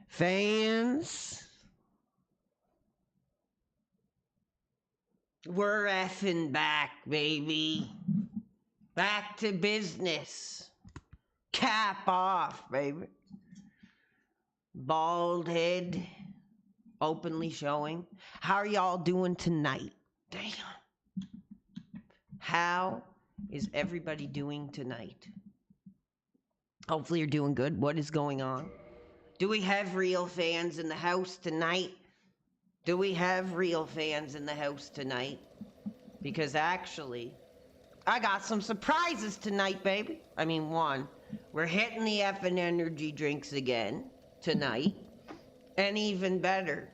Fans, we're effing back, baby. Back to business. Cap off, baby. Bald head, openly showing. How are y'all doing tonight? Damn. How is everybody doing tonight? Hopefully you're doing good. What is going on? Do we have real fans in the house tonight? Do we have real fans in the house tonight? Because actually, I got some surprises tonight, baby. I mean, one, we're hitting the effing energy drinks again tonight. And even better,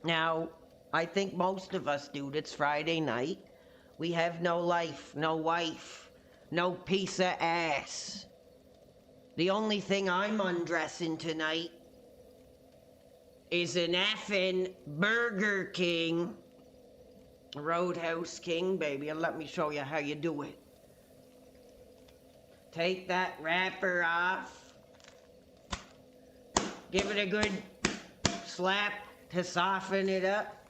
now, I think most of us, dude, it's Friday night. We have no life, no wife, no piece of ass. The only thing I'm undressing tonight is an effing Burger King. Roadhouse King, baby, and let me show you how you do it. Take that wrapper off. Give it a good slap to soften it up.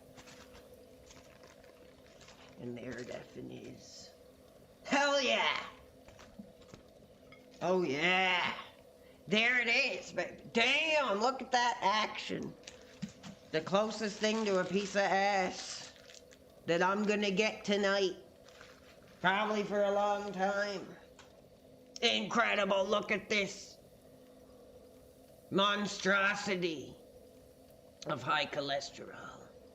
And there it effing is. Hell yeah! Oh yeah! There it is, baby. Damn, look at that action. The closest thing to a piece of ass that I'm gonna get tonight. Probably for a long time. Incredible, look at this monstrosity of high cholesterol.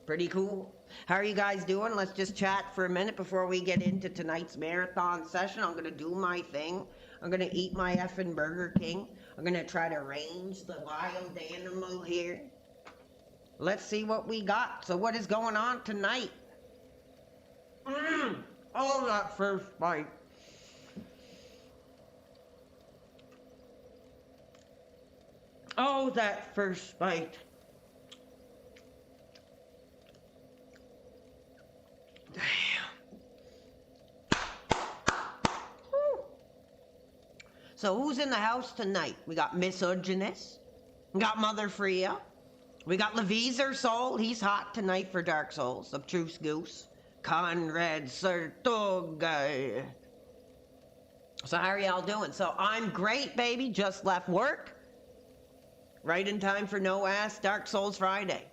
Pretty cool. How are you guys doing? Let's just chat for a minute before we get into tonight's marathon session. I'm gonna do my thing. I'm gonna eat my effing Burger King. I'm gonna try to range the wild animal here. Let's see what we got. So what is going on tonight? Oh, that first bite. Oh, that first bite. Damn. Whew. So who's in the house tonight? We got Misogynist. We got Mother Freya. We got Levizer Soul. He's hot tonight for Dark Souls. Obtruse Goose. Conrad Sertog. So how are y'all doing? So I'm great, baby. Just left work. Right in time for No Ass Dark Souls Friday.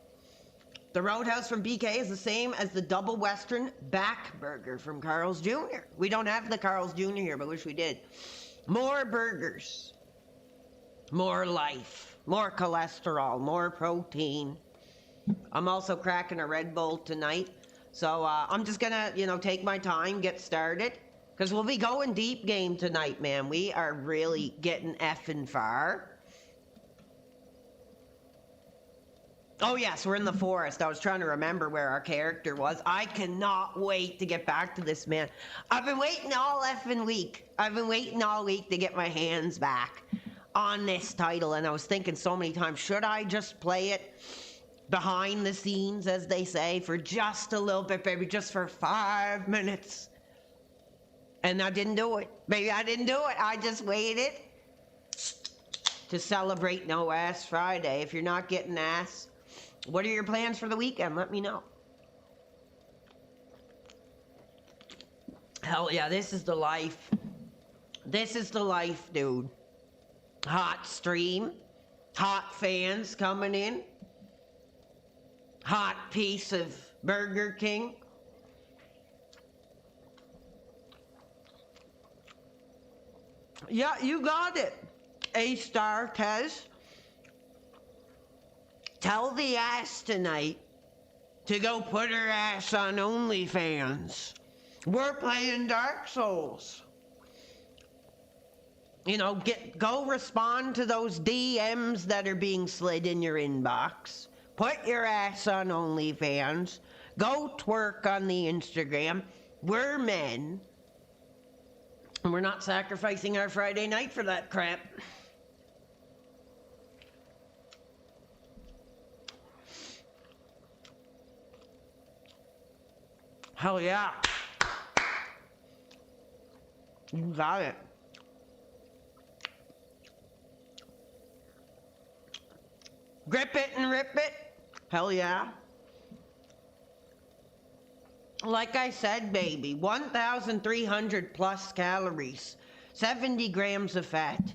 The Roadhouse from BK is the same as the Double Western Back Burger from Carl's Jr. We don't have the Carl's Jr. here, but wish we did. More burgers. More life. More cholesterol. More protein. I'm also cracking a Red Bull tonight. So I'm just gonna, take my time, get started. Because we'll be going deep game tonight, man. We are really getting effing far. Oh yes, we're in the forest. I was trying to remember where our character was. I cannot wait to get back to this, man. I've been waiting all effing week. I've been waiting all week to get my hands back on this title. And I was thinking so many times, should I just play it behind the scenes, as they say, for just a little bit, baby, just for 5 minutes? And I didn't do it. Baby, I didn't do it. I just waited to celebrate No Ass Friday. If you're not getting ass, what are your plans for the weekend? Let me know. Hell yeah, this is the life. This is the life, dude. Hot stream. Hot fans coming in. Hot piece of Burger King. Yeah, you got it. A-Star Tez. Tell the ass tonight to go put her ass on OnlyFans. We're playing Dark Souls. Go respond to those DMs that are being slid in your inbox. Put your ass on OnlyFans. Go twerk on the Instagram. We're men. And we're not sacrificing our Friday night for that crap. Hell yeah. You got it. Grip it and rip it. Hell yeah. Like I said, baby, 1,300 plus calories, 70 grams of fat,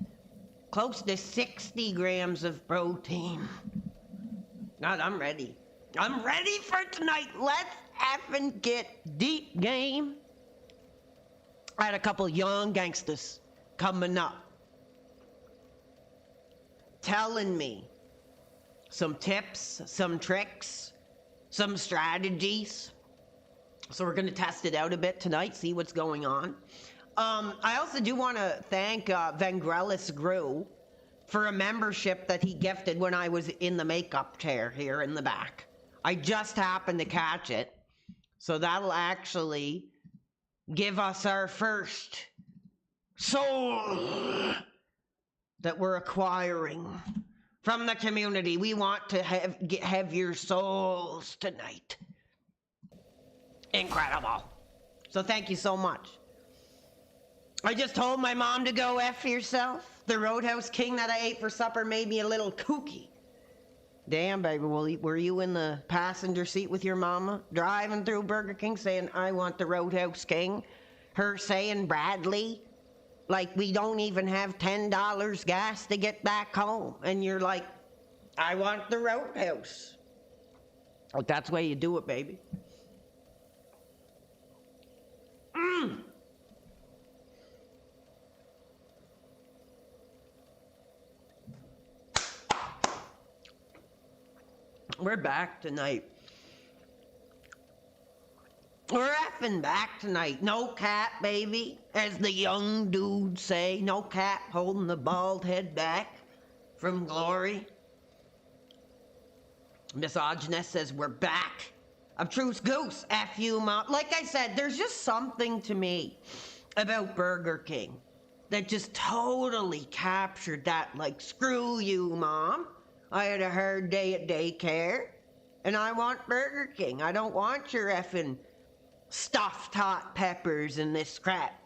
close to 60 grams of protein. God, I'm ready. I'm ready for tonight. Let's effing get deep game. I had a couple young gangsters coming up, telling me some tips, some tricks, some strategies. So we're going to test it out a bit tonight, see what's going on. I also do want to thank Vangrelis Grew for a membership that he gifted when I was in the makeup chair here in the back. I just happened to catch it. So that'll actually give us our first soul that we're acquiring from the community. We want to have your souls tonight. Incredible. So thank you so much. I just told my mom to go F yourself. The Roadhouse King that I ate for supper made me a little kooky. Damn, baby, were you in the passenger seat with your mama, driving through Burger King saying, I want the Roadhouse King? Her saying, Bradley, like we don't even have $10 gas to get back home. And you're like, I want the Roadhouse. Like, that's the way you do it, baby. We're back tonight. We're effing back tonight. No cap, baby, as the young dudes say. No cap holding the bald head back from glory. Misogynist says we're back. Abstruse Goose, F you, Mom. Like I said, there's just something to me about Burger King that just totally captured that, like, screw you, Mom. I had a hard day at daycare, and I want Burger King. I don't want your effing stuffed hot peppers and this crap.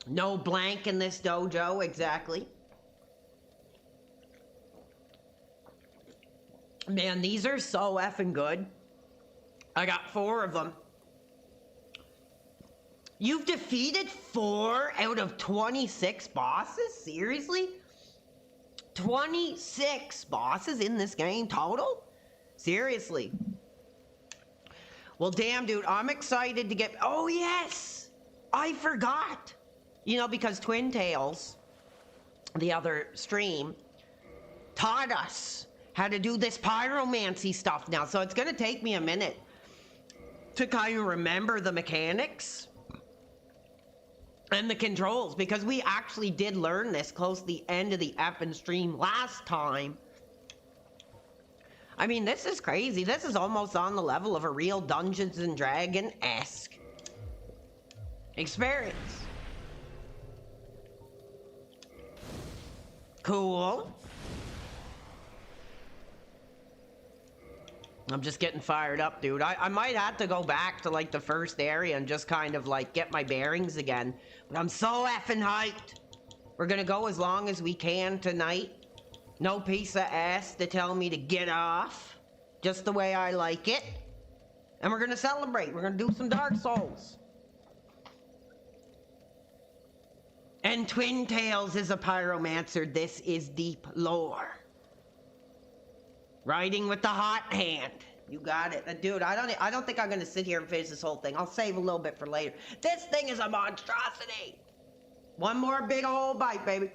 No blank in this dojo, exactly. Man, these are so effing good. I got 4 of them. You've defeated 4 out of 26 bosses? Seriously? 26 bosses in this game total? Seriously. Well, damn, dude, I'm excited to get... Oh, yes! I forgot. Because Twin Tails, the other stream, taught us how to do this pyromancy stuff now. So it's going to take me a minute to kind of remember the mechanics and the controls, because we actually did learn this close to the end of the effing stream last time. I mean, this is crazy. This is almost on the level of a real Dungeons and Dragon-esque experience. Cool. I'm just getting fired up, dude. I might have to go back to, like, the first area and just kind of, like, get my bearings again. But I'm so effing hyped. We're gonna go as long as we can tonight. No piece of ass to tell me to get off. Just the way I like it. And we're gonna celebrate. We're gonna do some Dark Souls. And Twin Tails is a pyromancer. This is deep lore. Riding with the hot hand. You got it. Dude, I don't think I'm going to sit here and finish this whole thing. I'll save a little bit for later. This thing is a monstrosity. One more big old bite, baby.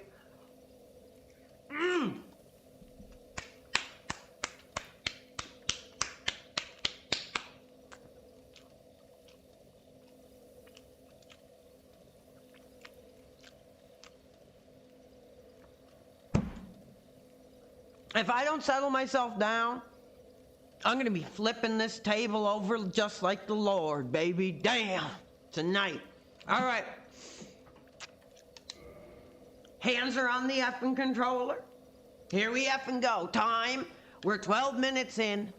If I don't settle myself down, I'm gonna be flipping this table over just like the Lord, baby. Damn. Tonight. All right. Hands are on the effing controller. Here we effing go. Time. We're 12 minutes in.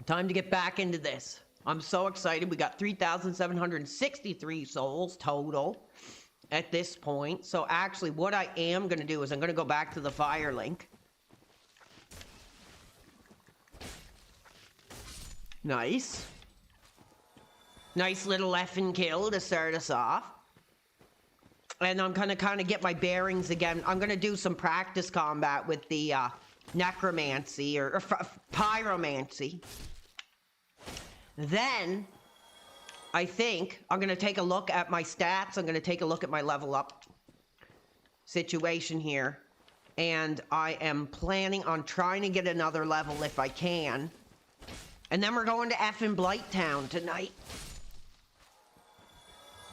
Time to get back into this. I'm so excited. We got 3,763 souls total at this point. So actually, what I am going to do is I'm going to go back to the fire link. Nice. Nice little effing kill to start us off. And I'm going to kind of get my bearings again. I'm going to do some practice combat with the necromancy or pyromancy. Then, I think I'm going to take a look at my stats. I'm going to take a look at my level up situation here. And I am planning on trying to get another level if I can. And then we're going to effing Blighttown tonight.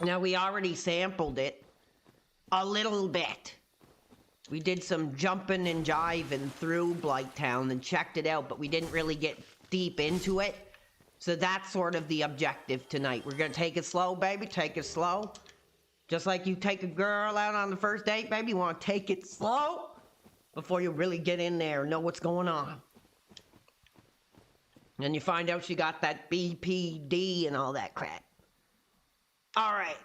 Now, we already sampled it a little bit. We did some jumping and jiving through Blighttown and checked it out, but we didn't really get deep into it. So that's sort of the objective tonight. We're going to take it slow, baby. Take it slow. Just like you take a girl out on the first date, baby. You want to take it slow before you really get in there and know what's going on. And you find out she got that BPD and all that crap. All right.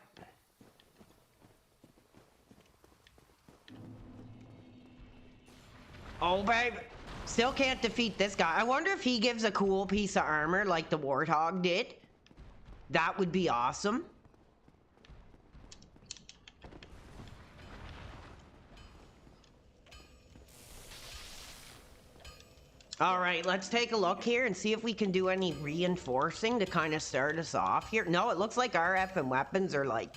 Oh, baby. Still can't defeat this guy. I wonder if he gives a cool piece of armor like the Warthog did. That would be awesome. All right, let's take a look here and see if we can do any reinforcing to kind of start us off here. No, it looks like our effing weapons are like...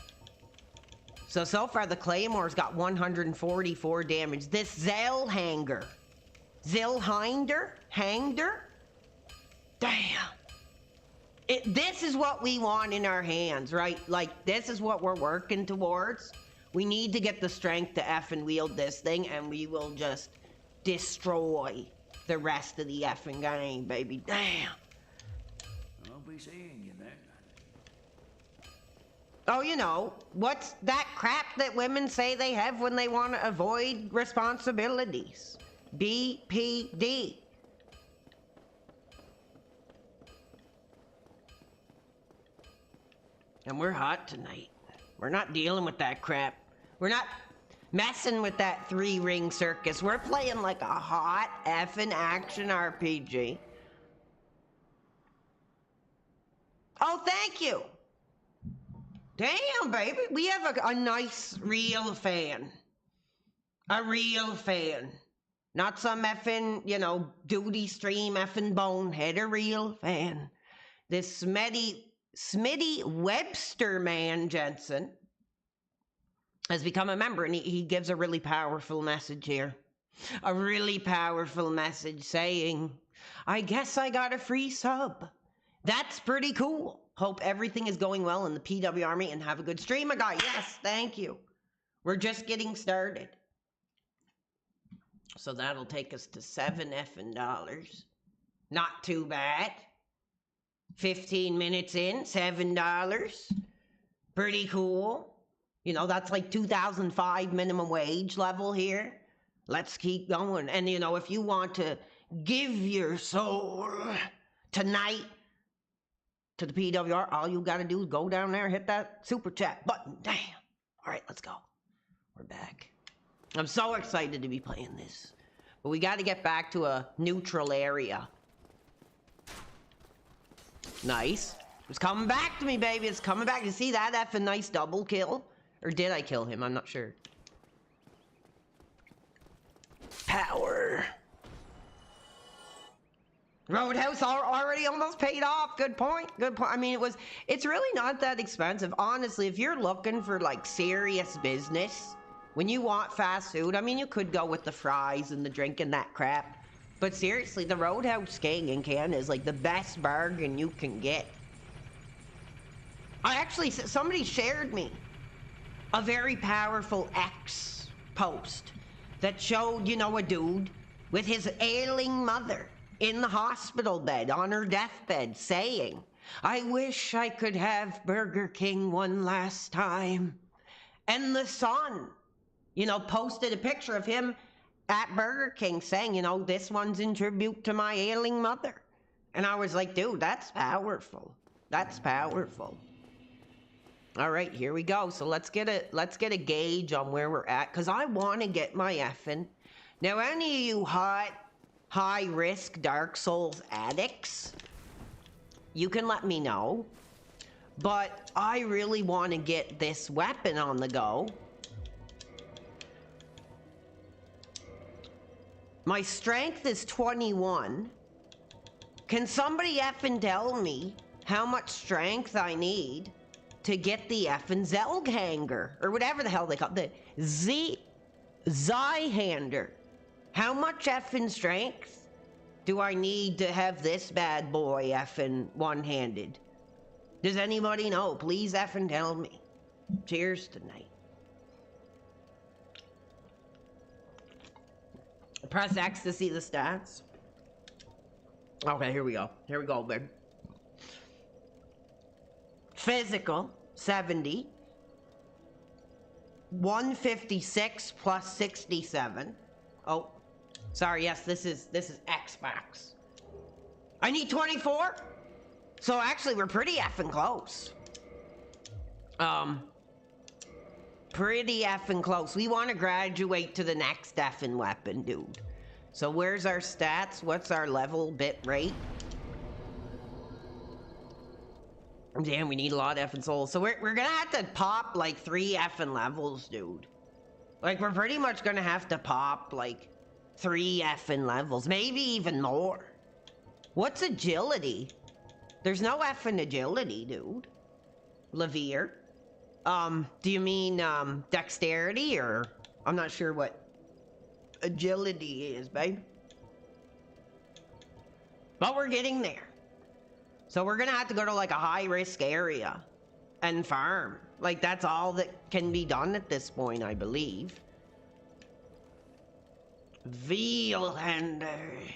So far the Claymore's got 144 damage. This Zellhanger. Hangder? Damn. This is what we want in our hands, right? Like, this is what we're working towards. We need to get the strength to effing wield this thing, and we will just destroy the rest of the effing game, baby. Damn. I'll be seeing you there. Oh, you know, what's that crap that women say they have when they want to avoid responsibilities? BPD. And we're hot tonight. We're not dealing with that crap. We're not messing with that three-ring circus. We're playing like a hot effing action RPG. Oh, thank you. Damn, baby. We have a nice, real fan. A real fan. Not some effing, you know, duty stream effing bonehead. A real fan. This Smitty Webster man, Jensen, has become a member, and he gives a really powerful message here. A really powerful message saying, I guess I got a free sub. That's pretty cool. Hope everything is going well in the PW Army and have a good stream, my guy. Yes, thank you. We're just getting started. So that'll take us to $7 effing. Not too bad. 15 minutes in, $7. Pretty cool. You know, that's like 2005 minimum wage level here. Let's keep going. And, you know, if you want to give your soul tonight to the PWR, all you got to do is go down there and hit that super chat button. Damn. All right, let's go. We're back. I'm so excited to be playing this. But we got to get back to a neutral area. Nice. It's coming back to me, baby. It's coming back. You see that effing nice double kill? Or did I kill him? I'm not sure. Power. Roadhouse already almost paid off. Good point. Good point. I mean, it's really not that expensive. Honestly, if you're looking for like serious business, when you want fast food, I mean, you could go with the fries and the drink and that crap. But seriously, the Roadhouse King in Canada is like the best bargain you can get. Somebody shared me a very powerful X post that showed, you know, a dude with his ailing mother in the hospital bed on her deathbed saying, "I wish I could have Burger King one last time." And the son, posted a picture of him at Burger King saying, "This one's in tribute to my ailing mother." And I was like, dude, that's powerful. That's powerful. All right, here we go. So let's get a gauge on where we're at, because I want to get my effing. Now, any of you high risk Dark Souls addicts, you can let me know. But I really want to get this weapon on the go. My strength is 21. Can somebody effing tell me how much strength I need to get the effing Zelghanger, or whatever the hell they call it, the Zyhander? How much effing strength do I need to have this bad boy effing one-handed? Does anybody know? Please effing tell me. Cheers tonight. Press X to see the stats. Okay, here we go. Here we go, babe. Physical, 70. 156 plus 67. Oh, sorry, yes, this is Xbox. I need 24? So actually, we're pretty effing close. Pretty effing close. We want to graduate to the next effing weapon, dude. So where's our stats? What's our level bit rate? Damn, we need a lot of effing souls. So we're gonna have to pop like 3 effing levels, dude. Like, we're pretty much gonna have to pop like 3 effing levels, maybe even more. What's agility? There's no effing agility, dude. Levere. Do you mean dexterity, or I'm not sure what agility is, babe. But we're getting there. So we're gonna have to go to like a high risk area and farm. Like, that's all that can be done at this point, I believe. Vealhander.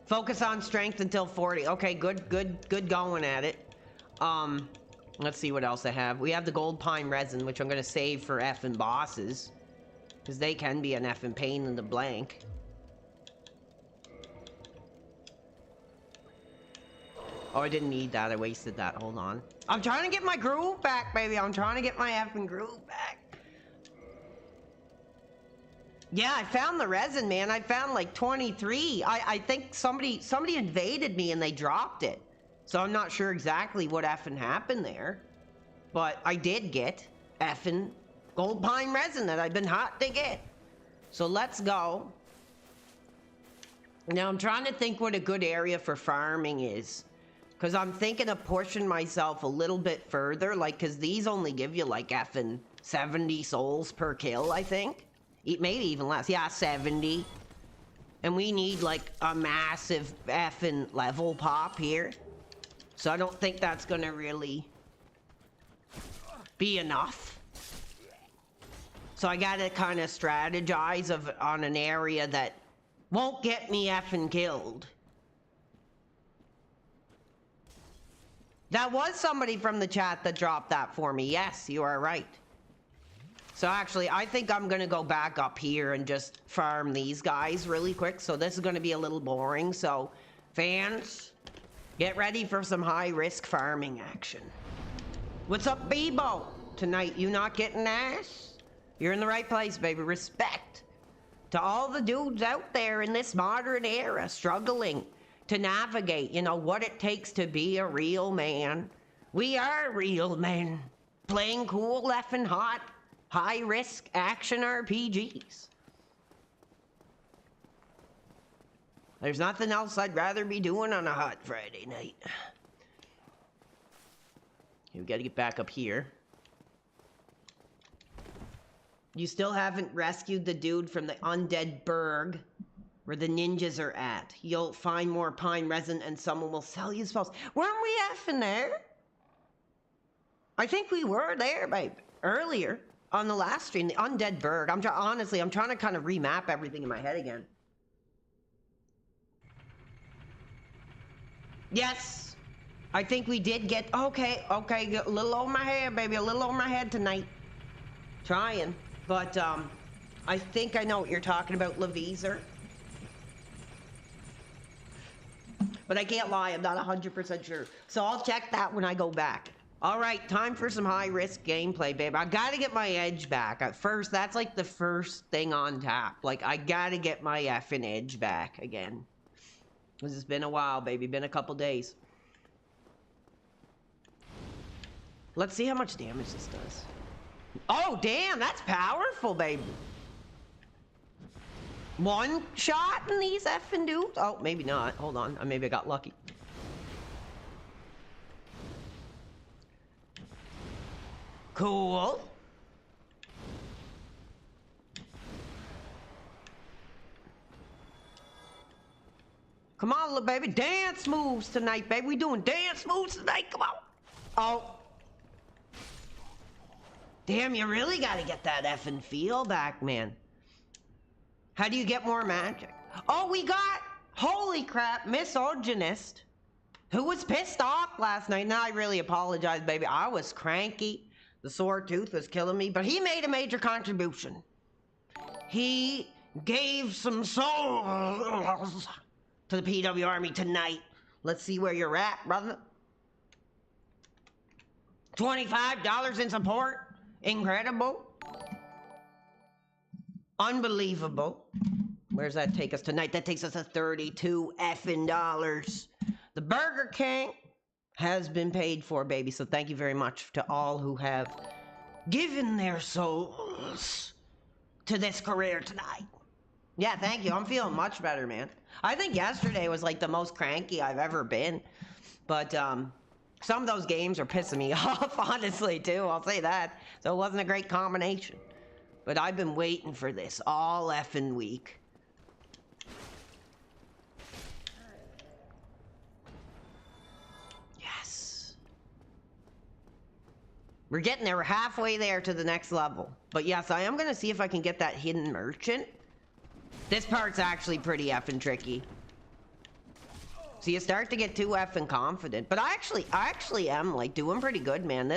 Focus on strength until 40. Okay, good going at it. Let's see what else I have. We have the gold pine resin, which I'm gonna save for effing bosses, because they can be an effing pain in the blank. Oh, I didn't need that. I wasted that. Hold on. I'm trying to get my groove back, baby. I'm trying to get my effing groove back. Yeah, I found the resin, man. I found like 23. I think somebody invaded me and they dropped it. So I'm not sure exactly what effing happened there. But I did get effing gold pine resin that I've been hot to get. So let's go. Now I'm trying to think what a good area for farming is. Because I'm thinking of pushing myself a little bit further. Like, because these only give you like effing 70 souls per kill, I think. Maybe even less. Yeah, 70. And we need like a massive effing level pop here. So I don't think that's gonna really be enough. So I gotta kind of strategize on an area that won't get me effing killed. That was somebody from the chat that dropped that for me. Yes, you are right. So actually, I think I'm gonna go back up here and just farm these guys really quick. So this is gonna be a little boring. So fans, get ready for some high-risk farming action. What's up, Bebo? Tonight, you not getting ass? You're in the right place, baby. Respect to all the dudes out there in this modern era struggling to navigate, what it takes to be a real man. We are real men, playing cool, effing hot, high-risk action RPGs. There's nothing else I'd rather be doing on a hot Friday night. We gotta get back up here. You still haven't rescued the dude from the undead burg where the ninjas are at. You'll find more pine resin and someone will sell you spells. Weren't we effing there? I think we were there, babe, earlier on the last stream, the undead burg. Honestly, I'm trying to kind of remap everything in my head again. Yes. I think we did get... Okay, a little over my head, baby. A little over my head tonight. Trying. But, I think I know what you're talking about, Levizer. But I can't lie, I'm not 100% sure. So I'll check that when I go back. All right, time for some high-risk gameplay, babe. I gotta get my edge back. At first, that's like the first thing on tap. Like, I gotta get my effing edge back again. Because it's been a while, baby. Been a couple days. Let's see how much damage this does. Oh, damn, that's powerful, baby. One shot in these effing dudes? Oh, maybe not. Hold on. Maybe I got lucky. Cool. Come on, little baby. Dance moves tonight, baby. We doing dance moves tonight. Come on. Oh. Damn, you really gotta get that effing feel back, man. How do you get more magic? Oh, we got, holy crap, misogynist, who was pissed off last night. Now I really apologize, baby. I was cranky. The sore tooth was killing me, but he made a major contribution. He gave some souls to the PW Army tonight. Let's see where you're at, brother. $25 in support. Incredible. Unbelievable. Where's that take us tonight? That takes us to 32 effing dollars. The Burger King has been paid for, baby. So thank you very much to all who have given their souls to this career tonight. Yeah, thank you. I'm feeling much better, man. I think yesterday was like the most cranky I've ever been. But some of those games are pissing me off, honestly, too. I'll say that. So it wasn't a great combination. But I've been waiting for this all effing week. Yes. We're getting there. We're halfway there to the next level. But yes, I am going to see if I can get that hidden merchant. This part's actually pretty effing tricky. So you start to get too effing confident. But I actually am like doing pretty good, man.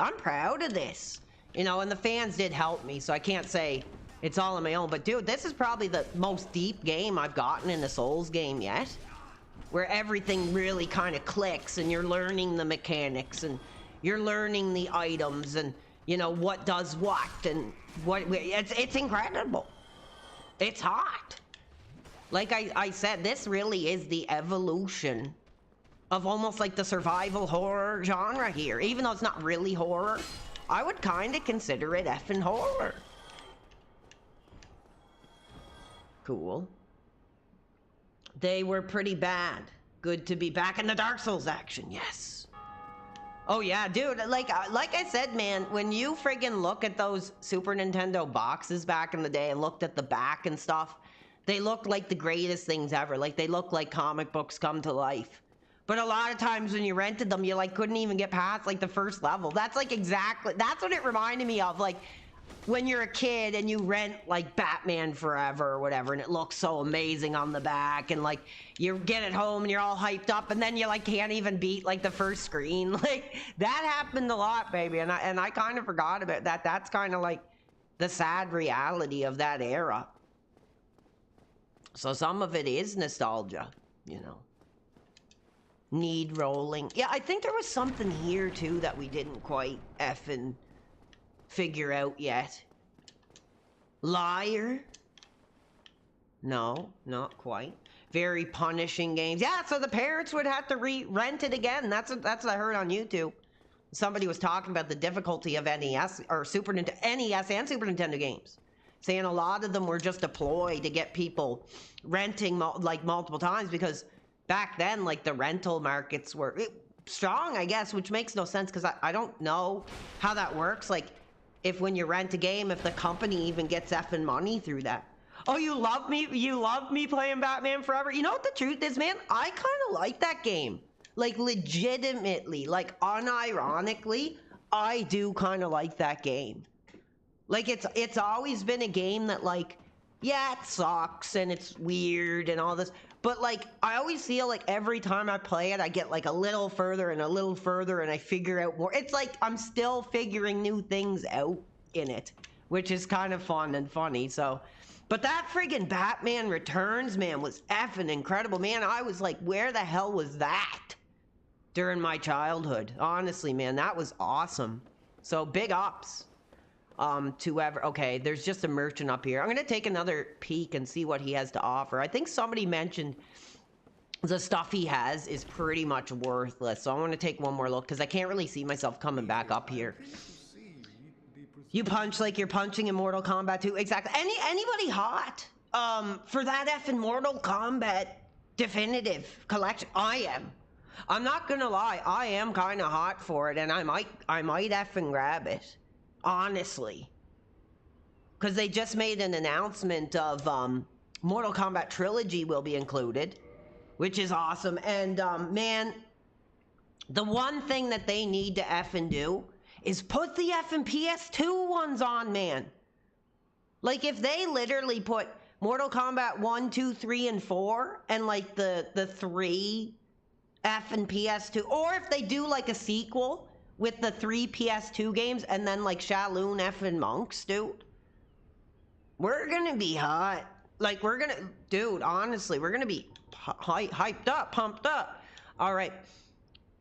I'm proud of this. You know, and the fans did help me, so I can't say it's all on my own. But dude, this is probably the most deep game I've gotten in a Souls game yet. Where everything really kind of clicks and you're learning the mechanics and you're learning the items and, you know, what does what and what. It's incredible. It's hot. Like I said, this really is the evolution of almost like the survival horror genre here. Even though it's not really horror, I would kind of consider it effing horror. Cool. They were pretty bad. Good to be back in the Dark Souls action, yes. Oh yeah, dude, like I said, man, when you friggin' look at those Super Nintendo boxes back in the day and looked at the back and stuff, they look like the greatest things ever. Like, they look like comic books come to life. But a lot of times when you rented them, you, like, couldn't even get past, like, the first level. That's, like, exactly... That's what it reminded me of. Like, when you're a kid and you rent, like, Batman Forever or whatever, and it looks so amazing on the back, and, like, you get it home and you're all hyped up, and then you, like, can't even beat, like, the first screen. Like, that happened a lot, baby, and I kind of forgot about that. That's kind of, like, the sad reality of that era. So some of it is nostalgia, you know. Need rolling. Yeah, I think there was something here, too, that we didn't quite effing figure out yet. Liar? No, not quite. Very punishing games. Yeah, so the parents would have to rent it again. That's what I heard on YouTube. Somebody was talking about the difficulty of NES or NES and Super Nintendo games. Saying a lot of them were just a ploy to get people renting like multiple times, because back then, like, the rental markets were strong, I guess, which makes no sense because I don't know how that works. Like, if when you rent a game, if the company even gets effing money through that. Oh, you love me? You love me playing Batman Forever? You know what the truth is, man? I kind of like that game. Like, legitimately, like, unironically, I do kind of like that game. Like, it's always been a game that, like, yeah, it sucks and it's weird and all this. But like, I always feel like every time I play it, I get like a little further and a little further and I figure out more. It's like I'm still figuring new things out in it, which is kind of fun and funny. So, but that friggin' Batman Returns, man, was effing incredible. Man, I was like, where the hell was that during my childhood? Honestly, man, that was awesome. So big ups. To ever, okay, there's just a merchant up here. I'm gonna take another peek and see what he has to offer. I think somebody mentioned the stuff he has is pretty much worthless, so I want to take one more look because I can't really see myself coming back up here. You punch like you're punching in Mortal Kombat 2. Exactly. Anybody hot for that effing Mortal Kombat definitive collection? I am. I'm not gonna lie, I am kind of hot for it, and I might effing grab it. Honestly, because they just made an announcement of Mortal Kombat Trilogy will be included, which is awesome. And man, the one thing that they need to effing do is put the effing PS2 ones on, man. Like if they literally put Mortal Kombat 1, 2, 3, and 4 and like the 3 effing PS2, or if they do like a sequel with the 3 PS2 games and then like Shaolin effing monks, dude. We're gonna be hot. Like we're gonna, dude, honestly, we're gonna be hyped up, pumped up. All right.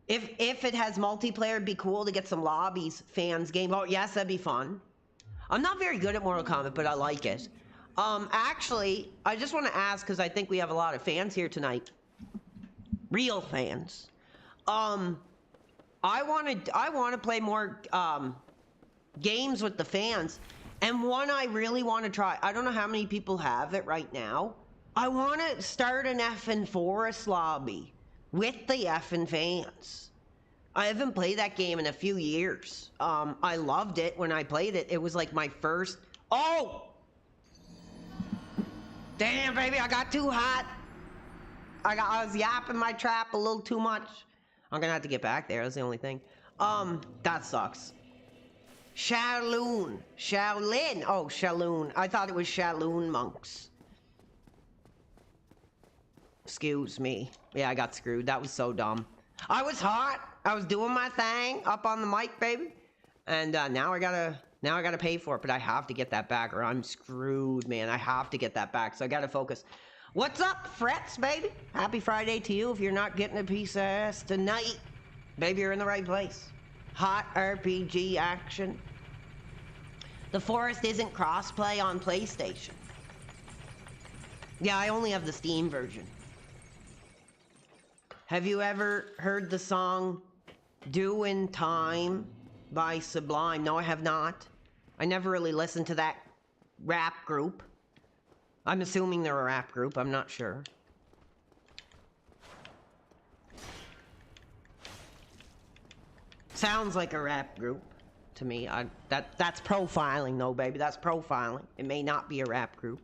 If it has multiplayer, it'd be cool to get some lobbies, fans, game. Oh, yes, that'd be fun. I'm not very good at Mortal Kombat, but I like it. Actually, I just want to ask, because I think we have a lot of fans here tonight. Real fans. I want to play more games with the fans, and one I really want to try. I don't know how many people have it right now. I want to start an effing forest lobby with the effing fans. I haven't played that game in a few years. I loved it when I played it. It was like my first. Oh, damn, baby! I got too hot. I was yapping my trap a little too much. I'm gonna have to get back there. That's the only thing. That sucks. Shaolin. Oh, Shaolin. I thought it was Shaolin monks. Excuse me. Yeah, I got screwed. That was so dumb. I was hot. I was doing my thing up on the mic, baby. And now I gotta pay for it. But I have to get that back, or I'm screwed, man. I have to get that back. So I gotta focus. What's up, Frets, baby? Happy Friday to you. If you're not getting a piece of ass tonight, baby, you're in the right place. Hot RPG action. The Forest isn't crossplay on PlayStation. Yeah, I only have the Steam version. Have you ever heard the song Doin' Time by Sublime? No, I have not. I never really listened to that rap group. I'm assuming they're a rap group. I'm not sure. Sounds like a rap group to me. That's profiling, though, baby. That's profiling. It may not be a rap group.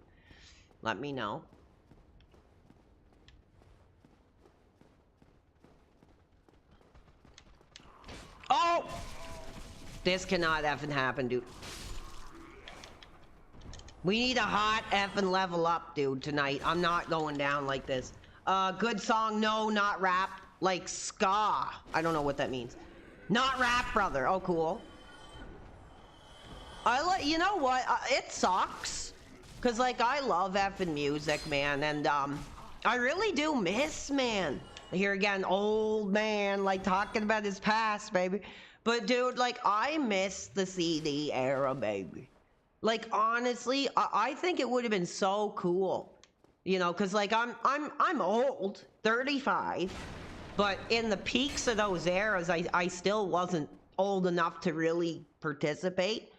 Let me know. Oh! This cannot effing happen, dude. We need a hot effing level up, dude, tonight. I'm not going down like this. Good song. No, not rap. Like ska. I don't know what that means. Not rap, brother. Oh, cool. You know what? It sucks. Because, like, I love effing music, man. And, I really do miss, man. Here again, old man, like, talking about his past, baby. But, dude, like, I miss the CD era, baby. Like, honestly, I think it would have been so cool, you know, because like I'm old, 35, but in the peaks of those eras, I still wasn't old enough to really participate.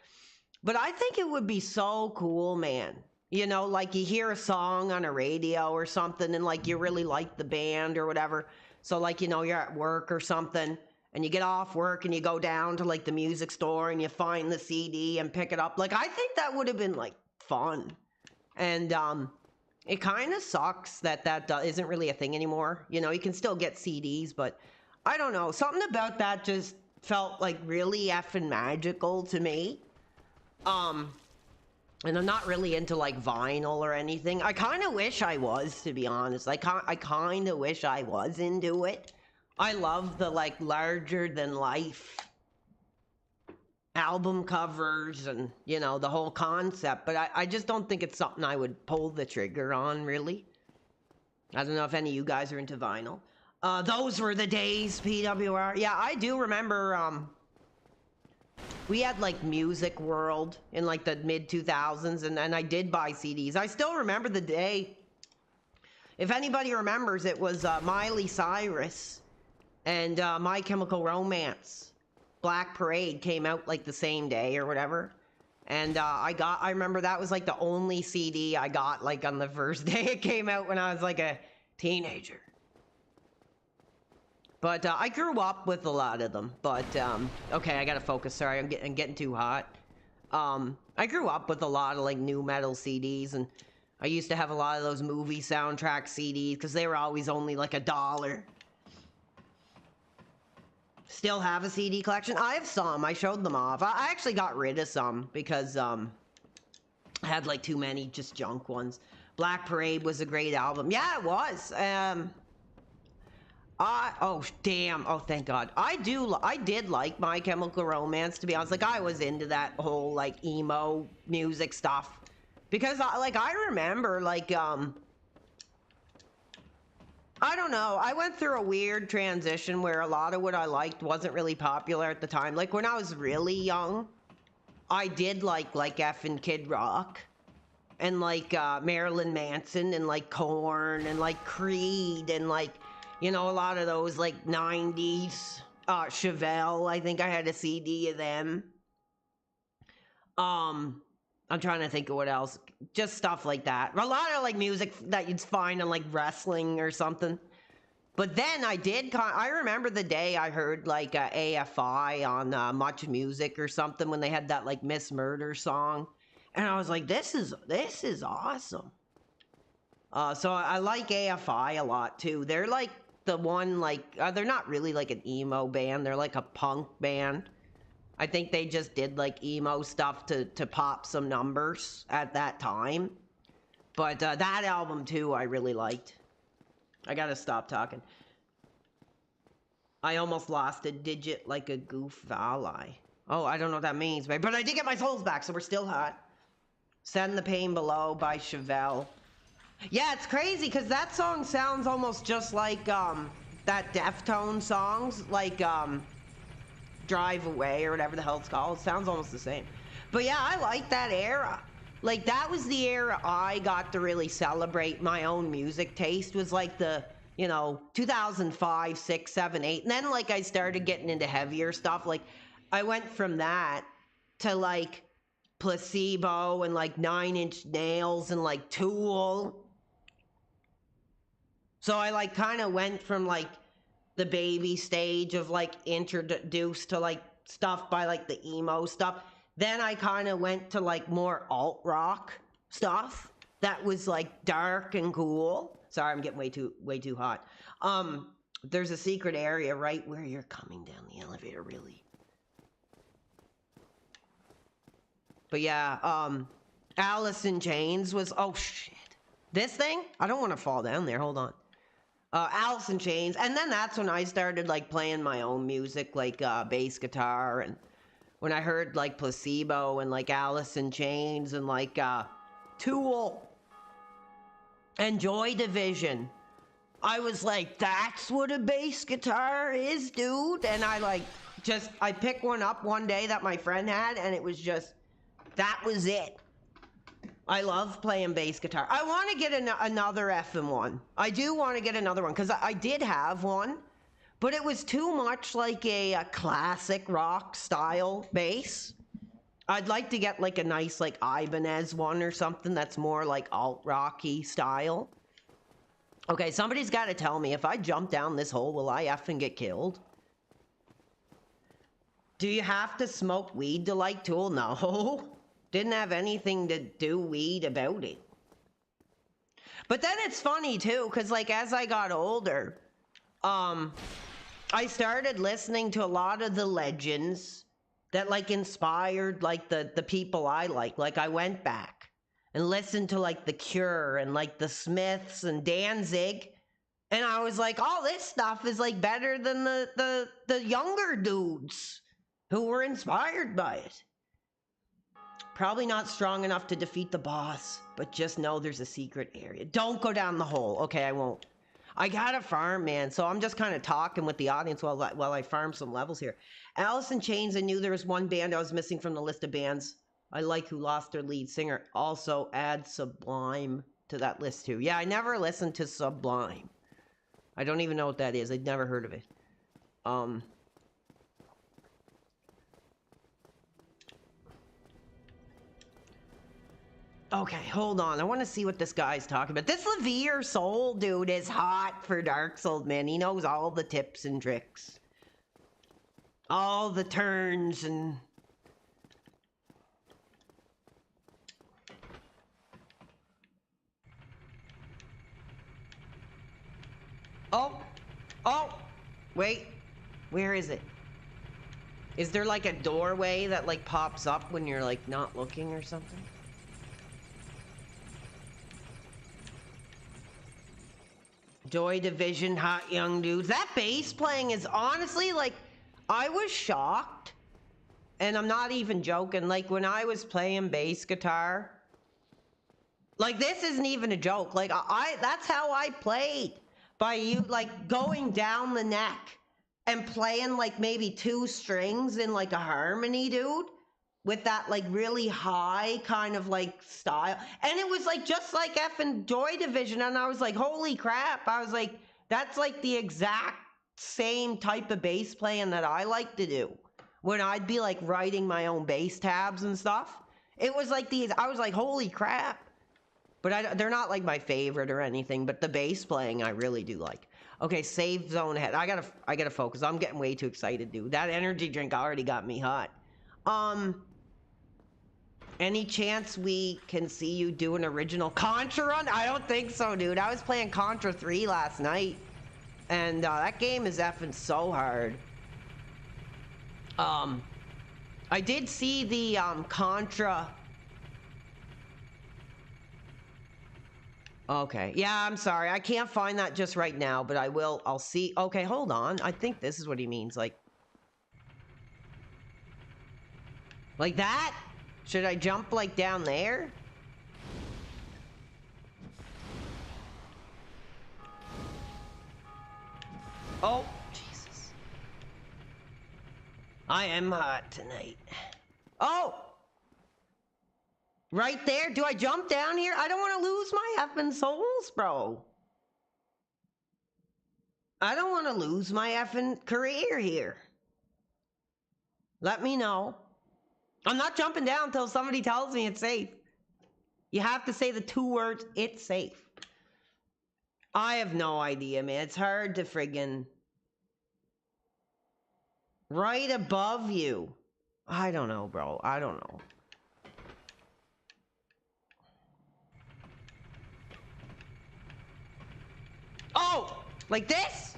But I think it would be so cool, man. You know, like you hear a song on a radio or something, and like you really like the band or whatever. So like, you know, you're at work or something, and you get off work and you go down to like the music store and you find the CD and pick it up. Like, I think that would have been like fun. And it kind of sucks that isn't really a thing anymore. You know, you can still get CDs, but I don't know. Something about that just felt like really effing magical to me. And I'm not really into like vinyl or anything. I kind of wish I was, to be honest. I kind of wish I was into it. I love the like larger than life album covers and, you know, the whole concept. But I just don't think it's something I would pull the trigger on, really. I don't know if any of you guys are into vinyl. Those were the days, PWR. Yeah, I do remember, we had like Music World in like the mid 2000s, and I did buy CDs. I still remember the day. If anybody remembers, it was Miley Cyrus and My Chemical Romance. Black Parade came out like the same day or whatever. And I remember that was like the only CD I got like on the first day it came out when I was like a teenager. But I grew up with a lot of them. But okay, I gotta focus. Sorry, I'm getting too hot. I grew up with a lot of like new metal CDs, and I used to have a lot of those movie soundtrack CDs because they were always only like $1. Still have a CD collection. I have some. I showed them off. I actually got rid of some because I had like too many just junk ones. Black Parade was a great album. Yeah, it was. Oh damn. Oh, thank God. I did like My Chemical Romance, to be honest. Like I was into that whole like emo music stuff because I remember like I don't know. I went through a weird transition where a lot of what I liked wasn't really popular at the time. Like when I was really young, I did like effing Kid Rock and like Marilyn Manson and like Korn and like Creed and like, you know, a lot of those like 90s Chevelle. I think I had a CD of them. I'm trying to think of what else. Just stuff like that. A lot of like music that you'd find in like wrestling or something. But then I remember the day I heard like AFI on Much Music or something when they had that like Miss Murder song. And I was like, this is awesome. So I like AFI a lot too. They're like the one like, they're not really like an emo band. They're like a punk band. I think they just did like emo stuff to pop some numbers at that time. But that album too, I really liked. I gotta stop talking. I almost lost a digit like a goof ally. Oh, I don't know what that means, but I did get my souls back, so we're still hot. Send the Pain Below by Chevelle. Yeah, it's crazy because that song sounds almost just like that Deftones songs, like Drive Away or whatever the hell it's called. It sounds almost the same. But yeah, I like that era. Like that was the era I got to really celebrate my own music taste, was like the, you know, 2005, 6, 7, 8. And then like I started getting into heavier stuff. Like I went from that to like Placebo and like 9 Inch Nails and like Tool. So I like kind of went from like the baby stage of like introduced to like stuff by like the emo stuff. Then I kind of went to like more alt rock stuff that was like dark and cool. Sorry, I'm getting way too hot. There's a secret area right where you're coming down the elevator, really. But yeah, Alice in Chains was, oh shit. This thing? I don't want to fall down there, hold on. Alice in Chains, and then that's when I started like playing my own music, like bass guitar, and when I heard like Placebo and like Alice in Chains and like Tool and Joy Division, I was like, that's what a bass guitar is, dude. And I picked one up one day that my friend had, and it was just, that was it. I love playing bass guitar. I want to get another effing one. I do want to get another one because I did have one, but it was too much like a classic rock style bass. I'd like to get like a nice like Ibanez one or something that's more like alt rocky style. Okay, somebody's got to tell me, if I jump down this hole, will I effing get killed? Do you have to smoke weed to like Tool? No. Didn't have anything to do weed about it. But then it's funny too, because like as I got older, I started listening to a lot of the legends, that like inspired like the people I like. Like I went back and listened to like The Cure and like the Smiths and Danzig, and I was like, all this stuff is like better than the younger dudes who were inspired by it. Probably not strong enough to defeat the boss, but just know there's a secret area. Don't go down the hole. Okay, I won't. I gotta farm, man. So I'm just kind of talking with the audience while I farm some levels here. Alice in Chains, I knew there was one band I was missing from the list of bands I like who lost their lead singer. Also add Sublime to that list too. Yeah, I never listened to Sublime. I don't even know what that is. I'd never heard of it. Okay, hold on. I want to see what this guy's talking about. This Levere Soul dude is hot for Dark Souls, man. He knows all the tips and tricks. All the turns and... Oh! Wait. Where is it? Is there like a doorway that like pops up when you're like not looking or something? Joy Division, hot young dudes. That bass playing is honestly like, I was shocked, and I'm not even joking. Like when I was playing bass guitar, like this isn't even a joke. Like that's how I played, by you like going down the neck and playing like maybe 2 strings in like a harmony, dude. With that like really high kind of like style. And it was like just like effing Joy Division. And I was like, holy crap. I was like, that's like the exact same type of bass playing that I like to do. When I'd be like writing my own bass tabs and stuff. It was like these, I was like, holy crap. But they're not like my favorite or anything, but the bass playing I really do like. Okay, save zone ahead. I gotta focus. I'm getting way too excited, dude. That energy drink already got me hot. Any chance we can see you do an original Contra run? I don't think so, dude. I was playing Contra 3 last night, and that game is effing so hard. I did see the Contra. Okay, yeah, I'm sorry. I can't find that just right now, but I will. I'll see. Okay, hold on. I think this is what he means. Like that? Should I jump like down there? Oh, Jesus. I am hot tonight. Oh! Right there? Do I jump down here? I don't want to lose my effing souls, bro. I don't want to lose my effing career here. Let me know. I'm not jumping down until somebody tells me it's safe. You have to say the 2 words, it's safe. I have no idea, man. It's hard to friggin... Right above you. I don't know, bro. I don't know. Oh! Like this?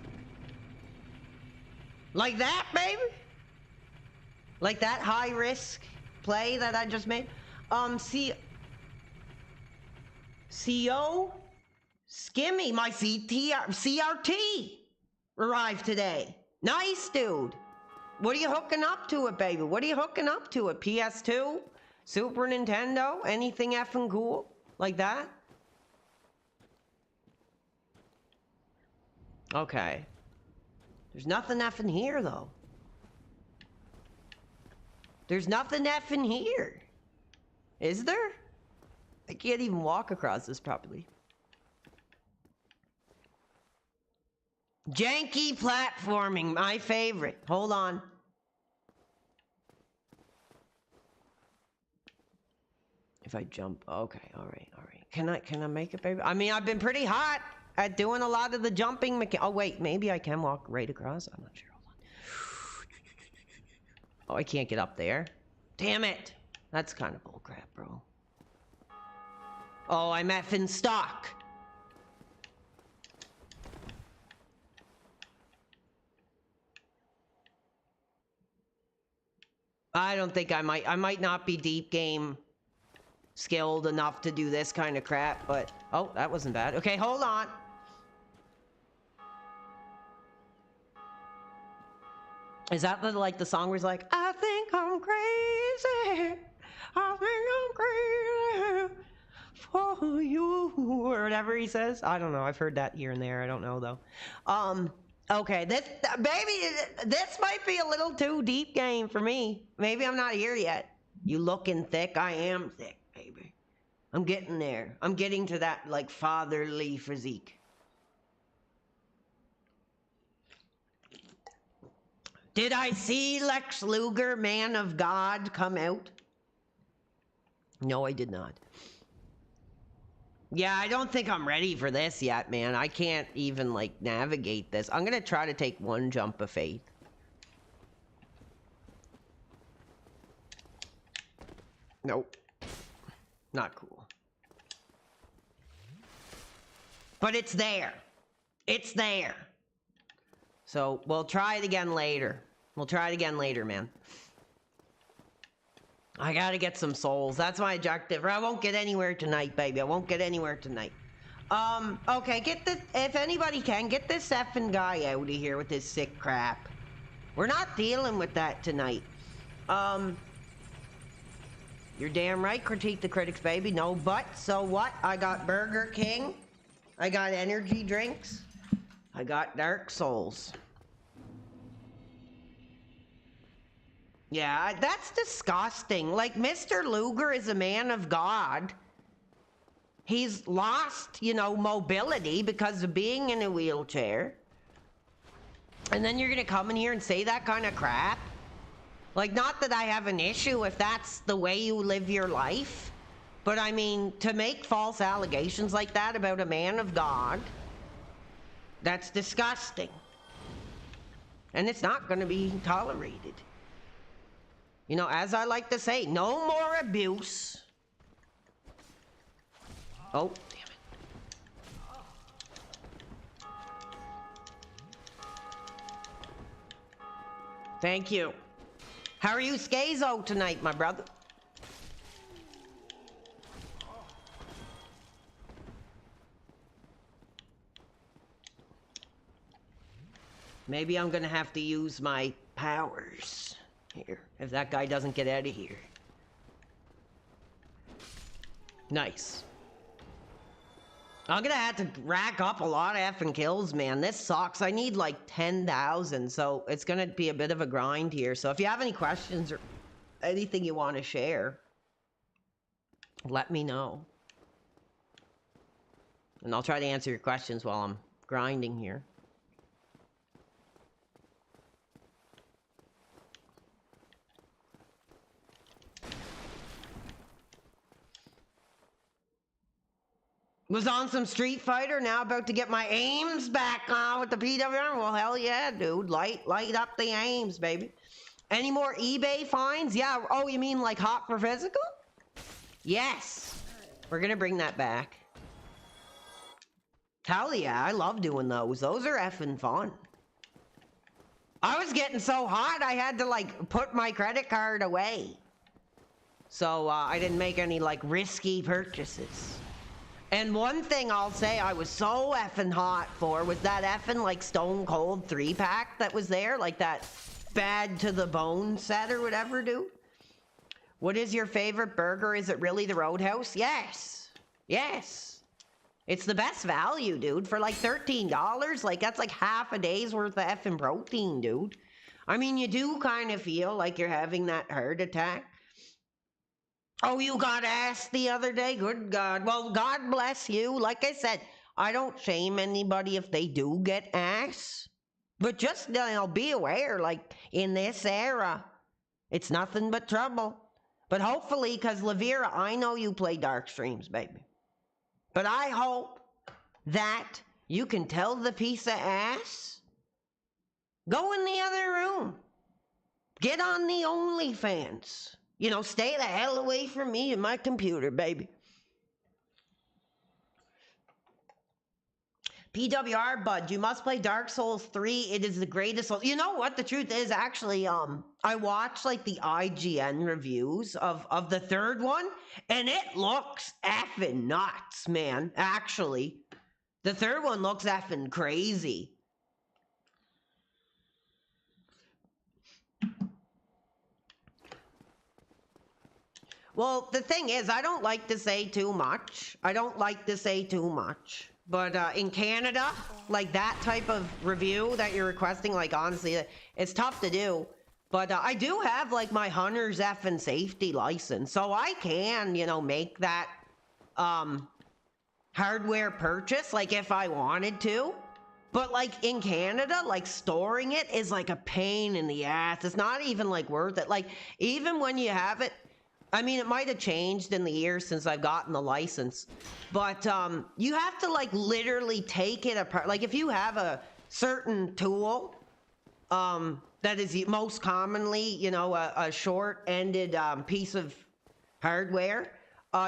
Like that, baby? Like that high-risk play that I just made? CO? Skimmy, my CRT arrived today. Nice, dude. What are you hooking up to it, baby? What are you hooking up to it? PS2? Super Nintendo? Anything effing cool? Like that? Okay. There's nothing effing here, though. There's nothing effing here. Is there? I can't even walk across this properly. Janky platforming, my favorite. Hold on. If I jump, okay, all right. Can I make it, baby? I mean, I've been pretty hot at doing a lot of the jumping oh, wait, maybe I can walk right across. I'm not sure. Hold on. Oh, I can't get up there. Damn it. That's kind of bullcrap, bro. Oh, I'm effing stuck. I don't think I might not be deep game skilled enough to do this kind of crap, but oh, that wasn't bad. Okay, hold on. Is that the song where it's like, I think I'm crazy. I think I'm crazy for you, or whatever he says. I don't know. I've heard that here and there. I don't know though. Okay, this might be a little too deep game for me. Maybe I'm not here yet. You looking thick? I am thick, baby. I'm getting there. I'm getting to that like fatherly physique. Did I see Lex Luger, Man of God, come out? No, I did not. Yeah, I don't think I'm ready for this yet, man. I can't even, like, navigate this. I'm gonna try to take one jump of faith. Nope. Not cool. But it's there. It's there. So, we'll try it again later. We'll try it again later, man. I gotta get some souls. That's my objective. Or I won't get anywhere tonight, baby. I won't get anywhere tonight. Okay, get this... If anybody can, get this effing guy out of here with his sick crap. We're not dealing with that tonight. You're damn right, critique the critics, baby. No, but, so what? I got Burger King. I got energy drinks. I got Dark Souls. Yeah, that's disgusting. Like, Mr. Luger is a man of God. He's lost, you know, mobility because of being in a wheelchair. And then you're gonna come in here and say that kind of crap? Like, not that I have an issue if that's the way you live your life. But I mean, to make false allegations like that about a man of God, that's disgusting. And it's not gonna be tolerated. You know, as I like to say, no more abuse. Oh, damn it. Thank you. How are you, Scazo, tonight, my brother? Maybe I'm gonna have to use my powers here, if that guy doesn't get out of here. Nice. I'm gonna have to rack up a lot of effing kills, man. This sucks. I need like 10,000, so it's gonna be a bit of a grind here. So if you have any questions or anything you want to share, let me know. And I'll try to answer your questions while I'm grinding here. Was on some Street Fighter, now about to get my aims back on with the PWR. Well, hell yeah, dude. Light up the aims, baby. Any more eBay finds? Yeah. Oh, you mean like Hot for Physical? Yes. We're gonna bring that back. Hell yeah, I love doing those. Those are effing fun. I was getting so hot, I had to like put my credit card away. So I didn't make any like risky purchases. And one thing I'll say I was so effing hot for was that effing like Stone Cold 3-pack that was there, like that Bad to the Bone set or whatever, dude. What is your favorite burger? Is it really the Roadhouse? Yes. Yes. It's the best value, dude. For like $13, like that's like half a day's worth of effing protein, dude. I mean, you do kind of feel like you're having that heart attack. Oh, you got ass the other day? Good God. Well, God bless you. Like I said, I don't shame anybody if they do get ass. But just, you know, be aware, like, in this era, it's nothing but trouble. But hopefully, because Lavira, I know you play dark streams, baby. But I hope that you can tell the piece of ass, go in the other room. Get on the OnlyFans. You know, stay the hell away from me and my computer, baby. PWR, bud, you must play Dark Souls 3. It is the greatest. You know what? The truth is, actually, I watched like the IGN reviews of the third one, and it looks effing nuts, man. Actually, the third one looks effing crazy. Well, the thing is, I don't like to say too much. But in Canada, like that type of review that you're requesting, like honestly, it's tough to do. But I do have like my hunter's effing safety license, so I can, you know, make that hardware purchase, like if I wanted to. But like in Canada, like storing it is like a pain in the ass. It's not even like worth it. Like even when you have it, I mean, it might have changed in the years since I've gotten the license, but you have to like literally take it apart. Like if you have a certain tool that is most commonly, you know, a short-ended piece of hardware,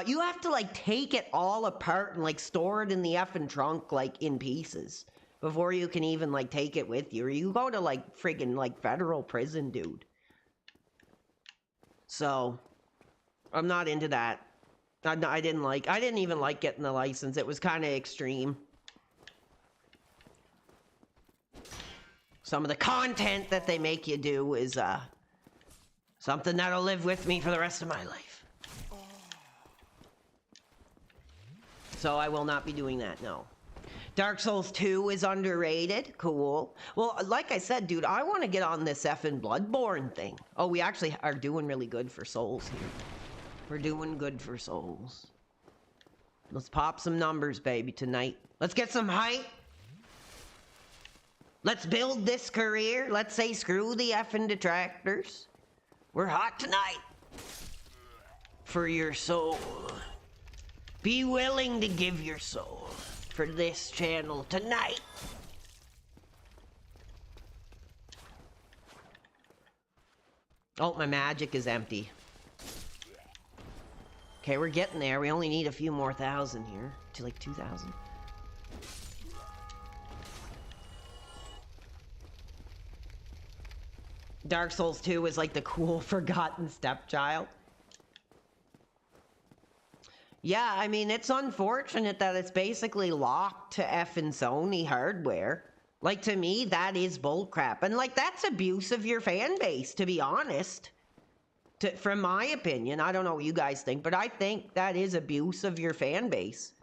you have to like take it all apart and like store it in the effing trunk, like in pieces, before you can even like take it with you. Or you go to like friggin' like federal prison, dude. So I'm not into that. I didn't even like getting the license. It was kind of extreme. Some of the content that they make you do is something that'll live with me for the rest of my life. So I will not be doing that, no. Dark Souls 2 is underrated. Cool. Well, like I said, dude, I want to get on this effing Bloodborne thing. Oh, we actually are doing really good for souls here. We're doing good for souls. Let's pop some numbers, baby, tonight. Let's get some hype. Let's build this career. Let's say screw the effing detractors. We're hot tonight. For your soul. Be willing to give your soul for this channel tonight. Oh, my magic is empty. Okay, we're getting there. We only need a few more thousand here. To like 2,000. Dark Souls 2 is like the cool forgotten stepchild. Yeah, I mean, it's unfortunate that it's basically locked to effing Sony hardware. Like, to me, that is bullcrap. And, like, that's abuse of your fan base, to be honest. From my opinion, I don't know what you guys think, but I think that is abuse of your fan base.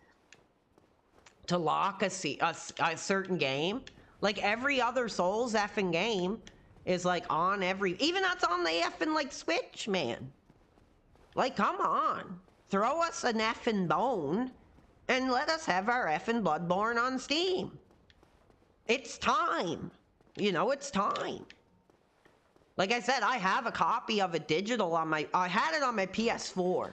To lock a certain game. Like, every other Souls effing game is, like, on every... Even that's on the effing, like, Switch, man. Like, come on. Throw us an effing bone and let us have our effing Bloodborne on Steam. It's time. You know, it's time. Like I said, I have a copy of it digital on my... I had it on my PS4.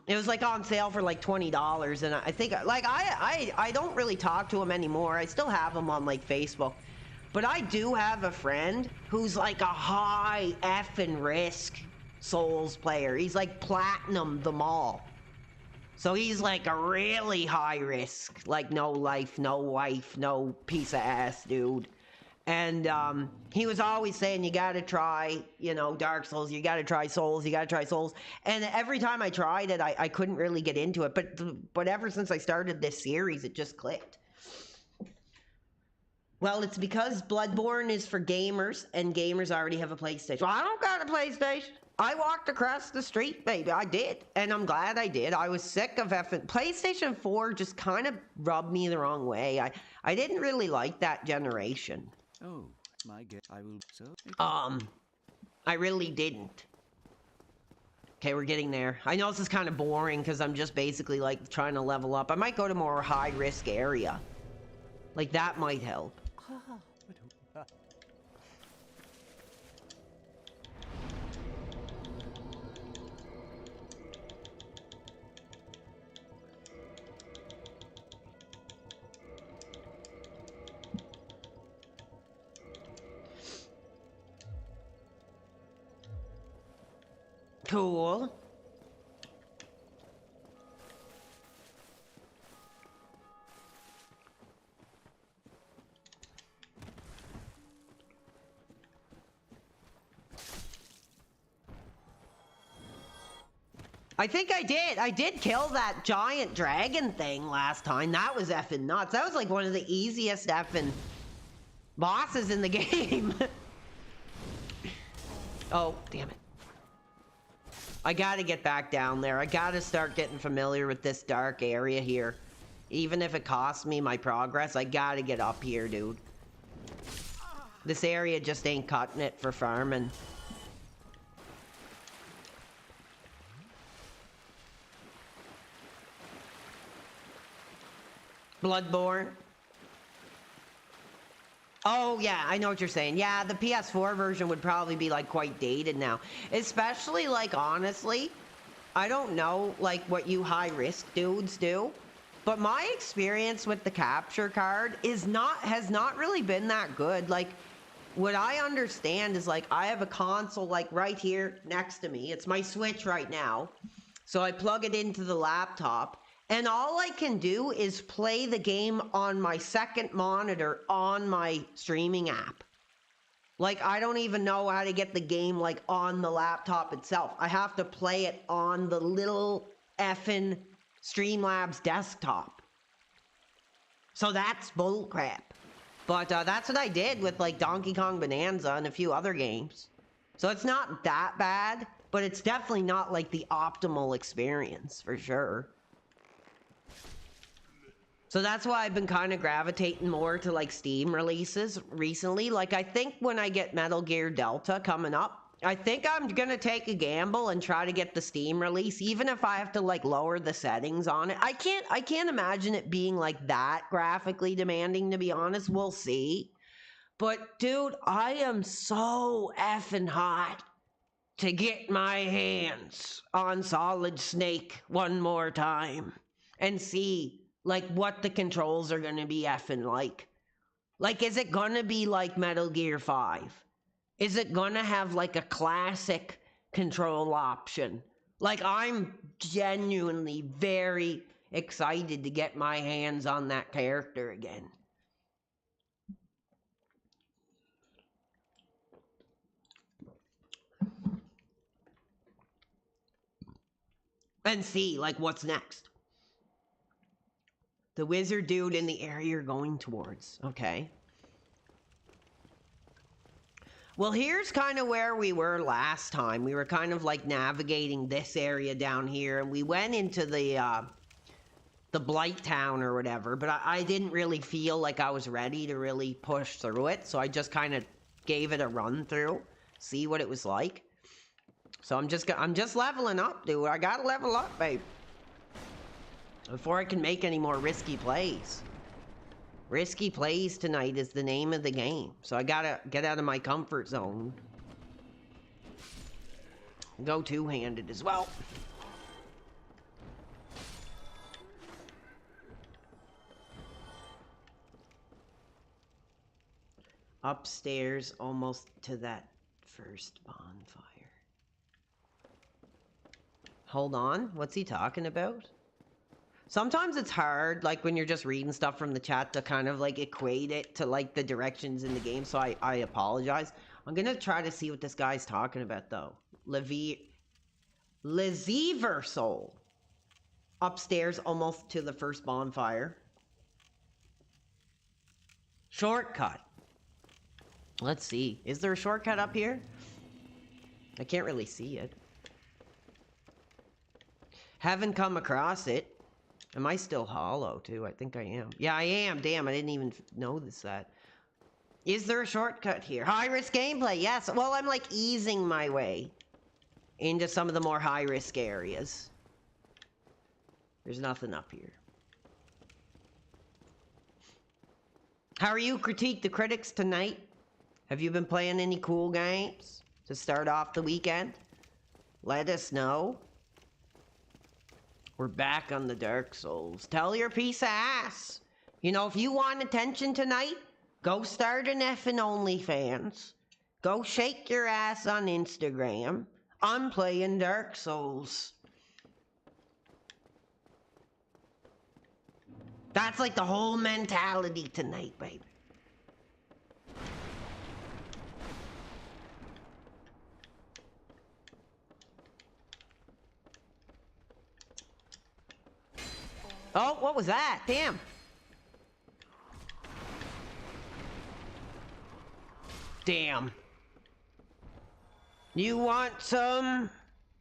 It was like on sale for like $20, and I think like I don't really talk to him anymore. I still have him on like Facebook, but I do have a friend who's like a high effing risk Souls player. He's like platinum them all, so he's like a really high risk, like no life, no wife, no piece of ass dude. And he was always saying, you gotta try, you know, Dark Souls, you gotta try Souls, you gotta try Souls. And every time I tried it, I couldn't really get into it. But ever since I started this series, it just clicked. Well, it's because Bloodborne is for gamers, and gamers already have a PlayStation. Well, I don't got a PlayStation. I walked across the street, baby. I did. And I'm glad I did. I was sick of effing... PlayStation 4 just kind of rubbed me the wrong way. I didn't really like that generation. Oh, my guess. I will. So. I really didn't. Okay, we're getting there. I know this is kind of boring because I'm just basically like trying to level up. I might go to more high risk area. Like that might help. Cool. I think I did. I did kill that giant dragon thing last time. That was effing nuts. That was like one of the easiest effing bosses in the game. Oh, damn it. I gotta get back down there. I gotta start getting familiar with this dark area here. Even if it costs me my progress, I gotta get up here, dude. This area just ain't cutting it for farming. Bloodborne. Oh, yeah, I know what you're saying. Yeah, the PS4 version would probably be, like, quite dated now. Especially, like, honestly, I don't know, like, what you high-risk dudes do, but my experience with the capture card has not really been that good. Like, what I understand is, like, I have a console, like, right here next to me. It's my Switch right now. So I plug it into the laptop, and all I can do is play the game on my second monitor on my streaming app. Like, I don't even know how to get the game, like, on the laptop itself. I have to play it on the little effing Streamlabs desktop. So that's bullcrap. But that's what I did with, like, Donkey Kong Bonanza and a few other games. So it's not that bad, but it's definitely not, like, the optimal experience, for sure. So that's why I've been kind of gravitating more to, like, Steam releases recently. Like, I think when I get Metal Gear Delta coming up, I think I'm going to take a gamble and try to get the Steam release, even if I have to, like, lower the settings on it. I can't imagine it being, like, that graphically demanding, to be honest. We'll see. But, dude, I am so effing hot to get my hands on Solid Snake one more time and see, like, what the controls are gonna be effing like. Like, is it gonna be like Metal Gear 5? Is it gonna have, like, a classic control option? Like, I'm genuinely very excited to get my hands on that character again. And see, like, what's next. The wizard dude in the area you're going towards. Okay. Well, here's kind of where we were last time. We were kind of, like, navigating this area down here, and we went into the Blighttown or whatever, but I didn't really feel like I was ready to really push through it, so I just kind of gave it a run through, see what it was like. So I'm just leveling up, dude. I gotta level up, babe, before I can make any more risky plays. Risky plays tonight is the name of the game. So I gotta get out of my comfort zone. Go two-handed as well. Upstairs, almost to that first bonfire. Hold on, what's he talking about? Sometimes it's hard, like, when you're just reading stuff from the chat to kind of, like, equate it to, like, the directions in the game, so I apologize. I'm gonna try to see what this guy's talking about, though. Leziver Soul. Upstairs, almost to the first bonfire. Shortcut. Let's see. Is there a shortcut up here? I can't really see it. Haven't come across it. Am I still hollow, too? I think I am. Yeah, I am. Damn, I didn't even notice that. Is there a shortcut here? High-risk gameplay, yes. Well, I'm, like, easing my way into some of the more high-risk areas. There's nothing up here. How are you, Critique the Critics, tonight? Have you been playing any cool games to start off the weekend? Let us know. We're back on the Dark Souls. Tell your piece of ass. You know, if you want attention tonight, go start an effing OnlyFans. Go shake your ass on Instagram. I'm playing Dark Souls. That's like the whole mentality tonight, baby. Oh, what was that? Damn. Damn. You want some?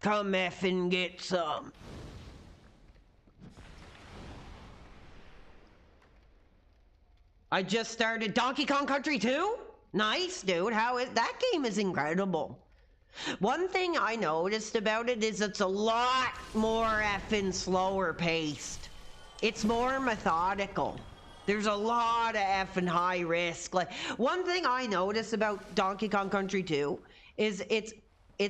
Come effing get some. I just started Donkey Kong Country 2? Nice, dude. How is that game is incredible. One thing I noticed about it is it's a lot more effing slower paced. It's more methodical. There's a lot of effing high risk. Like, one thing I notice about Donkey Kong Country 2 is it's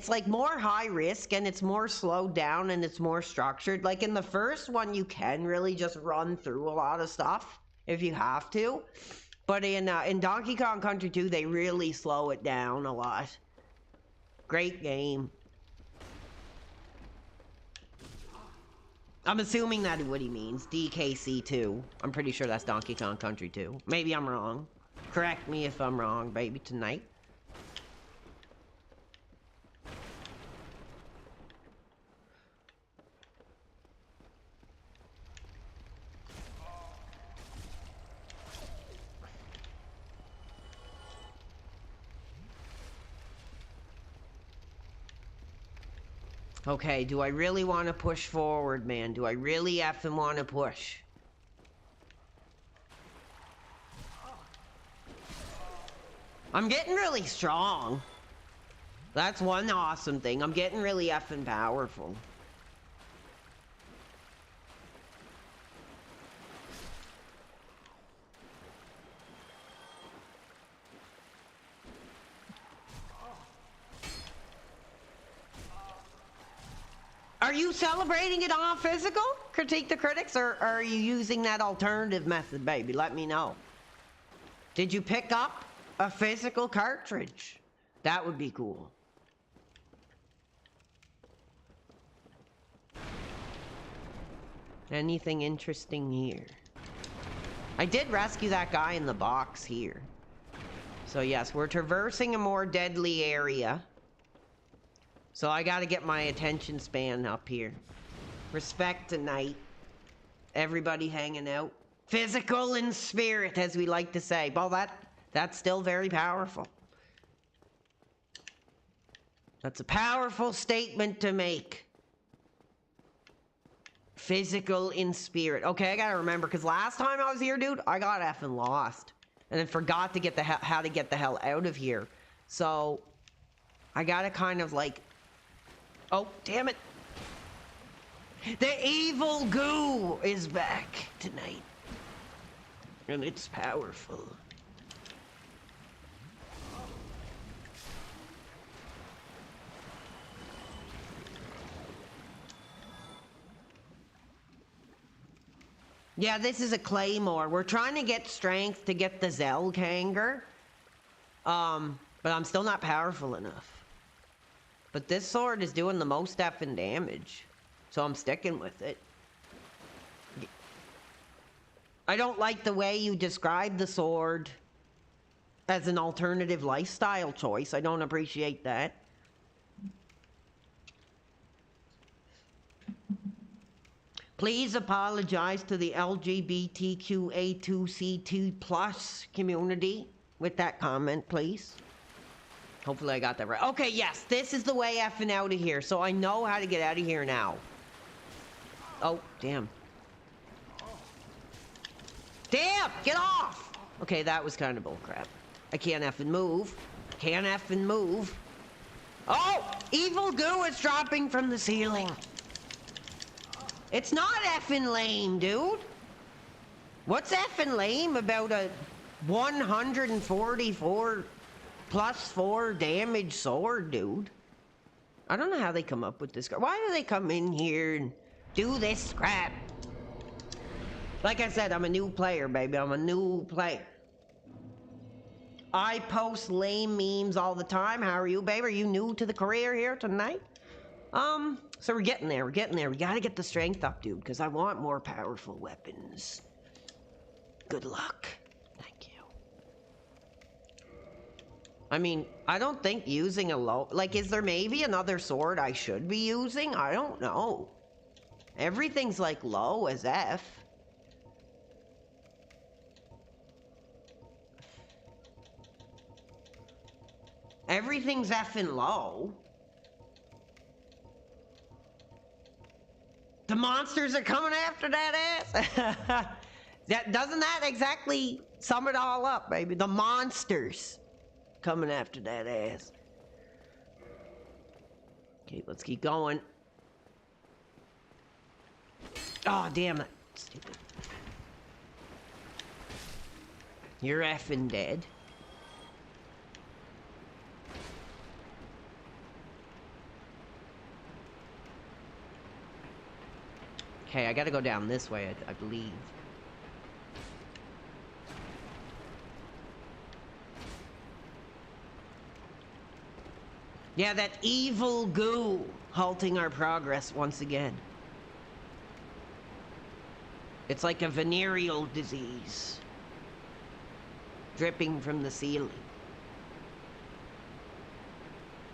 like more high risk and it's more slowed down and it's more structured. Like in the first one, you can really just run through a lot of stuff if you have to. But in Donkey Kong Country 2, they really slow it down a lot. Great game. I'm assuming that's what he means. DKC 2. I'm pretty sure that's Donkey Kong Country 2. Maybe I'm wrong. Correct me if I'm wrong, baby, tonight. Okay, do I really want to push forward, man? Do I really effing want to push? I'm getting really strong. That's one awesome thing. I'm getting really effing powerful. Are you celebrating it on physical? Critique the critics, or are you using that alternative method, baby? Let me know. Did you pick up a physical cartridge? That would be cool. Anything interesting here? I did rescue that guy in the box here. So yes, we're traversing a more deadly area. So I gotta get my attention span up here. Respect tonight. Everybody hanging out. Physical and spirit, as we like to say. Well, that's still very powerful. That's a powerful statement to make. Physical in spirit. Okay, I gotta remember, because last time I was here, dude, I got effing lost. And then forgot to get how to get the hell out of here. So, I gotta kind of like... Oh, damn it. The evil goo is back tonight. And it's powerful. Yeah, this is a claymore. We're trying to get strength to get the Zelkanger. But I'm still not powerful enough. But this sword is doing the most effing damage. So I'm sticking with it. I don't like the way you describe the sword as an alternative lifestyle choice. I don't appreciate that. Please apologize to the LGBTQA2C2+ community with that comment, please. Hopefully I got that right. Okay, yes, this is the way effing out of here, so I know how to get out of here now. Oh, damn. Damn, get off! Okay, that was kind of bullcrap. I can't effing move. Can't effing move. Oh, evil goo is dropping from the ceiling. It's not effing lame, dude. What's effing lame about a 144 plus 4 damage sword, dude? I don't know how they come up with this. Why do they come in here and do this crap? Like I said, I'm a new player, baby. I'm a new player. I post lame memes all the time. How are you, baby? Are you new to the career here tonight? So we're getting there. We're getting there. We gotta get the strength up, dude, because I want more powerful weapons. Good luck. Thank you. I mean, I don't think using a low... Like, is there maybe another sword I should be using? I don't know. Everything's, like, low as F. Everything's effing low. The monsters are coming after that ass. Doesn't that exactly sum it all up, baby? The monsters coming after that ass. Okay, let's keep going. Oh, damn it. Stupid. You're effing dead. Okay, I gotta go down this way, I believe. Yeah, that evil goo halting our progress once again. It's like a venereal disease dripping from the ceiling.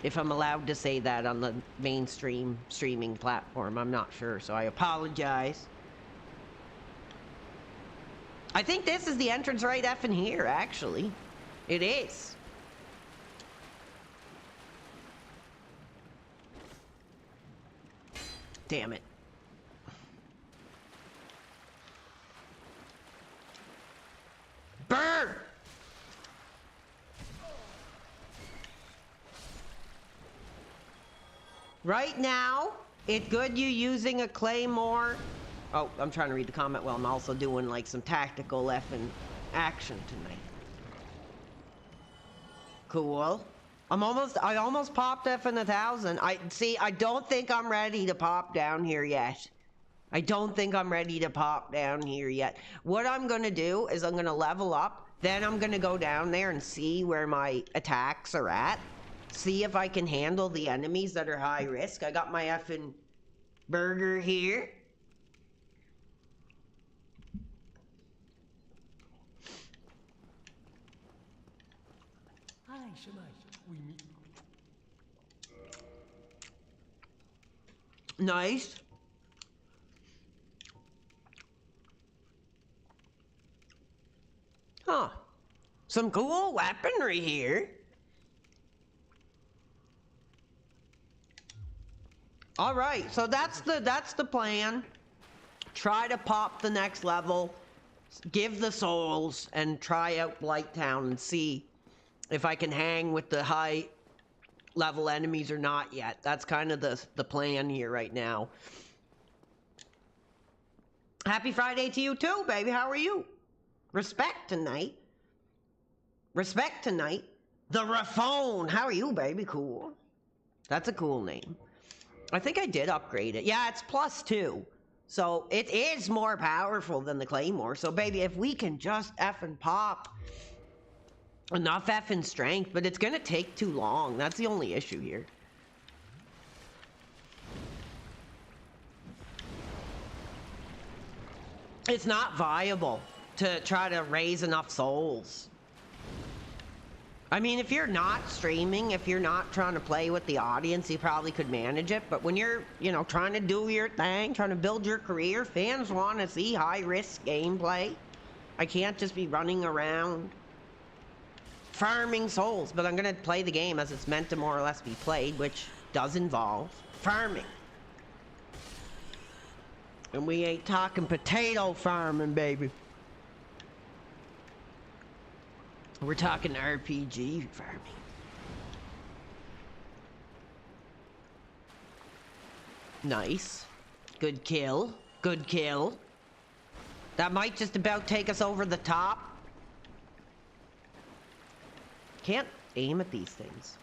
If I'm allowed to say that on the mainstream streaming platform, I'm not sure, so I apologize. I think this is the entrance right effing here, actually. It is. Damn it. Burn! Right now, it's good you using a claymore. Oh, I'm trying to read the comment while I'm also doing like some tactical effing action tonight. Cool. I almost popped effing 1,000. I don't think I'm ready to pop down here yet. I don't think I'm ready to pop down here yet. What I'm gonna do is I'm gonna level up, then I'm gonna go down there and see where my attacks are at. See if I can handle the enemies that are high risk. I got my effing burger here. Nice. Huh. Some cool weaponry here. All right, so that's the plan. Try to pop the next level, give the souls, and try out Blighttown and see if I can hang with the high level enemies or not yet. That's kind of the plan here right now. Happy Friday to you too, baby. How are you? Respect tonight. Respect tonight. The Raphone. How are you, baby? Cool. That's a cool name. I think I did upgrade it. Yeah, it's +2. So it is more powerful than the Claymore. So baby, if we can just effing pop enough effing strength, but it's gonna take too long. That's the only issue here. It's not viable to try to raise enough souls. I mean, if you're not streaming, if you're not trying to play with the audience, you probably could manage it. But when you're, trying to do your thing, trying to build your career, fans want to see high-risk gameplay. I can't just be running around farming souls, but I'm going to play the game as it's meant to more or less be played, which does involve farming. And we ain't talking potato farming, baby. We're talking RPG farming. Nice. Good kill. Good kill. That might just about take us over the top. Can't aim at these things.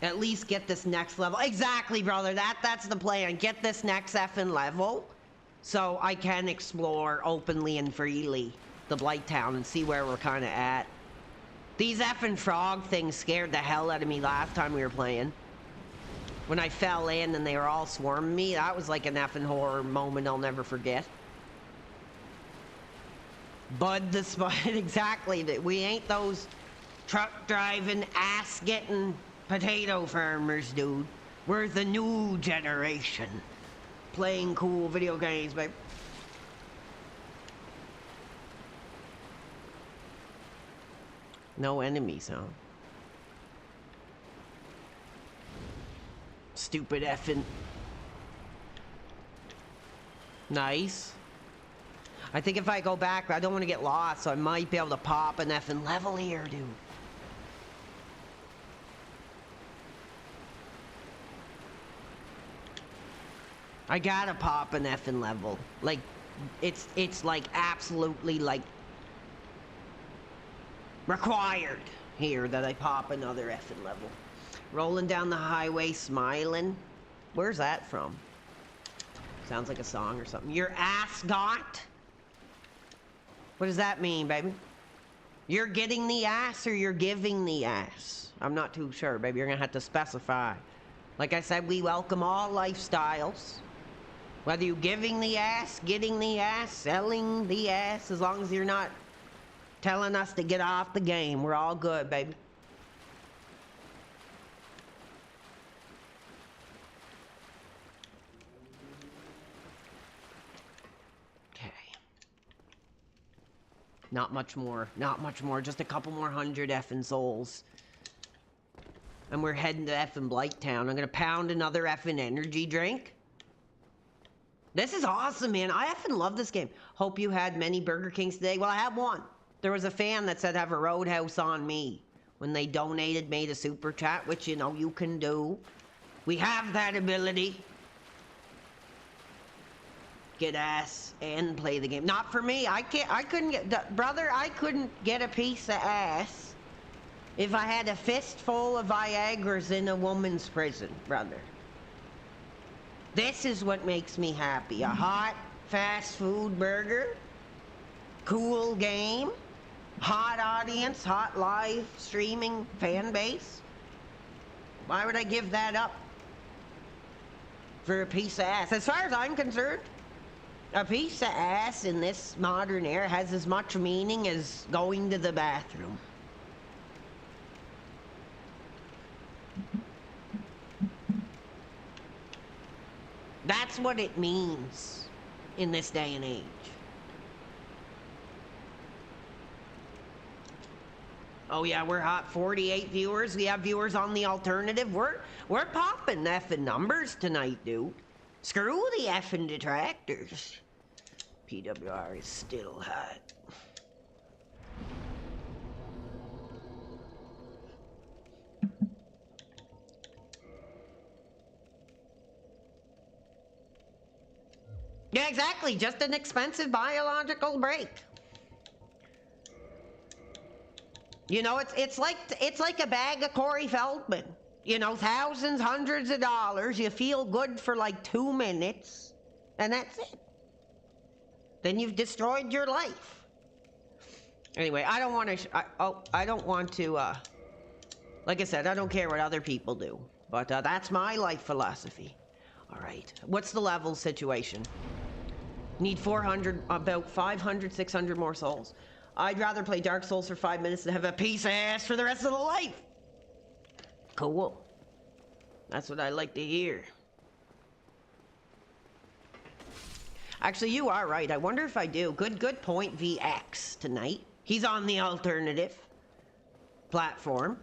At least get this next level. Exactly, brother. That's the plan. Get this next effing level so I can explore openly and freely the Blighttown and see where we're kind of at. These effing frog things scared the hell out of me last time we were playing. When I fell in and they were all swarming me, that was like an effing horror moment I'll never forget. Bud the Spud, exactly. We ain't those truck driving, ass getting potato farmers, dude. We're the new generation. Playing cool video games, babe. No enemies, huh? Stupid effing. Nice. I think if I go back, I don't want to get lost, so I might be able to pop an effing level here, dude. I gotta pop an effing level. Like, it's like absolutely like required here that I pop another effing level. Rolling down the highway, smiling. Where's that from? Sounds like a song or something. Your ass got? What does that mean, baby? You're getting the ass or you're giving the ass? I'm not too sure, baby. You're gonna have to specify. Like I said, we welcome all lifestyles. Whether you're giving the ass, getting the ass, selling the ass, as long as you're not telling us to get off the game, we're all good, baby. Not much more. Not much more. Just a couple more hundred effing souls. And we're heading to effing Blighttown. I'm gonna pound another effing energy drink. This is awesome, man. I effing love this game. Hope you had many Burger Kings today. Well, I have one. There was a fan that said have a Roadhouse on me when they donated, made a super chat, which, you know, you can do. We have that ability. Get ass and play the game. Not for me. I couldn't get, brother, I couldn't get a piece of ass if I had a fistful of Viagra's in a woman's prison, brother. This is what makes me happy. A hot fast food burger, cool game, hot audience, hot live streaming fan base. Why would I give that up for a piece of ass? As far as I'm concerned, a piece of ass in this modern era has as much meaning as going to the bathroom. That's what it means in this day and age. Oh yeah, we're hot. 48 viewers. We have viewers on the alternative. We're popping effing numbers tonight, dude. Screw the effing detractors. PWR is still hot. Yeah, exactly. Just an expensive biological break. You know, it's like a bag of Corey Feldman. You know, thousands, hundreds of dollars. You feel good for like 2 minutes, and that's it. Then you've destroyed your life. Anyway, I don't want to. Like I said, I don't care what other people do, but that's my life philosophy. All right, what's the level situation? Need 400, about 500, 600 more souls. I'd rather play Dark Souls for 5 minutes than have a piece of ass for the rest of the life. Cool. That's what I like to hear. Actually, you are right. I wonder if I do. Good point, VX tonight. He's on the alternative platform.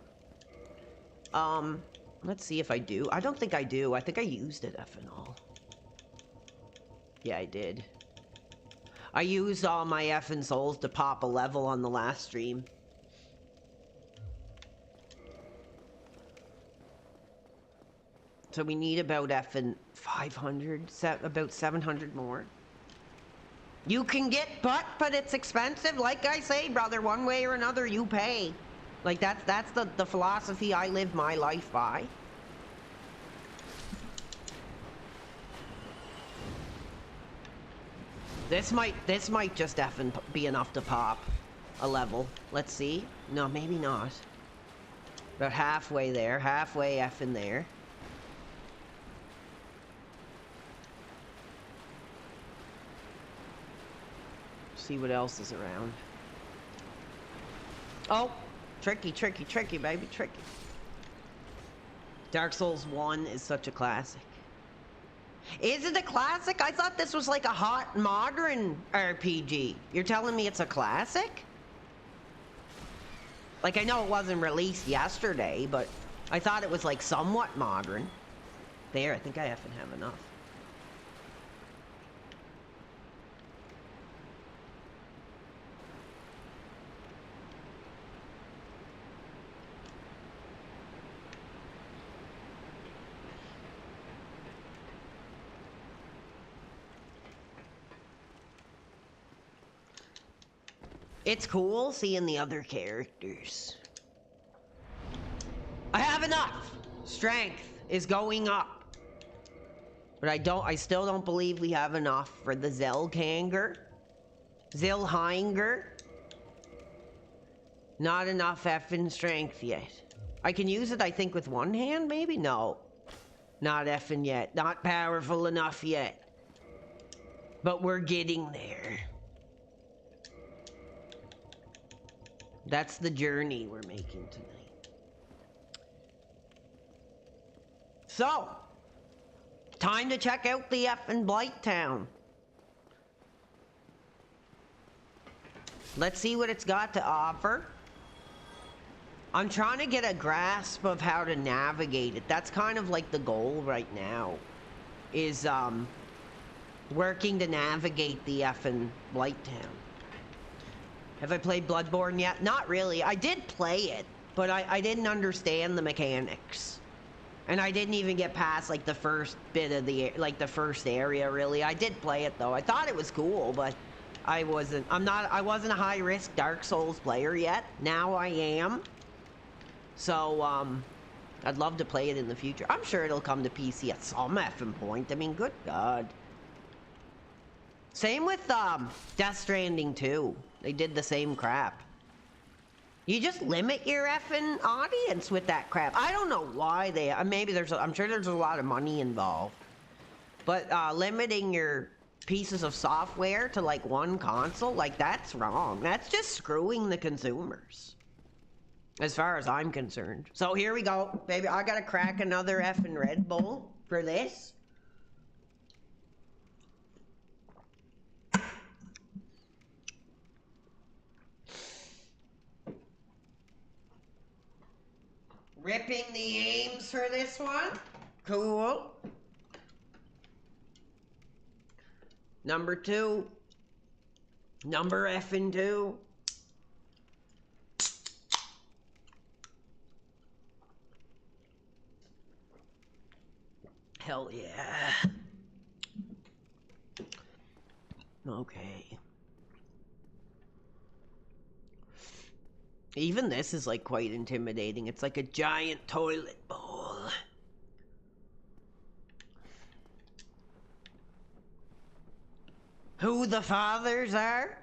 Let's see if I do. I don't think I do. I think I used it effing all. Yeah, I did. I used all my effing souls to pop a level on the last stream. So we need about effing 500, about 700 more. You can get butt, but it's expensive. Like I say, brother, one way or another, you pay. Like, that's the philosophy I live my life by. This might just effing be enough to pop a level. Let's see. No, maybe not. About halfway there. Halfway effing there. See what else is around. Oh, tricky, baby, tricky. Dark Souls 1 is such a classic. Is it a classic? I thought this was like a hot modern RPG. You're telling me it's a classic? Like, I know it wasn't released yesterday, but I thought it was, like, somewhat modern. There, I think I effing have enough. It's cool seeing the other characters. I have enough! Strength is going up. But I still don't believe we have enough for the Zellhanger. Not enough effing strength yet. I can use it, I think, with one hand, maybe? No. Not effing yet. Not powerful enough yet. But we're getting there. That's the journey we're making tonight. So, time to check out the effing Blighttown. Let's see what it's got to offer. I'm trying to get a grasp of how to navigate it. That's kind of like the goal right now. Is, working to navigate the effing Blighttown. Have I played Bloodborne yet? Not really. I did play it, but I didn't understand the mechanics. And I didn't even get past, like, the first bit of the, like, the first area, really. I did play it, though. I thought it was cool, but I wasn't a high-risk Dark Souls player yet. Now I am. So, I'd love to play it in the future. I'm sure it'll come to PC at some effing point. I mean, good God. Same with, Death Stranding 2. They did the same crap. You just limit your effing audience with that crap. I don't know why they... maybe I'm sure there's a lot of money involved. But, limiting your pieces of software to, like, one console, like, that's wrong. That's just screwing the consumers. As far as I'm concerned. So, here we go. Baby, I gotta crack another effing Red Bull for this. Ripping the aims for this one. Cool. Number 2. Number effing 2. Hell yeah. Okay. Even this is, like, quite intimidating. It's like a giant toilet bowl. Who the fathers are?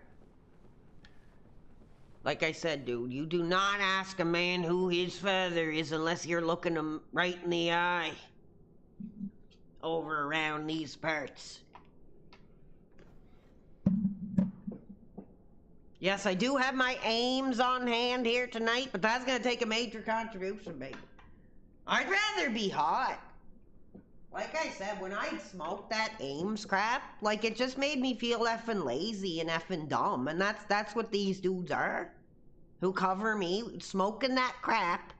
Like I said, dude, you do not ask a man who his father is unless you're looking him right in the eye. Over around these parts. Yes, I do have my aims on hand here tonight, but that's gonna take a major contribution, baby. I'd rather be hot. Like I said, when I smoked that aims crap, like, it just made me feel effing lazy and effing dumb, and that's what these dudes are. Who cover me smoking that crap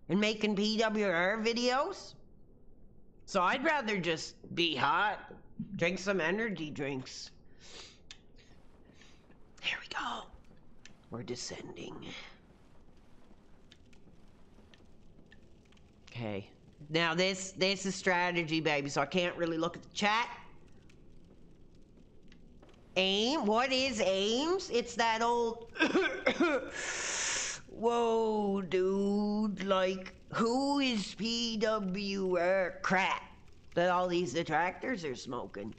and making PWR videos. So I'd rather just be hot, drink some energy drinks. Here we go. We're descending. Okay. Now this is strategy, baby, so I can't really look at the chat. Aim? What is aims? It's that old... Whoa, dude. Like, who is PWR crap that all these detractors are smoking?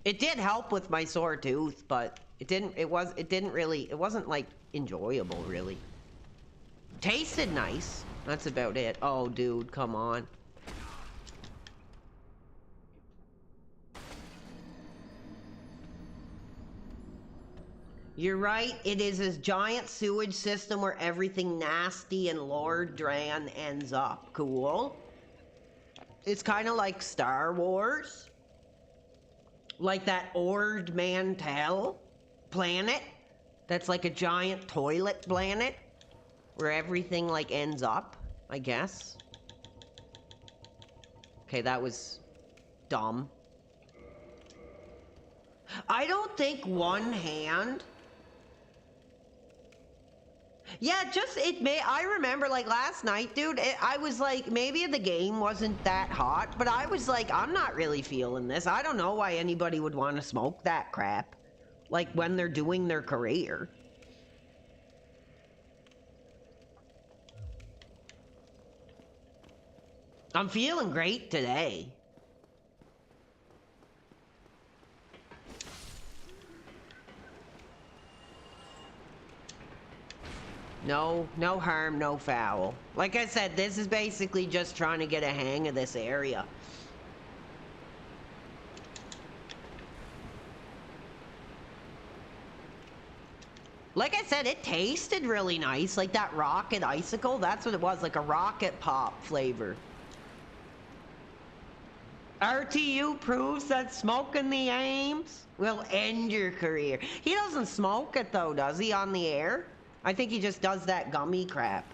It did help with my sore tooth, but it wasn't like enjoyable, really. Tasted nice. That's about it. Oh, dude, come on. You're right, it is a giant sewage system where everything nasty and Lord Dran ends up. Cool. It's kind of like Star Wars. Like that Ord Mantell planet That's like a giant toilet planet where everything like ends up, I guess. Okay, that was dumb. I don't think one hand. Yeah, just it may. I remember like last night, dude. I was like, maybe the game wasn't that hot, but I was like, I'm not really feeling this. I don't know why anybody would want to smoke that crap, like when they're doing their career. I'm feeling great today. No harm, no foul. Like I said, this is basically just trying to get a hang of this area. Like I said, it tasted really nice. Like that rocket icicle, that's what it was, like a rocket pop flavor. RTU proves that smoking the Ames will end your career. He doesn't smoke it though, does he, on the air? I think he just does that gummy crap.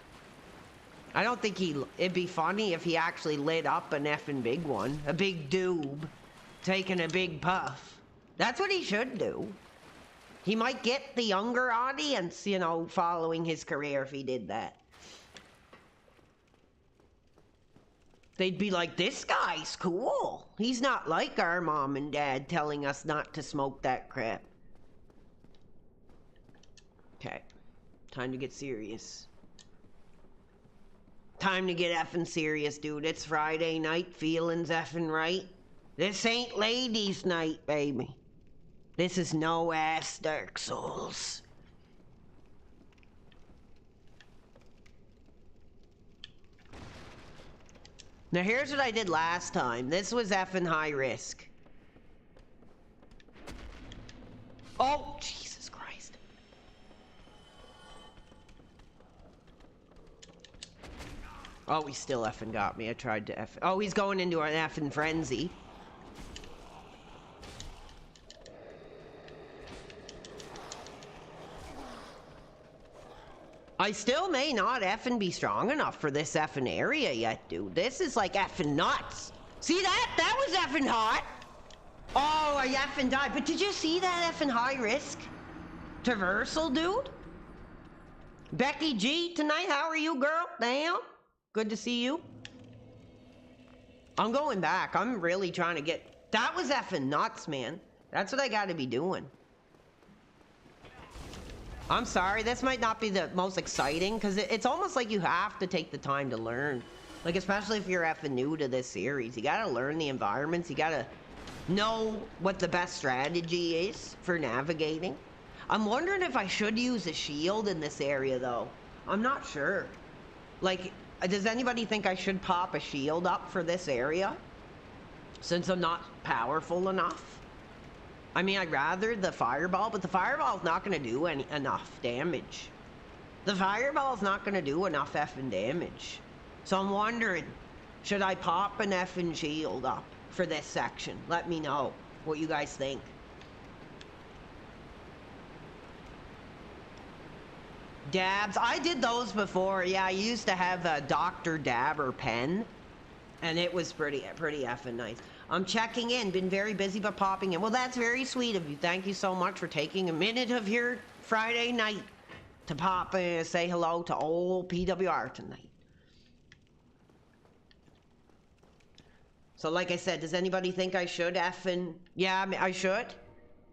I don't think it'd be funny if he actually lit up an effing big one. A big doob. Taking a big puff. That's what he should do. He might get the younger audience, you know, following his career if he did that. They'd be like, this guy's cool. He's not like our mom and dad telling us not to smoke that crap. Okay. Time to get serious. Time to get effing serious, dude. It's Friday night, feelings effing right. This ain't ladies' night, baby. This is no ass Dark Souls. Now here's what I did last time. This was effing high risk. Oh, Jesus Christ. Oh, he still effing got me. I tried to eff. Oh, he's going into an effing frenzy. I still may not effing be strong enough for this effing area yet, dude. This is like effing nuts. See that? That was effing hot. Oh, I effing died. But did you see that effing high risk traversal, dude? Becky G tonight, how are you, girl? Damn. Good to see you. I'm going back. I'm really trying to get... That was effing nuts, man. That's what I gotta be doing. I'm sorry, this might not be the most exciting, because it's almost like you have to take the time to learn. Like, especially if you're effing new to this series. You gotta learn the environments, you gotta know what the best strategy is for navigating. I'm wondering if I should use a shield in this area, though. I'm not sure. Like, does anybody think I should pop a shield up for this area? Since I'm not powerful enough? I mean, I'd rather the fireball, but the fireball's not going to do enough damage. The fireball's not going to do enough effing damage. So I'm wondering, should I pop an effing shield up for this section? Let me know what you guys think. Dabs, I did those before. Yeah, I used to have a Dr. Dabber pen, and it was pretty effing nice. I'm checking in, been very busy but popping in. Well, that's very sweet of you. Thank you so much for taking a minute of your Friday night to pop and say hello to old PWR tonight. So like I said, does anybody think I should effing... Yeah, I should.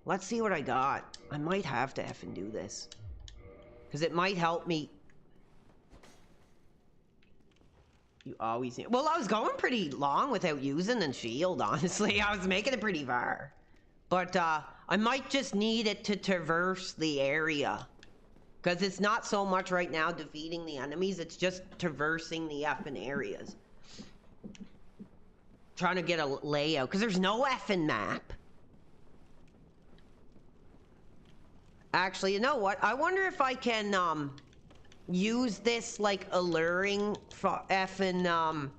Let's see what I got. I might have to effing do this, because it might help me. You always... Well, I was going pretty long without using the shield, honestly. I was making it pretty far. But I might just need it to traverse the area. Because it's not so much right now defeating the enemies, it's just traversing the effing areas. Trying to get a layout, because there's no effing map. Actually, you know what? I wonder if I can use this like alluring effing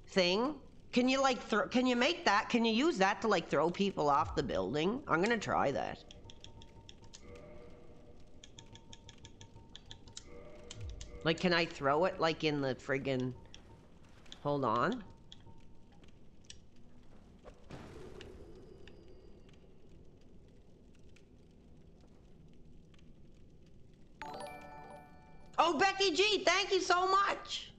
thing. Can you like can you make that? Can you use that to like throw people off the building? I'm gonna try that. Like, can I throw it, like, in the friggin... Hold on. Oh, Becky G, thank you so much.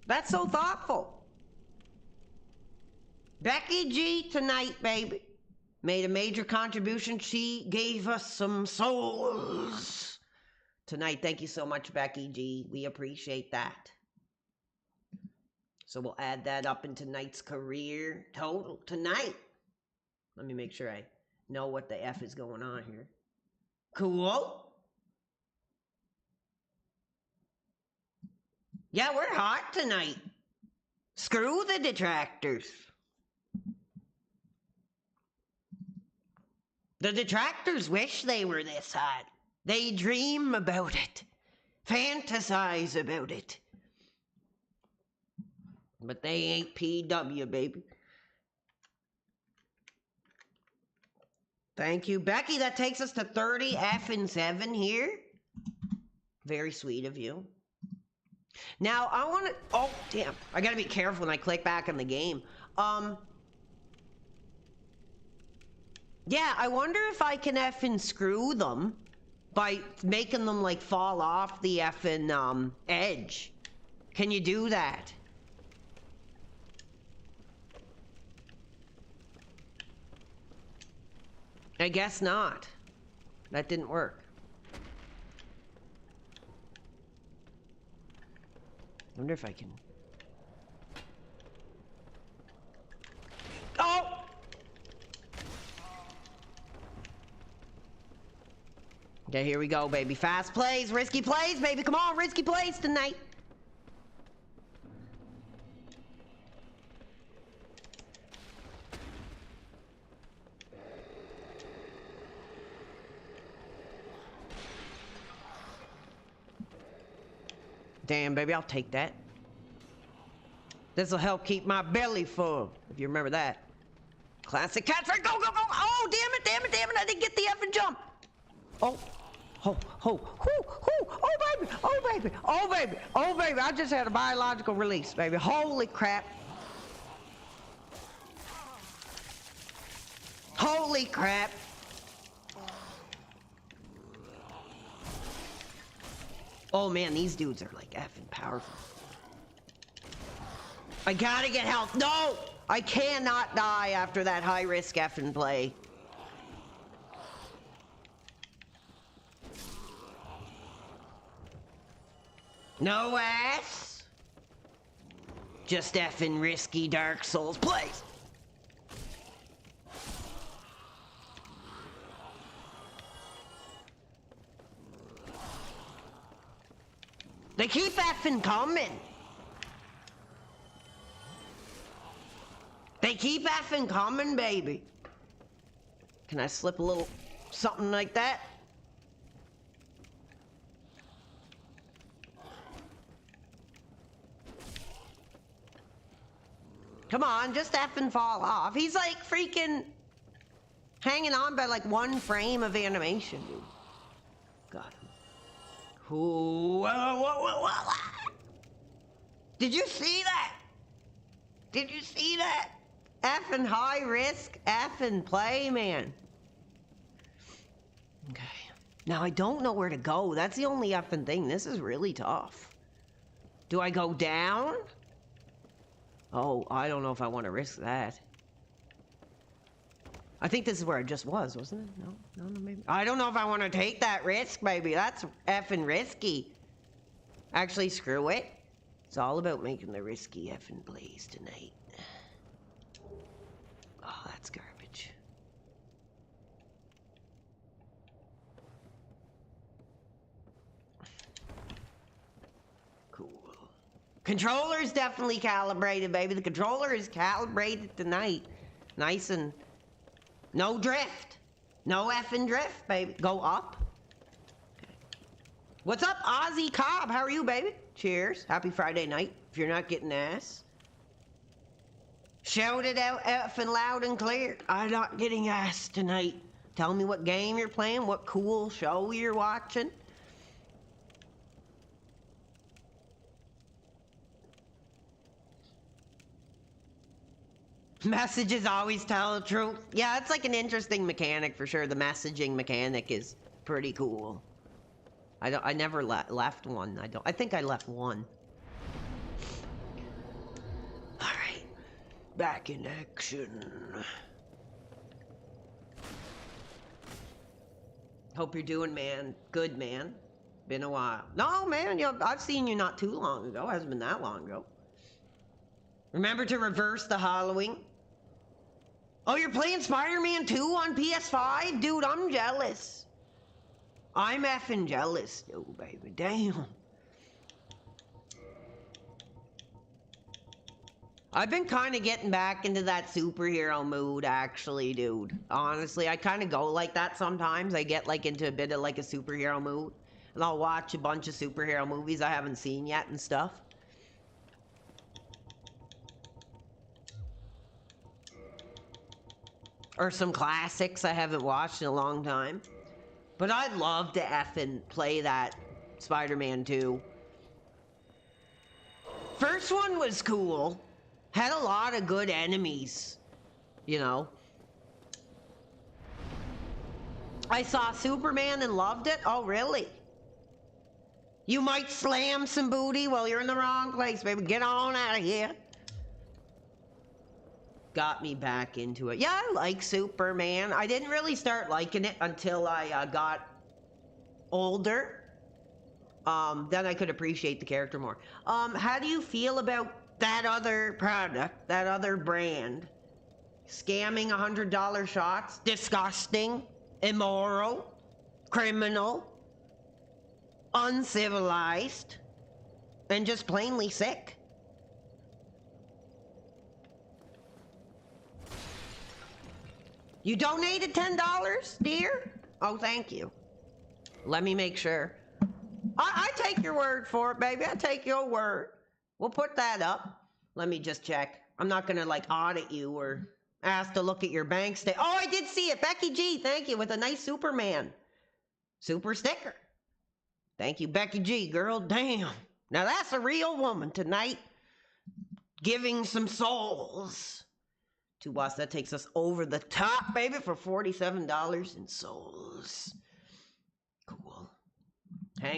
That's so thoughtful. Becky G tonight, baby. Made a major contribution. She gave us some souls tonight. Thank you so much, Becky G. We appreciate that. So we'll add that up in tonight's career total tonight. Let me make sure I know what the F is going on here. Cool. Yeah, we're hot tonight. Screw the detractors. The detractors wish they were this hot. They dream about it. Fantasize about it. But they ain't PW, baby. Thank you, Becky. That takes us to 30 F and 7 here. Very sweet of you. Now, I want to... Oh, damn. I got to be careful when I click back on the game. Yeah, I wonder if I can effing screw them by making them, like, fall off the effing, edge. Can you do that? I guess not. That didn't work. I wonder if I can... Oh! Okay, here we go, baby. Fast plays, risky plays, baby. Come on, risky plays tonight. Damn, baby, I'll take that. This'll help keep my belly full, if you remember that. Classic cat fight. Go, go, go! Oh, damn it, damn it, damn it! I didn't get the effing jump. Oh, oh, oh, oh, baby, oh, baby, oh, baby, oh, baby! I just had a biological release, baby. Holy crap! Holy crap! Oh man, these dudes are like effing powerful. I gotta get health. No! I cannot die after that high risk effing play. No ass. Just effing risky Dark Souls plays. They keep effing coming. They keep effing coming, baby. Can I slip a little something like that? Come on, just effing fall off. He's like freaking hanging on by like one frame of animation, dude. Got him. Whoa. Did you see that? Did you see that? Effing high risk, effing play, man. Okay. Now I don't know where to go. That's the only effing thing. This is really tough. Do I go down? Oh, I don't know if I want to risk that. I think this is where I just was, wasn't it? No, maybe. I don't know if I want to take that risk, baby. That's effing risky. Actually, screw it. It's all about making the risky effing plays tonight. Oh, that's garbage. Cool. Controller's definitely calibrated, baby. The controller is calibrated tonight. Nice and... no drift. No effing drift, baby. Go up. Okay. What's up, Ozzy Cobb? How are you, baby? Cheers. Happy Friday night. If you're not getting ass. Shout it out effing loud and clear. I'm not getting ass tonight. Tell me what game you're playing, what cool show you're watching. Messages always tell the truth. Yeah, it's like an interesting mechanic for sure. The messaging mechanic is pretty cool. I never left one. I think I left one. All right, back in action. Hope you're doing, man. Good, man. Been a while. No, man, I've seen you not too long ago. It hasn't been that long ago. Remember to reverse the Halloween. Oh, you're playing Spider-Man 2 on PS5? Dude, I'm jealous. I'm effing jealous, dude, baby. Damn. I've been kind of getting back into that superhero mood, actually, dude. Honestly, I kind of go like that sometimes. I get like into a bit of like a superhero mood. And I'll watch a bunch of superhero movies I haven't seen yet and stuff. Or some classics I haven't watched in a long time. But I'd love to effing play that Spider-Man 2. First one was cool. Had a lot of good enemies, you know. I saw Superman and loved it. Oh, really? You might slam some booty while you're in the wrong place, baby. Get on out of here. Got me back into it. Yeah, I like Superman. I didn't really start liking it until I got older. Then I could appreciate the character more. How do you feel about that other product, that other brand? Scamming $100 shots? Disgusting, immoral, criminal, uncivilized, and just plainly sick. You donated $10, dear? Oh, thank you. Let me make sure. I take your word for it, baby. I take your word. We'll put that up. Let me just check. I'm not gonna like audit you or ask to look at your bank statement. Oh, I did see it. Becky G, thank you, with a nice Superman. Super sticker. Thank you, Becky G, girl. Damn. Now that's a real woman tonight. Giving some souls to us. That takes us over the top, baby, for $47 in souls. Cool.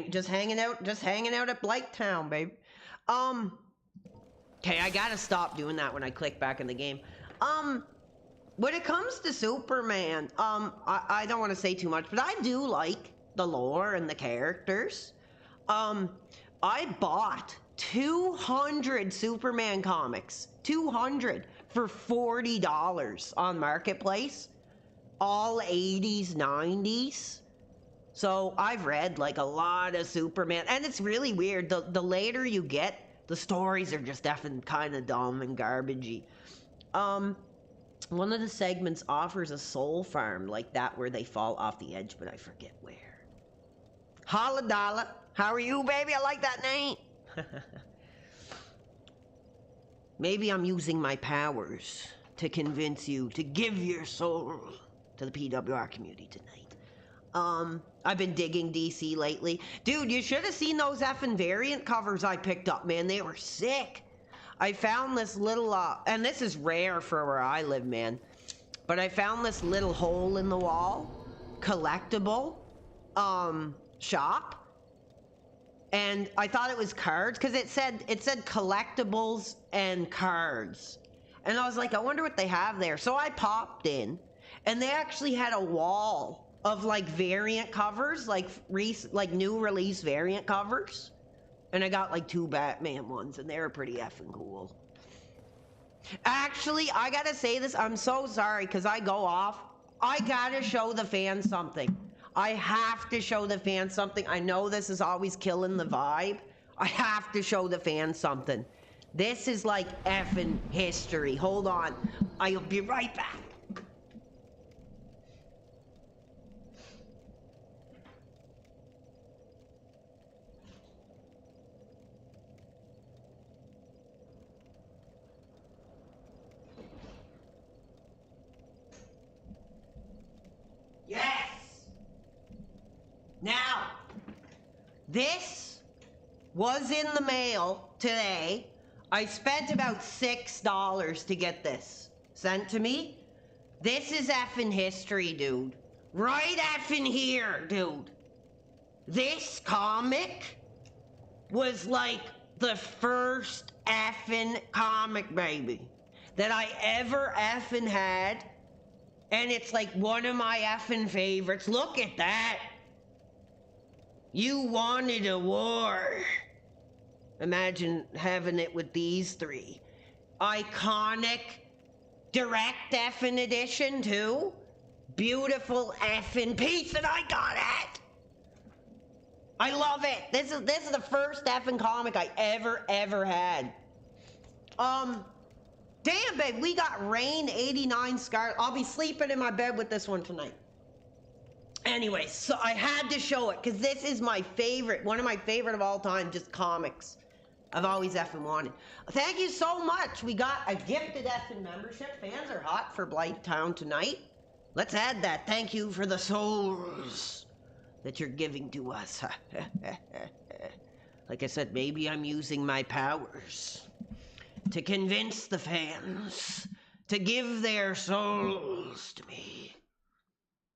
Just hanging out at Blighttown, baby. Okay, I gotta stop doing that when I click back in the game. When it comes to Superman, I don't want to say too much, but I do like the lore and the characters. I bought 200 Superman comics, 200 for $40 on Marketplace, all 80s, 90s. So I've read like a lot of Superman, and it's really weird. The later you get, the stories are just effing kind of dumb and garbagey. One of the segments offers a soul farm like that where they fall off the edge, but I forget where. Holla, how are you, baby? I like that name. Maybe I'm using my powers to convince you to give your soul to the PWR community tonight. I've been digging DC lately. Dude, you should have seen those effing variant covers I picked up, man. They were sick. I found this little, and this is rare for where I live, man, but I found this little hole in the wall collectible shop. And I thought it was cards because it said collectibles and cards. And I was like, I wonder what they have there. So I popped in and they actually had a wall of like variant covers, like new release variant covers. And I got like 2 Batman ones and they were pretty effing cool. Actually, I gotta say this, I'm so sorry because I go off. I gotta show the fans something. I have to show the fans something. I know this is always killing the vibe. I have to show the fans something. This is like effing history. Hold on. I'll be right back. Yeah, This was in the mail today. I spent about $6 to get this sent to me. This is effing history, dude. Right effing here, dude. This comic was like the first effing comic, baby, that I ever effing had. And it's like one of my effing favorites. Look at that. You wanted a war. Imagine having it with these three. Iconic direct effing edition too. Beautiful effing piece that I got at. I love it. This is the first effing comic I ever had. Damn, babe, we got rain, 89 scars. I'll be sleeping in my bed with this one tonight. Anyway, so I had to show it because this is my favorite, one of my favorite of all time, just comics. I've always effing wanted. Thank you so much. We got a gifted effing membership. Fans are hot for Blighttown tonight. Let's add that. Thank you for the souls that you're giving to us. Like I said, maybe I'm using my powers to convince the fans to give their souls to me.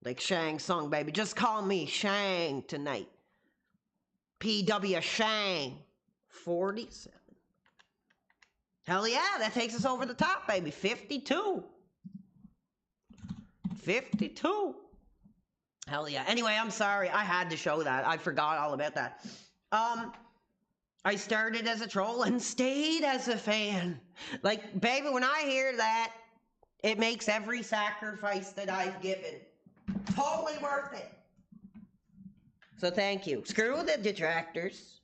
Like Shang's song, baby. Just call me Shang tonight. PW Shang. 47. Hell yeah, that takes us over the top, baby. 52. 52. Hell yeah. Anyway, I'm sorry. I had to show that. I forgot all about that. I started as a troll and stayed as a fan. Like, baby, when I hear that, it makes every sacrifice that I've given totally worth it. So thank you. Screw the detractors.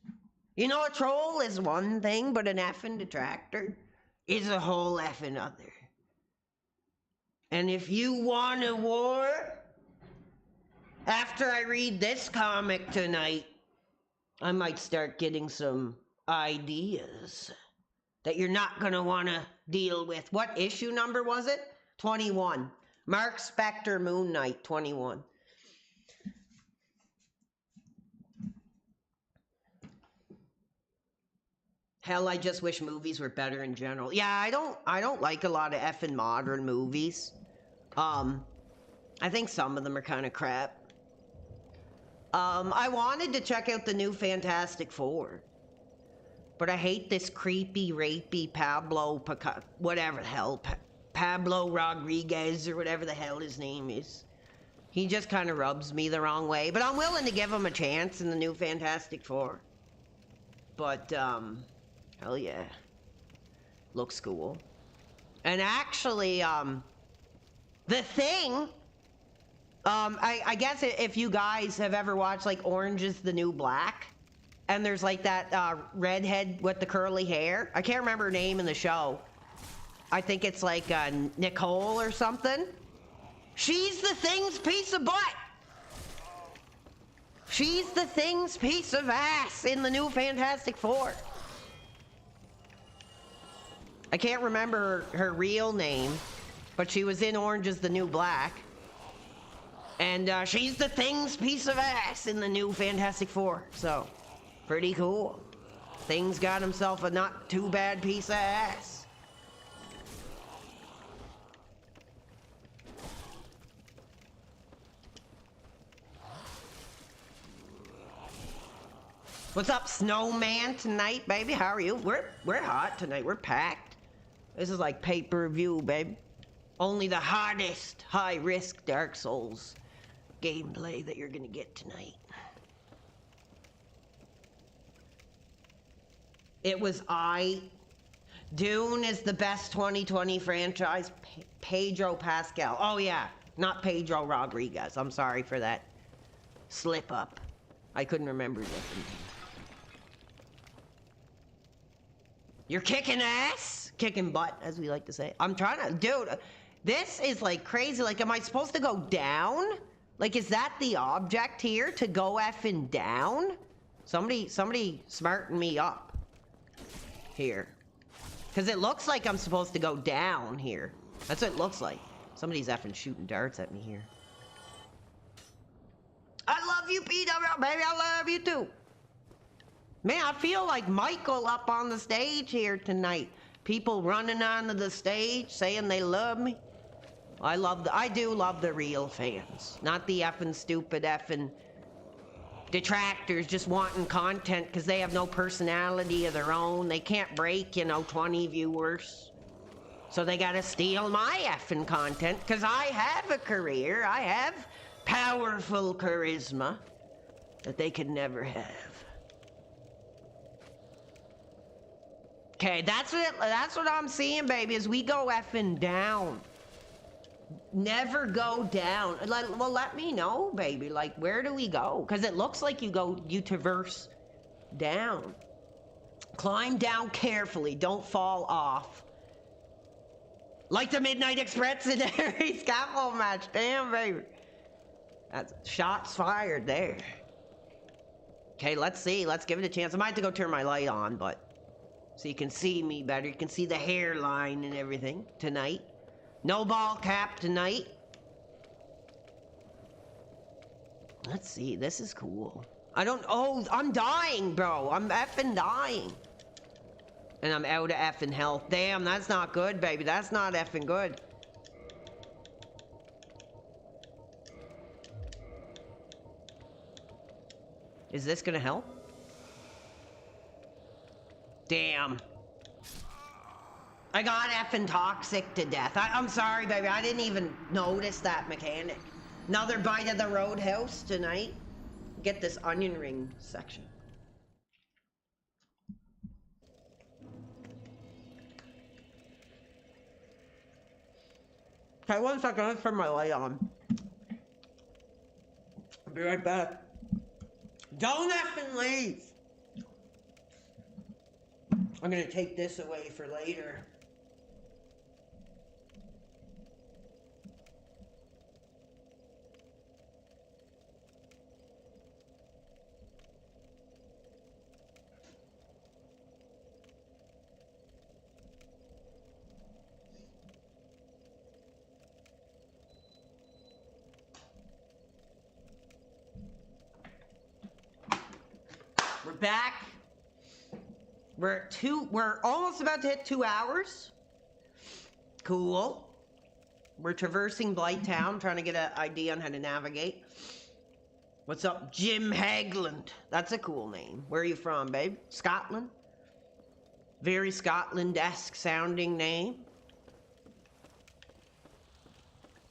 You know, a troll is one thing, but an effing detractor is a whole effing other. And if you want a war, after I read this comic tonight, I might start getting some ideas that you're not going to want to deal with. What issue number was it? 21. Mark Spector, Moon Knight, 21. Hell, I just wish movies were better in general. Yeah, I don't like a lot of effing modern movies. I think some of them are kind of crap. I wanted to check out the new Fantastic Four, but I hate this creepy, rapey Pablo Rodriguez or whatever the hell his name is. He just kind of rubs me the wrong way, but I'm willing to give him a chance in the new Fantastic Four. But, hell yeah. Looks cool. And actually, The Thing, I guess if you guys have ever watched, like, Orange is the New Black, and there's, like, that redhead with the curly hair. I can't remember her name in the show. I think it's, like, Nicole or something. She's the Thing's piece of butt. She's the Thing's piece of ass in the new Fantastic Four. I can't remember her real name, but she was in Orange is the New Black. And she's the Thing's piece of ass in the new Fantastic Four. So, pretty cool. Thing's got himself a not too bad piece of ass. What's up, Snowman, tonight, baby? How are you? We're hot tonight. We're packed. This is like pay-per-view, babe. Only the hottest, high-risk Dark Souls gameplay that you're gonna get tonight. It was Dune is the best 2020 franchise. Pedro Pascal. Oh yeah, not Pedro Rodriguez. I'm sorry for that slip up. I couldn't remember that. You're kicking ass? Kicking butt, as we like to say. I'm trying to, dude, this is like crazy. Like, am I supposed to go down? Like, is that the object here, to go effing down? Somebody smarten me up here. Because it looks like I'm supposed to go down here. That's what it looks like. Somebody's effing shooting darts at me here. I love you, PW, baby. I love you too. Man, I feel like Michael up on the stage here tonight. People running onto the stage saying they love me. I do love the real fans, not the effing stupid effing detractors just wanting content because they have no personality of their own. They can't break, 20 viewers. So they gotta steal my effing content because I have a career. I have powerful charisma that they could never have. Okay, that's what I'm seeing, baby, as we go effing down. Never go down. Well, let me know, baby. Like, where do we go? Because it looks like you traverse down. Climb down carefully. Don't fall off. Like the Midnight Express in every scaffold match. Damn, baby. That's shots fired there. Okay, let's see. Let's give it a chance. I might have to go turn my light on, but so you can see me better. You can see the hairline and everything tonight. No ball cap tonight. Let's see. This is cool. Oh, I'm dying, bro. I'm effing dying. And I'm out of effing health. Damn, that's not good, baby. That's not effing good. Is this gonna help? Damn. I got effing toxic to death. I'm sorry, baby. I didn't even notice that mechanic. Another bite of the Roadhouse tonight. Get this onion ring section. Okay, 1 second. Let's turn my light on. I'll be right back. Don't effing leave. I'm gonna take this away for later. We're back. We're almost about to hit 2 hours. Cool. We're traversing Blighttown, trying to get an idea on how to navigate. What's up, Jim Hagland? That's a cool name. Where are you from, babe? Scotland? Very Scotland-esque sounding name.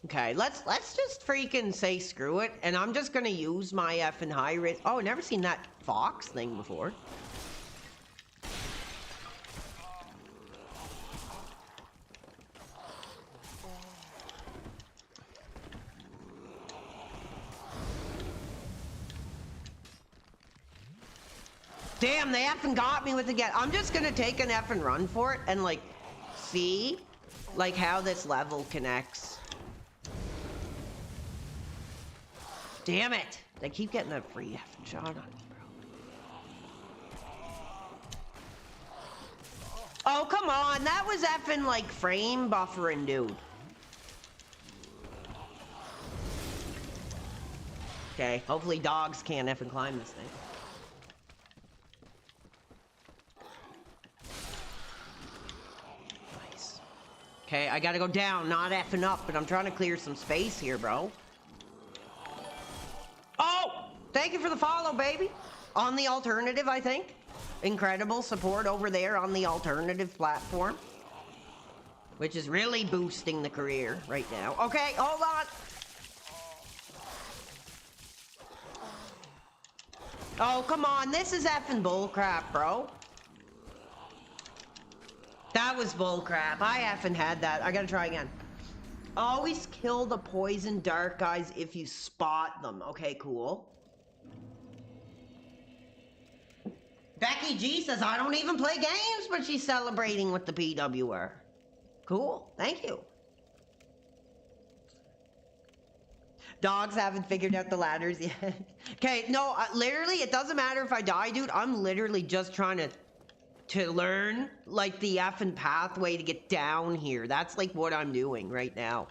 Okay, let's just freaking say screw it, and I'm just gonna use my effing high risk. Oh, never seen that fox thing before. Damn, they effing got me with the get. I'm just gonna take an effing run for it and like see like how this level connects. Damn it! They keep getting a free effing shot on me, bro. Oh, come on. That was effing like frame buffering, dude. Okay, hopefully dogs can't effing climb this thing. Nice. Okay, I gotta go down, not effing up, but I'm trying to clear some space here, bro. Oh! Thank you for the follow, baby. On the alternative, I think. Incredible support over there on the alternative platform. Which is really boosting the career right now. Okay, hold on. Oh, come on. This is effing bullcrap, bro. That was bullcrap. I effing had that. I gotta try again. Always kill the poison dark guys if you spot them. Okay, cool. Becky G says, I don't even play games, but she's celebrating with the PWR. Cool. Thank you. Dogs haven't figured out the ladders yet. Okay, no, literally, it doesn't matter if I die, dude. I'm literally just trying to learn, like, the effing pathway to get down here. That's, like, what I'm doing right now.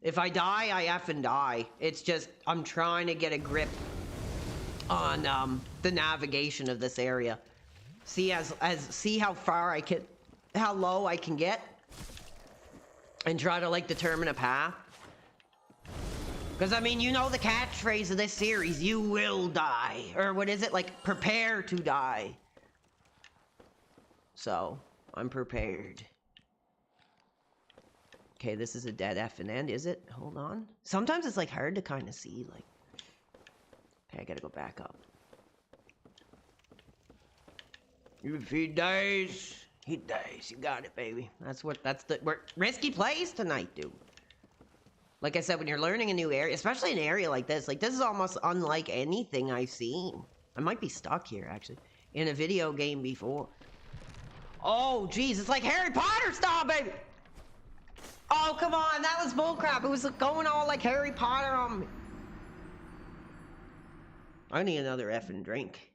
If I die, I effing die. It's just, I'm trying to get a grip on the navigation of this area. See see how far I can, how low I can get, and try to like determine a path. Because I mean, you know the catchphrase of this series, you will die. Or what is it, like, prepare to die. So, I'm prepared. Okay, this is a dead effing end, is it? Hold on. Sometimes it's like hard to kind of see, like. Okay, I gotta go back up. If he dies, he dies. You got it, baby. We're risky plays tonight, dude. Like I said, when you're learning a new area, especially an area like this is almost unlike anything I've seen. I might be stuck here, actually, in a video game before. Oh, geez, it's like Harry Potter style, baby! Oh, come on, that was bullcrap. It was going all like Harry Potter on me. I need another effing drink.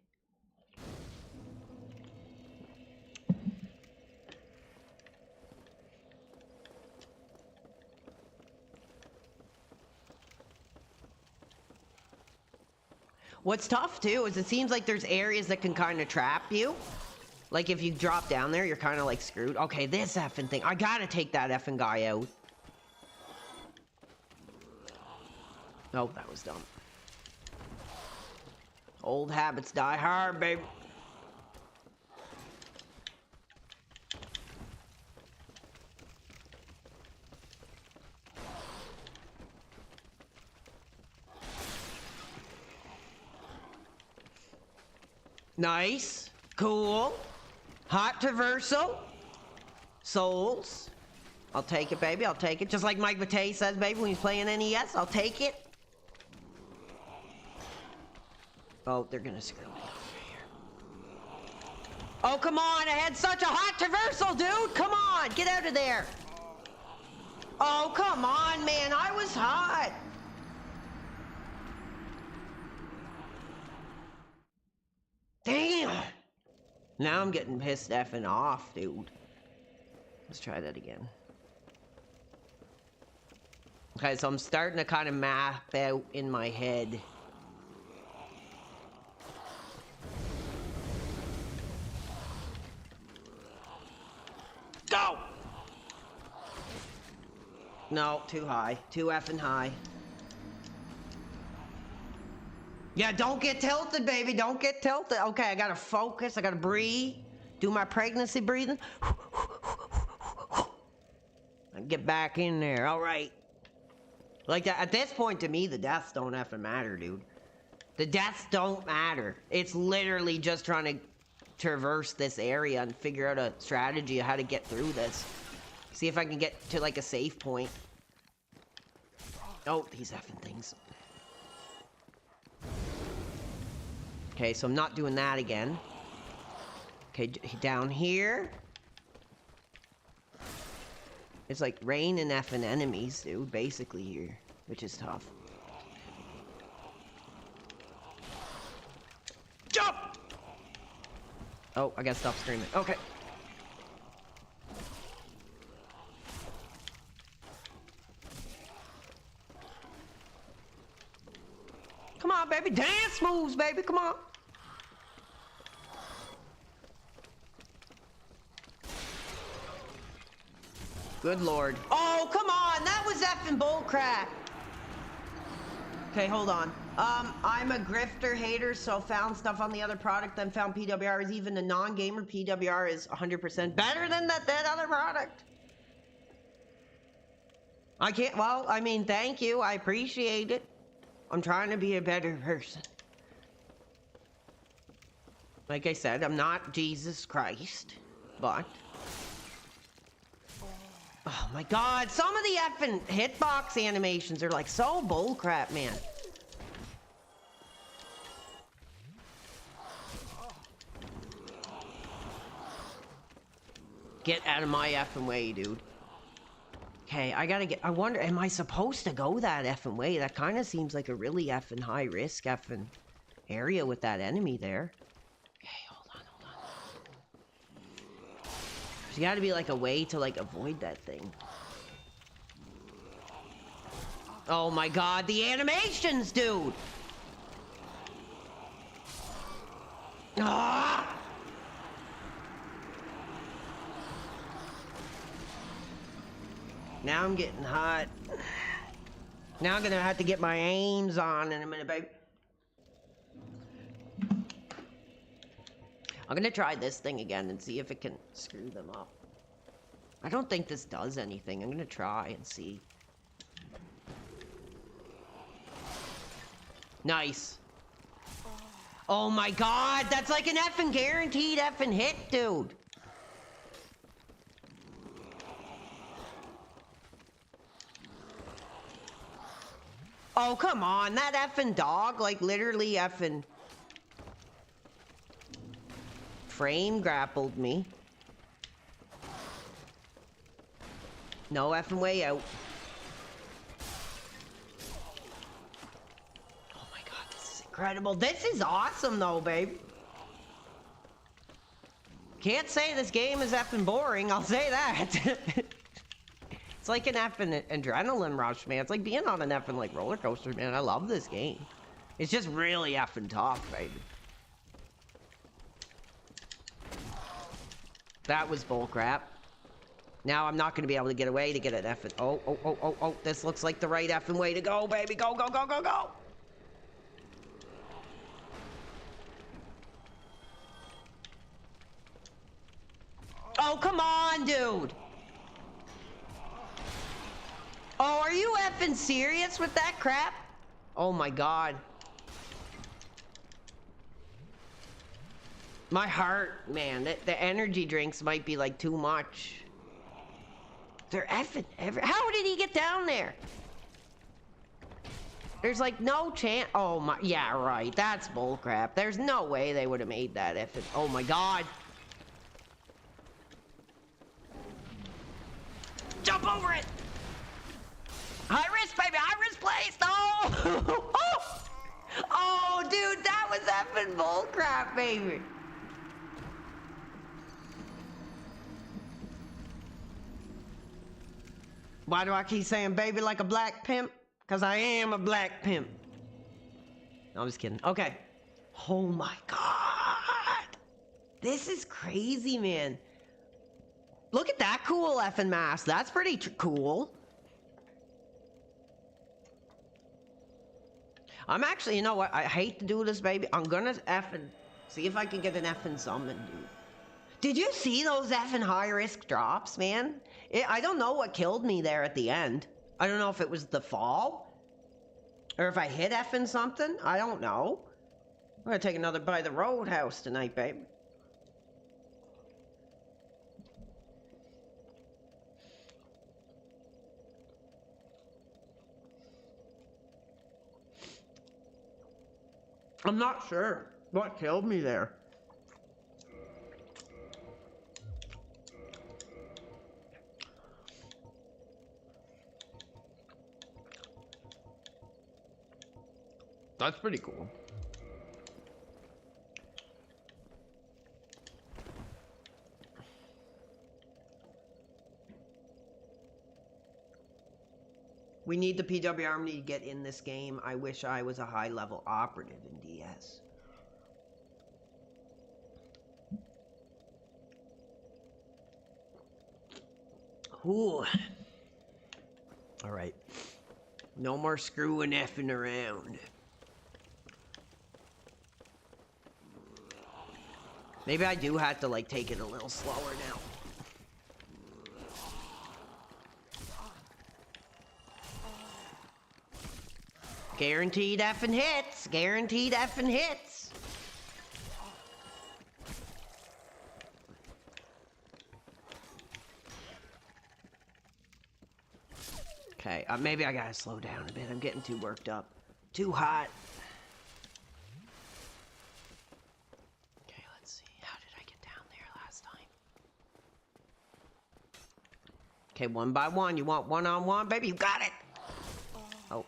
What's tough, too, is it seems like there's areas that can kind of trap you. Like, if you drop down there, you're kind of, like, screwed. Okay, this effing thing. I gotta take that effing guy out. Oh, that was dumb. Old habits die hard, baby. Nice. Cool. Hot traversal. Souls. I'll take it, baby. I'll take it. Just like Mike Matei says, baby, when he's playing NES, I'll take it. Oh, they're gonna screw me over here. Oh, come on. I had such a hot traversal, dude. Come on. Get out of there. Oh, come on, man. I was hot. Damn. Now I'm getting pissed effing off, dude. Let's try that again. Okay, so I'm starting to kind of map out in my head. Go! No, too high. Too effing high. Yeah, don't get tilted, baby. Don't get tilted. Okay, I gotta focus. I gotta breathe. Do my pregnancy breathing. And get back in there. All right. Like, that, at this point, to me, the deaths don't effing matter, dude. The deaths don't matter. It's literally just trying to traverse this area and figure out a strategy of how to get through this. See if I can get to, like, a safe point. Oh, these effing things. Okay, so I'm not doing that again. Okay, down here. It's like rain and effing enemies, dude, basically here, which is tough. Jump! Oh, I gotta stop screaming. Okay. Come on, baby. Dance moves, baby. Come on. Good lord. Oh, come on! That was effing bullcrap! Okay, hold on. I'm a grifter hater, so found stuff on the other product, then found PWR is even a non-gamer. PWR is 100% better than that other product. I can't, well, I mean, thank you. I appreciate it. I'm trying to be a better person. Like I said, I'm not Jesus Christ, but... Oh my god, some of the effing hitbox animations are like so bullcrap, man. Get out of my effing way, dude. Okay, I gotta get, I wonder, am I supposed to go that effing way? That kind of seems like a really effing high risk effing area with that enemy there. Okay, hold on. There's gotta be like a way to like avoid that thing. Oh my god, the animations, dude! Ah! Now I'm getting hot. Now I'm gonna have to get my aims on in a minute, babe. I'm gonna try this thing again and see if it can screw them up. I don't think this does anything. I'm gonna try and see. Nice. Oh my god, that's like an effing guaranteed effing hit, dude. Oh, come on, that effing dog, like literally effing frame grappled me. No effing way out. Oh my god, this is incredible. This is awesome though, babe. Can't say this game is effing boring, I'll say that. It's like an effing adrenaline rush, man. It's like being on an effing like roller coaster, man. I love this game. It's just really effing tough, baby. That was bullcrap. Now I'm not going to be able to get away to get an effing... Oh. This looks like the right effing way to go, baby. Go, go, go, go, go. Oh, come on, dude. Oh, are you effing serious with that crap? Oh my god. My heart, man, the energy drinks might be like too much. They're effing how did he get down there? There's like no chance. Oh my, yeah, right. That's bullcrap. There's no way they would have made that effing. Oh my god. Jump over it. High risk, baby. High risk place. No. Oh, dude, that was effing bullcrap, baby. Why do I keep saying baby like a black pimp? Because I am a black pimp. No, I'm just kidding. Okay. Oh my god. This is crazy, man. Look at that cool effing mask. That's pretty cool. I'm actually, you know what? I hate to do this, baby. I'm gonna effing see if I can get an effing summon, dude. Did you see those effing high-risk drops, man? I don't know what killed me there at the end. I don't know if it was the fall, or if I hit effing something. I don't know. I'm gonna take another bite of the Roadhouse tonight, babe. I'm not sure what killed me there. That's pretty cool. We need the PW Army to get in this game. I wish I was a high-level operative in DS. Ooh. All right. No more screwing effing around. Maybe I do have to, like, take it a little slower now. Guaranteed effing hits. Guaranteed effing hits. Okay, maybe I gotta slow down a bit. I'm getting too worked up. Too hot. Okay, let's see. How did I get down there last time? Okay, one by one. You want one-on-one, baby? You got it. Oh.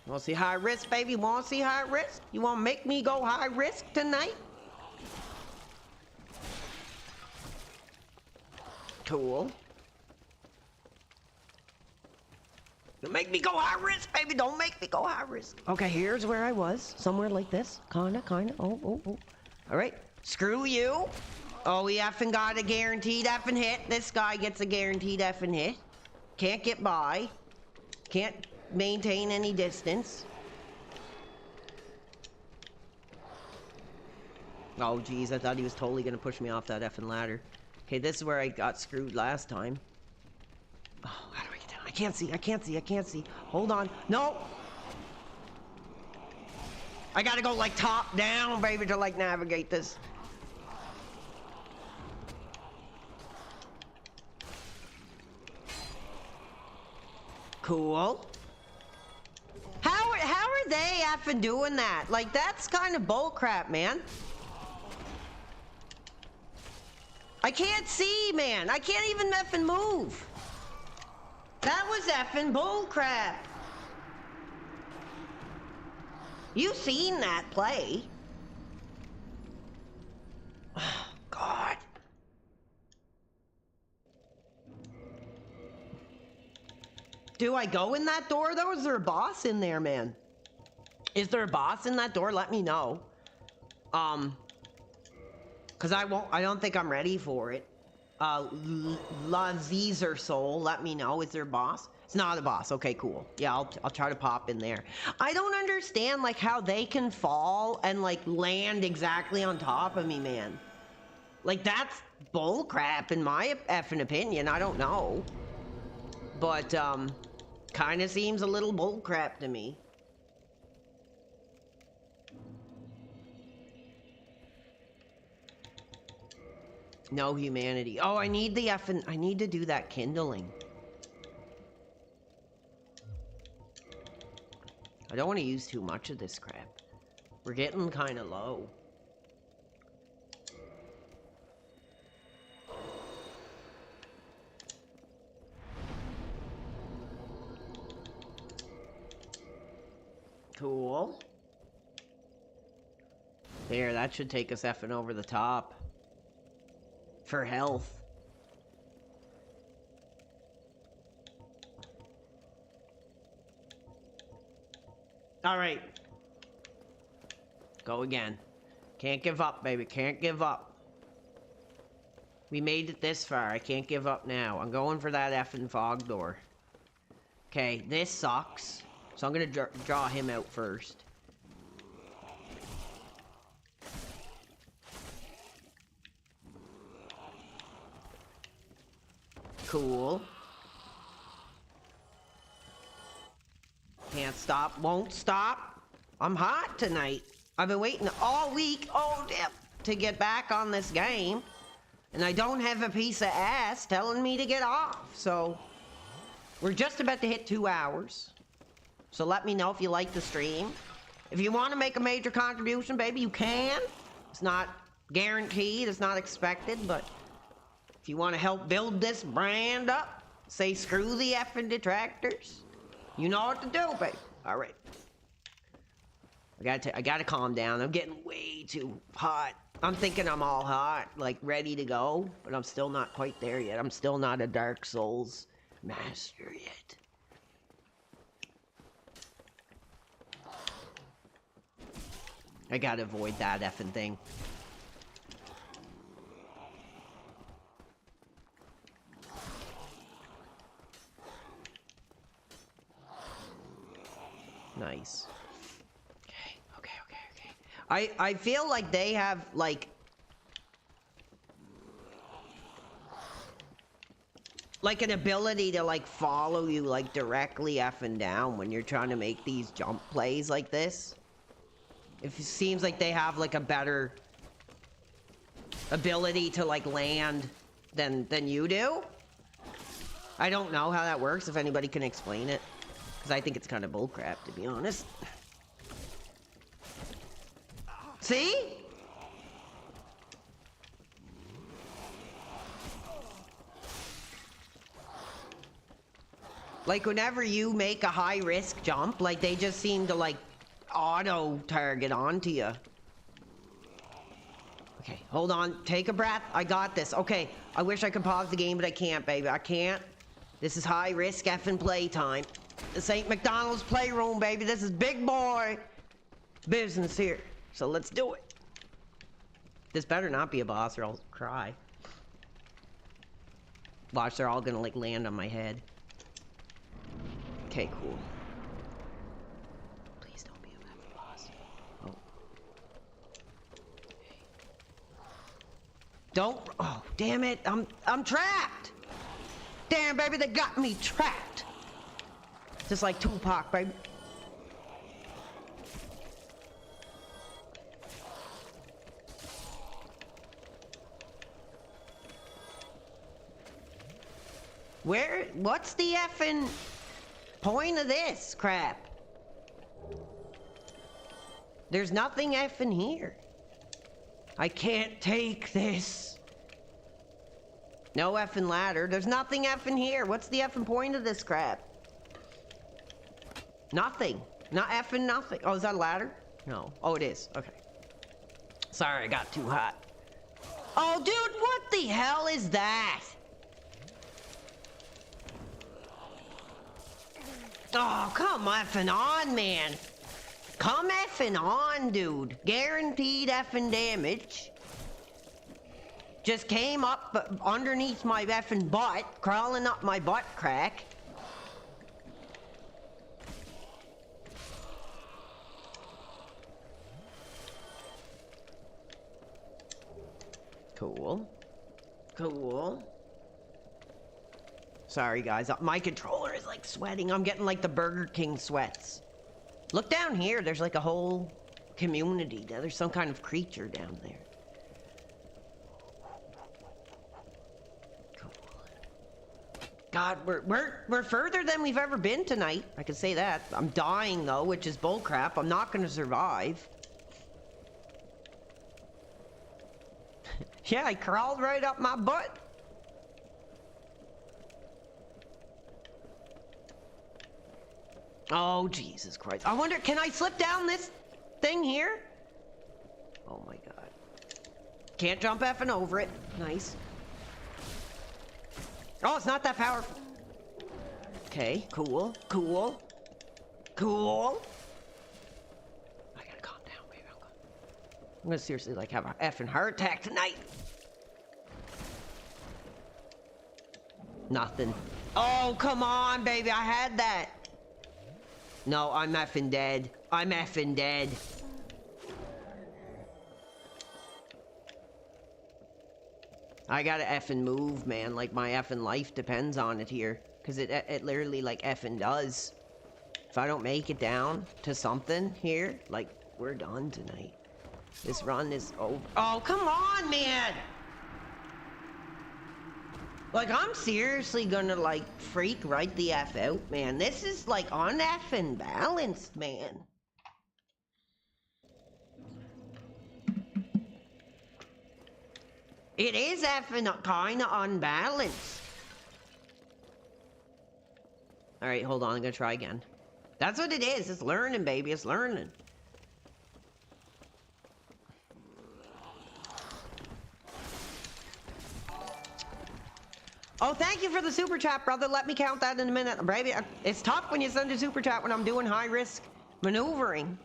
Want to see high risk, baby? Want to see high risk? You want to make me go high risk tonight? Cool. Don't make me go high risk, baby. Don't make me go high risk. Okay, here's where I was. Somewhere like this. Kinda. Oh. All right. Screw you. Oh, we effing got a guaranteed effing hit. This guy gets a guaranteed effing hit. Can't get by. Can't maintain any distance. Oh, geez. I thought he was totally going to push me off that effing ladder. Okay, this is where I got screwed last time. Oh, how do I get down? I can't see. Hold on. No! I gotta go, like, top down, baby, to, like, navigate this. Cool. How are they effing doing that? Like, that's kind of bullcrap, man. I can't see, man. I can't even effing move. That was effing bullcrap. You seen that play. Oh, God. Do I go in that door, though? Is there a boss in there, man? Is there a boss in that door? Let me know. Because I don't think I'm ready for it. Lazeezer Soul, let me know. Is there a boss? It's not a boss. Okay, cool. Yeah, I'll try to pop in there. I don't understand, like, how they can fall and, like, land exactly on top of me, man. Like, that's bullcrap in my effing opinion. I don't know. But, kind of seems a little bullcrap to me. No humanity. Oh, I need to do that kindling. I don't want to use too much of this crap. We're getting kind of low. Cool. There, that should take us effing over the top. For health. All right. Go again. Can't give up, baby. Can't give up. We made it this far. I can't give up now. I'm going for that effing fog door. Okay, this sucks. So I'm going to draw him out first. Cool. Can't stop, won't stop. I'm hot tonight. I've been waiting all week, oh damn, to get back on this game. And I don't have a piece of ass telling me to get off. So, we're just about to hit 2 hours. So let me know if you like the stream. If you want to make a major contribution, baby, you can. It's not guaranteed, it's not expected, but if you want to help build this brand up, say screw the effing detractors, you know what to do, baby. All right. I gotta calm down. I'm getting way too hot. I'm thinking I'm all hot, like ready to go, but I'm still not quite there yet. I'm still not a Dark Souls master yet. I gotta avoid that effing thing. Nice. Okay. I feel like they have, like an ability to, like, follow you, like, directly effing down when you're trying to make these jump plays like this. It seems like they have, like, a better ability to, like, land than you do. I don't know how that works, if anybody can explain it. Because I think it's kind of bullcrap, to be honest. See? Like, whenever you make a high-risk jump, like, they just seem to, like, auto-target onto you. Okay, hold on. Take a breath. I got this. Okay, I wish I could pause the game, but I can't, baby. I can't. This is high-risk effing playtime. This ain't McDonald's playroom, baby. This is big boy business here. So let's do it. This better not be a boss or I'll cry. Watch, they're all gonna, like, land on my head. Okay, cool. Please don't be a effing boss. Oh. Okay. Don't. Oh, damn it. I'm trapped. Damn, baby, they got me trapped. Just like Tupac, baby. What's the effing point of this crap? There's nothing effing here. I can't take this. No effing ladder. There's nothing effing here. What's the effing point of this crap? Nothing. Not effing nothing. Oh, is that a ladder? No. Oh, it is. Okay. Sorry, I got too hot. Oh, dude, what the hell is that? Oh, come effing on, man. Come effing on, dude. Guaranteed effing damage. Just came up underneath my effing butt, crawling up my butt crack. Cool. Cool. Sorry, guys. My controller is, like, sweating. I'm getting, like, the Burger King sweats. Look down here. There's, like, a whole community. There's some kind of creature down there. Cool. God, we're further than we've ever been tonight. I can say that. I'm dying, though, which is bullcrap. I'm not gonna survive. Yeah, I crawled right up my butt. Oh, Jesus Christ. I wonder, can I slip down this thing here? Oh my God. Can't jump effing over it. Nice. Oh, it's not that powerful. Okay, cool, cool, cool. I gotta calm down, baby. I'm gonna seriously, like, have an effing heart attack tonight. Nothing. Oh, come on, baby. I had that. No, I'm effing dead. I'm effing dead. I gotta effing move, man. Like, my effing life depends on it here. Because it literally, like, effing does. If I don't make it down to something here, like, we're done tonight. This run is over. Oh, come on, man! Like, I'm seriously gonna, like, freak right the F out, man. This is, like, un-effing balanced, man. It is effing kinda unbalanced. Alright, hold on, I'm gonna try again. That's what it is. It's learning, baby. It's learning. Oh, thank you for the super chat, brother. Let me count that in a minute. Baby, it's tough when you send a super chat when I'm doing high-risk maneuvering.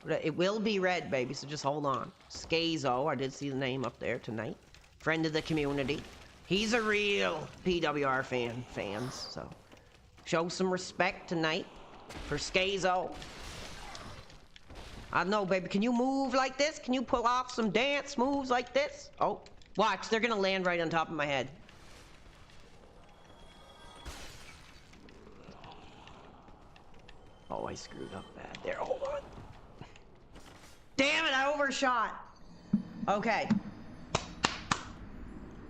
But it will be read, baby, so just hold on. Skazo, I did see the name up there tonight. Friend of the community. He's a real PWR fans, so show some respect tonight for Skazo. I don't know, baby. Can you move like this? Can you pull off some dance moves like this? Oh, watch. They're gonna land right on top of my head. Oh, I screwed up bad there. Hold on. Damn it, I overshot. Okay.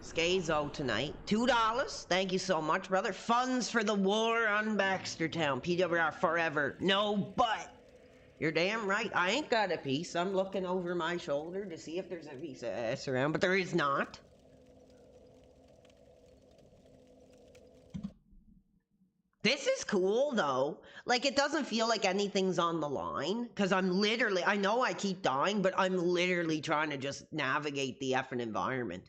Skazo tonight. $2. Thank you so much, brother. Funds for the war on Baxtertown. PWR forever. No but. You're damn right. I ain't got a piece. I'm looking over my shoulder to see if there's a piece of ass around, but there is not. This is cool though. Like it doesn't feel like anything's on the line because I'm literally, I know I keep dying, but I'm literally trying to just navigate the effing environment.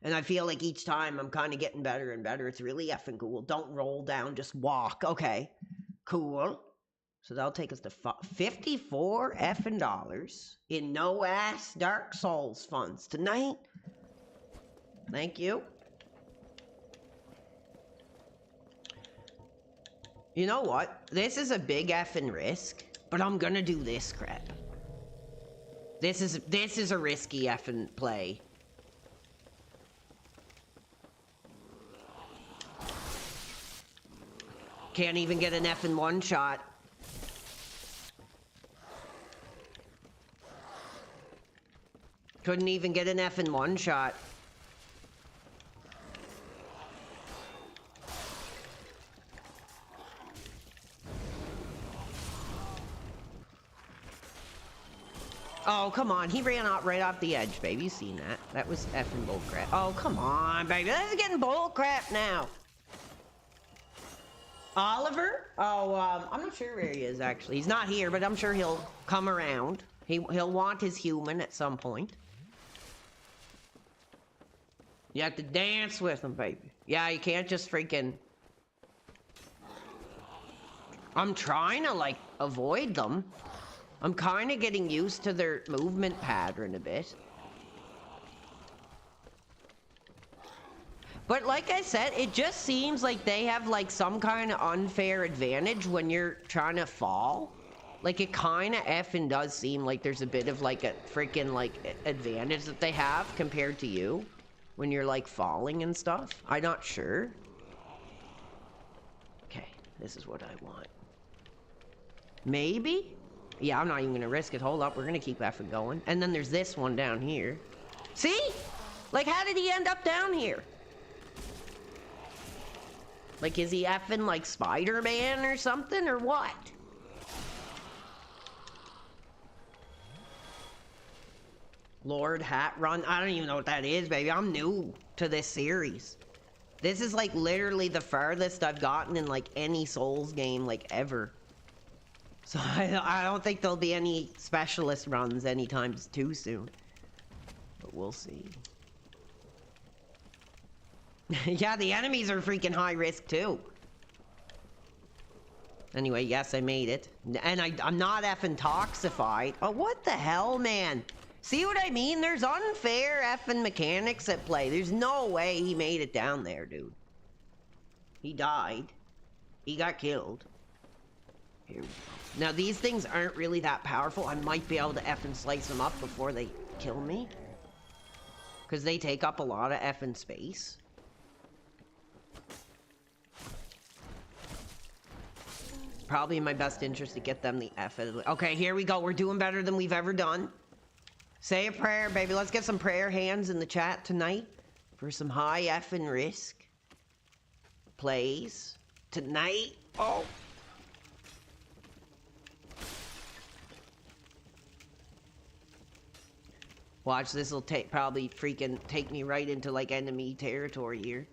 And I feel like each time I'm kind of getting better and better. It's really effing cool. Don't roll down, just walk. Okay, cool. So that'll take us to 54 effing dollars in no ass Dark Souls funds tonight. Thank you. You know what? This is a big effing risk, but I'm gonna do this crap. This is a risky effing play. Can't even get an effing one shot. Couldn't even get an effing one shot. Oh, come on. He ran out right off the edge, baby. You seen that. That was effing bullcrap. Oh, come on, baby. This is getting bullcrap now. Oliver? Oh, I'm not sure where he is, actually. He's not here, but I'm sure he'll come around. He'll want his human at some point. You have to dance with him, baby. Yeah, you can't just freaking... I'm trying to, like, avoid them. I'm kind of getting used to their movement pattern a bit. But like I said, it just seems like they have like some kind of unfair advantage when you're trying to fall. Like it kind of effing does seem like there's a bit of like a freaking like advantage that they have compared to you when you're like falling and stuff. I'm not sure. Okay, this is what I want. Maybe? Yeah, I'm not even gonna risk it. Hold up, we're gonna keep effing going. And then there's this one down here. See? Like, how did he end up down here? Like, is he effing like Spider-Man or something, or what? Lord Hat Run? I don't even know what that is, baby. I'm new to this series. This is like literally the farthest I've gotten in like any Souls game like ever. So I don't think there'll be any specialist runs anytime too soon. But we'll see. Yeah, the enemies are freaking high risk too. Anyway, yes, I made it. And I'm not effing toxified. Oh, what the hell, man? See what I mean? There's unfair effing mechanics at play. There's no way he made it down there, dude. He died. He got killed. Here we go. Now, these things aren't really that powerful. I might be able to effing slice them up before they kill me. Because they take up a lot of effing space. Probably in my best interest to get them the F out of the way. Okay, here we go. We're doing better than we've ever done. Say a prayer, baby. Let's get some prayer hands in the chat tonight for some high effing risk plays tonight. Oh. Watch, this will probably freaking take me right into like enemy territory here.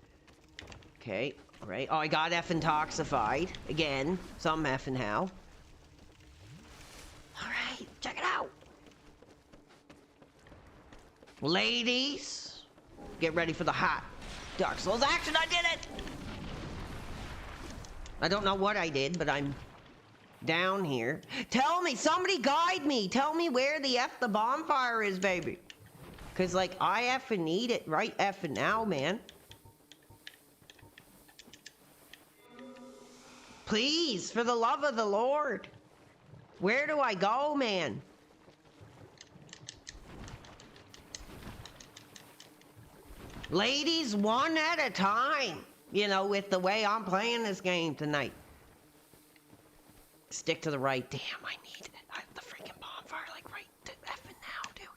Okay, alright. Oh, I got effing toxified. Again, some effing how. Alright, check it out. Ladies, get ready for the hot Dark Souls action. I did it! I don't know what I did, but I'm down here. Tell me, somebody guide me. Tell me where the bonfire is, baby. Because, like, I effing need it right effing now, man. Please, for the love of the Lord. Where do I go, man? Ladies, one at a time. You know, with the way I'm playing this game tonight. Stick to the right. Damn, I need it. I have the freaking bonfire, like, right effing now, dude.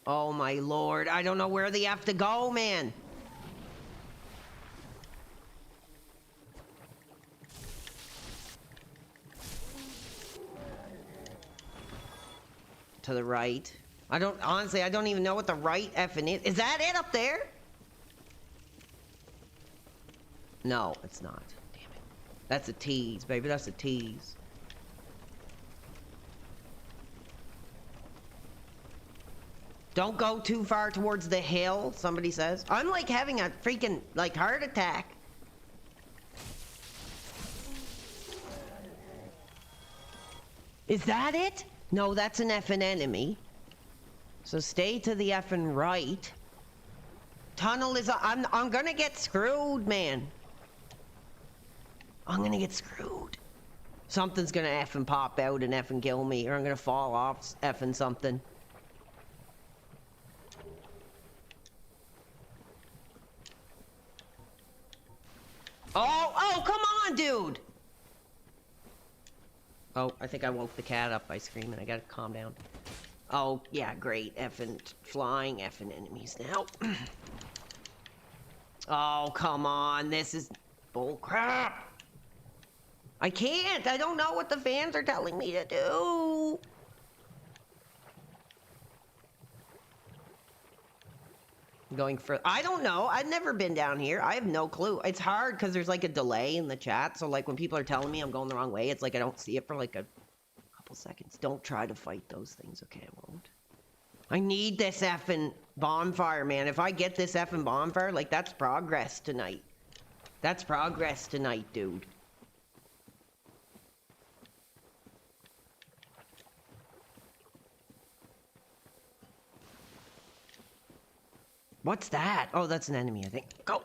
Oh, my Lord. I don't know where they have to go, man. To the right. Honestly, I don't even know what the right effing is. Is that it up there? No, it's not. Damn it. That's a tease, baby. That's a tease. Don't go too far towards the hill, somebody says. I'm like having a freaking, like, heart attack. Is that it? No, that's an effing enemy. So stay to the effing right. Tunnel is, I'm gonna get screwed, man. I'm gonna get screwed. Something's gonna effing pop out and effing kill me, or I'm gonna fall off effing something. Oh, come on, dude! Oh, I think I woke the cat up by screaming. I gotta calm down. Oh, yeah, great. Effing flying effing enemies now. Oh, come on. This is bullcrap. I can't. I don't know what the fans are telling me to do. Going for, I don't know. I've never been down here. I have no clue. It's hard because there's like a delay in the chat. So like when people are telling me I'm going the wrong way, it's like I don't see it for like a couple seconds. Don't try to fight those things. Okay, I won't. I need this effing bonfire, man. If I get this effing bonfire, like that's progress tonight. That's progress tonight, dude. What's that? Oh, that's an enemy, I think. Go!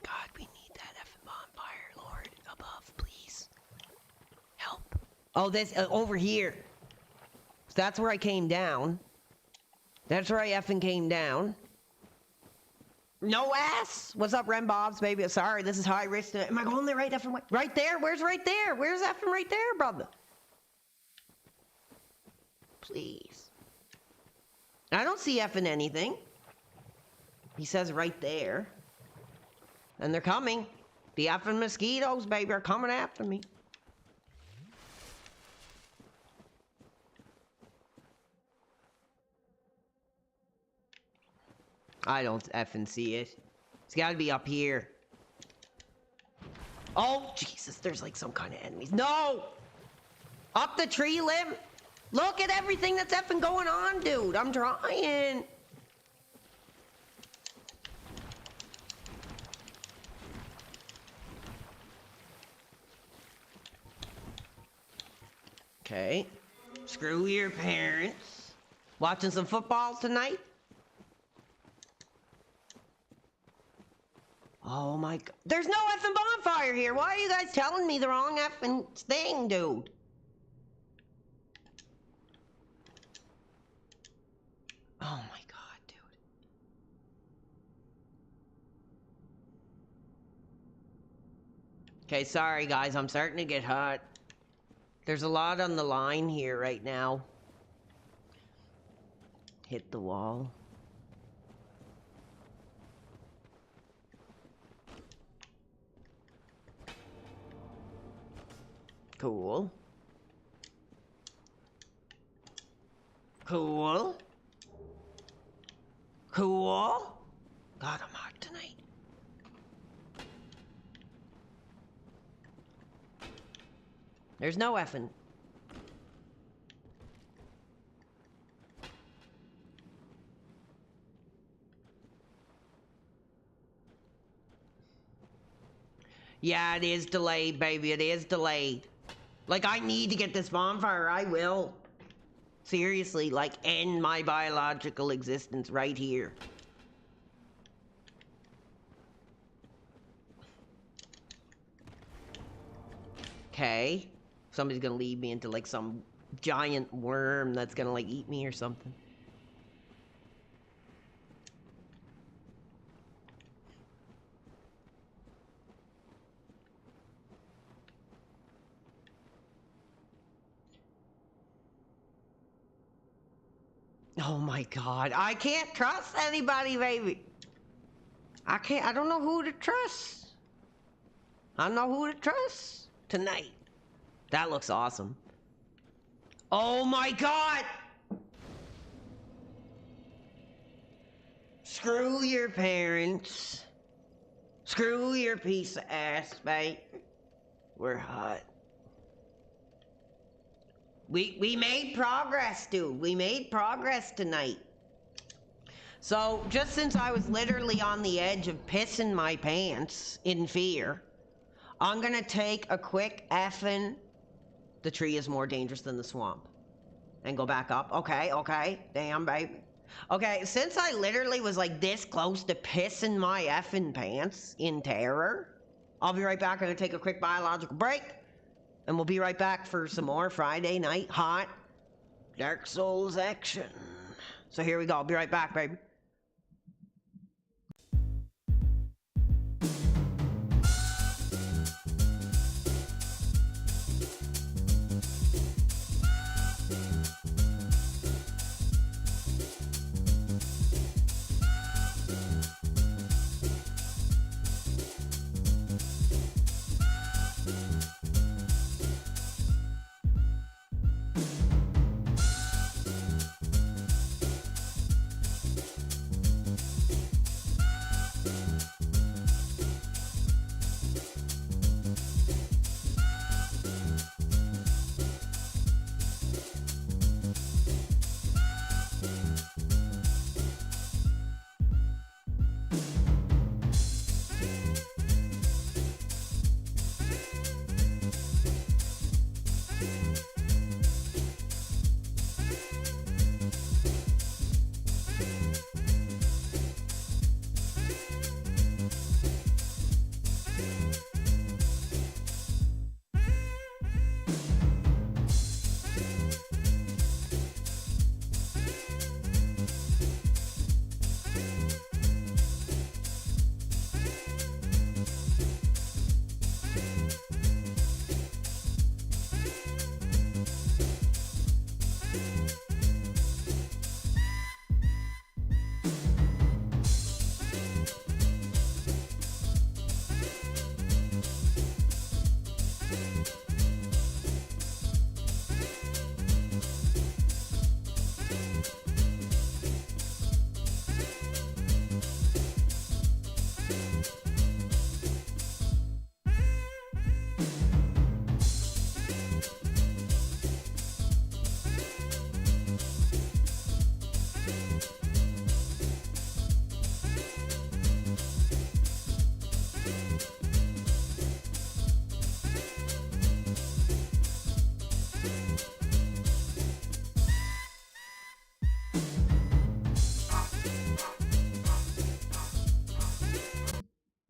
God, we need that effing bonfire, Lord. Above, please. Help. Oh, this, over here. So that's where I came down. That's where I effing came down. No ass! What's up, Ren Bobs, baby? Sorry, this is high risk. Am I going the right effing way? Right there? Where's right there? Where's effing right there, brother? Please. I don't see effing anything. He says right there. And they're coming. The effing mosquitoes, baby, are coming after me. I don't effing see it. It's gotta be up here. Oh, Jesus, there's like some kind of enemies. No! Up the tree limb? Look at everything that's effing going on, dude. I'm trying. Okay. Screw your parents. Watching some football tonight? Oh my God. There's no effing bonfire here. Why are you guys telling me the wrong effing thing, dude? Oh my God, dude. Okay, sorry guys, I'm starting to get hot. There's a lot on the line here right now. Hit the wall. Cool. Cool. Cool. God, I'm hot tonight. There's no effing. Yeah, it is delayed, baby. It is delayed. Like, I need to get this bonfire. I will. Seriously, like, end my biological existence right here. Okay. Somebody's gonna lead me into, like, some giant worm that's gonna, like, eat me or something. Oh my God. I can't trust anybody, baby. I don't know who to trust. I don't know who to trust tonight. That looks awesome. Oh my God! Screw your parents. Screw your piece of ass, mate. We're hot. We made progress, dude. We made progress tonight. So, just since I was literally on the edge of pissing my pants in fear, I'm gonna take a quick effing... The tree is more dangerous than the swamp. And go back up. Okay, okay. Damn, baby. Okay, since I literally was like this close to pissing my effing pants in terror, I'll be right back. I'm gonna take a quick biological break. And we'll be right back for some more Friday night hot Dark Souls action. So here we go. I'll be right back, baby.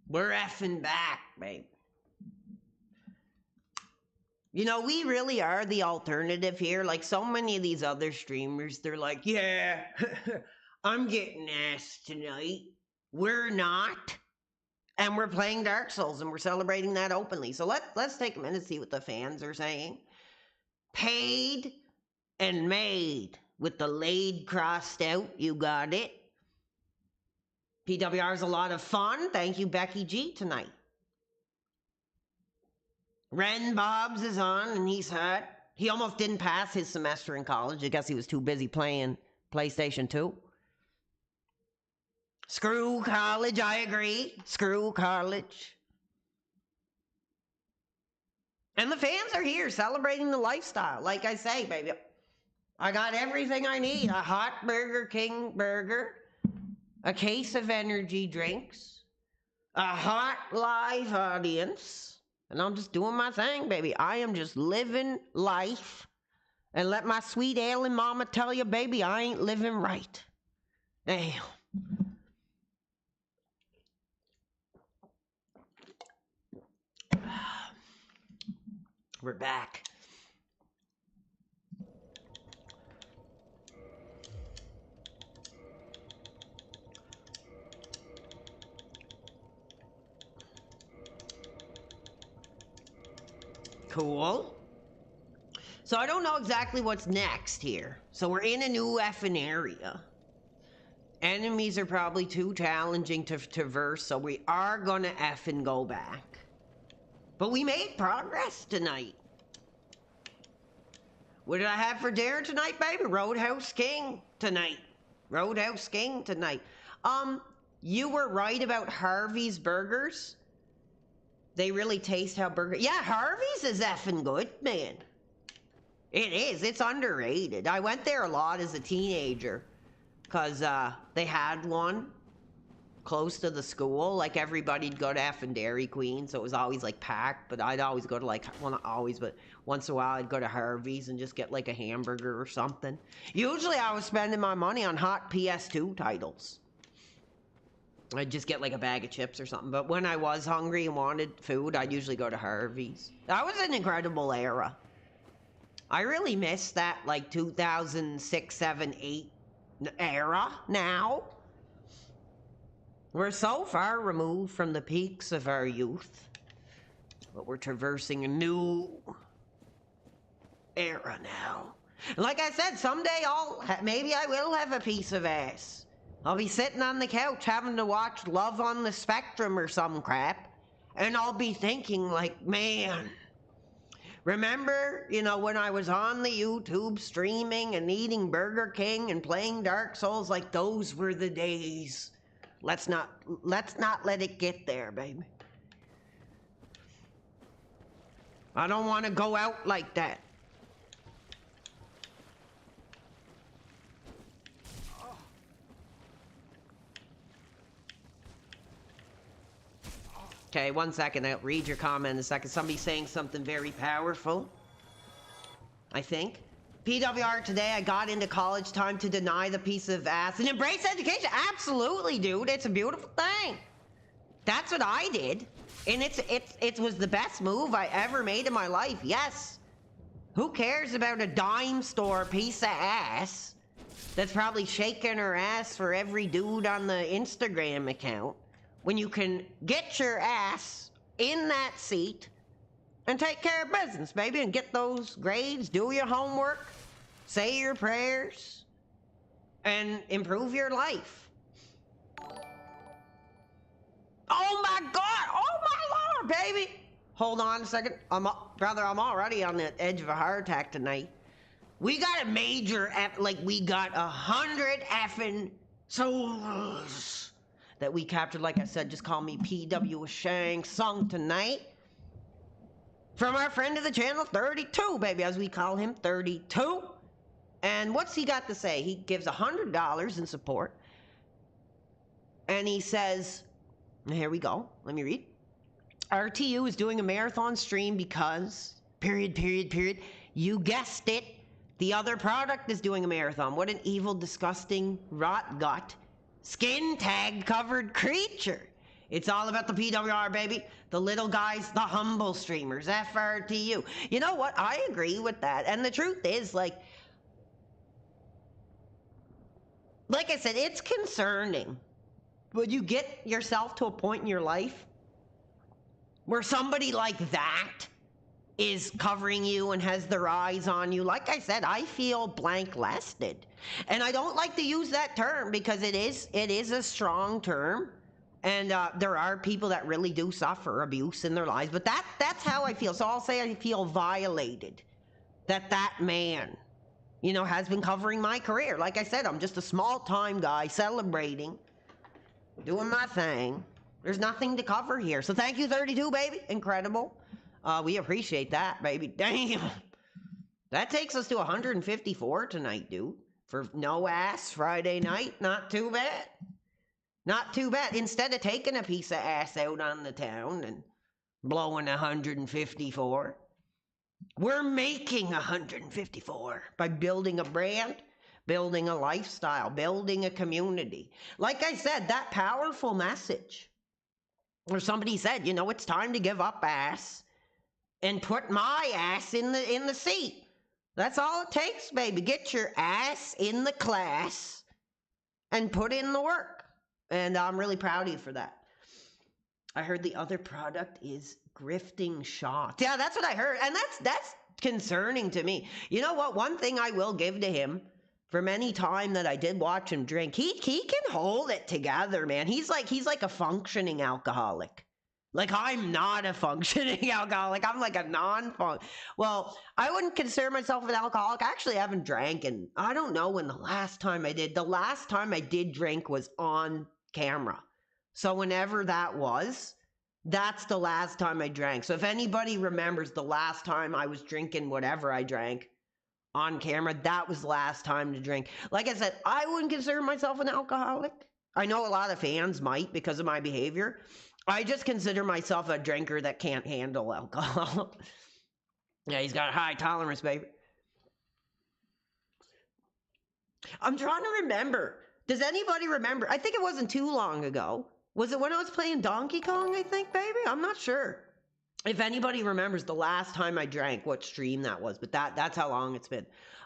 We're effing back, babe. You know, we really are the alternative here. Like so many of these other streamers, they're like, yeah, I'm getting ass tonight. We're not. And we're playing Dark Souls and we're celebrating that openly. So let's take a minute to see what the fans are saying. Paid and made with the laid crossed out. You got it. PWR is a lot of fun. Thank you, Becky G, tonight. Ren Bobs is on and he's hot. He almost didn't pass his semester in college. I guess he was too busy playing PlayStation 2. Screw college, I agree. Screw college. And the fans are here celebrating the lifestyle. Like I say, baby, I got everything I need. A hot Burger King burger, a case of energy drinks, a hot live audience. And I'm just doing my thing, baby. I am just living life. And let my sweet ailing mama tell you, baby, I ain't living right. Damn. We're back. Cool. So I don't know exactly what's next here. So we're in a new effing area. Enemies are probably too challenging to traverse, so we are gonna effing go back. But we made progress tonight. What did I have for dinner tonight, baby? Roadhouse King tonight. Roadhouse King tonight. You were right about Harvey's burgers. They really taste how burger. Yeah, Harvey's is effing good, man. It is. It's underrated. I went there a lot as a teenager because they had one close to the school. Like everybody'd go to effing Dairy Queen, so it was always like packed. But I'd always go to like, well, not always, but once in a while I'd go to Harvey's and just get like a hamburger or something. Usually I was spending my money on hot PS2 titles. I'd just get like a bag of chips or something. But when I was hungry and wanted food, I'd usually go to Harvey's. That was an incredible era. I really miss that like 2006, 7, 8 era now. We're so far removed from the peaks of our youth. But we're traversing a new era now. And like I said, someday maybe I will have a piece of ass. I'll be sitting on the couch having to watch Love on the Spectrum or some crap. And I'll be thinking like, man, remember, when I was on the YouTube streaming and eating Burger King and playing Dark Souls, like those were the days. Let's not let it get there, baby. I don't want to go out like that. Okay, 1 second. I'll read your comment in a second. Somebody's saying something very powerful, I think. PWR today, I got into college, time to deny the piece of ass and embrace education. Absolutely, dude. It's a beautiful thing. That's what I did. And it was the best move I ever made in my life. Yes. Who cares about a dime store piece of ass that's probably shaking her ass for every dude on the Instagram account when you can get your ass in that seat and take care of business, baby, and get those grades, do your homework, say your prayers, and improve your life. Oh my God! Oh my Lord, baby! Hold on a second. Brother, I'm already on the edge of a heart attack tonight. We got a major, we got 100 effing souls that we captured. Like I said, just call me PW Shang sung tonight. From our friend of the channel, 32, baby, as we call him, 32. And what's he got to say? He gives $100 in support. And he says, here we go. Let me read. RTU is doing a marathon stream because, period. You guessed it. The other product is doing a marathon. What an evil, disgusting, rot gut, skin tag covered creature. It's all about the PWR, baby. The little guys, the humble streamers, FRTU. You know what? I agree with that. And the truth is, like I said, it's concerning. Would you get yourself to a point in your life where somebody like that is covering you and has their eyes on you? Like I said, I feel blanklisted. And I don't like to use that term because it is a strong term. And there are people that really do suffer abuse in their lives. But that's how I feel. So I'll say I feel violated that man, has been covering my career. Like I said, I'm just a small-time guy celebrating, doing my thing. There's nothing to cover here. So thank you, 32, baby. Incredible. We appreciate that, baby. Damn. That takes us to 154 tonight, dude. For no ass Friday night. Not too bad. Not too bad. Instead of taking a piece of ass out on the town and blowing 154, we're making 154 by building a brand, building a lifestyle, building a community. Like I said, that powerful message. Or somebody said, it's time to give up ass and put my ass in the seat. That's all it takes, baby. Get your ass in the class and put in the work. And I'm really proud of you for that. I heard the other product is grifting shots. Yeah, that's what I heard. And that's concerning to me. You know what? One thing I will give to him from any time that I did watch him drink, he can hold it together, man. He's like a functioning alcoholic. Like, I'm not a functioning alcoholic. I'm like a non-fun. Well, I wouldn't consider myself an alcoholic. I actually haven't drank, and I don't know when the last time I did. The last time I did drink was on camera. So whenever that was, that's the last time I drank. So if anybody remembers the last time I was drinking whatever I drank on camera, that was the last time to drink. Like I said, I wouldn't consider myself an alcoholic. I know a lot of fans might because of my behavior. I just consider myself a drinker that can't handle alcohol. Yeah, he's got a high tolerance, baby. I'm trying to remember. Does anybody remember? I think it wasn't too long ago. Was it when I was playing Donkey Kong, I think, baby? I'm not sure. If anybody remembers the last time I drank, what stream that was, but that's how long it's been.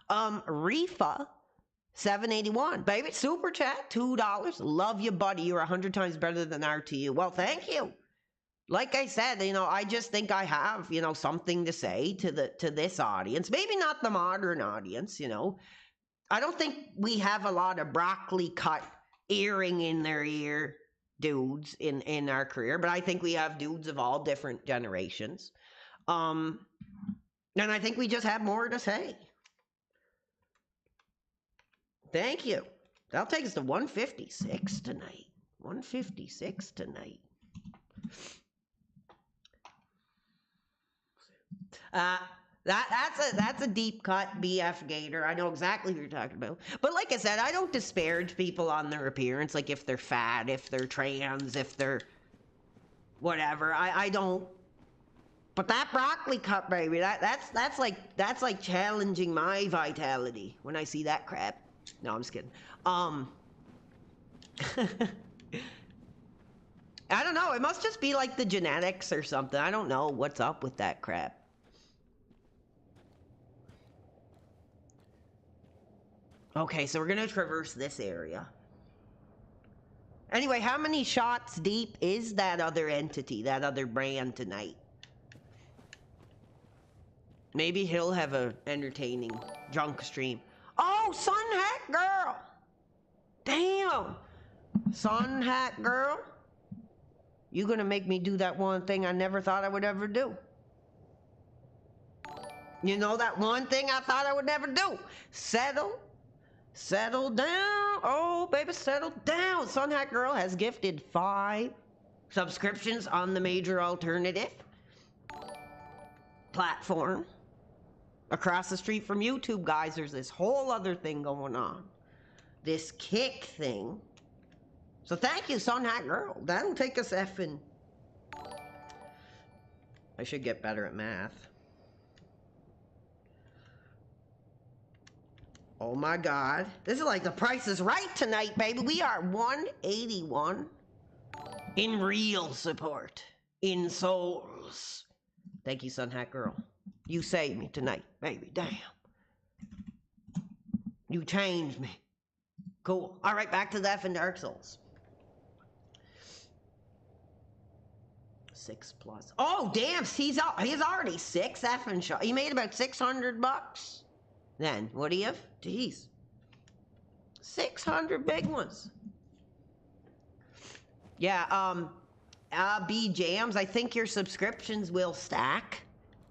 Rifa, $7.81. Baby, super chat, $2. Love you, buddy. You're 100 times better than RTU. Well, thank you. Like I said, I just think I have, something to say to this audience. Maybe not the modern audience, I don't think we have a lot of broccoli cut earring in their ear dudes in our career, but I think we have dudes of all different generations. And I think we just have more to say. Thank you. That'll take us to 156 tonight. 156 tonight. That's a deep cut, BF Gator. I know exactly what you're talking about. But like I said, I don't disparage people on their appearance, like if they're fat, if they're trans, if they're whatever. I don't. But that broccoli cut, baby, that's like challenging my vitality when I see that crap. No, I'm just kidding. I don't know. It must just be like the genetics or something. I don't know what's up with that crap. Okay, so we're going to traverse this area. Anyway, how many shots deep is that other entity, that other brand tonight? Maybe he'll have an entertaining drunk stream. Oh, Sun Hat Girl! Damn! Sun Hat Girl? You gonna make me do that one thing I never thought I would ever do. You know that one thing I thought I would never do? Settle down. Oh, baby, settle down. Sun Hat Girl has gifted 5 subscriptions on the major alternative platform. Across the street from YouTube, guys, there's this whole other thing going on. This kick thing. So thank you, Sun Hat Girl. That'll take us effing. I should get better at math. Oh my God. This is like the Price is Right tonight, baby. We are 181 in real support. In souls. Thank you, Sun Hat Girl. You saved me tonight, baby. Damn. You changed me. Cool. All right, back to the effing Dark Souls. 6 plus. Oh, damn. He's already 6 effing shot. He made about $600. Then, what do you have? Jeez. 600 big ones. Yeah, B Jams, I think your subscriptions will stack.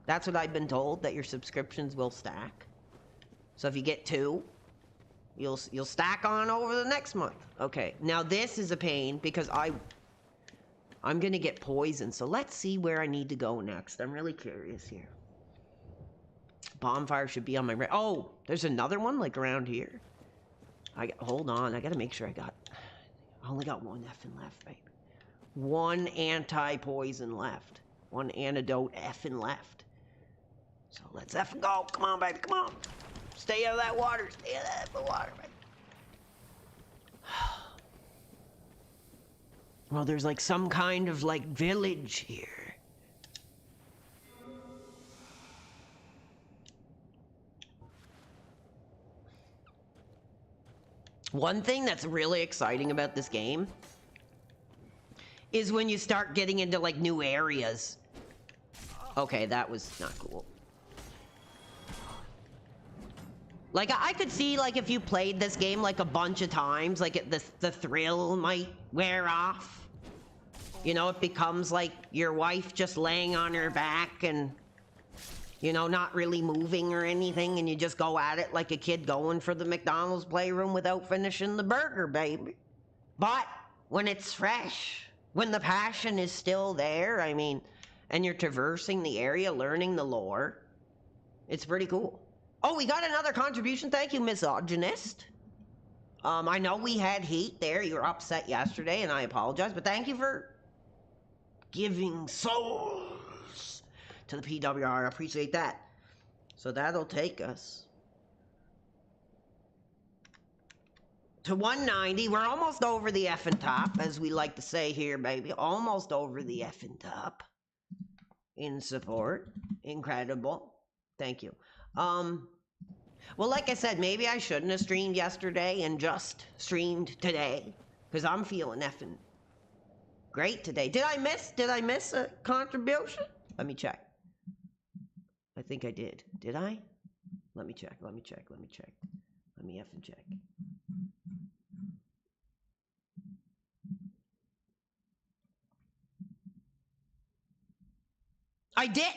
That's what I've been told, that your subscriptions will stack. So if you get 2, you'll stack on over the next month. Okay, now this is a pain because I'm gonna get poisoned. So let's see where I need to go next. I'm really curious here. Bonfire should be on my right. Oh, there's another one like around here. Hold on, I gotta make sure I only got 1 effing left, baby. 1 anti-poison left. 1 antidote effing left. So let's effing go. Come on, baby, come on. Stay out of that water. Stay out of that water, baby. Well, there's like some kind of like village here. One thing that's really exciting about this game is when you start getting into like new areas. Okay, that was not cool. Like I could see like if you played this game like a bunch of times, like the thrill might wear off. You know, it becomes like your wife just laying on her back and, you know, not really moving or anything, and you just go at it like a kid going for the McDonald's playroom without finishing the burger, baby. But when it's fresh, when the passion is still there, I mean, and you're traversing the area, learning the lore, it's pretty cool. Oh, we got another contribution. Thank you, misogynist. I know we had heat there. You were upset yesterday, and I apologize, but thank you for giving souls to the PWR. I appreciate that. So that'll take us to 190. We're almost over the effing top, as we like to say here, baby. Almost over the effing top. In support. Incredible. Thank you. Well, like I said, maybe I shouldn't have streamed yesterday and just streamed today, because I'm feeling effing great today. Did I miss a contribution? Let me check. I think I did. Did I? Let me check. Let me effing check. I did.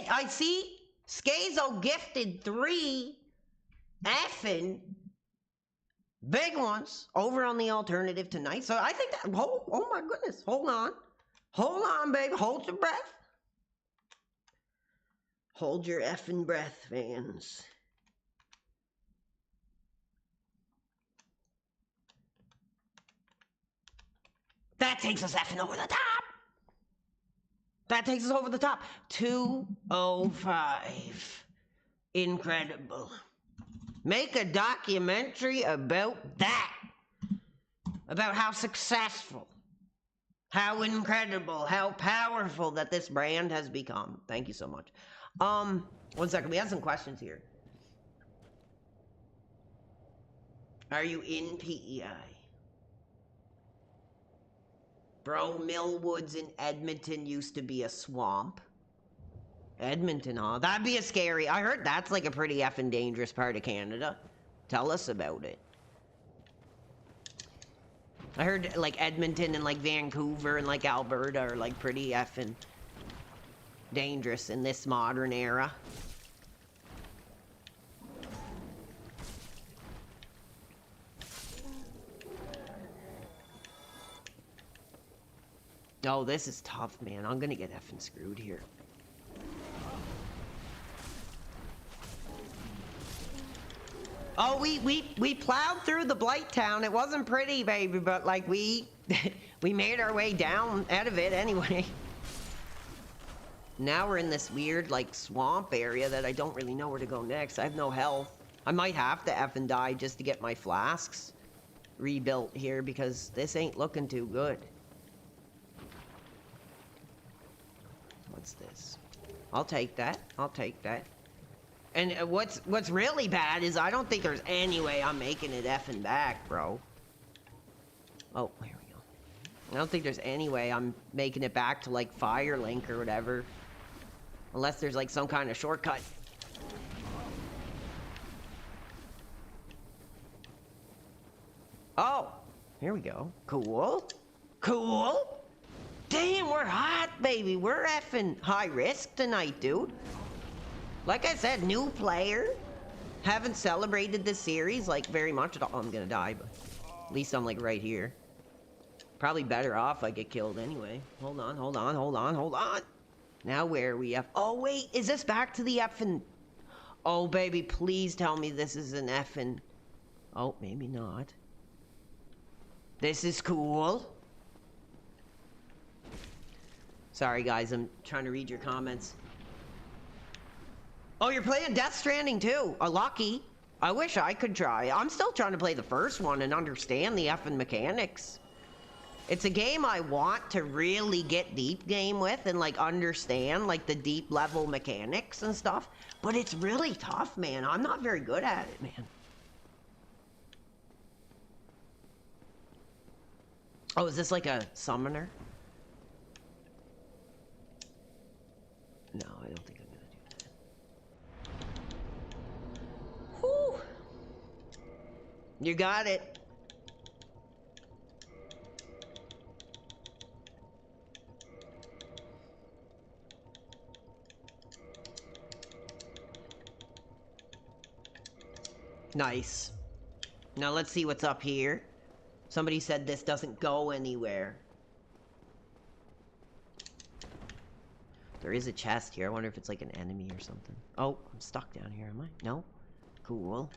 I see Skazo gifted 3 effing big ones over on the alternative tonight. So I think that, oh my goodness, hold on, baby, hold your breath. Hold your effing breath, fans. That takes us effing over the top. That takes us over the top. 205. Incredible. Make a documentary about that. About how successful, how incredible, how powerful that this brand has become. Thank you so much. 1 second. We have some questions here. Are you in PEI? Bro, Millwoods in Edmonton used to be a swamp. Edmonton, huh? That'd be a scary... I heard that's like a pretty effing dangerous part of Canada. Tell us about it. I heard like Edmonton and like Vancouver and like Alberta are like pretty effing dangerous in this modern era. Oh, this is tough, man. I'm gonna get effing screwed here. Oh, we plowed through the Blighttown. It wasn't pretty, baby, but like we made our way down out of it anyway. Now we're in this weird like swamp area that I don't really know where to go next. I have no health. I might have to effing die just to get my flasks rebuilt here because this ain't looking too good. What's this? I'll take that. I'll take that. And what's really bad is I don't think there's any way I'm making it effing back, bro. Oh, here we go. I don't think there's any way I'm making it back to like Firelink or whatever. Unless there's like some kind of shortcut. Oh, here we go. Cool. Cool. Damn, we're hot, baby. We're effing high risk tonight, dude. Like I said, new player. Haven't celebrated this series like very much at all. Oh, I'm gonna die, but at least I'm like right here. Probably better off I get killed anyway. Hold on. Now where are we at? Oh wait, is this back to the effing... Oh baby, please tell me this is an effing... Oh, maybe not. This is cool. Sorry guys, I'm trying to read your comments. Oh, you're playing Death Stranding too. Lucky. I wish I could try. I'm still trying to play the first one and understand the effing mechanics. It's a game I want to really get deep game with and like understand like the deep level mechanics and stuff. But it's really tough, man. I'm not very good at it, man. Oh, is this like a summoner? No, I don't think I'm gonna do that. Whew. You got it. Nice. Now let's see what's up here. Somebody said this doesn't go anywhere. There is a chest here. I wonder if it's like an enemy or something. Oh, I'm stuck down here, am I? No? Cool.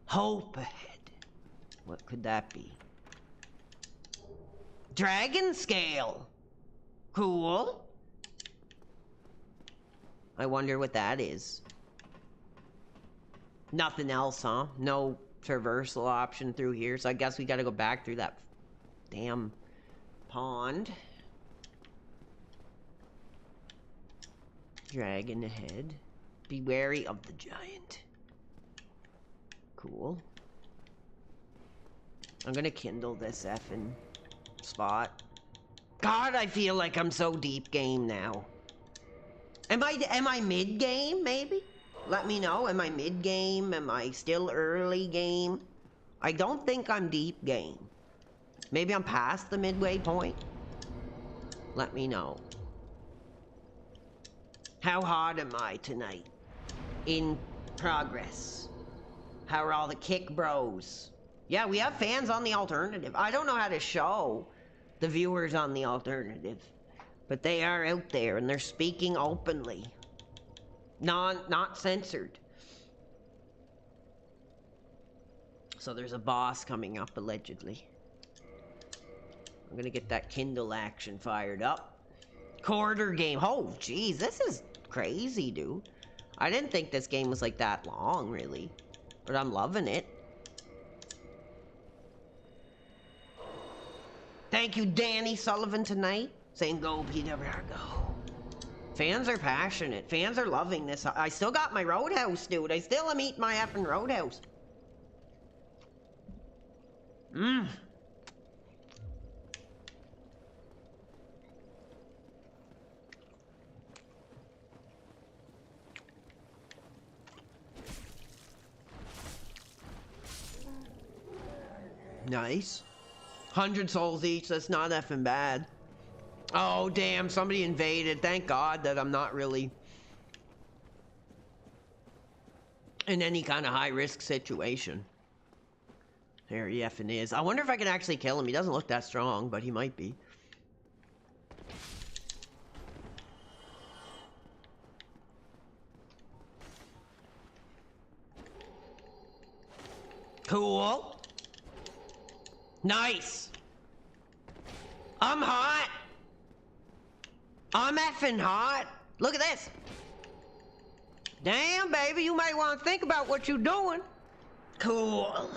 Hope ahead. What could that be? Dragon scale. Cool. I wonder what that is. Nothing else, huh? No traversal option through here, so I guess we gotta go back through that damn pond. Dragon ahead. Be wary of the giant. Cool. I'm gonna kindle this effing spot. God, I feel like I'm so deep game now. Am I mid game maybe? Let me know. Am I mid game? Am I still early game? I don't think I'm deep game. Maybe I'm past the midway point. Let me know. How hot am I tonight? In progress. How are all the kick bros? Yeah, we have fans on the alternative. I don't know how to show the viewers on the alternative, but they are out there and they're speaking openly. Not censored. So there's a boss coming up, allegedly. I'm gonna get that Kindle action fired up. Quarter game. Oh, geez, this is crazy, dude. I didn't think this game was like that long, really. But I'm loving it. Thank you, Danny Sullivan, tonight. Saying go, PWR, go. Fans are passionate. Fans are loving this. I still got my Roadhouse, dude. I still am eating my effing Roadhouse. Mmm. Nice. 100 souls each. That's not effing bad. Oh, damn. Somebody invaded. Thank God that I'm not really in any kind of high-risk situation. There he effing is. I wonder if I can actually kill him. He doesn't look that strong, but he might be. Cool. Nice. I'm hot. I'm effing hot. Look at this. Damn, baby, you might want to think about what you're doing. Cool.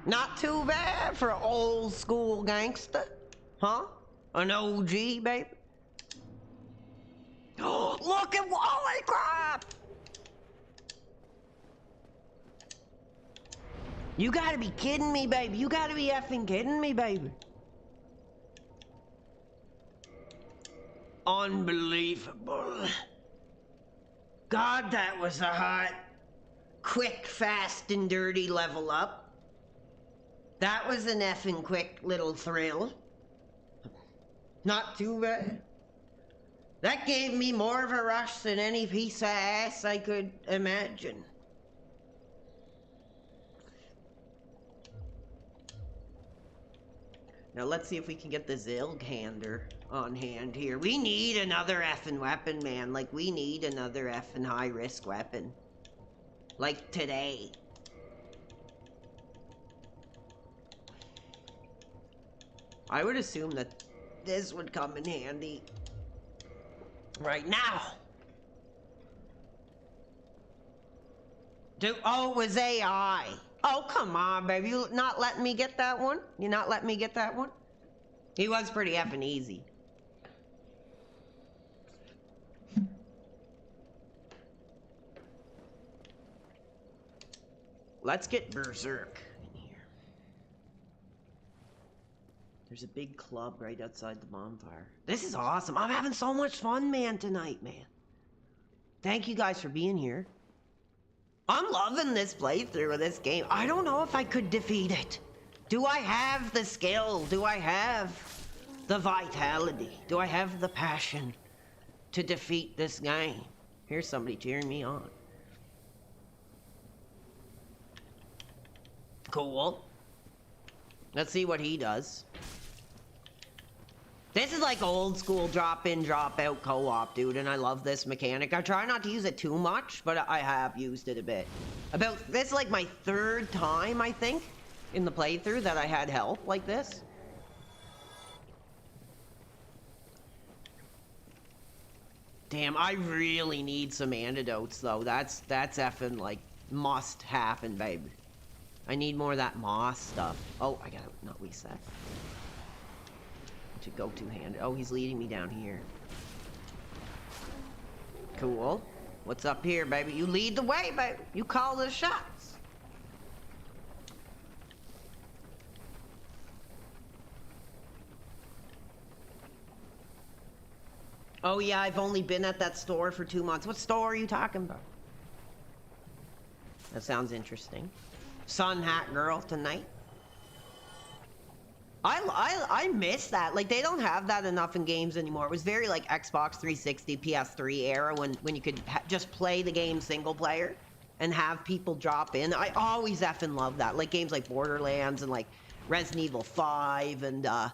Not too bad for an old school gangster. Huh? An OG, baby. Oh, look at, holy crap! You gotta be kidding me, baby. You gotta be effing kidding me, baby. Unbelievable. God, that was a hot, quick, fast, and dirty level up. That was an effing quick little thrill. Not too bad. That gave me more of a rush than any piece of ass I could imagine. Now let's see if we can get the Zilghander on hand here. We need another effing weapon, man. Like, we need another effing high-risk weapon. Like, today. I would assume that this would come in handy right now. Oh, it was AI. Oh, come on, baby. You not letting me get that one? You not letting me get that one? He was pretty effing easy. Let's get Berserk in here. There's a big club right outside the bonfire. This is awesome. I'm having so much fun, man, tonight, man. Thank you guys for being here. I'm loving this playthrough of this game. I don't know if I could defeat it. Do I have the skill? Do I have the vitality? Do I have the passion to defeat this game? Here's somebody cheering me on. Cool. Let's see what he does. This is like old school drop in, drop out co-op, dude, and I love this mechanic. I try not to use it too much, but I have used it a bit. This is like my third time, I think, in the playthrough that I had help like this. Damn, I really need some antidotes, though. That's effing, like, must happen, baby. I need more of that moss stuff. Oh, I gotta not reset. To go two-handed. Oh, he's leading me down here. Cool. What's up here, baby? You lead the way, baby. You call the shots. Oh, yeah, I've only been at that store for 2 months. What store are you talking about? That sounds interesting. Sun Hat Girl tonight. I miss that. Like, they don't have that enough in games anymore. It was very, like, Xbox 360, PS3 era when you could just play the game single player and have people drop in. I always effing love that. Like, games like Borderlands and, like, Resident Evil 5 and, I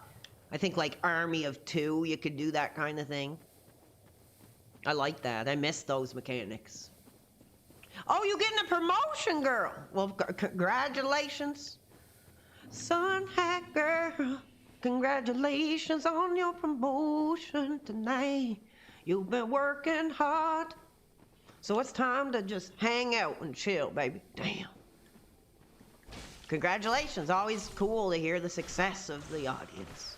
think, like, Army of Two, you could do that kind of thing. I like that. I miss those mechanics. Oh, you getting a promotion, girl. Well, congratulations. Sun Hat Girl, congratulations on your promotion tonight. You've been working hard, so it's time to just hang out and chill, baby. Damn. Congratulations. Always cool to hear the success of the audience.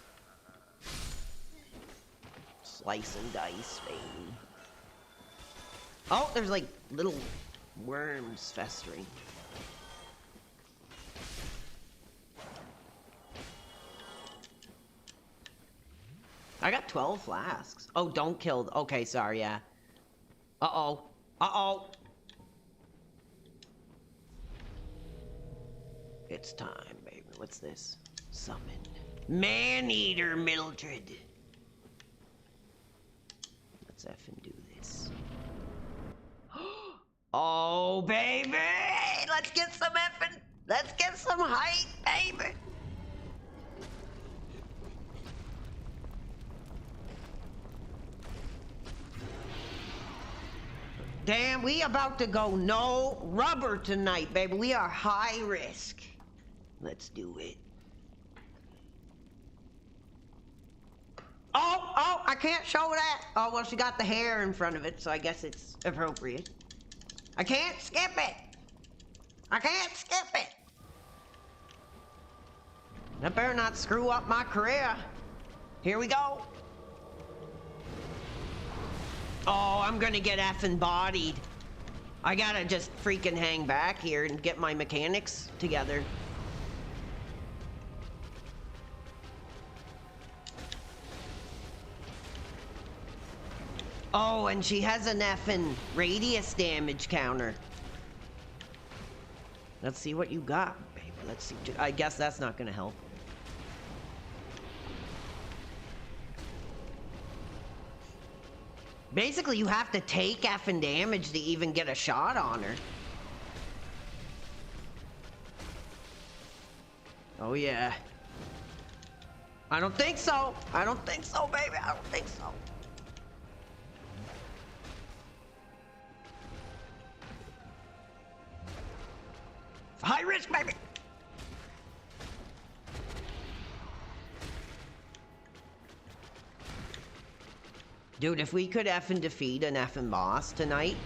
Slice and dice, baby. Oh, there's like little worms festering. I got 12 flasks. Oh, don't kill. Okay, sorry, yeah. Uh-oh. Uh-oh. It's time, baby. What's this? Summon. Man-eater Mildred. Let's effing do this. Oh, baby! Let's get some effing... Let's get some height, baby! Damn, we about to go no rubber tonight, baby. We are high risk. Let's do it. Oh, I can't show that. Oh, well, she got the hair in front of it, so I guess it's appropriate. I can't skip it. I can't skip it. I better not screw up my career. Here we go. Oh, I'm gonna get effing bodied. I gotta just freaking hang back here and get my mechanics together. Oh, and she has an effing radius damage counter. Let's see what you got, baby. Let's see. I guess that's not gonna help. Basically, you have to take effing damage to even get a shot on her. Oh, yeah. I don't think so. I don't think so, baby. I don't think so. High risk, baby. Dude, if we could effing defeat an effing boss tonight.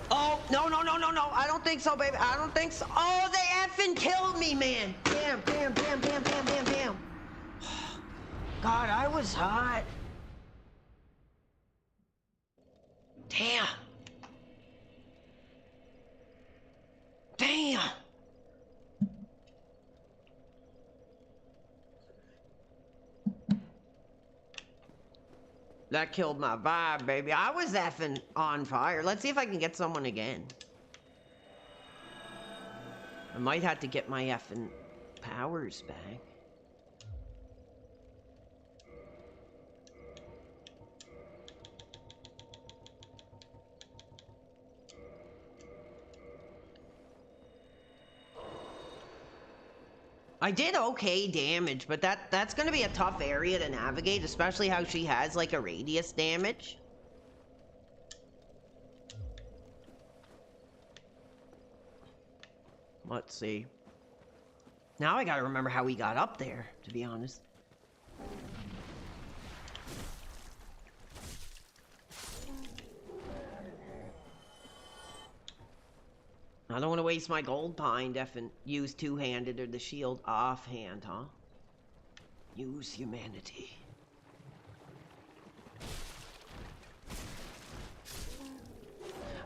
Oh, no. I don't think so, baby. I don't think so. Oh, they effing killed me, man. Damn. God, I was hot. Damn. That killed my vibe, baby. I was effing on fire. Let's see if I can get someone again. I might have to get my effing powers back. I did okay damage, but that's gonna be a tough area to navigate, especially how she has like a radius damage. Let's see. Now I gotta remember how we got up there, to be honest. I don't want to waste my gold pine and use two-handed or the shield offhand, huh? Use humanity.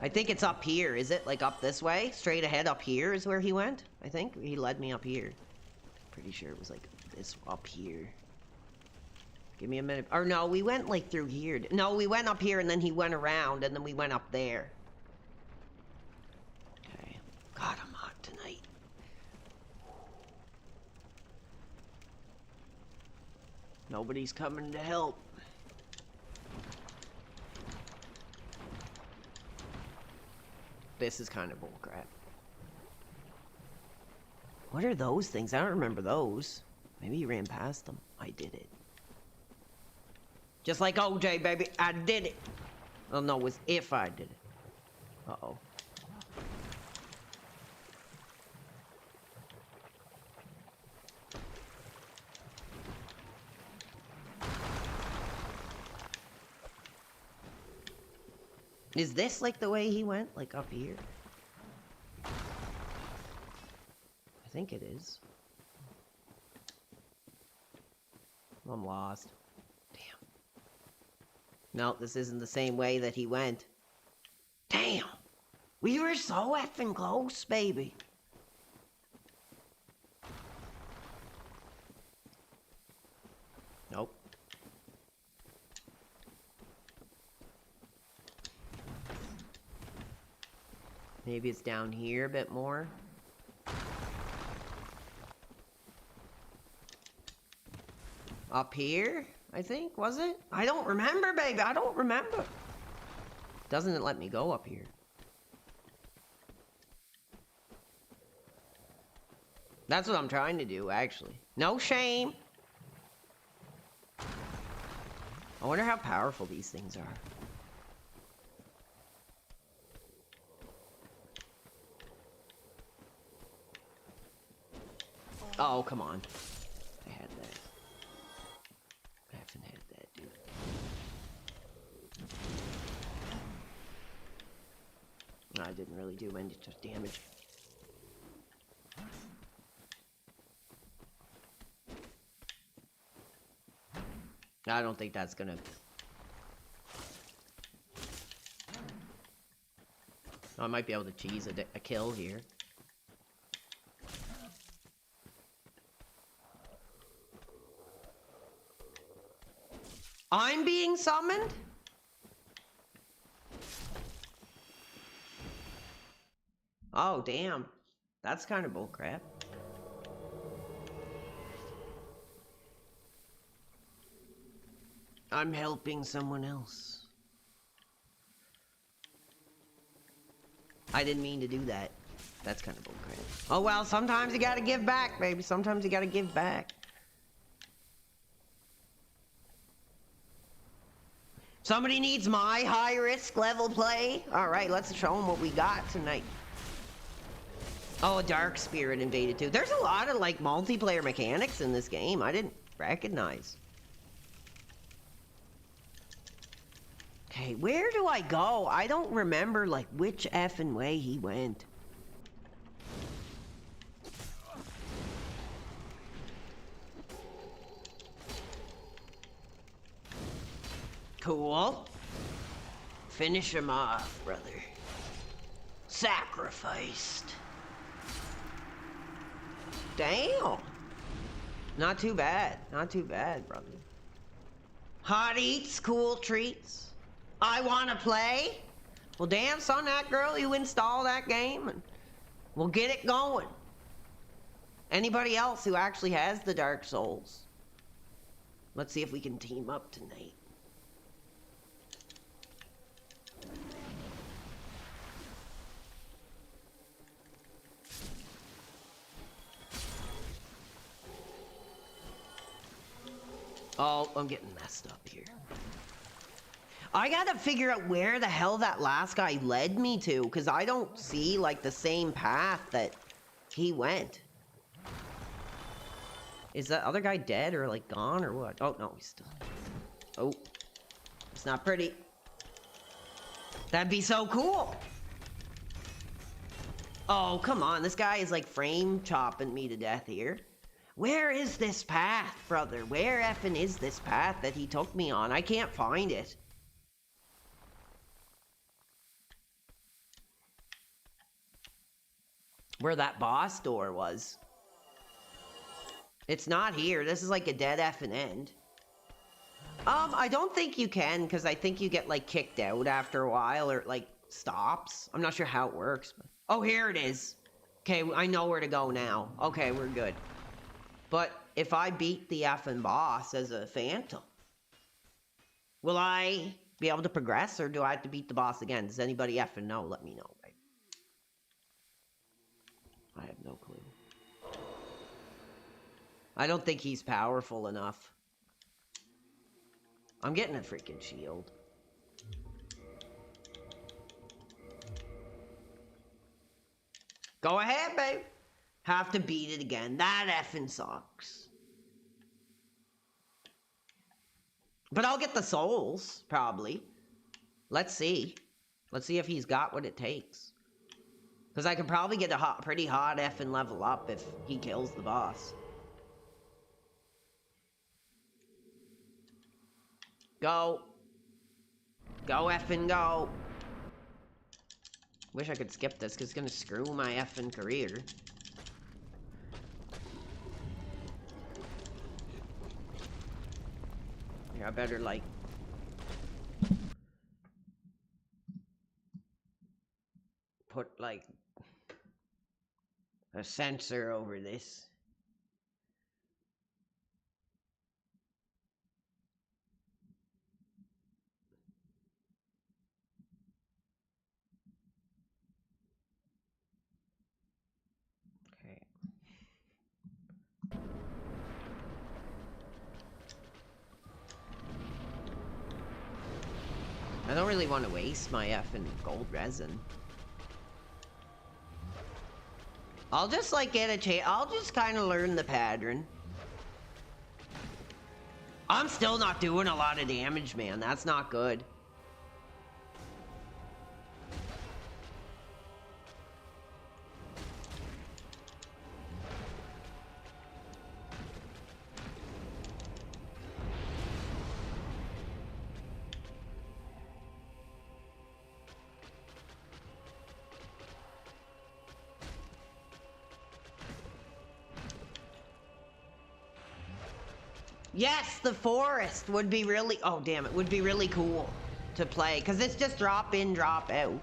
I think it's up here, is it? Like up this way? Straight ahead up here is where he went? I think he led me up here. Pretty sure it was like this up here. Give me a minute. Or no, we went like through here. No, we went up here and then he went around and then we went up there. Okay. God, I'm hot tonight. Nobody's coming to help. This is kind of bullcrap. What are those things? I don't remember those. Maybe you ran past them. I did it. Just like OJ, baby. I did it. Well, no, it was if I did it. Uh-oh. Is this like the way he went? Like up here? I think it is. I'm lost. Damn. No, this isn't the same way that he went. Damn! We were so effing close, baby. Nope. Maybe it's down here a bit more. Up here, I think, was it? I don't remember, baby. I don't remember. Doesn't it let me go up here? That's what I'm trying to do, actually. No shame. I wonder how powerful these things are. Oh, come on. I had that. I haven't had that, dude. No, I didn't really do any damage. I don't think that's gonna... I might be able to cheese a kill here. I'm being summoned? Oh, damn. That's kind of bullcrap. I'm helping someone else. I didn't mean to do that. That's kind of bullcrap. Oh, well, sometimes you gotta give back, baby. Sometimes you gotta give back. Somebody needs my high-risk level play? Alright, let's show them what we got tonight. Oh, a Dark Spirit invaded too. There's a lot of, like, multiplayer mechanics in this game I didn't recognize. Okay, where do I go? I don't remember, like, which effing way he went. Cool. Finish him off, brother. Sacrificed. Damn. Not too bad. Not too bad, brother. Hot eats, cool treats. I wanna play? Well, damn, son, that girl, you install that game and we'll get it going. Anybody else who actually has the Dark Souls? Let's see if we can team up tonight. Oh, I'm getting messed up here. I gotta figure out where the hell that last guy led me to, because I don't see, like, the same path that he went. Is that other guy dead or, like, gone or what? Oh, no, he's still... Oh. It's not pretty. That'd be so cool. Oh, come on. This guy is, like, frame chopping me to death here. Where is this path, brother? Where effing is this path that he took me on? I can't find it. Where that boss door was. It's not here. This is like a dead effing end. I don't think you can, because I think you get, like, kicked out after a while, or, like, stops. I'm not sure how it works. But... Oh, here it is. Okay, I know where to go now. Okay, we're good. But if I beat the effing boss as a phantom, will I be able to progress, or do I have to beat the boss again? Does anybody effing know? Let me know, right? I have no clue. I don't think he's powerful enough. I'm getting a freaking shield. Go ahead, babe. Have to beat it again. That effing sucks. But I'll get the souls, probably. Let's see. Let's see if he's got what it takes. Because I could probably get a pretty hot effing level up if he kills the boss. Go. Go effing go. Wish I could skip this, because it's going to screw my effing career. Yeah, I better, like... put, like... a sensor over this. I don't really want to waste my effing gold resin. I'll just, like, get a chance. I'll just kind of learn the pattern. I'm still not doing a lot of damage, man. That's not good. Yes, the forest would be really... Oh, damn, it would be really cool to play. Because it's just drop in, drop out.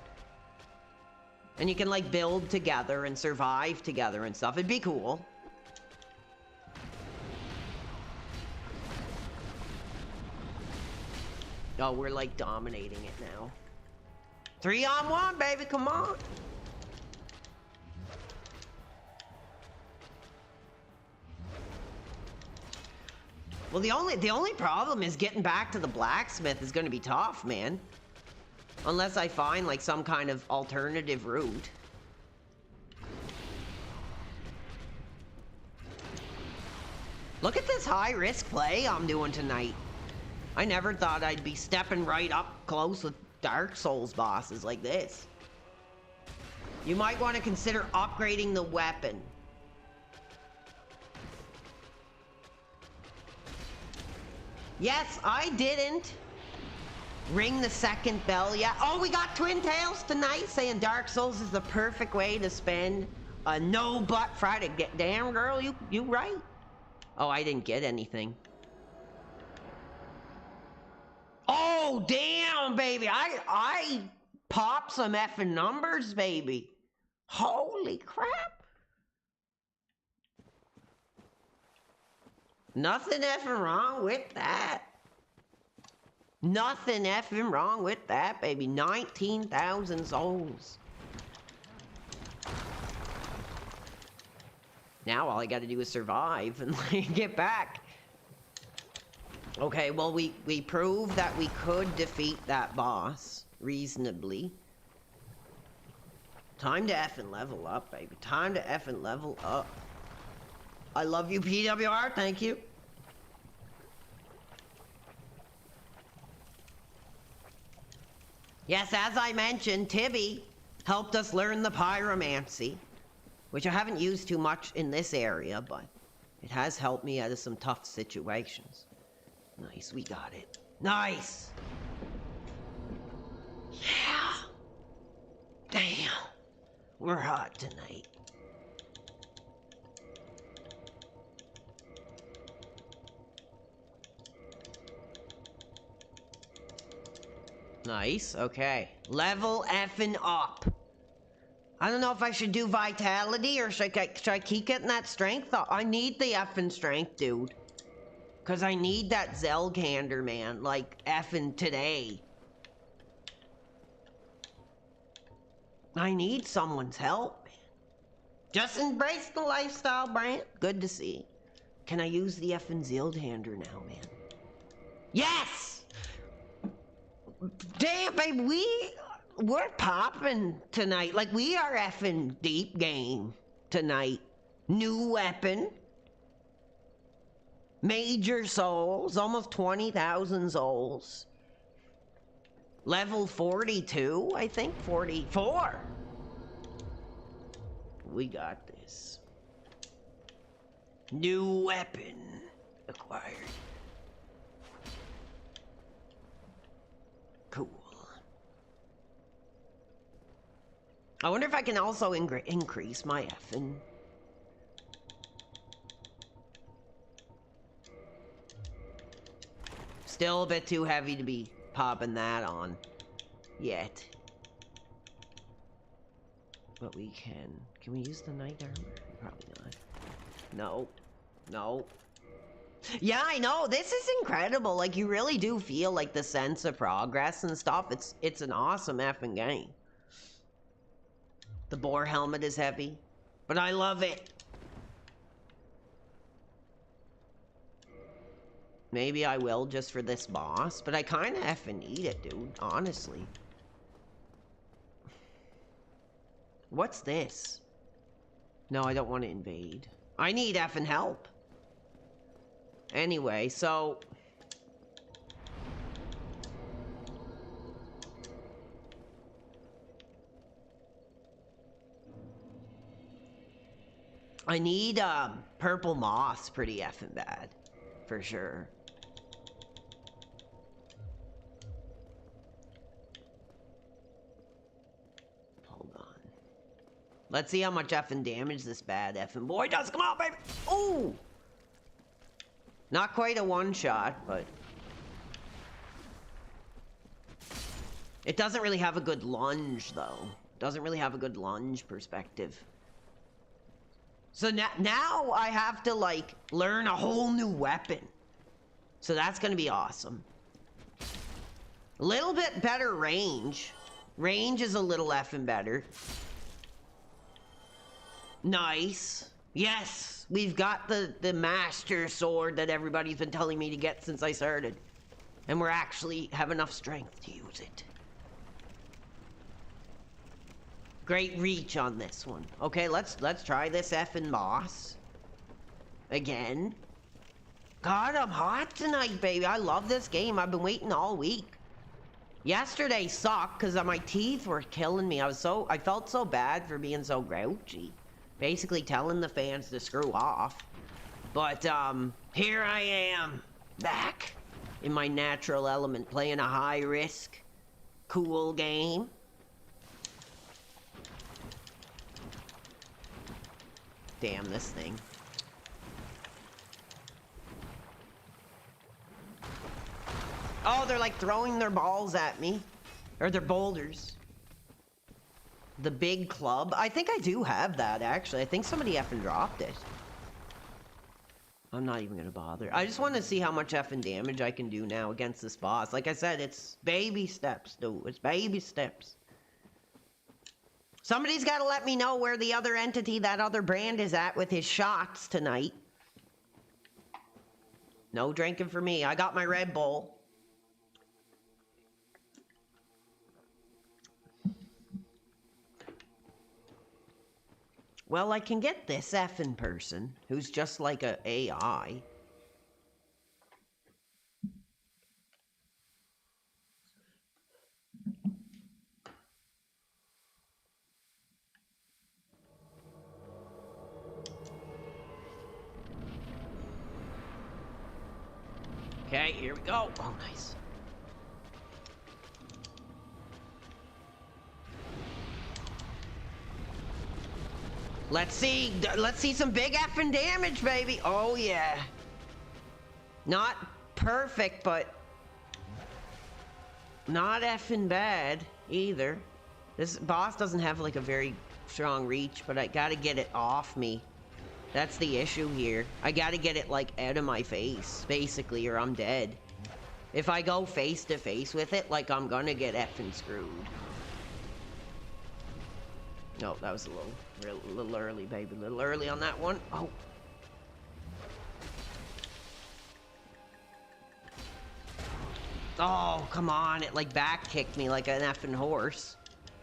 And you can, like, build together and survive together and stuff. It'd be cool. Oh, we're, like, dominating it now. 3-on-1, baby, come on. Well, the only problem is getting back to the blacksmith is going to be tough, man. Unless I find, like, some kind of alternative route. Look at this high-risk play I'm doing tonight. I never thought I'd be stepping right up close with Dark Souls bosses like this. You might want to consider upgrading the weapon. Yes, I didn't ring the second bell yet. Oh, we got Twin Tails tonight saying Dark Souls is the perfect way to spend a no-butt Friday. Damn, girl, you right. Oh, I didn't get anything. Oh, damn, baby. I popped some effing numbers, baby. Holy crap. Nothing effing wrong with that. Nothing effing wrong with that, baby. 19,000 souls. Now all I gotta do is survive and like, get back. Okay, well, we proved that we could defeat that boss reasonably. Time to effing level up, baby. Time to effing level up. I love you, PWR. Thank you. Yes, as I mentioned, Tibby helped us learn the pyromancy, which I haven't used too much in this area, but it has helped me out of some tough situations. Nice, we got it. Nice! Yeah! Damn! We're hot tonight. Nice, okay. Level effing up. I don't know if I should do vitality or should I keep getting that strength? I need the effing strength, dude. Because I need that Zelgander, man. Like, effing today. I need someone's help, man. Just embrace the lifestyle, Brant. Good to see. Can I use the effing Zelgander now, man? Yes! Damn, babe, we're popping tonight. Like, we are effing deep game tonight. New weapon. Major souls. Almost 20,000 souls. Level 42, I think. 44. We got this. New weapon acquired. Cool. I wonder if I can also increase my effing. Still a bit too heavy to be popping that on yet. But we can. Can we use the knight armor? Probably not. No. No. Yeah, I know. This is incredible. Like, you really do feel like the sense of progress and stuff. It's an awesome effing game. The boar helmet is heavy, but I love it. Maybe I will just for this boss, but I kind of effing need it, dude, honestly. What's this? No, I don't want to invade. I need effing help. Anyway, so... I need, purple moss pretty effing bad. For sure. Hold on. Let's see how much effing damage this bad effing boy does. Come on, baby! Ooh! Not quite a one-shot, but... It doesn't really have a good lunge, though. Doesn't really have a good lunge perspective. So now I have to, like, learn a whole new weapon. So that's gonna be awesome. A little bit better range. Range is a little effing better. Nice. Yes, we've got the master sword that everybody's been telling me to get since I started. And we're actually have enough strength to use it. Great reach on this one. Okay, let's try this effing boss. Again. God, I'm hot tonight, baby. I love this game. I've been waiting all week. Yesterday sucked because my teeth were killing me. I felt so bad for being so grouchy. Basically telling the fans to screw off. But, here I am. Back in my natural element, playing a high-risk, cool game. Damn this thing. Oh, they're like throwing their balls at me. Or their boulders. The big club. I think I do have that, actually. I think somebody effing dropped it. I'm not even gonna bother. I just want to see how much effing damage I can do now against this boss. Like I said, it's baby steps, dude. It's baby steps. Somebody's got to let me know where the other entity, that other brand is at with his shots tonight. No drinking for me. I got my Red Bull. Well, I can get this effing person who's just like a AI. Okay, here we go. Oh, nice. Let's see some big effing damage, baby. Oh, yeah. Not perfect, but not effing bad either. This boss doesn't have like a very strong reach, but I gotta get it off me. That's the issue here. I gotta get it like out of my face, basically, or I'm dead. If I go face to face with it, like I'm gonna get effing screwed. No, that was a little early, baby. A little early on that one. Oh. Oh, come on. It like back kicked me like an effing horse.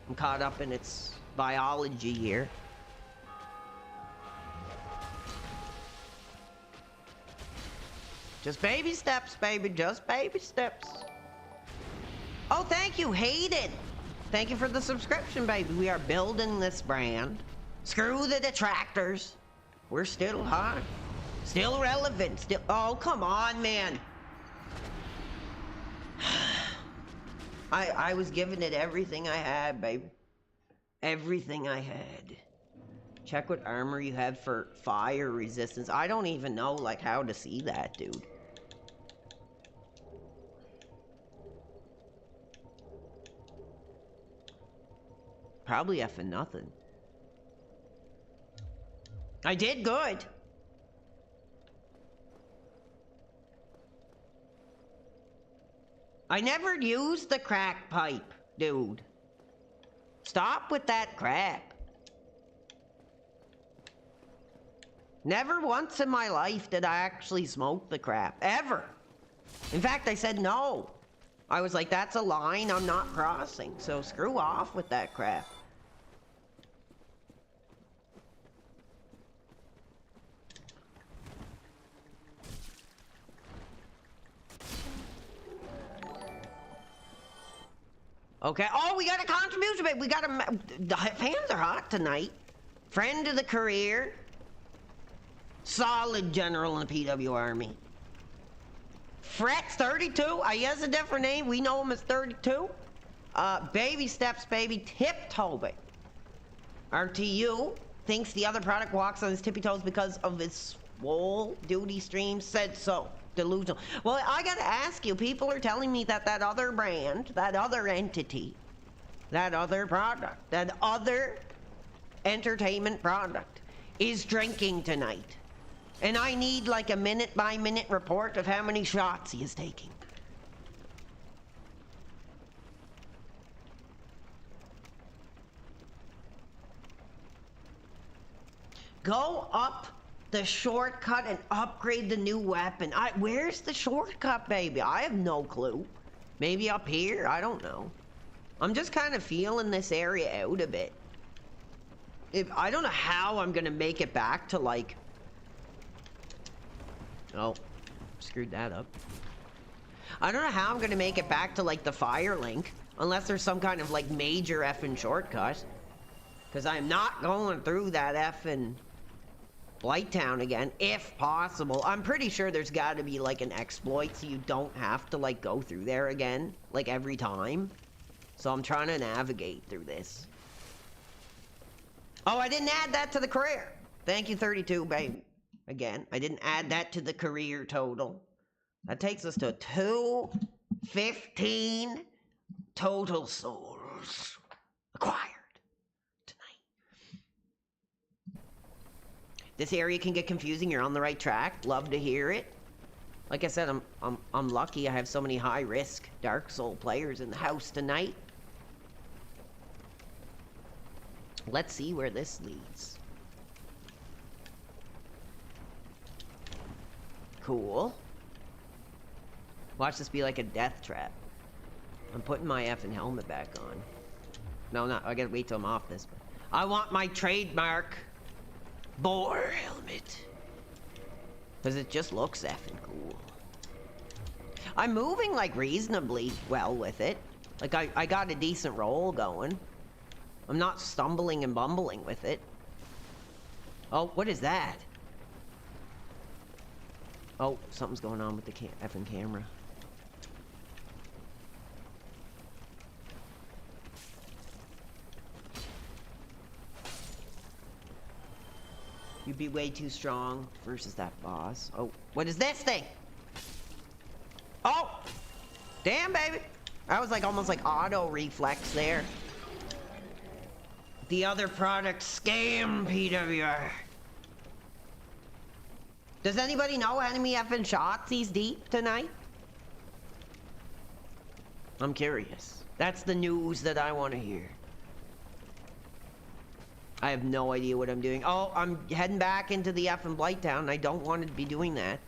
I'm caught up in its biology here. Just baby steps, baby. Just baby steps. Oh, thank you, Hayden. Thank you for the subscription, baby. We are building this brand. Screw the detractors. We're still hot. Still relevant. Still. Oh, come on, man. I was giving it everything I had, baby. Everything I had. Check what armor you have for fire resistance. I don't even know, like, how to see that, dude. Probably effing nothing. I did good. I never used the crack pipe, dude. Stop with that crap. Never once in my life did I actually smoke the crap. Ever. In fact, I said no. I was like, that's a line I'm not crossing. So screw off with that crap. Okay. Oh, we got a contribution, babe. We got a... The fans are hot tonight. Friend of the career. Solid general in the PW Army. Fret's 32. He has a different name. We know him as 32. Baby steps, baby. Tiptoe, baby. RTU thinks the other product walks on his tippy toes because of his swole duty stream. Said so. Delusional. Well, I gotta ask you, people are telling me that that other brand, that other entity, that other product, that other entertainment product is drinking tonight. And I need like a minute-by-minute report of how many shots he is taking. Go up the shortcut and upgrade the new weapon. Where's the shortcut, baby? I have no clue. Maybe up here? I don't know. I'm just kind of feeling this area out a bit. I don't know how I'm gonna make it back to like... Oh, screwed that up. I don't know how I'm gonna make it back to like the fire link unless there's some kind of like major effing shortcut. Because I'm not going through that effing Blighttown again, if possible. I'm pretty sure there's got to be like an exploit so you don't have to like go through there again, like every time. So I'm trying to navigate through this. Oh, I didn't add that to the career. Thank you, 32, baby. Again, I didn't add that to the career total. That takes us to 215 total souls acquired. This area can get confusing. You're on the right track. Love to hear it. Like I said, I'm lucky I have so many high-risk Dark Soul players in the house tonight. Let's see where this leads. Cool. Watch this be like a death trap. I'm putting my effing helmet back on. No, not. I gotta wait till I'm off this. I want my trademark boar helmet. Because it just looks effing cool. I'm moving like reasonably well with it. Like I got a decent roll going. I'm not stumbling and bumbling with it. Oh, what is that? Oh, something's going on with the effing camera. You'd be way too strong versus that boss. Oh, what is this thing? Oh! Damn, baby! I was like almost like auto reflex there. The other product scam, PWR. Does anybody know enemy effing shots he's deep tonight? I'm curious. That's the news that I want to hear. I have no idea what I'm doing. Oh, I'm heading back into the effing Blighttown. I don't want to be doing that.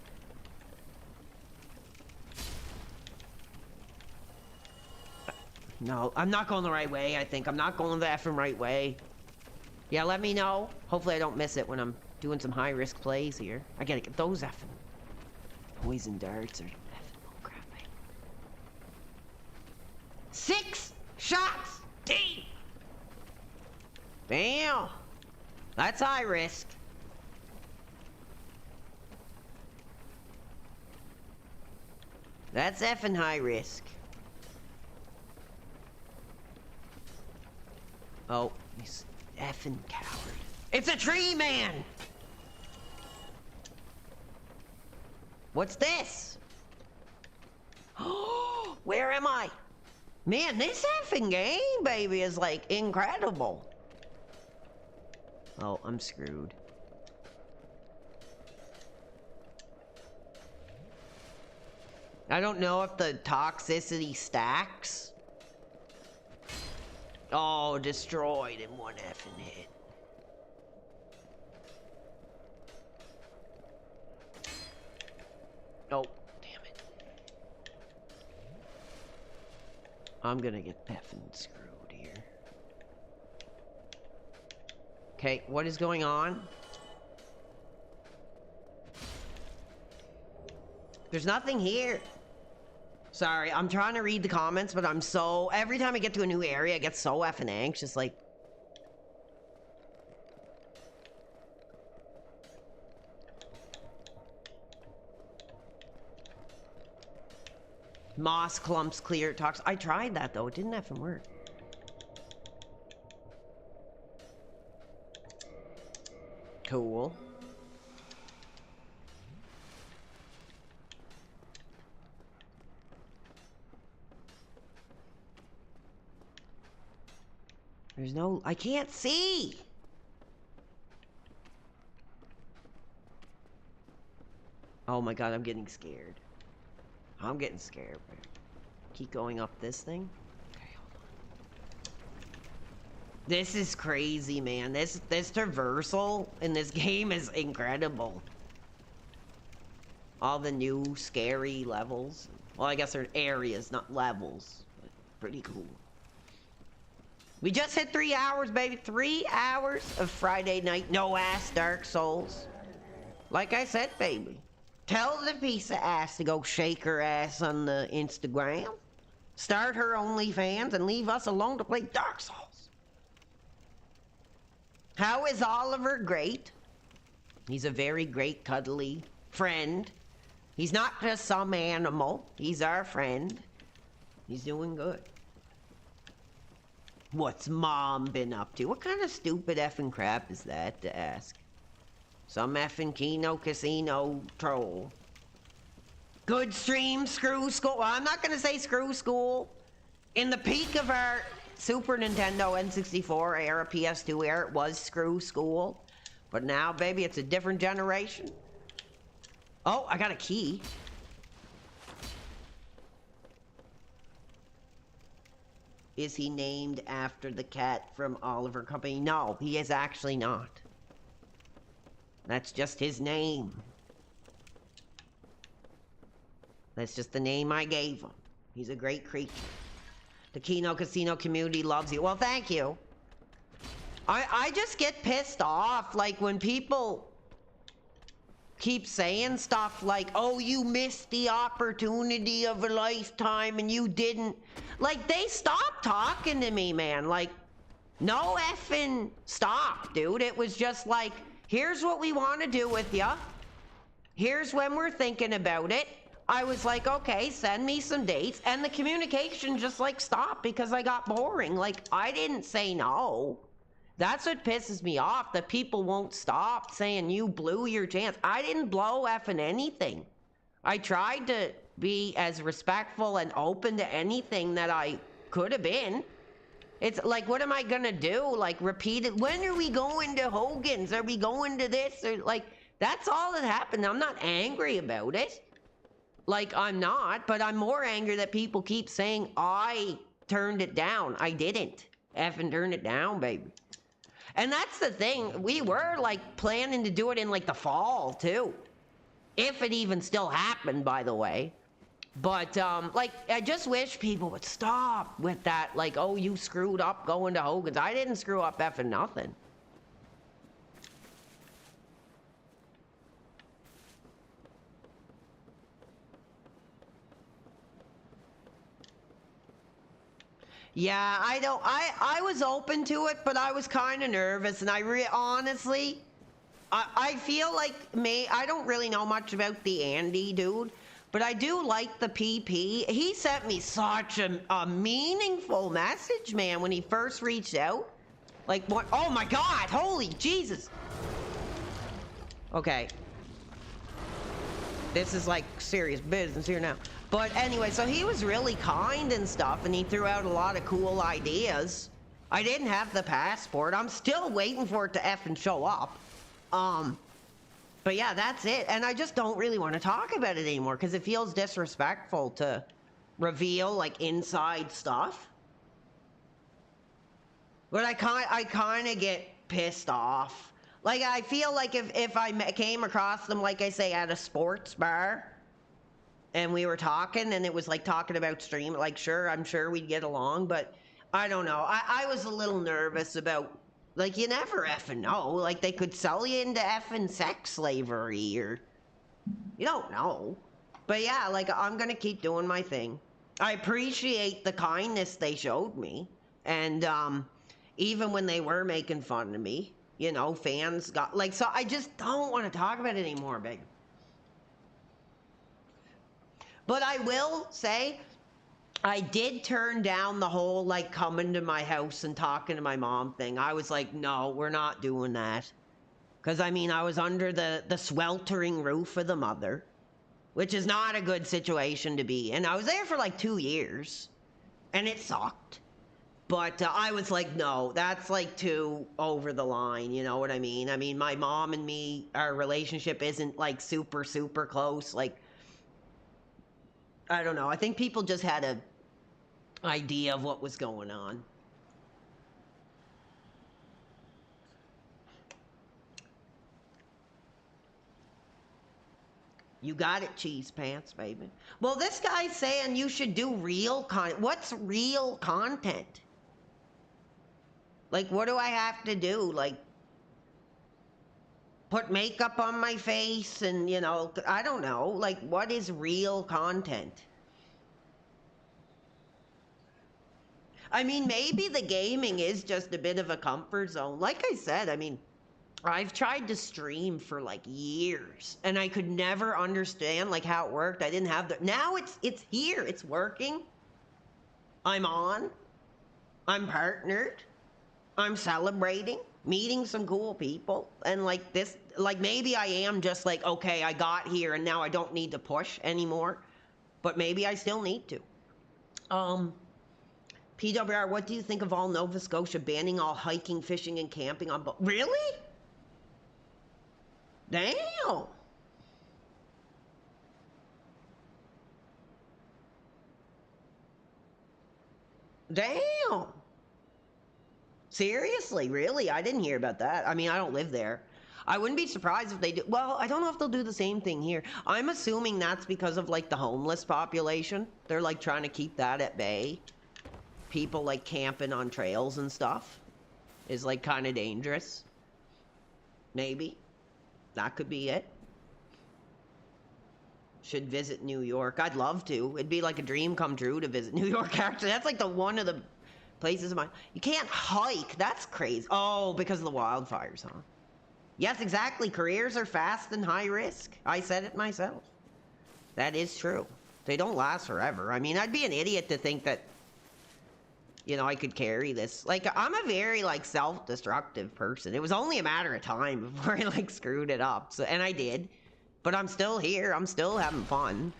No, I'm not going the right way, I think. I'm not going the effing right way. Yeah, let me know. Hopefully I don't miss it when I'm doing some high-risk plays here. I gotta get those effing poison darts or effing oh crap. 6 shots deep! Damn! That's high risk. That's effing high risk. Oh, he's effing coward. It's a tree man! What's this? Oh, where am I? Man, this effing game, baby, is like incredible. Oh, I'm screwed. I don't know if the toxicity stacks. Oh, destroyed in one effing hit. Oh, damn it. I'm gonna get effing screwed here. Okay, what is going on? There's nothing here. Sorry, I'm trying to read the comments, but I'm so... Every time I get to a new area, I get so effing anxious, like... Moss clumps clear talks. I tried that, though. It didn't effing work. Cool. There's no... I can't see! Oh my god, I'm getting scared. I'm getting scared. Keep going up this thing. Okay, hold on. This is crazy, man. This traversal in this game is incredible. All the new scary levels. Well, I guess they're areas, not levels. But pretty cool. We just hit 3 hours, baby. 3 hours of Friday night, no ass Dark Souls. Like I said, baby. Tell the piece of ass to go shake her ass on the Instagram. Start her OnlyFans and leave us alone to play Dark Souls. How is Oliver? Great. He's a very great, cuddly friend. He's not just some animal. He's our friend. He's doing good. What's Mom been up to? What kind of stupid effing crap is that to ask? Some effing Kino Casino troll. Good stream, screw school. Well, I'm not gonna say screw school. In the peak of our Super Nintendo N64 era, PS2 era, it was screw school. But now, baby, it's a different generation. Oh, I got a key. Is he named after the cat from Oliver Company? No, he is actually not. That's just his name. That's just the name I gave him. He's a great creature. The Keno Casino community loves you. Well, thank you. I just get pissed off, like, when people keep saying stuff like, oh, you missed the opportunity of a lifetime and you didn't. Like, they stopped talking to me, man. Like, no effing stop, dude. It was just like, here's what we want to do with you. Here's when we're thinking about it. I was like, okay, send me some dates. And the communication just like stopped because I got boring. Like, I didn't say no. That's what pisses me off, that people won't stop saying you blew your chance. I didn't blow effing anything. I tried to be as respectful and open to anything that I could have been. It's like, what am I gonna do? Like, repeat it. When are we going to Hogan's? Are we going to this? Or like, that's all that happened. I'm not angry about it. Like, I'm not, but I'm more angry that people keep saying I turned it down. I didn't effing turn it down, baby. And that's the thing. We were like planning to do it in like the fall too. If it even still happened, by the way. But like, I just wish people would stop with that. Like, oh, you screwed up going to Hogan's. I didn't screw up effing nothing. Yeah, I was open to it, but I was kind of nervous, and honestly, I feel like I don't really know much about the Andy dude, but I do like the PP. He sent me such a meaningful message, man, when he first reached out. Like, what? Oh my God, holy Jesus. Okay. This is like serious business here now. But anyway, so he was really kind and stuff, and he threw out a lot of cool ideas. I didn't have the passport. I'm still waiting for it to effing show up. But yeah, that's it. And I just don't really want to talk about it anymore because it feels disrespectful to reveal like inside stuff. But I kind of get pissed off. Like, I feel like if I came across them, like I say, at a sports bar, and we were talking, and it was like talking about stream, like, sure, I'm sure we'd get along, but I don't know. I was a little nervous about, like, you never effing know. Like, they could sell you into effing sex slavery, or you don't know. But yeah, like, I'm gonna keep doing my thing. I appreciate the kindness they showed me, and even when they were making fun of me, you know, fans got, like, so I just don't want to talk about it anymore, big. But I will say, I did turn down the whole, like, coming to my house and talking to my mom thing. I was like, no, we're not doing that. Because, I mean, I was under the sweltering roof of the mother, which is not a good situation to be in. I was there for, like, 2 years, and it sucked. But I was like, no, that's, like, too over the line, you know what I mean? I mean, my mom and me, our relationship isn't, like, super, super close. Like, I don't know. I think people just had a idea of what was going on. You got it, cheese pants, baby. Well, this guy's saying you should do real content. What's real content? Like, what do I have to do? Like, put makeup on my face and, you know, I don't know. Like, what is real content? I mean, maybe the gaming is just a bit of a comfort zone. Like I said, I mean, I've tried to stream for like years and I could never understand like how it worked. I didn't have the, now it's here, it's working. I'm on, I'm partnered, I'm celebrating, meeting some cool people. And like this, like maybe I am just like, okay, I got here and now I don't need to push anymore, but maybe I still need to. PWR, what do you think of all Nova Scotia banning all hiking, fishing, and camping on boats? Really? Damn. Damn. Seriously, really? I didn't hear about that. I mean, I don't live there. I wouldn't be surprised if they do. Well, I don't know if they'll do the same thing here. I'm assuming that's because of like the homeless population. They're like trying to keep that at bay. People like camping on trails and stuff is like kind of dangerous. Maybe. That could be it. Should visit New York. I'd love to. It'd be like a dream come true to visit New York, actually. That's like the one of the places of mine. You can't hike. That's crazy. Oh, because of the wildfires, huh? Yes, exactly. Careers are fast and high risk. I said it myself. That is true. They don't last forever. I mean, I'd be an idiot to think that, you know, I could carry this. Like, I'm a very, like, self-destructive person. It was only a matter of time before I, like, screwed it up. So, and I did. But I'm still here. I'm still having fun.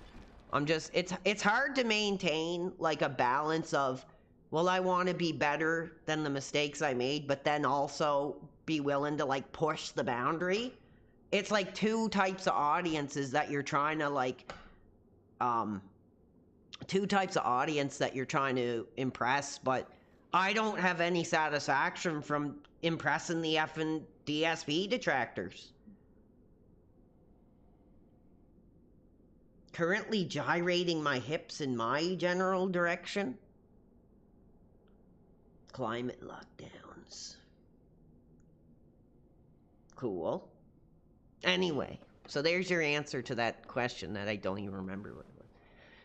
I'm just, it's hard to maintain, like, a balance of, well, I want to be better than the mistakes I made, but then also be willing to, like, push the boundary. It's like two types of audiences that you're trying to, like, two types of audience that you're trying to impress, but I don't have any satisfaction from impressing the effing DSP detractors. Currently gyrating my hips in my general direction. Climate lockdowns. Cool. Anyway, so there's your answer to that question that I don't even remember what it was.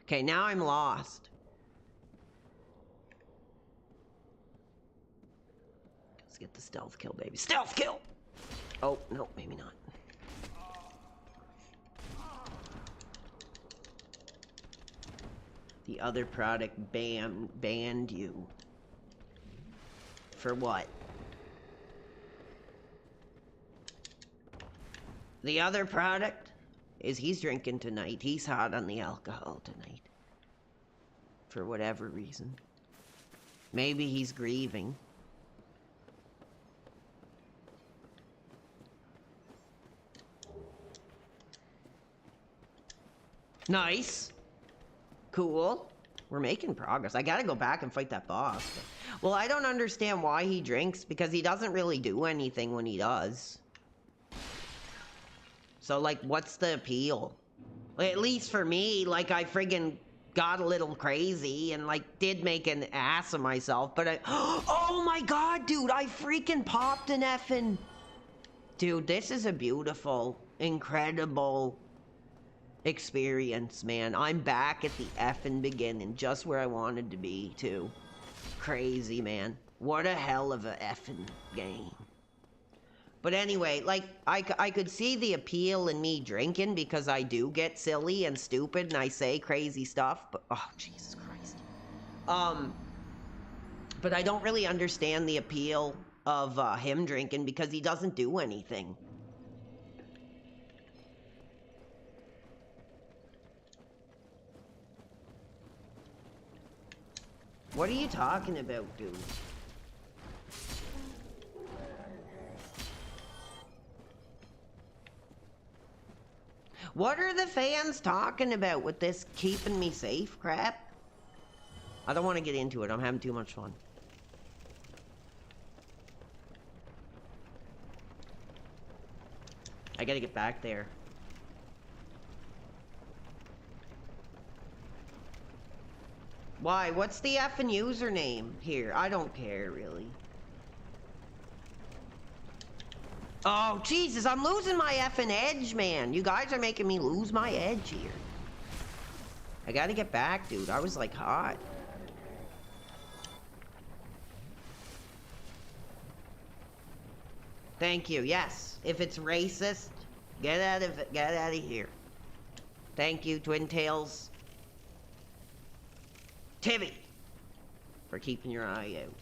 Okay, now I'm lost. Let's get the stealth kill, baby. Stealth kill! Oh, no, maybe not. The other product banned you. For what? The other product is he's drinking tonight. He's hot on the alcohol tonight. For whatever reason. Maybe he's grieving. Nice. Cool. We're making progress. I gotta go back and fight that boss. But, well, I don't understand why he drinks, because he doesn't really do anything when he does. So, like, what's the appeal? At least for me, like, I friggin' got a little crazy and, like, did make an ass of myself, but I... Oh my god, dude! I freaking popped an effing... Dude, this is a beautiful, incredible experience, man. I'm back at the effing beginning, just where I wanted to be, too. Crazy, man. What a hell of a effing game. But anyway, like, I could see the appeal in me drinking, because I do get silly and stupid and I say crazy stuff, but, oh, Jesus Christ. But I don't really understand the appeal of him drinking, because he doesn't do anything. What are you talking about, dude? What are the fans talking about with this keeping me safe crap? I don't want to get into it. I'm having too much fun. I gotta get back there. Why? What's the effing username here? I don't care, really. Oh, Jesus, I'm losing my effing edge, man. You guys are making me lose my edge here. I gotta get back, dude. I was, like, hot. Thank you, yes. If it's racist, get out of it. Get out of here. Thank you, Twin Tails. Timmy, for keeping your eye out.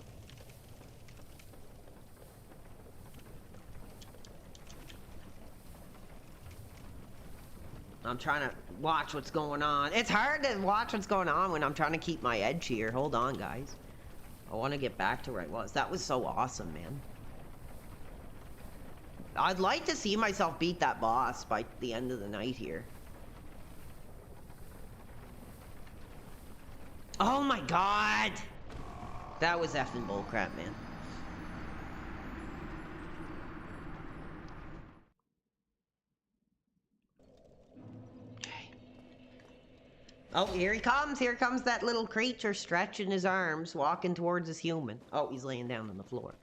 I'm trying to watch what's going on. It's hard to watch what's going on when I'm trying to keep my edge here. Hold on, guys. I want to get back to where I was. That was so awesome, man. I'd like to see myself beat that boss by the end of the night here. Oh my god! That was effing bullcrap, man. Oh, here he comes. Here comes that little creature stretching his arms, walking towards his human. Oh, he's laying down on the floor.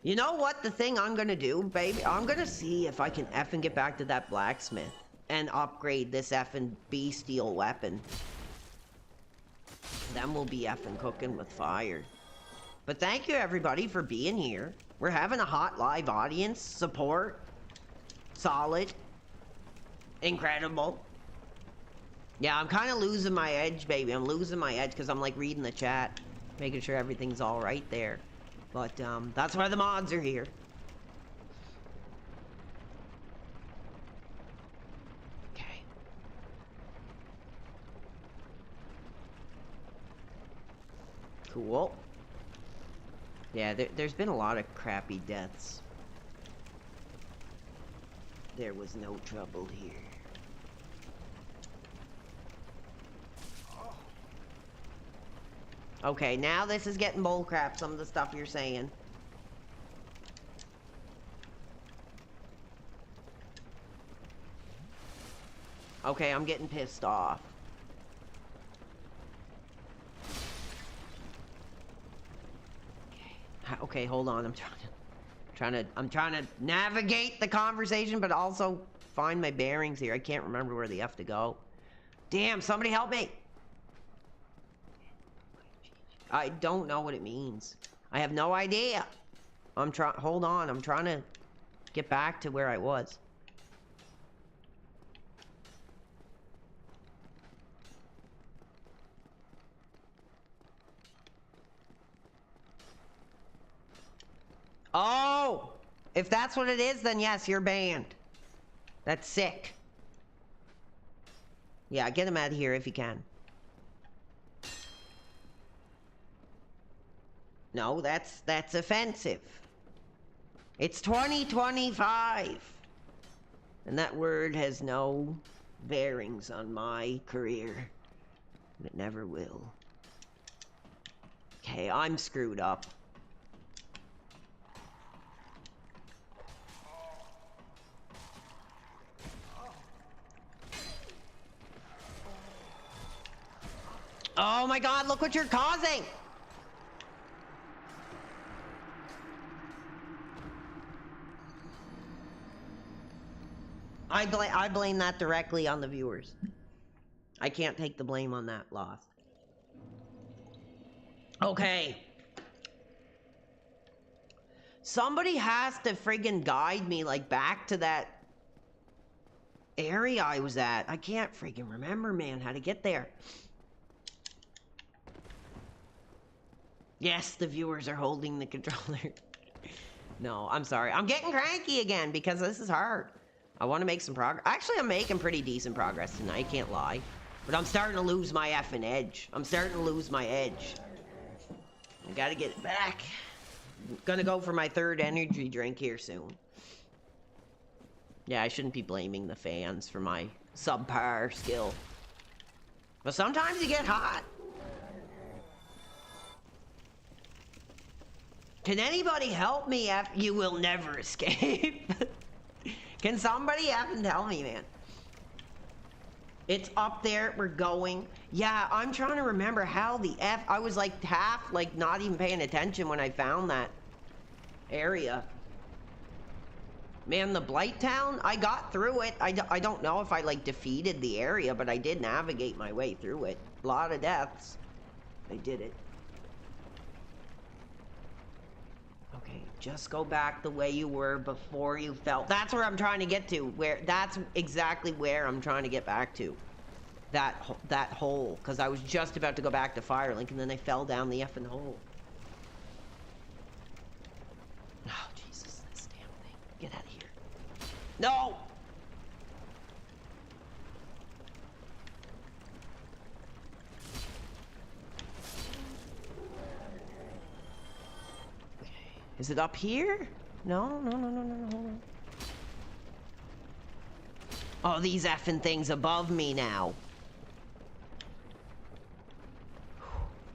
You know what? The thing I'm gonna do, baby, I'm gonna see if I can effing get back to that blacksmith and upgrade this effing bestial weapon. Then we'll be effing cooking with fire. But thank you everybody for being here. We're having a hot live audience. Support. Solid. Incredible. Yeah, I'm kind of losing my edge, baby. I'm losing my edge because I'm like reading the chat, making sure everything's all right there. But that's why the mods are here. Okay. Cool. Yeah, there's been a lot of crappy deaths. There was no trouble here. Okay, now this is getting bullcrap, some of the stuff you're saying. Okay, I'm getting pissed off. Okay, hold on. I'm trying to navigate the conversation, but also find my bearings here. I can't remember where they have to go. Damn, somebody help me. I don't know what it means. I have no idea. Hold on. I'm trying to get back to where I was. Oh, if that's what it is, then yes, you're banned. That's sick. Yeah, get him out of here if you can. No, that's offensive. It's 2025. And that word has no bearings on my career. And it never will. Okay, I'm screwed up. Oh my god, look what you're causing! I blame that directly on the viewers. I can't take the blame on that loss. Okay. Somebody has to friggin' guide me, like, back to that area I was at. I can't friggin' remember, man, how to get there. Yes, the viewers are holding the controller. No, I'm sorry. I'm getting cranky again because this is hard. I want to make some progress. Actually, I'm making pretty decent progress tonight, can't lie. But I'm starting to lose my effing edge. I'm starting to lose my edge. I gotta get it back. I'm gonna go for my third energy drink here soon. Yeah, I shouldn't be blaming the fans for my subpar skill. But sometimes you get hot. Can anybody help me? You will never escape. Can somebody effing tell me, man? It's up there. We're going. Yeah, I'm trying to remember how the F... I was like half, like not even paying attention when I found that area. Man, the Blighttown, I got through it. I don't know if I like defeated the area, but I did navigate my way through it. A lot of deaths. I did it. Okay, just go back the way you were before you fell. That's where I'm trying to get to. That's exactly where I'm trying to get back to. That hole, because I was just about to go back to Firelink, and then I fell down the effing hole. Oh, Jesus, this damn thing. Get out of here. No! Is it up here? No. Hold on. Oh, these effing things above me now.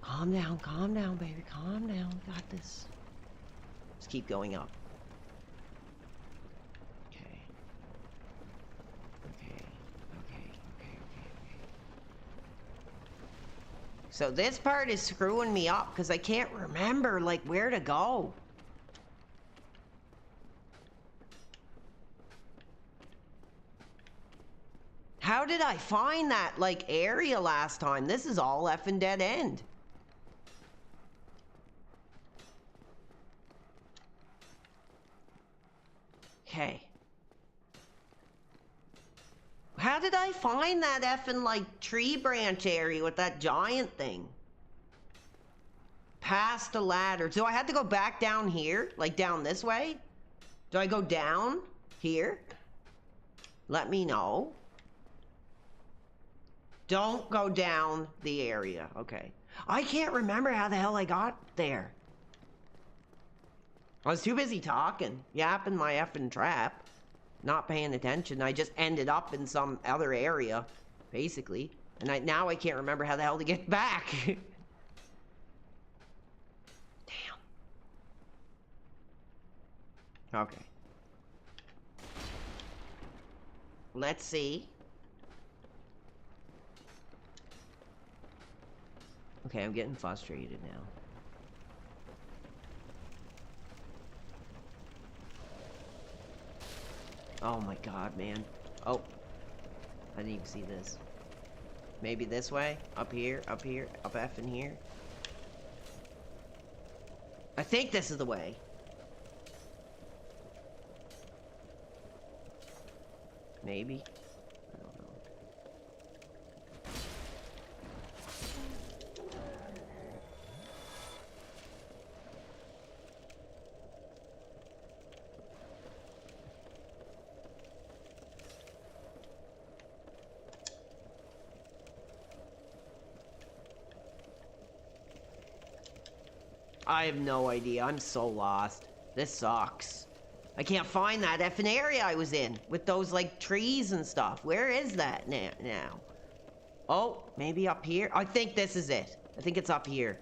Calm down, baby. Calm down. Got this. Just keep going up. Okay. So this part is screwing me up because I can't remember, like, where to go. How did I find that, like, area last time? This is all effing dead end. Okay. How did I find that effing, like, tree branch area with that giant thing? Past the ladder. So I had to go back down here? Like, down this way? Do I go down here? Let me know. Don't go down the area. Okay. I can't remember how the hell I got there. I was too busy talking, yapping my effing trap, not paying attention. I just ended up in some other area, basically. And now I can't remember how the hell to get back. Damn. Okay. Let's see. Okay, I'm getting frustrated now. Oh my god, man. Oh. I didn't even see this. Maybe this way? Up here, up F in here. I think this is the way. Maybe. I don't know. I have no idea. I'm so lost. This sucks. I can't find that effing area I was in with those, like, trees and stuff. Where is that now? Oh, maybe up here? I think this is it. I think it's up here.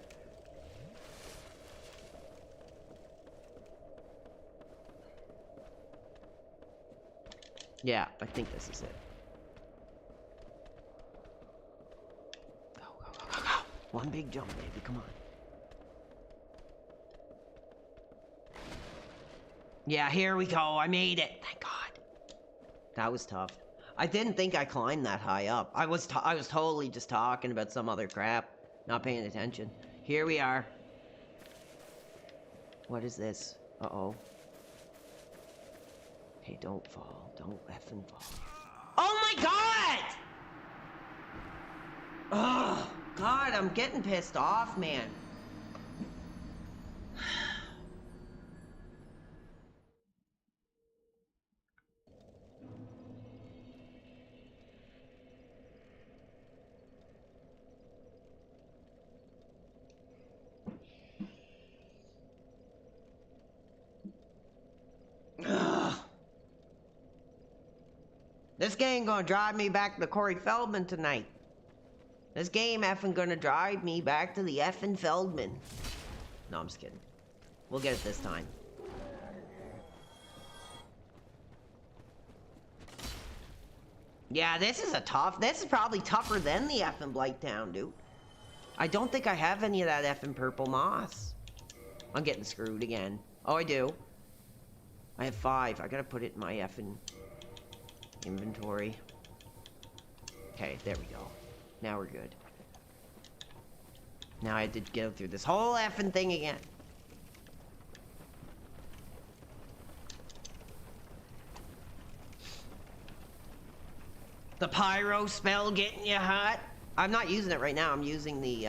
Yeah, I think this is it. Go, go, go, go, go. One big jump, baby. Come on. Yeah, here we go. I made it. Thank God. That was tough. I didn't think I climbed that high up. I was totally just talking about some other crap, not paying attention. Here we are. What is this? Uh-oh. Hey, don't fall. Don't effing fall. Oh my God! Oh, God, I'm getting pissed off, man. This game gonna drive me back to Corey Feldman tonight. This game effing gonna drive me back to the effing Feldman. No, I'm just kidding. We'll get it this time. Yeah, this is probably tougher than the effing Blighttown, dude. I don't think I have any of that effing purple moss. I'm getting screwed again. Oh, I do. I have 5. I gotta put it in my effing inventory. Okay, there we go. Now we're good. Now I had to go through this whole effing thing again. The pyro spell getting you hot? I'm not using it right now. I'm using the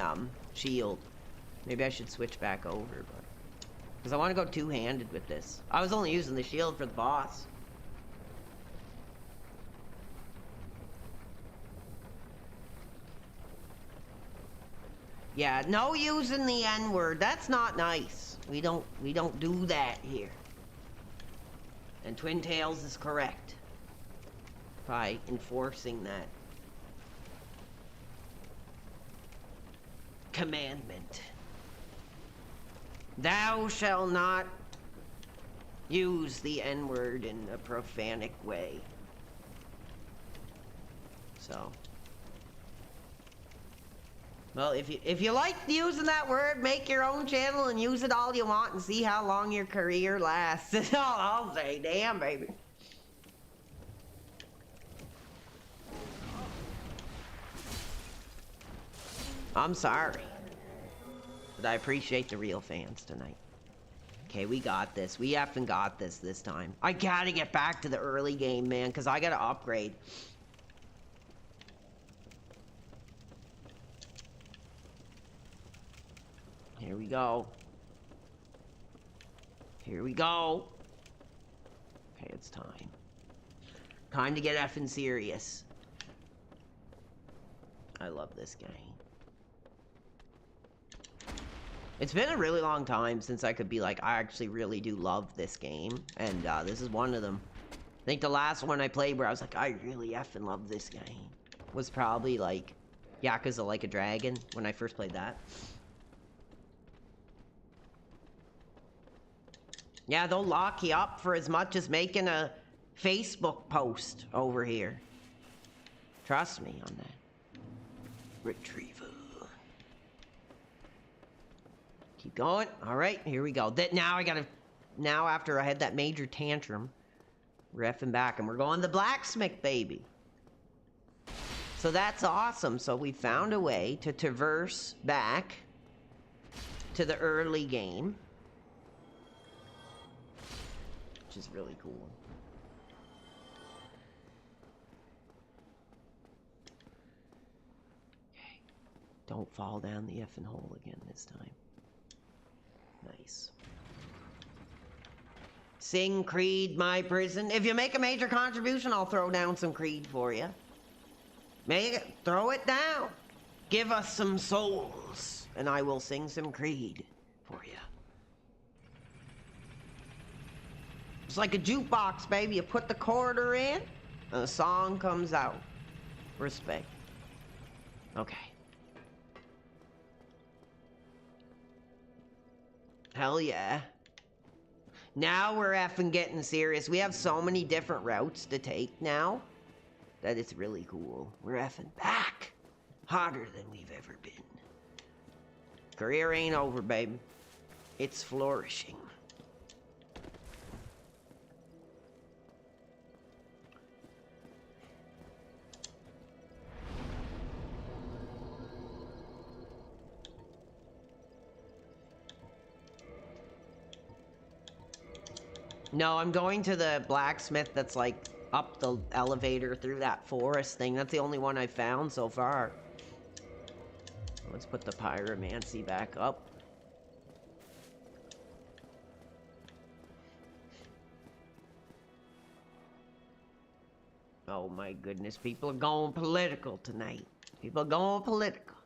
shield. Maybe I should switch back over, but because I want to go two-handed with this. I was only using the shield for the boss. Yeah, no using the N-word. That's not nice. We don't do that here. And Twin Tails is correct by enforcing that commandment. Thou shalt not use the N-word in a profanic way. So Well, if you like using that word, make your own channel and use it all you want and see how long your career lasts. That's all I'll say. Damn, baby. I'm sorry, but I appreciate the real fans tonight. Okay, we got this. We effing got this time. I gotta get back to the early game, man, because I gotta upgrade. Here we go. Here we go. Okay, it's time. Time to get effing serious. I love this game. It's been a really long time since I could be like, I actually really do love this game. And this is one of them. I think the last one I played where I was like, I really effing love this game was probably like Yakuza Like a Dragon when I first played that. Yeah, they'll lock you up for as much as making a Facebook post over here. Trust me on that. Retrieval. Keep going. All right, here we go. Now I gotta. Now after I had that major tantrum, we're effing back and we're going to the blacksmith, baby. So that's awesome. So we found a way to traverse back to the early game, which is really cool. Okay. Don't fall down the effing hole again this time. Nice. Sing Creed, my prison. If you make a major contribution, I'll throw down some Creed for you. Make it, throw it down. Give us some souls, and I will sing some Creed for you. It's like a jukebox, baby. You put the quarter in, and the song comes out. Respect. Okay. Hell yeah. Now we're effing getting serious. We have so many different routes to take now that it's really cool. We're effing back. Hotter than we've ever been. Career ain't over, baby. It's flourishing. No, I'm going to the blacksmith that's like up the elevator through that forest thing. That's the only one I've found so far. Let's put the pyromancy back up. Oh my goodness, people are going political tonight. People are going political.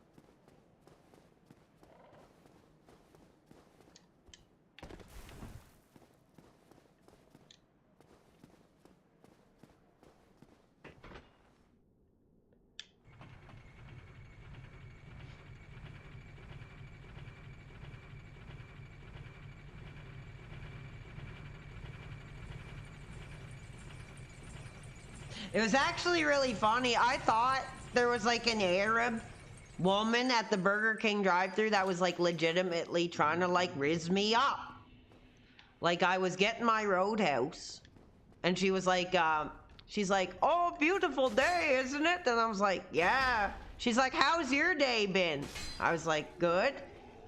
It was actually really funny. I thought there was like an Arab woman at the Burger King drive-thru that was like legitimately trying to like rizz me up. Like I was getting my Roadhouse and she was like, she's like, oh, beautiful day, isn't it? And I was like, yeah. She's like, how's your day been? I was like, good.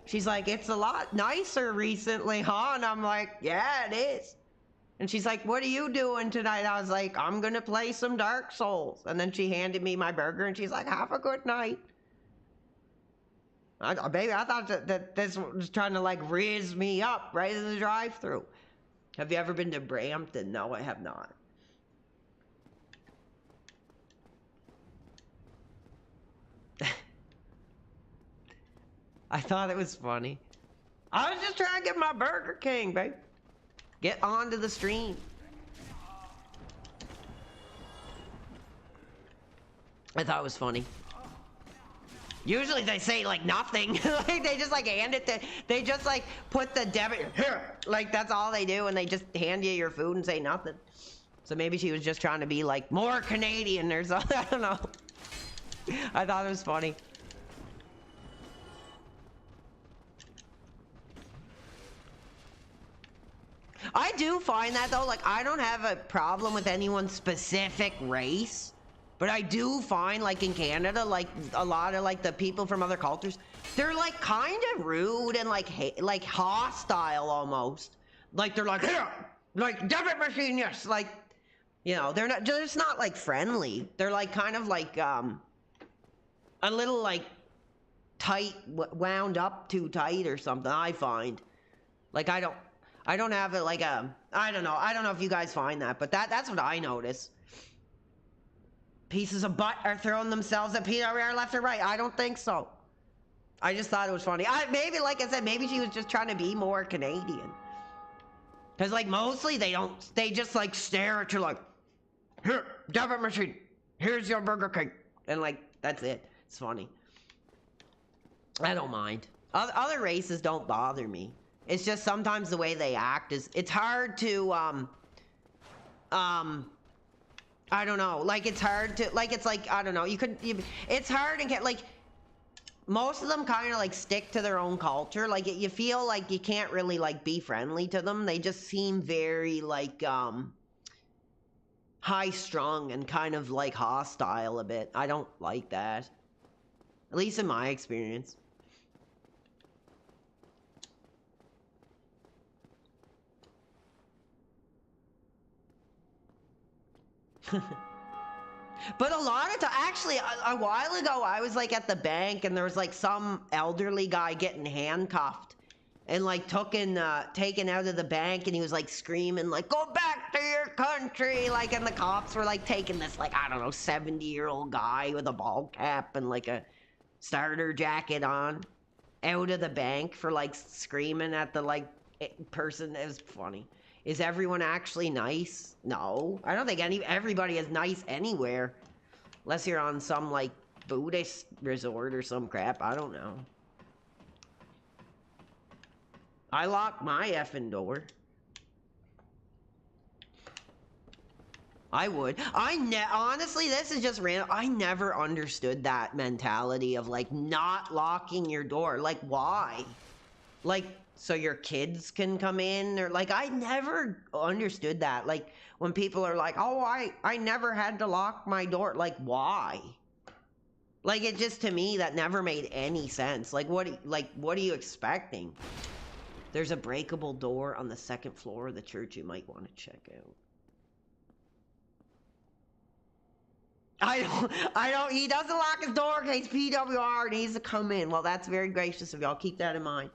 She's like, it's a lot nicer recently, huh? And I'm like, yeah, it is. And she's like, what are you doing tonight? I was like, I'm gonna play some Dark Souls. And then she handed me my burger and she's like, have a good night. Baby, I thought that this was trying to like rizz me up right in the drive-thru. Have you ever been to Brampton? No, I have not. I thought it was funny. I was just trying to get my Burger King, babe. Get onto the stream. I thought it was funny. Usually they say like nothing. Like they just like hand it to, they just like put the debit here. Like that's all they do and they just hand you your food and say nothing. So maybe she was just trying to be like more Canadian or something. I don't know. I thought it was funny. I do find that though, like I don't have a problem with anyone's specific race, but I do find like in Canada, like a lot of like the people from other cultures, they're like kind of rude and like hostile almost. Like they're like, here, like debit machine, yes, like, you know, they're just not like friendly. They're like kind of like a little like tight, wound up too tight or something. I find, like I don't have it like a, I don't know if you guys find that, but that's what I notice. Pieces of butt are throwing themselves at PWR left or right. I don't think so. I just thought it was funny. Maybe, like I said, maybe she was just trying to be more Canadian. Because, like, mostly they just, like, stare at you like, here, debit machine, here's your Burger King. And, like, that's it. It's funny. I don't mind. Other races don't bother me. It's just sometimes the way they act it's hard to, I don't know, like, it's hard to, like, it's like, I don't know, it's hard and get, like, most of them kind of, like, stick to their own culture, like, you feel like you can't really, like, be friendly to them, they just seem very, like, high-strung and kind of, like, hostile a bit. I don't like that, at least in my experience. But a lot of times, actually, a while ago, I was like at the bank and there was like some elderly guy getting handcuffed and like taken out of the bank, and he was like screaming like, go back to your country, like, and the cops were like taking this, like, I don't know, 70-year-old guy with a ball cap and like a starter jacket on out of the bank for like screaming at the like person. It was funny. Is everyone actually nice? No. I don't think everybody is nice anywhere. Unless you're on some, like, Buddhist resort or some crap. I don't know. I lock my effing door. I would. Honestly, this is just random. I never understood that mentality of, like, not locking your door. Like, why? Like, so your kids can come in, or like, I never understood that. Like when people are like, oh, I never had to lock my door. Like, why? Like, it just, to me, that never made any sense. Like, what are you expecting? There's a breakable door on the second floor of the church you might want to check out. He doesn't lock his door in case PWR needs to come in. Well, that's very gracious of y'all. Keep that in mind.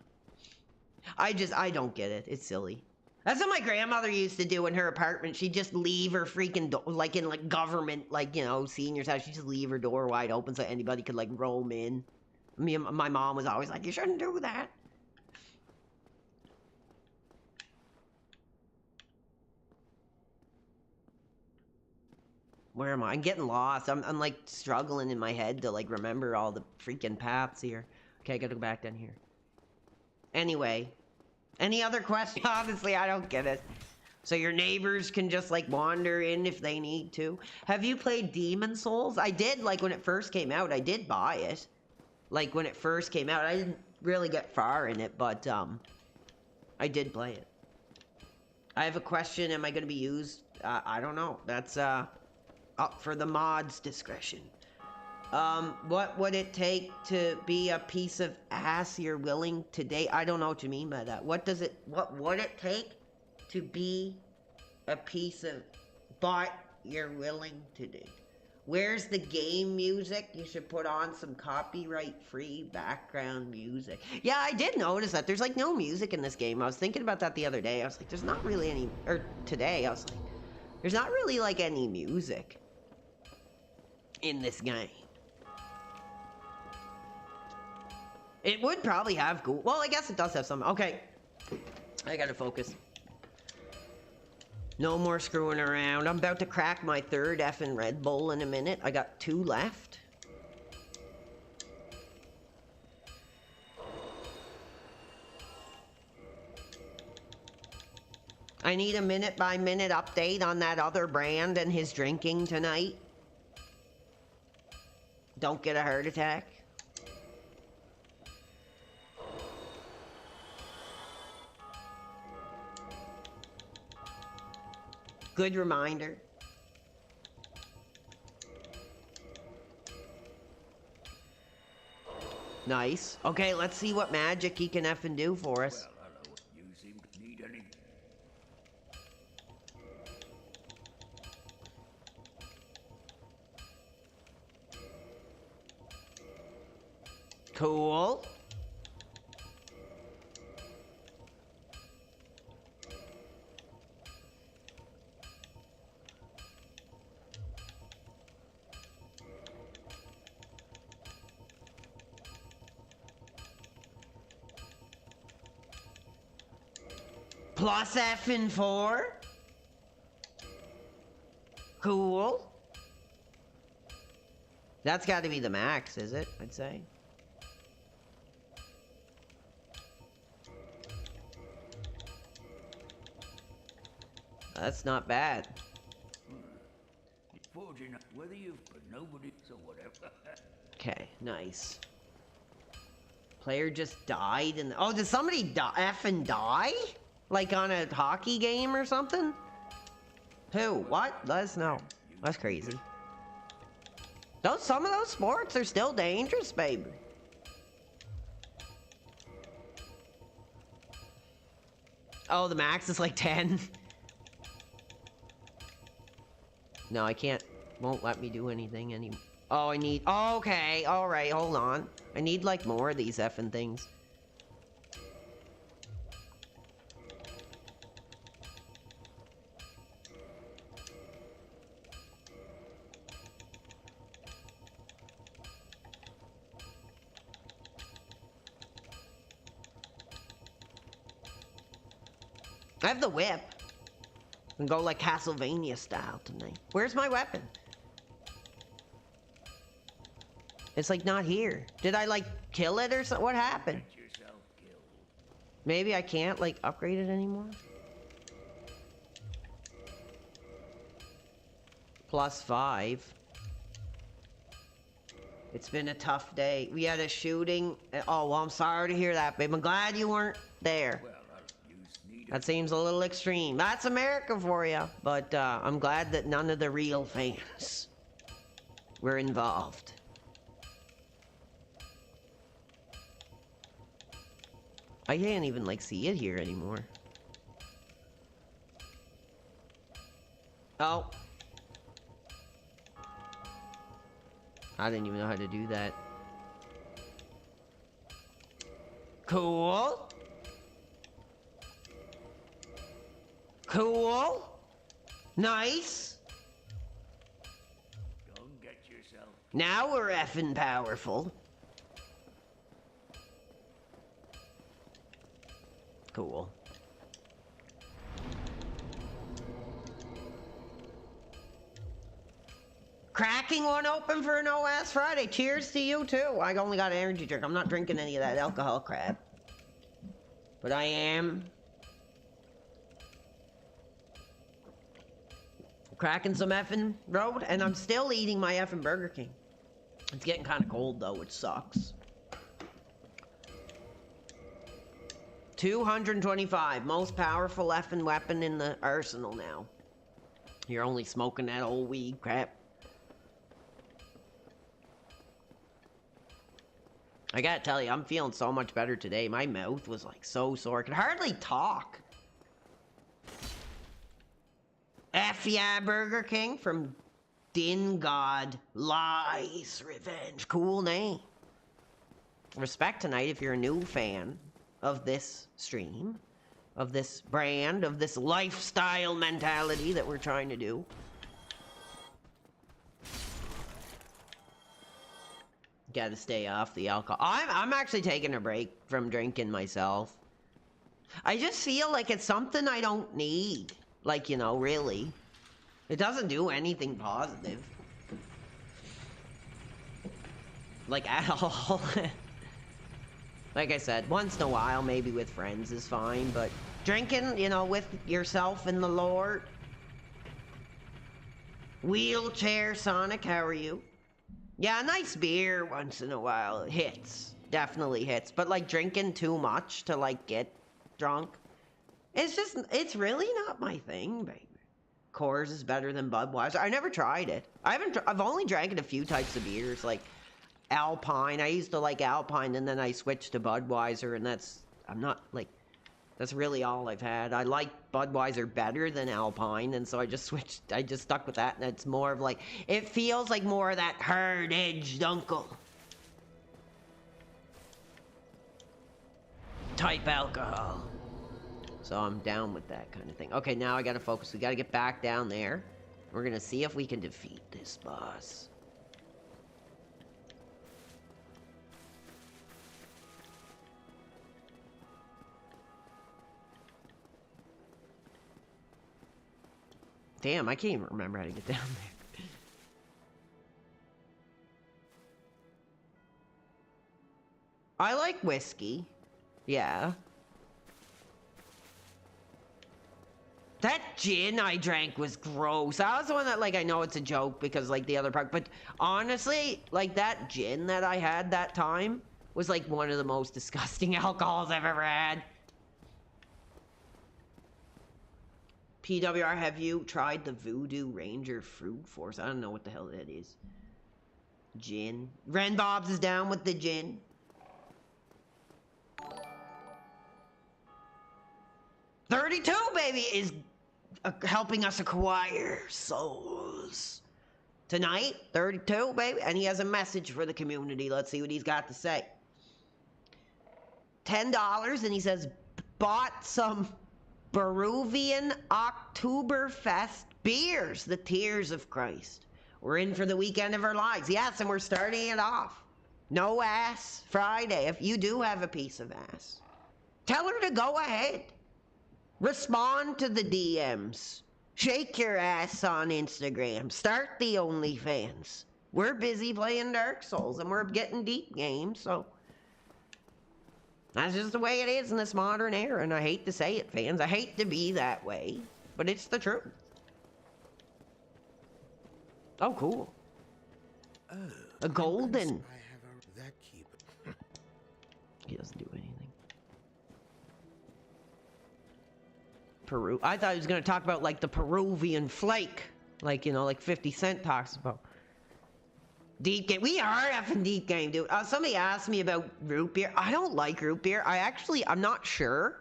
I don't get it. It's silly. That's what my grandmother used to do in her apartment. She'd just leave her freaking door, like in like government, like, you know, seniors house. She'd just leave her door wide open so anybody could like roam in. My mom was always like, you shouldn't do that. Where am I? I'm getting lost. I'm like struggling in my head to like remember all the freaking paths here. Okay, I gotta go back down here. Anyway, any other questions? Honestly, I don't get it. So your neighbors can just like wander in if they need to. Have you played Demon Souls? I did, like when it first came out. I did buy it. Like when it first came out. I didn't really get far in it, but I did play it. I have a question. Am I going to be used? I don't know. That's up for the mod's discretion. What would it take to be a piece of ass you're willing to date? I don't know what you mean by that. What would it take to be a piece of butt you're willing to date? Where's the game music? You should put on some copyright-free background music. Yeah, I did notice that. There's like no music in this game. I was thinking about that the other day. I was like, there's not really any, or today, I was like, there's not really like any music in this game. It would probably have cool. Well, I guess it does have some. Okay. I gotta focus. No more screwing around. I'm about to crack my third effing Red Bull in a minute. I got 2 left. I need a minute-by-minute update on that other brand and his drinking tonight. Don't get a heart attack. Good reminder. Nice. Okay, let's see what magic he can effing do for us. Well, hello. You seem to need any. Cool. Plus F in 4. Cool. That's got to be the max, is it? I'd say. That's not bad. Fortunate whether you've but nobody, so whatever. Okay, nice. Player just died and oh, did somebody effing die? Like on a hockey game or something? Who? What? Let us know. That's crazy. Some of those sports are still dangerous, baby. Oh, the max is like 10. No, I can't. Won't let me do anything anymore. Oh, I need. Oh, okay. All right. Hold on. I need like more of these effing things. I have the whip. And go like Castlevania style tonight. Where's my weapon? It's like not here. Did I like kill it or something? What happened? Get yourself killed. Maybe I can't like upgrade it anymore? Plus 5. It's been a tough day. We had a shooting. Oh, well, I'm sorry to hear that, babe. I'm glad you weren't there. Well, you need That seems a little extreme. That's America for you. But I'm glad that none of the real fans were involved. I can't even like see it here anymore. Oh. I didn't even know how to do that. Cool. Cool. Nice. Go and get yourself. Now we're effing powerful. Cool. Cracking one open for an OS Friday. Cheers to you too. I only got an energy drink. I'm not drinking any of that alcohol crap. But I am cracking some effing road, and I'm still eating my effing Burger King. It's getting kind of cold though, which sucks. 225, most powerful effing weapon in the arsenal now. You're only smoking that old weed crap. I gotta tell you, I'm feeling so much better today. My mouth was like so sore. I could hardly talk. F yeah, Burger King from Din God Lies Revenge. Cool name. Respect tonight if you're a new fan of this stream, of this brand, of this lifestyle mentality that we're trying to do. Gotta stay off the alcohol. I'm actually taking a break from drinking myself. I just feel like it's something I don't need. Like, you know, really. It doesn't do anything positive. Like, at all. Like I said, once in a while, maybe with friends is fine, but drinking, you know, with yourself and the Lord. Wheelchair Sonic, how are you? Yeah, a nice beer once in a while hits. Definitely hits. But like drinking too much to like get drunk, it's really not my thing, baby. Coors is better than Budweiser. I never tried it. I've only drank it a few types of beers, like Alpine. I used to like Alpine, and then I switched to Budweiser, and that's really all I've had. I like Budweiser better than Alpine, and so I just stuck with that, and it's more of like, it feels like more of that hard-edged uncle type alcohol. So I'm down with that kind of thing. Okay, now I gotta focus. We gotta get back down there. We're gonna see if we can defeat this boss. Damn, I can't even remember how to get down there. I like whiskey. Yeah. That gin I drank was gross. That was the one that, like, I know it's a joke because, like, the other part, but honestly, like, that gin that I had that time was, like, one of the most disgusting alcohols I've ever had. PWR, have you tried the Voodoo Ranger Fruit Force? I don't know what the hell that is. Gin. Ren Bobs is down with the gin. $32, baby, is helping us acquire souls. Tonight, 32, baby, and he has a message for the community. Let's see what he's got to say. $10, and he says, bought some Peruvian Oktoberfest beers, the Tears of Christ. We're in for the weekend of our lives. Yes, and we're starting it off. No ass Friday. If you do have a piece of ass, tell her to go ahead. Respond to the DMs. Shake your ass on Instagram. Start the OnlyFans. We're busy playing Dark Souls and we're getting deep games, so that's just the way it is in this modern era, and I hate to say it, fans. I hate to be that way, but it's the truth. Oh, cool. Oh, A golden. I have that keep. He doesn't do anything. Peru. I thought he was going to talk about, like, the Peruvian flake. Like, you know, like 50 Cent talks about. Deep game. We are effing deep game, dude. Somebody asked me about root beer. I don't like root beer. I'm not sure.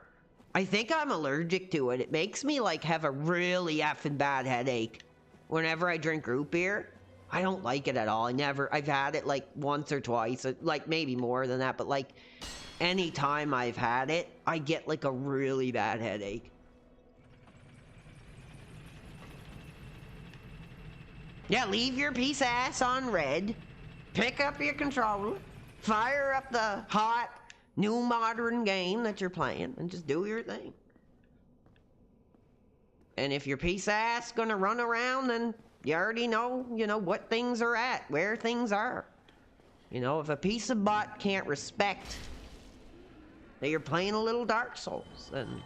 I think I'm allergic to it. It makes me, like, have a really effing bad headache whenever I drink root beer. I don't like it at all. I've had it, like, once or twice. Like, maybe more than that. But, like, any time I've had it, I get, like, a really bad headache. Yeah, leave your piece of ass on red, pick up your controller, fire up the hot, new modern game that you're playing, and just do your thing. And if your piece of ass gonna run around, then you already know, what things are at, where things are. If a piece of butt can't respect that you're playing a little Dark Souls, then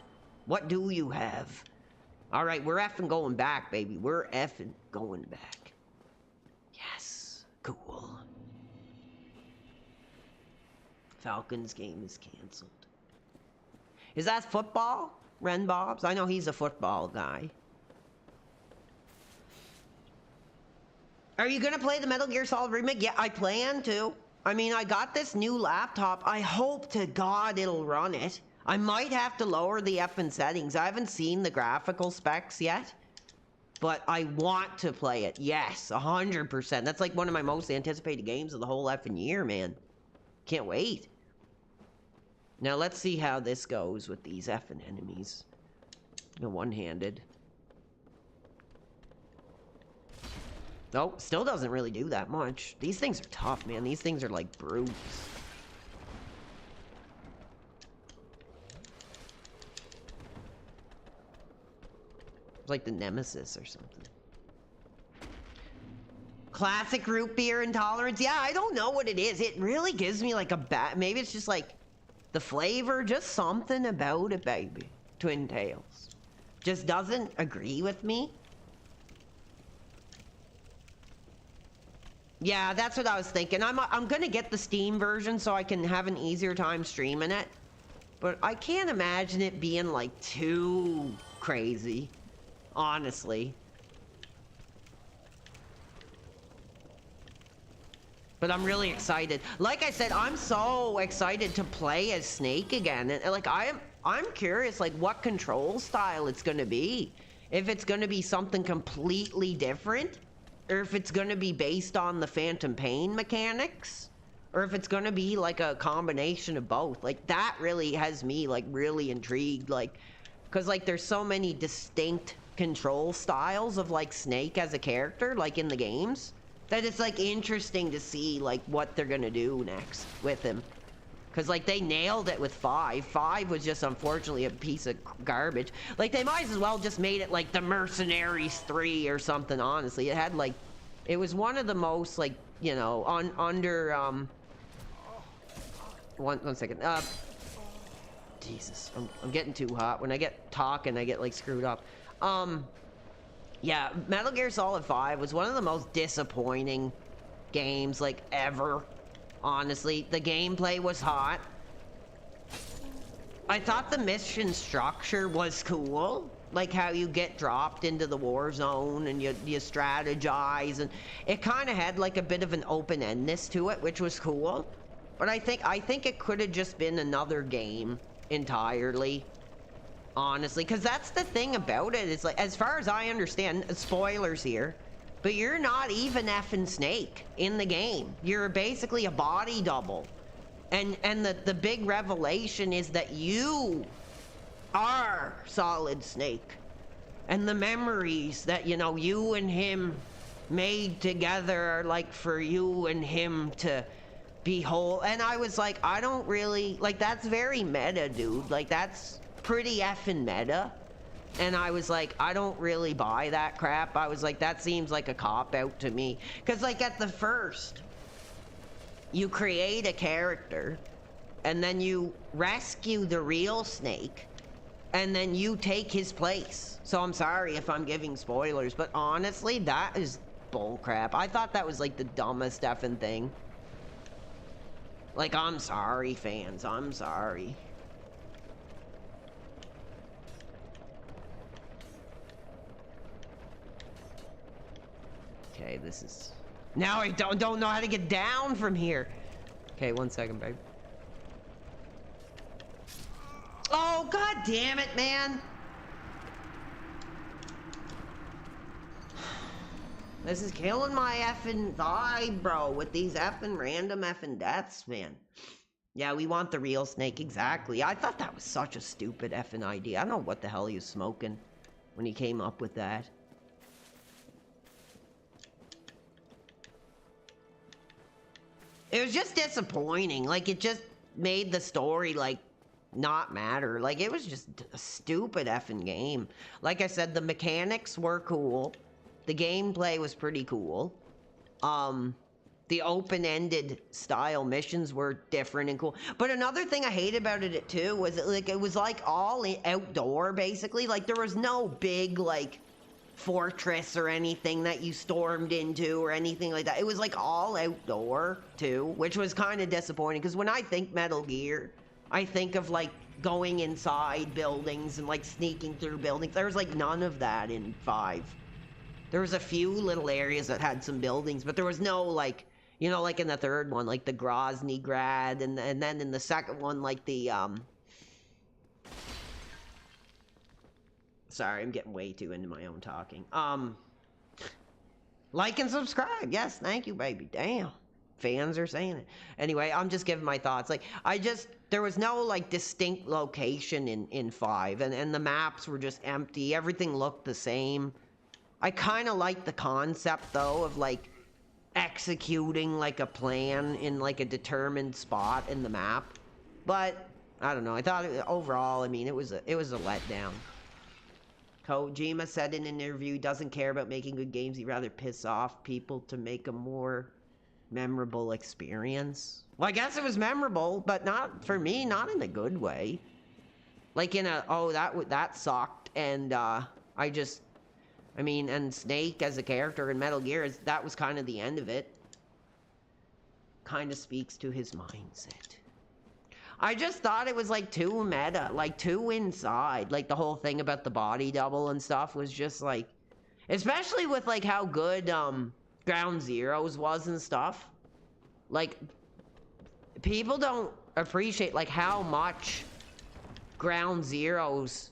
what do you have? Alright, we're effing going back, baby. We're effing going back. Yes. Cool. Falcons game is canceled. Is that football? Ren Bobs? I know he's a football guy. Are you gonna play the Metal Gear Solid remake? Yeah, I plan to. I mean, I got this new laptop. I hope to God it'll run it. I might have to lower the effing settings. I haven't seen the graphical specs yet, but I want to play it. Yes, 100%. That's like one of my most anticipated games of the whole effing year, man. Can't wait. Now let's see how this goes with these effing enemies. One-handed. Nope, still doesn't really do that much. These things are tough, man. These things are like brutes. It's like the Nemesis or something. Classic root beer intolerance. Yeah, I don't know what it is. It really gives me like a bad... Maybe it's just like the flavor, just something about it, baby. Twin Tails. Just doesn't agree with me. Yeah, that's what I was thinking. I'm gonna get the Steam version so I can have an easier time streaming it. But I can't imagine it being like too crazy. Honestly. But I'm really excited. Like I said, I'm so excited to play as Snake again. And like I'm curious like what control style it's gonna be. If it's gonna be something completely different, or if it's gonna be based on the Phantom Pain mechanics, or if it's gonna be like a combination of both. Like that really has me like really intrigued, like, cause like there's so many distinct control styles of like Snake as a character, like in the games, that it's like interesting to see like what they're gonna do next with him. Cause like they nailed it with 5. 5 was just unfortunately a piece of garbage. Like they might as well just made it like the Mercenaries 3 or something, honestly. It had like, it was one of the most like, you know, one second. Jesus, I'm getting too hot. When I get talking, I get like screwed up. Yeah, Metal Gear Solid 5 was one of the most disappointing games like ever. Honestly, the gameplay was hot. I thought the mission structure was cool. Like how you get dropped into the war zone and you strategize, and it kind of had like a bit of an open-endedness to it, which was cool. But I think it could have just been another game entirely. Honestly, because that's the thing about it. It's like, as far as I understand, spoilers here, but you're not even effing Snake in the game. You're basically a body double. And the big revelation is that you are Solid Snake. And the memories that, you know, you and him made together are like for you and him to be whole. And I was like, I don't really, like, that's very meta, dude. Like, that's pretty effing meta. And I was like, I don't really buy that crap. I was like, that seems like a cop-out to me. Because, like, at the first, you create a character, and then you rescue the real Snake, and then you take his place. So I'm sorry if I'm giving spoilers, but honestly, that is bullcrap. I thought that was, like, the dumbest effing thing. Like, I'm sorry, fans. I'm sorry. Okay, this is... Now I don't know how to get down from here. Okay, 1 second, babe. Oh, god damn it, man. This is killing my effing vibe, bro, with these effing random effing deaths, man. Yeah, we want the real Snake, exactly. I thought that was such a stupid effing idea. I don't know what the hell he was smoking when he came up with that. It was just disappointing. Like, it just made the story, like, not matter. Like, it was just a stupid effing game. Like I said, the mechanics were cool. The gameplay was pretty cool. The open-ended style missions were different and cool. But another thing I hated about it, too, was it was, like, all outdoor, basically. Like, there was no big, like, fortress or anything that you stormed into or anything like that. It was like all outdoor too, which was kind of disappointing, because when I think Metal Gear, I think of like going inside buildings and like sneaking through buildings. There was like none of that in 5. There was a few little areas that had some buildings, but there was no like, you know, like in the third one, like the Grozny Grad, and then in the second one, like the sorry, I'm getting way too into my own talking. Like and subscribe. Yes, thank you, baby. Damn. Fans are saying it. Anyway, I'm just giving my thoughts. Like, there was no, like, distinct location in 5, and the maps were just empty. Everything looked the same. I kind of like the concept, though, of, like, executing, like, a plan in, like, a determined spot in the map. But, I don't know. I thought, overall, I mean, it was a letdown. Kojima said in an interview he doesn't care about making good games. He'd rather piss off people to make a more memorable experience. Well, I guess it was memorable, but not for me, not in a good way. Like in a, oh, that sucked, and and Snake as a character in Metal Gear, that was kind of the end of it. Kind of speaks to his mindset. I just thought it was like too meta, like too inside. Like the whole thing about the body double and stuff was just like, especially with like how good Ground Zeroes was and stuff. Like, people don't appreciate, like, how much Ground Zeroes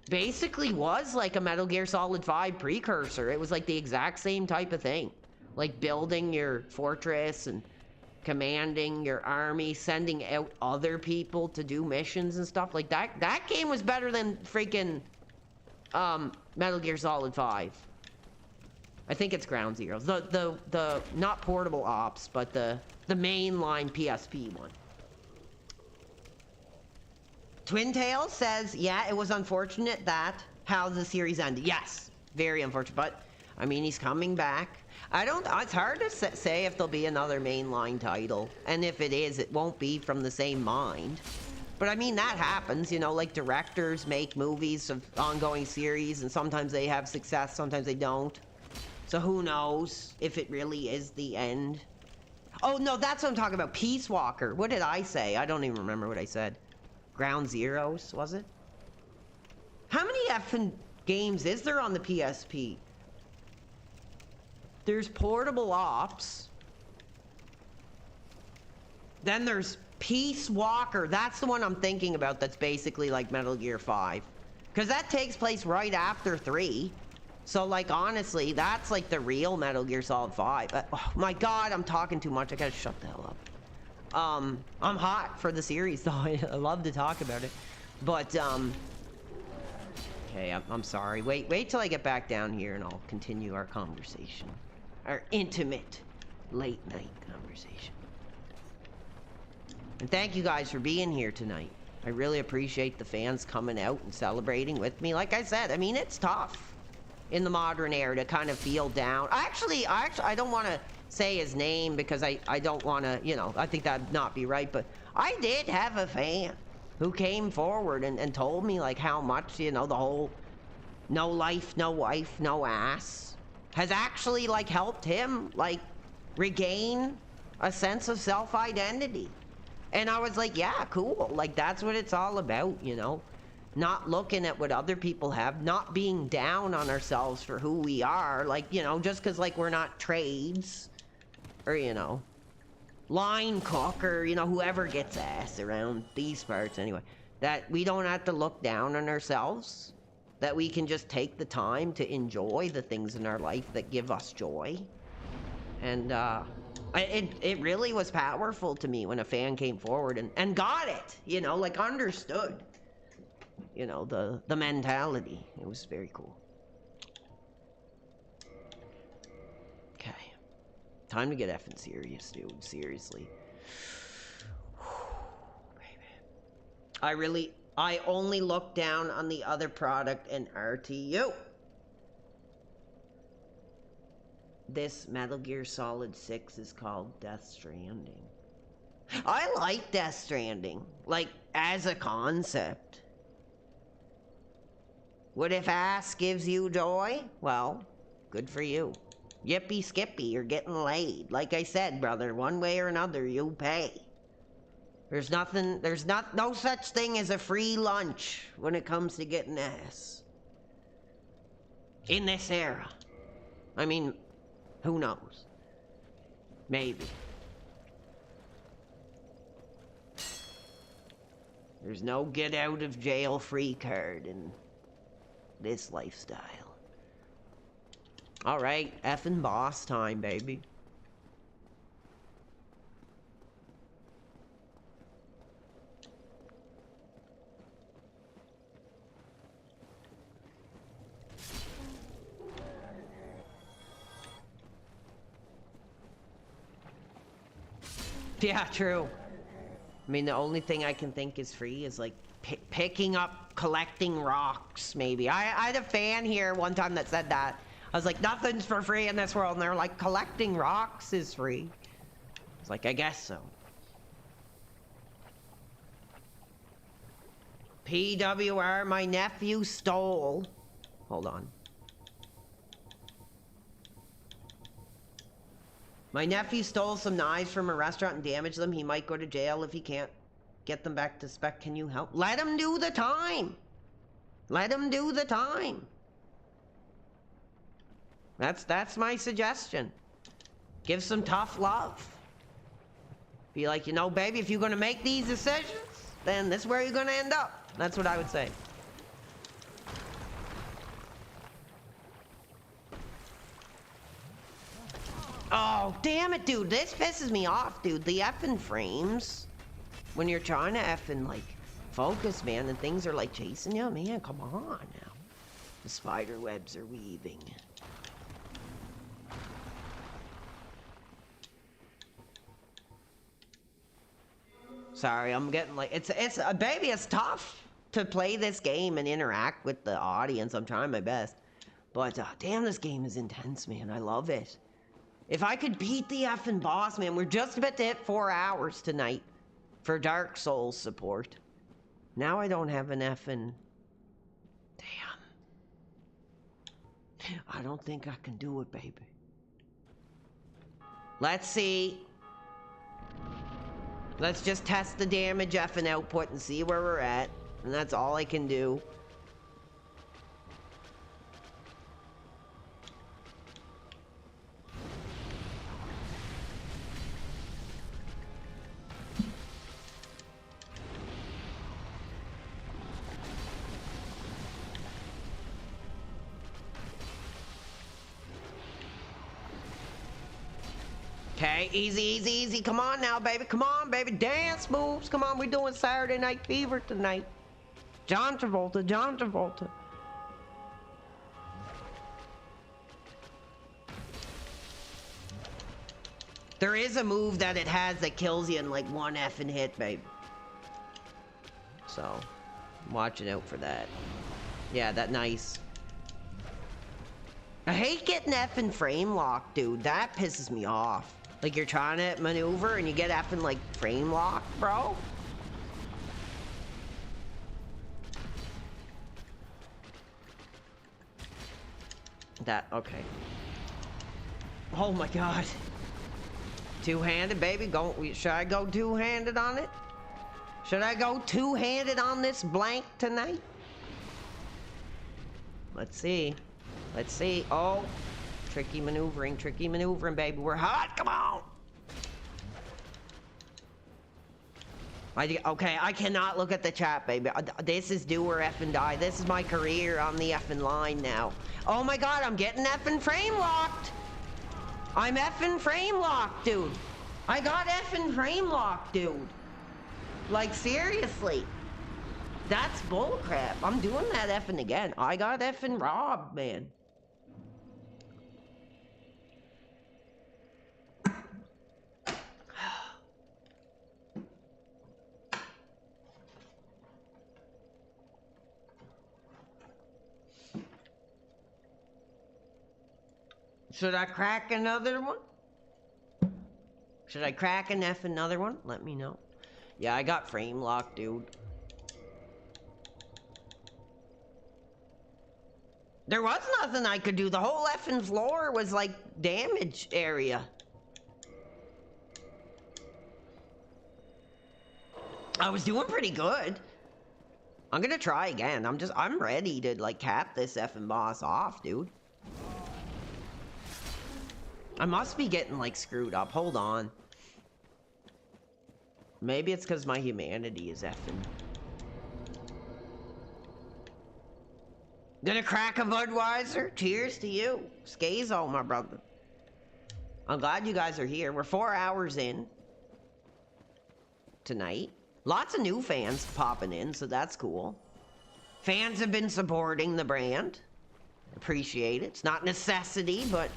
basically was like a Metal Gear Solid 5 precursor. It was like the exact same type of thing. Like building your fortress and commanding your army, sending out other people to do missions and stuff like that. That game was better than freaking Metal Gear Solid 5. I think it's Ground Zeroes. The not Portable Ops, but the mainline PSP one. Twin Tails says, yeah, it was unfortunate that how the series ended. Yes, very unfortunate, but I mean, he's coming back. It's hard to say if there'll be another mainline title, and if it is, it won't be from the same mind. But I mean, that happens, you know, like directors make movies of ongoing series, and sometimes they have success, sometimes they don't. So who knows if it really is the end. Oh no, that's what I'm talking about, Peace Walker. What did I say? I don't even remember what I said. Ground Zeroes, was it? How many effing games is there on the PSP? There's Portable Ops. Then there's Peace Walker. That's the one I'm thinking about that's basically like Metal Gear 5. Because that takes place right after 3. So, like, honestly, that's like the real Metal Gear Solid 5. Oh my god, I'm talking too much. I gotta shut the hell up. I'm hot for the series, though. I love to talk about it. But, okay, I'm sorry. Wait till I get back down here and I'll continue our conversation. Our intimate late-night conversation. And thank you guys for being here tonight. I really appreciate the fans coming out and celebrating with me. Like I said, I mean, it's tough in the modern era to kind of feel down. Actually, I don't want to say his name because I don't want to, you know, I think that'd not be right, but I did have a fan who came forward and told me, like, how much, you know, the whole no life, no wife, no ass has actually, like, helped him, like, regain a sense of self-identity. And I was like, yeah, cool. Like, that's what it's all about, you know? Not looking at what other people have, not being down on ourselves for who we are. Like, you know, just because, like, we're not trades or, you know, line cook or, you know, whoever gets ass around these parts anyway, that we don't have to look down on ourselves, that we can just take the time to enjoy the things in our life that give us joy. And, it really was powerful to me when a fan came forward and got it, you know, like understood, you know, the mentality. It was very cool. Okay. Time to get effing serious, dude. Seriously. Baby. I only look down on the other product in RTU. This Metal Gear Solid 6 is called Death Stranding. I like Death Stranding, like, as a concept. What if ass gives you joy? Well, good for you. Yippee skippy, you're getting laid. Like I said, brother, one way or another, you pay. There's no such thing as a free lunch when it comes to getting ass. In this era. I mean, who knows? Maybe. There's no get out of jail free card in this lifestyle. Alright, effing boss time, baby. Yeah, true. I mean, the only thing I can think is free is, like, picking up, collecting rocks, maybe. I had a fan here one time that said that. I was like, nothing's for free in this world. And they were like, collecting rocks is free. I was like, I guess so. PWR, my nephew stole. Hold on. My nephew stole some knives from a restaurant and damaged them. He might go to jail if he can't get them back to spec. Can you help? Let him do the time. Let him do the time. That's my suggestion. Give some tough love. Be like, you know, baby, if you're gonna make these decisions, then this is where you're gonna end up. That's what I would say. Oh, damn it, dude. This pisses me off, dude. The effing frames. When you're trying to effing, like, focus, man, and things are, like, chasing you. Man, come on now. The spider webs are weaving. Sorry, I'm getting, like, it's baby, it's tough to play this game and interact with the audience. I'm trying my best. But, damn, this game is intense, man. I love it. If I could beat the effing boss, man, we're just about to hit 4 hours tonight for Dark Souls support. Now I don't have an effing... Damn. I don't think I can do it, baby. Let's see. Let's just test the damage effing output and see where we're at. And that's all I can do. Okay, easy, easy, easy. Come on now, baby. Come on, baby. Dance moves. Come on, we're doing Saturday Night Fever tonight. John Travolta, John Travolta. There is a move that it has that kills you in like one effing hit, babe. So, I'm watching out for that. Yeah, that nice. I hate getting effing frame locked, dude. That pisses me off. Like you're trying to maneuver and you get effing like frame locked, bro. That, okay. Oh my god. Two-handed, baby. Go. Should I go two-handed on it? Should I go two-handed on this blank tonight? Let's see. Let's see. Oh. Tricky maneuvering, baby. We're hot. Come on. Okay, I cannot look at the chat, baby. This is do or effing die. This is my career on the effing line now. Oh my god, I'm getting effing frame locked. I'm effing frame locked, dude. I got effing frame locked, dude. Like, seriously. That's bullcrap. I'm doing that effing again. I got effing robbed, man. Should I crack another one? Should I crack an F another one? Let me know. Yeah, I got frame lock, dude. There was nothing I could do. The whole effing floor was like damage area. I was doing pretty good. I'm gonna try again. I'm ready to like cap this effing boss off, dude. I must be getting like screwed up. Hold on. Maybe it's because my humanity is effing. Gonna crack a Budweiser? Cheers to you. Skazo, my brother. I'm glad you guys are here. We're 4 hours in tonight. Lots of new fans popping in, so that's cool. Fans have been supporting the brand. Appreciate it. It's not necessity, but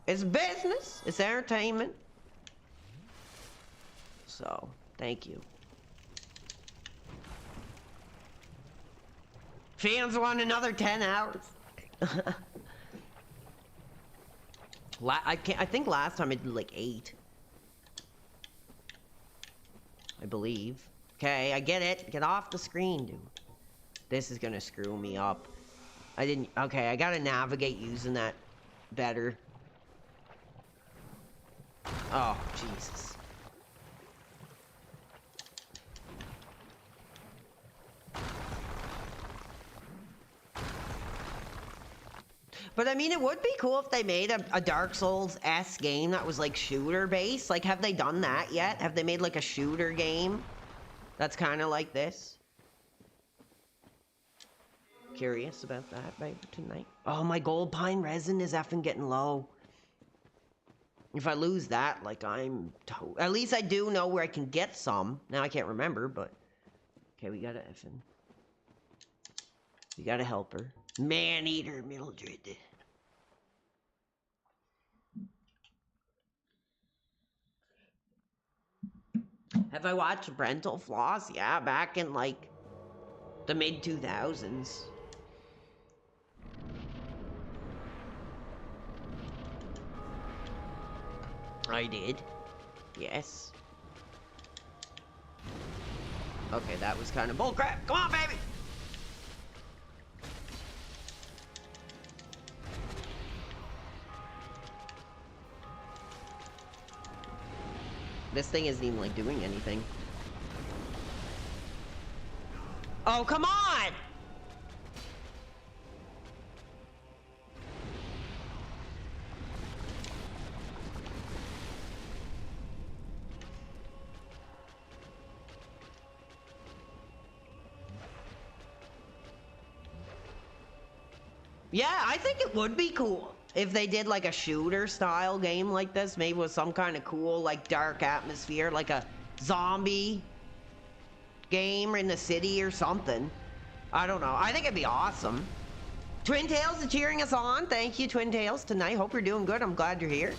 it's business. It's entertainment. So, thank you. Fans want another 10 hours. I think last time I did like 8. I believe. Okay, I get it. Get off the screen, dude. This is gonna screw me up. Okay, I gotta navigate using that better. Oh, Jesus. But I mean, it would be cool if they made a Dark Souls-esque game that was like shooter-based. Like, have they done that yet? Have they made like a shooter game that's kind of like this? Curious about that, babe, tonight. Oh, my gold pine resin is effing getting low. If I lose that, like, at least I do know where I can get some. Now I can't remember, but... Okay, we gotta effing... We gotta help her. Man-eater Mildred. Have I watched Parental Floss? Yeah, back in, like, the mid-2000s. I did. Yes. Okay, that was kind of bullcrap. Come on, baby! This thing isn't even, like, doing anything. Oh, come on! Yeah, I think it would be cool if they did like a shooter style game like this, maybe with some kind of cool like dark atmosphere, like a zombie game in the city or something. I don't know. I think it'd be awesome. Twin Tails is cheering us on. Thank you, Twin Tails, tonight. Hope you're doing good. I'm glad you're here.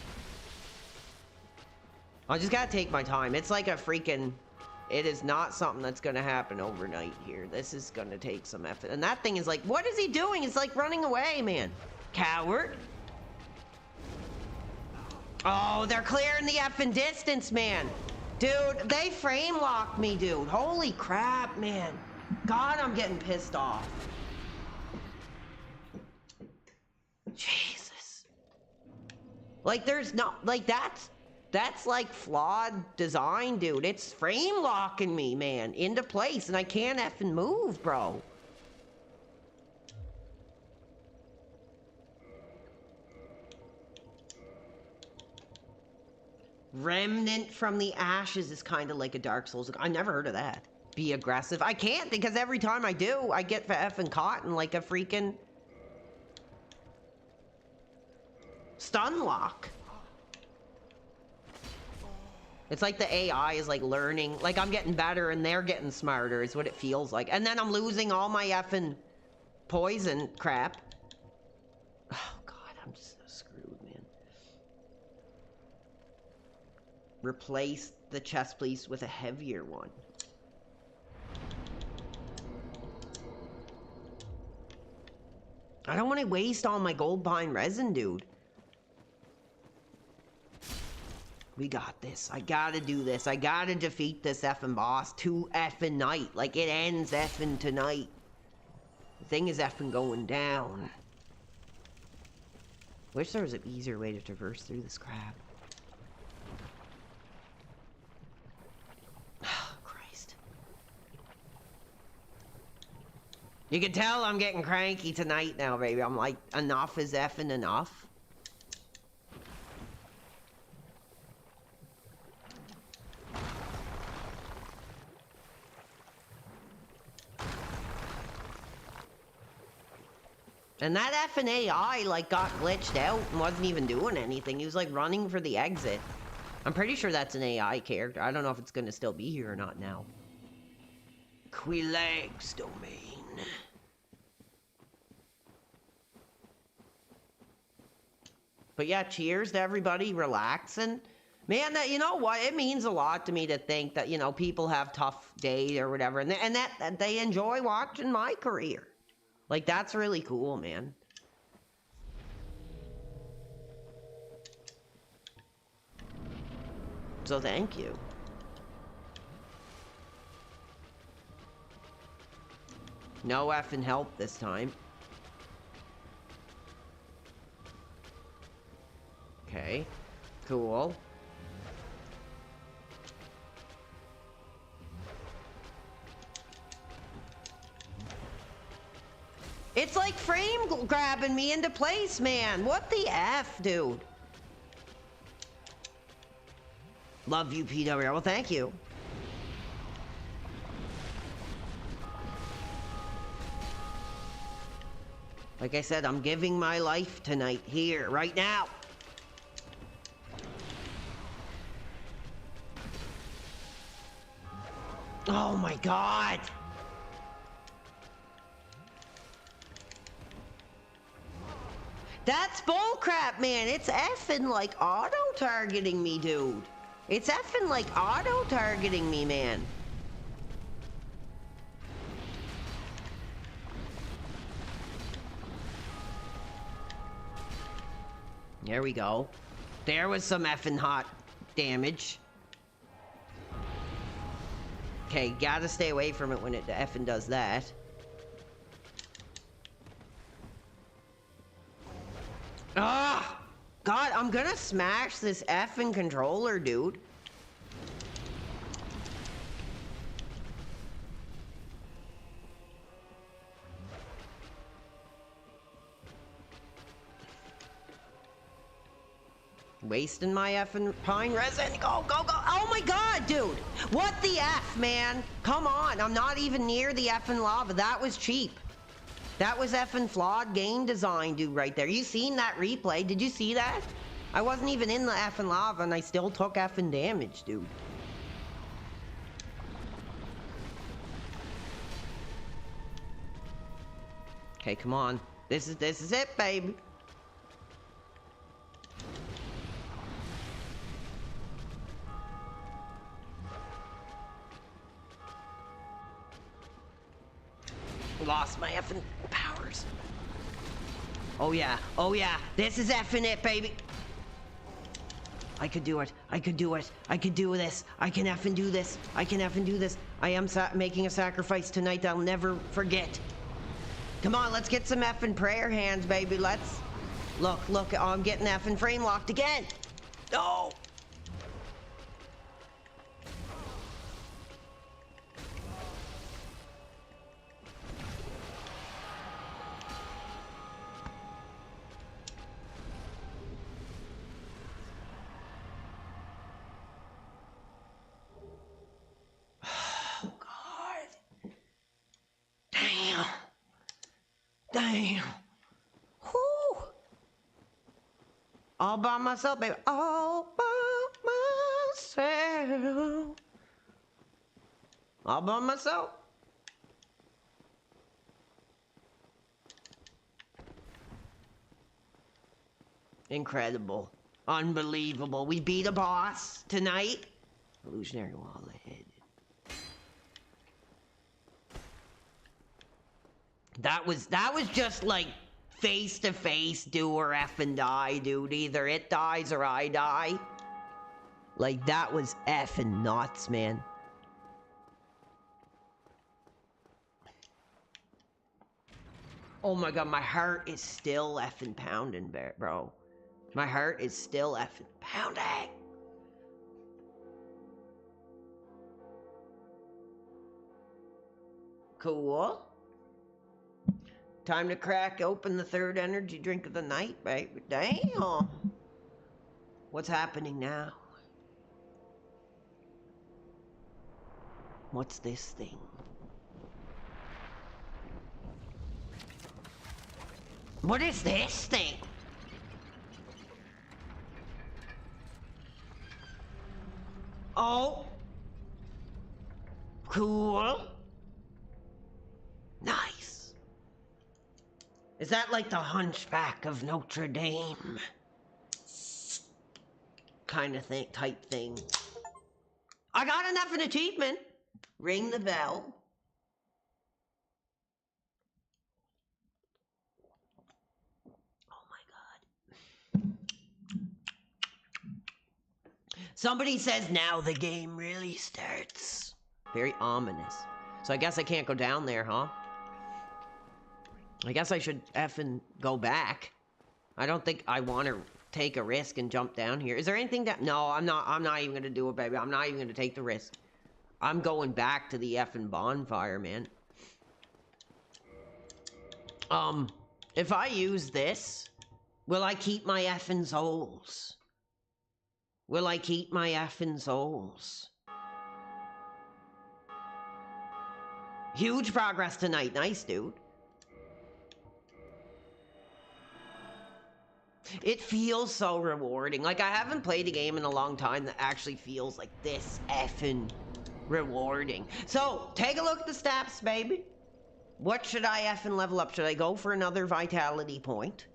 I just gotta take my time. It's like a freaking... It is not something that's gonna happen overnight here. This is gonna take some effort. And that thing is like, what is he doing? It's like running away, man. Coward. Oh, they're clearing the effing distance, man. Dude, they frame locked me, dude. Holy crap, man. God, I'm getting pissed off. Jesus. Like, there's no, like, that's like flawed design, dude. It's frame locking me, man, into place, and I can't effing move, bro. Remnant from the Ashes is kind of like a Dark Souls. I never heard of that. Be aggressive. I can't, because every time I do, I get effing caught in like a freaking stun lock. It's like the AI is like learning, like I'm getting better and they're getting smarter is what it feels like. And then I'm losing all my effing poison crap. Oh God, I'm just so screwed, man. Replace the chest piece with a heavier one. I don't want to waste all my gold pine resin, dude. We got this. I gotta do this. I gotta defeat this effing boss to effing night. Like, it ends effing tonight. The thing is effing going down. Wish there was an easier way to traverse through this crap. Oh, Christ. You can tell I'm getting cranky tonight now, baby. I'm like, enough is effing enough. And that effing AI, like, got glitched out and wasn't even doing anything. He was, like, running for the exit. I'm pretty sure that's an AI character. I don't know if it's gonna still be here or not now. Quilag's domain. But yeah, cheers to everybody relaxing. Man, that, you know what? It means a lot to me to think that, you know, people have tough days or whatever. And that they enjoy watching my career. Like, that's really cool, man. So thank you. No effing help this time. Okay, cool. It's like frame grabbing me into place, man. What the F, dude? Love you, PW. Well, thank you. Like I said, I'm giving my life tonight, here, right now. Oh my God. That's bullcrap, man. It's effing like auto-targeting me, dude. It's effing like auto-targeting me, man. There we go. There was some effing hot damage. Okay, gotta stay away from it when it effing does that. Ah! God, I'm gonna smash this effing controller, dude. Wasting my effing pine resin. Go, go, go. Oh my God, dude. What the F, man? Come on. I'm not even near the effing lava. That was cheap. That was effing flawed game design, dude, right there. You seen that replay? Did you see that? I wasn't even in the effing lava and I still took effing damage, dude. Okay, come on. This is it, baby. Lost my effing powers. Oh yeah, this is effing it, baby. I could do it, I could do it, I could do this, I can effing do this, I can effing do this. I am making a sacrifice tonight that I'll never forget. Come on, let's get some effing prayer hands, baby, let's. Look, oh, I'm getting effing frame locked again. No. Damn. Whew. All by myself, baby. All by myself. All by myself. Incredible. Unbelievable. We beat a boss tonight. Illusionary wall ahead. That was just like face to face, do or effing die, dude. Either it dies or I die. Like, that was effing nuts, man. Oh my God, my heart is still effing pounding, bro. My heart is still effing pounding. Cool. Time to crack open the third energy drink of the night, baby. Damn. What's happening now? What's this thing? What is this thing? Oh. Cool. Nice. Is that like the Hunchback of Notre Dame? Kind of thing, type thing. I got enough an achievement. Ring the bell. Oh my God. Somebody says now the game really starts. Very ominous. So I guess I can't go down there, huh? I guess I should effing go back. I don't think I want to take a risk and jump down here. Is there anything that... No, I'm not even going to do it, baby. I'm not even going to take the risk. I'm going back to the effing bonfire, man. If I use this, will I keep my effing souls? Will I keep my effing souls? Huge progress tonight. Nice, dude. It feels so rewarding. Like, I haven't played a game in a long time that actually feels like this effing rewarding. So, take a look at the stats, baby. What should I effing level up? Should I go for another vitality point?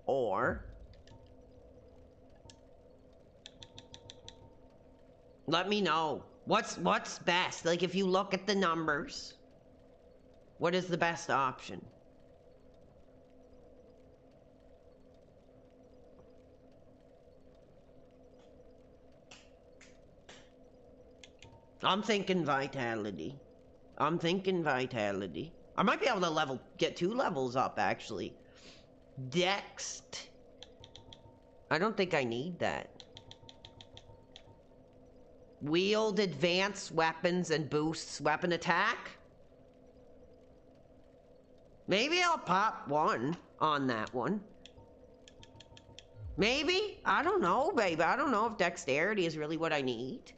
Or... let me know. What's best? Like, if you look at the numbers, what is the best option? I'm thinking vitality. I'm thinking vitality. I might be able to get 2 levels up, actually. Dext. I don't think I need that. Wield advanced weapons and boosts weapon attack. Maybe I'll pop 1 on that one. Maybe? I don't know, baby. I don't know if dexterity is really what I need.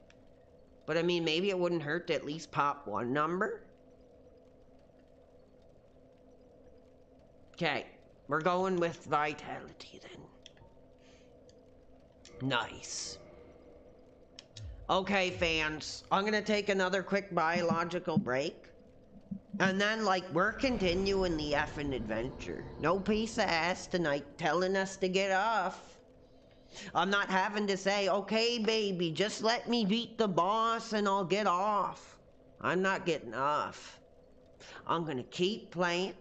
But I mean, maybe it wouldn't hurt to at least pop 1 number. Okay, we're going with vitality then. Nice. Okay, fans, I'm gonna take another quick biological break. And then, like, we're continuing the effing adventure. No piece of ass tonight telling us to get off. I'm not having to say, okay, baby, just let me beat the boss and I'll get off. I'm not getting off. I'm gonna keep playing.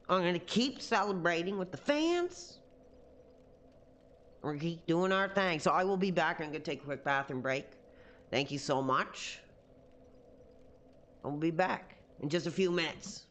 I'm gonna keep celebrating with the fans. We're gonna keep doing our thing. So I will be back. I'm gonna take a quick bathroom break. Thank you so much. I'll be back in just a few minutes.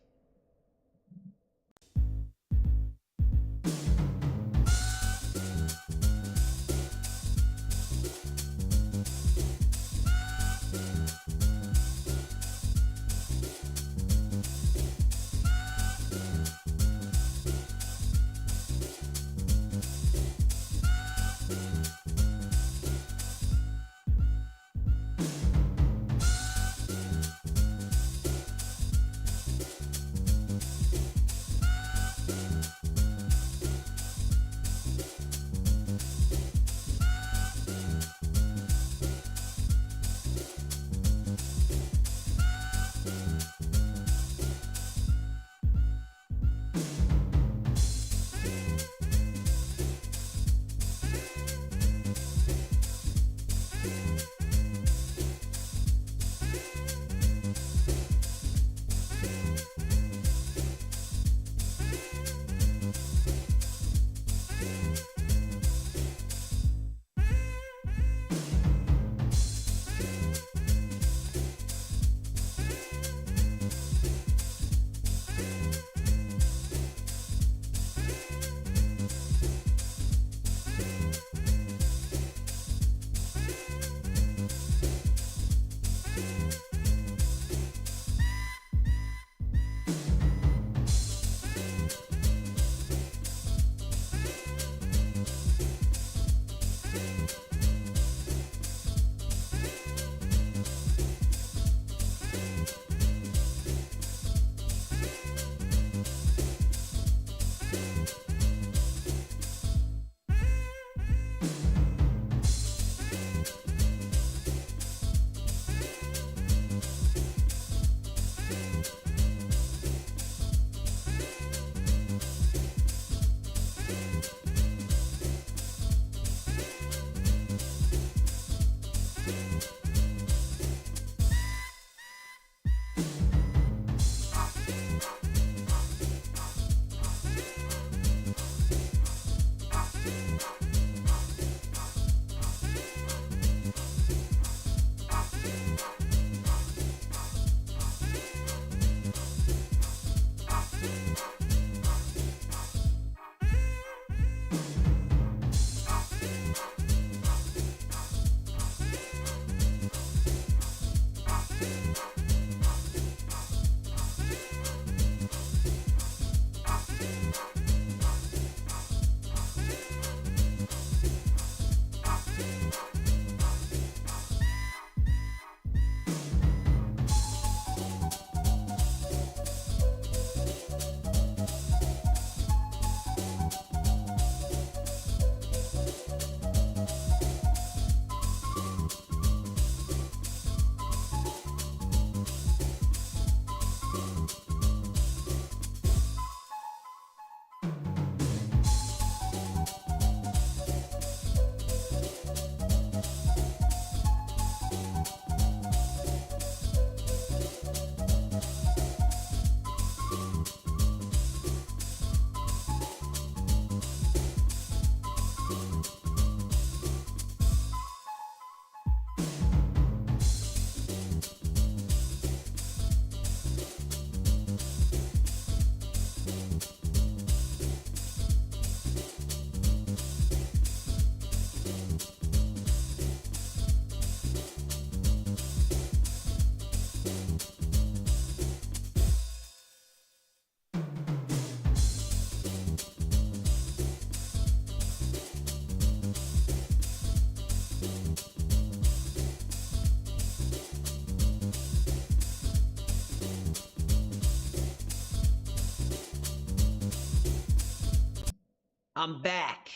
I'm back.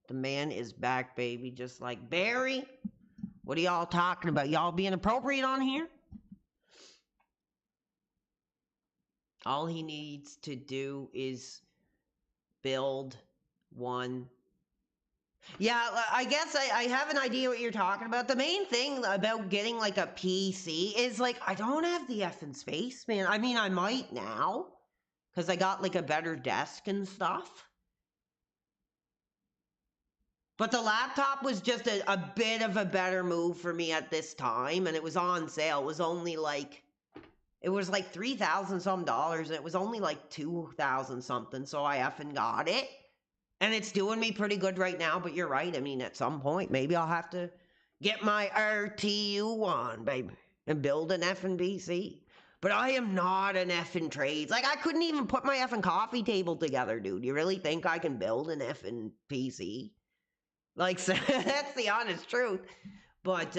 The man is back, baby. Just like Barry. What are y'all talking about? Y'all being appropriate on here? All he needs to do is build one. Yeah, I guess I have an idea what you're talking about. The main thing about getting like a PC is like, I don't have the effing space, man. I mean, I might now because I got like a better desk and stuff. But the laptop was just a bit of a better move for me at this time. And it was on sale. It was only like, it was like $3,000 some dollars. And it was only like 2,000 something. So I effing got it. And it's doing me pretty good right now, but you're right. I mean, at some point, maybe I'll have to get my RTU on, baby, and build an effing PC. But I am not an effing trades. Like, I couldn't even put my effing coffee table together, dude. You really think I can build an effing PC? Like, so, that's the honest truth. But,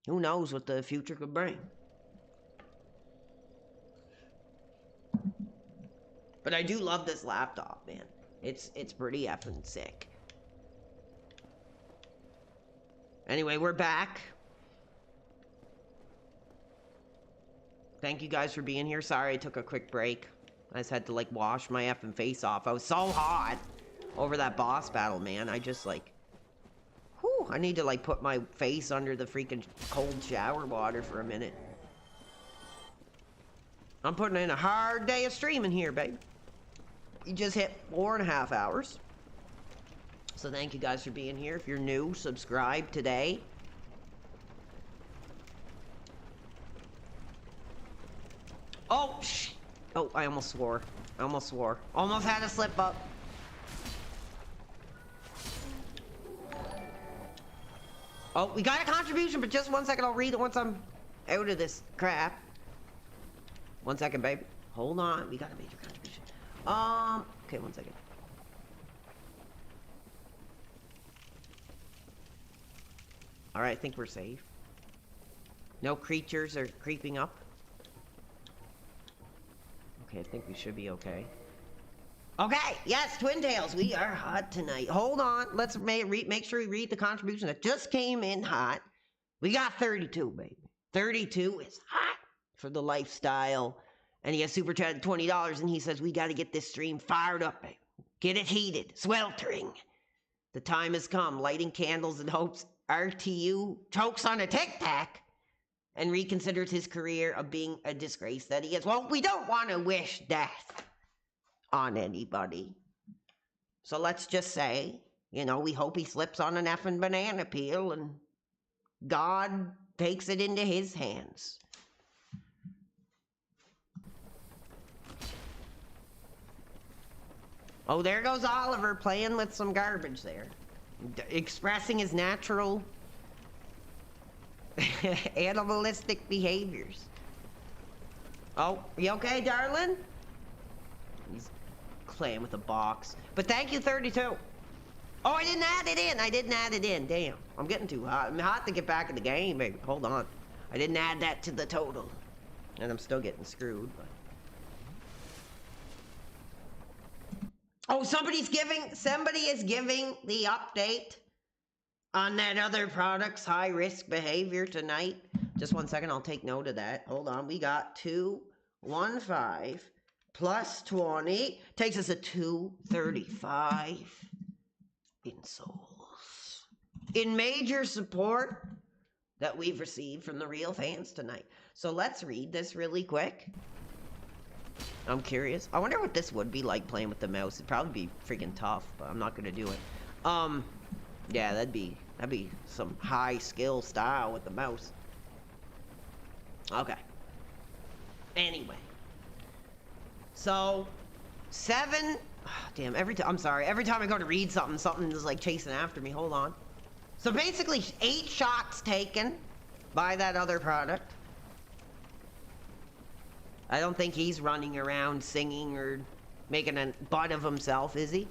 who knows what the future could bring. But I do love this laptop, man. It's pretty effing sick. Anyway, we're back. Thank you guys for being here. Sorry I took a quick break. I just had to like wash my effing face off. I was so hot over that boss battle, man. I just like, whew, I need to like put my face under the freaking cold shower water for a minute. I'm putting in a hard day of streaming here, babe. You just hit 4.5 hours. So thank you guys for being here. If you're new, subscribe today. Oh, shh. Oh, I almost swore. I almost swore. Almost had a slip up. Oh, we got a contribution, but just 1 second. I'll read it once I'm out of this crap. 1 second, babe. Hold on. We got a major contribution. Okay, 1 second. Alright, I think we're safe. No creatures are creeping up. Okay, I think we should be okay. Okay, yes, Twin Tails, we are hot tonight. Hold on, let's make sure we read the contribution that just came in hot. We got 32, baby. 32 is hot for the lifestyle. And he has super chatted $20 and he says, we got to get this stream fired up, babe. Get it heated, sweltering. The time has come, lighting candles in hopes RTU chokes on a Tic Tac and reconsiders his career of being a disgrace that he is. Well, we don't want to wish death on anybody. So let's just say, you know, we hope he slips on an effing banana peel and God takes it into his hands. Oh, there goes Oliver playing with some garbage there. Expressing his natural animalistic behaviors. Oh, you okay, darling? He's playing with a box. But thank you, 32. Oh, I didn't add it in. I didn't add it in. Damn, I'm getting too hot. I'm hot to get back in the game, baby. Hold on. I didn't add that to the total. And I'm still getting screwed, but... Oh, somebody is giving the update on that other product's high-risk behavior tonight. Just 1 second, I'll take note of that. Hold on, we got 215 plus 20. Takes us to 235 in souls. In major support that we've received from the real fans tonight. So let's read this really quick. I'm curious. I wonder what this would be like playing with the mouse. It'd probably be freaking tough, but I'm not gonna do it. Yeah, that'd be some high skill style with the mouse. Okay. Anyway. So, 7... Oh, damn, I'm sorry. Every time I go to read something is like chasing after me. Hold on. So basically, 8 shots taken by that other product. I don't think he's running around singing or making a butt of himself, is he?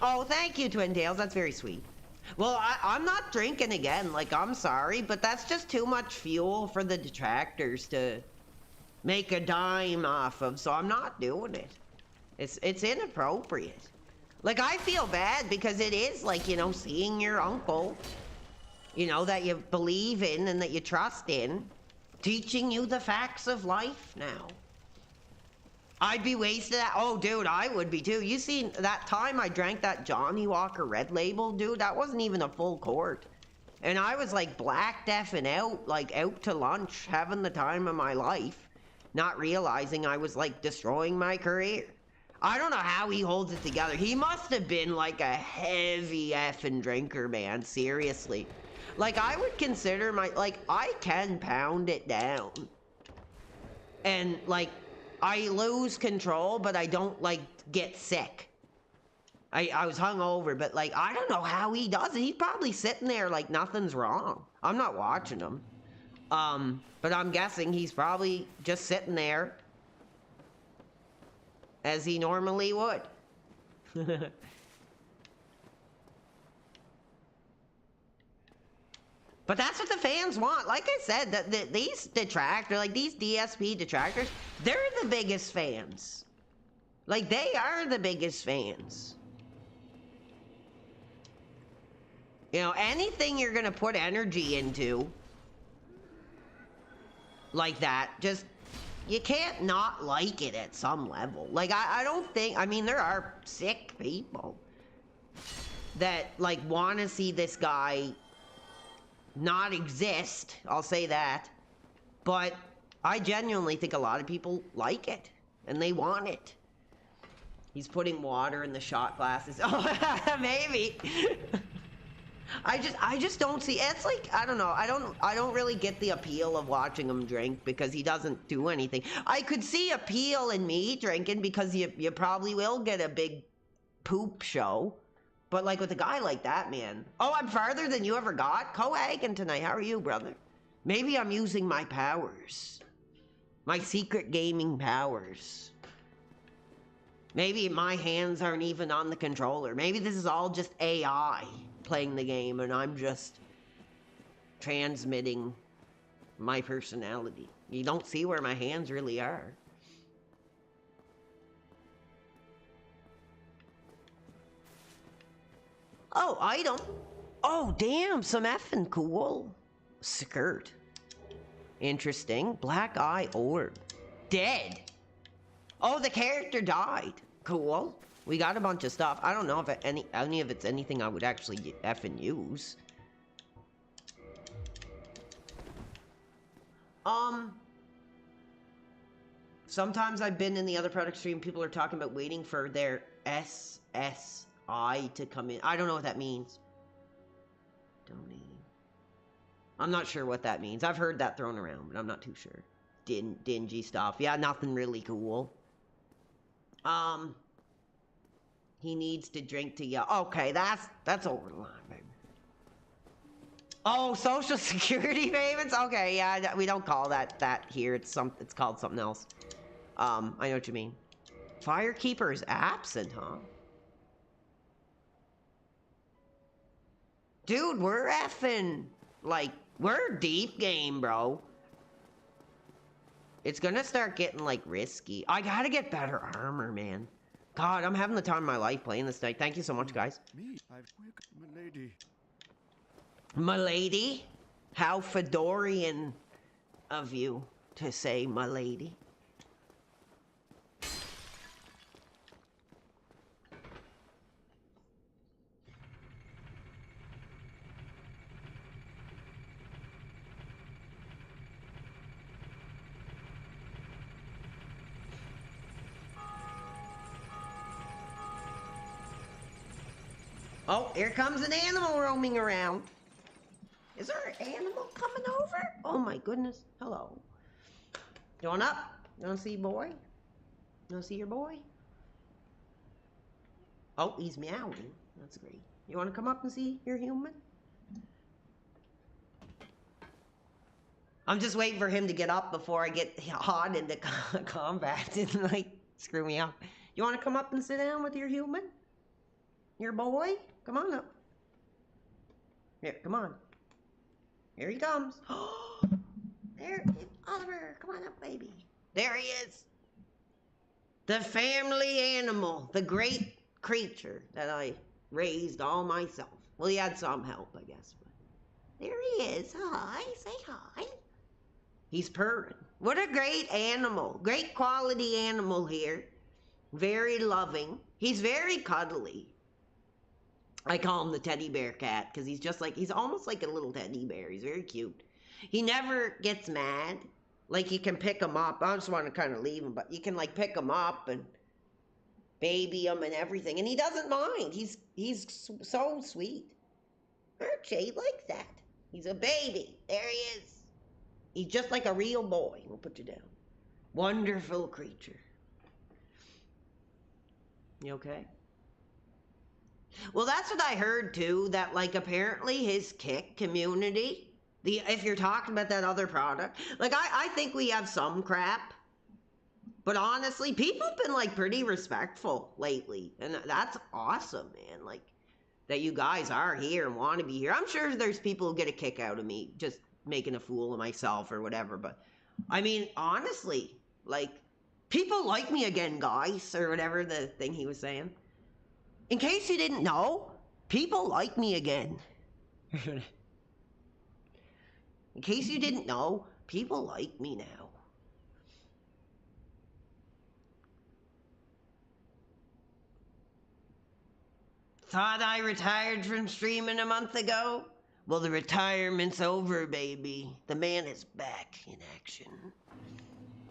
Oh, thank you, Twin Tails. That's very sweet. Well, I'm not drinking again. Like, I'm sorry, but that's just too much fuel for the detractors to make a dime off of, so I'm not doing it. It's inappropriate. Like, I feel bad because it is like, you know, seeing your uncle, you know, that you believe in and that you trust in, teaching you the facts of life now. I'd be wasted. Oh, dude, I would be too. You seen that time I drank that Johnny Walker Red Label, dude? That wasn't even a full quart. And I was like black deafing out, like out to lunch, having the time of my life, not realizing I was like destroying my career. I don't know how he holds it together. He must have been like a heavy effing drinker, man, seriously. Like, I would consider like, I can pound it down. And like, I lose control, but I don't like get sick. I was hungover, but like, I don't know how he does it. He's probably sitting there like nothing's wrong. I'm not watching him. But I'm guessing he's probably just sitting there as he normally would. But that's what the fans want. Like I said, these detractors, like these DSP detractors, they're the biggest fans. Like, they are the biggest fans. You know, anything you're gonna put energy into, like that, just, you can't not like it at some level. Like, I don't think, I mean, there are sick people that, like, want to see this guy not exist, I'll say that, but I genuinely think a lot of people like it, and they want it. He's putting water in the shot glasses. Oh, maybe. I just don't see, it's like, I don't know, I don't really get the appeal of watching him drink because he doesn't do anything. I could see appeal in me drinking because you probably will get a big poop show. But like with a guy like that, man. Oh, I'm farther than you ever got? Cohagen tonight. How are you, brother? Maybe I'm using my powers. My secret gaming powers. Maybe my hands aren't even on the controller. Maybe this is all just AI playing the game and I'm just transmitting my personality. You don't see where my hands really are. Oh, item. Oh, damn, some effing cool. Skirt. Interesting. Black eye orb. Dead. Oh, the character died. Cool. We got a bunch of stuff. I don't know if any of it's anything I would actually effing use. Sometimes I've been in the other product stream, people are talking about waiting for their SSI to come in. I don't know what that means. Donate. I'm not sure what that means. I've heard that thrown around, but I'm not too sure. Dingy stuff. Yeah, nothing really cool. He needs to drink to you. Okay, that's over the line, baby. Oh, social security payments? Okay, yeah, we don't call that here. It's called something else. I know what you mean. Firekeeper is absent, huh? Dude, we're effing, like, we're deep game, bro. It's gonna start getting, like, risky. I gotta get better armor, man. God, I'm having the time of my life playing this night. Thank you so much, guys. Me, milady. Milady? How Fedorian of you to say milady. Oh, here comes an animal roaming around. Is there an animal coming over? Oh my goodness. Hello. You want up? You want to see boy? You want to see your boy? Oh, he's meowing. That's great. You want to come up and see your human? I'm just waiting for him to get up before I get hot into combat and like screw me up. You want to come up and sit down with your human? Your boy? Come on up. Here, come on. Here he comes. There, Oliver, come on up, baby. There he is. The family animal, the great creature that I raised all myself. Well, he had some help, I guess. But there he is. Hi, say hi. He's purring. What a great animal. Great quality animal here. Very loving. He's very cuddly. I call him the teddy bear cat because he's almost like a little teddy bear. He's very cute. He never gets mad. Like you can pick him up. I just want to kind of leave him, but you can like pick him up and baby him and everything. And he doesn't mind. He's so sweet. Archie, he likes that. He's a baby. There he is. He's just like a real boy. We'll put you down. Wonderful creature. You okay? Well, that's what I heard too, that like apparently his kick community, if you're talking about that other product, like I think we have some crap, but honestly, people have been like pretty respectful lately, and that's awesome, man. Like that you guys are here and want to be here. I'm sure there's people who get a kick out of me just making a fool of myself or whatever, but I mean, honestly, like people like me again, guys, or whatever the thing he was saying. In case you didn't know, people like me again. In case you didn't know, people like me now. Thought I retired from streaming a month ago? Well, the retirement's over, baby. The man is back in action.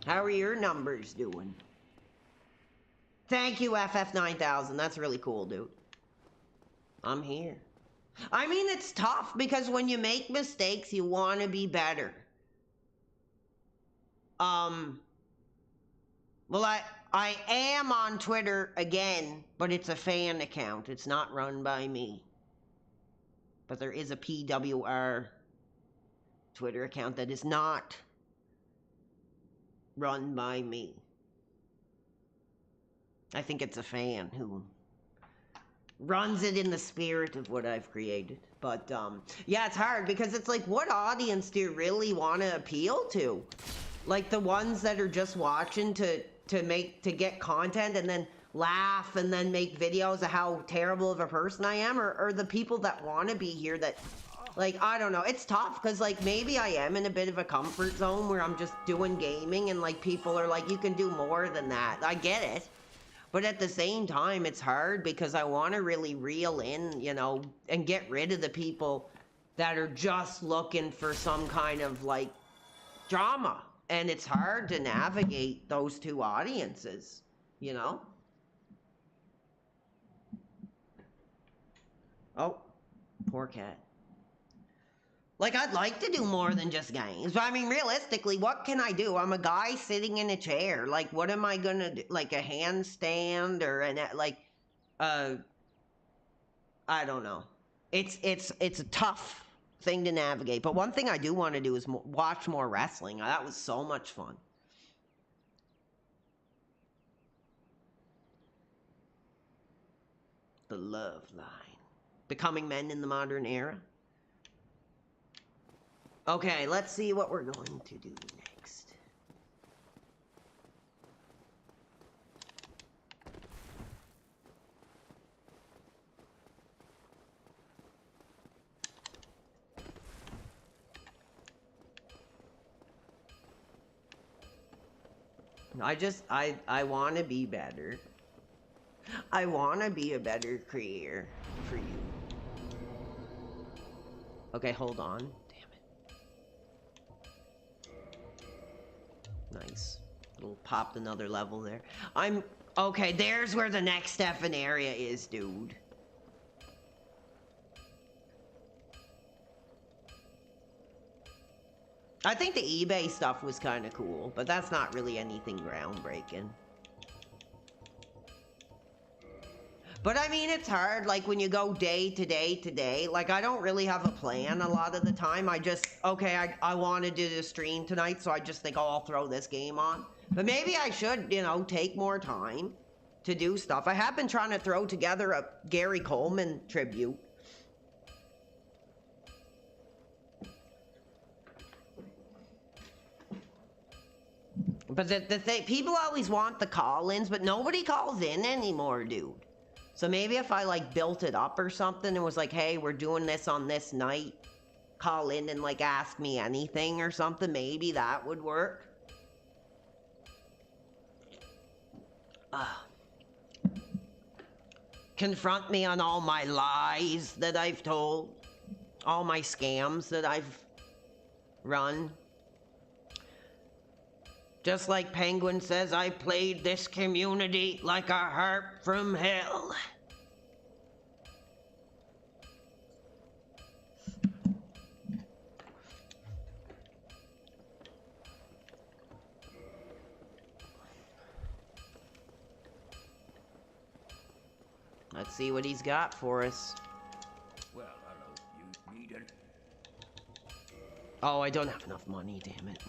How are your numbers doing? Thank you, FF9000. That's really cool, dude. I'm here. I mean, it's tough because when you make mistakes, you want to be better. Well, I am on Twitter again, but it's a fan account. It's not run by me. But there is a PWR Twitter account that is not run by me. I think it's a fan who runs it in the spirit of what I've created. But yeah, it's hard because it's like, what audience do you really want to appeal to? Like the ones that are just watching to get content and then laugh and then make videos of how terrible of a person I am, or the people that want to be here that, like, I don't know. It's tough because like maybe I am in a bit of a comfort zone where I'm just doing gaming and like people are like, you can do more than that. I get it. But at the same time, it's hard because I want to really reel in, you know, and get rid of the people that are just looking for some kind of like drama. And it's hard to navigate those two audiences, you know? Oh, poor cat. Like, I'd like to do more than just games. But I mean, realistically, what can I do? I'm a guy sitting in a chair. Like, what am I gonna do? Like a handstand or I don't know. It's a tough thing to navigate. But one thing I do want to do is watch more wrestling. That was so much fun. The love line. Becoming men in the modern era. Okay, let's see what we're going to do next. I want to be better. I want to be a better creator for you. Okay, hold on. Nice. Little popped another level there. Okay, there's where the next effing area is, dude. I think the eBay stuff was kind of cool, but that's not really anything groundbreaking. But I mean, it's hard, like when you go day to day to day, like I don't really have a plan a lot of the time. I just, okay, I want to do the stream tonight, so I just think, oh, I'll throw this game on. But maybe I should, you know, take more time to do stuff. I have been trying to throw together a Gary Coleman tribute. But the thing, people always want the call-ins, but nobody calls in anymore, dude. So maybe if I like built it up or something and was like, hey, we're doing this on this night, call in and like ask me anything or something, maybe that would work. Confront me on all my lies that I've told, all my scams that I've run. Just like Penguin says, I played this community like a harp from hell. Let's see what he's got for us. Well, hello. You need it. Oh, I don't have enough money, damn it.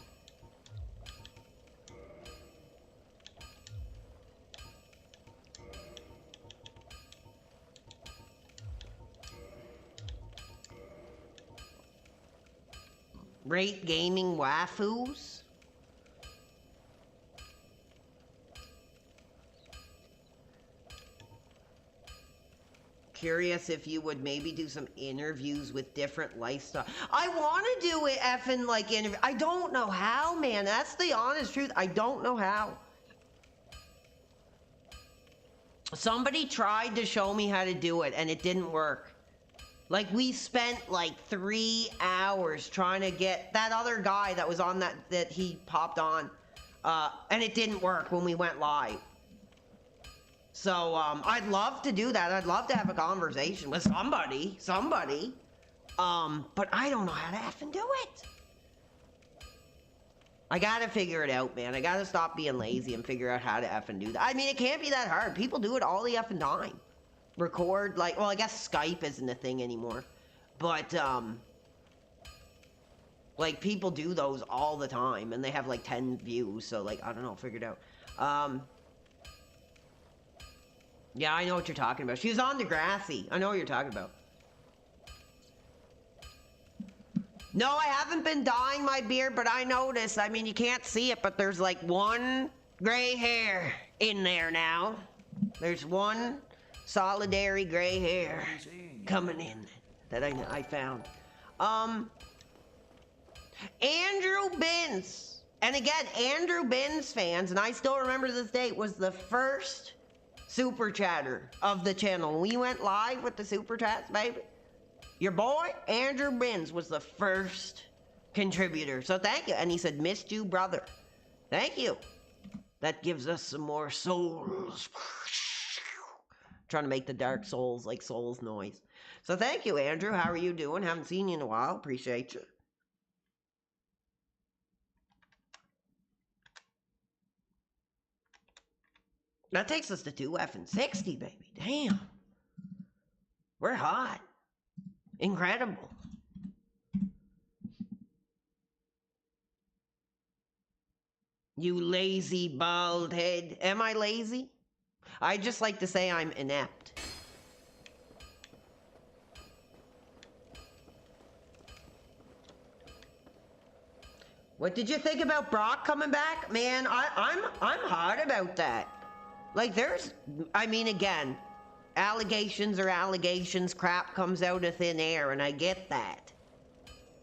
Rate gaming waifus? Curious if you would maybe do some interviews with different lifestyle. I want to do it effing like interview. I don't know how, man. That's the honest truth. I don't know how. Somebody tried to show me how to do it and it didn't work. Like we spent like 3 hours trying to get that other guy that was on that he popped on, and it didn't work when we went live. So I'd love to do that. I'd love to have a conversation with somebody, but I don't know how to effing do it. I gotta figure it out, man. I gotta stop being lazy and figure out how to effing do that. I mean, it can't be that hard. People do it all the effing time. Record, like, well, I guess Skype isn't a thing anymore, but like people do those all the time and they have like 10 views, so like, I don't know, figure it out. Yeah, I know what you're talking about. She was on Degrassi. I know what you're talking about. No, I haven't been dyeing my beard, but I noticed, I mean, you can't see it, but there's like one gray hair in there now. There's one solitary gray hair coming in that I found. Andrew Binns. And again, Andrew Binns fans, and I still remember this date, was the first super chatter of the channel. When we went live with the super chats, baby, your boy Andrew Binns was the first contributor. So thank you. And he said, missed you, brother. Thank you. That gives us some more souls. Trying to make the Dark Souls like souls noise. So thank you, Andrew. How are you doing? Haven't seen you in a while. Appreciate you. That takes us to 2F60, baby. Damn. We're hot. Incredible. You lazy bald head. Am I lazy? I just like to say I'm inept. What did you think about Brock coming back? Man, I'm hot about that. Like I mean, again, allegations are allegations, crap comes out of thin air, and I get that.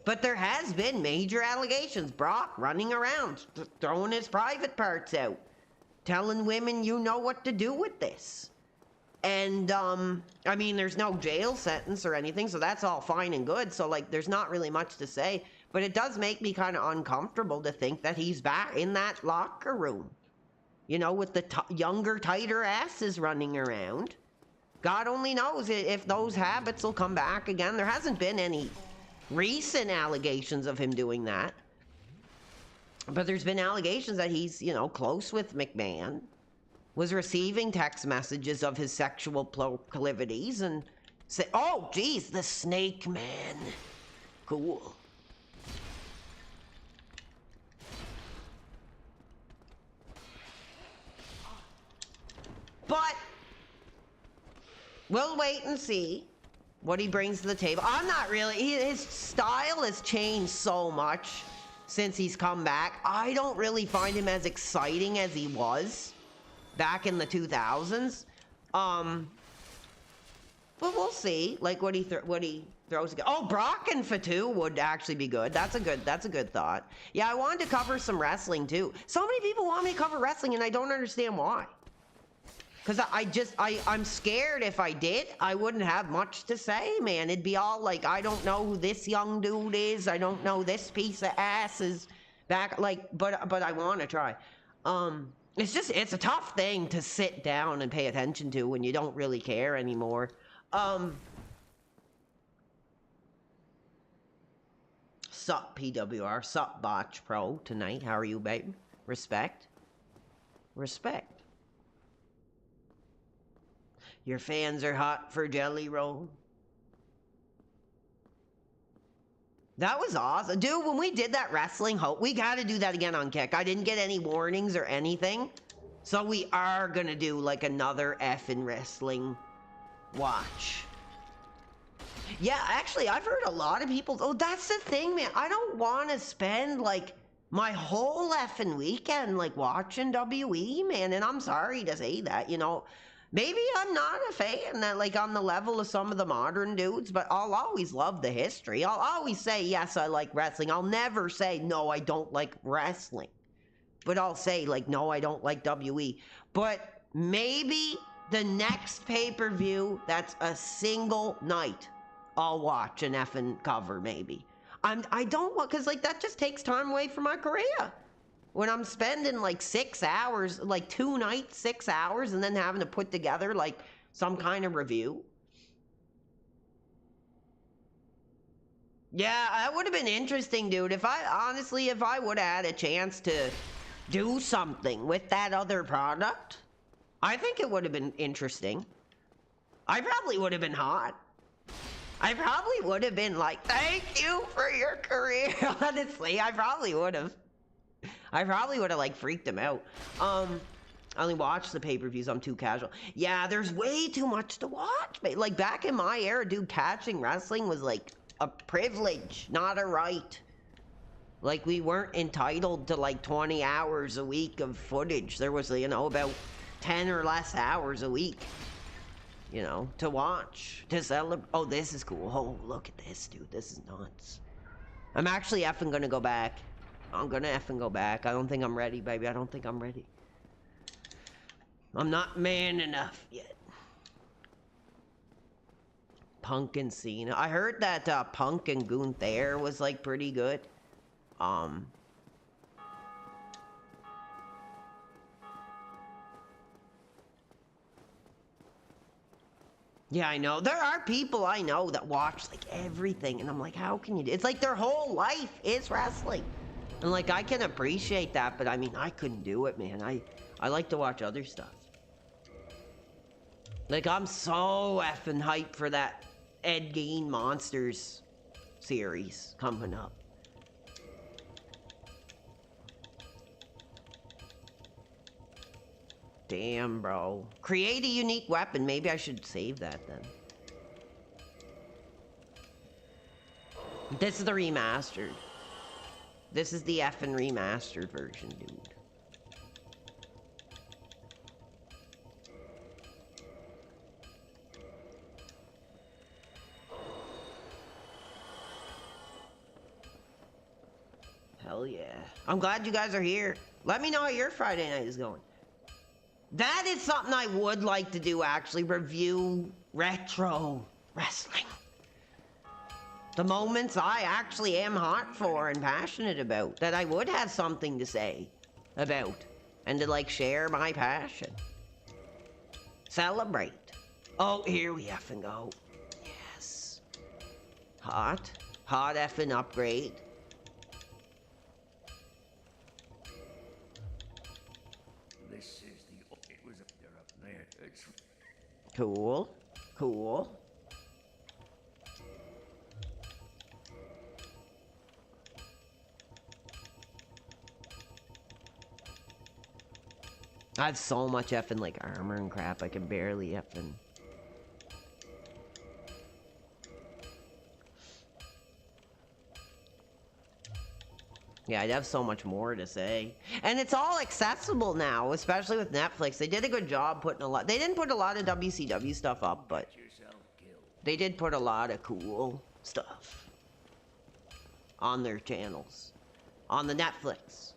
But there has been major allegations. Brock running around, throwing his private parts out, telling women you know what to do with this. And, I mean, there's no jail sentence or anything, so that's all fine and good. So, like, there's not really much to say. But it does make me kind of uncomfortable to think that he's back in that locker room. You know, with the younger, tighter asses running around. God only knows if those habits will come back again. There hasn't been any recent allegations of him doing that. But there's been allegations that he's, you know, close with McMahon. Was receiving text messages of his sexual proclivities and say, oh, geez, the Snake Man. Cool. But we'll wait and see what he brings to the table. I'm not really, his style has changed so much since he's come back. I don't really find him as exciting as he was back in the 2000s. But we'll see, like what he throws again. Oh, Brock and Fatu would actually be good. That's a good thought. Yeah, I wanted to cover some wrestling too. So many people want me to cover wrestling, and I don't understand why. Because I'm scared if I did, I wouldn't have much to say, man. It'd be all like, I don't know who this young dude is. I don't know this piece of ass is back. Like, but I want to try. It's a tough thing to sit down and pay attention to when you don't really care anymore. Sup, PWR. Sup, Botch Pro tonight. How are you, babe? Respect. Respect. Your fans are hot for Jelly Roll. That was awesome. Dude, when we did that wrestling hope, we got to do that again on Kick. I didn't get any warnings or anything. So we are going to do like another effing wrestling watch. Yeah, actually, I've heard a lot of people. Oh, that's the thing, man. I don't want to spend like my whole effing weekend like watching WE, man. And I'm sorry to say that, you know. Maybe I'm not a fan that like on the level of some of the modern dudes, but I'll always love the history. I'll always say, yes, I like wrestling. I'll never say, no, I don't like wrestling. But I'll say like, no, I don't like WE. But maybe the next pay-per-view that's a single night, I'll watch an effing cover maybe. I don't want, because like that just takes time away from my career. When I'm spending like 6 hours, like 2 nights, 6 hours, and then having to put together like some kind of review. Yeah, that would have been interesting, dude. If I would have had a chance to do something with that other product, I think it would have been interesting. I probably would have been hot. I probably would have been like, thank you for your career. Honestly, I probably would have. Like freaked him out. I only watch the pay-per-views. I'm too casual. Yeah, there's way too much to watch. Like back in my era, dude, catching wrestling was like a privilege, not a right. Like we weren't entitled to like 20 hours a week of footage. There was, you know, about 10 or less hours a week, you know, to watch, to celebrate. Oh, this is cool. Oh, look at this, dude. This is nuts. I'm actually effing gonna go back. I'm gonna effing go back. I don't think I'm ready, baby. I don't think I'm ready. I'm not man enough yet. Punk and Cena. I heard that Punk and Gunther was like pretty good. Yeah, I know. There are people I know that watch like everything, and I'm like, how can you do? It's like their whole life is wrestling. And like, I can appreciate that, but I mean, I couldn't do it, man. I like to watch other stuff. Like, I'm so effing hyped for that Ed Gein Monsters series coming up. Damn, bro. Create a unique weapon. Maybe I should save that then. This is the remastered. This is the effing remastered version, dude. Hell yeah. I'm glad you guys are here. Let me know how your Friday night is going. That is something I would like to do, actually. Review retro wrestling. The moments I actually am hot for and passionate about, that I would have something to say about, and to like share my passion. Celebrate. Oh, here we effing go. Yes. Hot effing upgrade. This is it was up there. It's Cool. I have so much effing like armor and crap, I can barely effing. Yeah, I'd have so much more to say. And it's all accessible now, especially with Netflix. They did a good job putting a lot. They didn't put a lot of WCW stuff up, but they did put a lot of cool stuff on their channels, on the Netflix.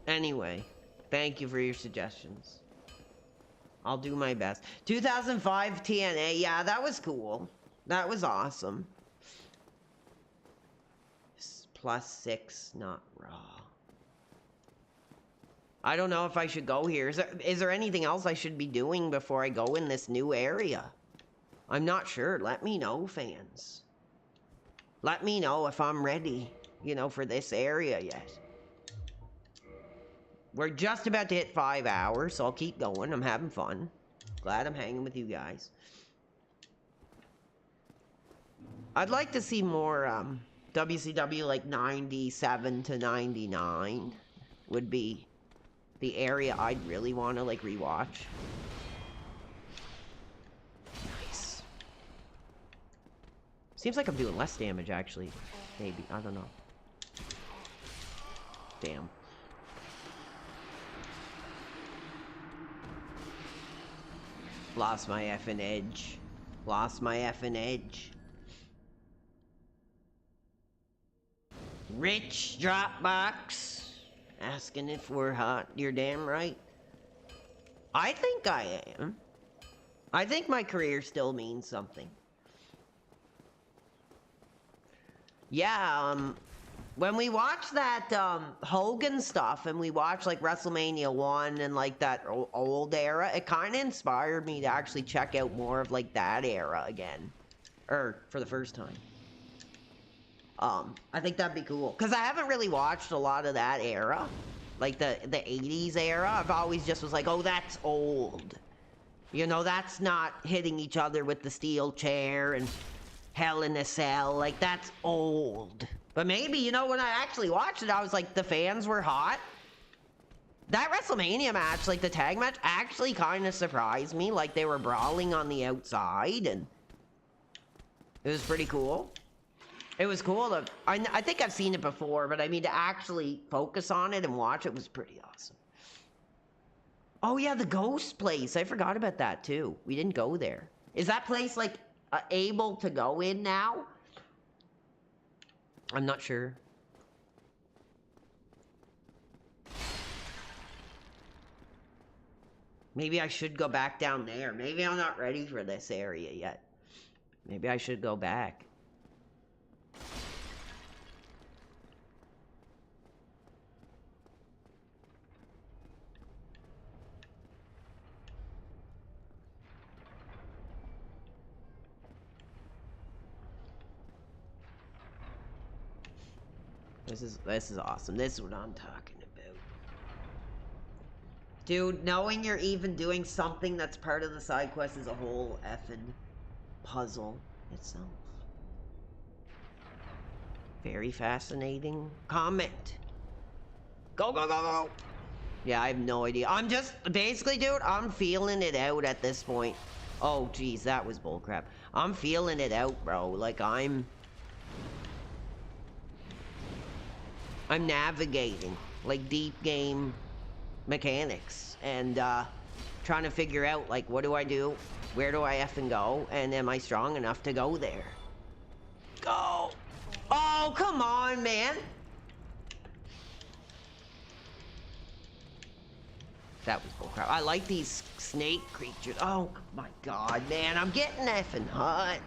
Anyway, thank you for your suggestions. I'll do my best. 2005 TNA, yeah, that was cool. That was awesome. +6, not Raw. I don't know if I should go here. Is there anything else I should be doing before I go in this new area? I'm not sure. Let me know, fans. Let me know if I'm ready, you know, for this area yet. We're just about to hit 5 hours, so I'll keep going. I'm having fun. Glad I'm hanging with you guys. I'd like to see more WCW, like 97 to 99 would be the area I'd really want to like rewatch. Nice. Seems like I'm doing less damage actually. Maybe. I don't know. Damn. Lost my effing edge. Lost my effing edge. Rich Dropbox. Asking if we're hot. You're damn right. I think I am. I think my career still means something. Yeah, when we watch that Hogan stuff and we watch like WrestleMania 1 and like that old era, it kind of inspired me to actually check out more of like that era again. Or for the first time. I think that'd be cool. Because I haven't really watched a lot of that era. Like the 80s era. I've always just was like, oh, that's old. You know, that's not hitting each other with the steel chair and Hell in a Cell. Like, that's old. But maybe, you know, when I actually watched it, I was like, the fans were hot. That WrestleMania match, like the tag match, actually kind of surprised me. Like, they were brawling on the outside, and it was pretty cool. It was cool to... I think I've seen it before, but I mean, to actually focus on it and watch it was pretty awesome. Oh, yeah, the Ghost place. I forgot about that, too. We didn't go there. Is that place, like, able to go in now? I'm not sure. Maybe I should go back down there. Maybe I'm not ready for this area yet. Maybe I should go back. This is awesome. This is what I'm talking about. Dude, knowing you're even doing something that's part of the side quest is a whole effing puzzle itself. Very fascinating comment. Go, go, go, go. Yeah, I have no idea. I'm just, basically, dude, I'm feeling it out at this point. Oh, geez, that was bullcrap. I'm feeling it out, bro. Like, I'm navigating, like, deep game mechanics. And, trying to figure out, like, what do I do? Where do I effing go? And am I strong enough to go there? Go! Oh, come on, man! That was bullcrap. I like these snake creatures. Oh, my God, man. I'm getting effing hot.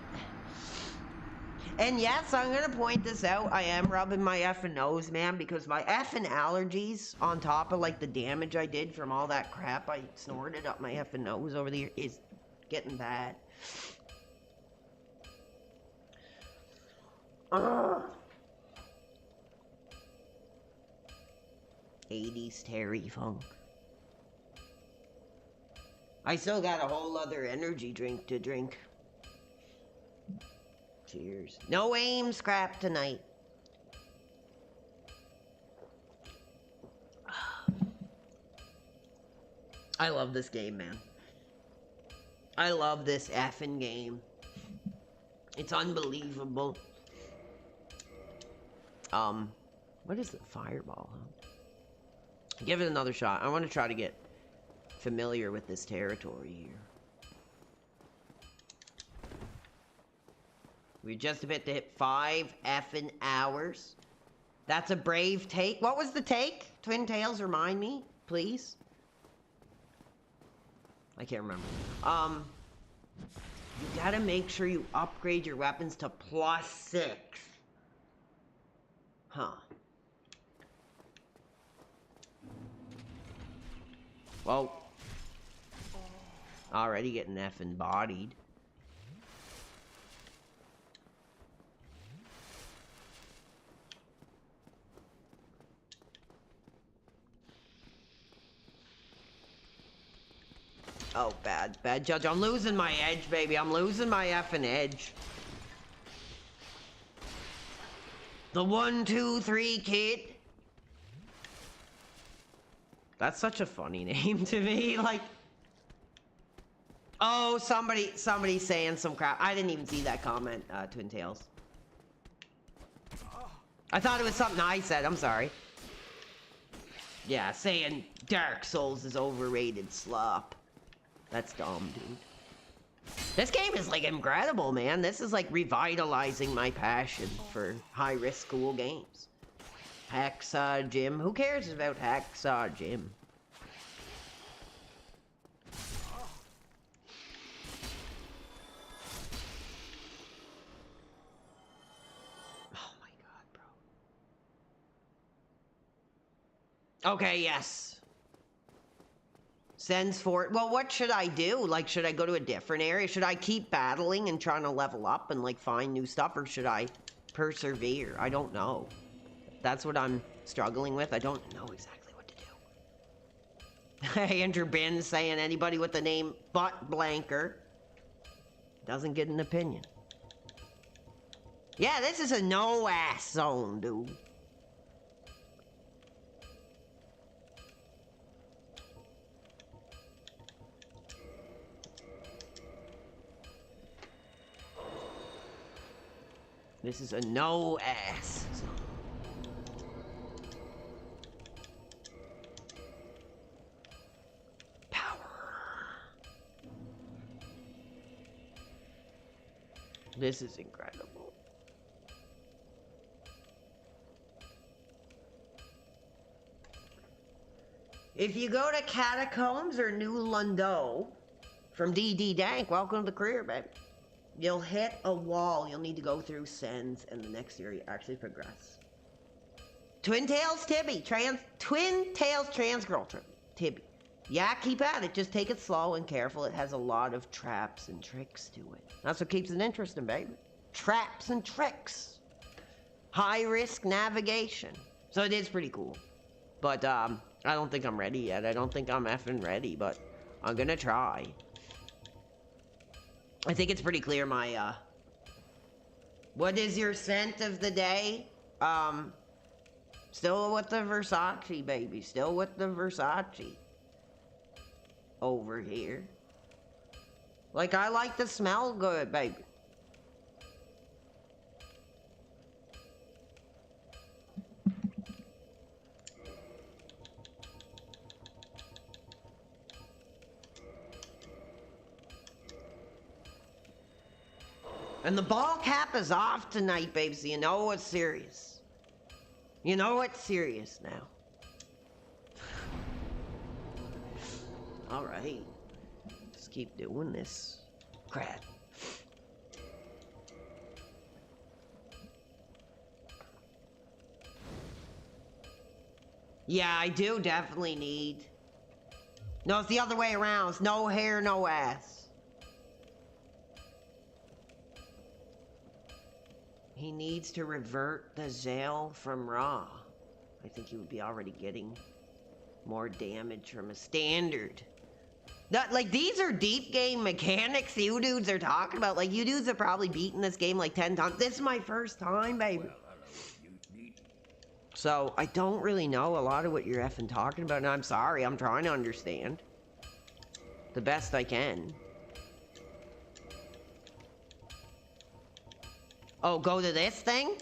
And yes, I'm gonna point this out. I am rubbing my effing nose, man, because my effing allergies, on top of, like, the damage I did from all that crap I snorted up my effing nose over the year, is getting bad. Ugh. 80s Terry Funk. I still got a whole other energy drink to drink. Cheers. No aim scrap tonight. I love this game, man. I love this effing game. It's unbelievable. What is it? Fireball, huh? Give it another shot. I want to try to get familiar with this territory here. We're just about to hit 5 effing hours. That's a brave take. What was the take? Twin Tails, remind me, please. I can't remember. You gotta make sure you upgrade your weapons to +6. Huh. Whoa. Already getting effing bodied. Oh, bad judge. I'm losing my edge, baby. I'm losing my effing edge. The 1, 2, 3 kid. That's such a funny name to me. Like, oh, somebody saying some crap. I didn't even see that comment, Twin Tails. I thought it was something I said. I'm sorry. Yeah, saying Dark Souls is overrated slop. That's dumb, dude. This game is like incredible, man. This is like revitalizing my passion for high-risk cool games. Hacksaw Jim. Who cares about Hacksaw Jim? Oh my god, bro. Okay, yes. Sends for it. Well, what should I do? Like, should I go to a different area? Should I keep battling and trying to level up and, like, find new stuff? Or should I persevere? I don't know. That's what I'm struggling with. I don't know exactly what to do. Andrew Bin saying anybody with the name Butt Blanker doesn't get an opinion. Yeah, this is a no-ass zone, dude. This is a no-ass zone. Power. This is incredible. If you go to Catacombs or New Lundo from DD Dank, welcome to the career, baby. You'll hit a wall. You'll need to go through sends, and the next year you actually progress. Twin Tails Tibby. Twin Tails Trans Girl Tibby. Yeah, keep at it. Just take it slow and careful. It has a lot of traps and tricks to it. That's what keeps it interesting, baby. Traps and tricks. High-risk navigation. So it is pretty cool. But, I don't think I'm ready yet. I don't think I'm effing ready, but I'm gonna try. I think it's pretty clear my, what is your scent of the day? Still with the Versace, baby. Still with the Versace. Over here. Like, I like to smell good, baby. And the ball cap is off tonight, baby, so you know it's serious. You know it's serious now. Alright. Just keep doing this crap. Yeah, I do definitely need... No, it's the other way around. It's no hair, no ass. He needs to revert the Zale from Raw. I think he would be already getting more damage from a standard. Like, these are deep game mechanics you dudes are talking about. Like, you dudes have probably beaten this game like 10 times. This is my first time, baby. So, I don't really know a lot of what you're effing talking about. And I'm sorry, I'm trying to understand. The best I can. Oh, go to this thing?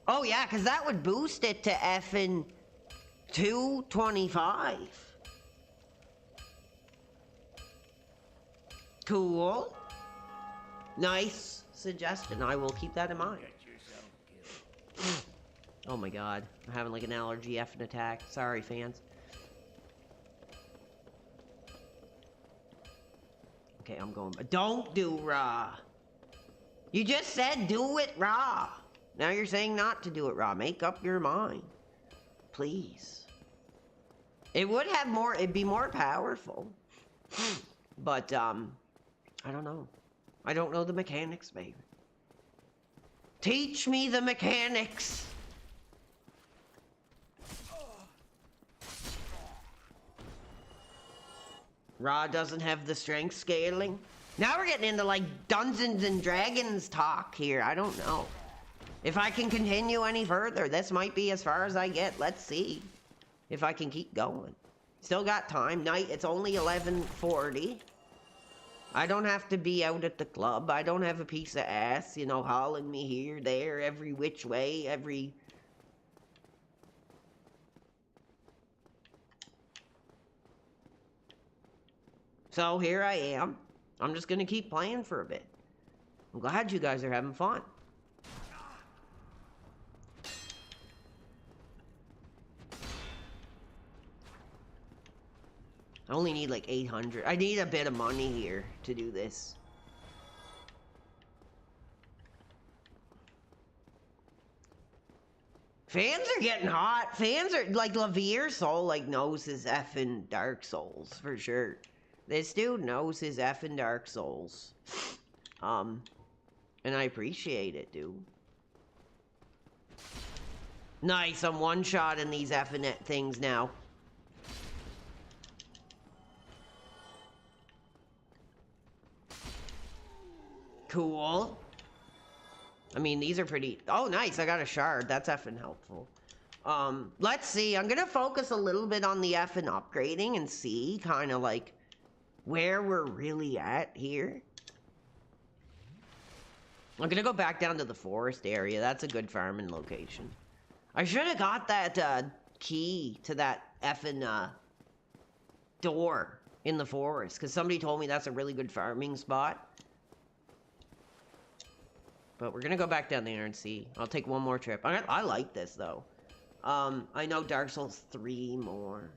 Oh, yeah, because that would boost it to effing 225. Cool. Nice suggestion. I will keep that in mind. Get yourself killed. Oh my god. I'm having like an allergy effing attack. Sorry, fans. Okay, I'm going. Don't do raw. You just said do it raw. Now you're saying not to do it raw. Make up your mind. Please. It would have more, it'd be more powerful. But, I don't know. I don't know the mechanics, baby. Teach me the mechanics. Raw doesn't have the strength scaling. Now we're getting into like Dungeons and Dragons talk here. I don't know. If I can continue any further, this might be as far as I get. Let's see if I can keep going. Still got time. Night, it's only 11:40. I don't have to be out at the club. I don't have a piece of ass, you know, hauling me here, there, every which way, every... So here I am. I'm just gonna keep playing for a bit. I'm glad you guys are having fun. I only need like 800. I need a bit of money here to do this. Fans are getting hot. Fans are like Lavier Soul like knows his effing Dark Souls for sure. This dude knows his effing Dark Souls. And I appreciate it, dude. Nice, I'm one-shotting these effing things now. Cool. I mean, these are pretty... Oh, nice, I got a shard. That's effing helpful. Let's see. I'm gonna focus a little bit on the effing upgrading and see kind of like where we're really at here. I'm gonna go back down to the forest area. That's a good farming location. I should have got that key to that effing door in the forest, because somebody told me that's a really good farming spot. But we're gonna go back down there and see. I'll take one more trip. I like this though. I know Dark Souls 3 more.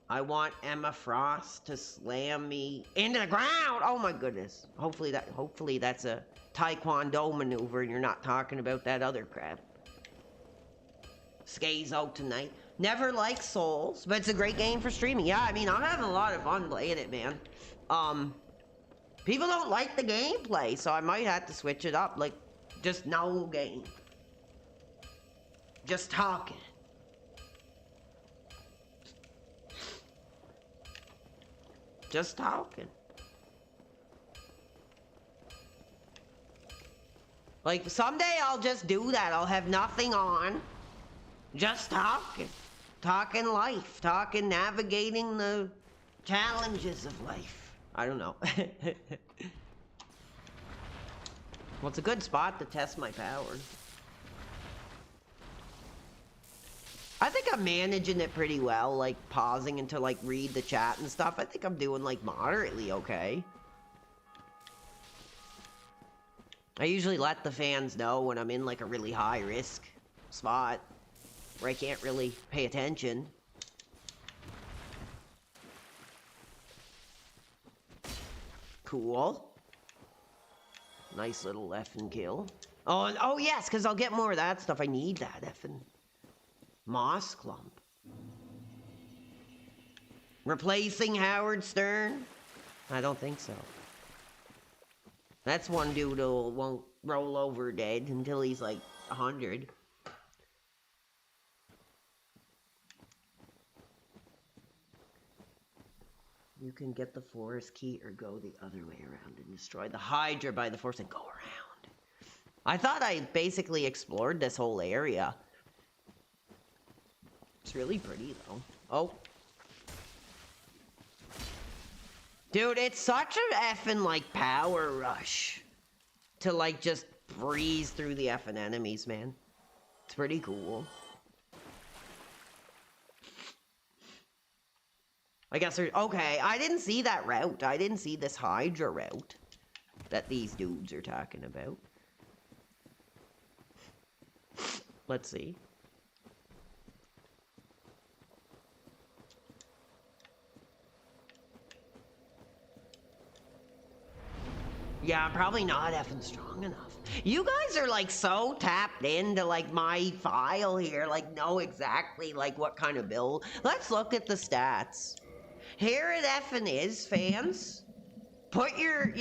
I want Emma Frost to slam me into the ground. Oh my goodness. Hopefully that's a Taekwondo maneuver and you're not talking about that other crap. Schizo tonight. Never liked Souls, but it's a great game for streaming. Yeah, I mean, I'm having a lot of fun playing it, man. People don't like the gameplay, so I might have to switch it up. Like, just no game. Just talking. Just talking. Like, someday I'll just do that. I'll have nothing on. Just talking. Talking life. Talking navigating the challenges of life. I don't know. Well, it's a good spot to test my powers. I think I'm managing it pretty well, like pausing and to like read the chat and stuff. I think I'm doing like moderately okay. I usually let the fans know when I'm in like a really high risk spot where I can't really pay attention. Cool. Nice little effing kill. Oh yes, because I'll get more of that stuff. I need that effing moss clump. Replacing Howard Stern? I don't think so. That's one dude who won't roll over dead until he's like 100. You can get the forest key or go the other way around and destroy the Hydra by the forest and go around. I thought I basically explored this whole area. It's really pretty though. Oh. Dude, it's such an effing, like, power rush to, like, just breeze through the effing enemies, man. It's pretty cool. I guess there's... Okay, I didn't see that route. I didn't see this Hydra route that these dudes are talking about. Let's see. Yeah, I'm probably not effing strong enough. You guys are like so tapped into like my file here, like know exactly like what kind of build. Let's look at the stats. Here it effing is, fans. Put your,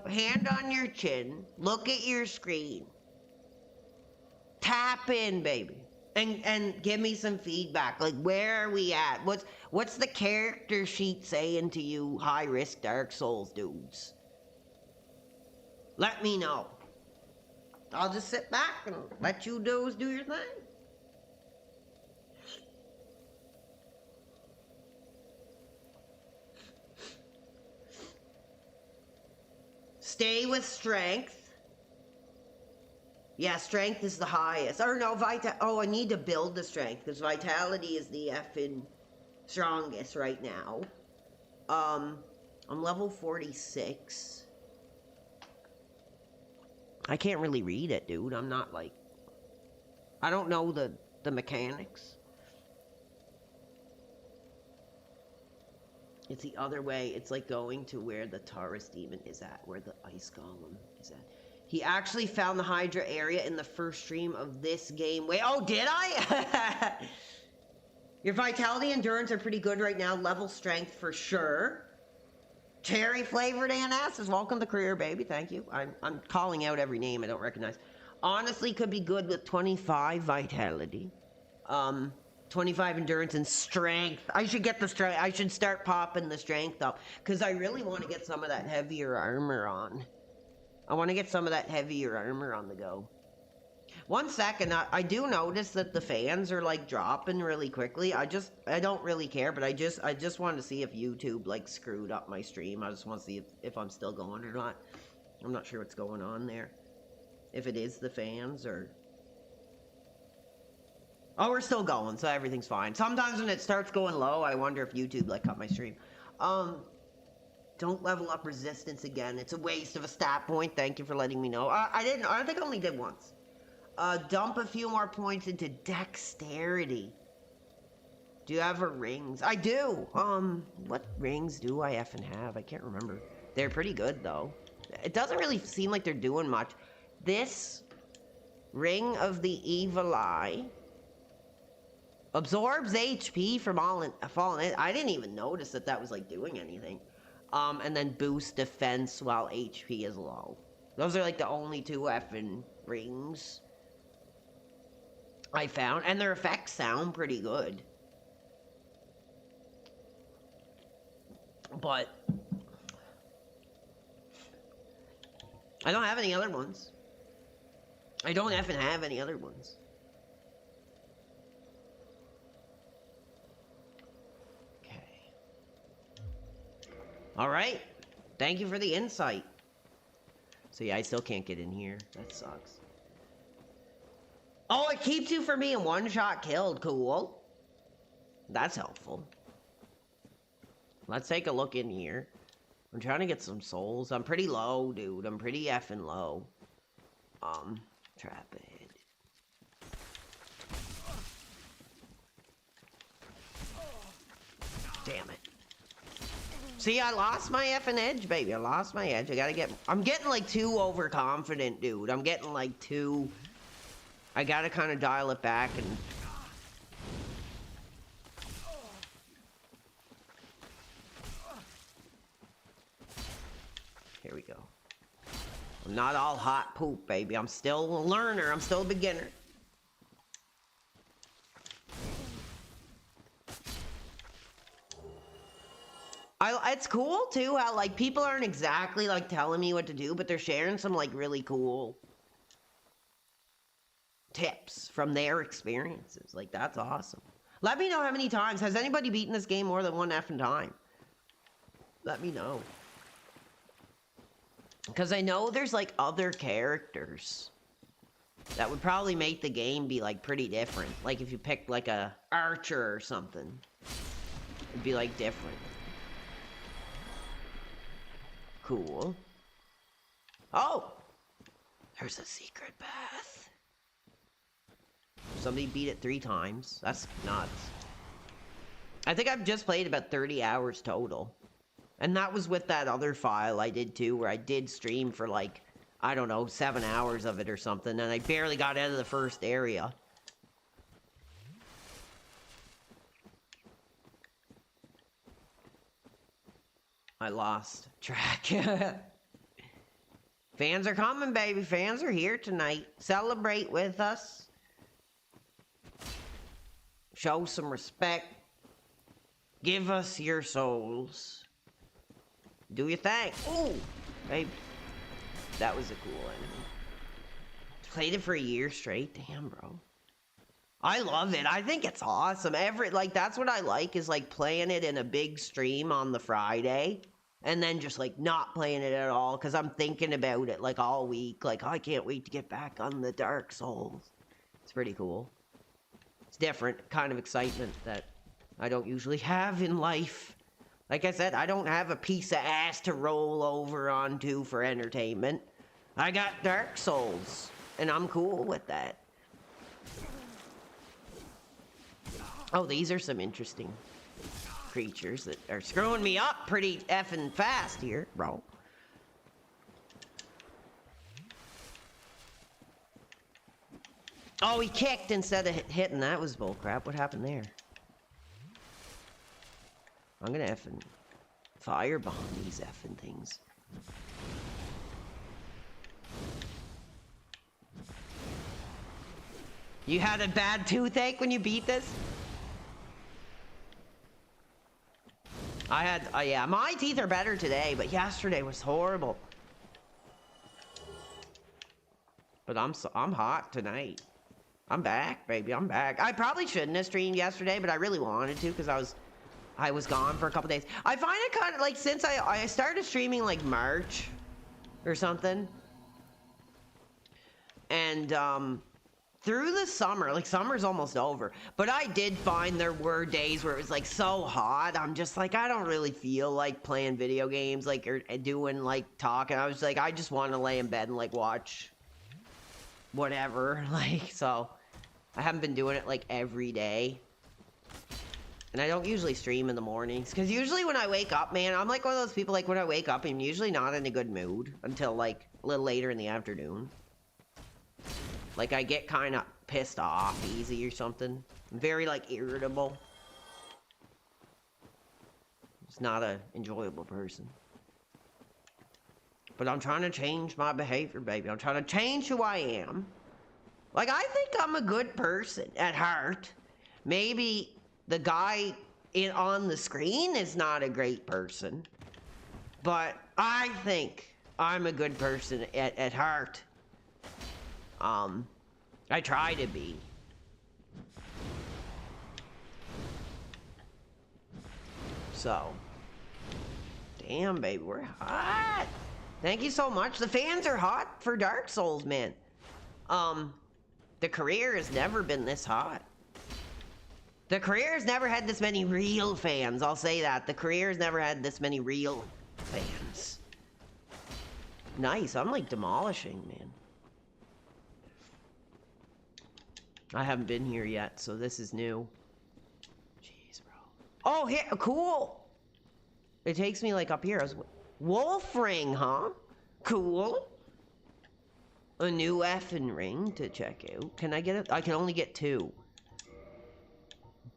hand on your chin. Look at your screen. Tap in, baby. And give me some feedback. Like, where are we at? What's the character sheet saying to you high-risk Dark Souls dudes? Let me know. I'll just sit back and let you dudes do your thing. Stay with strength. Yeah, strength is the highest. Or no, I need to build the strength because vitality is the effing strongest right now. I'm level 46. I can't really read it, dude. I'm not like... I don't know the mechanics. It's the other way. It's like going to where the Taurus demon is at, where the ice golem is at. He actually found the Hydra area in the first stream of this game. Wait, oh, did I? Your vitality and endurance are pretty good right now. Level strength for sure. Cherry flavored ANS is welcome to career, baby. Thank you. I'm calling out every name I don't recognize. Honestly, could be good with 25 vitality. 25 endurance and strength. I should get the strength. I should start popping the strength up because I really want to get some of that heavier armor on. I want to get some of that heavier armor on the go. 1 second, I do notice that the fans are like dropping really quickly. I don't really care, but I just want to see if YouTube like screwed up my stream. I just want to see if I'm still going or not. I'm not sure what's going on there. If it is the fans or... Oh, we're still going, so everything's fine. Sometimes when it starts going low, I wonder if YouTube like cut my stream. Don't level up resistance again. It's a waste of a stat point. Thank you for letting me know. I think I only did once. Dump a few more points into dexterity. Do you have a rings? I do. What rings do I effing have? I can't remember. They're pretty good though. It doesn't really seem like they're doing much. This ring of the evil eye absorbs HP from fallen. I didn't even notice that was like doing anything. And then boost defense while HP is low. Those are like the only two effing rings I found, and their effects sound pretty good. But I don't have any other ones. I don't effing have any other ones. Okay. All right. Thank you for the insight. So yeah, I still can't get in here. That sucks. Oh, it keeps you from being one-shot killed. Cool. That's helpful. Let's take a look in here. I'm trying to get some souls. I'm pretty low, dude. I'm pretty effing low. Trap it. Damn it. See, I lost my effing edge, baby. I lost my edge. I'm getting like too overconfident, dude. I'm getting like too... I gotta kind of dial it back and... Here we go. I'm not all hot poop, baby. I'm still a learner. I'm still a beginner. It's cool, too, how, like, people aren't exactly, like, telling me what to do, but they're sharing some, like, really cool tips from their experiences. Like, that's awesome. Let me know how many times. Has anybody beaten this game more than one effing time? Let me know. Because I know there's like other characters that would probably make the game be like pretty different. Like if you picked like a archer or something, it'd be like different. Cool. Oh! There's a secret path. Somebody beat it 3 times. That's nuts. I think I've just played about 30 hours total. And that was with that other file I did too, where I did stream for like, I don't know, 7 hours of it or something, and I barely got out of the first area. I lost track. Fans are coming, baby. Fans are here tonight. Celebrate with us. Show some respect. Give us your souls. Do your thing. Ooh, baby. That was a cool enemy. Played it for a year straight. Damn, bro. I love it. I think it's awesome. That's what I like, is like playing it in a big stream on the Friday and then just like not playing it at all because I'm thinking about it like all week. Like, oh, I can't wait to get back on the Dark Souls. It's pretty cool. It's different kind of excitement that I don't usually have in life. Like I said, I don't have a piece of ass to roll over onto for entertainment. I got Dark Souls, and I'm cool with that. Oh, these are some interesting creatures that are screwing me up pretty effing fast here, bro. Oh, he kicked instead of hitting. That was bullcrap. What happened there? I'm gonna effing firebomb these effing things. You had a bad toothache when you beat this? I had, yeah, my teeth are better today, but yesterday was horrible. But I'm hot tonight. I'm back, baby, I'm back. I probably shouldn't have streamed yesterday, but I really wanted to because I was gone for a couple days. I find it kind of like, since I started streaming like March or something, and through the summer, like summer's almost over, but I did find there were days where it was like so hot. I'm just like, I don't really feel like playing video games, like, or doing like talking. I was like, I just want to lay in bed and like watch whatever. Like, so I haven't been doing it like every day. And I don't usually stream in the mornings, because usually when I wake up, man, I'm like one of those people, like when I wake up, I'm usually not in a good mood until like a little later in the afternoon. Like I get kind of pissed off easy or something. I'm very like irritable. Just not a enjoyable person. But I'm trying to change my behavior, baby. I'm trying to change who I am. Like, I think I'm a good person at heart. Maybe the guy on the screen is not a great person. But I think I'm a good person at heart. I try to be. So. Damn, baby, we're hot. Thank you so much. The fans are hot for Dark Souls, man. The career has never been this hot. The career has never had this many real fans. I'll say that. The career has never had this many real fans. Nice. I'm like demolishing, man. I haven't been here yet, so this is new. Jeez, bro. Oh, here, cool. It takes me like up here. Wolf ring, huh? Cool. A new effing ring to check out. Can I get it? I can only get 2.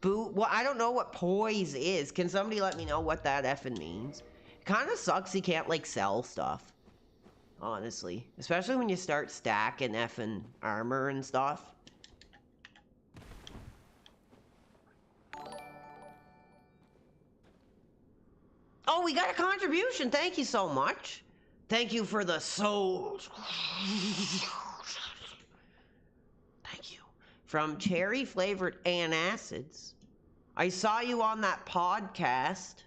Boot. Well, I don't know what poise is. Can somebody let me know what that effing means? Kind of sucks you can't like sell stuff. Honestly. Especially when you start stacking effing armor and stuff. Oh, we got a contribution. Thank you so much. Thank you for the souls. Thank you. From cherry flavored antacids. I saw you on that podcast.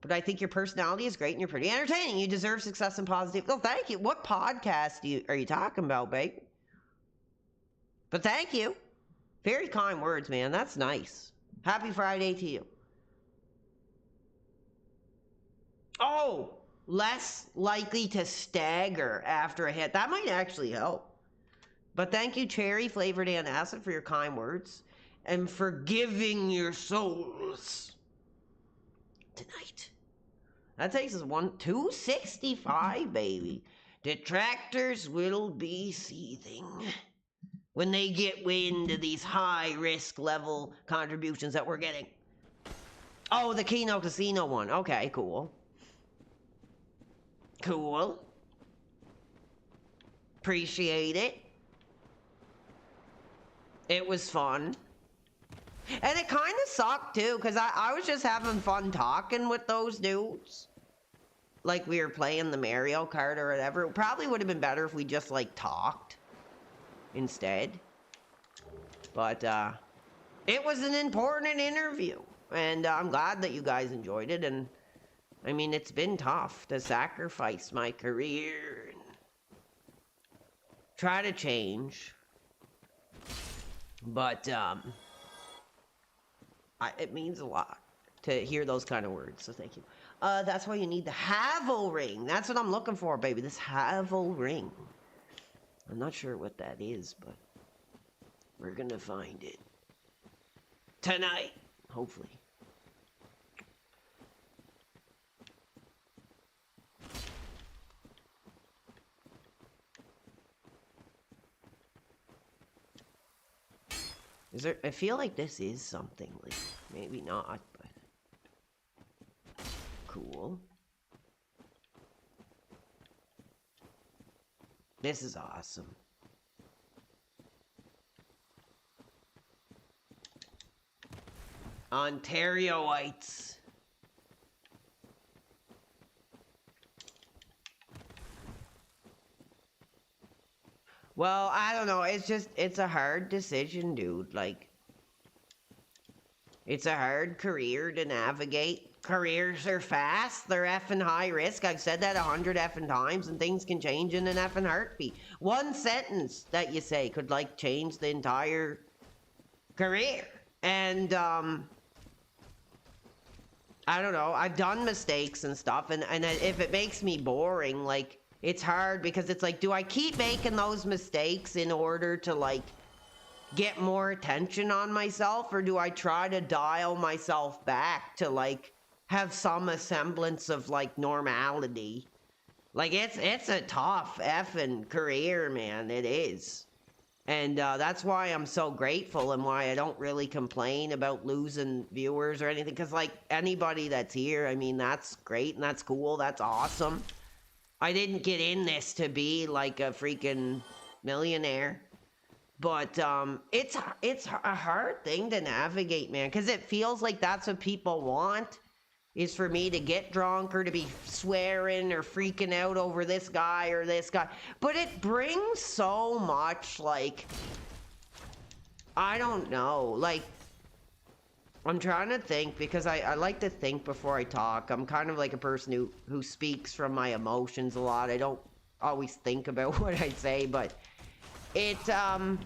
But I think your personality is great and you're pretty entertaining. You deserve success and positive. Oh, thank you. What podcast are you talking about, babe? But thank you. Very kind words, man. That's nice. Happy Friday to you. Oh, less likely to stagger after a hit. That might actually help. But thank you, cherry flavored antacid, for your kind words and for giving your souls tonight. That takes us 265, baby. Detractors will be seething when they get wind of these high risk level contributions that we're getting. Oh, the Keno Casino one. Okay, cool. Cool. Appreciate it. It was fun. And it kind of sucked too, because I was just having fun talking with those dudes. Like we were playing the Mario Kart or whatever. It probably would have been better if we just like talked instead. But it was an important interview. And I'm glad that you guys enjoyed it. And I mean, it's been tough to sacrifice my career and try to change. But it means a lot to hear those kind of words, so thank you. That's why you need the Havel ring. That's what I'm looking for, baby, this Havel ring. I'm not sure what that is, but we're gonna find it tonight, hopefully. Is there, I feel like this is something, like, maybe not, but cool. This is awesome. Ontarioites. Well, I don't know. It's a hard decision, dude. Like, it's a hard career to navigate. Careers are fast. They're effing high risk. I've said that 100 effing times, and things can change in an effing heartbeat. One sentence that you say could, like, change the entire career. And, I don't know. I've done mistakes and stuff, and if it makes me boring, like, it's hard because it's like, do I keep making those mistakes in order to, like, get more attention on myself, or do I try to dial myself back to, like, have some semblance of, like, normality? Like, it's a tough effing career, man. It is. And that's why I'm so grateful and why I don't really complain about losing viewers or anything. Because, like, anybody that's here, I mean, that's great and that's cool. That's awesome. I didn't get in this to be, like, a freaking millionaire. But it's a hard thing to navigate, man. Because it feels like that's what people want. Is for me to get drunk or to be swearing or freaking out over this guy or this guy. But it brings so much, like, I don't know, like, I'm trying to think because I like to think before I talk. I'm kind of like a person who speaks from my emotions a lot. I don't always think about what I say, but it, I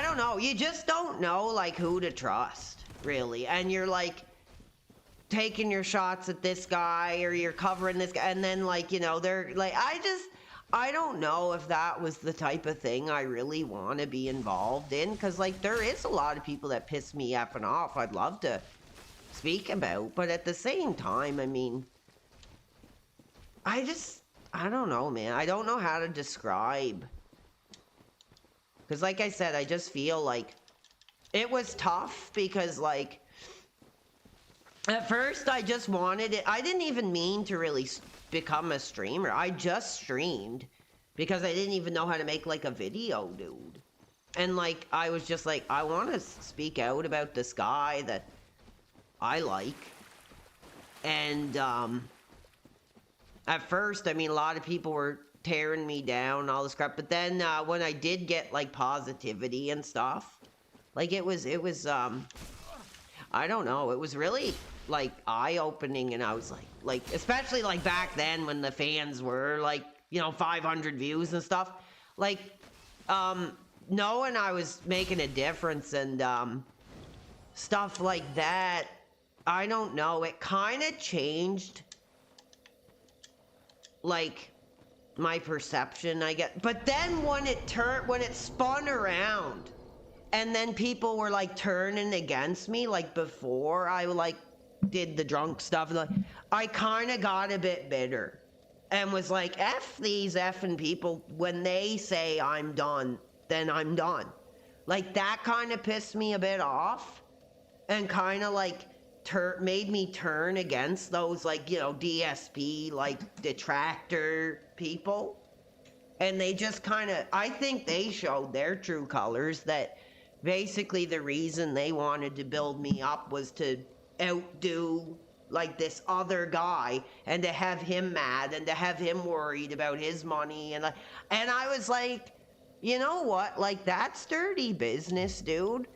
don't know. You just don't know, like, who to trust, really. And you're, like, taking your shots at this guy or you're covering this guy. And then, like, you know, they're, like, I don't know if that was the type of thing I really want to be involved in. Because, like, there is a lot of people that piss me effing off I'd love to speak about. But at the same time, I mean, I don't know, man. I don't know how to describe. Because, like I said, I just feel like it was tough because, like, at first I just wanted it. I didn't even mean to really become a streamer. I just streamed because I didn't even know how to make, like, a video, dude. And, like, I was just like, I want to speak out about this guy that I like. And, at first, I mean, a lot of people were tearing me down, all this crap. But then, when I did get, like, positivity and stuff, like, it was, I don't know. It was really like eye-opening, and I was like, especially like back then when the fans were like, 500 views and stuff. Like, knowing I was making a difference and stuff like that. I don't know. It kind of changed, like, my perception, I guess. But then when it spun around, and then people were like turning against me, like before I like did the drunk stuff, like I kind of got a bit bitter and was like, F these effing people. When they say I'm done, then I'm done. Like that kind of pissed me a bit off and kind of like made me turn against those like, DSP, like detractor people. And they just kind of, I think they showed their true colors, that basically the reason they wanted to build me up was to outdo like this other guy and to have him mad and to have him worried about his money. And I was like, you know what? Like, that's dirty business, dude.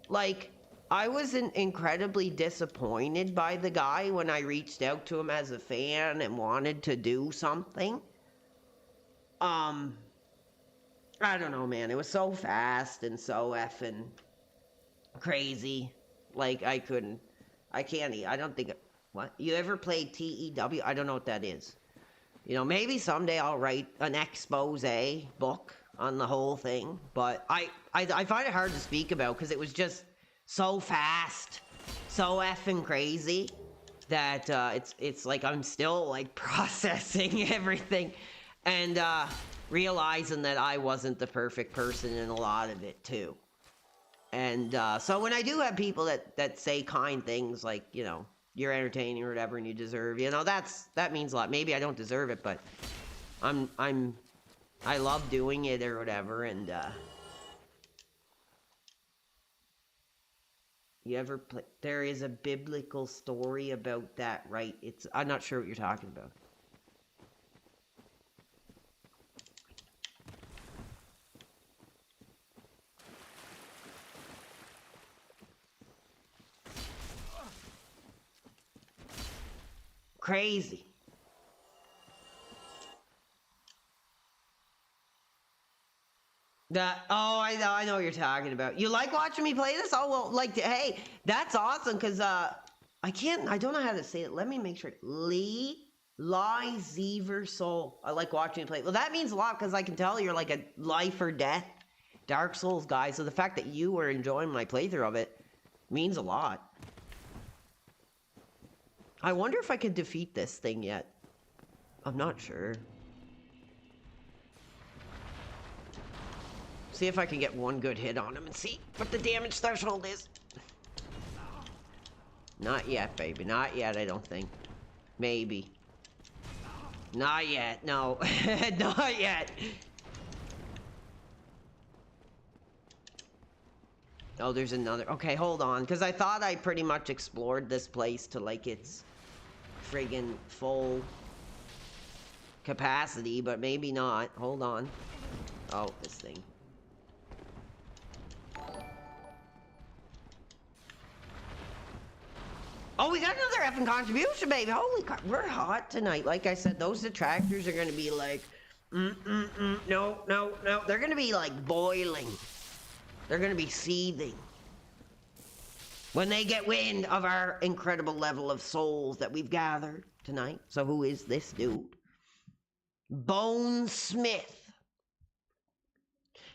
Like, I was incredibly disappointed by the guy when I reached out to him as a fan and wanted to do something. I don't know, man. It was so fast and so effing crazy. Like, I don't think, what? You ever played TEW? I don't know what that is. Maybe someday I'll write an expose book on the whole thing, but I find it hard to speak about because it was just so fast, so effing crazy that it's like I'm still like processing everything and realizing that I wasn't the perfect person in a lot of it too. And so when I do have people that say kind things like, you're entertaining or whatever and you deserve, that means a lot. Maybe I don't deserve it, but I love doing it or whatever. And you ever play? There is a biblical story about that, right? I'm not sure what you're talking about. Crazy. I know what you're talking about. You like watching me play this? Oh, well, like, hey, that's awesome, because I don't know how to say it. Let me make sure. Lie Zever Soul. I like watching you play. Well, that means a lot, because I can tell you're like a life or death Dark Souls guy, so the fact that you were enjoying my playthrough of it means a lot. I wonder if I could defeat this thing yet. I'm not sure. See if I can get one good hit on him and see what the damage threshold is. Not yet, baby. Not yet, I don't think. Maybe. Not yet. No. Not yet. Oh, there's another. Okay, hold on. Because I thought I pretty much explored this place to, like, its friggin' full capacity, but maybe not. Hold on. Oh, this thing. Oh, we got another effing contribution, baby. Holy crap, we're hot tonight. Like I said, those detractors are going to be like, no. They're going to be like boiling. They're going to be seething when they get wind of our incredible level of souls that we've gathered tonight. So who is this dude? Bone Smith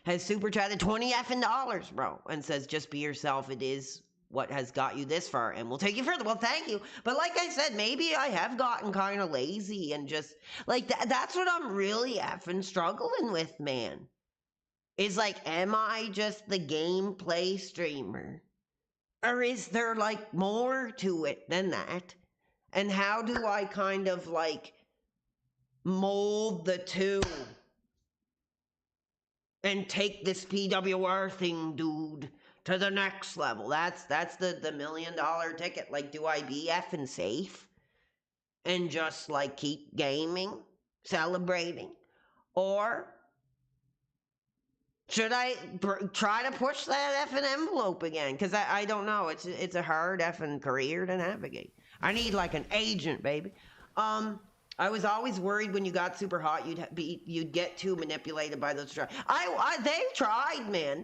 has super chatted $20 effing, bro, and says, just be yourself. It is what has got you this far, and we'll take you further. Well, thank you. But like I said, maybe I have gotten kind of lazy and just, like, that's what I'm really effing struggling with, man. Is like, am I just the gameplay streamer? Or is there, like, more to it than that? And how do I kind of, like, mold the two and take this PWR thing, dude, to the next level? That's the $1 million ticket. Like, do I be effing safe and just, like, keep gaming, celebrating? Or Should I try to push that effing envelope again? Because I don't know. It's a hard effing career to navigate. I need like an agent, baby. I was always worried when you got super hot, you'd get too manipulated by those. They tried, man.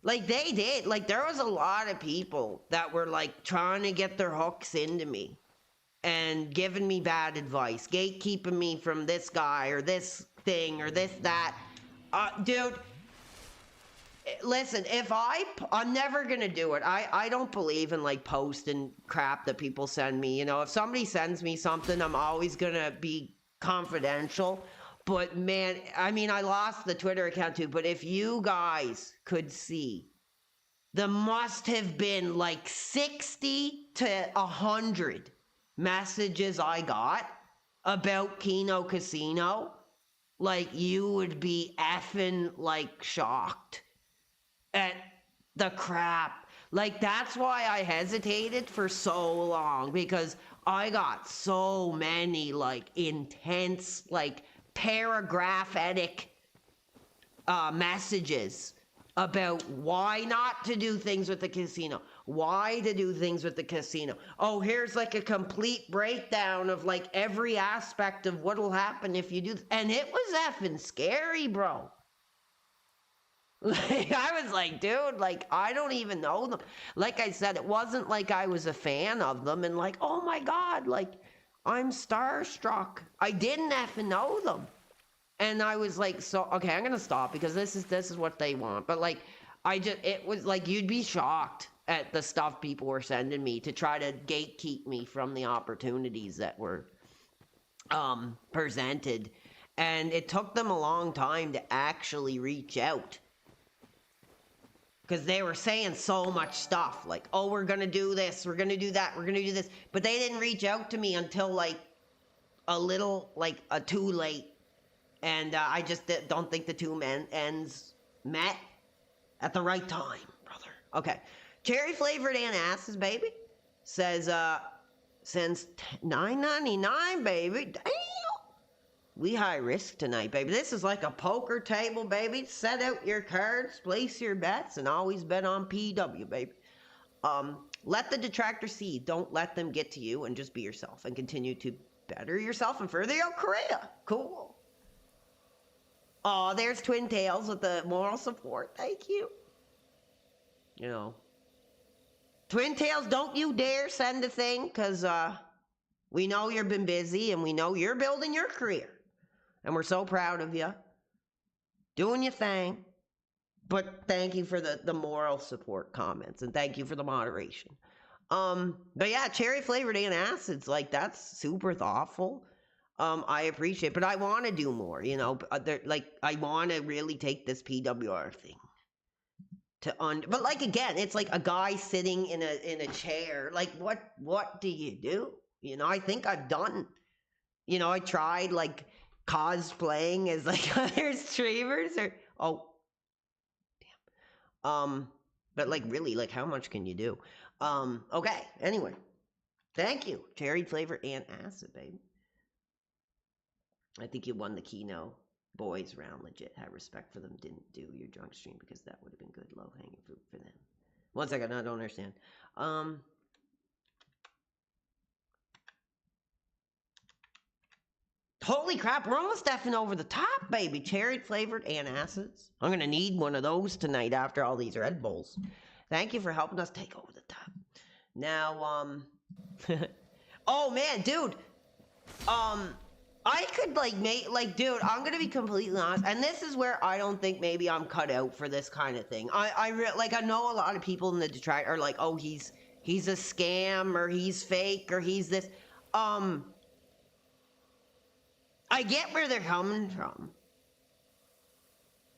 Like they did. Like there was a lot of people that were like trying to get their hooks into me and giving me bad advice, gatekeeping me from this guy or this thing or this that. Dude. Listen, I'm never gonna do it. I don't believe in like posting crap that people send me. You know, if somebody sends me something, I'm always gonna be confidential. But man, I mean, I lost the Twitter account too. But if you guys could see, there must have been like 60 to 100 messages I got about Keno Casino. Like you would be effing like shocked at the crap. Like that's why I hesitated for so long, because I got so many like intense like paragraphic messages about why not to do things with the casino, why to do things with the casino. Oh, here's like a complete breakdown of like every aspect of what will happen if you do and it was effing scary, bro. Like, I was like, dude, like, I don't even know them. Like I said, it wasn't like I was a fan of them and like, oh my God, like, I'm starstruck. I didn't effing know them. And I was like, so, okay, I'm going to stop because this is what they want. But like, it was like, you'd be shocked at the stuff people were sending me to try to gatekeep me from the opportunities that were presented. And it took them a long time to actually reach out. Because they were saying so much stuff, like, oh, we're going to do this, we're going to do that, we're going to do this. But they didn't reach out to me until, like, too late. And I just don't think the two ends met at the right time, brother. Okay. Cherry-flavored antacids, baby, says, since $9.99, baby. Damn. We high risk tonight, baby. This is like a poker table, baby. Set out your cards, place your bets, and always bet on PW, baby. Let the detractor see. Don't let them get to you, and just be yourself and continue to better yourself and further your career. Cool. Oh, there's Twin Tails with the moral support. Thank you. You know, Twin Tails, don't you dare send a thing, because we know you've been busy, and we know you're building your career. And we're so proud of you. Doing your thing. But thank you for the moral support comments. And thank you for the moderation. But yeah, cherry flavored antacids, like that's super thoughtful. I appreciate, but I want to do more, you know, like I want to really take this PWR thing but like, again, it's like a guy sitting in a chair. Like what do you do? You know, I think I've done, you know, I tried like cosplaying as like other streamers but like really, like how much can you do? Okay, anyway, thank you, cherry flavor and acid, baby. I think you won the Keno boys round. Legit, had respect for them. Didn't do your drunk stream because that would have been good low hanging fruit for them. One second, I don't understand. Holy crap, we're almost effing over the top, baby. Cherry flavored antacids. I'm going to need one of those tonight after all these Red Bulls. Thank you for helping us take over the top. Now, oh man, dude. I could dude, I'm going to be completely honest. And this is where I don't think maybe I'm cut out for this kind of thing. I know a lot of people in the detract are like, oh, he's a scam or he's fake or he's this. I get where they're coming from.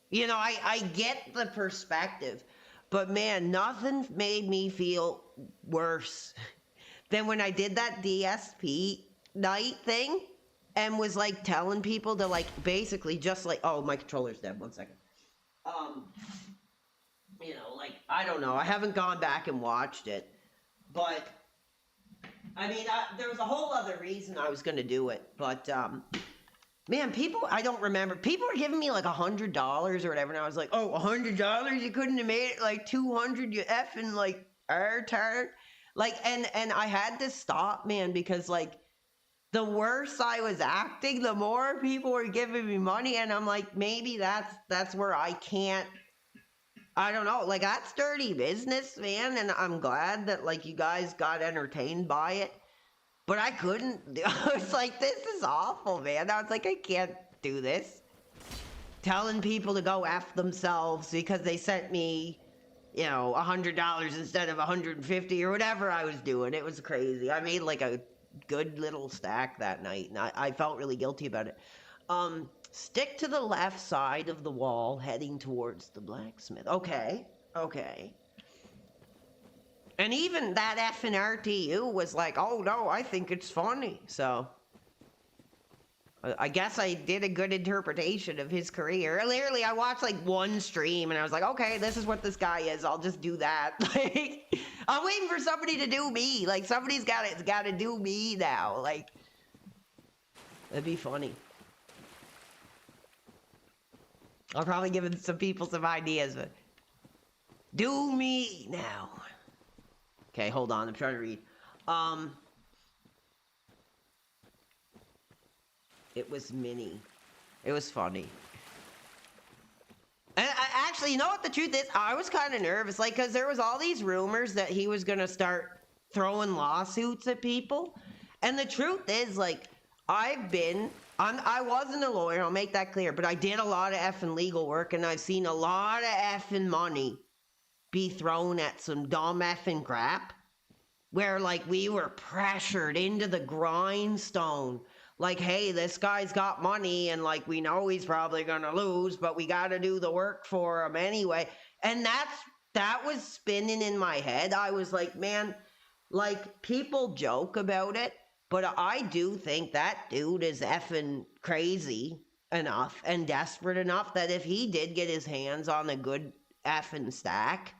You know, I get the perspective. But man, nothing made me feel worse than when I did that DSP night thing and was like telling people to like basically just like, oh, my controller's dead. 1 second. You know, like, I don't know. I haven't gone back and watched it. But, I mean, there was a whole other reason I was going to do it. But, Man, people, I don't remember. People were giving me like $100 or whatever, and I was like, oh, $100? You couldn't have made it like 200, you effing like retard. Like, and I had to stop, man, because like the worse I was acting, the more people were giving me money, and I'm like, maybe that's where I can't. I don't know, like that's dirty business, man, and I'm glad that like you guys got entertained by it. But I couldn't. I was like, this is awful, man. I was like, I can't do this. Telling people to go F themselves because they sent me, you know, $100 instead of 150 or whatever I was doing. It was crazy. I made like a good little stack that night, and I felt really guilty about it. Stick to the left side of the wall heading towards the blacksmith. Okay. And even that effing RTU was like, oh no, I think it's funny. So, I guess I did a good interpretation of his career. Literally, I watched like one stream and I was like, okay, this is what this guy is. I'll just do that. Like, I'm waiting for somebody to do me. Like, somebody's got to do me now. Like, that'd be funny. I'll probably give some people some ideas, but do me now. Okay, hold on. I'm trying to read. It was mini. It was funny. And actually, you know what the truth is? I was kind of nervous, like, because there was all these rumors that he was going to start throwing lawsuits at people. And the truth is, like, I wasn't a lawyer, I'll make that clear, but I did a lot of effing legal work, and I've seen a lot of effing money be thrown at some dumb effing crap. Where, like, we were pressured into the grindstone. Like, hey, this guy's got money, and, like, we know he's probably gonna lose, but we gotta do the work for him anyway. And that was spinning in my head. I was like, man, like, people joke about it, but I do think that dude is effing crazy enough and desperate enough that if he did get his hands on a good effing stack,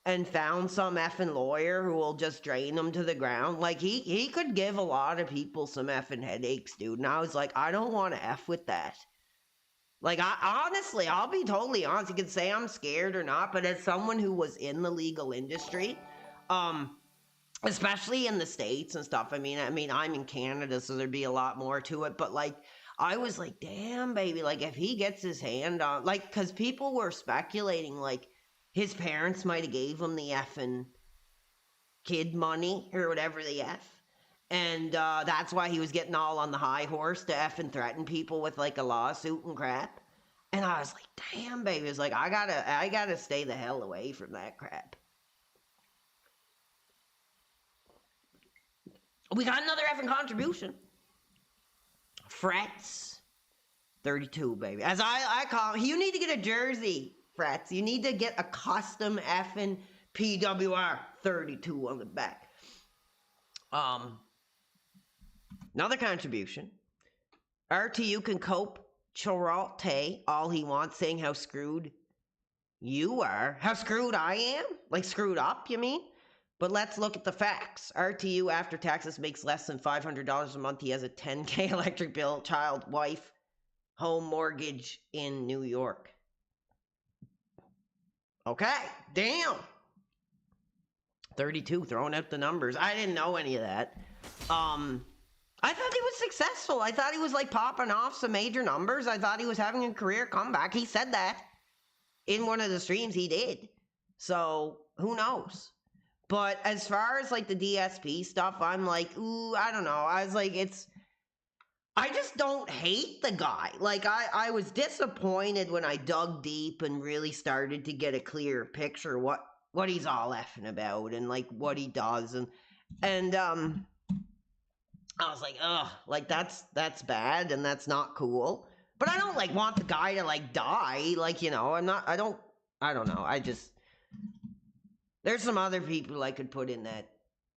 and found some effing lawyer who will just drain them to the ground. Like, he could give a lot of people some effing headaches, dude. And I was like, I don't want to F with that. Like, honestly, I'll be totally honest. You can say I'm scared or not, but as someone who was in the legal industry, especially in the States and stuff, I mean, I'm in Canada, so there'd be a lot more to it, but, like, I was like, damn, baby, like, if he gets his hand on, like, because people were speculating, like, his parents might have gave him the effing kid money or whatever the F. And that's why he was getting all on the high horse to effing threaten people with like a lawsuit and crap. And I was like, damn, baby. It's like, I gotta stay the hell away from that crap. We got another effing contribution. Frets 32, baby. As I call him, you need to get a jersey. Frets, you need to get a custom effing PWR 32 on the back. Another contribution. RTU can cope Chorolte all he wants, saying how screwed you are. How screwed I am? Like screwed up, you mean? But let's look at the facts. RTU after taxes makes less than $500 a month. He has a $10,000 electric bill, child, wife, home mortgage in New York. Okay, damn. 32, throwing out the numbers. I didn't know any of that. I thought he was successful. I thought he was like popping off some major numbers. I thought he was having a career comeback. He said that in one of the streams he did. So, who knows? But as far as like the DSP stuff, I'm like, ooh, I don't know. I was like, I just don't hate the guy. Like, I was disappointed when I dug deep and really started to get a clear picture what he's all effing about and, like, what he does. And I was like, ugh, like, that's bad and that's not cool. But I don't, like, want the guy to, like, die. Like, you know, I don't know. There's some other people I could put in that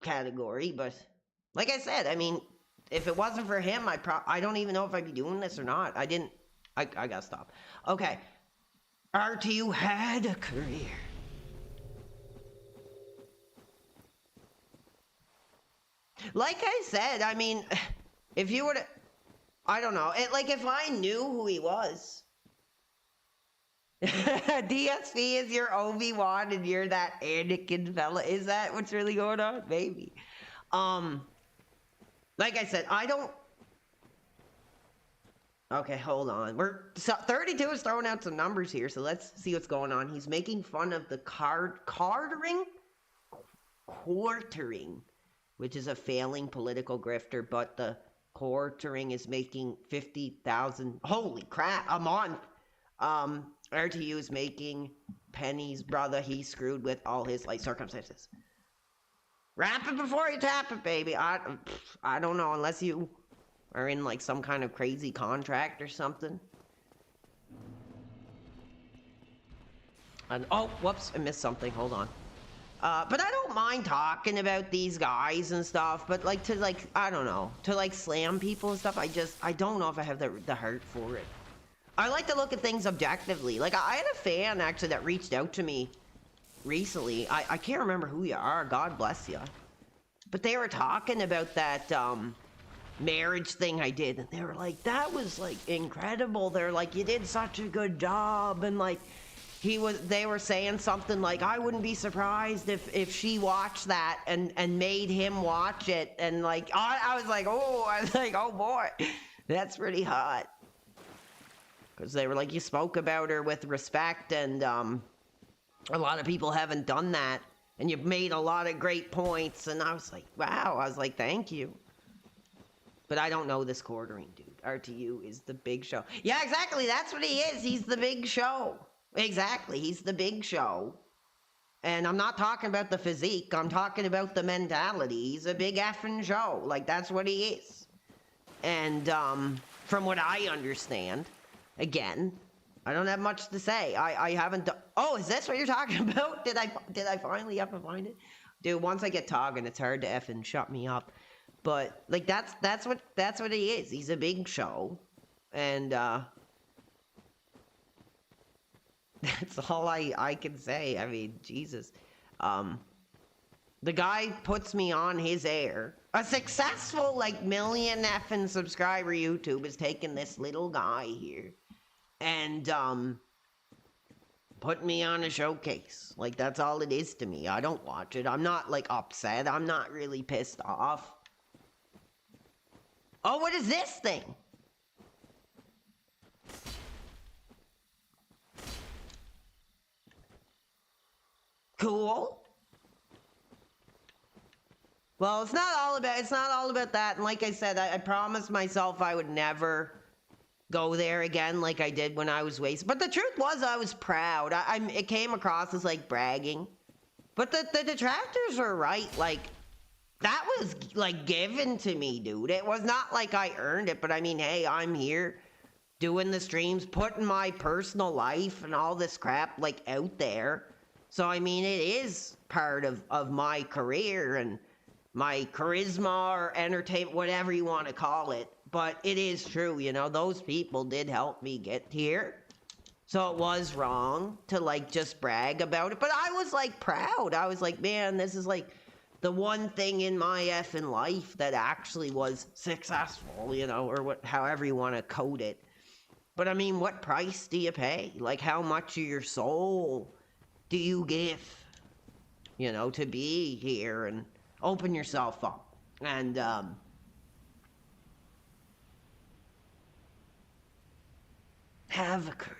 category. But, like I said, I mean, if it wasn't for him, I don't even know if I'd be doing this or not. I gotta stop. Okay. RTU had a career. Like I said, I mean, if you were to... I don't know. Like, if I knew who he was. DSP is your Obi-Wan and you're that Anakin fella. Is that what's really going on? Maybe. Like I said, I don't... Okay, hold on. 32 is throwing out some numbers here, so let's see what's going on. He's making fun of the quartering, which is a failing political grifter, but the quartering is making 50,000. Holy crap, a month. RTU is making pennies, brother. He's screwed with all his life circumstances. Wrap it before you tap it, baby. I don't know, unless you are in like some kind of crazy contract or something. And oh, whoops, I missed something. Hold on. But I don't mind talking about these guys and stuff, but like to like, I don't know, to like slam people and stuff, I don't know if I have the heart for it. I like to look at things objectively. Like, I had a fan actually that reached out to me recently. I can't remember who you are, God bless you. But they were talking about that marriage thing I did, and they were like, that was like incredible. They're like, you did such a good job, and like they were saying something like, I wouldn't be surprised if she watched that and made him watch it, and like I was like, oh boy, that's pretty hot. Because they were like, you spoke about her with respect, and a lot of people haven't done that, and you've made a lot of great points. And I was like, wow. I was like, thank you. But I don't know this quartering dude. RTU is the big show. Yeah, exactly. That's what he is. He's the big show. Exactly. He's the big show. And I'm not talking about the physique. I'm talking about the mentality. He's a big effing show. Like, that's what he is. And from what I understand, again, I don't have much to say. I haven't oh, is this what you're talking about? Did I finally have to find it? Dude, once I get talking, it's hard to effing shut me up. But like that's what he is. He's a big show. And that's all I can say. I mean, Jesus. The guy puts me on his air. A successful like million effing subscriber YouTube is taking this little guy here and put me on a showcase. Like, that's all it is to me. I don't watch it. I'm not like upset. I'm not really pissed off. Oh, what is this thing? Cool. Well, it's not all about that. And like I said, I promised myself I would never go there again like I did when I was wasted. But the truth was, I was proud. It came across as like bragging. But the detractors were right. Like, that was like given to me, dude. It was not like I earned it. But I mean, hey, I'm here doing the streams, putting my personal life and all this crap like out there. So I mean, it is part of my career and my charisma or entertainment, whatever you want to call it. But it is true, you know, those people did help me get here. So it was wrong to like just brag about it. But I was like proud. I was like, man, this is like the one thing in my effing life that actually was successful, you know, or however you want to code it. But I mean, what price do you pay? Like, how much of your soul do you give, you know, to be here and open yourself up and have a career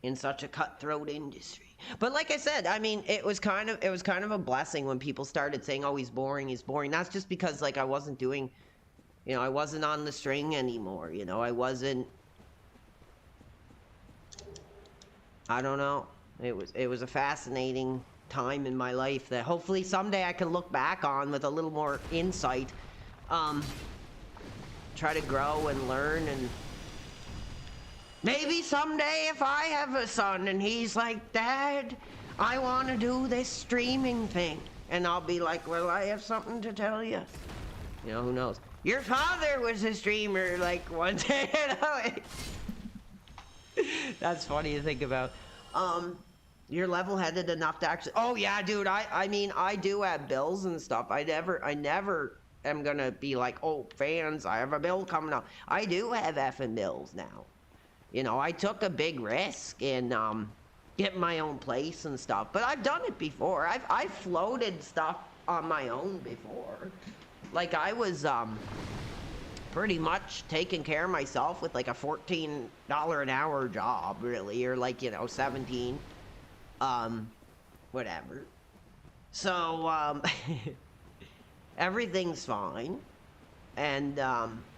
in such a cutthroat industry? But like I said, I mean, it was kind of a blessing when people started saying, "Oh, he's boring." That's just because like I wasn't doing, you know, I wasn't on the string anymore. You know, I don't know. It was a fascinating time in my life that hopefully someday I can look back on with a little more insight. Try to grow and learn, and maybe someday if I have a son and he's like, "Dad, I want to do this streaming thing," and I'll be like, "Well, I have something to tell you." You know, who knows? Your father was a streamer like one day. That's funny to think about. You're level-headed enough to actually... Oh, yeah, dude, I mean, I do have bills and stuff. I never am gonna be like, oh, fans, I have a bill coming up. I do have effing bills now. You know, I took a big risk in getting my own place and stuff, but I've done it before. I've floated stuff on my own before. Like I was pretty much taking care of myself with like a $14 an hour job, really, or like, you know, 17, whatever. So everything's fine. And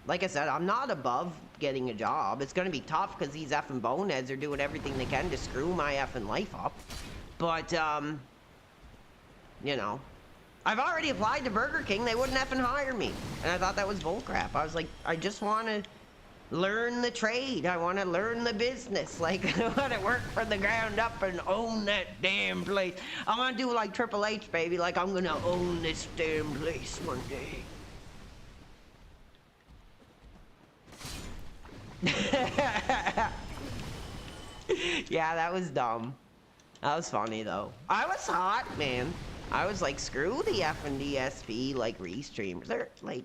like I said, I'm not above getting a job. It's going to be tough because these effing boneheads are doing everything they can to screw my effing life up. But, you know, I've already applied to Burger King. They wouldn't effing hire me. And I thought that was bullcrap. I was like, I just want to learn the trade. I want to learn the business. Like, I want to work from the ground up and own that damn place. I want to do like Triple H, baby. Like, I'm going to own this damn place one day. Yeah, that was dumb. That was funny, though. I was hot, man. I was like, screw the effing DSP, like, restreamers. They're, like,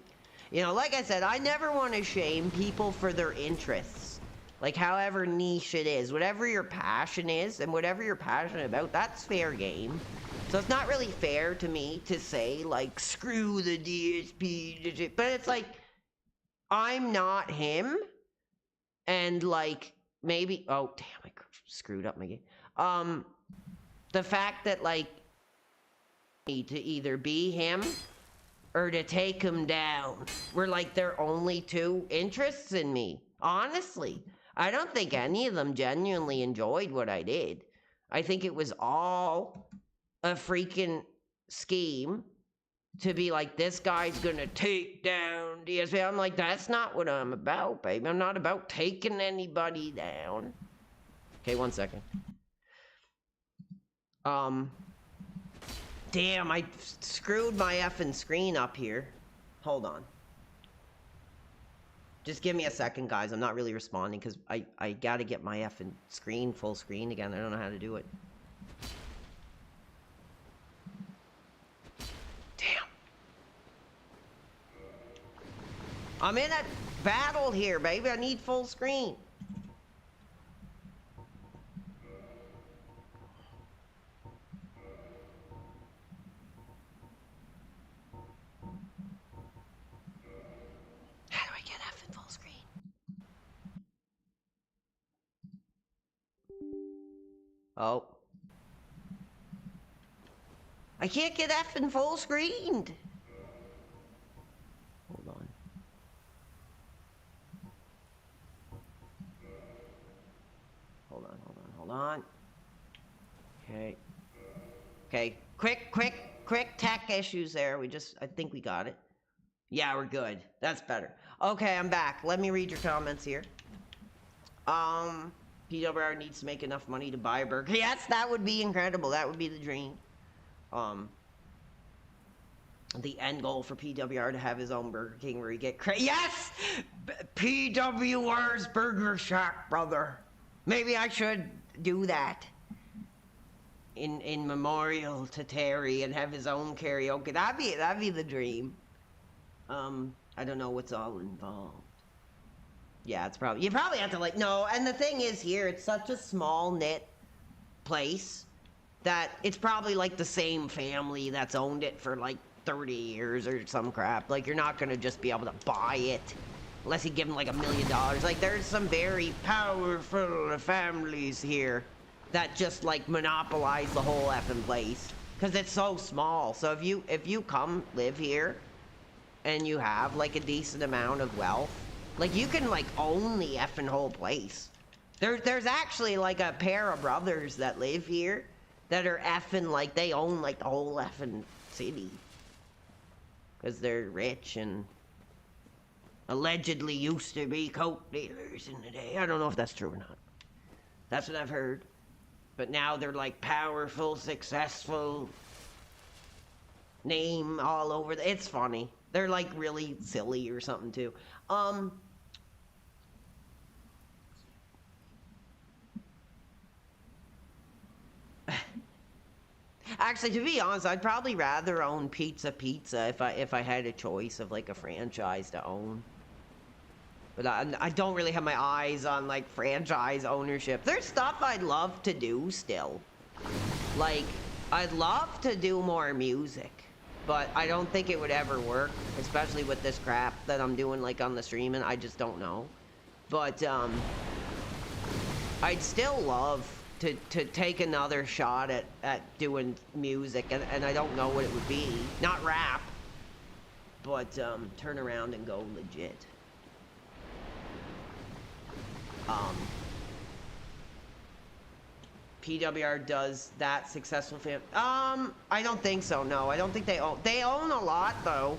you know, like I said, I never want to shame people for their interests. Like, however niche it is. Whatever your passion is, and whatever you're passionate about, that's fair game. So it's not really fair to me to say, like, screw the DSP. But it's like, I'm not him. And, like, maybe... Oh, damn, I screwed up my game. The fact that, like, to either be him or to take him down were like their only two interests in me. Honestly, I don't think any of them genuinely enjoyed what I did. I think it was all a freaking scheme to be like, this guy's gonna take down DSP. I'm like, that's not what I'm about, baby. I'm not about taking anybody down. Okay, 1 second. Damn, I screwed my effing screen up here. Hold on. Just give me a second, guys. I'm not really responding because I gotta get my effing screen full screen again. I don't know how to do it. Damn. I'm in a battle here, baby. I need full screen. How do I get F in full screen? Oh. I can't get F in full screened. Hold on. Hold on. Okay. Okay. Quick tech issues there. I think we got it. Yeah, we're good. That's better. Okay, I'm back. Let me read your comments here. PWR needs to make enough money to buy a burger. Yes, that would be incredible. That would be the dream. The end goal for PWR to have his own Burger King where he get yes! PWR's Burger Shack, brother. Maybe I should do that. In memorial to Terry and have his own karaoke. That'd be the dream. I don't know what's all involved. Yeah, it's probably... You probably have to, like... No, and the thing is here, it's such a small knit place that it's probably, like, the same family that's owned it for, like, 30 years or some crap. Like, you're not gonna just be able to buy it unless you give them, like, $1 million. Like, there's some very powerful families here that just, like, monopolize the whole effing place. Because it's so small. So if you come live here and you have, like, a decent amount of wealth, like, you can, like, own the effing whole place. There's actually, like, a pair of brothers that live here that are effing, like, they own, like, the whole effing city. Because they're rich and allegedly used to be coke dealers in the day. I don't know if that's true or not. That's what I've heard. But now they're, like, powerful, successful, name all over. It's funny. They're, like, really silly or something, too. Actually, to be honest, I'd probably rather own Pizza if I had a choice of like a franchise to own. But I don't really have my eyes on like franchise ownership. There's stuff I'd love to do still. Like, I'd love to do more music, but I don't think it would ever work, especially with this crap that I'm doing like on the stream, and I just don't know. But I'd still love to take another shot at doing music, and I don't know what it would be. Not rap, but turn around and go legit. PWR does that successful fam. I don't think so. No, I don't think they own. They own a lot though.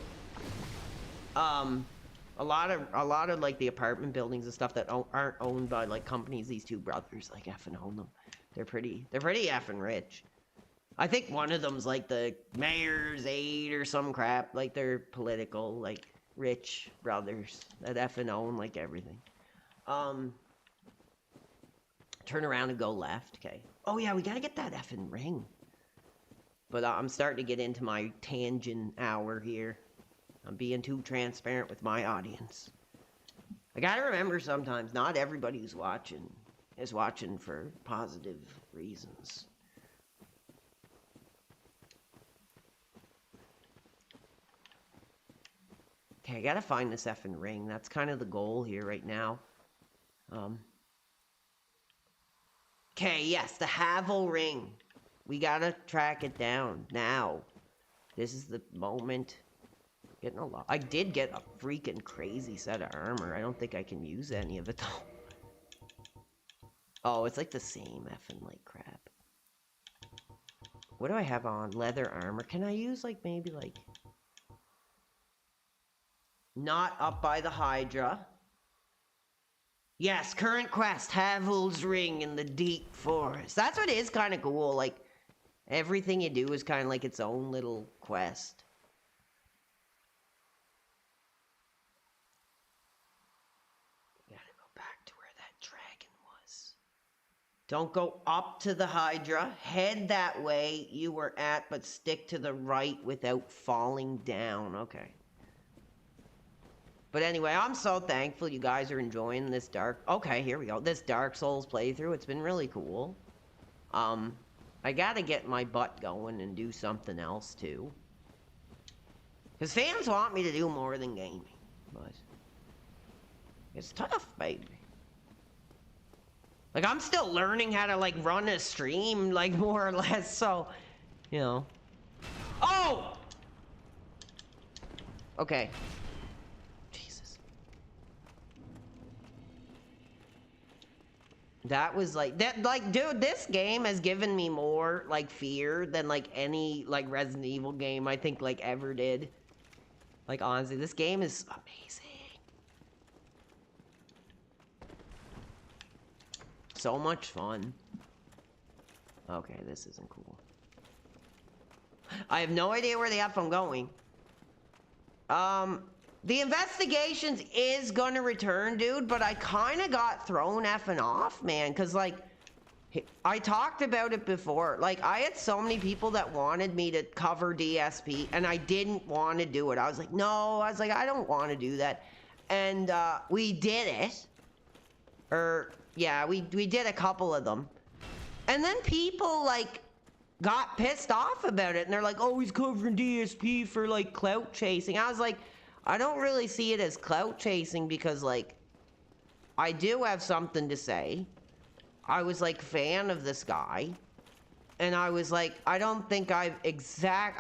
A lot of like the apartment buildings and stuff that aren't owned by like companies. These two brothers like effing own them. They're pretty effing rich. I think one of them's like the mayor's aide or some crap. Like they're political, like rich brothers that effing own like everything. Turn around and go left. Okay. Oh yeah, we gotta get that effing ring. But I'm starting to get into my tangent hour here. I'm being too transparent with my audience. I gotta remember sometimes, not everybody who's watching is watching for positive reasons. Okay, I gotta find this effing ring. That's kind of the goal here right now. Okay, yes, the Havel ring. We gotta track it down now. This is the moment. Getting a lot. I did get a freaking crazy set of armor. I don't think I can use any of it though. Oh, it's like the same effing like crap. What do I have on? Leather armor. Can I use like maybe like... Not up by the Hydra. Yes, current quest, Havel's Ring in the deep forest. That's what is kind of cool. Like, everything you do is kind of like its own little quest. Gotta go back to where that dragon was. Don't go up to the Hydra. Head that way you were at, but stick to the right without falling down. Okay. But anyway, I'm so thankful you guys are enjoying this Okay, here we go. This Dark Souls playthrough. It's been really cool. I gotta get my butt going and do something else too. Because fans want me to do more than gaming. But it's tough, baby. Like, I'm still learning how to, like, run a stream, like, more or less, so, you know. Oh! Okay. That was like, dude, this game has given me more, like, fear than, like, any, like, Resident Evil game I think, like, ever did. Like, honestly, this game is amazing. So much fun. Okay, this isn't cool. I have no idea where the F I'm going. The investigations is gonna return, dude, but I kind of got thrown effing off, man, because, like, I talked about it before. Like, I had so many people that wanted me to cover DSP, and I didn't want to do it. I was like, no, I don't want to do that. And, we did it. Yeah, we did a couple of them. And then people, like, got pissed off about it, and they're like, oh, he's covering DSP for, like, clout chasing. I was like, I don't really see it as clout chasing because, like, I do have something to say. I was, like, fan of this guy. And I was like, I don't think I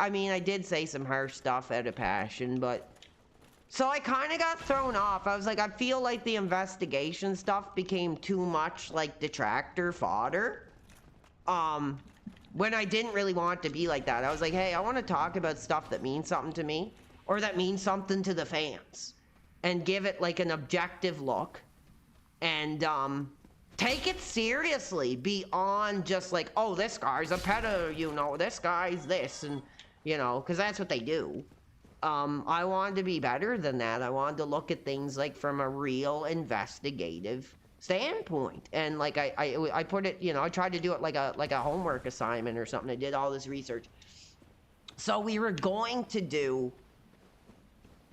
mean, I did say some harsh stuff out of passion, but... So I kind of got thrown off. I was like, I feel like the investigation stuff became too much, like, detractor fodder. When I didn't really want it to be like that. I was like, hey, I want to talk about stuff that means something to me. Or that means something to the fans. And give it, like, an objective look. And, take it seriously beyond just, like, oh, this guy's a pedo, you know, this guy's this, and, you know, because that's what they do. I wanted to be better than that. I wanted to look at things, like, from a real investigative standpoint. And like I put it, you know, I tried to do it like a homework assignment or something. I did all this research. So we were going to do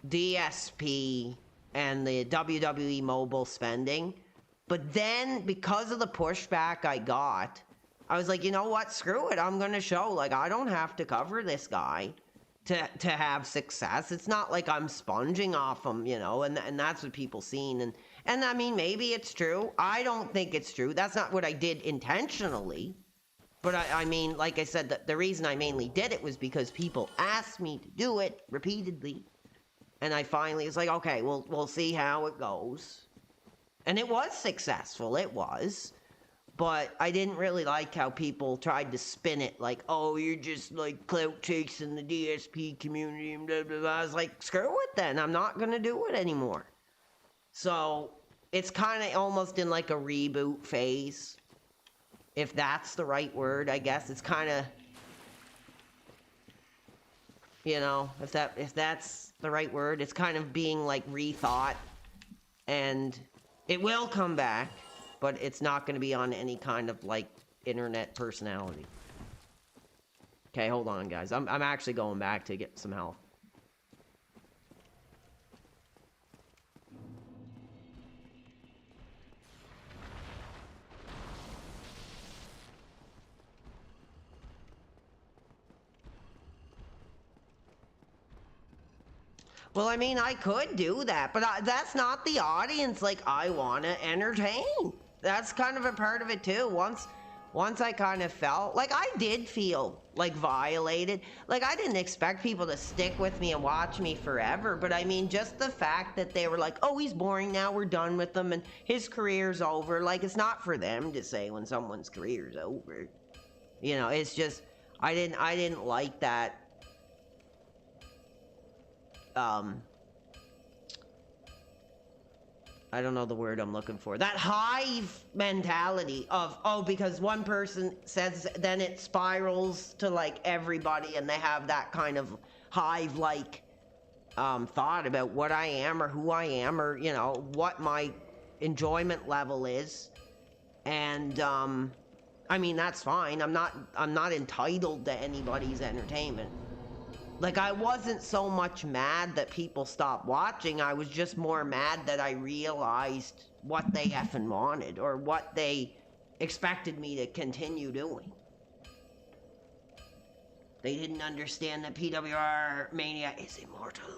DSP and the WWE mobile spending, but then because of the pushback I got, I was like, you know what, screw it, I'm gonna show, like, I don't have to cover this guy to have success. It's not like I'm sponging off him, you know, and that's what people seen. And I mean, maybe it's true. I don't think it's true. That's not what I did intentionally. But I mean, like I said, the reason I mainly did it was because people asked me to do it repeatedly. And I finally was like, okay, we'll see how it goes. And it was successful, it was. But I didn't really like how people tried to spin it like, oh, you're just like clout chasing the DSP community and blah, blah, blah. I was like, screw it then, I'm not gonna do it anymore. So it's kind of almost in like a reboot phase. If that's the right word, I guess. It's kind of, you know, if that's the right word, it's kind of being like rethought, and it will come back, but it's not going to be on any kind of like internet personality. Okay, hold on, guys. I'm actually going back to get some help. Well, I mean, I could do that, but that's not the audience like I want to entertain. That's kind of a part of it too. Once I kind of felt like I did feel like violated. Like I didn't expect people to stick with me and watch me forever, but I mean, just the fact that they were like, "Oh, he's boring now. We're done with him and his career's over." Like it's not for them to say when someone's career's over. You know, it's just I didn't like that. I don't know the word I'm looking for. That hive mentality of, oh, because one person says, then it spirals to like everybody, and they have that kind of hive-like thought about what I am or who I am, or, you know, what my enjoyment level is. And I mean, that's fine. I'm not entitled to anybody's entertainment. Like, I wasn't so much mad that people stopped watching. I was just more mad that I realized what they effing wanted, or what they expected me to continue doing. They didn't understand that PWR Mania is immortal.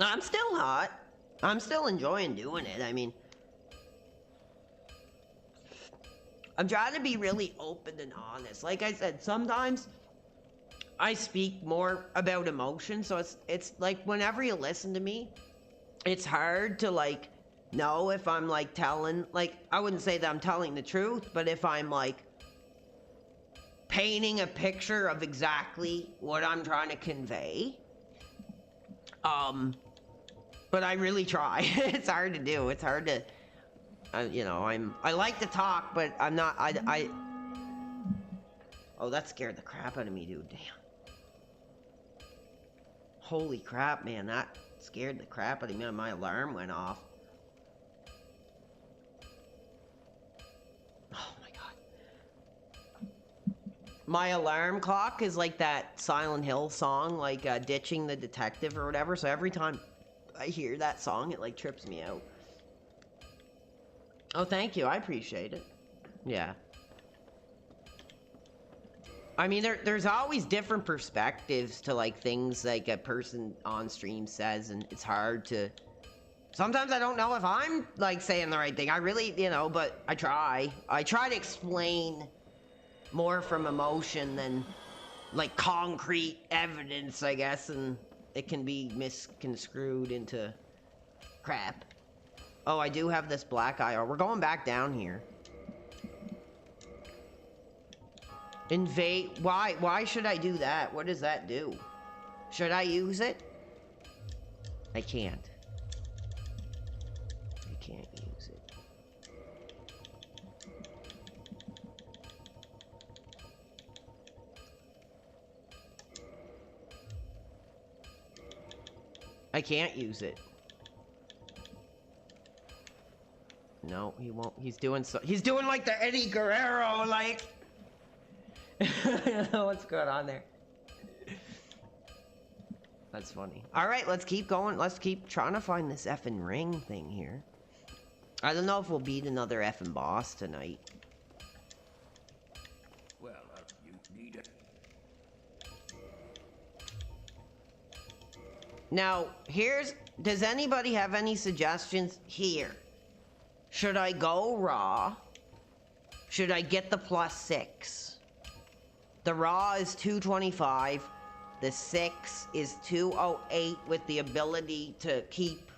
I'm still hot. I'm still enjoying doing it. I mean, I'm trying to be really open and honest. Like I said, sometimes I speak more about emotion, so it's like whenever you listen to me, it's hard to like know if I'm like telling, like I wouldn't say that I'm telling the truth, but if I'm like painting a picture of exactly what I'm trying to convey. But I really try. It's hard to do. It's hard to, you know, I like to talk, but I'm not, oh, that scared the crap out of me, dude. Damn. Holy crap, man. That scared the crap out of me. My alarm went off. Oh my God. My alarm clock is like that Silent Hill song, like Ditching the Detective or whatever. So every time I hear that song, it like trips me out. Oh, thank you. I appreciate it. Yeah. I mean, there's always different perspectives to like things like a person on stream says, and it's hard to... Sometimes I don't know if I'm like saying the right thing. I really, you know, but I try. I try to explain more from emotion than like concrete evidence, I guess, and it can be misconstrued into crap. Oh, I do have this black eye. We're going back down here. Invade. Why should I do that? What does that do? Should I use it? I can't. I can't use it. I can't use it. No, he won't. He's doing like the Eddie Guerrero, like. I don't know what's going on there. That's funny. Alright, let's keep going. Let's keep trying to find this effing ring thing here. I don't know if we'll beat another effing boss tonight. Well, you need it. Now, does anybody have any suggestions here? Should I go raw? Should I get the +6? The raw is 225. The 6 is 208 with the ability to keep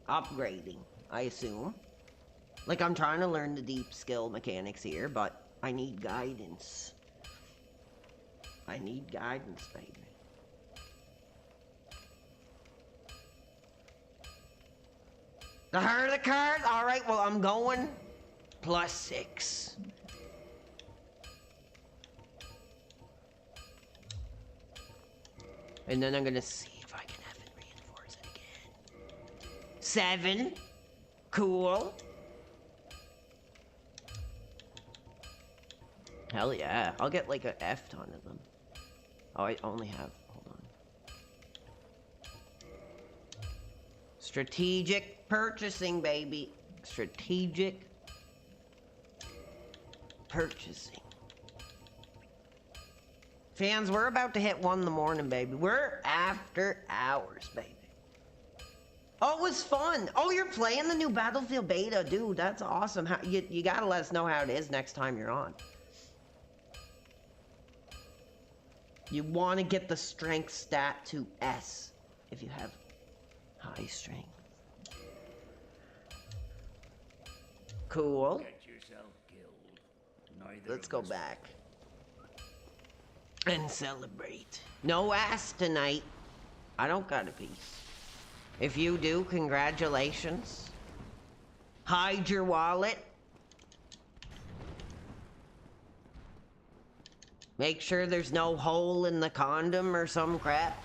upgrading, I assume. Like, I'm trying to learn the deep skill mechanics here, but I need guidance. I need guidance, baby. The heart of the card? Alright, well, I'm going +6. And then I'm gonna see if I can effing reinforce it again. 7. Cool. Hell yeah. I'll get like a F ton of them. Oh, I only have... Hold on. Strategic purchasing, baby. Strategic purchasing. Fans, we're about to hit 1 in the morning, baby. We're after hours, baby. Oh, it was fun. Oh, you're playing the new Battlefield beta. Dude, that's awesome. You gotta let us know how it is next time you're on. You want to get the strength stat to S if you have high strength. Cool. Get yourself killed. Neither Let's of go us- back. And celebrate. No ass tonight. I don't got a piece. If you do, congratulations. Hide your wallet. Make sure there's no hole in the condom or some crap.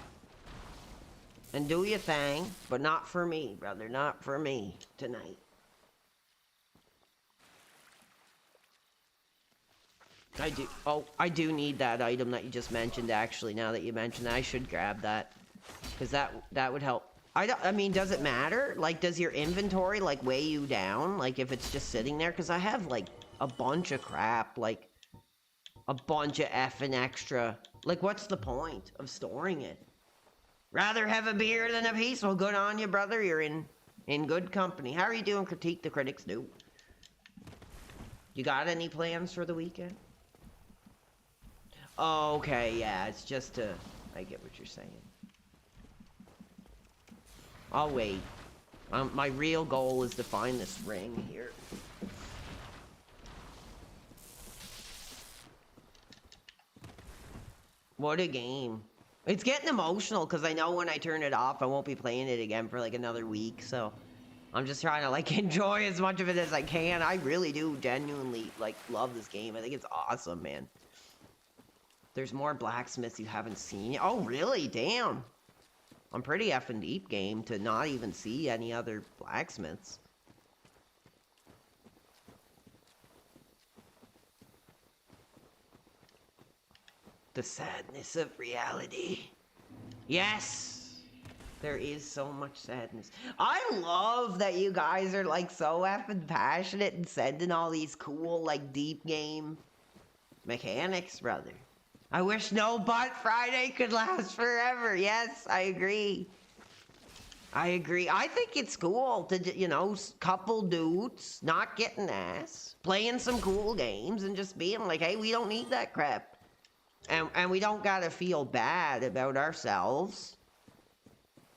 And do your thing, but not for me, brother. Not for me tonight. I do need that item that you just mentioned, actually. Now that you mentioned that, I should grab that. Because that would help. I mean, does it matter? Like, does your inventory, like, weigh you down? Like, if it's just sitting there? Because I have, like, a bunch of crap. Like, a bunch of effing extra. Like, what's the point of storing it? Rather have a beer than a piece? Well, good on you, brother. You're in good company. How are you doing? Critique the critics do. You got any plans for the weekend? Oh, okay, yeah, it's just to... I get what you're saying. I'll wait. My real goal is to find this ring here. What a game. It's getting emotional because I know when I turn it off, I won't be playing it again for like another week, so... I'm just trying to like enjoy as much of it as I can. I really do genuinely like love this game. I think it's awesome, man. There's more blacksmiths you haven't seen. Oh, really? Damn. I'm pretty effing deep game to not even see any other blacksmiths. The sadness of reality. Yes. There is so much sadness. I love that you guys are like so effing passionate and sending all these cool like deep game mechanics, brother. I wish no butt Friday could last forever. Yes, I agree. I agree. I think it's cool to, you know, couple dudes, not getting ass, playing some cool games and just being like, hey, we don't need that crap. And we don't gotta feel bad about ourselves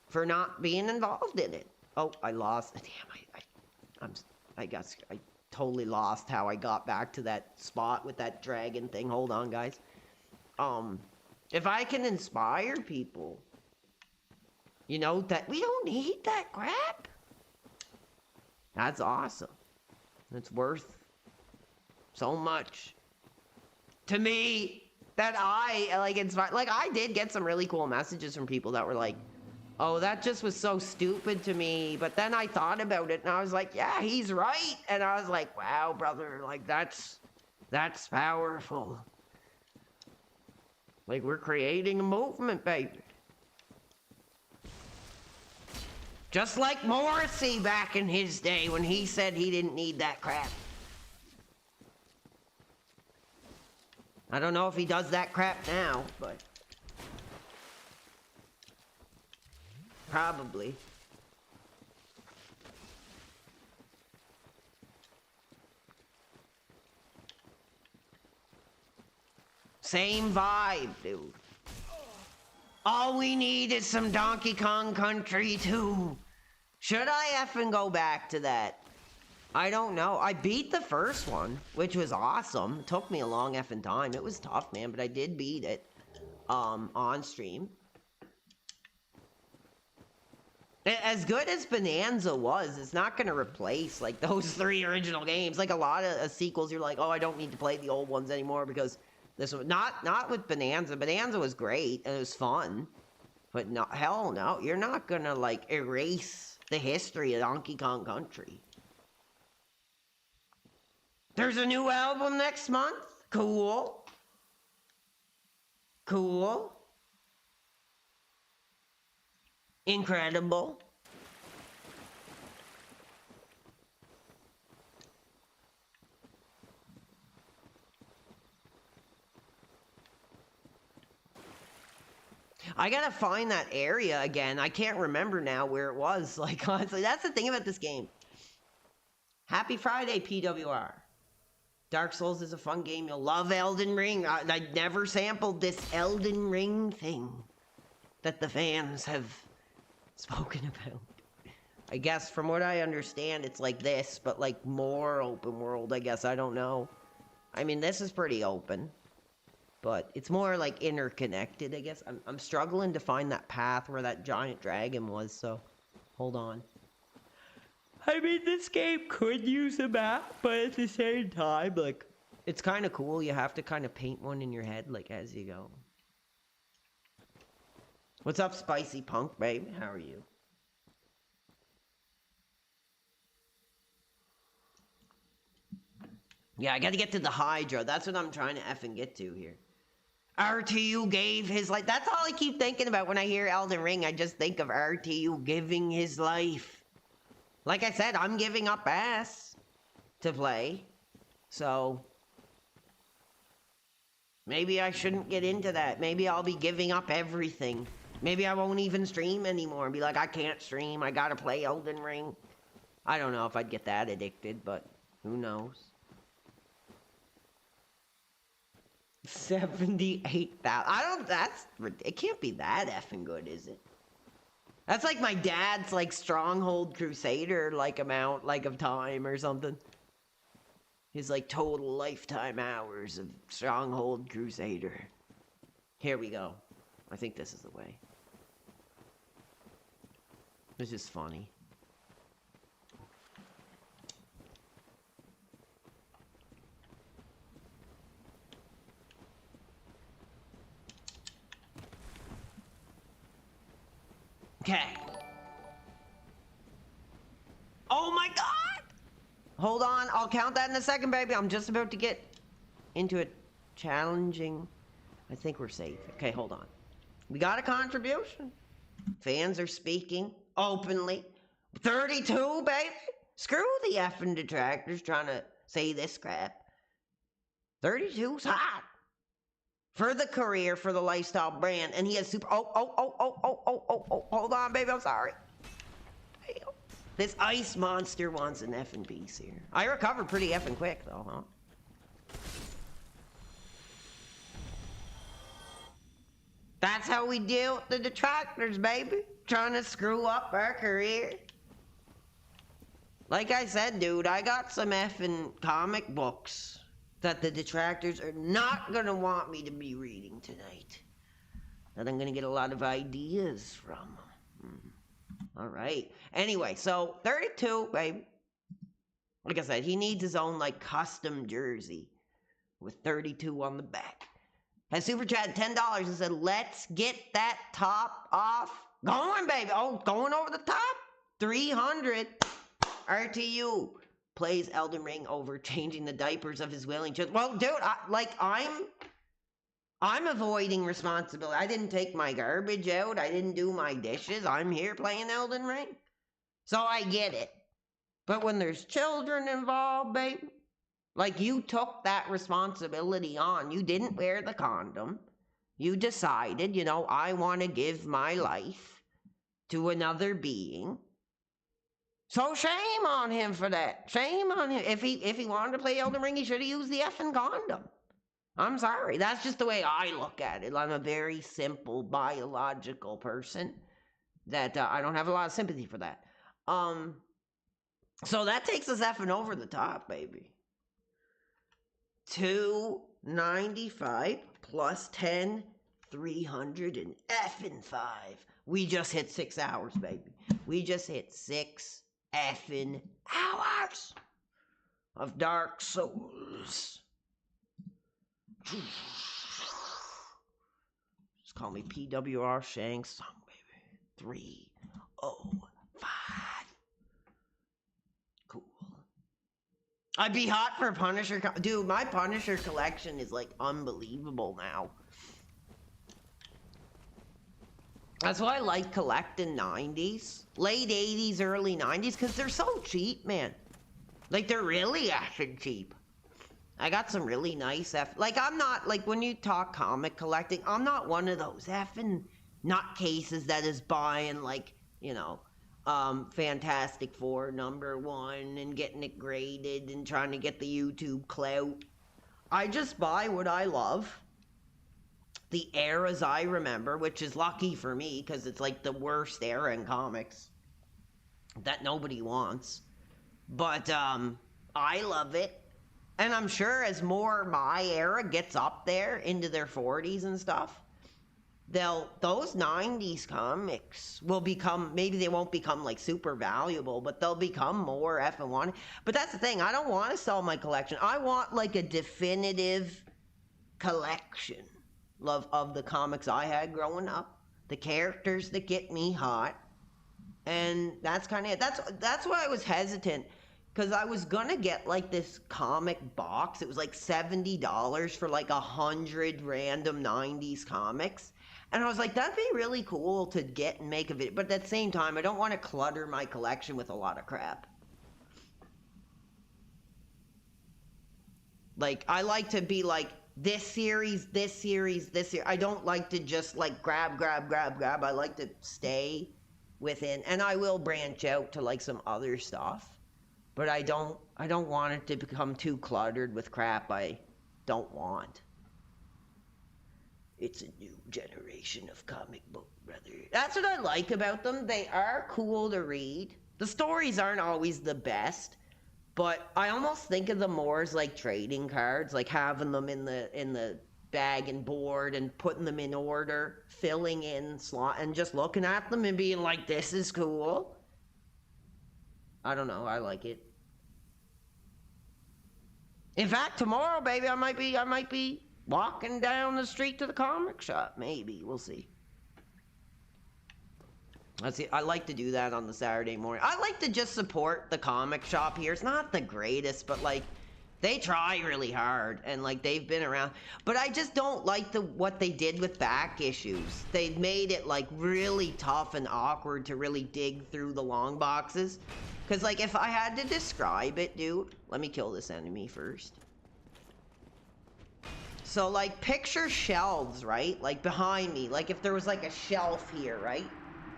for not being involved in it. Oh, I lost. Damn, I totally lost how I got back to that spot with that dragon thing. Hold on, guys. If I can inspire people, you know, that we don't need that crap, that's awesome. It's worth so much. To me, that I, like, inspired. Like, I did get some really cool messages from people that were like, oh, that just was so stupid to me. But then I thought about it, and I was like, yeah, he's right. And I was like, wow, brother, like, that's powerful. Like, we're creating a movement, baby. Just like Morrissey back in his day when he said he didn't need that crap. I don't know if he does that crap now, but probably. Same vibe, dude. All we need is some Donkey Kong Country 2. Should I effing go back to that? I don't know. I beat the first one, which was awesome. It took me a long effing time. It was tough, man, but I did beat it on stream. As good as Bonanza was, it's not going to replace, like, those 3 original games. Like, a lot of sequels, you're like, oh, I don't need to play the old ones anymore because this one... Not with Bonanza. Bonanza was great, and it was fun. But no, hell no, you're not going to, like, erase the history of Donkey Kong Country. There's a new album next month? Cool. Cool. Incredible. I gotta find that area again. I can't remember now where it was. Like, honestly, that's the thing about this game. Happy Friday, PWR. Dark Souls is a fun game. You'll love Elden Ring. I never sampled this Elden Ring thing that the fans have spoken about. I guess from what I understand, it's like this, but like more open world, I guess. I don't know. I mean, this is pretty open, but it's more like interconnected, I guess. I'm struggling to find that path where that giant dragon was, so hold on. I mean, this game could use a map, but at the same time, like, it's kind of cool. You have to kind of paint one in your head, like, as you go. What's up, Spicy Punk, babe? How are you? Yeah, I gotta get to the Hydra. That's what I'm trying to effing get to here. RTU gave his life. That's all I keep thinking about when I hear Elden Ring. I just think of RTU giving his life. Like I said, I'm giving up ass to play. So maybe I shouldn't get into that. Maybe I'll be giving up everything. Maybe I won't even stream anymore and be like, I can't stream. I gotta play Elden Ring. I don't know if I'd get that addicted, but who knows? 78,000. It can't be that effing good, is it? That's like my dad's, like, Stronghold Crusader, like, amount, like, of time or something. His, like, total lifetime hours of Stronghold Crusader. Here we go. I think this is the way. This is funny. Okay. Oh my god! Hold on, I'll count that in a second, baby. I'm just about to get into it. Challenging. I think we're safe. Okay, hold on. We got a contribution. Fans are speaking openly. 32, baby. Screw the effing detractors trying to say this crap. 32's hot. For the career, for the lifestyle brand, and he has super. Oh, hold on, baby, I'm sorry. This ice monster wants an effing piece here. I recovered pretty effing quick, though, huh? That's how we deal with the detractors, baby. Trying to screw up our career. Like I said, dude, I got some effing comic books that the detractors are not gonna want me to be reading tonight. That I'm gonna get a lot of ideas from. All right. Anyway, so 32, baby. Like I said, he needs his own, like, custom jersey with 32 on the back. Has super chat $10 and said, let's get that top off. Going, baby. Oh, going over the top. 300. RTU plays Elden Ring over changing the diapers of his willing children. Well, dude, I'm avoiding responsibility. I didn't take my garbage out. I didn't do my dishes. I'm here playing Elden Ring. So I get it. But when there's children involved, babe, like, you took that responsibility on. You didn't wear the condom. You decided, you know, I want to give my life to another being. So shame on him for that. Shame on him. If he wanted to play Elden Ring, he should have used the effing condom. I'm sorry. That's just the way I look at it. I'm a very simple biological person that I don't have a lot of sympathy for that. So that takes us effing over the top, baby. 295 plus 10, 305. We just hit 6 hours, baby. We just hit 6 effing hours of Dark Souls. Just call me PWR Shang Tsung, baby. 305. Cool. I'd be hot for a Punisher. Dude, my Punisher collection is, like, unbelievable now. That's why I like collecting 90s. Late 80s, early 90s, because they're so cheap, man. Like, they're really effing cheap. I got some really nice like, I'm not, like, when you talk comic collecting, I'm not one of those effing nutcases that is buying, like, you know, Fantastic Four #1 and getting it graded and trying to get the YouTube clout. I just buy what I love. The eras I remember, which is lucky for me because it's like the worst era in comics that nobody wants. But I love it. And I'm sure as more my era gets up there into their 40s and stuff, those 90s comics will become, maybe they won't become like super valuable, but they'll become more effing wanted. But that's the thing, I don't want to sell my collection. I want like a definitive collection of the comics I had growing up, the characters that get me hot, and that's kind of it. That's why I was hesitant, because I was gonna get like this comic box. It was like $70 for like 100 random 90s comics. And I was like, that'd be really cool to get and make a video. But at the same time, I don't want to clutter my collection with a lot of crap. Like, I like to be like, this series, this series, this series. I don't like to just like grab. I like to stay within. And I will branch out to like some other stuff. But I don't want it to become too cluttered with crap I don't want. It's a new generation of comic book, brother. That's what I like about them. They are cool to read. The stories aren't always the best, but I almost think of them more as like trading cards, like having them in the bag and board and putting them in order, filling in slot and just looking at them and being like, this is cool. I don't know, I like it. In fact, tomorrow, baby, I might be walking down the street to the comic shop. Maybe. We'll see. I like to do that on the Saturday morning. I like to just support the comic shop here. It's not the greatest, but like, they try really hard and like they've been around. But I just don't like what they did with back issues. They made it like really tough and awkward to really dig through the long boxes. Because like if I had to describe it, dude, let me kill this enemy first. So like picture shelves, right? Like behind me, like if there was like a shelf here, right?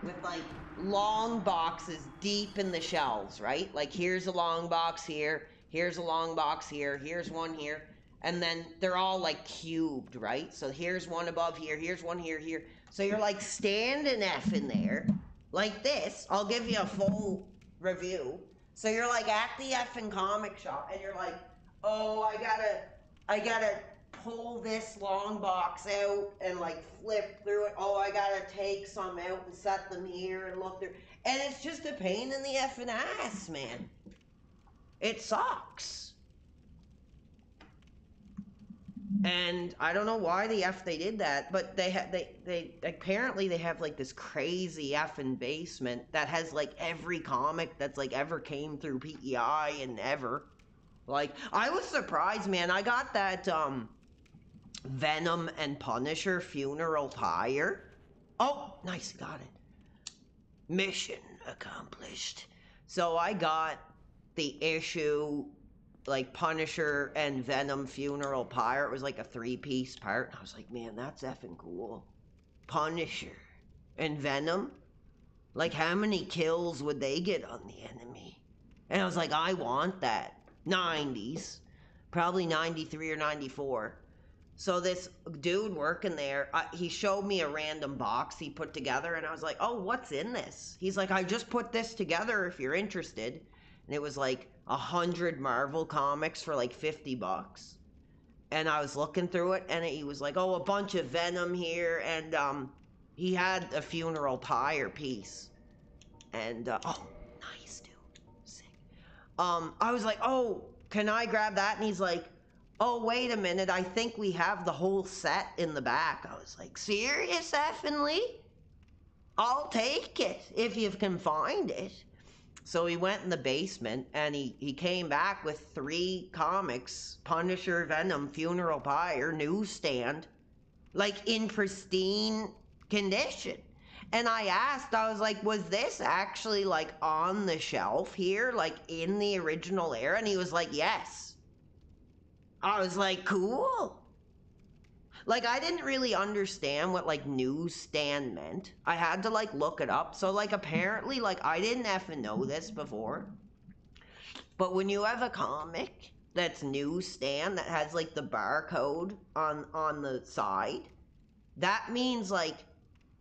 With like long boxes deep in the shelves, right? Like here's a long box here, here's a long box here, here's one here. And then they're all like cubed, right? So here's one above here, here's one here, here. So you're like standing F in there, like this. I'll give you a full review. So you're like at the effing comic shop and you're like, oh, I gotta pull this long box out and like flip through it. Oh, I gotta take some out and set them here and look there. And it's just a pain in the effing ass, man. It sucks. And I don't know why the F they did that, but they apparently they have like this crazy effing basement that has like every comic that's like ever came through PEI and ever. Like, I was surprised, man. I got that Venom and Punisher funeral pyre. Oh, nice, got it. Mission accomplished. So I got the issue, like Punisher and Venom funeral pyre. It was like a 3-piece part. I was like, man, that's effing cool. Punisher and Venom. Like, how many kills would they get on the enemy? And I was like, I want that. 90s. Probably 93 or 94. So this dude working there, he showed me a random box he put together, and I was like, oh, what's in this? He's like, I just put this together if you're interested. And it was like 100 Marvel comics for like $50. And I was looking through it, and he was like, oh, a bunch of Venom here, and he had a funeral pyre piece. And, oh, nice, dude. Sick. I was like, oh, can I grab that? And he's like, oh, wait a minute, I think we have the whole set in the back. I was like, serious effingly? I'll take it if you can find it. So he went in the basement, and he came back with 3 comics, Punisher, Venom, Funeral Pyre, newsstand, like in pristine condition. And I asked, I was like, was this actually like on the shelf here, like in the original era? And he was like, yes. I was like, cool. Like, I didn't really understand what like newsstand meant. I had to like look it up. So like apparently like I didn't effing know this before. But when you have a comic that's newsstand that has like the barcode on the side, that means like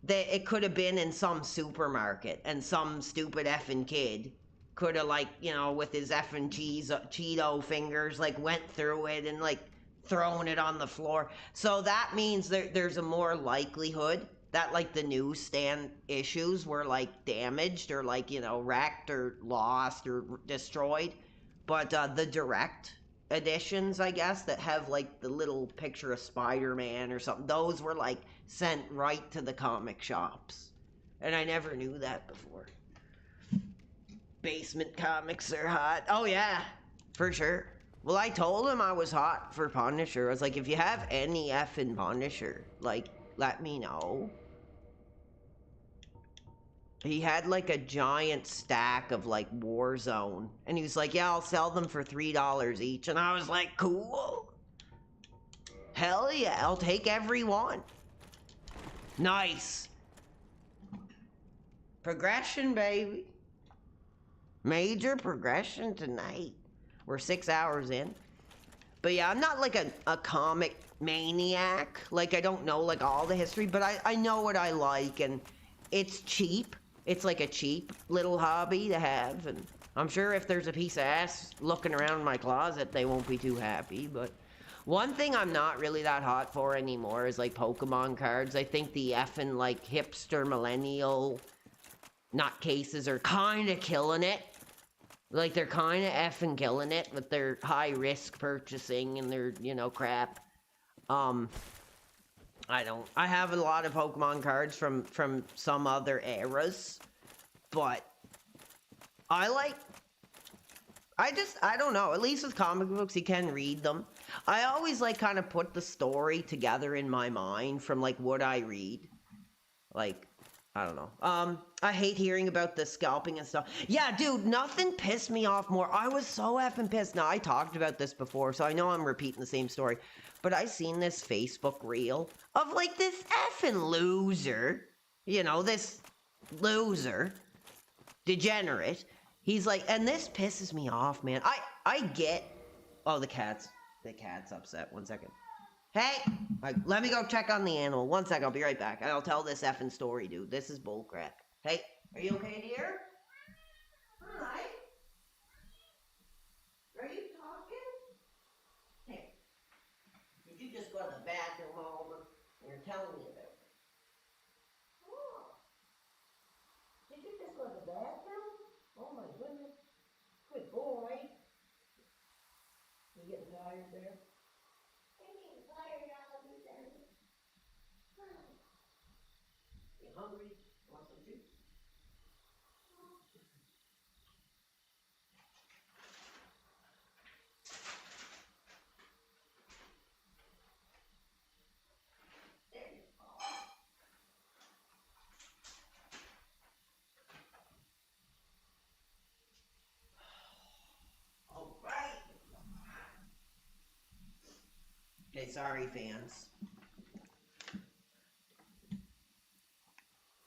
that it could have been in some supermarket and some stupid effing kid could have like, you know, with his effing Cheeto fingers, like went through it and like thrown it on the floor. So that means there's a more likelihood that like the newsstand issues were like damaged or like, you know, wrecked or lost or destroyed. But the direct editions, I guess, that have like the little picture of Spider-Man or something, those were like sent right to the comic shops. And I never knew that before. Basement comics are hot. Oh yeah, for sure. Well, I told him I was hot for Punisher. I was like, if you have any effing Punisher, like, let me know. He had like a giant stack of like Warzone. And he was like, yeah, I'll sell them for $3 each. And I was like, cool. Hell yeah, I'll take every one. Nice. Progression, baby. Major progression tonight. We're 6 hours in. But yeah, I'm not like a comic maniac. Like, I don't know like all the history, but I know what I like, and it's cheap. It's like a cheap little hobby to have, and I'm sure if there's a piece of ass looking around in my closet, they won't be too happy. But one thing I'm not really that hot for anymore is like Pokemon cards. I think the effing like hipster millennial nutcases are kind of killing it. Like, they're kind of effing killing it with their high-risk purchasing and their, you know, crap. I have a lot of Pokemon cards from some other eras, but I don't know. At least with comic books, you can read them. I always, like, kind of put the story together in my mind from, like, what I read. Like, I don't know. I hate hearing about the scalping and stuff. Yeah, dude, nothing pissed me off more. I was so effing pissed. Now, I talked about this before, so I know I'm repeating the same story. But I seen this Facebook reel of, like, this effing loser. You know, this loser. Degenerate. He's like, and this pisses me off, man. I get... Oh, the cat's upset. 1 second. Hey! Let me go check on the animal. 1 second, I'll be right back. I'll tell this effing story, dude. This is bullcrap. Hey, are you okay, dear? Hi. Are you talking? Hey, did you just go to the bathroom, Homer? You're telling me about it. Oh. Did you just go to the bathroom? Oh my goodness. Good boy. tired there? You hungry? Want some juice? All right. Okay, sorry, fans.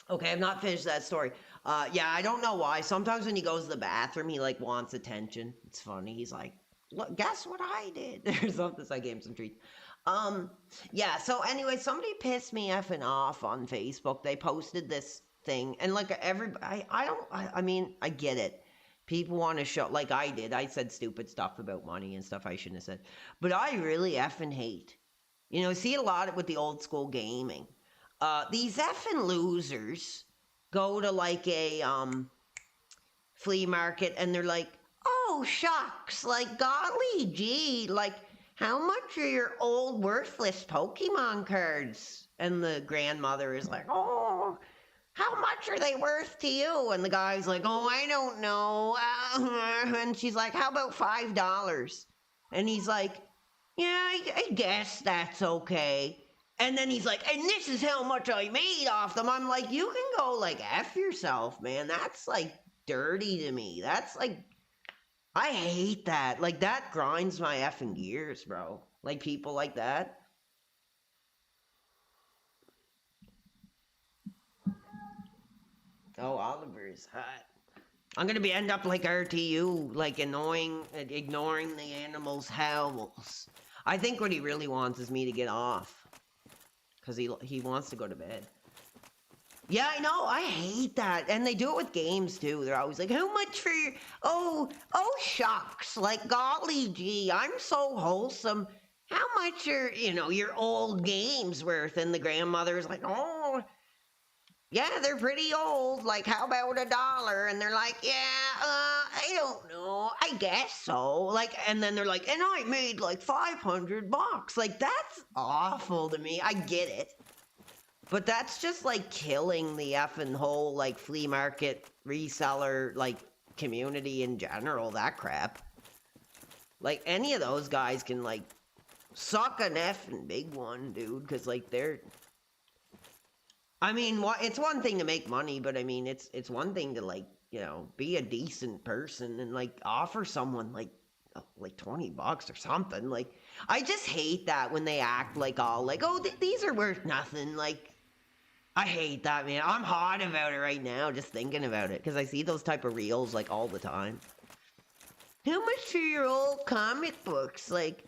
Okay, I've not finished that story. Yeah, I don't know why. Sometimes when he goes to the bathroom, he like wants attention. It's funny. He's like, "Look, guess what I did?" or something. So I gave him some treats. Yeah. So anyway, somebody pissed me effing off on Facebook. They posted this thing, and like everybody, I mean, I get it. People want to show, like I did. I said stupid stuff about money and stuff I shouldn't have said, but I really effing hate. You know, I see it a lot with the old school gaming. These effing losers go to like a flea market and they're like, oh shucks, like golly gee, like how much are your old worthless Pokemon cards? And the grandmother is like, oh, how much are they worth to you? And the guy's like, oh, I don't know. And she's like, how about $5? And he's like, yeah, I guess that's okay. And then he's like, and this is how much I made off them. I'm like, you can go like F yourself, man. That's like dirty to me. That's like, I hate that. Like that grinds my effing gears, bro. Like people like that. Oh, Oliver's hot. I'm gonna end up like RTU, like ignoring the animals' howls. I think what he really wants is me to get off. Because he wants to go to bed. Yeah, I know. I hate that. And they do it with games, too. They're always like, how much for your... Oh, shucks. Like, golly gee, I'm so wholesome. How much are, your old games worth? And the grandmother's like, oh, yeah, they're pretty old. Like, how about $1? And they're like, yeah, I don't know. I guess so. Like, and then they're like, and I made like $500. Like, that's awful to me. I get it. But that's just like killing the effing whole like flea market reseller like community in general, that crap. Like any of those guys can like suck an effing big one, dude, because like they're... I mean, it's one thing to make money, but I mean, it's one thing to like, be a decent person and like offer someone like $20 or something. Like, I just hate that when they act like all like, oh, these are worth nothing. Like, I hate that, man. I'm hot about it right now, just thinking about it, because I see those type of reels like all the time. How much for your old comic books? Like,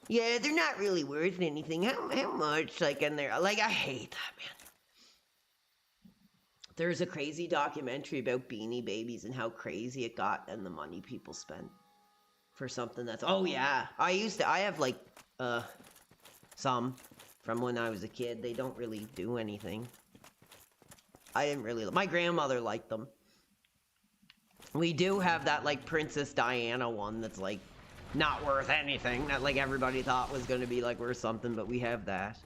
yeah, they're not really worth anything. How much? Like, and they're like, I hate that, man. There's a crazy documentary about Beanie Babies and how crazy it got and the money people spent for something that's... Oh, yeah. I have, like, some from when I was a kid. They don't really do anything. I didn't really... My grandmother liked them. We do have that, like, Princess Diana one that's, like, not worth anything. That, like, everybody thought was going to be, like, worth something, but we have that.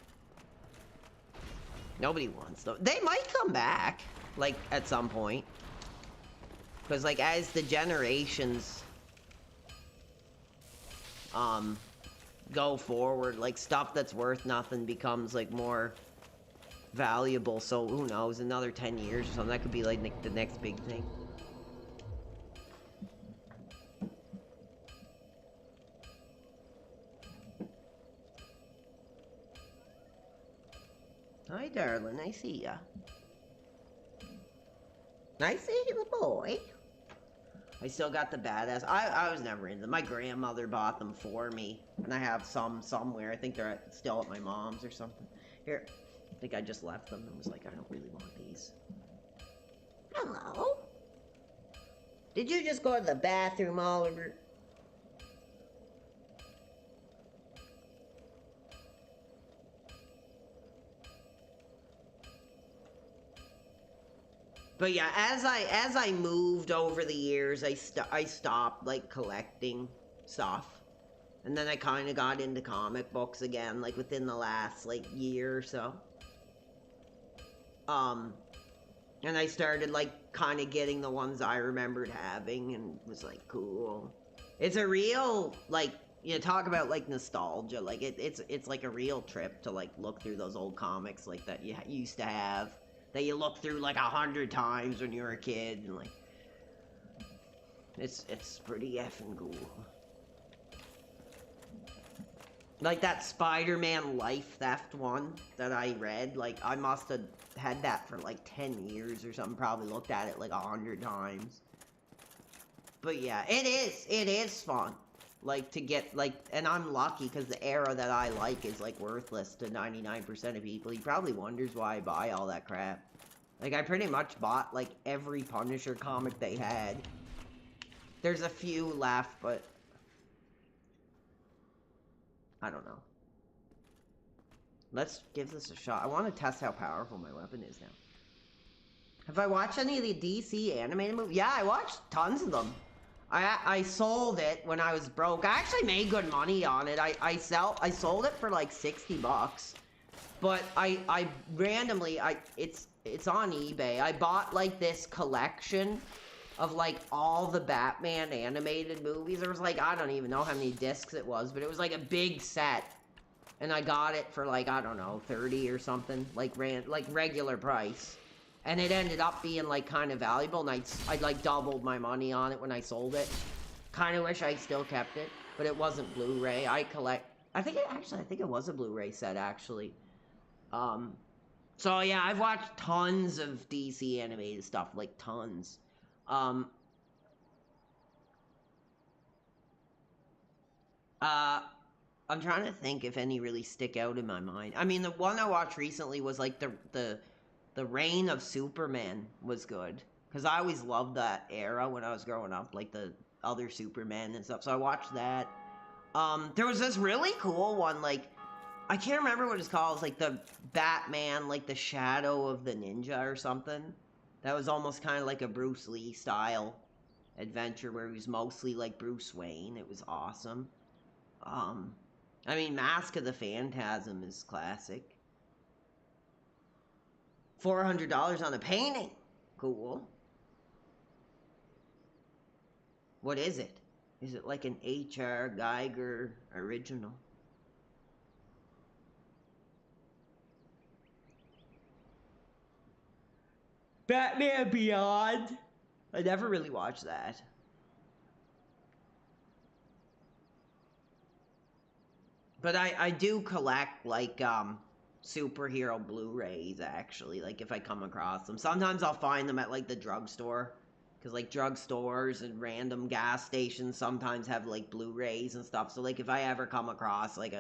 Nobody wants them. They might come back, like, at some point. Because, like, as the generations go forward, like, stuff that's worth nothing becomes, like, more valuable. So, who knows, another 10 years or something, that could be, like, the next big thing. Hi, darling. I see ya. I see you, boy. I still got the badass. I was never into them. My grandmother bought them for me, and I have some somewhere. I think they're still at my mom's or something. Here, I think I just left them and was like, I don't really want these. Hello? Did you just go to the bathroom, Oliver? But yeah, as I moved over the years, I stopped like collecting stuff. And then I kind of got into comic books again, like within the last like year or so. And I started like kind of getting the ones I remembered having and was like, cool. It's a real, like, you know, talk about like nostalgia. Like it's like a real trip to like look through those old comics like that you used to have, that you look through like 100 times when you were a kid, and like it's pretty effing cool. Like that Spider-Man Life Theft one that I read, like I must have had that for like 10 years or something, probably looked at it like 100 times. But yeah, it is fun. Like to get like, and I'm lucky because the era that I like is like worthless to 99% of people. He probably wonders why I buy all that crap. Like I pretty much bought like every Punisher comic they had. There's a few left, but I don't know. Let's give this a shot. I want to test how powerful my weapon is now. Have I watched any of the DC animated movies? Yeah, I watched tons of them. I sold it when I was broke. I actually made good money on it. I sold it for like $60. But I randomly, it's on eBay. I bought like this collection of like all the Batman animated movies. There was like, I don't even know how many discs it was, but it was like a big set. And I got it for like, I don't know, 30 or something, like regular price. And it ended up being like kind of valuable, and I like doubled my money on it when I sold it. Kind of wish I still kept it, but it wasn't Blu-ray. I think it was a Blu-ray set actually. So yeah, I've watched tons of DC animated stuff, like tons. I'm trying to think if any really stick out in my mind. I mean, the one I watched recently was like the Reign of Superman was good, because I always loved that era when I was growing up, like the other Superman and stuff. So I watched that. There was this really cool one, like I can't remember what it's called. It's like the Batman, like the Shadow of the Ninja or something. That was almost kind of like a Bruce Lee style adventure where he was mostly like Bruce Wayne. It was awesome. I mean, Mask of the Phantasm is classic. $400 on a painting. Cool. What is it? Is it like an H.R. Geiger original? Batman Beyond? I never really watched that. But I do collect, like, superhero Blu-rays, actually, like, if I come across them. Sometimes I'll find them at, like, the drugstore. Because, like, drugstores and random gas stations sometimes have, like, Blu-rays and stuff. So, like, if I ever come across, like,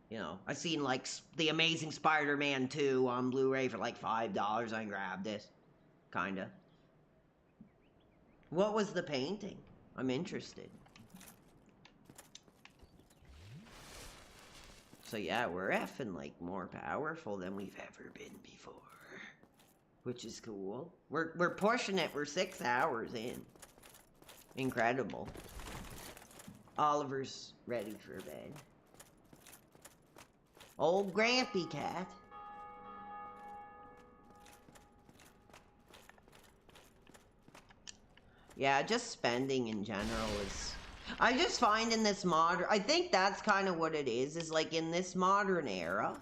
you know, I seen, like, The Amazing Spider-Man 2 on Blu-ray for, like, $5. I grabbed it. Kinda. What was the painting? I'm interested. So yeah, we're effing like more powerful than we've ever been before, which is cool. We're pushing it. We're 6 hours in. Incredible. Oliver's ready for bed. Old Grampy Cat. Yeah, just spending in general is... I just find in this modern... I think that's kind of what it is like in this modern era,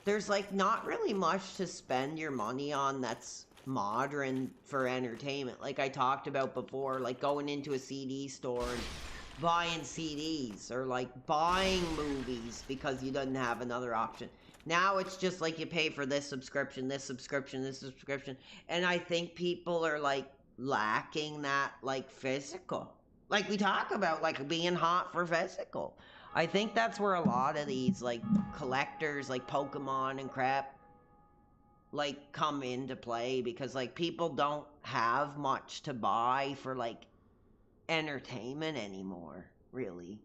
there's like not really much to spend your money on that's modern for entertainment. Like I talked about before, like going into a CD store and buying CDs, or like buying movies because you didn't have another option. Now it's just like you pay for this subscription, this subscription, this subscription. And I think people are like lacking that like physical. Like we talk about like being hot for physical. I think that's where a lot of these like collectors like Pokemon and crap like come into play, because like people don't have much to buy for like entertainment anymore, really.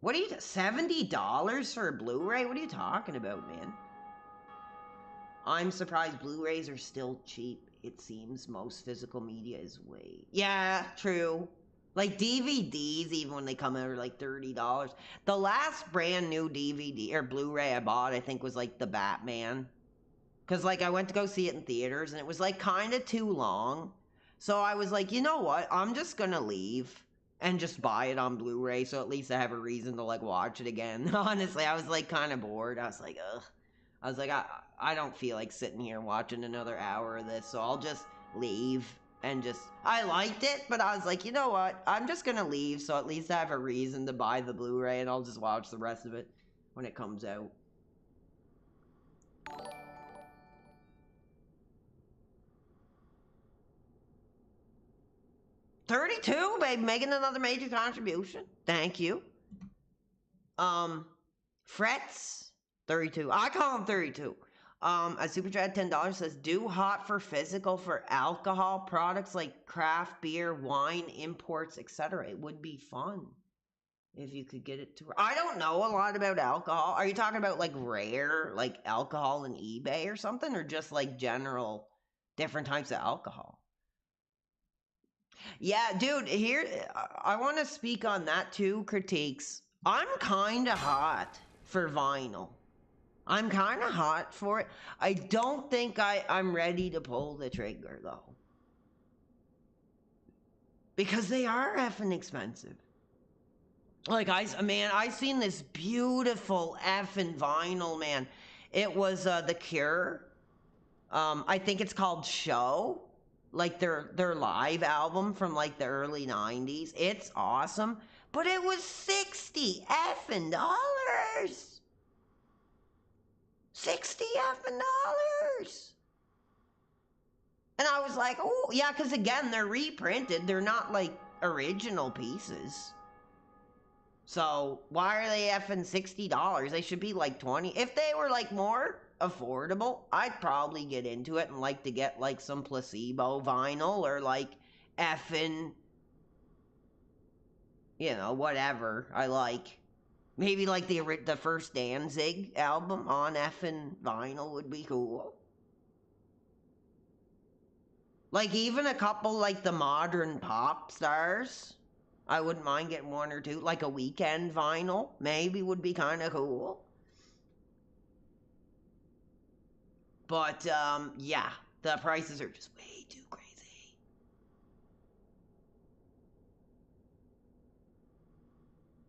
What are you, $70 for a Blu-ray? What are you talking about, man? I'm surprised Blu-rays are still cheap. It seems most physical media is way... Yeah, true. Like DVDs, even when they come out, are like $30. The last brand new DVD or Blu-ray I bought, I think, was like the Batman. Because, like, I went to go see it in theaters, and it was, like, kind of too long. So I was like, you know what? I'm just gonna leave and just buy it on Blu-ray, so at least I have a reason to, like, watch it again. Honestly, I was, like, kind of bored. I was like, ugh. I was like, I don't feel like sitting here watching another hour of this, so I'll just leave and just... I liked it, but I was like, you know what? I'm just gonna leave, so at least I have a reason to buy the Blu-ray, and I'll just watch the rest of it when it comes out. $32, babe, making another major contribution. Thank you. Frets, 32. I call him 32. A super chat $10 says, do hot for physical for alcohol products like craft beer, wine, imports, etc. It would be fun if you could get it to... I don't know a lot about alcohol. Are you talking about like rare, like alcohol in eBay or something? Or just like general different types of alcohol? Yeah, dude, here, I want to speak on that too, critiques. I'm kind of hot for vinyl. I'm kind of hot for it. I don't think I'm ready to pull the trigger, though. Because they are effing expensive. Like, I seen this beautiful effing vinyl, man. It was The Cure. I think it's called Show. Like their live album from like the early 90s. It's awesome. But it was 60 effing dollars. 60 effing dollars. And I was like, oh, yeah, because again, they're reprinted. They're not like original pieces. So why are they effing $60? They should be like 20. If they were like more affordable, I'd probably get into it and like to get like some Placebo vinyl or like effing, you know, whatever I like. Maybe like the first Danzig album on effing vinyl would be cool. Like even a couple like the modern pop stars. I wouldn't mind getting one or two. Like a Weekend vinyl maybe would be kind of cool. But, yeah, the prices are just way too crazy.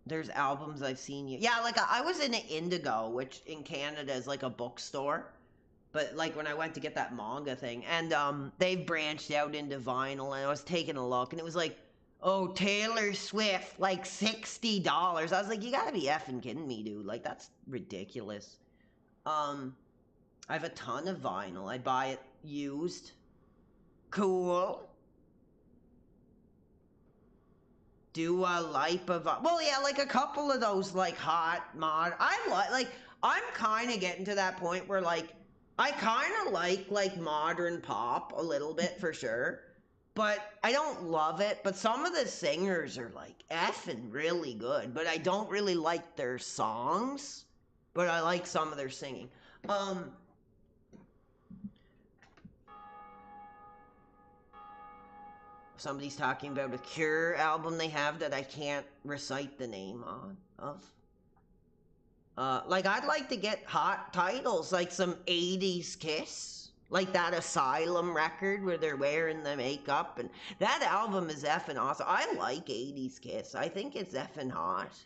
There's albums I've seen you. Yeah, like, I was in an Indigo, which in Canada is like a bookstore. But, like, when I went to get that manga thing, and, they've branched out into vinyl, and I was taking a look, and it was like, oh, Taylor Swift, like $60. I was like, you gotta be effing kidding me, dude. Like, that's ridiculous. I have a ton of vinyl. I buy it used. Cool. Dua Lipa. Well, yeah, like a couple of those, like, hot mod. I'm kind of getting to that point where, like, I kind of like, modern pop a little bit for sure. But I don't love it. But some of the singers are, like, effing really good. But I don't really like their songs. But I like some of their singing. Somebody's talking about a Cure album they have that I can't recite the name of. Like, I'd like to get hot titles, like some 80s Kiss. Like that Asylum record where they're wearing the makeup. And that album is effing awesome. I like 80s Kiss. I think it's effing hot.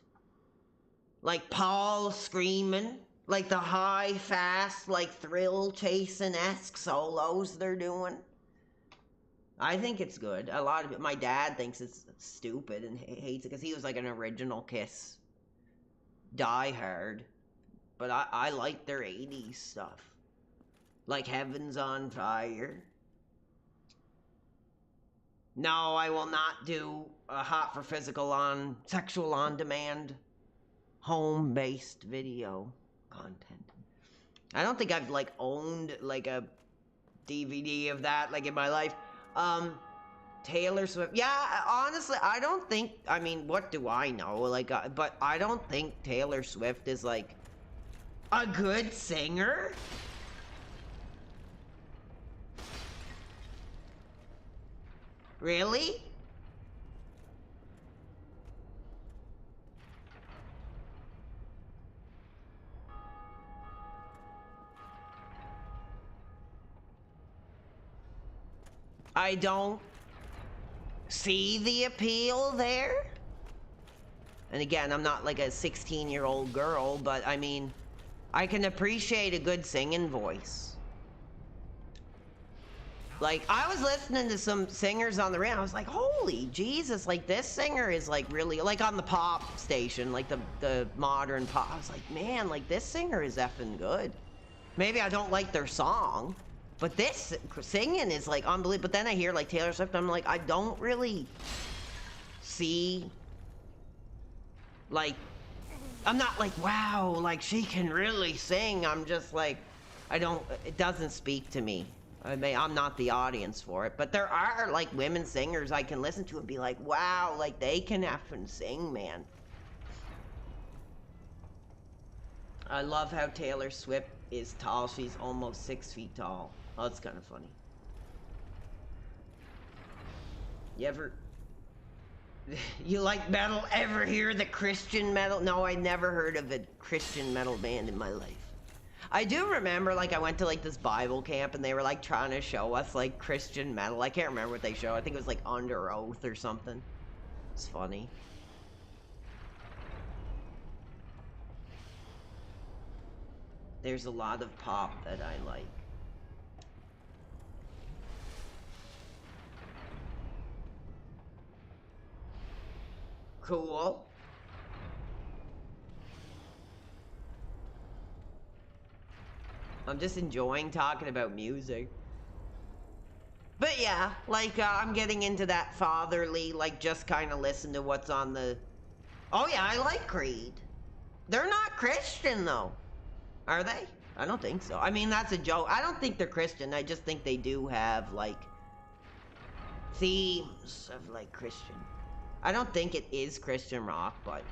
Like Paul screaming. Like the high, fast, like thrill-chasing-esque solos they're doing. I think it's good. A lot of it. My dad thinks it's stupid and hates it because he was like an original Kiss diehard. But I like their 80s stuff. Like Heaven's on Fire. No, I will not do a hot for physical on sexual on demand home-based video content. I don't think I've like owned like a DVD of that like in my life. Taylor Swift. Yeah, honestly, I don't think, I mean, what do I know? Like, but I don't think Taylor Swift is like a good singer. Really? I don't see the appeal there. And again, I'm not like a 16-year-old girl, but I mean, I can appreciate a good singing voice. Like, I was listening to some singers on the radio, I was like, holy Jesus, like, this singer is, like, really, like, on the pop station, like, the modern pop. I was like, man, like, this singer is effing good. Maybe I don't like their song, but this singing is, like, unbelievable. But then I hear, like, Taylor Swift, I'm like, I don't really see, like, I'm not like, wow, like, she can really sing. I'm just like, it doesn't speak to me. I mean, I'm not the audience for it, but there are, like, women singers I can listen to and be like, wow, like, they can effing sing, man. I love how Taylor Swift is tall. She's almost 6 feet tall. Oh, that's kind of funny. You like metal? Ever hear the Christian metal? No, I never heard of a Christian metal band in my life. I do remember, like, I went to, like, this Bible camp, and they were, like, trying to show us, like, Christian metal. I can't remember what they showed. I think it was, like, Under Oath or something. It's funny. There's a lot of pop that I like. Cool. I'm just enjoying talking about music. But yeah, like, I'm getting into that fatherly, like, just kind of listen to what's on the... Oh yeah, I like Creed. They're not Christian, though. Are they? I don't think so. I mean, that's a joke. I don't think they're Christian. I just think they do have, like, themes of, like, Christian. I don't think it is Christian rock, but...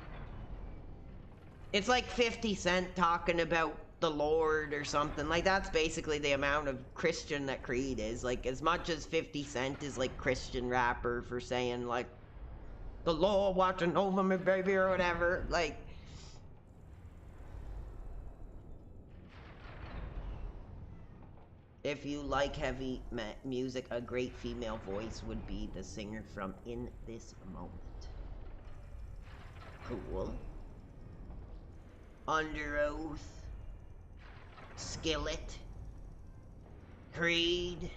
It's like 50 Cent talking about the Lord or something. Like, that's basically the amount of Christian that Creed is. Like, as much as 50 Cent is, like, Christian rapper for saying, like, the Lord watching over me, baby, or whatever. Like... If you like heavy music, a great female voice would be the singer from In This Moment. Cool. Under Oath. Skillet. Creed.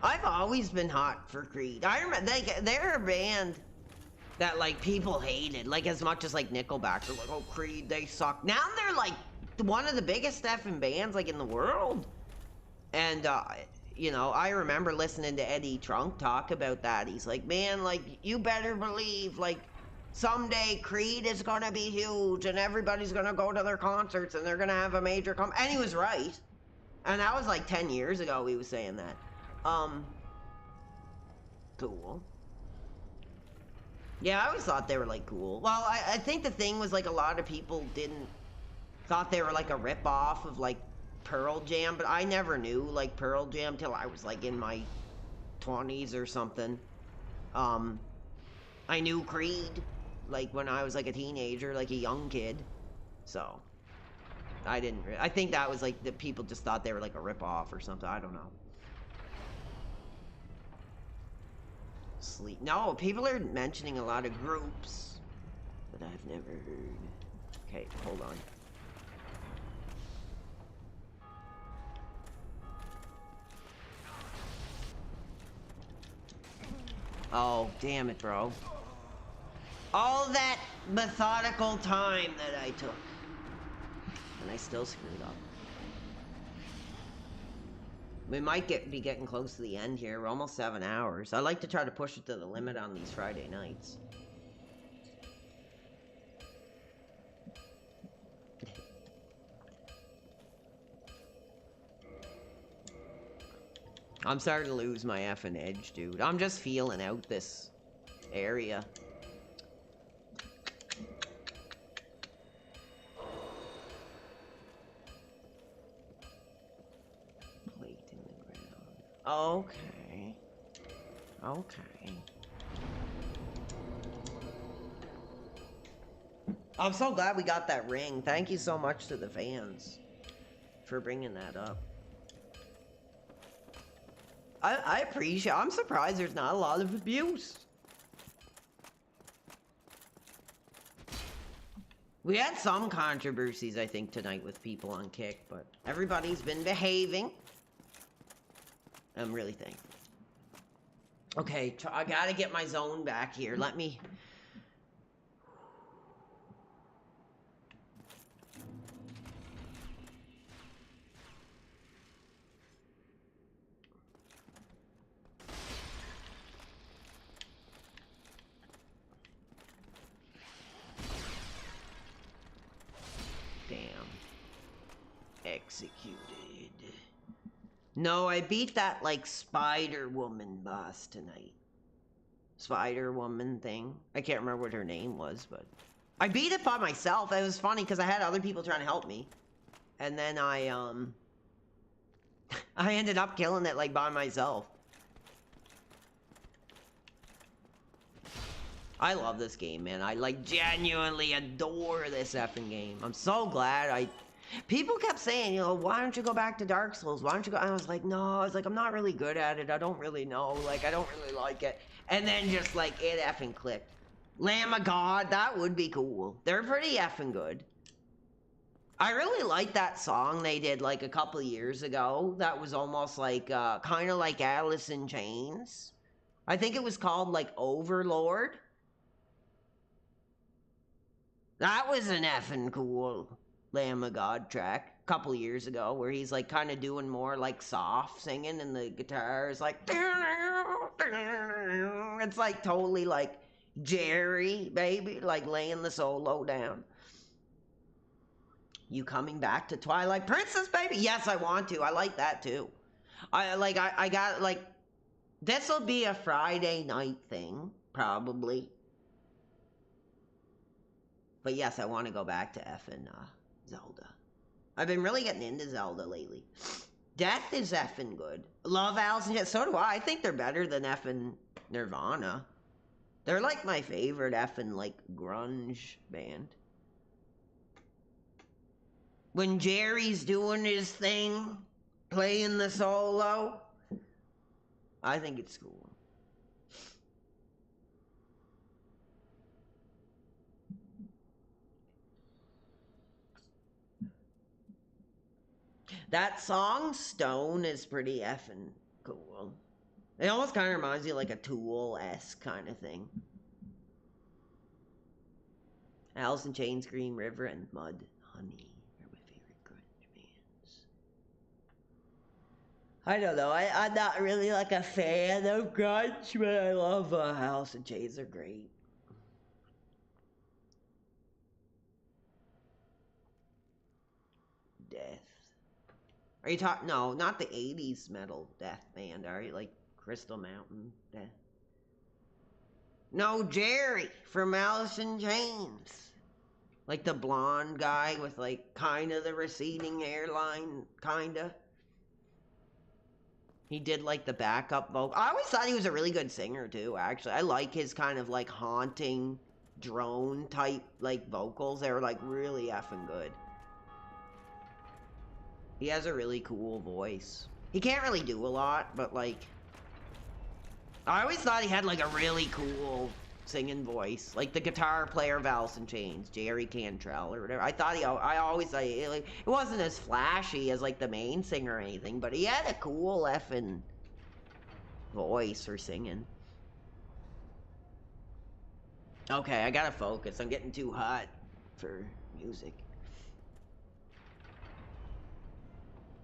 I've always been hot for Creed. I remember, they're a band that, like, people hated. Like, as much as, like, Nickelback. They're like, oh, Creed, they suck. Now they're, like, one of the biggest effing bands, like, in the world. And, you know, I remember listening to Eddie Trunk talk about that. He's like, man, like, you better believe, like, someday Creed is gonna be huge and everybody's gonna go to their concerts and they're gonna have a major and he was right. And that was, like, 10 years ago he was saying that. Cool. Yeah, I always thought they were, like, cool. Well, I think the thing was, like, a lot of people thought they were, like, a rip-off of, like, Pearl Jam, but I never knew, like, Pearl Jam till I was, like, in my 20s or something. I knew Creed, like, when I was, like, a teenager, like, a young kid. So, I think that was, like, the people just thought they were, like, a rip-off or something. I don't know. No, people are mentioning a lot of groups that I've never heard. Okay, hold on. Oh, damn it, bro. All that methodical time that I took. And I still screwed up. We might be getting close to the end here. We're almost 7 hours. I like to try to push it to the limit on these Friday nights. I'm starting to lose my effing edge, dude. I'm just feeling out this area. Plate in the ground. Okay. Okay. I'm so glad we got that ring. Thank you so much to the fans for bringing that up. I appreciate. I'm surprised there's not a lot of abuse. We had some controversies, I think, tonight with people on Kick, but everybody's been behaving. I'm really thankful. Okay, I gotta get my zone back here. Let me... Executed. No, I beat that, like, Spider-Woman boss tonight. Spider-Woman thing. I can't remember what her name was, but... I beat it by myself. It was funny, because I had other people trying to help me. And then I ended up killing it, like, by myself. I love this game, man. I, like, genuinely adore this effing game. I'm so glad People kept saying, you know, why don't you go back to Dark Souls? Why don't you go? I was like, no. I was like, I'm not really good at it. I don't really know. Like, I don't really like it. And then just, like, it effing clicked. Lamb of God, that would be cool. They're pretty effing good. I really like that song they did, like, a couple of years ago. That was almost like, kind of like Alice in Chains. I think it was called, like, Overlord. That was an effing cool Lamb of God track a couple years ago, where he's like kind of doing more like soft singing and the guitar is like it's like totally like Jerry, baby, like laying the solo down. You coming back to Twilight Princess, baby? Yes, I want to. I like that too. I got like, this'll be a Friday night thing probably, but yes, I want to go back to effing Zelda. I've been really getting into Zelda lately. Death is effing good. Love Alice in Chains. So do I. I think they're better than effing Nirvana. They're like my favorite effing like grunge band. When Jerry's doing his thing, playing the solo, I think it's cool. That song, Stone, is pretty effing cool. It almost kind of reminds you of like a Tool-esque kind of thing. Alice in Chains, Green River, and Mud Honey are my favorite grunge bands. I don't know. I'm not really like a fan of grunge, but I love Alice in Chains. They're great. Death. Are you talking? No, not the 80s metal death band, are you? Like Crystal Mountain Death? No, Jerry from Alice in Chains. Like the blonde guy with like kind of the receding hairline, kind of. He did like the backup vocal. I always thought he was a really good singer too, actually. I like his kind of like haunting drone type like vocals. They were like really effing good. He has a really cool voice. He can't really do a lot, but like... I always thought he had like a really cool singing voice. Like the guitar player of Alice in Chains, Jerry Cantrell or whatever. I always thought it wasn't as flashy as like the main singer or anything, but he had a cool effing voice for singing. Okay, I gotta focus. I'm getting too hot for music.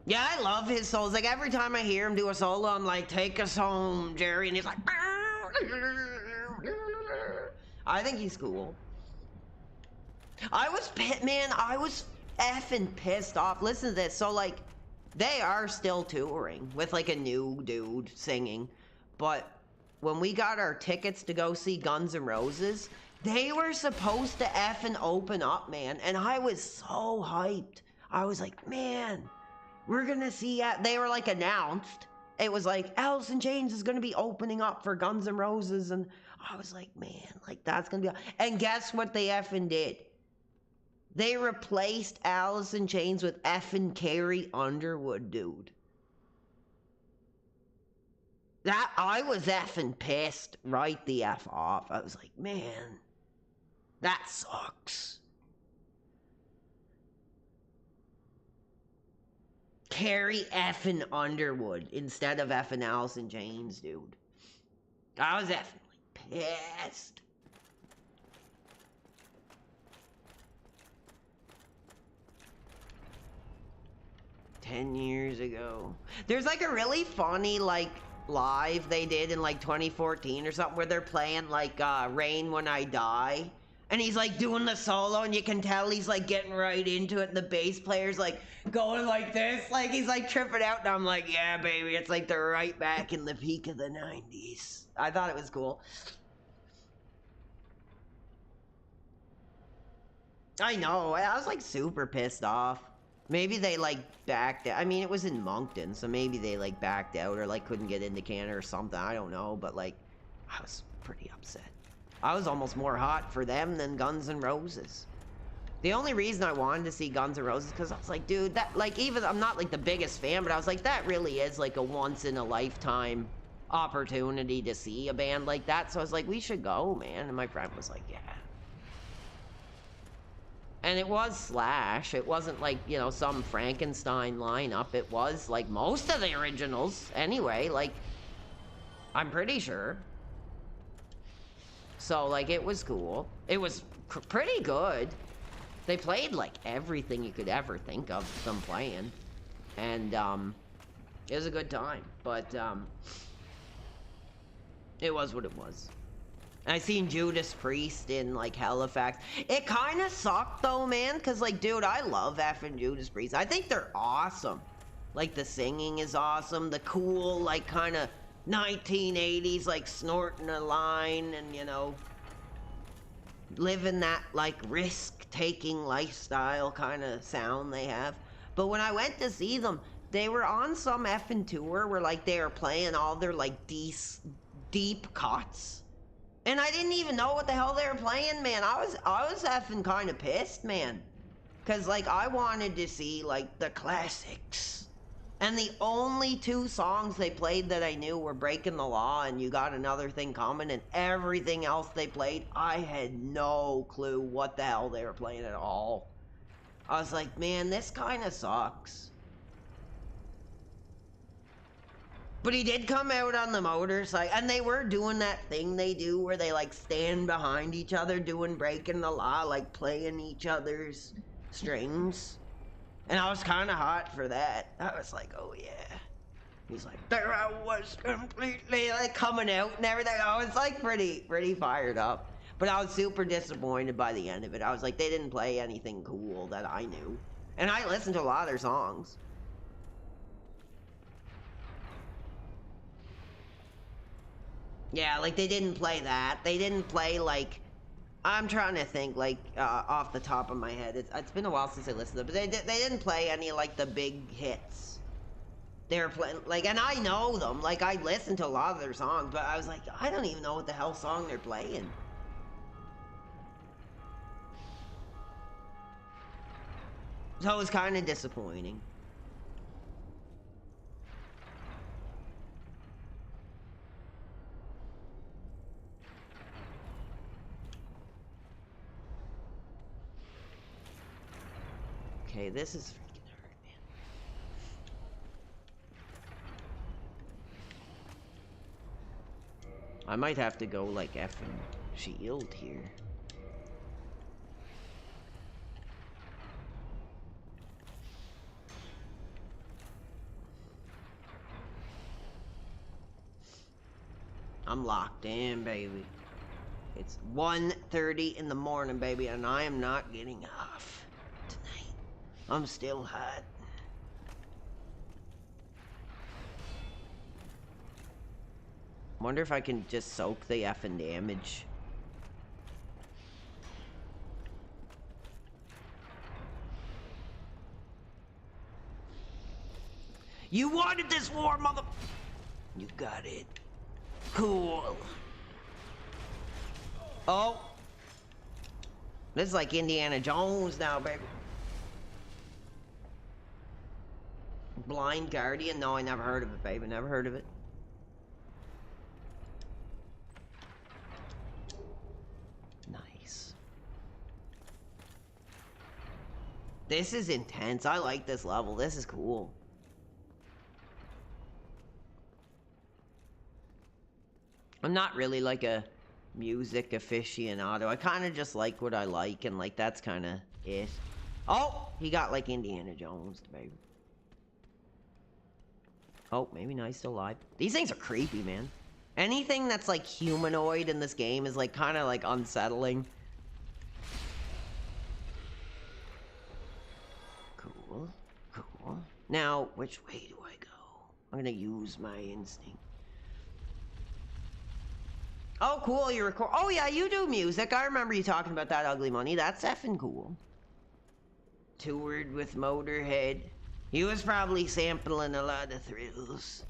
Yeah, I love his solos. Like, every time I hear him do a solo, I'm like, take us home, Jerry. And he's like... I think he's cool. I was effing pissed off. Listen to this. So, like, they are still touring with, like, a new dude singing. But when we got our tickets to go see Guns N' Roses, they were supposed to effing open up, man. And I was so hyped. I was like, man... We're gonna see, they were like announced. It was like, Alice in Chains is gonna be opening up for Guns N' Roses. And I was like, man, like that's gonna be, and guess what they effing did? They replaced Alice in Chains with effing Carrie Underwood, dude. That I was effing pissed right the F off. I was like, man, that sucks. Carrie effing Underwood instead of effing Allison James, dude. I was effing pissed. $10 years ago. There's like a really funny like live they did in like 2014 or something where they're playing like Rain When I Die. And he's like doing the solo and you can tell he's like getting right into it and the bass player's like going like this, like he's like tripping out and I'm like, yeah baby, it's like they're right back in the peak of the 90s. I thought it was cool. I know, I was like super pissed off. Maybe they like backed out. I mean, it was in Moncton, so maybe they like backed out or like couldn't get into Canada or something. I don't know, but like, I was pretty upset. I was almost more hot for them than Guns N' Roses. The only reason I wanted to see Guns N' Roses because I was like, dude, that like even I'm not like the biggest fan, but I was like, that really is like a once in a lifetime opportunity to see a band like that. So I was like, we should go, man. And my friend was like, yeah. And it was Slash. It wasn't like, you know, some Frankenstein lineup. It was like most of the originals anyway. Like, I'm pretty sure. So, like, it was cool. It was pretty good. They played, like, everything you could ever think of them playing. And, it was a good time. But, it was what it was. I seen Judas Priest in, like, Halifax. It kind of sucked, though, man, because, like, dude, I love effing Judas Priest. I think they're awesome. Like, the singing is awesome. The cool, like, kind of 1980s, like, snorting a line and, you know, living that, like, risk-taking lifestyle kind of sound they have. But when I went to see them, they were on some effing tour where, like, they were playing all their, like, deep cuts. And I didn't even know what the hell they were playing, man. I was effing kind of pissed, man. Cause like I wanted to see like the classics. And the only two songs they played that I knew were Breaking the Law and You Got Another Thing Coming, and everything else they played, I had no clue what the hell they were playing at all. I was like, man, this kind of sucks. But he did come out on the motorcycle, and they were doing that thing they do where they like stand behind each other doing Breaking the Law, like playing each other's strings. And I was kind of hot for that. I was like, oh yeah. He's like, there I was completely like coming out and everything. I was like pretty fired up. But I was super disappointed by the end of it. I was like, they didn't play anything cool that I knew. And I listened to a lot of their songs. Yeah, like they didn't play that. They didn't play like, I'm trying to think like off the top of my head. It's been a while since I listened to them, but they didn't play any like the big hits. They were playing like, and I know them. Like I listened to a lot of their songs, but I was like, I don't even know what the hell song they're playing. So it was kind of disappointing. Okay, this is freaking hard, man. I might have to go like effing shield here. I'm locked in, baby. It's 1:30 in the morning, baby, and I am not getting off tonight. I'm still hot. Wonder if I can just soak the effing damage. You wanted this war, mother... You got it. Cool. Oh. This is like Indiana Jones now, baby. Blind Guardian? No, I never heard of it, baby. Never heard of it. This is intense. I like this level. This is cool. I'm not really like a music aficionado. I kind of just like what I like, and like that's kind of it. Oh, he got like Indiana Jones, baby. Oh, maybe no, he's still alive. These things are creepy, man. Anything that's like humanoid in this game is like kind of like unsettling. Cool, cool. Now, which way do I go? I'm gonna use my instinct. Oh, cool, you record. Oh, yeah, you do music. I remember you talking about that, Ugly Money. That's effing cool. Toured with Motorhead. He was probably sampling a lot of thrills.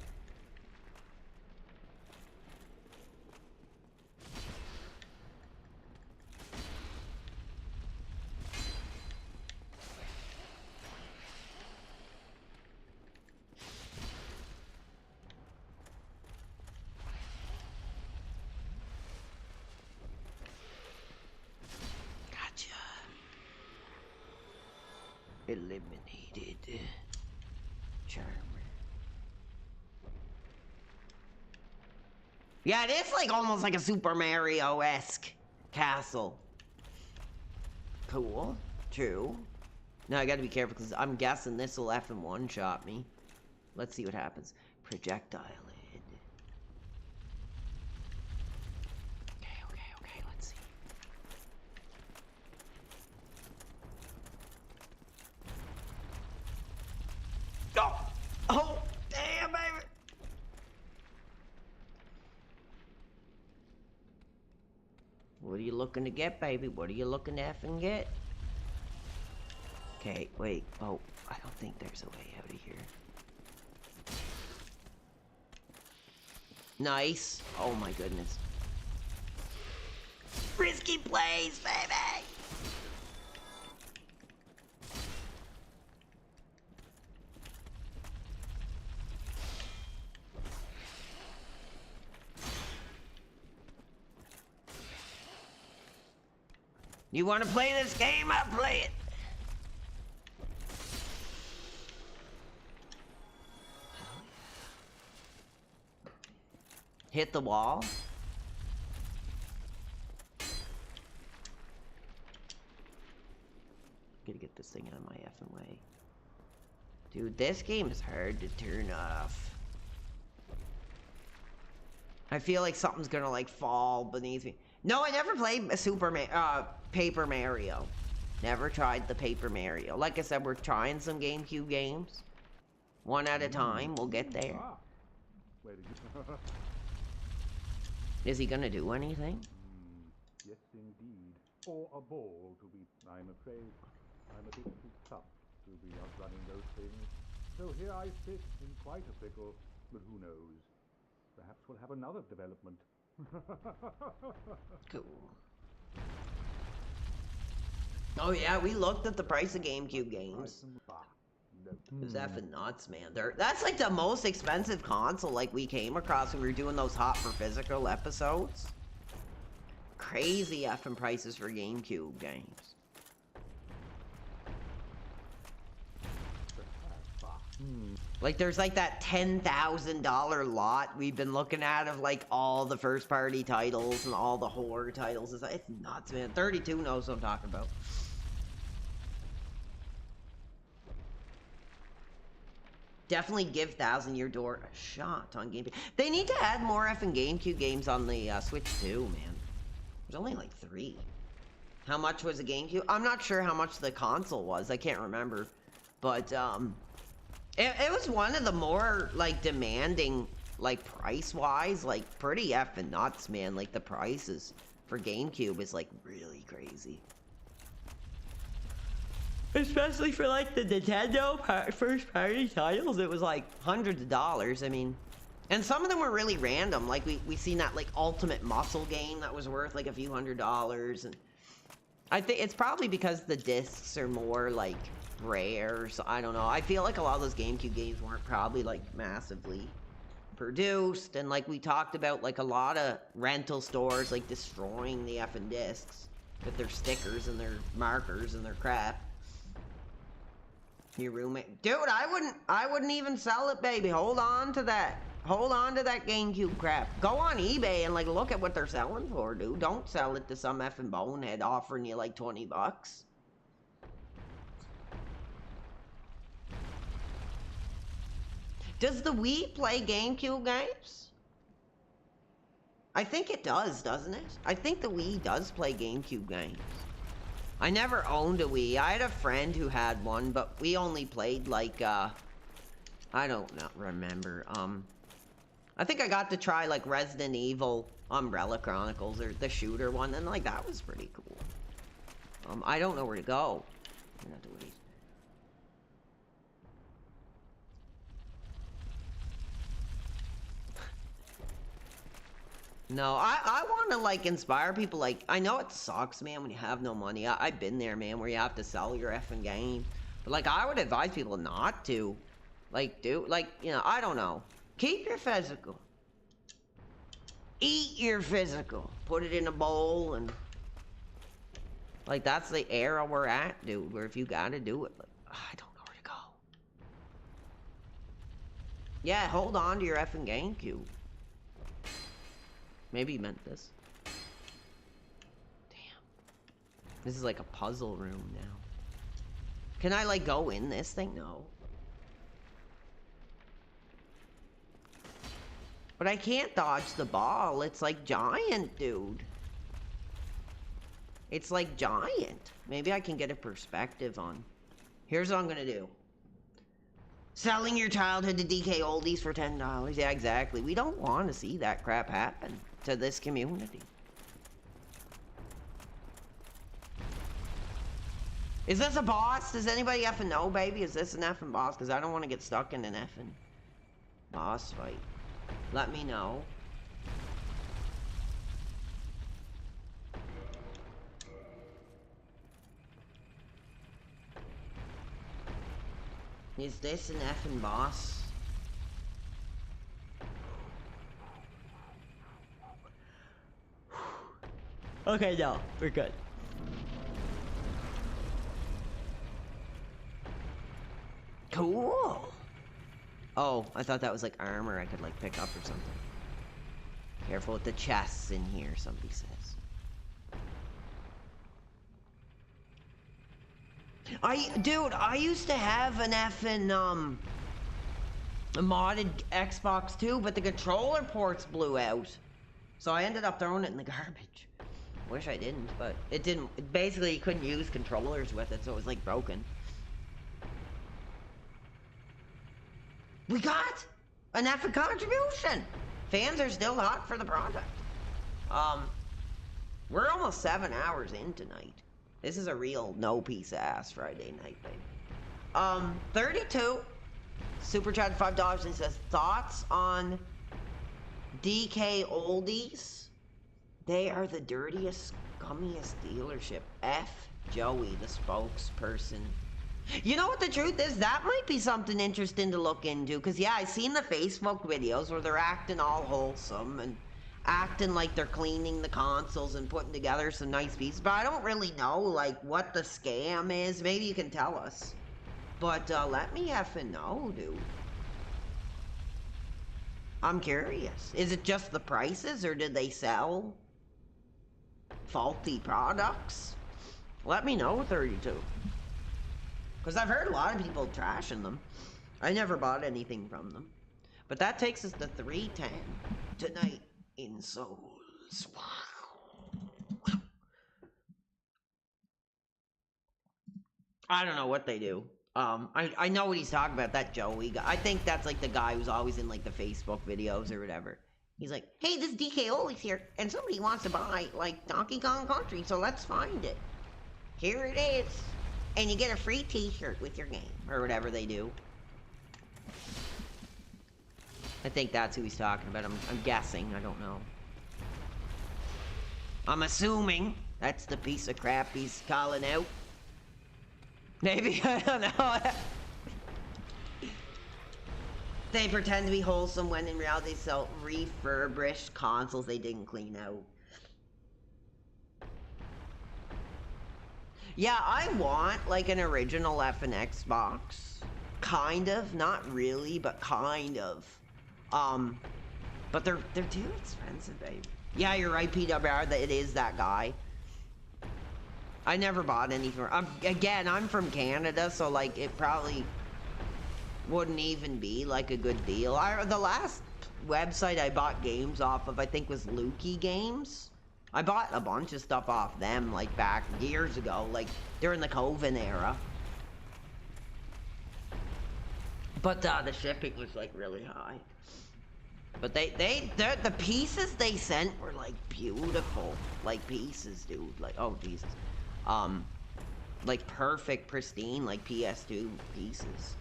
Gotcha. Eliminated. Charmer. Yeah, it is like almost like a Super Mario-esque castle. Cool. True. Now I gotta be careful because I'm guessing this will effing one-shot me. Let's see what happens. Projectile head. Okay, let's see. Oh! Oh! Damn, baby! What are you looking to get, baby? What are you looking to effing get? Okay, wait. Oh, I don't think there's a way out of here. Nice. Oh my goodness. Risky plays, baby! You want to play this game? I'll play it. Hit the wall. Gotta get this thing out of my effing way. Dude, this game is hard to turn off. I feel like something's gonna like fall beneath me. No, I never played a Paper Mario. Never tried the Paper Mario. Like I said, we're trying some GameCube games. One at a time, we'll get there. Is he gonna do anything? Yes, indeed. Or a ball to be. I'm afraid I'm a bit too tough to be outrunning those things. So here I sit in quite a pickle, but who knows? Perhaps we'll have another development. Cool. Oh yeah, we looked at the price of GameCube games. It was effing nuts, man. That's like the most expensive console like we came across when we were doing those Hot for Physical episodes. Crazy effing prices for GameCube games. Like there's like that $10,000 lot we've been looking at of like all the first party titles and all the horror titles. It's nuts, man. 32 knows what I'm talking about. Definitely give Thousand Year Door a shot on GameCube. They need to add more effing GameCube games on the Switch too, man. There's only like 3. How much was the GameCube? I'm not sure how much the console was. I can't remember. But, it was one of the more, like, demanding, like, price-wise, like, pretty effing nuts, man. Like, the prices for GameCube is, like, really crazy. Especially for, like, the Nintendo first-party titles, it was, like, hundreds of dollars. I mean, and some of them were really random. Like, we seen that, like, Ultimate Muscle game that was worth, like, a few $100s. And I think it's probably because the discs are more, like, rare, so I don't know. I feel like a lot of those GameCube games weren't probably like massively produced, and like we talked about, like a lot of rental stores like destroying the effing discs with their stickers and their markers and their crap. Your roommate, dude. I wouldn't even sell it, baby. Hold on to that. Hold on to that GameCube crap. Go on eBay and like look at what they're selling for, dude. Don't sell it to some effing bonehead offering you like $20. Does the Wii play GameCube games? I think it does, doesn't it? I think the Wii does play GameCube games. I never owned a Wii. I had a friend who had one, but we only played like, I don't remember. I think I got to try like Resident Evil Umbrella Chronicles or the shooter one, and like that was pretty cool. I don't know where to go. I'm gonna have to wait. No, I want to like inspire people. Like, I know it sucks, man, when you have no money. I've been there, man, where you have to sell your effing game. But like, I would advise people not to. Like, you know, I don't know. Keep your physical. Eat your physical. Put it in a bowl and... Like, that's the era we're at, dude. Where if you gotta do it, like, I don't know where to go. Yeah, hold on to your effing GameCube. Maybe he meant this. Damn. This is like a puzzle room now. Can I, like, go in this thing? No. But I can't dodge the ball. It's, like, giant, dude. It's, like, giant. Maybe I can get a perspective on. Here's what I'm gonna do. Selling your childhood to DK oldies for $10. Yeah, exactly. We don't want to see that crap happen to this community. Is this a boss? Does anybody effing know, baby? Is this an effing boss? Because I don't want to get stuck in an effing boss fight. Let me know. Is this an effing boss? Okay, no, we're good. Cool. Oh, I thought that was like armor I could like pick up or something. Careful with the chests in here, somebody says. Dude, I used to have an effing, a modded Xbox too, but the controller ports blew out. So I ended up throwing it in the garbage. Wish I didn't, but it didn't. Basically, you couldn't use controllers with it, so it was like broken. We got an effing contribution. Fans are still hot for the product. We're almost 7 hours in tonight. This is a real no piece of ass Friday night, baby. 32 super chat $5 and says thoughts on DK oldies. They are the dirtiest, scummiest dealership. F Joey, the spokesperson. You know what the truth is? That might be something interesting to look into. Because, yeah, I've seen the Facebook videos where they're acting all wholesome and acting like they're cleaning the consoles and putting together some nice pieces. But I don't really know, like, what the scam is. Maybe you can tell us. But let me effing know, dude. I'm curious. Is it just the prices, or did they sell faulty products? Let me know, 32. Because I've heard a lot of people trashing them. I never bought anything from them. But that takes us to 310 tonight in Souls. I don't know what they do. I know what he's talking about, that Joey guy. I think that's like the guy who's always in like the Facebook videos or whatever. He's like, hey, this DK Oli's here, and somebody wants to buy like Donkey Kong Country, so let's find it. Here it is. And you get a free t-shirt with your game, or whatever they do. I think that's who he's talking about. I'm guessing, I don't know. I'm assuming that's the piece of crap he's calling out. Maybe, I don't know. They pretend to be wholesome when in reality they sell refurbished consoles they didn't clean out. Yeah, I want like an original effing Xbox. Kind of, not really, but kind of. But they're too expensive, babe. Yeah, you're right, PWR, that it is that guy. I never bought anything. Again, I'm from Canada, so like it probably wouldn't even be like a good deal. The last website I bought games off of, I think, was Lukey Games. I bought a bunch of stuff off them like back years ago, like during the COVID era. But the shipping was like really high. But the pieces they sent were like beautiful, like pieces, dude. Like, oh Jesus, like perfect, pristine, like PS2 pieces.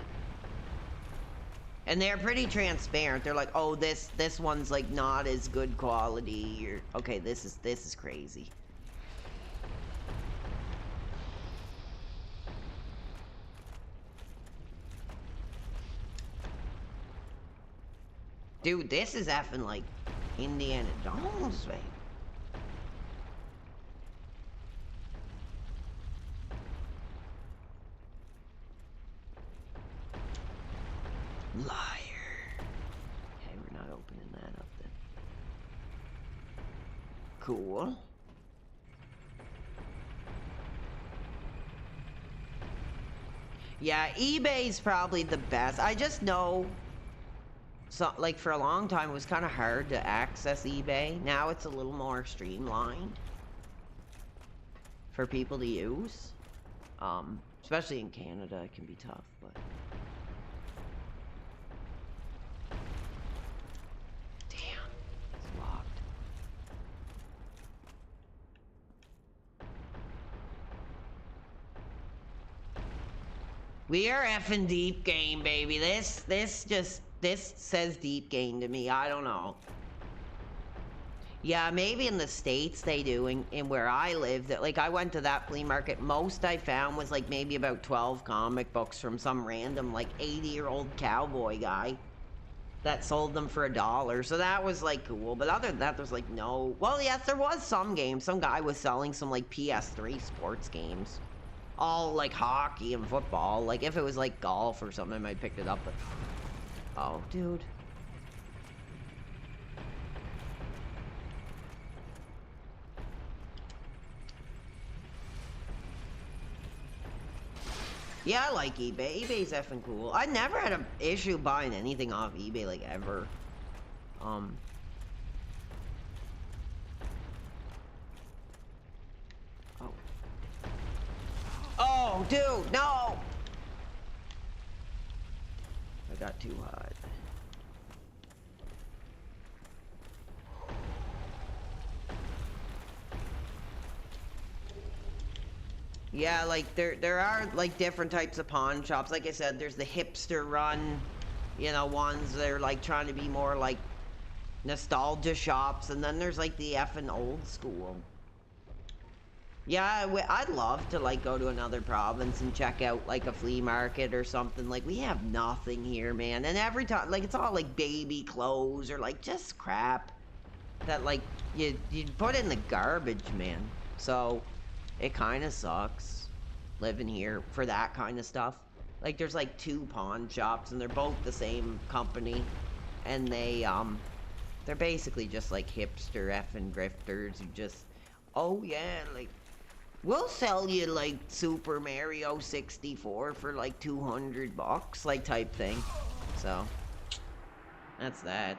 And they're pretty transparent. They're like, oh, this one's like not as good quality. Or okay, this is crazy. Dude, this is effing like Indiana Jones, babe. Liar. Okay, we're not opening that up then. Cool. Yeah, eBay's probably the best. I just know, so like for a long time it was kind of hard to access eBay. Now it's a little more streamlined for people to use. Especially in Canada, it can be tough, but damn, it's locked. We are effing deep game, baby. This says deep game to me. I don't know. Yeah, maybe in the States they do. In where I live, that like I went to that flea market. Most I found was like maybe about 12 comic books from some random like 80-year-old cowboy guy that sold them for $1. So that was like cool. But other than that, there's like no. Well, yes, there was some games. Some guy was selling some like PS3 sports games. All like hockey and football. Like if it was like golf or something, I might pick it up. But oh, dude. Yeah, I like eBay. eBay's effing cool. I never had an issue buying anything off eBay, like, ever. Oh. Oh, dude, no! I got too hot. Yeah, like there are like different types of pawn shops. Like I said, there's the hipster run, you know, ones that are like trying to be more like nostalgia shops, and then there's like the effing old school. Yeah, I'd love to like go to another province and check out like a flea market or something. Like we have nothing here, man. And every time, like it's all like baby clothes or like just crap that like you put in the garbage, man. So it kind of sucks living here for that kind of stuff. Like there's like 2 pawn shops and they're both the same company, and they're basically just like hipster effing grifters who just, oh yeah, like we'll sell you like Super Mario 64 for like $200, like type thing. So that's that.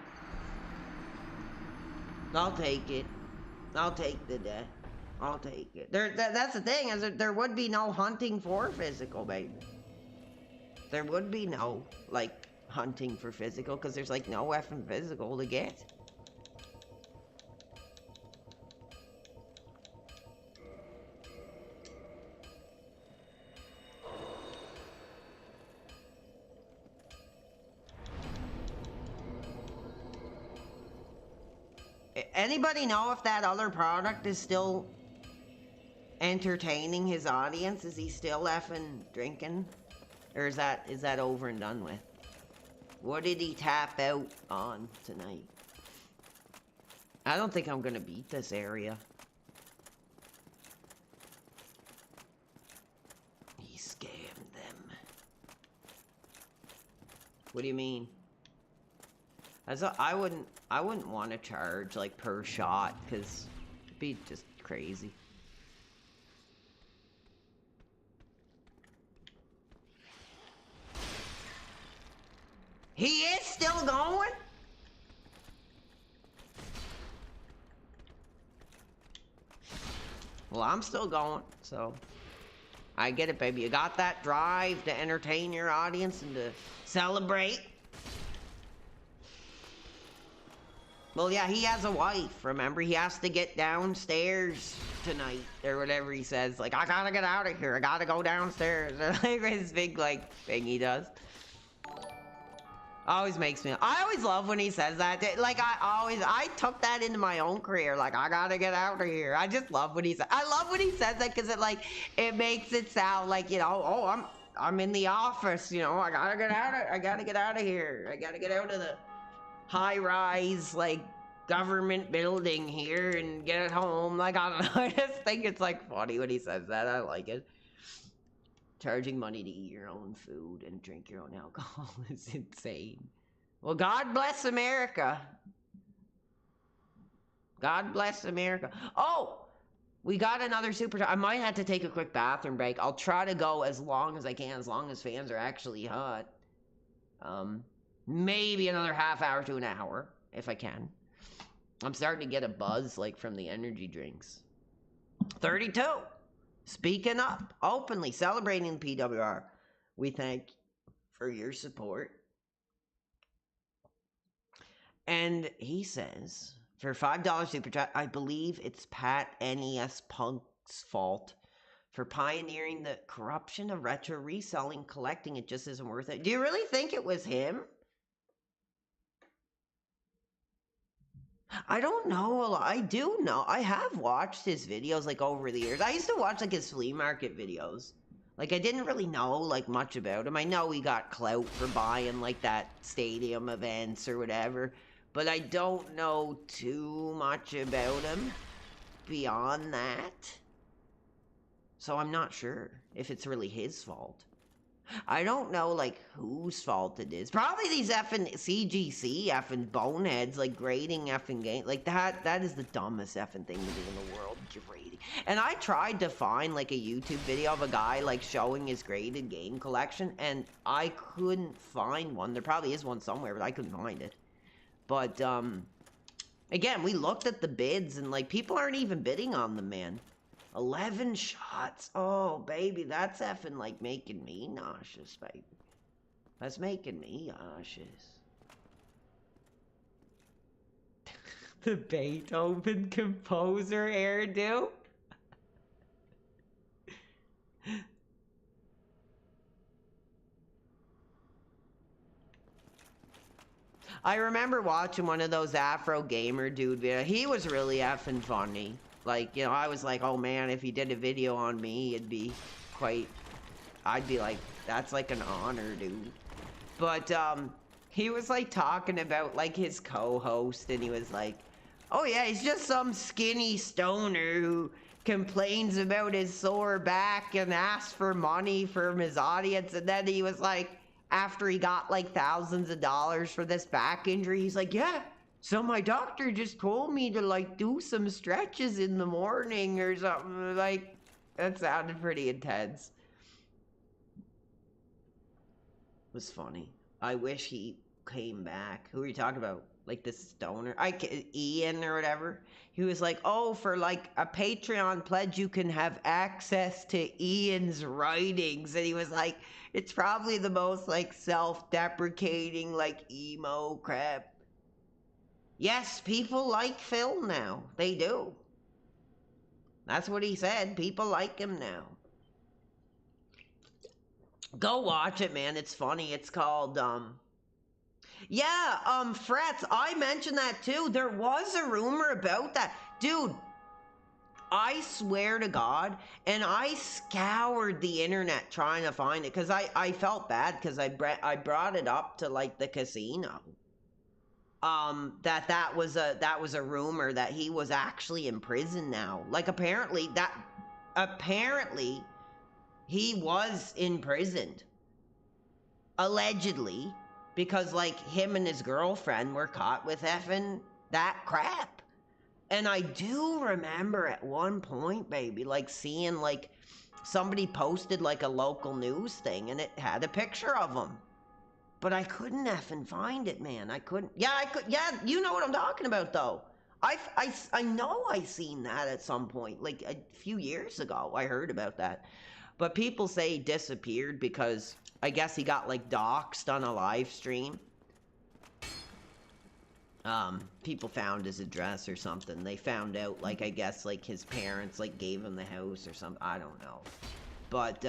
I'll take it. I'll take the death. I'll take it. That's the thing, is there would be no hunting for physical, baby. There would be no, like, hunting for physical, because there's, like, no effing physical to get. Anybody know if that other product is still entertaining his audience? Is he still effing drinking? Or is that over and done with? What did he tap out on tonight? I don't think I'm gonna beat this area. scammed them. What do you mean? I wouldn't want to charge like per shot, because it'd be just crazy. He is still going? Well, I'm still going, so I get it, baby. You got that drive to entertain your audience and to celebrate. Well, yeah, he has a wife, remember? He has to get downstairs tonight, or whatever he says. Like, I gotta get out of here. I gotta go downstairs. Like, his big, like, thing he does. Always makes me... I always love when he says that. Like, I took that into my own career. Like, I gotta get out of here. I just love what he says. I love when he says that, because it, like, it makes it sound like, you know, oh, I'm in the office, you know, I gotta get out of here. I gotta get out of the high-rise, like, government building here and get it home. Like, I don't know. I just think it's, like, funny when he says that. I like it. Charging money to eat your own food and drink your own alcohol is insane. Well, God bless America. God bless America. Oh, we got another super... I might have to take a quick bathroom break. I'll try to go as long as I can, as long as fans are actually hot. Maybe another half hour to an hour, if I can. I'm starting to get a buzz, like, from the energy drinks. 32. Speaking up, openly celebrating the PWR. We thank you for your support. And he says, for $5 super chat, I believe it's Pat NES Punk's fault for pioneering the corruption of retro reselling. Collecting it just isn't worth it. Do you really think it was him? I don't know a lot. I do know. I have watched his videos, like, over the years. I used to watch, like, his flea market videos. Like, I didn't really know, like, much about him. I know he got clout for buying, like, that stadium events or whatever. But I don't know too much about him beyond that. So I'm not sure if it's really his fault. I don't know, like, whose fault it is. Probably these effing CGC effing boneheads, like, grading effing game. Like, that is the dumbest effing thing to do in the world, grading. And I tried to find, like, a YouTube video of a guy, like, showing his graded game collection, and I couldn't find one. There probably is one somewhere, but I couldn't find it. But, again, we looked at the bids, and, like, people aren't even bidding on them, man. 11 shots. Oh, baby, that's effing, like, making me nauseous, baby. That's making me nauseous. The Beethoven composer hairdo? I remember watching one of those Afro Gamer dude videos. He was really effing funny. Like, you know, I was like, oh man, if he did a video on me, it'd be quite... I'd be like, that's like an honor, dude. But, he was like talking about, like, his co-host, and he was like, oh yeah, he's just some skinny stoner who complains about his sore back and asks for money from his audience. And then he was like, after he got like thousands of dollars for this back injury, he's like, yeah, so my doctor just told me to, like, do some stretches in the morning or something. Like, that sounded pretty intense. It was funny. I wish he came back. Who are you talking about? Like, the stoner? Ian or whatever? He was like, oh, for, like, a Patreon pledge, you can have access to Ian's writings. And he was like, it's probably the most, like, self-deprecating, like, emo crap. Yes, people like Phil now. They do. That's what he said. People like him now. Go watch it, man. It's funny. It's called, yeah, Frets. I mentioned that too. There was a rumor about that. Dude, I swear to God, and I scoured the internet trying to find it, because I felt bad, because I brought it up to, like, the casino. That was a rumor that he was actually in prison now. Like, apparently he was imprisoned. Allegedly. Because, like, him and his girlfriend were caught with effing that crap. And I do remember at one point, baby, like, seeing, like, somebody posted, like, a local news thing, and it had a picture of him. But I couldn't effing find it, man. I couldn't. Yeah, I could. Yeah, you know what I'm talking about, though. I know I seen that at some point, like, a few years ago. I heard about that. But people say he disappeared because I guess he got, like, doxxed on a live stream. People found his address or something. They found out, like, I guess, like, his parents, like, gave him the house or something. I don't know. But,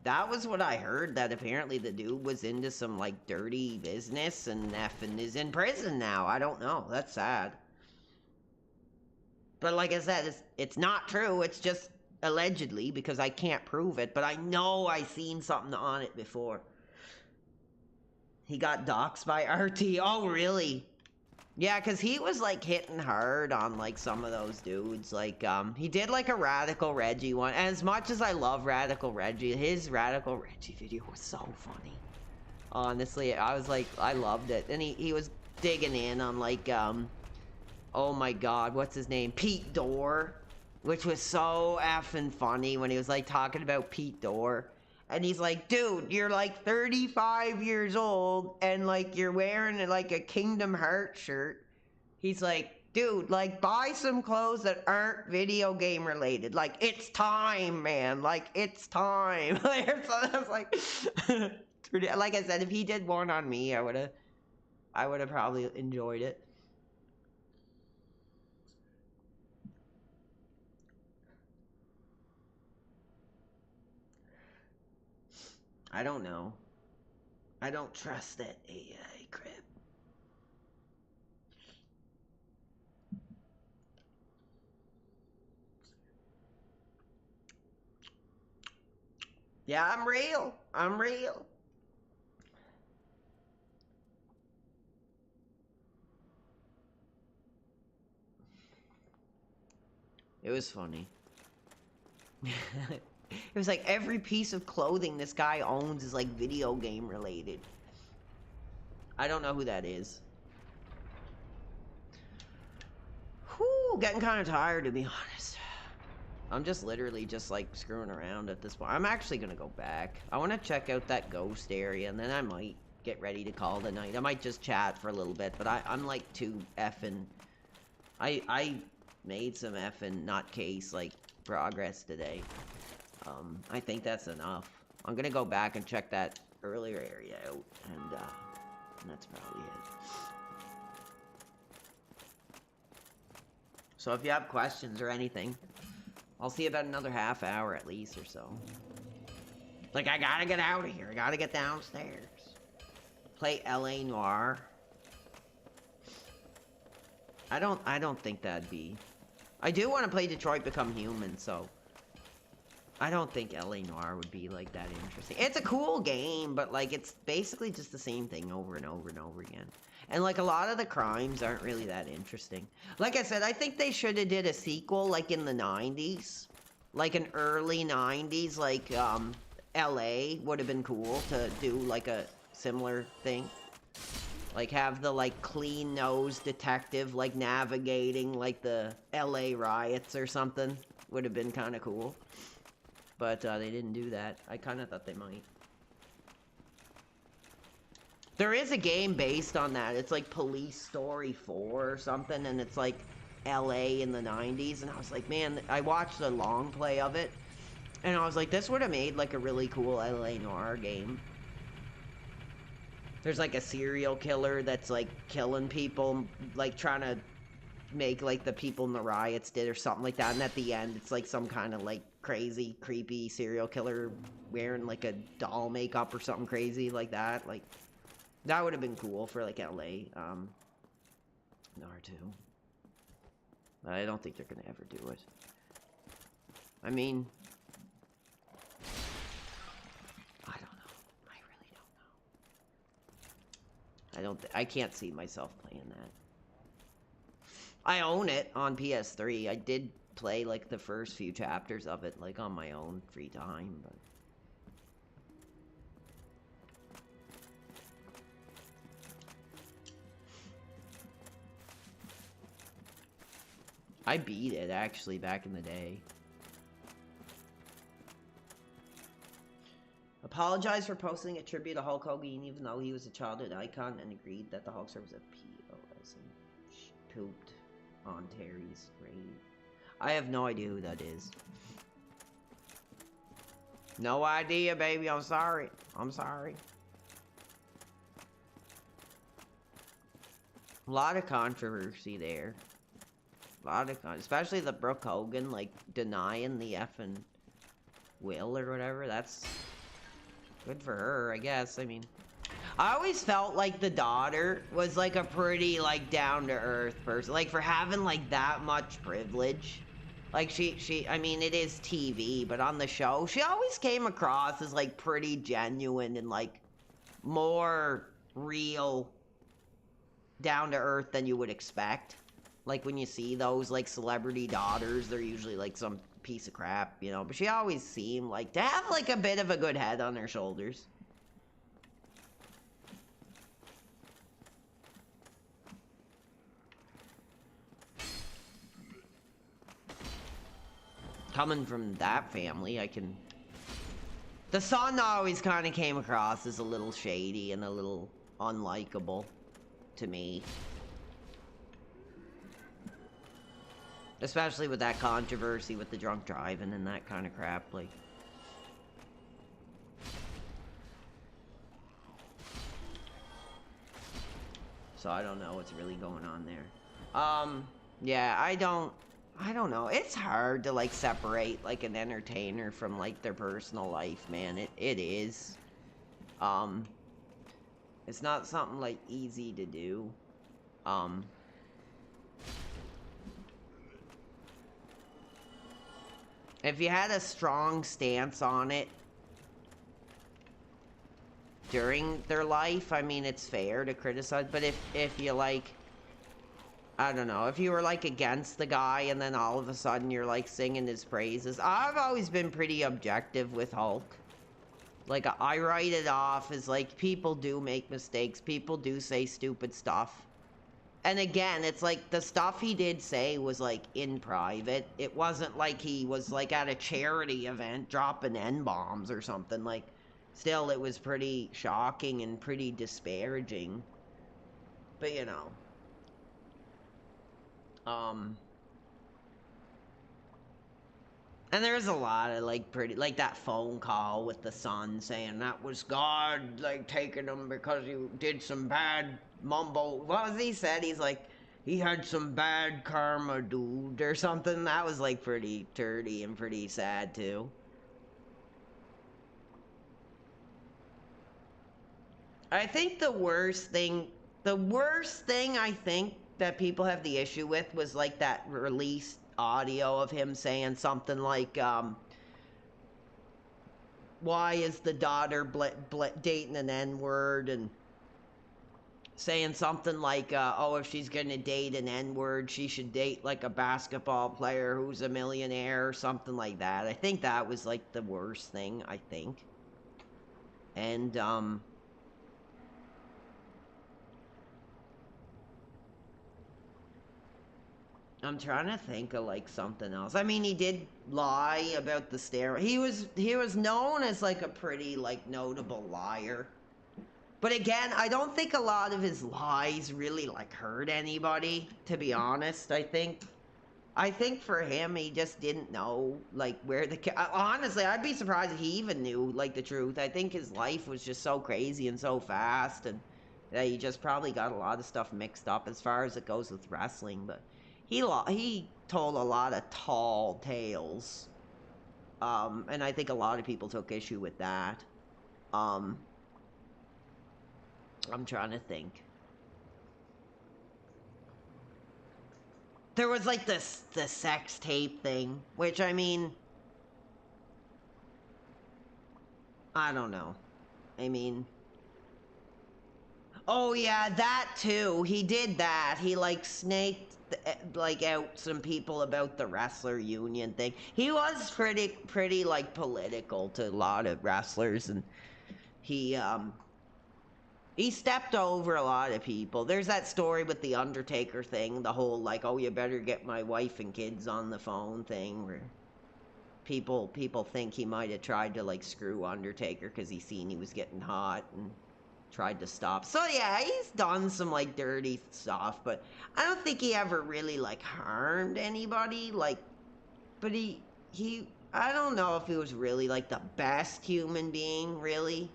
that was what I heard, that apparently the dude was into some, like, dirty business and effing is in prison now. I don't know. That's sad. But like I said, it's not true. It's just allegedly, because I can't prove it. But I know I seen something on it before. He got doxxed by RT. Oh, really? Yeah, because he was, like, hitting hard on, like, some of those dudes. Like, he did, like, a Radical Reggie one. And as much as I love Radical Reggie, his Radical Reggie video was so funny. Honestly, I was like, I loved it. And he was digging in on, like, oh my god, what's his name? Pete Dorr. Which was so effing funny when he was, like, talking about Pete Dorr. And he's like, dude, you're like 35 years old and like you're wearing like a Kingdom Hearts shirt. He's like, dude, like buy some clothes that aren't video game related. Like, it's time, man. Like, it's time. So I was like, like I said, if he did one on me, I would have probably enjoyed it. I don't know. I don't trust that AI crap. Yeah, I'm real. I'm real. It was funny. It was like every piece of clothing this guy owns is like video game related. I don't know who that is. Whew, getting kind of tired, to be honest. I'm just literally just like screwing around at this point. I'm actually gonna go back. I want to check out that ghost area, and then I might get ready to call it a night. I might just chat for a little bit, but I'm like too effing... I made some effing nutcase like progress today. I think that's enough. I'm gonna go back and check that earlier area out, and that's probably it. So if you have questions or anything, I'll see you about another half hour at least or so. Like, I gotta get out of here. I gotta get downstairs. Play LA Noire. I don't think that'd be... I do want to play Detroit Become Human, so... I don't think LA Noire would be, like, that interesting. It's a cool game, but, like, it's basically just the same thing over and over and over again. And, like, a lot of the crimes aren't really that interesting. Like I said, I think they should have did a sequel, like, in the 90s. Like, an early 90s, like, LA would have been cool to do, like, a similar thing. Like, have the, like, clean-nosed detective, like, navigating, like, the LA riots or something. Would have been kind of cool. But they didn't do that. I kind of thought they might. There is a game based on that. It's like Police Story 4 or something, and it's like LA in the 90s. And I was like, man, I watched a long play of it, and I was like, this would have made like a really cool LA Noire game. There's like a serial killer that's like killing people, like trying to make like the people in the riots did or something like that. And at the end, it's like some kind of like crazy, creepy serial killer wearing like a doll makeup or something crazy like that. Like, that would have been cool for like LA. Noir 2. I don't think they're gonna ever do it. I mean, I don't know. I really don't know. I can't see myself playing that. I own it on PS3. I did play like the first few chapters of it like on my own free time, but I beat it actually back in the day. Apologized for posting a tribute to Hulk Hogan even though he was a childhood icon, and agreed that the Hulkster was a POS and pooped on Terry's grave. I have no idea who that is. No idea, baby. I'm sorry. I'm sorry. A lot of controversy there. A lot of especially the Brooke Hogan, like, denying the effing will or whatever. That's good for her, I guess. I mean, I always felt like the daughter was, like, a pretty, like, down-to-earth person. Like, for having, like, that much privilege. Like, I mean, it is TV, but on the show, she always came across as, like, pretty genuine and, like, more real down-to-earth than you would expect. Like, when you see those, like, celebrity daughters, they're usually, like, some piece of crap, you know? But she always seemed, like, to have, like, a bit of a good head on her shoulders. Coming from that family, I can... The son always kind of came across as a little shady and a little unlikable to me. Especially with that controversy with the drunk driving and that kind of crap, like... So I don't know what's really going on there. Yeah, I don't know. It's hard to, like, separate, like, an entertainer from, like, their personal life, man. It is. It's not something, like, easy to do. If you had a strong stance on it during their life, I mean, it's fair to criticize, but if you, like, I don't know, if you were, like, against the guy and then all of a sudden you're, like, singing his praises. I've always been pretty objective with Hulk. Like, I write it off as, like, people do make mistakes. People do say stupid stuff. And again, it's like the stuff he did say was, like, in private. It wasn't like he was, like, at a charity event dropping N-bombs or something. Like, still, it was pretty shocking and pretty disparaging. But, you know. And there's a lot of, like, pretty, like, that phone call with the son saying that was God, like, taking him because he did some bad mumble. What was he said? He's like, he had some bad karma, dude, or something. That was, like, pretty dirty and pretty sad, too. I think the worst thing I think that people have the issue with was, like, that released audio of him saying something like, why is the daughter dating an N-word, and saying something like, oh, if she's gonna date an N-word, she should date, like, a basketball player who's a millionaire, or something like that. I think that was, like, the worst thing, I think. And, I'm trying to think of, like, something else. I mean, he did lie about the steroid. He was known as, like, a pretty, like, notable liar. But again, I don't think a lot of his lies really, like, hurt anybody, to be honest. I think for him, he just didn't know, like, where honestly, I'd be surprised if he even knew, like, the truth. I think his life was just so crazy and so fast, and that he just probably got a lot of stuff mixed up as far as it goes with wrestling, but... He told a lot of tall tales, and I think a lot of people took issue with that. I'm trying to think. There was, like, the sex tape thing, which, I mean, I don't know. I mean... Oh, yeah, that, too. He did that. He, like, snaked... like out some people about the wrestler union thing. He was pretty like political to a lot of wrestlers, and he stepped over a lot of people. There's that story with the Undertaker thing, the whole like, oh, you better get my wife and kids on the phone thing, where people think he might have tried to like screw Undertaker because he seen he was getting hot and tried to stop. So yeah, he's done some like dirty stuff, but I don't think he ever really like harmed anybody. Like, but he I don't know if he was really like the best human being, really,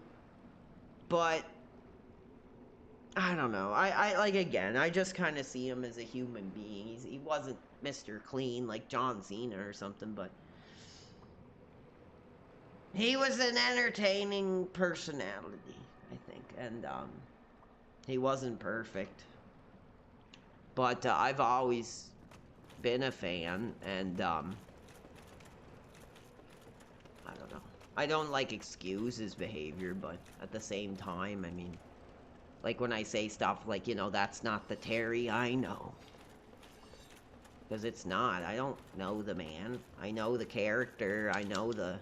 but I don't know. I like, again, I just kind of see him as a human being. He wasn't Mr. Clean like John Cena or something, but he was an entertaining personality, I think, and he wasn't perfect. But I've always been a fan, and I don't know. I don't like excuse his behavior, but at the same time, I mean, like when I say stuff like, you know, that's not the Terry I know. Because it's not. I don't know the man. I know the character. I know the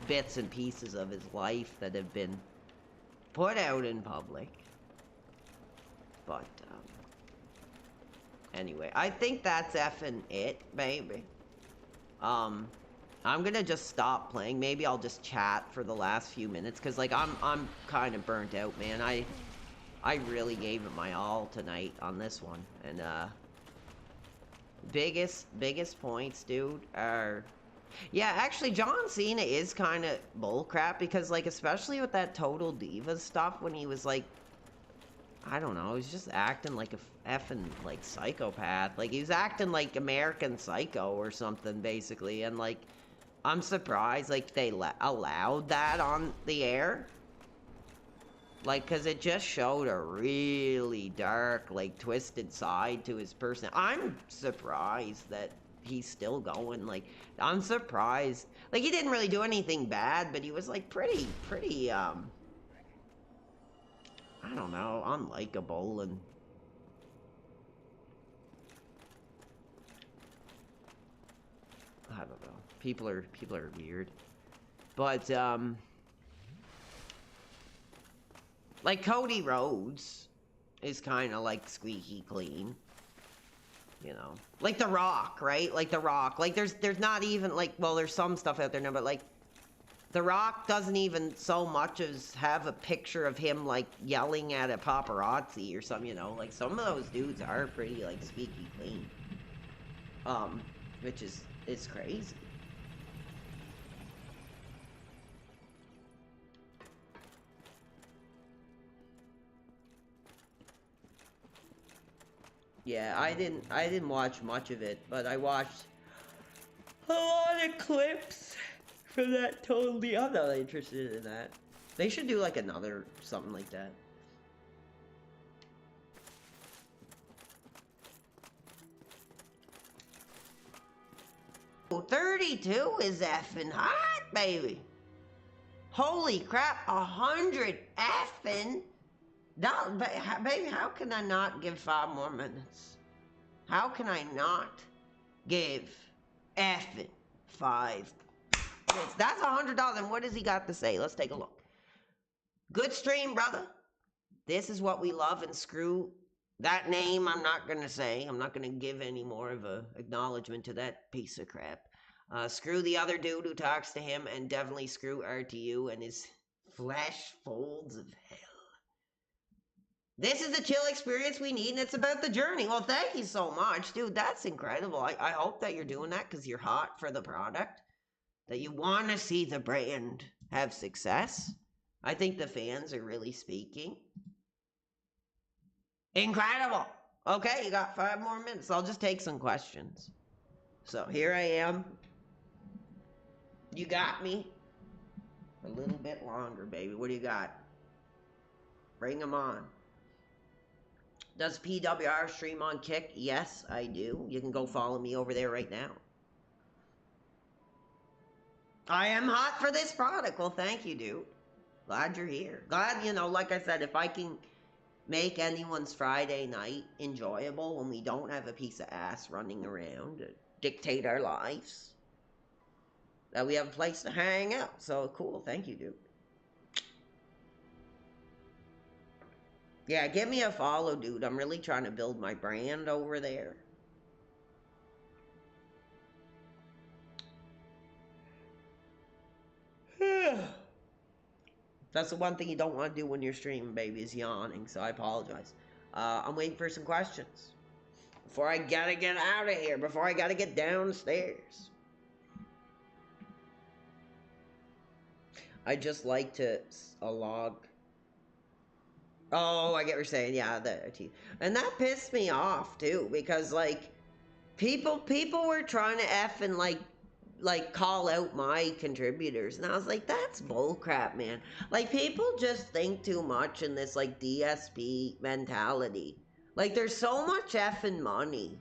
bits and pieces of his life that have been put out in public. But, anyway, I think that's effing it, baby. I'm gonna just stop playing. Maybe I'll just chat for the last few minutes, because, like, I'm kind of burnt out, man. I really gave it my all tonight on this one, and biggest points, dude, are, yeah, actually John Cena is kind of bullcrap, because like, especially with that Total Divas stuff, when he was like, I don't know, he's just acting like a effing like psychopath. Like, he was acting like American Psycho or something, basically, and like, I'm surprised like they allowed that on the air. Like, because it just showed a really dark, like, twisted side to his person. I'm surprised that he's still going. Like, I'm surprised. Like, he didn't really do anything bad, but he was, like, pretty, I don't know, unlikable, and I don't know. People are weird. But, like, Cody Rhodes is kind of, like, squeaky clean. You know? Like The Rock, right? Like The Rock. Like, there's not even, like, well, there's some stuff out there now, but, like, The Rock doesn't even so much as have a picture of him, like, yelling at a paparazzi or something, you know? Like, some of those dudes are pretty, like, squeaky clean. Which is crazy. Yeah, I didn't watch much of it, but I watched a lot of clips from that. Totally, I'm not interested in that. They should do like another something like that. Oh, 32 is effing hot, baby. Holy crap, 100 effing. No, baby, how can I not give 5 more minutes? How can I not give effing 5 minutes? That's $100, and what does he got to say? Let's take a look. Good stream, brother. This is what we love, and screw that name I'm not going to say. I'm not going to give any more of a acknowledgement to that piece of crap. Screw the other dude who talks to him, and definitely screw RTU and his flesh folds of hell. This is the chill experience we need, and it's about the journey. Well, thank you so much, dude. That's incredible. I hope that you're doing that because you're hot for the product, that you want to see the brand have success. I think the fans are really speaking. Incredible. Okay, you got 5 more minutes. I'll just take some questions. So here I am. You got me. A little bit longer, baby. What do you got? Bring them on. Does PWR stream on Kick? Yes, I do. You can go follow me over there right now. I am hot for this product. Well, thank you, dude. Glad you're here. Glad, you know, like I said, if I can make anyone's Friday night enjoyable when we don't have a piece of ass running around to dictate our lives. That we have a place to hang out. So cool. Thank you, dude. Yeah, give me a follow, dude. I'm really trying to build my brand over there. That's the one thing you don't want to do when you're streaming, baby, is yawning. So I apologize. I'm waiting for some questions. Before I gotta get out of here. Before I gotta get downstairs. I just like to log. Oh, I get what you're saying. Yeah, and that pissed me off too, because like people were trying to F and like call out my contributors, and I was like, that's bullcrap, man. Like people just think too much in this like DSP mentality. Like there's so much effing money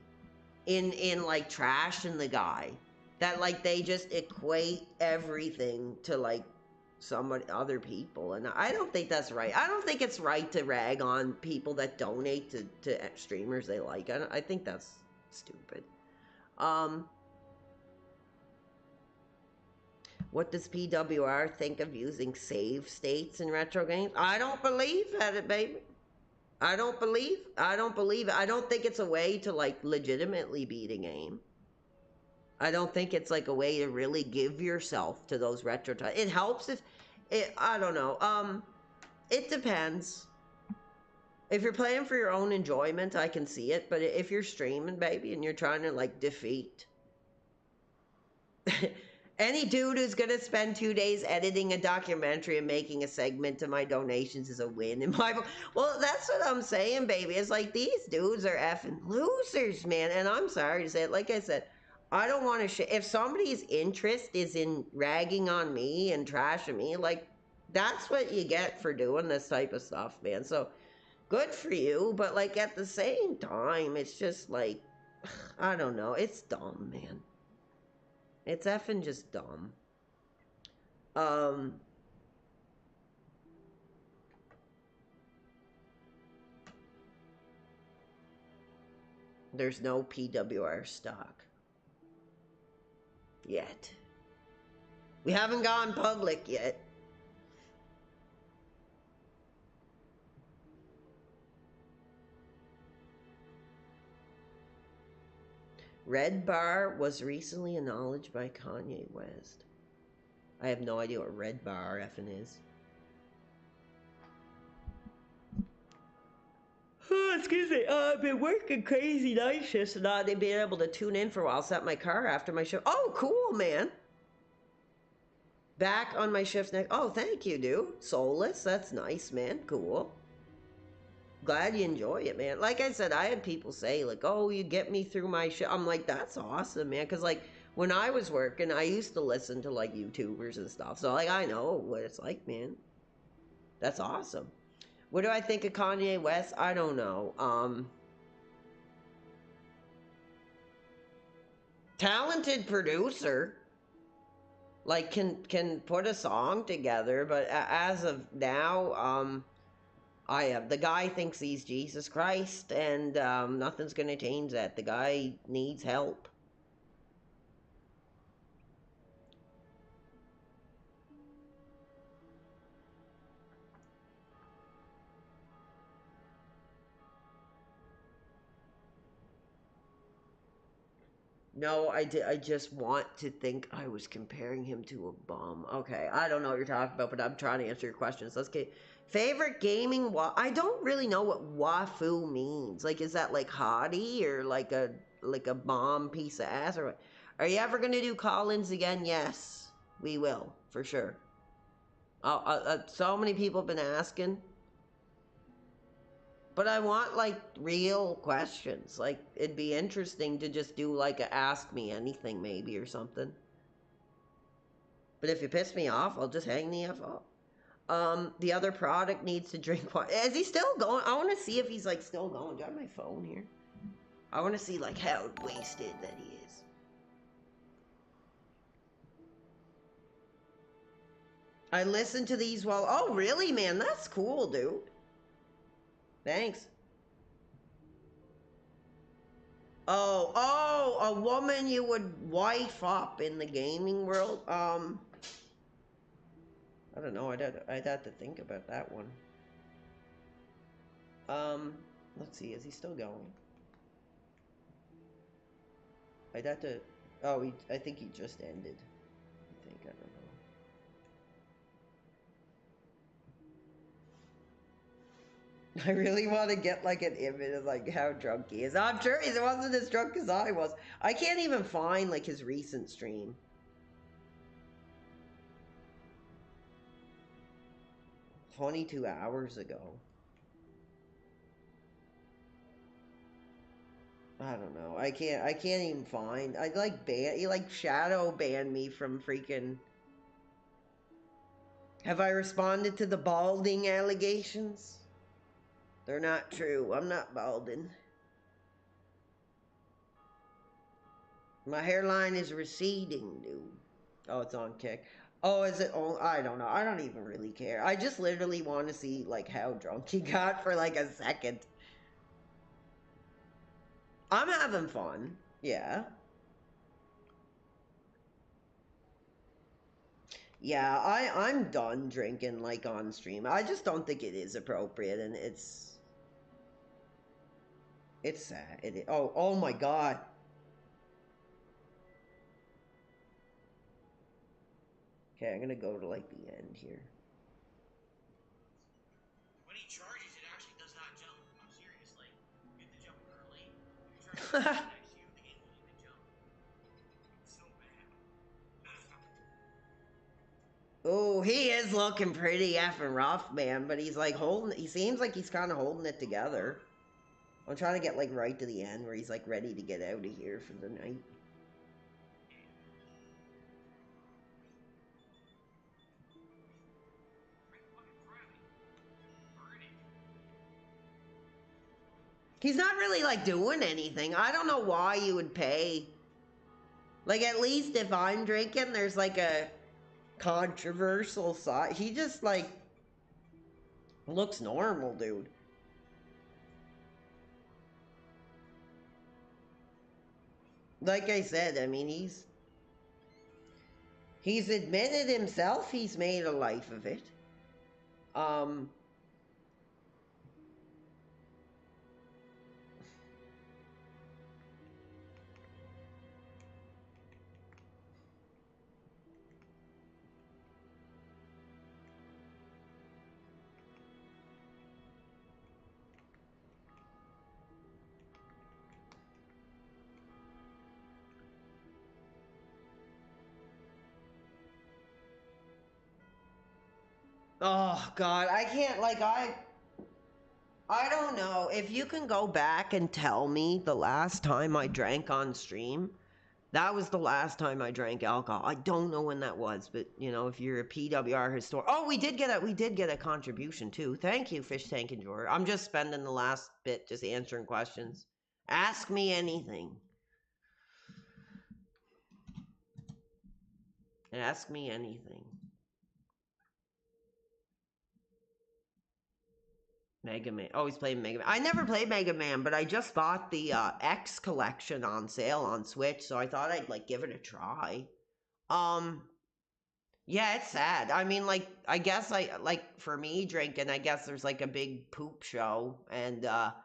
in like trashing the guy that like they just equate everything to like somebody other people, and I don't think that's right. I don't think it's right to rag on people that donate to streamers they like. I think that's stupid. What does PWR think of using save states in retro games? I don't believe that, baby. I don't believe it. I don't think it's a way to like legitimately beat a game. I don't think it's like a way to really give yourself to those retro titles. It helps if I don't know. It depends. If you're playing for your own enjoyment, I can see it. But if you're streaming, baby, and you're trying to like defeat any dude who's gonna spend 2 days editing a documentary and making a segment of my donations is a win in my book. Well, that's what I'm saying, baby. It's like these dudes are effing losers, man. And I'm sorry to say it. Like I said, I don't want to if somebody's interest is in ragging on me and trashing me, like that's what you get for doing this type of stuff, man. So good for you, but like at the same time, it's just like I don't know, it's dumb, man. It's effing just dumb. There's no PWR stock yet. We haven't gone public yet. Red Bar was recently acknowledged by Kanye West. I have no idea what Red Bar effing is. Oh, excuse me. I've been working crazy night shifts and not being able to tune in for a while. Set my car after my shift. Oh, cool, man. Back on my shift next. Oh, thank you, dude. Soulless. That's nice, man. Cool. Glad you enjoy it, man. Like I said, I had people say, like, oh, you get me through my shift. I'm like, that's awesome, man. Because, like, when I was working, I used to listen to, like, YouTubers and stuff. So, like, I know what it's like, man. That's awesome. What do I think of Kanye West? I don't know. Talented producer. Like, can put a song together. But as of now, the guy thinks he's Jesus Christ, and nothing's gonna change that. The guy needs help. No, I just want to think I was comparing him to a bum. Okay, I don't know what you're talking about, but I'm trying to answer your questions. Let's get favorite gaming. I don't really know what wafu means. Like, is that like hottie or like a bomb piece of ass or what? Are you ever gonna do call-ins again? Yes, we will for sure. So many people have been asking. But I want, like, real questions. Like, it'd be interesting to just do, like, a Ask Me Anything, maybe, or something. But if you piss me off, I'll just hang the F up. The other product needs to drink water. Is he still going? I want to see if he's, like, still going. Do I have my phone here? I want to see, like, how wasted that he is. I listen to these while... Oh, really, man? That's cool, dude. Thanks. Oh, a woman you would wife up in the gaming world? I don't know. I'd have to think about that one. Let's see. Is he still going? I'd have to. Oh, I think he just ended. I don't know. I really want to get like an image of like how drunk he is. I'm sure he wasn't as drunk as I was. I can't even find like his recent stream. "22 hours ago." I don't know. I can't even find. I like he like shadow banned me from freaking. Have I responded to the balding allegations? They're not true. I'm not balding. My hairline is receding, dude. Oh, it's on Kick. Oh, is it on? I don't know. I don't even really care. I just literally want to see like how drunk he got for like a second. I'm having fun. Yeah. Yeah, I'm done drinking like on stream. I just don't think it is appropriate, and it's sad. Oh my god. Okay, I'm gonna go to like the end here. When he charges, it actually does not jump. I'm serious. Like, you have to jump early. If you're trying to next to you, the game won't even jump. It's so bad. Oh, he is looking pretty effing rough, man. But he's like he seems like he's kind of holding it together. I'm trying to get like right to the end where he's like ready to get out of here for the night. He's not really like doing anything. I don't know why you would pay. Like, at least if I'm drinking, there's like a controversial side. He just like looks normal, dude. Like I said, I mean, he's admitted himself he's made a life of it. Oh god, I can't like I don't know. If you can go back and tell me the last time I drank on stream, that was the last time I drank alcohol. I don't know when that was, but you know, if you're a PWR historian, oh, we did get a contribution too. Thank you, Fish Tank Enjoyer. I'm just spending the last bit just answering questions. Ask me anything. Ask me anything. Mega Man. Oh, he's playing Mega Man. I never played Mega Man, but I just bought the X collection on sale on Switch, so I thought I'd like give it a try. Yeah, it's sad. I mean, like, I guess for me drinking, I guess there's like a big poop show and a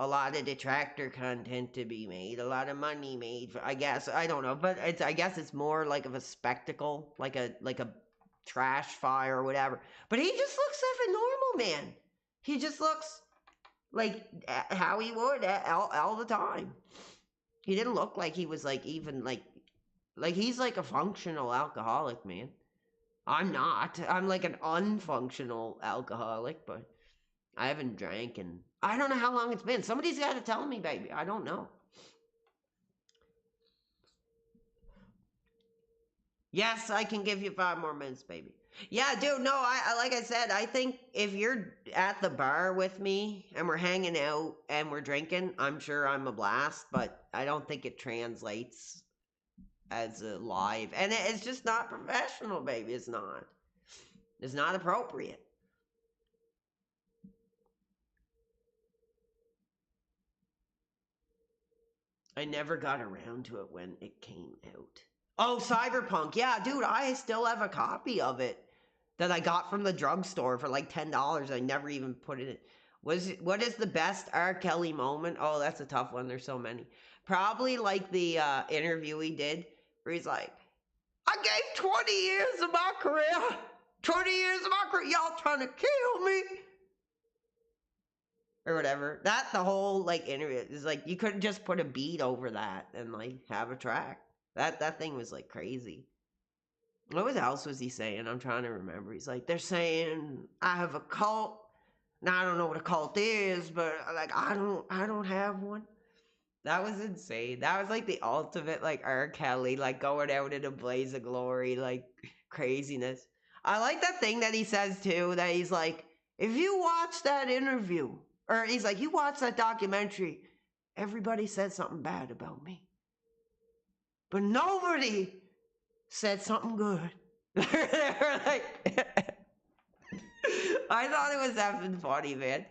lot of detractor content to be made, a lot of money made. I guess I don't know, but I guess it's more like of a spectacle, like a trash fire or whatever. But he just looks effing normal, man. He just looks like how he would all the time. He didn't look like he was like even like he's like a functional alcoholic, man. I'm not. I'm like an unfunctional alcoholic, but I haven't drank and I don't know how long it's been. Somebody's got to tell me, baby. I don't know. Yes, I can give you 5 more minutes, baby. Yeah, dude, no, I like I said, I think if you're at the bar with me and we're hanging out and we're drinking, I'm sure I'm a blast, but I don't think it translates as a live. And it's just not professional, baby. It's not. It's not appropriate. I never got around to it when it came out. Oh, Cyberpunk. Yeah, dude, I still have a copy of it that I got from the drugstore for like $10. I never even put it in. What is the best R. Kelly moment? Oh, that's a tough one. There's so many. Probably like the interview he did where he's like, I gave 20 years of my career. 20 years of my career. Y'all trying to kill me. Or whatever. That the whole like interview is like you couldn't just put a beat over that and like have a track. That thing was like crazy. What else was he saying? I'm trying to remember. He's like, they're saying I have a cult. Now I don't know what a cult is, but like I don't have one. That was insane. That was like the ultimate like R. Kelly, like going out in a blaze of glory, like craziness. I like that thing that he says too, that he's like, if you watch that interview, or he's like, you watch that documentary, everybody said something bad about me. But nobody said something good. They're like, I thought it was effing funny, man.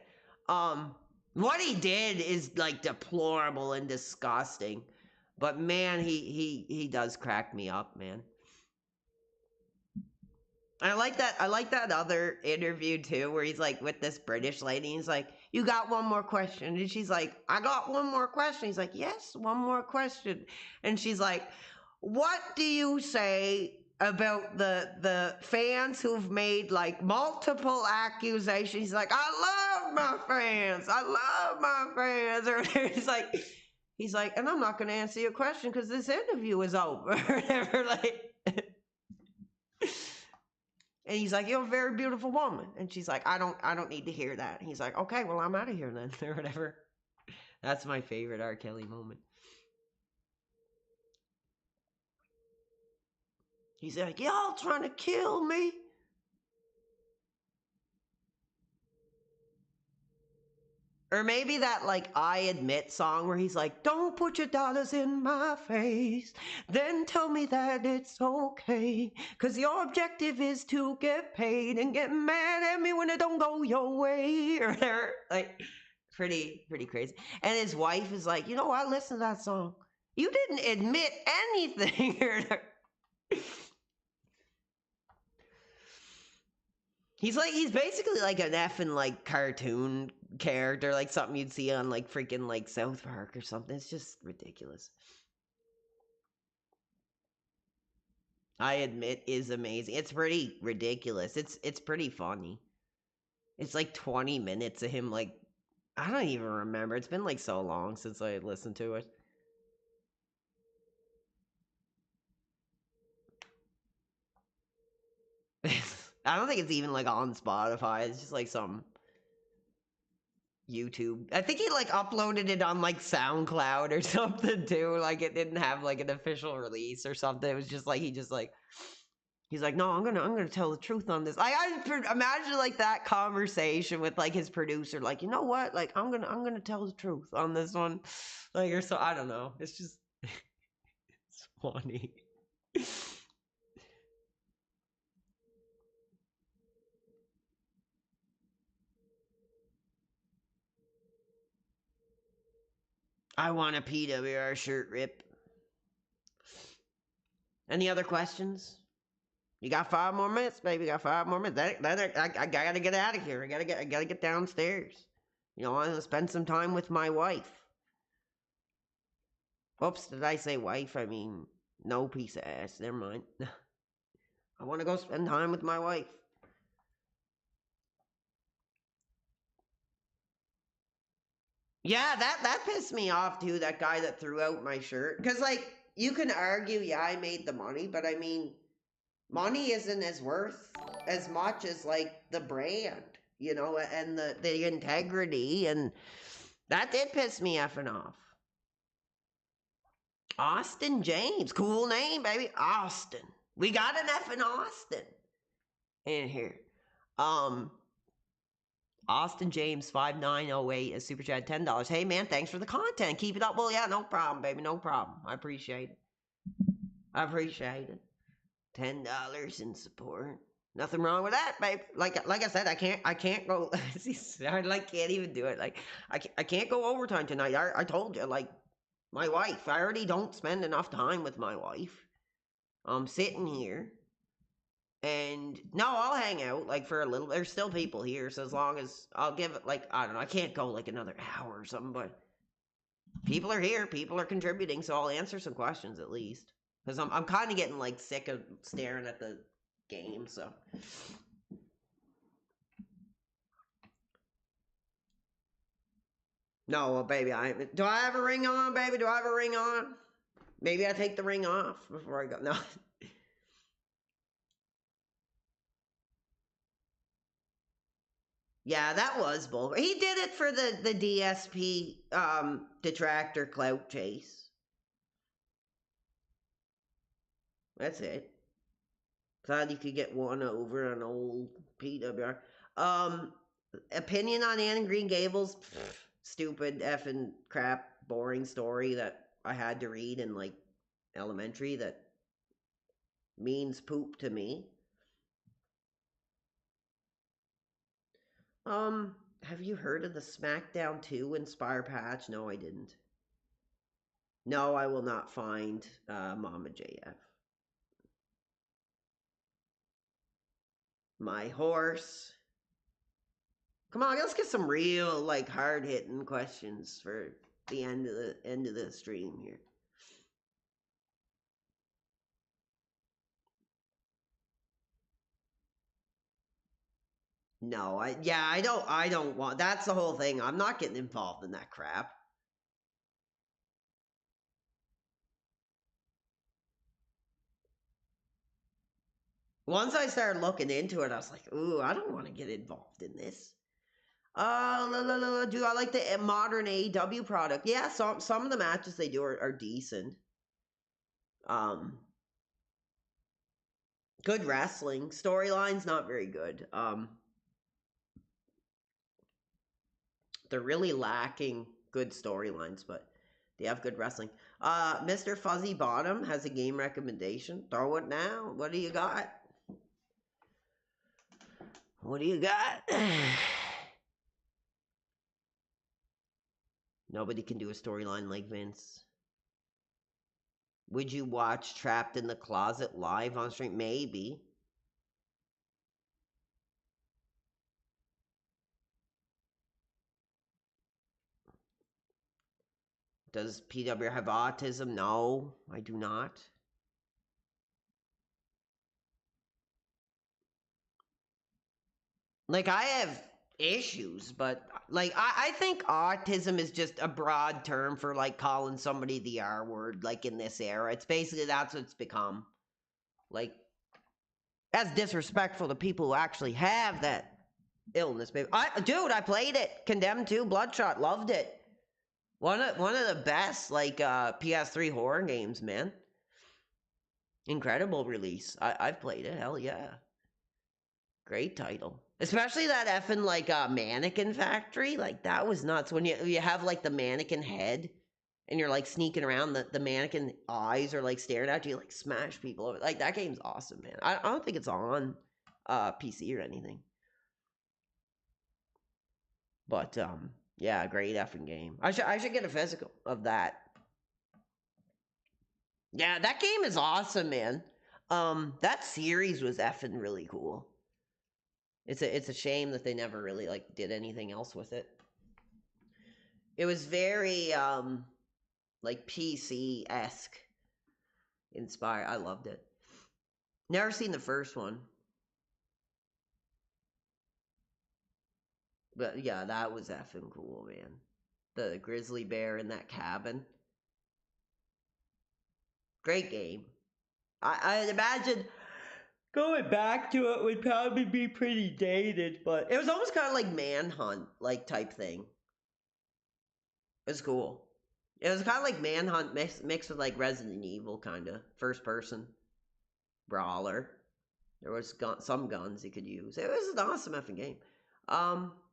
What he did is like deplorable and disgusting, but man, he does crack me up, man. I like that other interview too, where he's like with this British lady. And he's like, "You got one more question?" And she's like, "I got one more question." He's like, "Yes, one more question." And she's like, "What do you say about the fans who've made like multiple accusations?" He's like, "I love my fans. I love my fans." Or he's like, "And I'm not going to answer your question because this interview is over." Or whatever, like. And he's like, "You're a very beautiful woman." And she's like, I don't need to hear that. And he's like, "Okay, well, I'm out of here then." Or whatever. That's my favorite R. Kelly moment. He's like, "Y'all trying to kill me?" Or maybe that like I Admit song where he's like, "Don't put your dollars in my face, then tell me that it's okay, cause your objective is to get paid and get mad at me when it don't go your way." Or whatever. Like pretty crazy. And his wife is like, "You know what? Listen to that song. You didn't admit anything." He's basically like an effing like cartoon character, like something you'd see on like freaking like South Park or something. It's just ridiculous. I Admit is amazing. It's pretty ridiculous. It's pretty funny. It's like 20 minutes of him like I don't even remember. It's been like so long since I listened to it. I don't think it's even like on Spotify. It's just like some YouTube. I think he like uploaded it on like SoundCloud or something too. Like it didn't have like an official release or something. It was just like he's like, "No, I'm gonna tell the truth on this." I imagine like that conversation with like his producer, like, "You know what? Like I'm gonna tell the truth on this one," like or so. I don't know. It's just it's funny. I want a PWR shirt, Rip. Any other questions? You got 5 more minutes, baby. You got 5 more minutes. I gotta get out of here. I gotta get downstairs. You know, I want to spend some time with my wife. Oops, did I say wife? I mean, no piece of ass. Never mind. I want to go spend time with my wife. Yeah, that pissed me off too. That guy that threw out my shirt. Because like you can argue, yeah, I made the money, but I mean, money isn't as worth as much as like the brand, you know, and the integrity, and that did piss me effing off. Austin James, cool name, baby. Austin. We got an effing Austin in here. Austin James 5908 is super chat $10. Hey man, thanks for the content. Keep it up. Well, yeah, no problem, baby. No problem. I appreciate it. $10 in support. Nothing wrong with that, babe. Like I said, I can't go. I like can't even do it. Like I can't go overtime tonight. I told you. Like My wife. I already don't spend enough time with my wife. I'm sitting here. And no, I'll hang out like for a little. There's still people here, so as long as I'll give it like I don't know, I can't go like another hour or something, but people are here, people are contributing, so I'll answer some questions at least. Because I'm kind of getting like sick of staring at the game, so. No, well, baby, do I have a ring on, baby? Do I have a ring on? Maybe I take the ring off before I go. No. Yeah, that was bull. He did it for the DSP detractor clout chase. That's it. Glad you could get one over on old PWR. Opinion on Anne and Green Gables? Pfft, stupid effing crap, boring story that I had to read in like elementary that means poop to me. Have you heard of the SmackDown 2 Inspire patch? No, I didn't. No, I will not find Mama JF. My horse. Come on, let's get some real, like, hard-hitting questions for the end of the stream here. No, I don't want. That's the whole thing. I'm not getting involved in that crap. Once I started looking into it, I was like, ooh, I don't want to get involved in this. Do I like the modern AEW product? Yeah, some of the matches they do are decent. Good wrestling. Storyline's not very good. They're really lacking good storylines, but they have good wrestling. Mr. Fuzzy Bottom has a game recommendation. Throw it now. What do you got? What do you got? Nobody can do a storyline like Vince. Would you watch Trapped in the Closet live on stream? Maybe. Does PW have autism? No, I do not. Like, I have issues, but, like, I think autism is just a broad term for, like, calling somebody the R word, like, in this era. It's basically, that's what it's become. Like, that's disrespectful to people who actually have that illness, baby. Dude, I played it. Condemned 2, Bloodshot, loved it. One of the best, like, PS3 horror games, man. Incredible release. I've played it, hell yeah. Great title. Especially that effing, like, mannequin factory. Like, that was nuts. When you have, like, the mannequin head, and you're, like, sneaking around, the mannequin eyes are, like, staring at you, like, smash people over. Like, that game's awesome, man. I don't think it's on PC or anything. But, yeah, great effing game. I should get a physical of that. Yeah, that game is awesome, man. That series was effing really cool. It's a shame that they never really like did anything else with it. It was very like PC-esque inspired. I loved it. Never seen the first one. But yeah, that was effing cool, man. The grizzly bear in that cabin. Great game. I'd imagine going back to it would probably be pretty dated, but it was almost kind of like Manhunt, like type thing. It was cool. It was kind of like Manhunt mixed with like Resident Evil, kind of first person brawler. There was some guns you could use. It was an awesome effing game.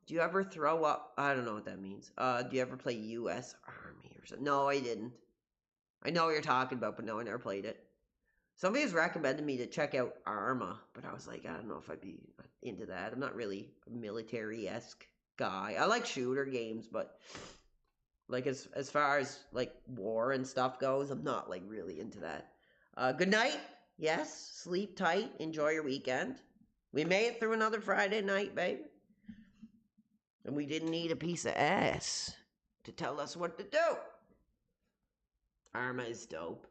Do you ever throw up? I don't know what that means. Do you ever play U.S. Army or something? No, I didn't. I know what you're talking about, but no, I never played it. Somebody has recommended me to check out Arma, but I was like, I don't know if I'd be into that. I'm not really a military-esque guy. I like shooter games, but Like, as far as, like, war and stuff goes, I'm not, like, really into that. Good night. Yes, sleep tight. Enjoy your weekend. We made it through another Friday night, baby. And we didn't need a piece of ass to tell us what to do. Arma is dope.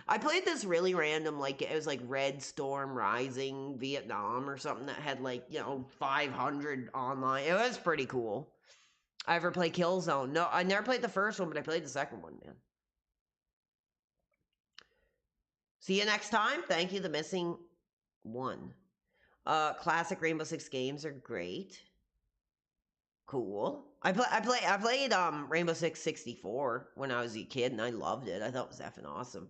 I played this really random, like, it was like Red Storm Rising Vietnam or something that had, like, 500 online. It was pretty cool. I ever play Killzone? No, I never played the first one, but I played the second one, man. See you next time. Thank you, the missing one. Classic Rainbow Six games are great. Cool. I played Rainbow Six 64 when I was a kid, and I loved it. I thought it was effing awesome.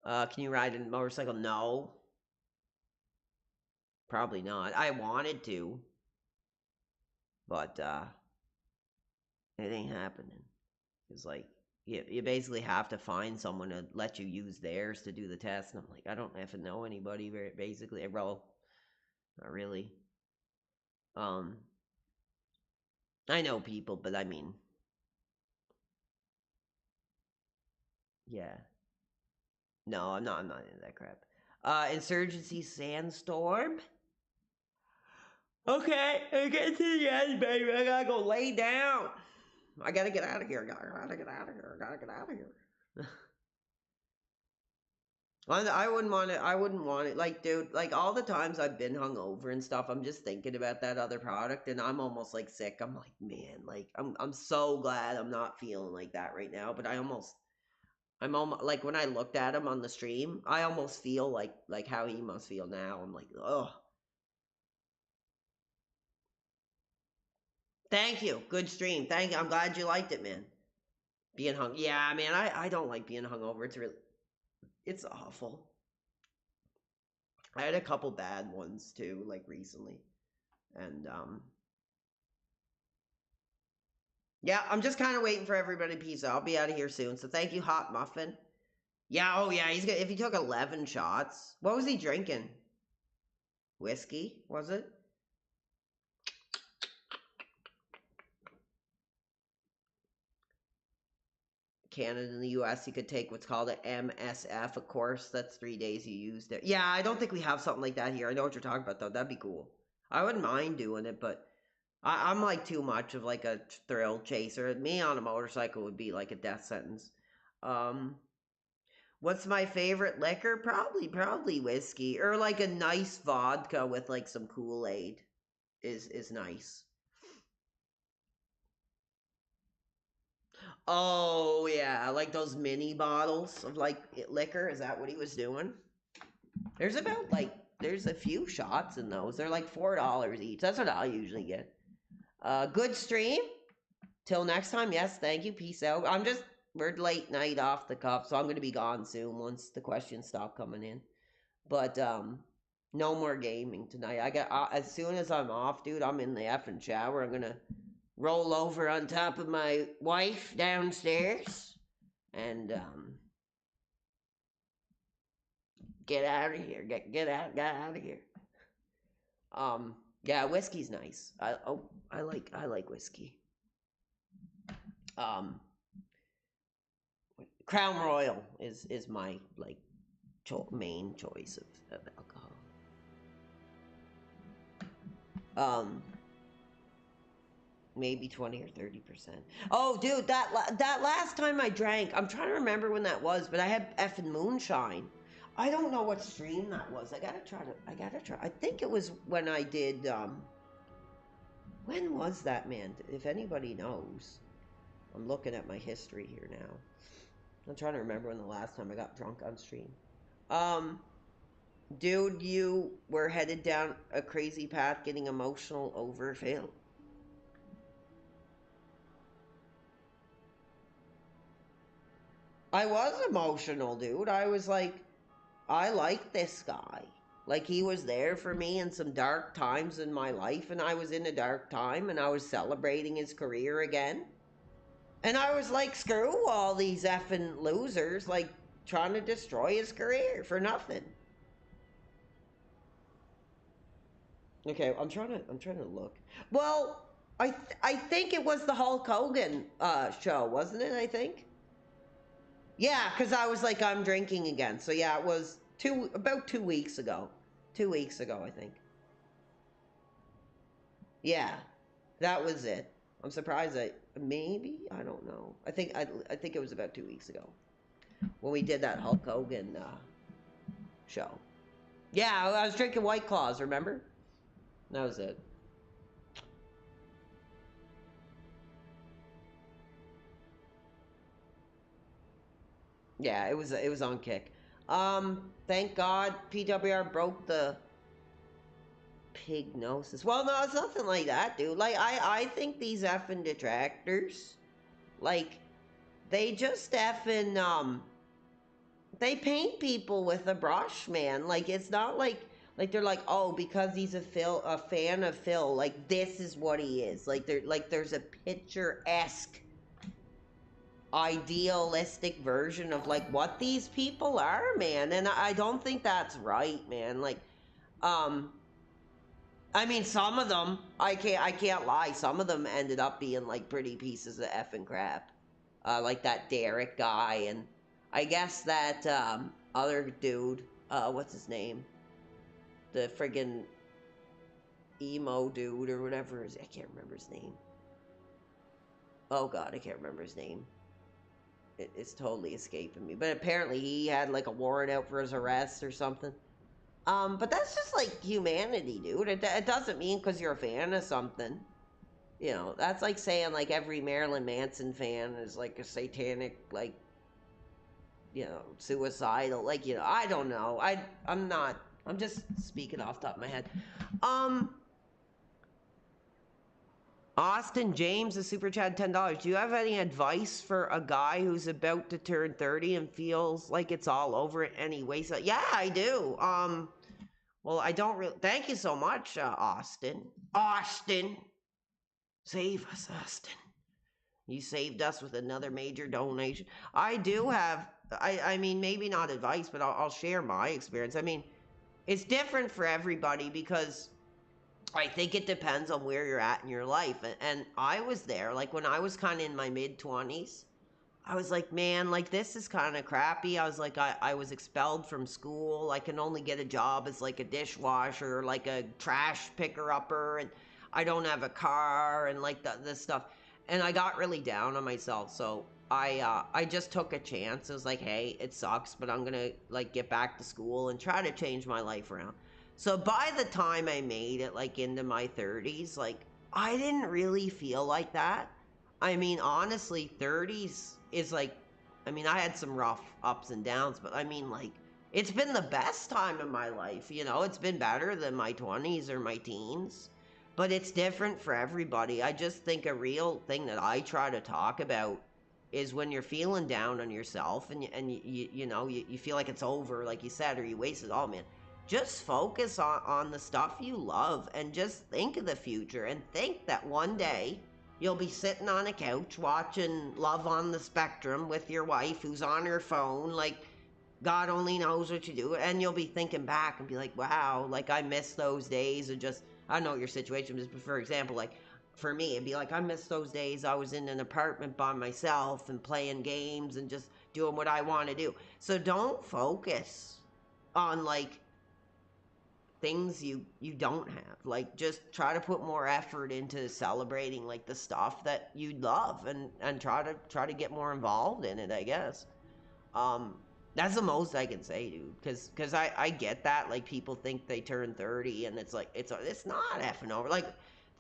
Can you ride a motorcycle? No. Probably not. I wanted to. But, it ain't happening. It's like, you basically have to find someone to let you use theirs to do the test. And I'm like, I don't effing know anybody, basically. Well, not really. I know people, but I mean, yeah. No, I'm not into that crap. Insurgency Sandstorm. Okay, I get to the end, baby. I gotta go lay down. I gotta get out of here. I gotta get out of here. I gotta get out of here. I wouldn't want it. Like, dude, like, all the times I've been hungover and stuff, I'm just thinking about that other product, and I'm almost, like, sick. I'm like, man, like, I'm so glad I'm not feeling like that right now, but I'm almost, like, when I looked at him on the stream, I almost feel like how he must feel now. I'm like, ugh. Thank you. Good stream. Thank you. I'm glad you liked it, man. Being hung. Yeah, man, I don't like being hungover. It's awful. I had a couple bad ones too, like recently. And yeah, I'm just kind of waiting for everybody to peace out. I'll be out of here soon. So thank you, Hot Muffin. Yeah, oh yeah, he's gonna, if he took 11 shots. What was he drinking? Whiskey, was it? Canada and the US, you could take what's called an MSF, of course. That's 3 days you used it. Yeah, I don't think we have something like that here. I know what you're talking about, though. That'd be cool. I wouldn't mind doing it, but I'm like too much of like a thrill chaser. Me on a motorcycle would be like a death sentence. What's my favorite liquor? Probably whiskey, or like a nice vodka with like some Kool-Aid is nice. Oh yeah, like those mini bottles of like liquor. Is that what he was doing? There's about like there's a few shots in those. They're like $4 each. That's what I usually get. Good stream. Till next time. Yes, thank you. Peace out. We're late night off the cuff, so I'm gonna be gone soon once the questions stop coming in. But no more gaming tonight. I got as soon as I'm off, dude. I'm in the effing shower. I'm gonna roll over on top of my wife downstairs and get out of here. Get out of here. Yeah, whiskey's nice. I like whiskey. Crown Royal is my like main choice of alcohol. Maybe 20 or 30%. Oh, dude, that last time I drank, I'm trying to remember when that was, but I had effing moonshine. I don't know what stream that was. I gotta try. I think it was when I did, when was that, man? If anybody knows. I'm looking at my history here now. I'm trying to remember when the last time I got drunk on stream. Dude, you were headed down a crazy path getting emotional over Phil. I was emotional, dude. I was like, I like this guy. Like, he was there for me in some dark times in my life, and I was in a dark time, and I was celebrating his career again. And I was like, screw all these effing losers, like, trying to destroy his career for nothing. Okay, I'm trying to look. Well, I think it was the Hulk Hogan show, wasn't it? I think. Yeah, because I was like, I'm drinking again. So yeah, it was about 2 weeks ago. 2 weeks ago, I think. Yeah, that was it. I'm surprised. I don't know. I think it was about 2 weeks ago when we did that Hulk Hogan show. Yeah, I was drinking White Claws. Remember? That was it. Yeah, it was on Kick. Thank God PWR broke the pignosis. Well, no, it's nothing like that, dude. Like I think these effing detractors, like, they just effing they paint people with a brush, man. Like, it's not like they're like, oh, because he's a fan of Phil, like this is what he is. Like there's a picturesque idealistic version of like what these people are, man, and I don't think that's right, man. Like, I mean, some of them, I can't lie, some of them ended up being like pretty pieces of effing crap, like that Derek guy, and I guess that other dude, what's his name, the friggin' emo dude or whatever, I can't remember his name. Oh god, I can't remember his name. It's totally escaping me. But apparently he had like a warrant out for his arrest or something. But that's just like humanity, dude. It doesn't mean because you're a fan of something. You know, that's like saying like every Marilyn Manson fan is like a satanic, like, you know, suicidal. Like, you know, I don't know. I'm just speaking off the top of my head. Austin James, a super chat, $10. Do you have any advice for a guy who's about to turn 30 and feels like it's all over it anyway? So yeah, I do. Well, I don't really. Thank you so much, Austin. Austin, save us, Austin. You saved us with another major donation. I do have. I mean, maybe not advice, but I'll share my experience. I mean, it's different for everybody because I think it depends on where you're at in your life. And I was there, like when I was kind of in my mid 20s, I was like, man, like this is kind of crappy. I was like, I was expelled from school. I can only get a job as like a dishwasher, like a trash picker upper, and I don't have a car and like this stuff. And I got really down on myself. So I just took a chance. It was like, hey, it sucks, but I'm gonna like get back to school and try to change my life around. So by the time I made it like into my 30s, like I didn't really feel like that. I mean, honestly, 30s is like, I mean, I had some rough ups and downs, but I mean, like, it's been the best time of my life, you know? It's been better than my 20s or my teens, but it's different for everybody. I just think a real thing that I try to talk about is when you're feeling down on yourself and you know, you feel like it's over, like you said, or you wasted all, man. Just focus on the stuff you love and just think of the future and think that one day you'll be sitting on a couch watching Love on the Spectrum with your wife who's on her phone, like God only knows what you do, and you'll be thinking back and be like, wow, like I miss those days of just, I don't know what your situation is, but for example, like for me, it'd be like, I miss those days I was in an apartment by myself and playing games and just doing what I want to do. So don't focus on like things you don't have. Like just try to put more effort into celebrating like the stuff that you love and try to get more involved in it, I guess. That's the most I can say, dude, because I get that, like people think they turn 30 and it's like it's not effing over. Like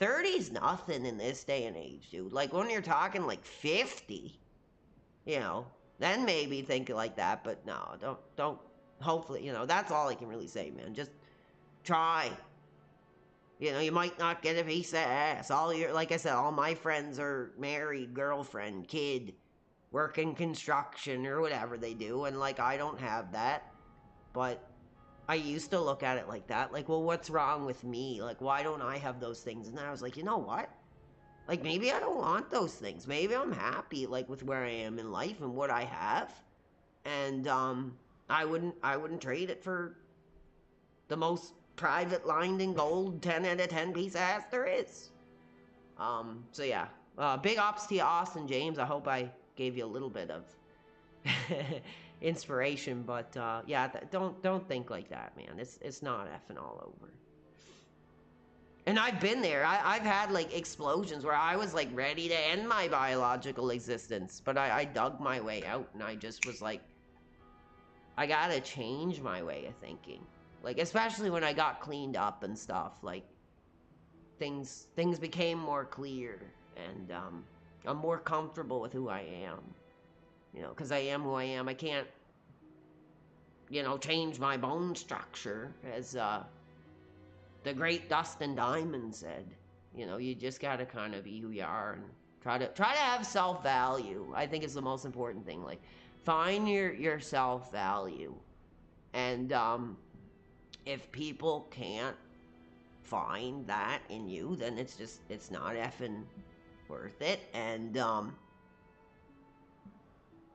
30's nothing in this day and age, dude. Like when you're talking like 50, you know, then maybe think like that, but no, don't hopefully, you know, that's all I can really say, man. Just try. You know, you might not get a piece of ass. All your, like I said, all my friends are married, girlfriend, kid, working construction or whatever they do, and like I don't have that. But I used to look at it like that. Like, well, what's wrong with me? Like, why don't I have those things? And then I was like, you know what? Like maybe I don't want those things. Maybe I'm happy like with where I am in life and what I have. And I wouldn't trade it for the most private lined in gold 10 out of 10 piece of ass there is. So yeah, big ups to you, Austin James. I hope I gave you a little bit of inspiration, but yeah, don't think like that, man. It's not effing all over. And I've been there. I've had like explosions where I was like ready to end my biological existence, but I dug my way out, and I just was like, I gotta change my way of thinking. Like, especially when I got cleaned up and stuff, like things became more clear, and I'm more comfortable with who I am. You know, because I am who I am. I can't, you know, change my bone structure, as the great Dustin Diamond said. You know, you just gotta kind of be who you are and try to have self-value. I think is the most important thing. Like, find your self-value, and if people can't find that in you, then it's not effing worth it. And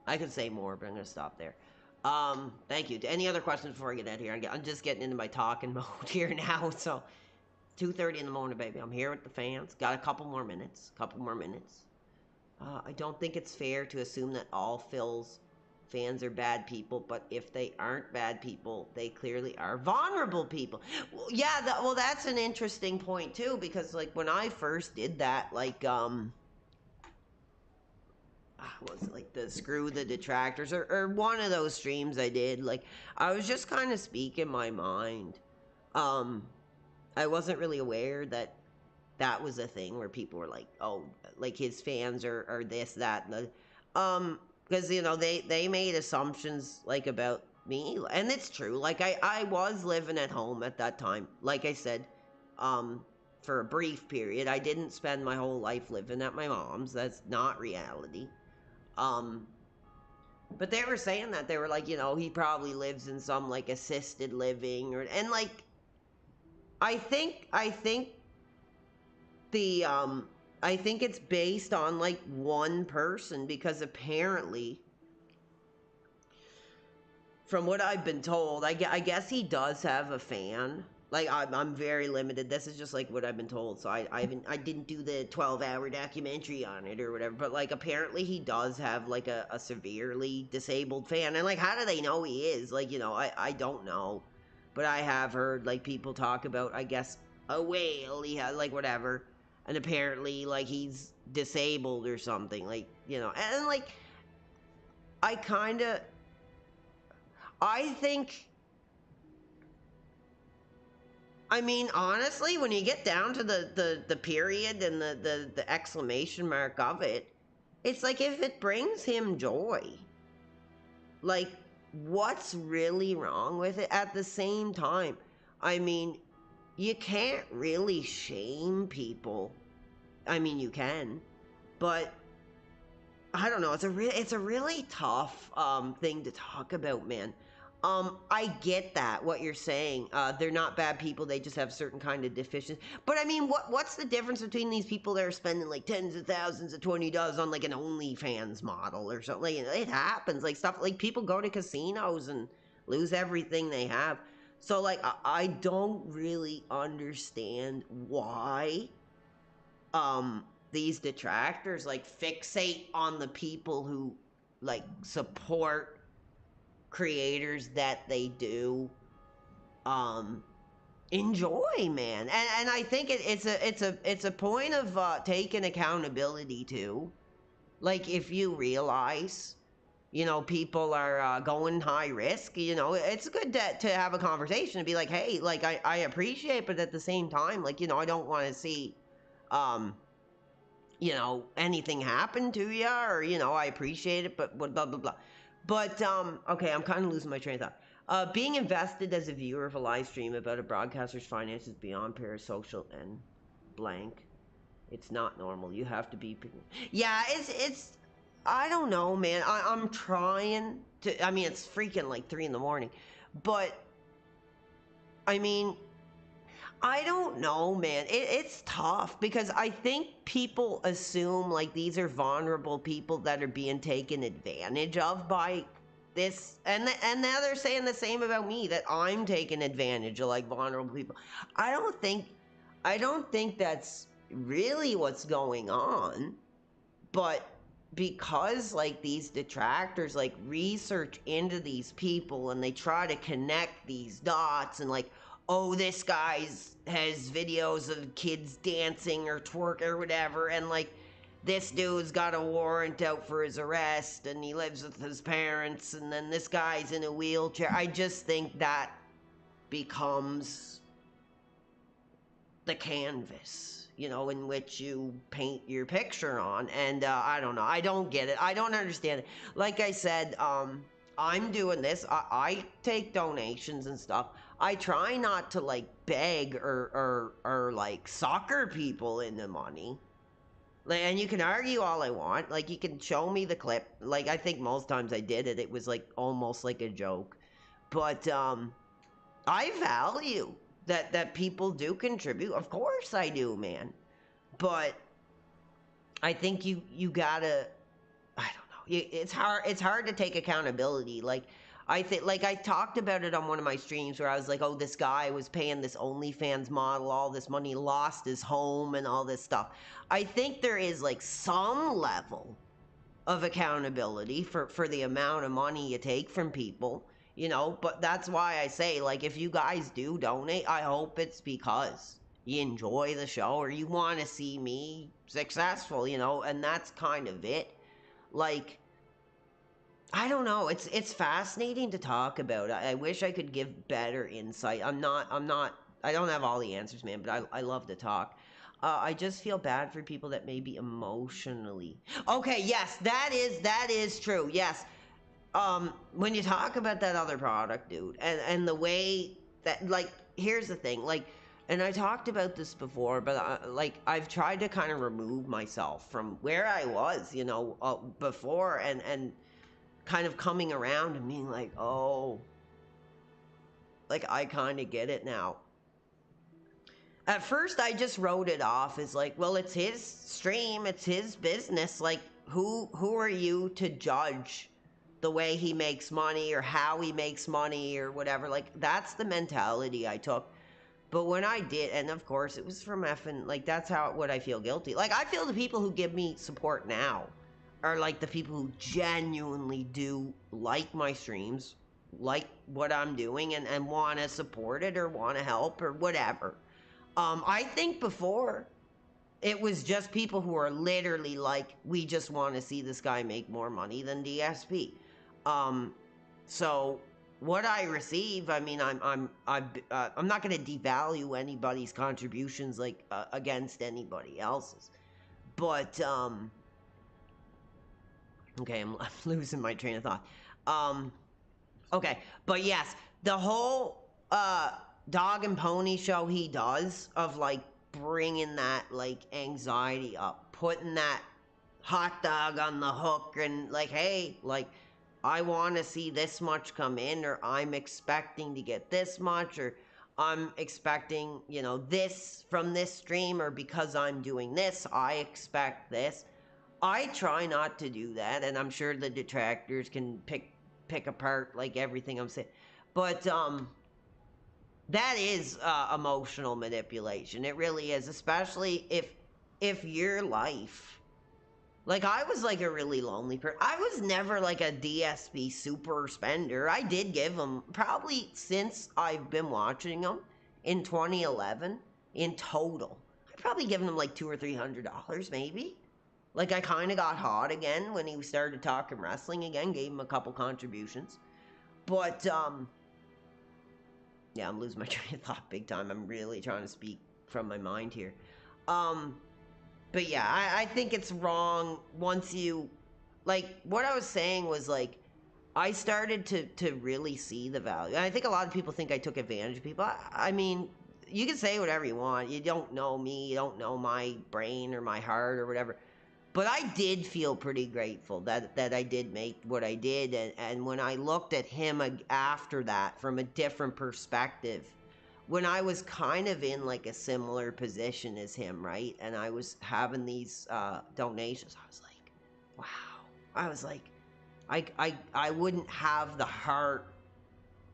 I could say more, but I'm gonna stop there. Thank you. Any other questions before I get out here? I'm just getting into my talking mode here now. So 2:30 in the morning, baby. I'm here with the fans. Got a couple more minutes. I don't think it's fair to assume that all Phil's fans are bad people, but if they aren't bad people, they clearly are vulnerable people. Well, yeah, well, that's an interesting point too, because like when I first did that, like was it like the Screw the Detractors, or one of those streams I did, like I was just kind of speaking my mind. I wasn't really aware that that was a thing where people were like, oh, like his fans are this, that, and the, because you know they made assumptions like about me, and it's true. Like I was living at home at that time, like I said, for a brief period. I didn't spend my whole life living at my mom's. That's not reality. But they were saying that, they were like, you know, he probably lives in some like assisted living, or, and like I think the I think it's based on like one person, because apparently, from what I've been told, I guess he does have a fan. Like I'm very limited. This is just like what I've been told. So I didn't do the 12-hour documentary on it or whatever. But like apparently he does have like a severely disabled fan. And like, how do they know he is? Like, you know, I don't know. But I have heard like people talk about, I guess, a whale he has, like whatever. And apparently like he's disabled or something. Like, you know, and like I think, I mean, honestly, when you get down to the period and the exclamation mark of it, it's like, if it brings him joy, like, what's really wrong with it? At the same time, I mean, you can't really shame people. I mean, you can, but I don't know. It's a really tough thing to talk about, man. I get that, what you're saying. They're not bad people. They just have certain kind of deficiencies. But I mean, what's the difference between these people that are spending like tens of thousands of $20 on like an OnlyFans model or something? Like, it happens. Like stuff like people go to casinos and lose everything they have. So like, I don't really understand why these detractors like fixate on the people who like support creators that they do enjoy, man. And I think it's a point of taking accountability too. Like, if you realize, you know, people are going high risk, you know, it's good to have a conversation and be like, hey, like I appreciate, but at the same time, like, you know, I don't want to see you know, anything happen to you, or, you know, I appreciate it, but blah blah blah. But okay, I'm kind of losing my train of thought. Being invested as a viewer of a live stream about a broadcaster's finances beyond parasocial and blank, it's not normal. You have to be. Yeah, it's. I don't know, man. I'm trying to. I mean, it's freaking like 3 a.m, but I mean, I don't know, man. It's tough, because I think people assume like these are vulnerable people that are being taken advantage of by this, and now they're saying the same about me, that I'm taking advantage of like vulnerable people. I don't think that's really what's going on. But because like these detractors like research into these people and they try to connect these dots and like, oh, this guy's has videos of kids dancing or twerk or whatever, and like this dude's got a warrant out for his arrest and he lives with his parents, and then this guy's in a wheelchair. I just think that becomes the canvas, you know, in which you paint your picture on. And I don't know. I don't get it. I don't understand it. Like I said, I'm doing this. I take donations and stuff. I try not to like beg or like sucker people into money. Like, and you can argue all I want. Like, you can show me the clip. Like, I think most times I did it, it was like almost like a joke. But I value that people do contribute. Of course I do, man. But I think you gotta, I don't know. It's hard to take accountability. Like, I think, like, I talked about it on one of my streams where I was like, oh, this guy was paying this OnlyFans model all this money, lost his home and all this stuff. I think there is like some level of accountability for the amount of money you take from people, you know. But that's why I say, like, if you guys do donate, I hope it's because you enjoy the show or you want to see me successful, you know. And that's kind of it. Like, I don't know. It's fascinating to talk about. I wish I could give better insight. I don't have all the answers, man, but I love to talk. I just feel bad for people that may be emotionally. Okay, yes, that is true. Yes. When you talk about that other product, dude, and the way that, like, here's the thing, like, and I talked about this before, but like, I've tried to kind of remove myself from where I was, you know, before, and kind of coming around and being like, oh, like, I kind of get it now. At first, I just wrote it off as like, well, it's his stream, it's his business. Like, who are you to judge the way he makes money or how he makes money or whatever? Like, that's the mentality I took. But when I did, and of course, it was from effing, like, that's what I feel guilty. Like, I feel the people who give me support now are like the people who genuinely do like my streams, like what I'm doing, and want to support it or want to help or whatever. I think before it was just people who are literally like, we just want to see this guy make more money than DSP. So what I receive, I mean, I'm not going to devalue anybody's contributions like against anybody else's, but okay, I'm losing my train of thought. Okay, but yes, the whole dog and pony show he does of like bringing that like anxiety up, putting that hot dog on the hook, and like, hey, like, I want to see this much come in, or I'm expecting to get this much, or I'm expecting, you know, this from this stream, or because I'm doing this, I expect this. I try not to do that, and I'm sure the detractors can pick apart like everything I'm saying, but that is emotional manipulation. It really is, especially if your life, like, I was like a really lonely person. I was never like a DSP super spender. I did give him, probably since I've been watching him in 2011 in total, I've probably given him like $200 or $300 maybe. Like, I kind of got hot again when he started talking wrestling again, gave him a couple contributions. But yeah, I'm losing my train of thought big time. I'm really trying to speak from my mind here. But yeah, I think it's wrong once you, like, what I was saying was, like, I started to really see the value. And I think a lot of people think I took advantage of people. I mean, you can say whatever you want. You don't know me. You don't know my brain or my heart or whatever. But I did feel pretty grateful that I did make what I did. And when I looked at him after that from a different perspective, when I was kind of in like a similar position as him, right? And I was having these donations, I was like, wow. I was like, I wouldn't have the heart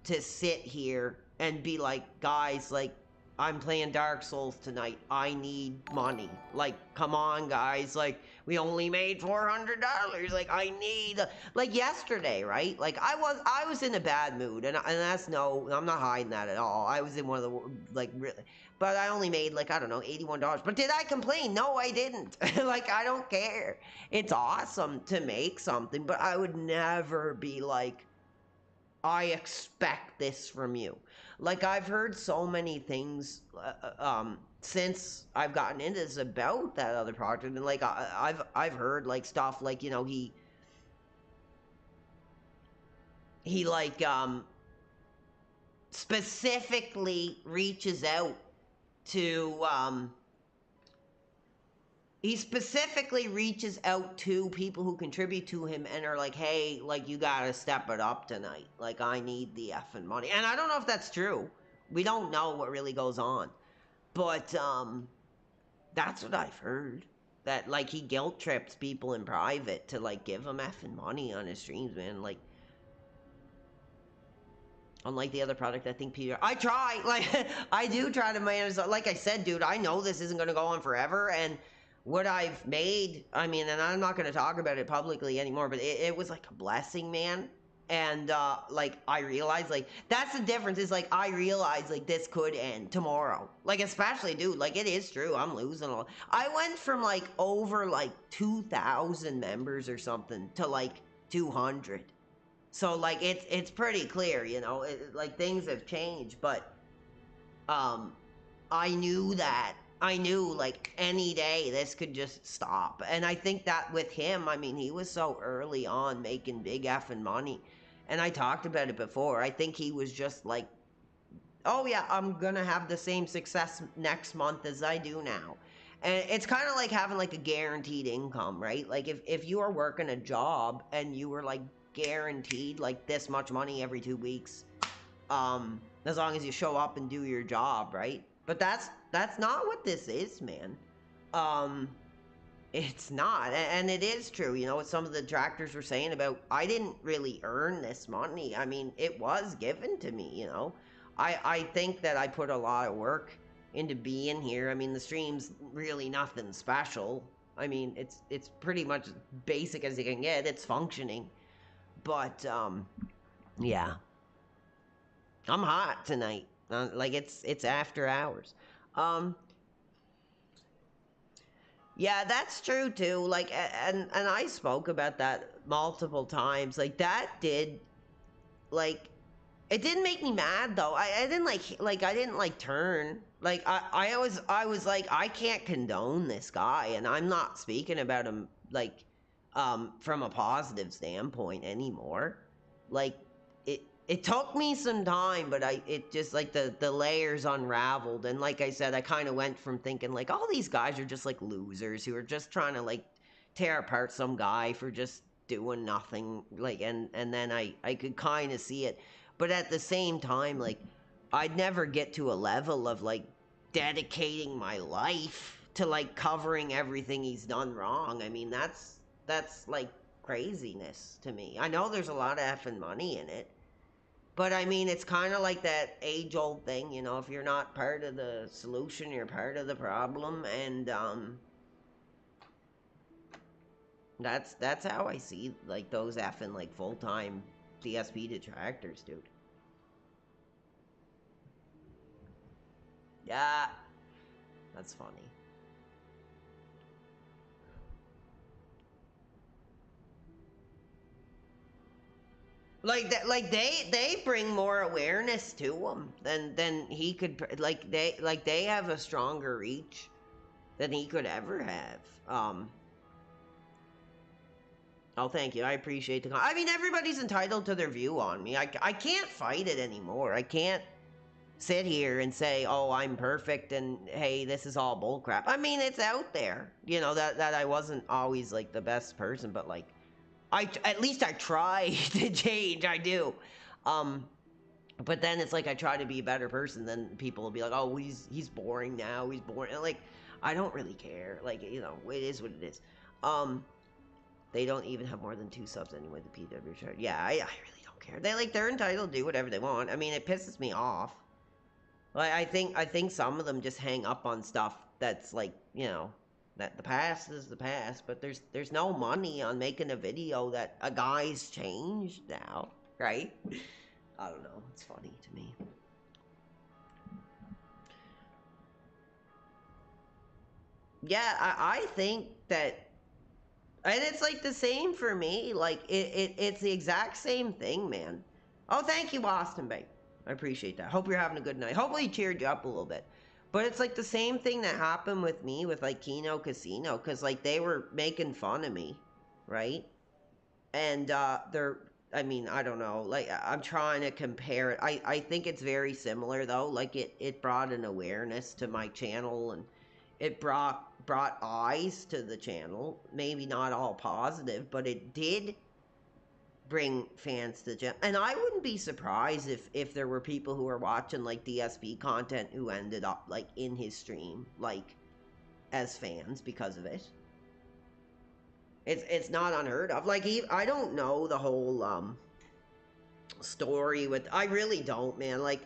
to sit here and be like, guys, like, I'm playing Dark Souls tonight. I need money. Like, come on, guys. Like, we only made $400. Like, I need, like yesterday, right? Like, I was in a bad mood, and that's no, I'm not hiding that at all. I was in one of the, like, really, but I only made, like, I don't know, $81. But did I complain? No, I didn't. Like, I don't care. It's awesome to make something, but I would never be like, I expect this from you. Like, I've heard so many things since I've gotten into this about that other project, and like I've heard like stuff like, you know, he like specifically reaches out to he specifically reaches out to people who contribute to him and are like, hey, like, you gotta step it up tonight. Like, I need the effing money. And I don't know if that's true. We don't know what really goes on. But, that's what I've heard. That, like, he guilt trips people in private to, like, give them effing money on his streams, man. Like, unlike the other product, I think Peter... I try! Like, I do try to manage... Like I said, dude, I know this isn't gonna go on forever, and... what I've made, I mean, and I'm not going to talk about it publicly anymore, but it was like a blessing, man. And, like, I realized, like, that's the difference, is, like, I realized, like, this could end tomorrow. Like, especially, dude, like, it is true, I'm losing a lot. I went from, like, over, like, 2,000 members or something to, like, 200. So, like, it's pretty clear, you know, like, things have changed, but, I knew that. I knew, like, any day this could just stop. And I think that with him, I mean, he was so early on making big effing money. And I talked about it before. I think he was just like, oh yeah, I'm gonna have the same success next month as I do now. And it's kind of like having like a guaranteed income, right? Like if you are working a job and you were like guaranteed like this much money every 2 weeks, as long as you show up and do your job, right? But that's not what this is, man. It's not, and it is true, you know, what some of the detractors were saying about, I didn't really earn this money. I mean, it was given to me, you know. I think that I put a lot of work into being here. I mean, the stream's really nothing special. I mean, it's pretty much as basic as you can get. It's functioning. But, yeah. I'm hot tonight. Like, it's after hours. Yeah, that's true too. Like, and I spoke about that multiple times. Like, that did, like, it didn't make me mad though. I didn't I didn't like turn. Like, I was like, I can't condone this guy, and I'm not speaking about him like, from a positive standpoint anymore. Like, it took me some time, but it just, like, the layers unraveled. And like I said, I kind of went from thinking, like, all these guys are just, like, losers who are just trying to, like, tear apart some guy for just doing nothing. Like, and then I could kind of see it. But at the same time, like, I'd never get to a level of, like, dedicating my life to, like, covering everything he's done wrong. I mean, that's like, craziness to me. I know there's a lot of effing money in it. But, I mean, it's kind of like that age-old thing, you know, if you're not part of the solution, you're part of the problem, and, that's how I see, like, those effing, like, full-time DSP detractors, dude. Yeah, that's funny. Like that, like they bring more awareness to him than he could. Like they have a stronger reach than he could ever have. Oh, thank you. I appreciate the. I mean, everybody's entitled to their view on me. I can't fight it anymore. I can't sit here and say, oh, I'm perfect and hey, this is all bullcrap. I mean, it's out there. You know that I wasn't always like the best person, but like. At least I try to change, I do. But then it's like I try to be a better person, then people will be like, oh, he's boring now, he's boring. And like, I don't really care. Like, you know, it is what it is. They don't even have more than 2 subs anyway, the PW chart. Yeah, I really don't care. They're entitled to do whatever they want. I mean, it pisses me off. Like I think some of them just hang up on stuff that's like, you know, that the past is the past, but there's no money on making a video that a guy's changed now, right? I don't know. It's funny to me. Yeah, I think that, and it's like the same for me. Like it's the exact same thing, man. Oh, thank you, Boston Bay. I appreciate that. Hope you're having a good night. Hopefully, it cheered you up a little bit. But it's like the same thing that happened with me with like Kino Casino, because like they were making fun of me, right? And they're, I mean, I don't know. Like I'm trying to compare it. I think it's very similar though. Like it brought an awareness to my channel, and it brought eyes to the channel. Maybe not all positive, but it did bring fans to the channel. And I wouldn't be surprised if there were people who were watching like DSP content who ended up like in his stream, like as fans because of it. It's not unheard of. Like I don't know the whole story with. I really don't, man. Like,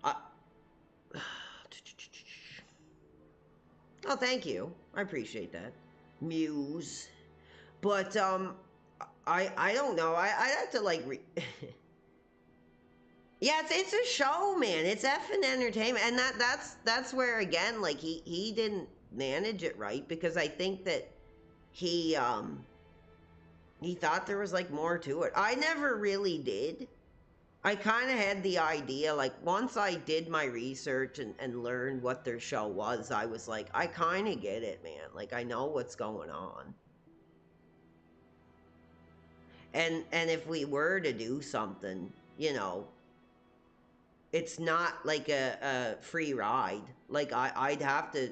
oh, thank you. I appreciate that, Muse. But I don't know. I'd have to like. Yeah, it's a show, man. It's effing entertainment, and that's where again, like he didn't manage it right, because I think that he thought there was like more to it. I never really did. I kind of had the idea, like once I did my research and learned what their show was, I was like, I kind of get it, man. Like I know what's going on. And if we were to do something, you know, it's not like a free ride. Like I'd have to,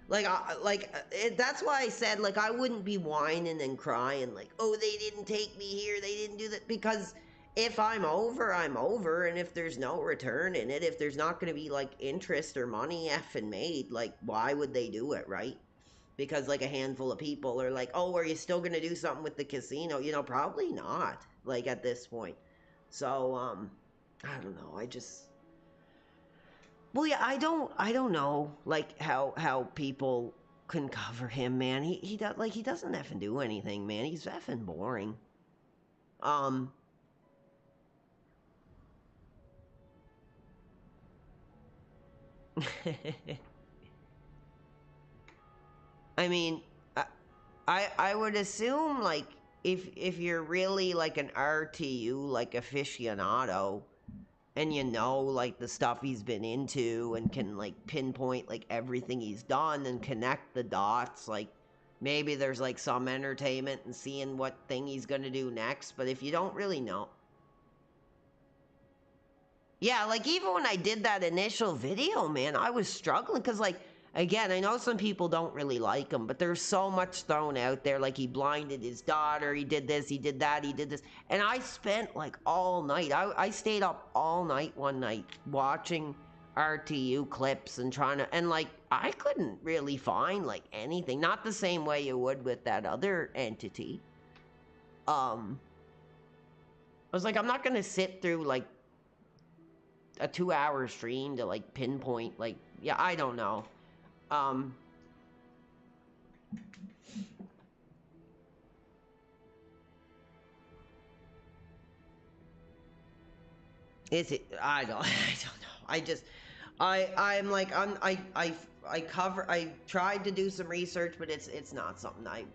that's why I said, like, I wouldn't be whining and crying like, oh, they didn't take me here, they didn't do that, because if I'm over, I'm over, and if there's no return in it, if there's not going to be like interest or money effing made, like why would they do it, right? Because like a handful of people are like, oh, are you still going to do something with the casino? You know, probably not, like at this point. So I don't know. Well, yeah, I don't know, like how people can cover him, man. He does, like, he doesn't effing do anything, man. He's effing boring. Um, I mean, I would assume like if you're really like an RTU like aficionado, and you know like the stuff he's been into and can like pinpoint like everything he's done and connect the dots, like maybe there's like some entertainment in seeing what thing he's gonna do next. But if you don't really know, yeah, like even when I did that initial video, man, I was struggling because, like, again, I know some people don't really like him, but there's so much thrown out there. Like, he blinded his daughter, he did this, he did that, he did this. And I spent like all night. I stayed up all night one night watching RTU clips and trying to, and like, I couldn't really find like anything. Not the same way you would with that other entity. I was like, I'm not gonna sit through like a 2-hour stream to like pinpoint, like, yeah, I don't know. Is it, I don't I don't know. I'm like, I tried to do some research, but it's not something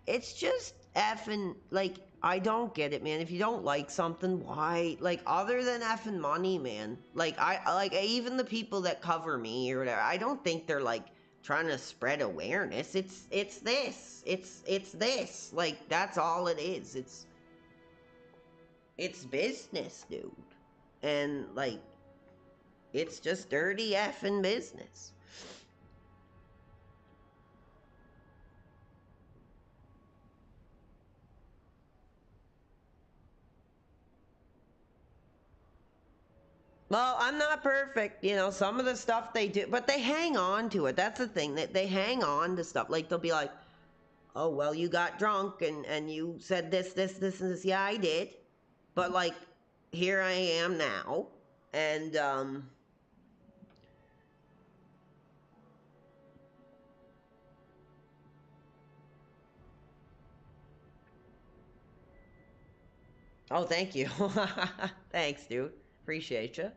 it's just effing, like, I don't get it, man. If you don't like something, why? Like, other than effing money, man. Like, even the people that cover me or whatever, I don't think they're like trying to spread awareness. It's this. It's this. Like, that's all it is. It's business, dude. And like, it's just dirty effing business. Well, I'm not perfect, you know, some of the stuff they do, but they hang on to it. That's the thing, that they hang on to stuff. Like, they'll be like, oh, well, you got drunk and you said this, and this. Yeah, I did. But like, here I am now. And Oh, thank you. Thanks, dude. Appreciate you.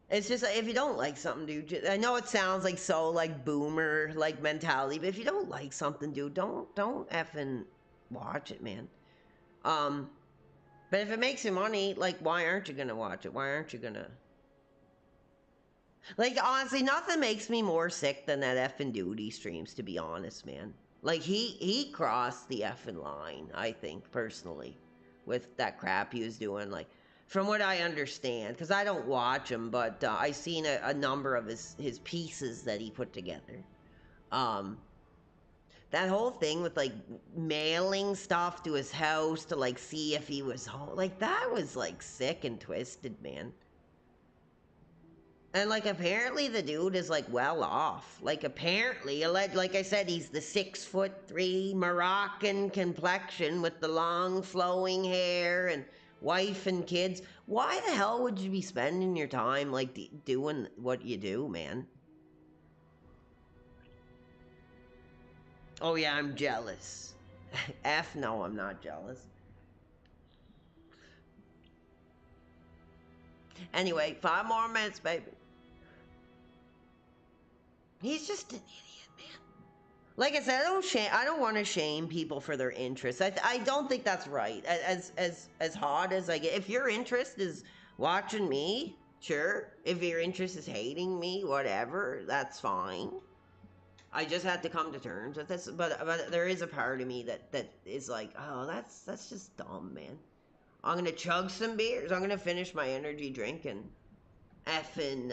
It's just like, if you don't like something, dude. I know it sounds like so like boomer like mentality, but if you don't like something, dude, don't effing watch it, man. Um, but if it makes you money, like, why aren't you gonna watch it? Why aren't you gonna? Like, honestly, nothing makes me more sick than that effing duty streams. To be honest, man. Like he crossed the effing line. I think personally, with that crap he was doing. Like, from what I understand, because I don't watch him, but I seen a number of his pieces that he put together. Um, that whole thing with like mailing stuff to his house to like see if he was home, like that was like sick and twisted, man. And like apparently the dude is like well off. Like apparently, like I said, he's the 6'3" Moroccan complexion with the long flowing hair and wife and kids. Why the hell would you be spending your time like doing what you do, man? Oh yeah, I'm jealous. F no, I'm not jealous. Anyway, 5 more minutes, baby. He's just an idiot, man. Like I said, I don't want to shame people for their interests. I don't think that's right. As hot as I get, if your interest is watching me, sure. If your interest is hating me, whatever, that's fine. I just had to come to terms with this, but there is a part of me that is like, oh, that's just dumb, man. I'm gonna chug some beers. I'm gonna finish my energy drink and effing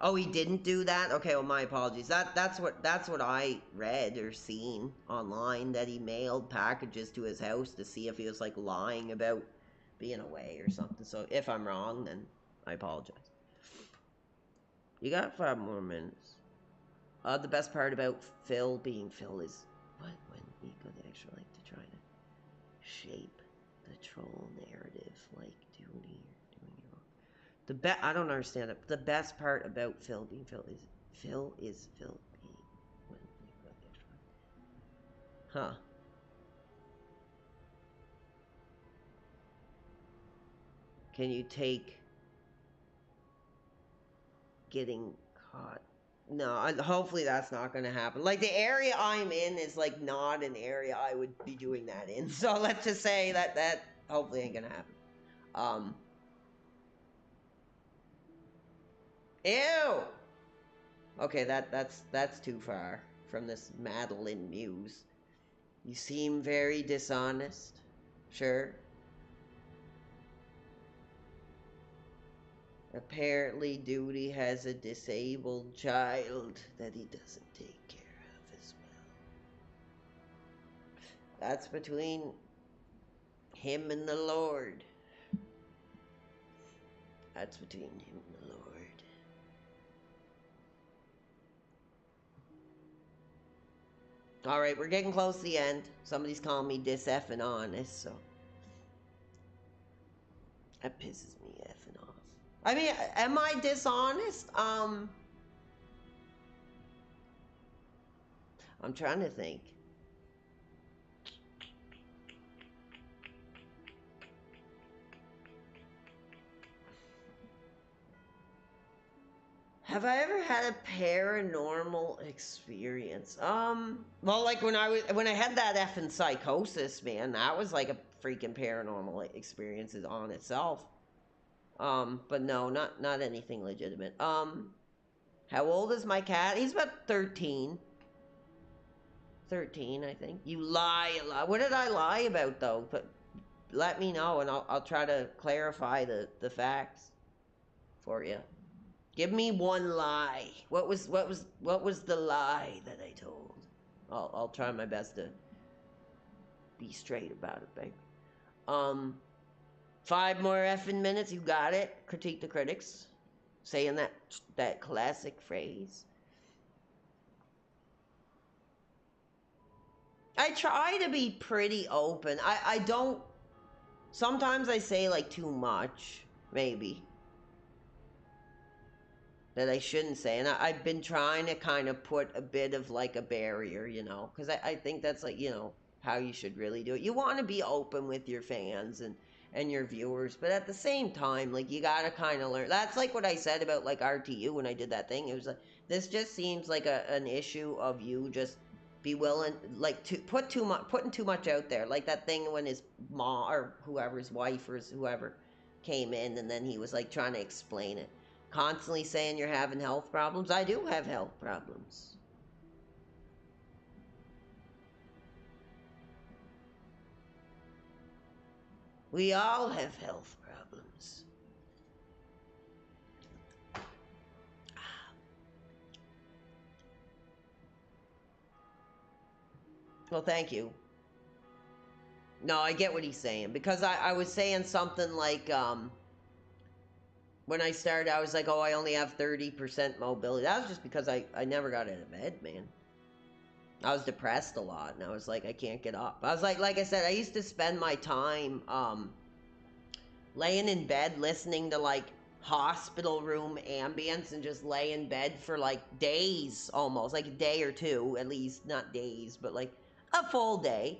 Oh, he didn't do that? Okay, well, my apologies. That's what I read or seen online, that he mailed packages to his house to see if he was like lying about being away or something. So if I'm wrong, then I apologize. You got 5 more minutes. The best part about Phil being Phil is what when he could actually like to try to shape the troll narrative, like doing I don't understand it. The best part about Phil being Phil is Phil being when huh. Can you take getting caught? No, hopefully that's not going to happen. Like the area I'm in is like not an area I would be doing that in. So let's just say that hopefully ain't going to happen. Ew. Okay, that's too far from this Madeline Muse. You seem very dishonest. Sure. Apparently, Duty has a disabled child that he doesn't take care of as well. That's between him and the Lord. That's between him and the Lord. Alright, we're getting close to the end. Somebody's calling me dis-effing honest, so that pisses me effing off. I mean, am I dishonest? I'm trying to think. Have I ever had a paranormal experience? Well, like when I had that effing psychosis, man, that was like a freaking paranormal experience on itself. But no, not anything legitimate. How old is my cat? He's about 13. 13, I think. You lie a lot. What did I lie about though? But let me know and I'll try to clarify the facts for you. Give me one lie. What was the lie that I told? I'll try my best to be straight about it, babe. 5 more effing minutes. You got it. Critique the critics. Saying that classic phrase. I try to be pretty open. I don't. Sometimes I say like too much, maybe, that I shouldn't say. And I've been trying to kind of put a bit of like a barrier, you know, because I think that's like, you know, how you should really do it. You want to be open with your fans and your viewers, but at the same time, like, you gotta kind of learn. That's like what I said about like RTU when I did that thing. It was like, this just seems like an issue of you just be willing, like, to putting too much out there, like that thing when his mom or whoever's wife or whoever came in, and then he was like trying to explain it, constantly saying you're having health problems. I do have health problems. We all have health problems. Well, thank you. No, I get what he's saying, because I was saying something like, when I started, I was like, oh, I only have 30% mobility. That was just because I never got out of bed, man. I was depressed a lot, and I was like, I can't get up. I was like I said, I used to spend my time, laying in bed listening to like hospital room ambience and just lay in bed for like days, almost like a day or two, at least, not days, but like a full day.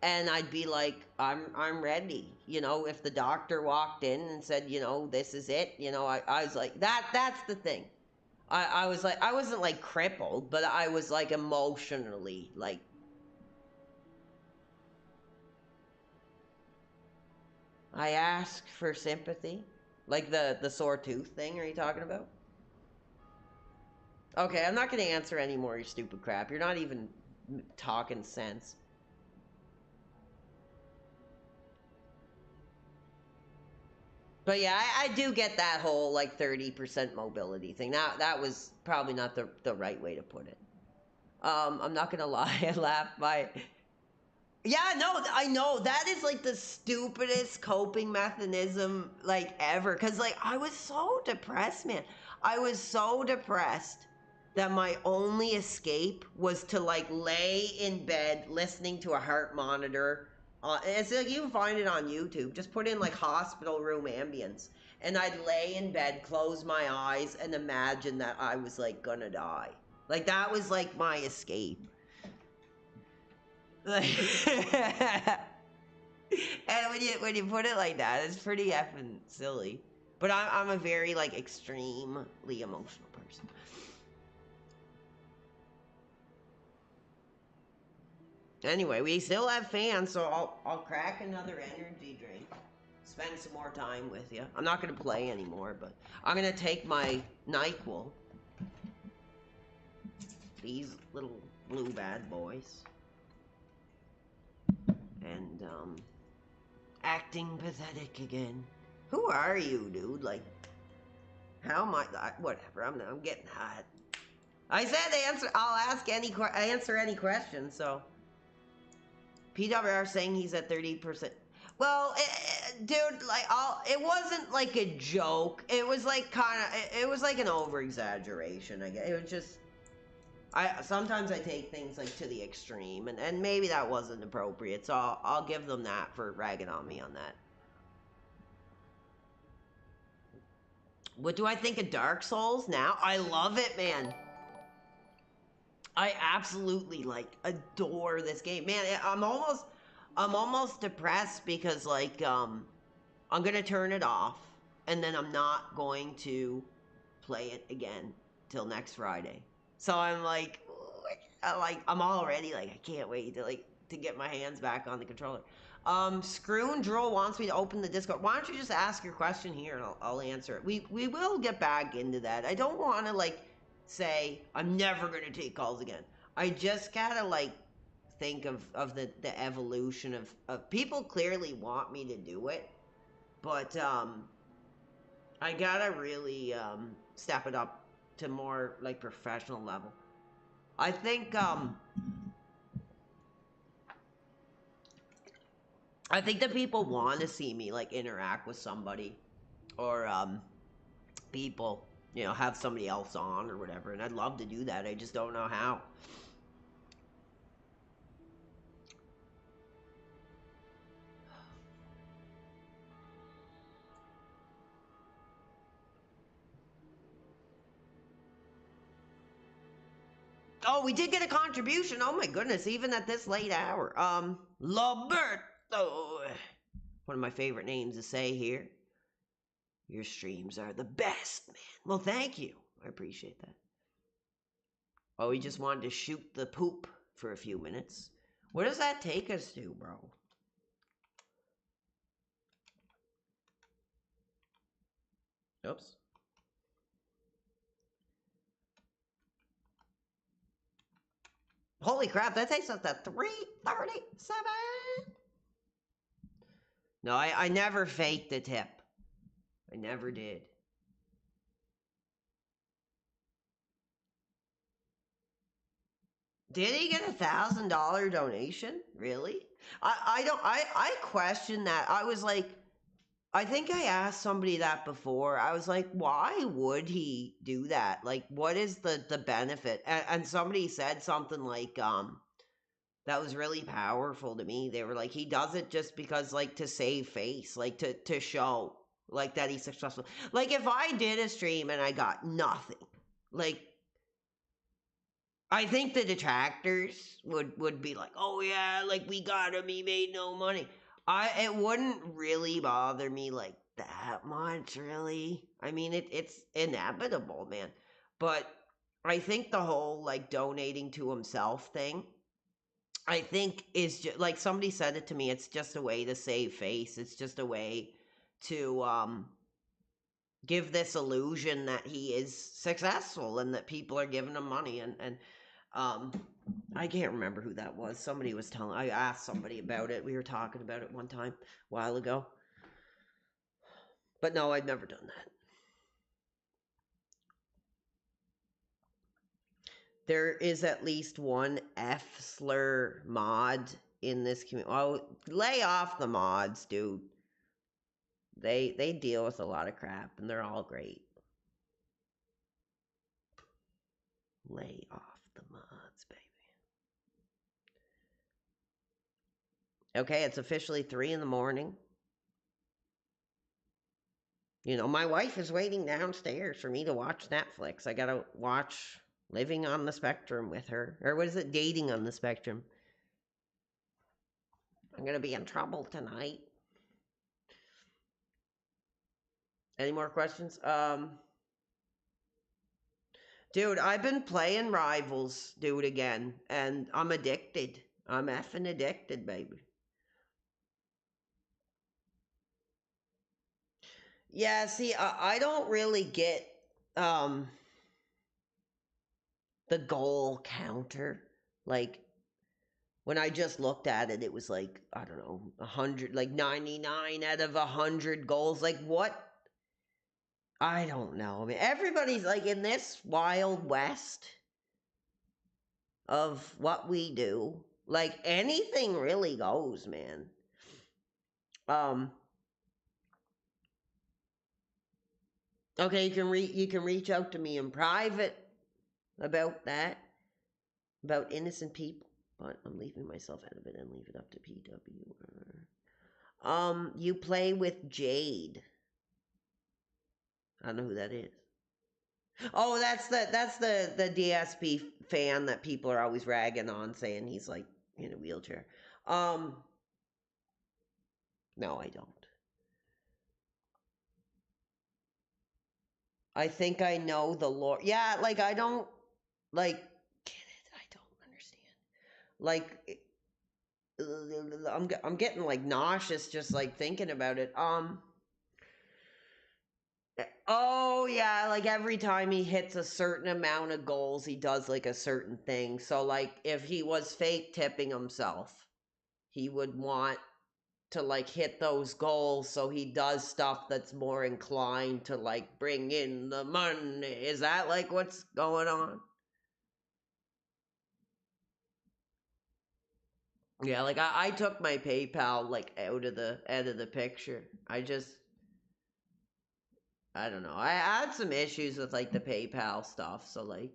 And I'd be like, I'm ready. You know, if the doctor walked in and said, you know, this is it, you know, I was like, that's the thing. I was like, I wasn't like crippled, but I was like emotionally like, I ask for sympathy. Like the sore tooth thing, are you talking about? Okay, I'm not going to answer any more of your stupid crap. You're not even talking sense. But yeah, I do get that whole like 30% mobility thing. That was probably not the right way to put it. I'm not gonna lie, I laughed by. Yeah, no, I know that is like the stupidest coping mechanism like ever. Cause like I was so depressed, man. I was so depressed that my only escape was to like lay in bed listening to a heart monitor. It's like you can find it on YouTube. Just put in like hospital room ambience, and I'd lay in bed, close my eyes, and imagine that I was like gonna die. Like that was like my escape. Like, and when you put it like that, it's pretty effing silly. But I'm a very like extremely emotional person. Anyway, we still have fans, so I'll crack another energy drink. Spend some more time with you. I'm not gonna play anymore, but I'm gonna take my NyQuil. These little blue bad boys. And acting pathetic again. Who are you, dude? Like, how am I? Whatever. I'm getting hot. I said answer. I'll answer any question. So, PWR saying he's at 30%. Well, dude, like, it wasn't like a joke. It was like it was like an over exaggeration. I guess it was just. Sometimes I take things like to the extreme, and maybe that wasn't appropriate. So I'll give them that for ragging on me on that. What do I think of Dark Souls now? I love it, man. I absolutely like adore this game, man. I'm almost depressed because like I'm gonna turn it off, and then I'm not going to play it again till next Friday. So I'm like I'm already like I can't wait to get my hands back on the controller. Screw and Droll wants me to open the Discord. Why don't you just ask your question here and I'll answer it. We will get back into that. I don't want to like say I'm never gonna take calls again. I just gotta like think of the evolution of people clearly want me to do it, but I gotta really step it up to more like professional level. I think that people want to see me like interact with somebody, or people, you know, have somebody else on or whatever, and I'd love to do that. I just don't know how. Oh, we did get a contribution. Oh my goodness, even at this late hour. Roberto. One of my favorite names to say here. Your streams are the best, man. Well, thank you. I appreciate that. Oh, he just wanted to shoot the poop for a few minutes. Where does that take us to, bro? Oops. Holy crap, that takes us to 3:37. No, I never faked the tip. I never did. Did he get $1,000 donation? Really? I question that. I was like, I think I asked somebody that before. I was like, why would he do that? Like, what is the benefit? And somebody said something like, that was really powerful to me. They were like, he does it just because, like, to save face, like, to show, like, that he's successful. Like, if I did a stream and I got nothing, like, I think the detractors would be like, oh yeah, like, we got him, he made no money. It wouldn't really bother me like that much, really. I mean, it's inevitable, man. But I think the whole, like, donating to himself thing, I think is just, like, somebody said it to me, it's just a way to save face. It's just a way to give this illusion that he is successful and that people are giving him money. And I can't remember who that was. Somebody was telling, I asked somebody about it. We were talking about it one time a while ago. But no, I've never done that. There is at least one F-slur mod in this community. Oh, lay off the mods, dude. They deal with a lot of crap, and they're all great. Lay off the mods, baby. Okay, it's officially 3 in the morning. You know, my wife is waiting downstairs for me to watch Netflix. I gotta watch Living on the Spectrum with her. Or what is it? Dating on the Spectrum. I'm gonna be in trouble tonight. Any more questions? Dude, I've been playing Rivals, dude, again. And I'm addicted. I'm effing addicted, baby. Yeah, see, I don't really get the goal counter. Like, when I just looked at it, it was like, I don't know, 100, like 99 out of 100 goals. Like, what? I don't know. I mean, everybody's like in this wild west of what we do. Like, anything really goes, man. Okay, you can reach out to me in private about that, about innocent people. But I'm leaving myself out of it and leave it up to PWR. You play with Jade. I don't know who that is. Oh, that's the DSP fan that people are always ragging on, saying he's like in a wheelchair. No, I don't. I think I know the lore. Yeah, like, I don't, like, get it. I don't understand. Like, I'm getting, like, nauseous just, like, thinking about it. Oh, yeah, like, every time he hits a certain amount of goals, he does, like, a certain thing. So, like, if he was fake tipping himself, he would want to, like, hit those goals, so he does stuff that's more inclined to, like, bring in the money. Is that, like, what's going on? Yeah, like, I took my PayPal, like, out of the picture. I don't know. I had some issues with, like, the PayPal stuff, so, like,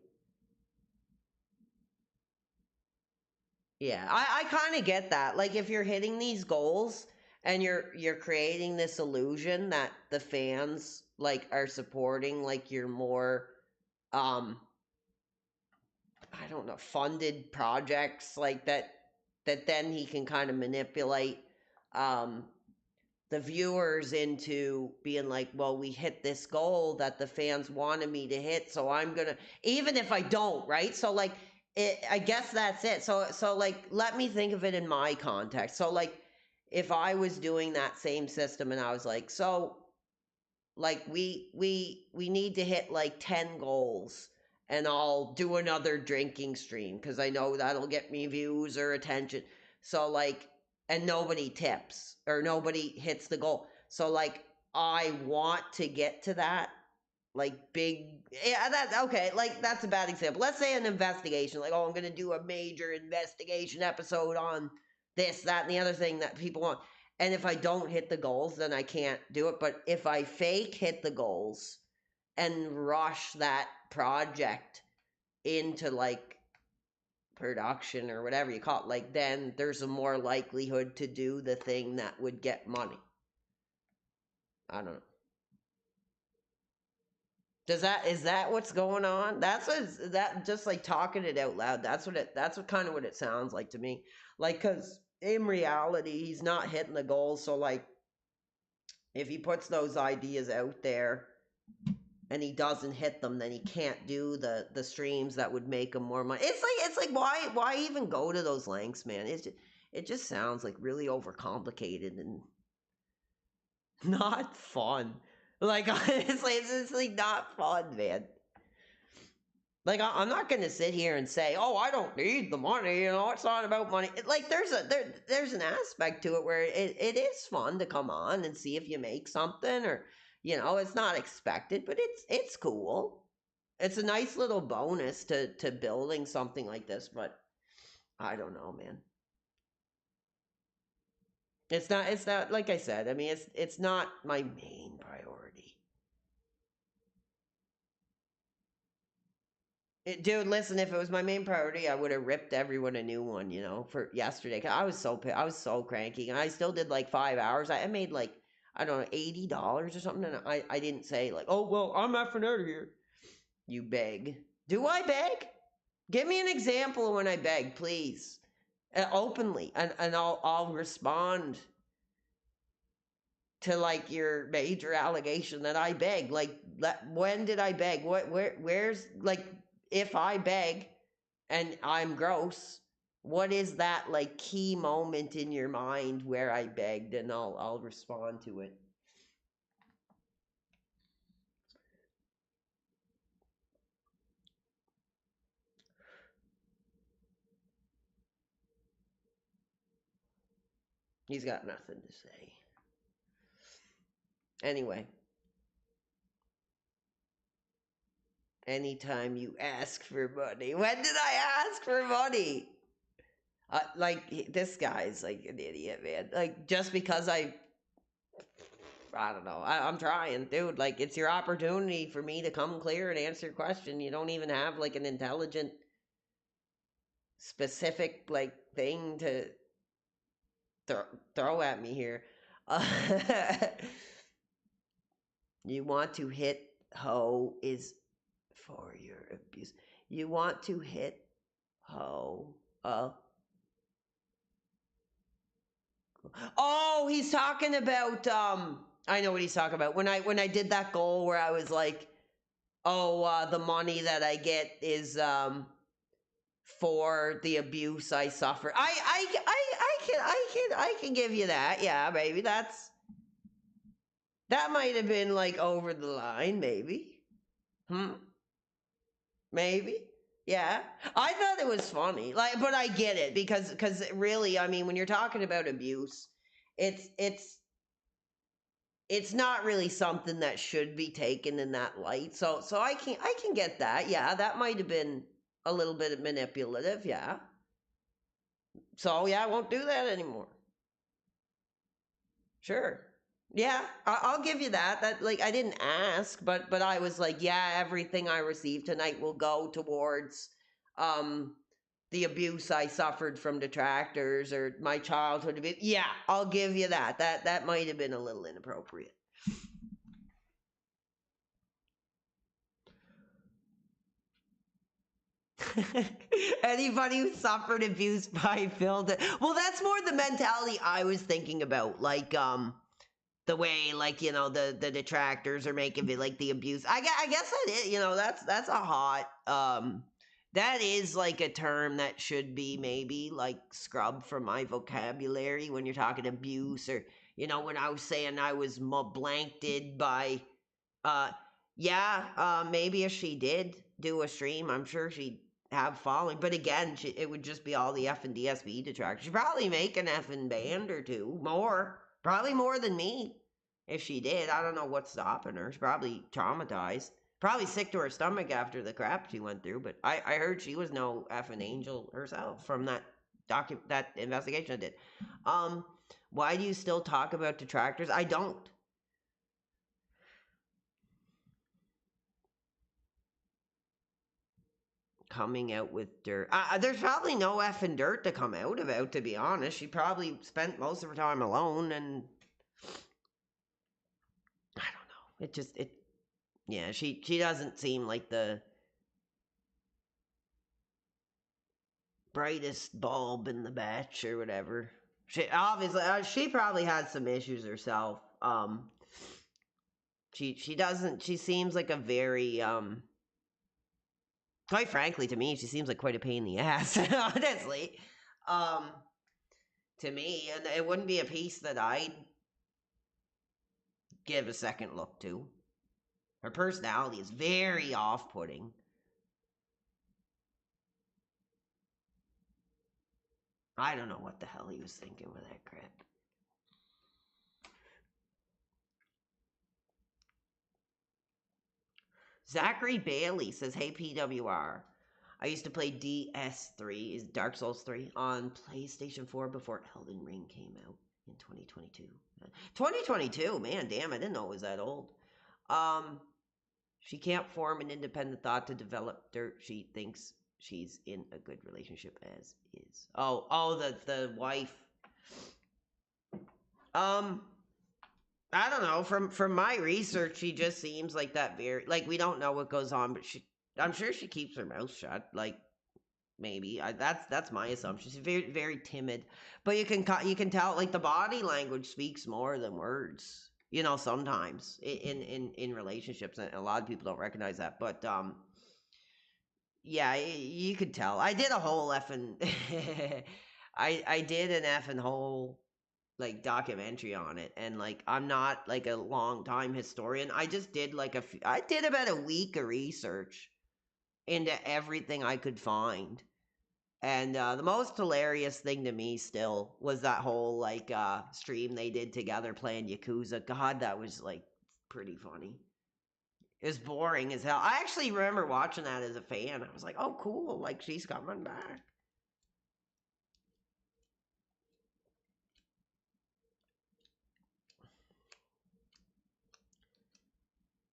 yeah, I kind of get that. Like, if you're hitting these goals and you're creating this illusion that the fans, like, are supporting, like, your more I don't know, funded projects like that, that then he can kind of manipulate um the viewers into being like, well, we hit this goal that the fans wanted me to hit, so I'm gonna, even if I don't, right? So like, I guess that's it. So like, let me think of it in my context. So like, if I was doing that same system and I was like, so like, we need to hit like 10 goals, and I'll do another drinking stream because I know that'll get me views or attention. So like, and nobody tips or nobody hits the goal. So like, I want to get to that like big, yeah, that okay, like that's a bad example. Let's say an investigation, like, oh, I'm gonna do a major investigation episode on this, that, and the other thing that people want. And if I don't hit the goals, then I can't do it. But if I fake hit the goals and rush that project into like production or whatever you call it, like, then there's a more likelihood to do the thing that would get money. I don't know. Is that what's going on? That just like talking it out loud. That's what kind of what it sounds like to me. Like, cause in reality, he's not hitting the goals. So like, if he puts those ideas out there and he doesn't hit them, then he can't do the streams that would make him more money. It's like why even go to those lengths, man? It just sounds like really overcomplicated and not fun. Like, honestly, it's just like not fun, man. Like, I'm not gonna sit here and say, "Oh, I don't need the money." You know, it's not about money. Like, there's an aspect to it where it is fun to come on and see if you make something, or it's not expected, but it's cool. It's a nice little bonus to building something like this. But I don't know, man. It's not like I said. I mean, it's not my main priority. Dude, listen, if it was my main priority, I would have ripped everyone a new one, for yesterday. 'Cause I was so cranky, and I still did like 5 hours. I made like, I don't know, $80 or something, and I didn't say like, oh well, I'm effing out of here. You beg? Do I beg? Give me an example of when I beg, please, openly, and I'll respond to like your major allegation that I beg. Like, when did I beg? Where's like, if I beg and I'm gross, what is that like key moment in your mind where I begged, and I'll respond to it. He's got nothing to say. Anyway, anytime you ask for money, when did I ask for money? Like, this guy's like an idiot, man. Like, just because I don't know. I'm trying, dude. Like, it's your opportunity for me to come clear and answer your question. You don't even have like an intelligent, specific like thing to throw at me here. Uh, you want to hit hoe is for your abuse. You want to hit hoe. Oh, he's talking about I know what he's talking about. When I did that goal where I was like, oh, the money that I get is for the abuse I suffer. I can give you that. Yeah, maybe that might have been like over the line, maybe. Maybe. Yeah. I thought it was funny. Like, but I get it because really, I mean, when you're talking about abuse, it's not really something that should be taken in that light. So I can get that. Yeah, that might have been a little bit manipulative, yeah. So yeah, I won't do that anymore. Sure. Yeah, I'll give you that. That, like, I didn't ask, but I was like, yeah, everything I receive tonight will go towards the abuse I suffered from detractors or my childhood abuse. Yeah, I'll give you that. That might have been a little inappropriate. Anybody who suffered abuse by Phil. Well, that's more the mentality I was thinking about. Like, the way, like, you know, the detractors are making it like the abuse. I guess that is, you know, that's a hot, that is like a term that should be maybe like scrubbed from my vocabulary when you're talking abuse, or, you know, when I was saying I was blanked by, maybe if she did do a stream, I'm sure she'd have following. But again, it would just be all the F and DSB detractors. She'd probably make an F and band or two more. Probably more than me. If she did, I don't know what's stopping her. She's probably traumatized. Probably sick to her stomach after the crap she went through. But I heard she was no effing angel herself from that that investigation I did. Why do you still talk about detractors? I don't. Coming out with dirt. There's probably no effing dirt to come out about, to be honest. She probably spent most of her time alone, and I don't know. Yeah, she doesn't seem like the brightest bulb in the batch or whatever. She obviously, she probably had some issues herself. She doesn't. She seems like a very quite frankly, to me, she seems like quite a pain in the ass. Honestly, to me, and it wouldn't be a piece that I'd give a second look to. Her personality is very off-putting. I don't know what the hell he was thinking with that crap. Zachary Bailey says, hey PWR, I used to play DS3, is Dark Souls 3, on PlayStation 4 before Elden Ring came out in 2022. 2022? Man, damn, I didn't know it was that old. She can't form an independent thought to develop dirt. She thinks she's in a good relationship as is. The wife. I don't know. From my research, she just seems like that very, like, we don't know what goes on, but I'm sure she keeps her mouth shut. Like, maybe that's my assumption. She's very, very timid, but you can tell, like, the body language speaks more than words. You know, sometimes in relationships, and a lot of people don't recognize that. But yeah, you could tell. I did a whole effing, I did an effing whole like documentary on it, and like I'm not like a long time historian. I just did like I did about a week of research into everything I could find. And the most hilarious thing to me still was that whole like stream they did together playing Yakuza. God, that was like pretty funny. It was boring as hell. I actually remember watching that as a fan. I was like, oh cool, like she's coming back.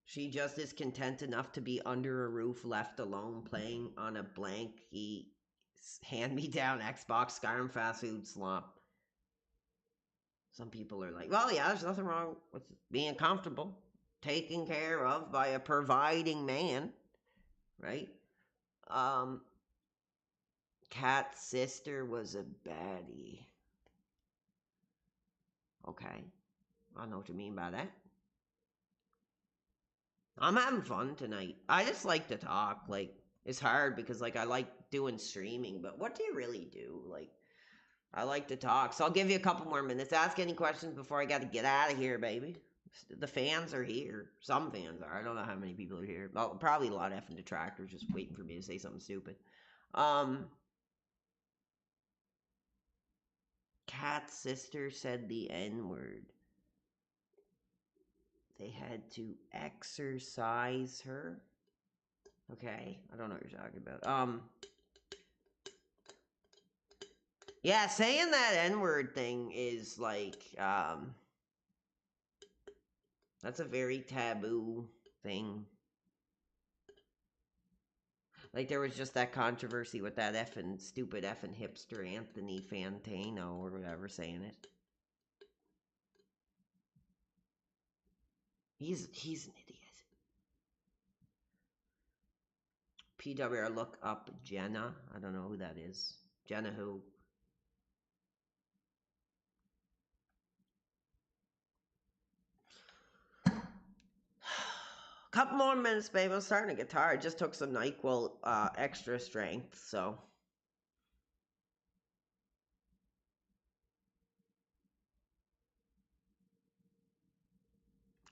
She just is content enough to be under a roof, left alone, playing on a blanky hand-me-down Xbox Skyrim fast food slump. Some people are like, well, yeah, there's nothing wrong with being comfortable, taken care of by a providing man, right? Kat's sister was a baddie. Okay, I know what you mean by that. I'm having fun tonight. I just like to talk. Like, it's hard because, like, I like doing streaming, but what do you really do? Like, I like to talk. So I'll give you a couple more minutes. Ask any questions before I got to get out of here, baby. The fans are here. Some fans are. I don't know how many people are here. Well, probably a lot of effing detractors just waiting for me to say something stupid. Kat's sister said the N-word. They had to exercise her. Okay, I don't know what you're talking about. Yeah, saying that N-word thing is like, that's a very taboo thing. Like, there was just that controversy with that stupid hipster Anthony Fantano or whatever saying it. He's an idiot. PWR, look up Jenna. I don't know who that is. Jenna who? Couple more minutes, babe. I'm starting to get tired. Just took some NyQuil extra strength, so.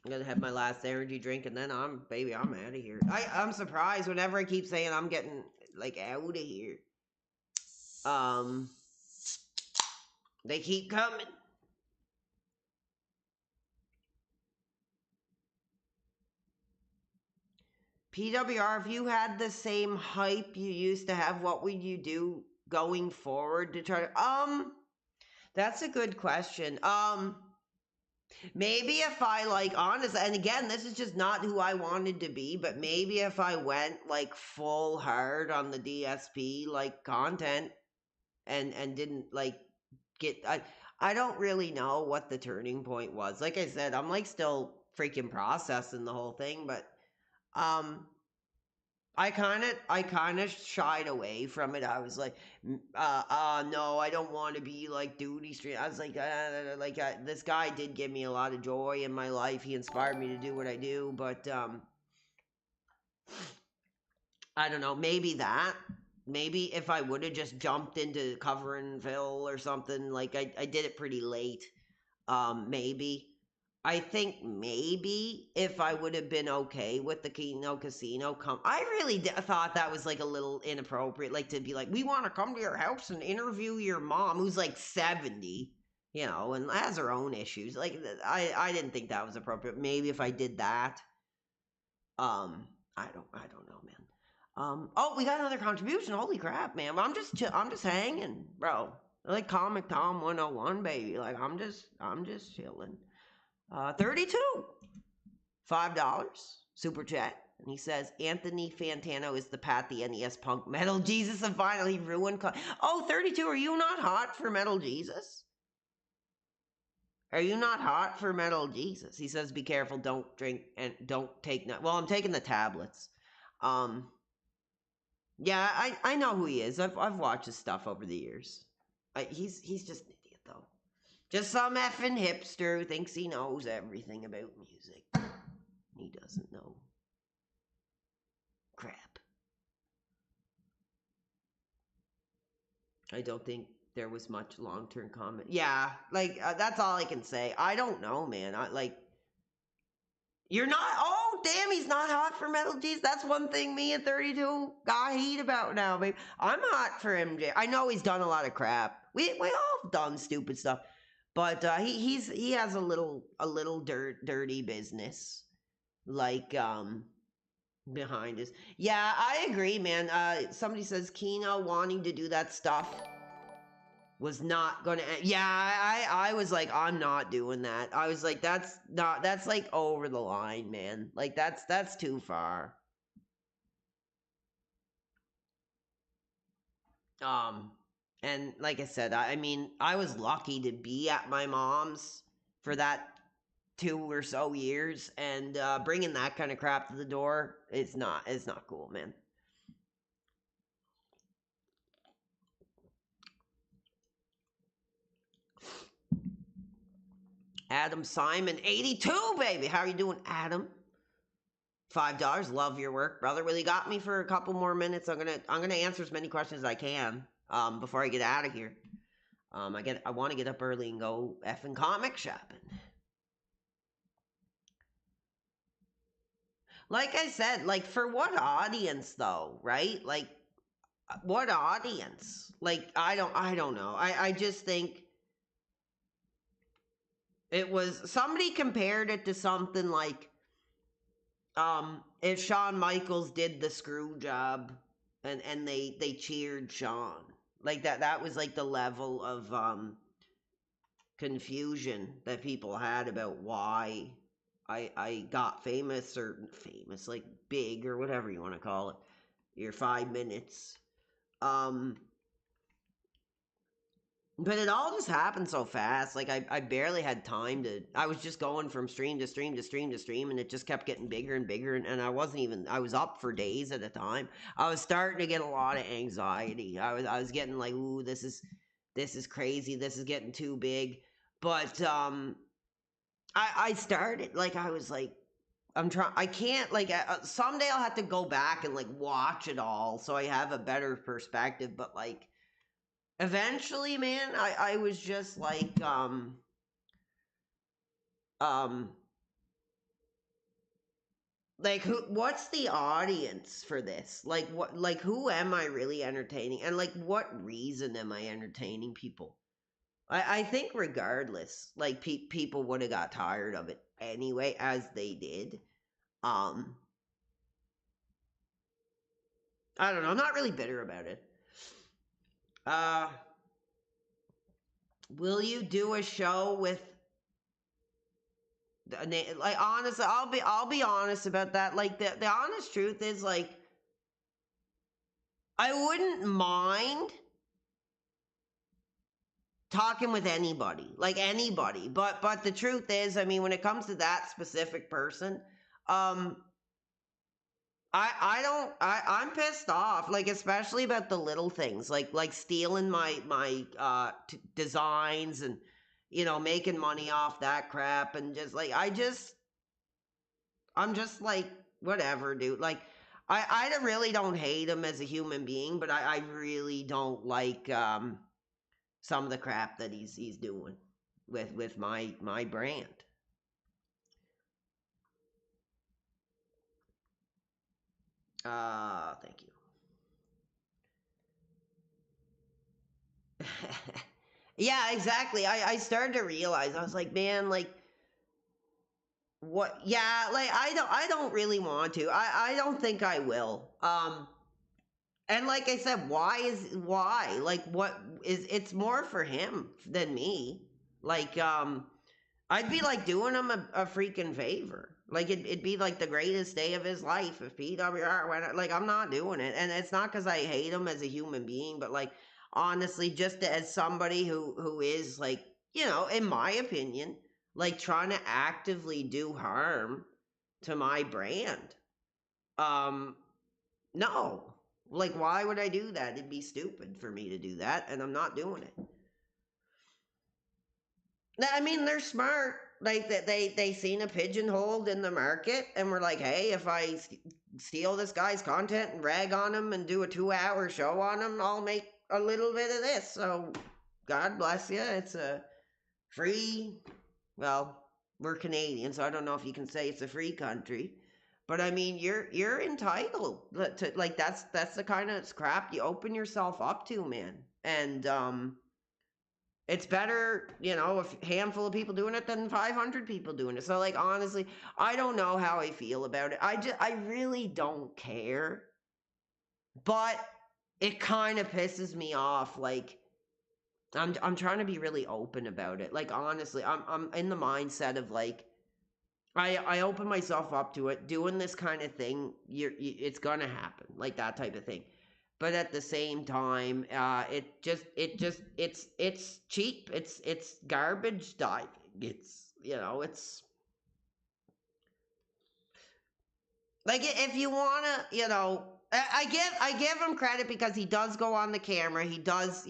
I'm gonna have my last energy drink and then I'm out of here. I'm surprised whenever I keep saying I'm getting like out of here. They keep coming. PWR, if you had the same hype you used to have, what would you do going forward to try to, that's a good question. Maybe if I like honest, and again, this is just not who I wanted to be, but maybe if I went like full hard on the DSP like content and didn't like get I don't really know what the turning point was. Like I said, I'm like still freaking processing the whole thing, but I kind of shied away from it. I was like, no, I don't want to be like duty street. I was like, this guy did give me a lot of joy in my life. He inspired me to do what I do, but I don't know. Maybe if I would have just jumped into covering Phil or something, like I did it pretty late. Maybe. I think maybe if I would have been okay with the Keno Casino I really thought that was like a little inappropriate, like to be like, we want to come to your house and interview your mom who's like 70, you know, and has her own issues. Like I didn't think that was appropriate. Maybe if I did that, I don't know, man. Oh, we got another contribution. Holy crap, man! I'm just hanging, bro. Like Comic Tom 101, baby. Like I'm just chilling. 32. $5 super chat. And he says, Anthony Fantano is the Pat the NES Punk Metal Jesus of vinyl. He ruined. 32. Are you not hot for Metal Jesus? Are you not hot for Metal Jesus? He says, be careful. Don't drink and don't take. Well, I'm taking the tablets. Yeah, I know who he is. I've watched his stuff over the years. He's just an idiot though. Just some effing hipster who thinks he knows everything about music. He doesn't know crap. I don't think there was much long-term comment. Yeah, like, that's all I can say. I don't know, man. You're not, oh, damn, he's not hot for Metal G's. That's one thing me and 32 got heat about now, babe. I'm hot for MJ. I know he's done a lot of crap. We all done stupid stuff. But he has a little dirty business, like behind us. Yeah, I agree, man. Somebody says Keno wanting to do that stuff was not gonna. Yeah, I was like, I'm not doing that. I was like, that's like over the line, man. Like that's too far. And like I said, I mean, I was lucky to be at my mom's for that 2 or so years, and bringing that kind of crap to the door, it's not cool, man. Adam Simon, 82, baby. How are you doing, Adam? $5. Love your work, brother. Well, you got me for a couple more minutes. I'm gonna answer as many questions as I can before I get out of here. I want to get up early and go effing comic shopping. Like I said, like for what audience though, right? Like what audience? Like I don't know. I just think it was, somebody compared it to something like if Shawn Michaels did the screw job and they cheered Shawn. Like that was like the level of confusion that people had about why I got famous, like big or whatever you want to call it. Your 5 minutes. But it all just happened so fast. Like I barely had time to. I was just going from stream to stream to stream to stream, and it just kept getting bigger and bigger. And I wasn't even. I was up for days at a time. I was starting to get a lot of anxiety. I was getting like, ooh, this is crazy. This is getting too big. But I started like I was like. I'm trying. I can't like someday I'll have to go back and like watch it all so I have a better perspective. But like eventually, man, I was just um like what's the audience for this? Like what like who am I really entertaining? And like what reason am I entertaining people? I think regardless, like people would have got tired of it anyway, as they did. Um I don't know, I'm not really bitter about it. Uh will you do a show with like honestly, I'll be honest about that. Like the honest truth is like I wouldn't mind talking with anybody, like anybody. But the truth is, I mean, when it comes to that specific person, um I'm pissed off, like especially about the little things, like stealing my designs and making money off that crap and just like I'm just like, whatever, dude. Like, I really don't hate him as a human being, but I really don't like some of the crap that he's doing with my brand. Thank you. Yeah, exactly. I started to realize I was like, man, like what? Yeah, like I don't really want to. I don't think I will. And like I said, why? Like what is it's more for him than me. Like I'd be like doing him a freaking favor. Like it'd be like the greatest day of his life if PWR went like I'm not doing it. And it's not cuz I hate him as a human being, but like honestly just as somebody who is like, in my opinion, like trying to actively do harm to my brand. Um no. Like, why would I do that? It'd be stupid for me to do that, and I'm not doing it. I mean, they're smart. Like that, they seen a pigeonholed in the market, and were like, "Hey, if I steal this guy's content and rag on him and do a 2-hour show on him, I'll make a little bit of this." So, God bless you. It's a free. Well, we're Canadian, so I don't know if you can say it's a free country. But I mean, you're entitled to like that's the kind of crap you open yourself up to, man. And it's better, a handful of people doing it than 500 people doing it. So like honestly, I don't know how I feel about it. I really don't care. But it kind of pisses me off like I'm trying to be really open about it. Like honestly, I'm in the mindset of like I open myself up to it. Doing this kind of thing, it's gonna happen, like that type of thing. But at the same time, it's cheap. It's garbage diving. It's like if you wanna, I give him credit because he does go on the camera. He does,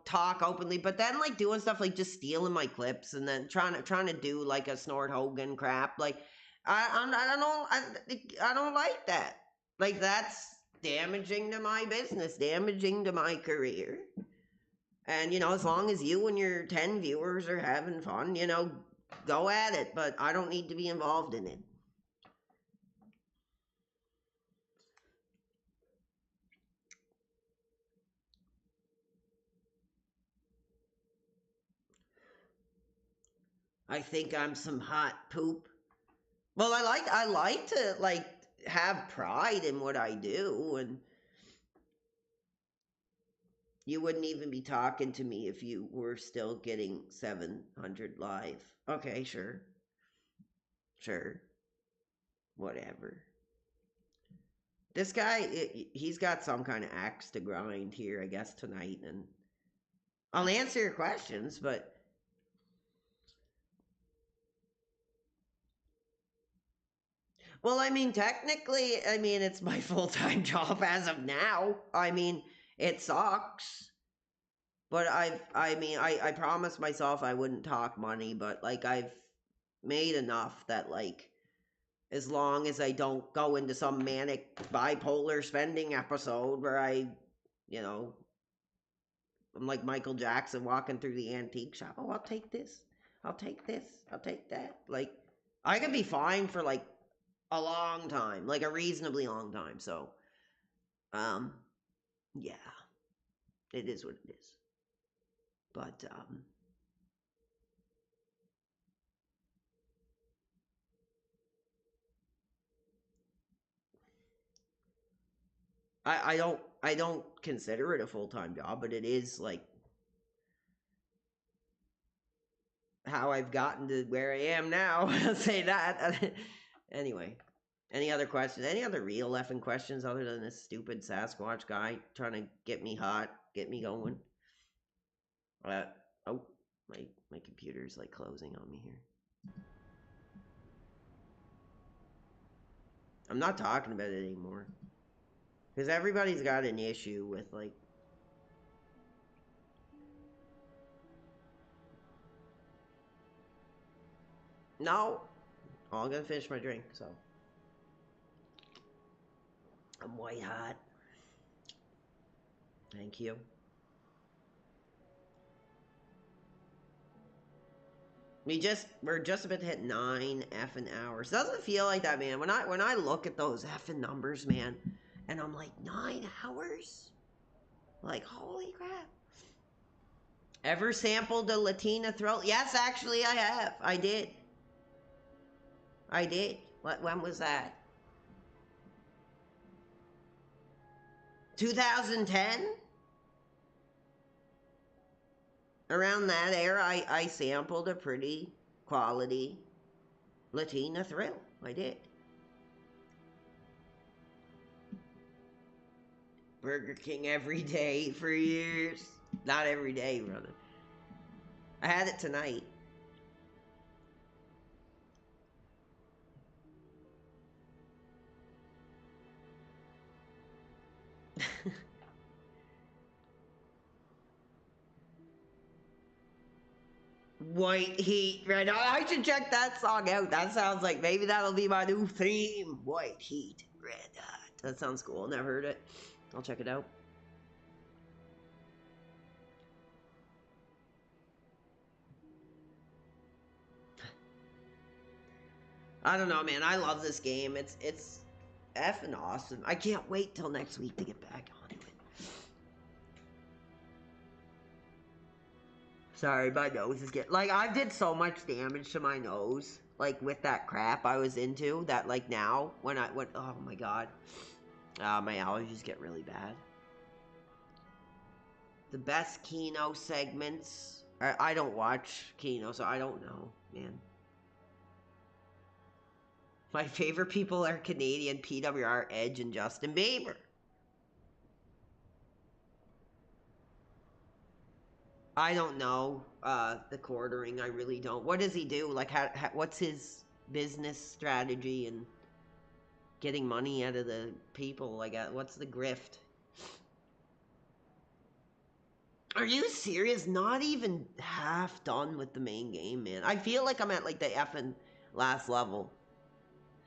talk openly. But then like doing stuff like just stealing my clips and then trying to do like a Snort Hogan crap. Like I don't like that. Like that's damaging to my business, damaging to my career. And as long as you and your 10 viewers are having fun, go at it. But I don't need to be involved in it. I think I'm some hot poop. Well, I like to like have pride in what I do, and you wouldn't even be talking to me if you were still getting 700 live. Okay, sure. Sure. Whatever. This guy, he's got some kind of axe to grind here, I guess, tonight, and I'll answer your questions, but well, I mean, technically, I mean, it's my full-time job as of now. I mean, it sucks. But I promised myself I wouldn't talk money, but like I've made enough that like as long as I don't go into some manic bipolar spending episode where you know, I'm like Michael Jackson walking through the antique shop. Oh, I'll take this. I'll take this. I'll take that. Like I could be fine for like a long time, like a reasonably long time. So, um, yeah, it is what it is. But I don't consider it a full time job, but it is like how I've gotten to where I am now. I'll say that. Anyway, any other questions? Any other real effing questions other than this stupid Sasquatch guy trying to get me hot, get me going? Oh, my computer's like closing on me here. I'm not talking about it anymore. Because everybody's got an issue with, like... No! Oh, I'm gonna finish my drink, so... I'm white hot. Thank you. We're just about to hit 9 effing hours. Doesn't feel like that, man. When I look at those effing numbers, man, and I'm like, 9 hours? Like, holy crap. Ever sampled a Latina throat? Yes, actually, I have. I did. When was that? 2010? Around that era, I sampled a pretty quality Latina thrill. I did. Burger King every day for years. Not every day, brother. I had it tonight. White Heat, right? I should check that song out. That sounds like maybe that'll be my new theme. White Heat, Red Hot. That sounds cool. Never heard it. I'll check it out. I don't know, man. I love this game. It's effing awesome. I can't wait till next week to get back onto it. Sorry, my nose is getting... Like, I did so much damage to my nose, like, with that crap I was into, that, like, now, when I went... Oh, my God. My allergies get really bad. The best Kino segments... I don't watch Kino, so I don't know, man. My favorite people are Canadian, PWR, Edge, and Justin Bieber. I don't know the quartering. I really don't. What does he do? Like, what's his business strategy and getting money out of the people? Like, what's the grift? Are you serious? Not even half done with the main game, man. I feel like I'm at like the effing last level.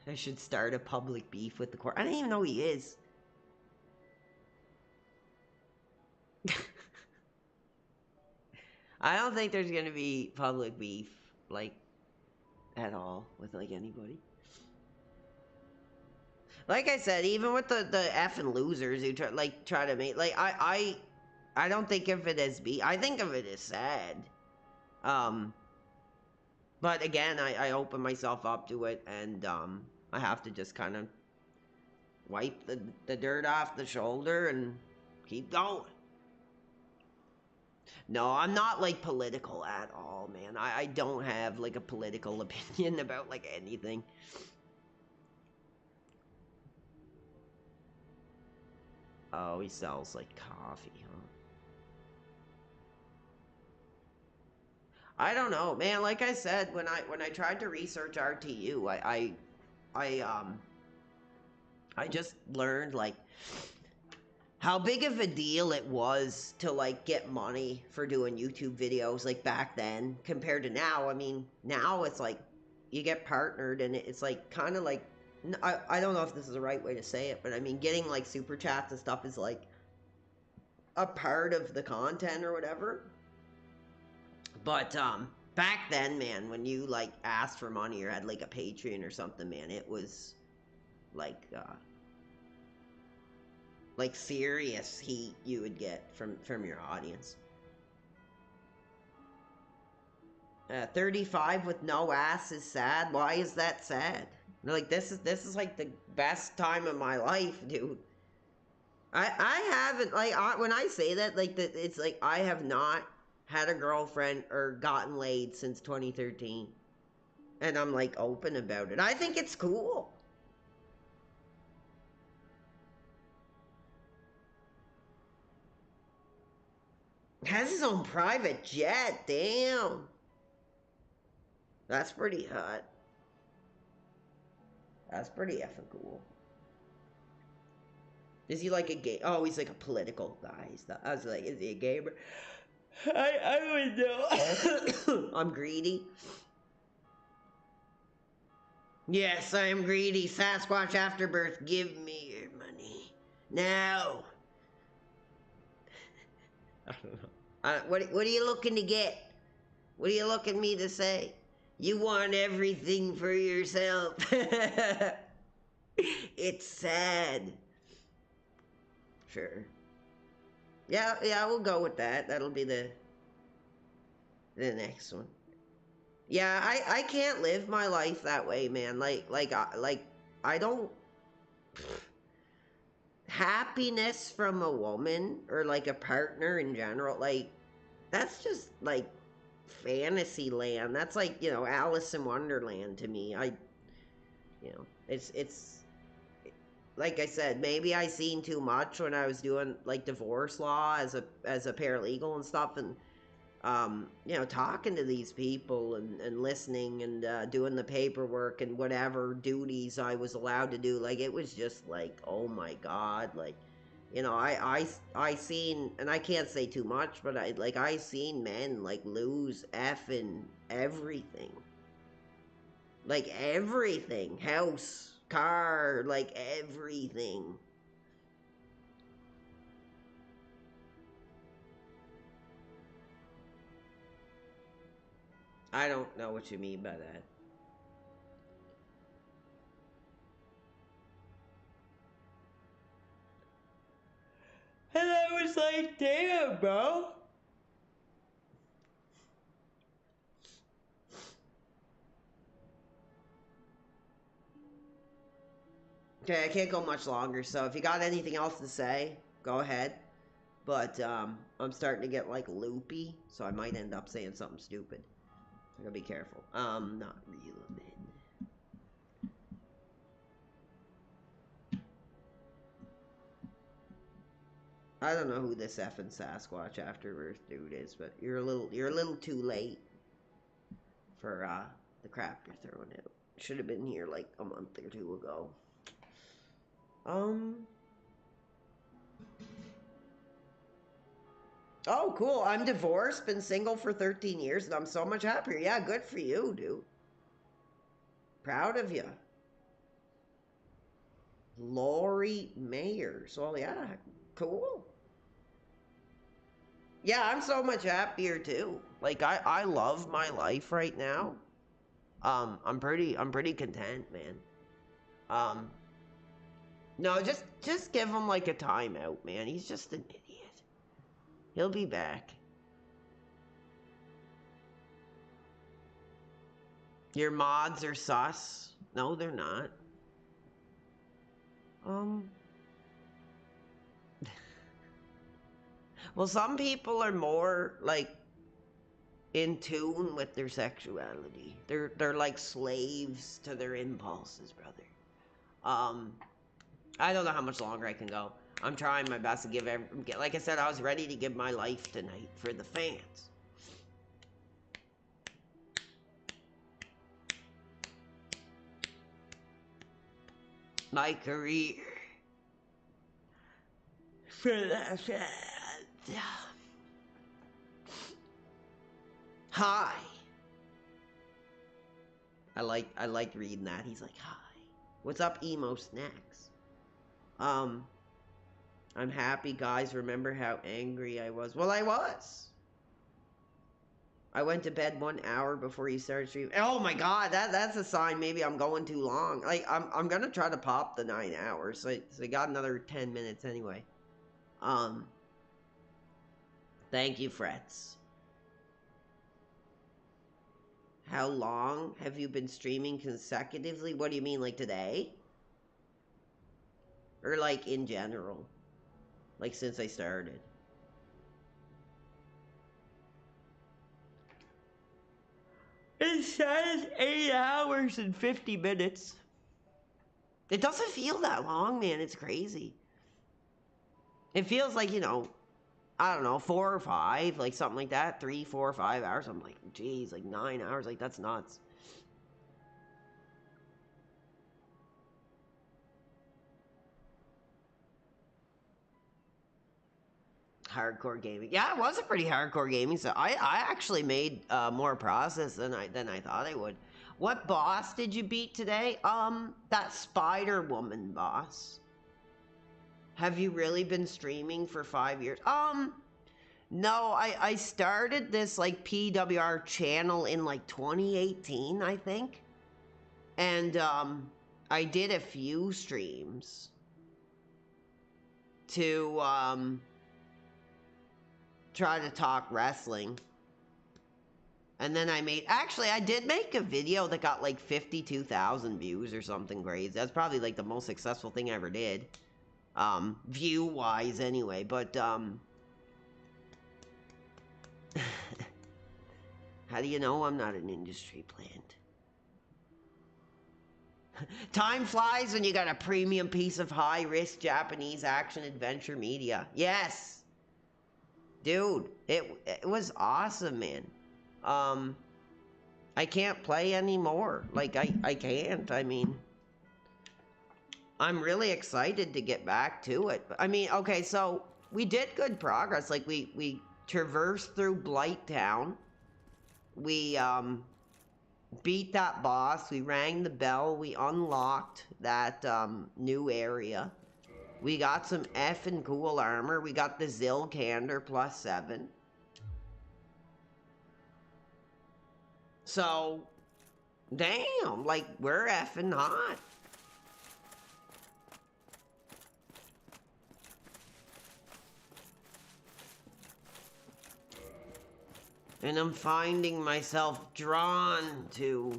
I should start a public beef with the court. I don't even know who he is. I don't think there's gonna be public beef, like, at all with, like, anybody. Like I said, even with the effing losers who try to make, like, I don't think of it as I think of it as sad. But again, I open myself up to it, and, I have to just kind of wipe the dirt off the shoulder and keep going. No, I'm not, like, political at all, man. I don't have, like, a political opinion about, like, anything. Oh, he sells, like, coffee, huh? I don't know, man. Like I said, when I tried to research RTU, I just learned like how big of a deal it was to like get money for doing YouTube videos like back then compared to now. I mean, now it's like you get partnered and it's like kind of like I don't know if this is the right way to say it, but I mean getting like super chats and stuff is like a part of the content or whatever. But back then, man, when you like asked for money or had like a Patreon or something, man, it was like serious heat you would get from your audience. 35 with no ass is sad. Why is that sad? Like this is like the best time of my life, dude. I haven't like when I say that like that it's like I have not had a girlfriend or gotten laid since 2013, and I'm like open about it. I think it's cool. Has his own private jet. Damn. That's pretty hot. That's pretty effing cool. Is he like a gay? Oh, he's like a political guy. I was like, is he a gamer? I would know. I'm greedy. Yes, I am greedy. Sasquatch Afterbirth, give me your money. Now. I don't know. What are you looking to get? What are you looking me to say? You want everything for yourself. It's sad. Sure. Yeah, we'll go with that. That'll be the next one. Yeah, I can't live my life that way, man. Like I don't happiness from a woman or like a partner in general, like that's just like fantasy land. That's like, you know, Alice in Wonderland to me. It's like I said, maybe I seen too much when I was doing like divorce law as a paralegal and stuff, and you know, talking to these people and listening and doing the paperwork and whatever duties I was allowed to do. Like it was just like, oh my God, like, you know, I seen, and I can't say too much, but I seen men like lose effing everything. Like everything. House, car, like everything. I don't know what you mean by that. And I was like, damn, bro. Okay, I can't go much longer, so if you got anything else to say, go ahead. But I'm starting to get like loopy, so I might end up saying something stupid. I gotta be careful. Not real men. I don't know who this effing Sasquatch Afterbirth dude is, but you're a little too late for the crap you're throwing out. Should have been here like a month or two ago. Oh, cool. I'm divorced, been single for 13 years, and I'm so much happier. Yeah, good for you, dude. Proud of you. Lori Mayers. Well, yeah, cool. Yeah, I'm so much happier too. Like I love my life right now. I'm pretty content, man. No, just give him like a timeout, man. He's just an idiot. He'll be back. Your mods are sus. No, they're not. Well, some people are more like in tune with their sexuality. They're like slaves to their impulses, brother. I don't know how much longer I can go. I'm trying my best to give like I said, I was ready to give my life tonight for the fans. my career. Hi. I like reading that. He's like, hi. What's up, emo snacks? I'm happy, guys. Remember how angry I was? Well, I was. I went to bed 1 hour before you started streaming. Oh my god, that's a sign maybe I'm going too long. Like I'm gonna try to pop the 9 hours. So I got another 10 minutes anyway. Thank you, Frets. How long have you been streaming consecutively? What do you mean, like today? Or like in general? Like since I started? It says 8 hours and 50 minutes. It doesn't feel that long, man. It's crazy. It feels like, you know, I don't know, 4 or 5, like something like that. 3, 4, 5 hours. I'm like, geez, like 9 hours. Like, that's nuts. Hardcore gaming. Yeah, it was a pretty hardcore gaming. So I actually made more process than I thought I would. What boss did you beat today? That Spider Woman boss. Have you really been streaming for 5 years? No, I started this like PWR channel in like 2018, I think. And I did a few streams to try to talk wrestling. And then I did make a video that got like 52,000 views or something crazy. That's probably like the most successful thing I ever did. View wise anyway, but how do you know I'm not an industry plant? Time flies when you got a premium piece of high-risk Japanese action-adventure media. Yes! Dude, it was awesome, man. I can't play anymore. Like, I can't. I mean, I'm really excited to get back to it. I mean, okay, so we did good progress. Like, we traversed through Blighttown. We, beat that boss. We rang the bell. We unlocked that, new area. We got some effing cool armor. We got the Zilkander +7. So, damn, like, we're effing hot. And I'm finding myself drawn to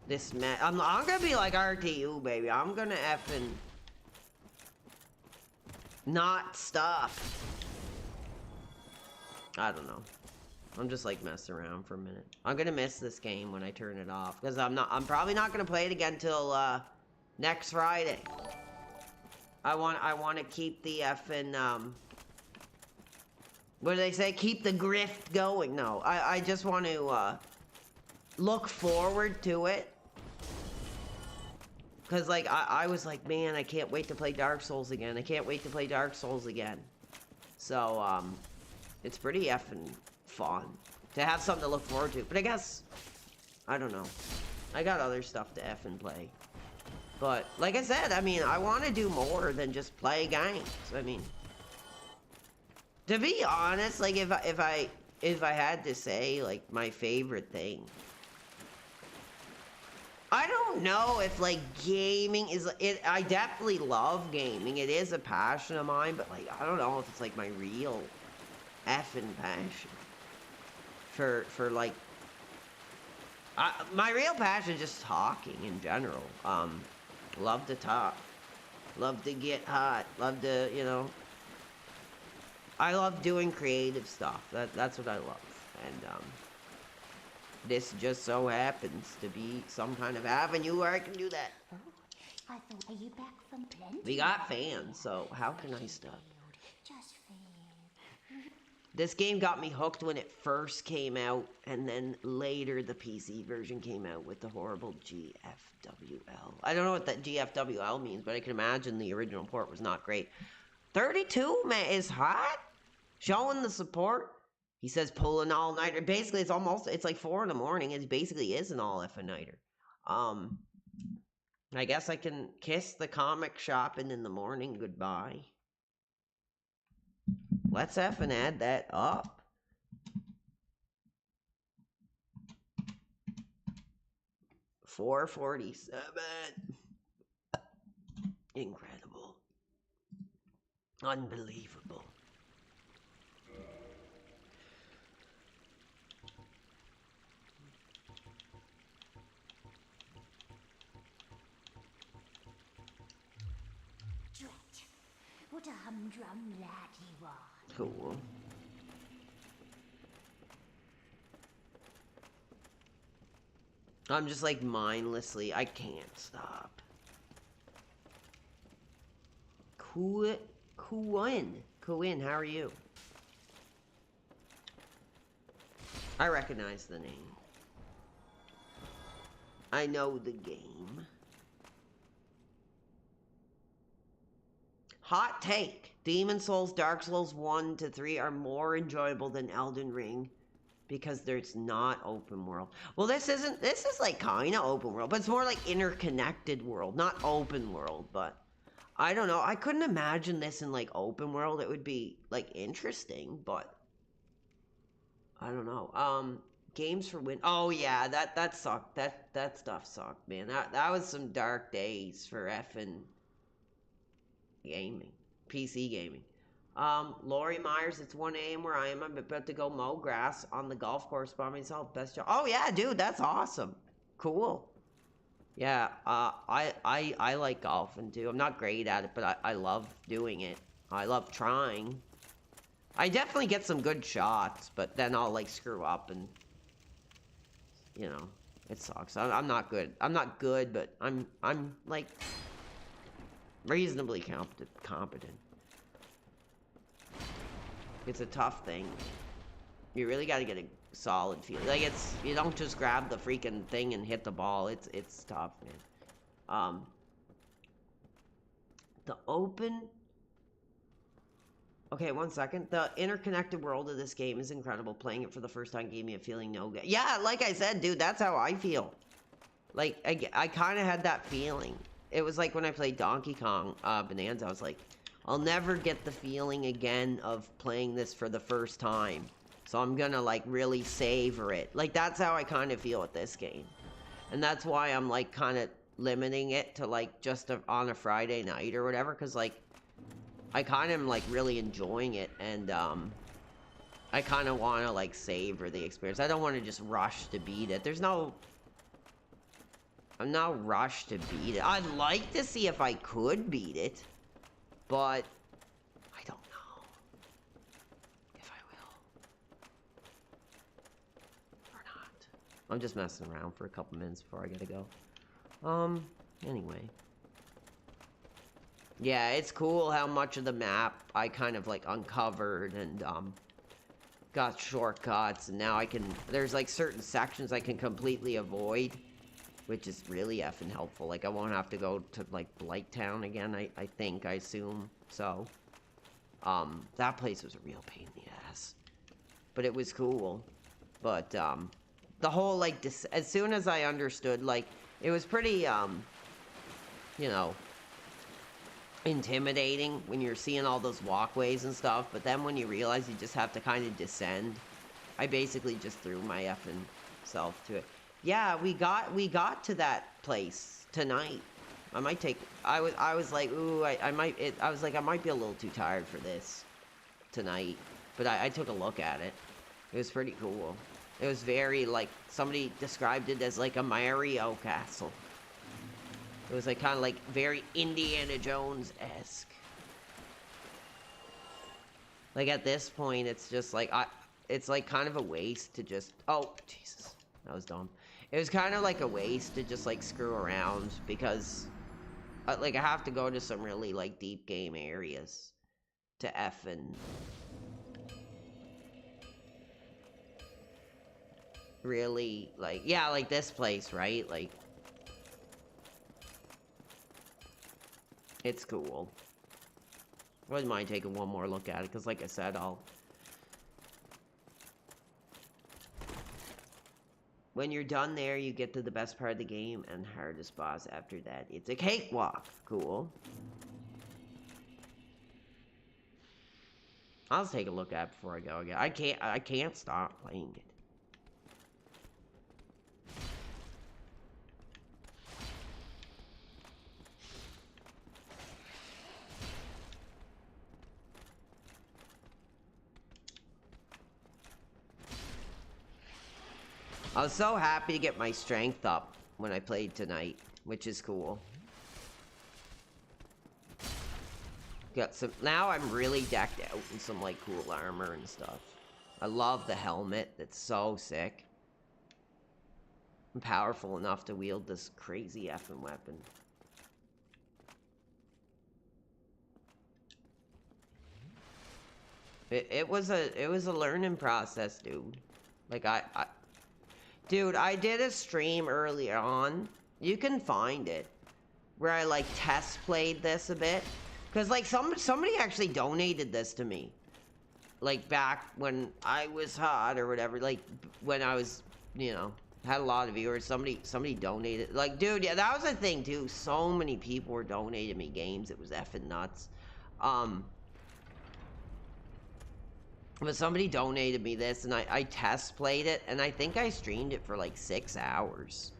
this match. I'm gonna be like RTU, baby. I'm gonna effing not stop. I don't know. I'm just like messing around for a minute. I'm gonna miss this game when I turn it off because I'm probably not gonna play it again till next Friday. I want to keep the effing what do they say? Keep the grift going. No, I just want to look forward to it. Because, like, I was like, man, I can't wait to play Dark Souls again. I can't wait to play Dark Souls again. So, it's pretty effing fun to have something to look forward to. But I guess, I don't know. I got other stuff to effing play. But, like I said, I mean, I want to do more than just play games. I mean, to be honest, like, if I had to say, like, my favorite thing, I don't know if, like, gaming is it. I definitely love gaming. It is a passion of mine, but, like, I don't know if it's like my real effing passion for like. My real passion is just talking in general. Love to talk, love to get hot, love to, you know. I love doing creative stuff. That's what I love, and this just so happens to be some kind of avenue where I can do that. Oh, I thought, are you back from plenty? We got fans, so how can I stop? Just fair. This game got me hooked when it first came out, and then later the PC version came out with the horrible GFWL. I don't know what that GFWL means, but I can imagine the original port was not great. 32, man, is hot. Showing the support. He says pulling all-nighter. Basically, it's like 4 in the morning. It basically is an all-F-a-nighter. I guess I can kiss the comic shop and in the morning goodbye. Let's effing add that up. $4.47. Incredible. Unbelievable. Drat. What a humdrum lad you are. Cool. I'm just like mindlessly, I can't stop. Kuin, how are you? I recognize the name. I know the game. Hot take. Demon Souls, Dark Souls 1 to 3 are more enjoyable than Elden Ring because there's not open world. Well, this is like kind of open world, but it's more like interconnected world, not open world, but I don't know. I couldn't imagine this in like open world. It would be like interesting, but I don't know. Games for win. Oh yeah, that sucked. That stuff sucked, man. That was some dark days for effing gaming. PC gaming. Lori Myers, it's 1 a.m. where I am. I'm about to go mow grass on the golf course by myself. Best job. Oh yeah, dude, that's awesome. Cool. Yeah, I like golfing too. I'm not great at it, but I love doing it. I love trying. I definitely get some good shots, but then I'll like screw up and you know, it sucks. I'm not good. I'm not good, but I'm like reasonably competent. It's a tough thing. You really got to get a solid feel. Like you don't just grab the freaking thing and hit the ball. It's tough, man. The open. Okay, 1 second. The interconnected world of this game is incredible. Playing it for the first time gave me a feeling no good. Yeah, like I said, dude, that's how I feel. Like I kind of had that feeling. It was like when I played Donkey Kong Bonanza. I was like, I'll never get the feeling again of playing this for the first time. So I'm gonna like really savor it. Like that's how I kind of feel with this game. And that's why I'm like kind of limiting it to like just on a Friday night or whatever. Cause like I kind of am like really enjoying it. And I kind of want to like savor the experience. I don't want to just rush to beat it. I'm not rushed to beat it. I'd like to see if I could beat it. But I don't know if I will or not. I'm just messing around for a couple minutes before I gotta go. Anyway. Yeah, it's cool how much of the map I kind of like uncovered and got shortcuts, and now there's like certain sections I can completely avoid, which is really effing helpful. Like, I won't have to go to, like, Blighttown again, I assume. So, that place was a real pain in the ass. But it was cool. But, the whole, like, as soon as I understood, like, it was pretty, you know, intimidating when you're seeing all those walkways and stuff. But then when you realize you just have to kind of descend, I basically just threw my effing self to it. Yeah, we got to that place tonight. I might take. I was like, ooh, I might be a little too tired for this tonight. But I took a look at it. It was pretty cool. It was very like somebody described it as like a Mario castle. It was like kind of like very Indiana Jones-esque. Like at this point, it's just like it's like kind of a waste to just. Oh Jesus, that was dumb. It was kind of like a waste to just like screw around because like I have to go to some really like deep game areas to effing really, like, yeah, like this place, right? Like, it's cool. Wouldn't mind taking one more look at it, because like I said, when you're done there, you get to the best part of the game, and hardest boss after that. It's a cakewalk. Cool. I'll just take a look at it before I go again. I can't stop playing it. I was so happy to get my strength up when I played tonight, which is cool. Got some, now I'm really decked out in some like cool armor and stuff. I love the helmet, it's so sick. I'm powerful enough to wield this crazy effing weapon. It was a learning process, dude. Like Dude, I did a stream earlier on. You can find it. Where I, like, test played this a bit. Because, like, somebody actually donated this to me. Like, back when I was hot or whatever. Like, when I was, you know, had a lot of viewers. Somebody donated. Like, dude, yeah, that was a thing, too. So many people were donating me games. It was effing nuts. But somebody donated me this, and I test played it, and I think I streamed it for like 6 hours.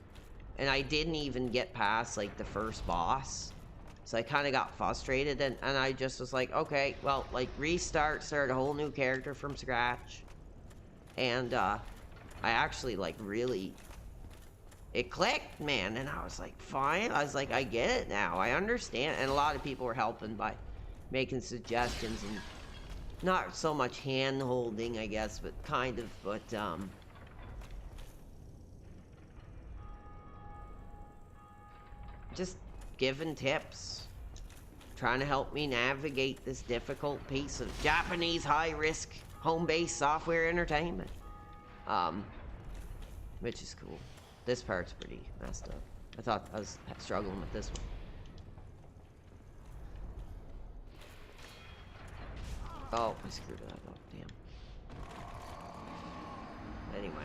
And I didn't even get past like the first boss. So I kind of got frustrated, and I just was like, okay, well, like restart, start a whole new character from scratch. And I actually like really, it clicked, man, and I was like, fine. I was like, I get it now, I understand. And a lot of people were helping by making suggestions and not so much hand holding, I guess, but kind of, but just giving tips, trying to help me navigate this difficult piece of Japanese high-risk home-based software entertainment, which is cool. This part's pretty messed up. I thought I was struggling with this one. Oh, I screwed that up, damn. Anyway.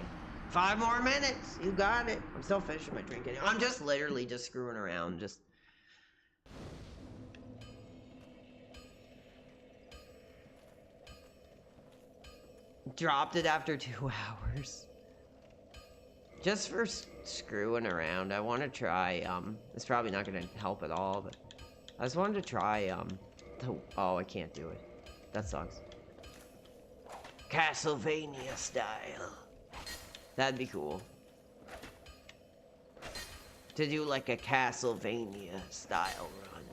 5 more minutes! You got it! I'm still finishing my drink anyway. I'm just literally just screwing around, just... Dropped it after 2 hours. Just for screwing around. I want to try, it's probably not going to help at all, but... I just wanted to try, oh, I can't do it. That sucks. Castlevania style. That'd be cool. To do like a Castlevania style run.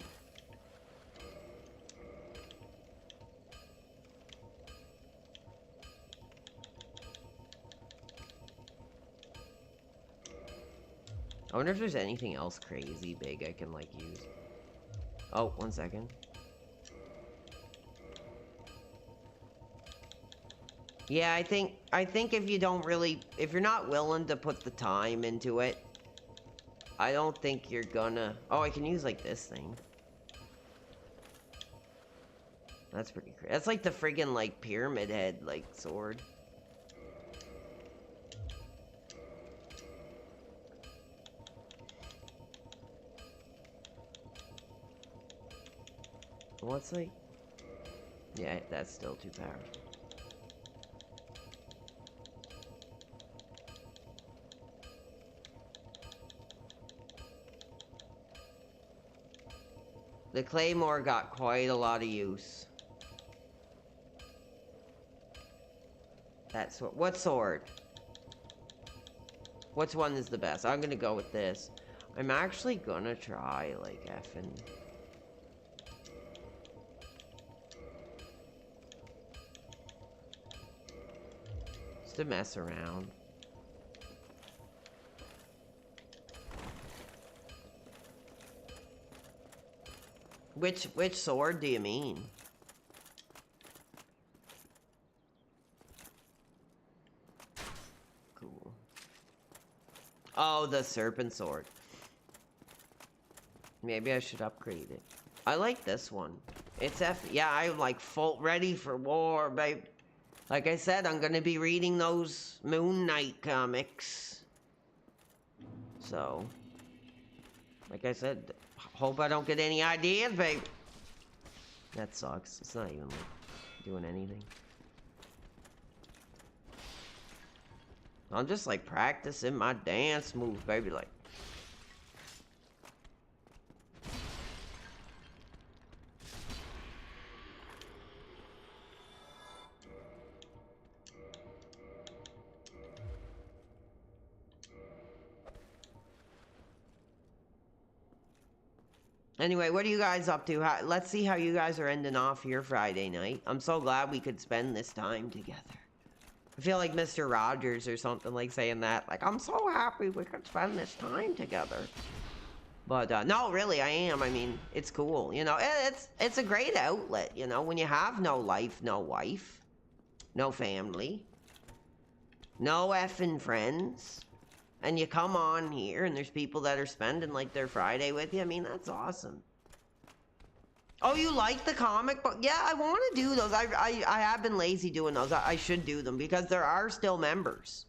I wonder if there's anything else crazy big I can like use. Oh, 1 second. Yeah, I think if you don't really, if you're not willing to put the time into it, I don't think you're gonna... Oh, I can use like this thing. That's pretty crazy. That's like the friggin' like pyramid head like sword. What's like... Yeah, that's still too powerful. The claymore got quite a lot of use. That's what sword? Which one is the best? I'm gonna go with this. I'm actually gonna try like effing. Just to mess around. Which sword do you mean? Cool. Oh, the serpent sword. Maybe I should upgrade it. I like this one. It's yeah, I'm like full ready for war, babe. Like I said, I'm gonna be reading those Moon Knight comics. So, like I said, hope I don't get any ideas, babe. That sucks. It's not even like doing anything. I'm just like practicing my dance moves, baby. Like, anyway, what are you guys up to? Let's see how you guys are ending off your Friday night. I'm so glad we could spend this time together. I feel like Mr. Rogers or something, like saying that. Like, I'm so happy we could spend this time together. But, no, really, I am. I mean, it's cool. You know, it's a great outlet, you know, when you have no life, no wife, no family, no effing friends, and you come on here and there's people that are spending, like, their Friday with you. I mean, that's awesome. Oh, you like the comic book? Yeah, I want to do those. I have been lazy doing those. I should do them because there are still members.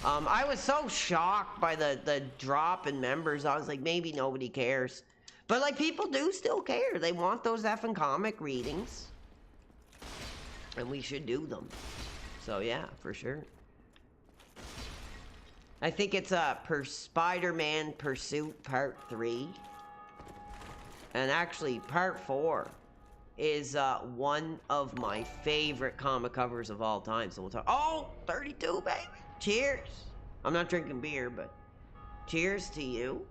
I was so shocked by the drop in members. I was like, maybe nobody cares. But, like, people do still care. They want those effing comic readings. And we should do them. So, yeah, for sure. I think it's Spider-Man Pursuit Part 3. And actually, Part 4 is one of my favorite comic covers of all time. So we'll talk. Oh, 32, baby. Cheers. I'm not drinking beer, but cheers to you.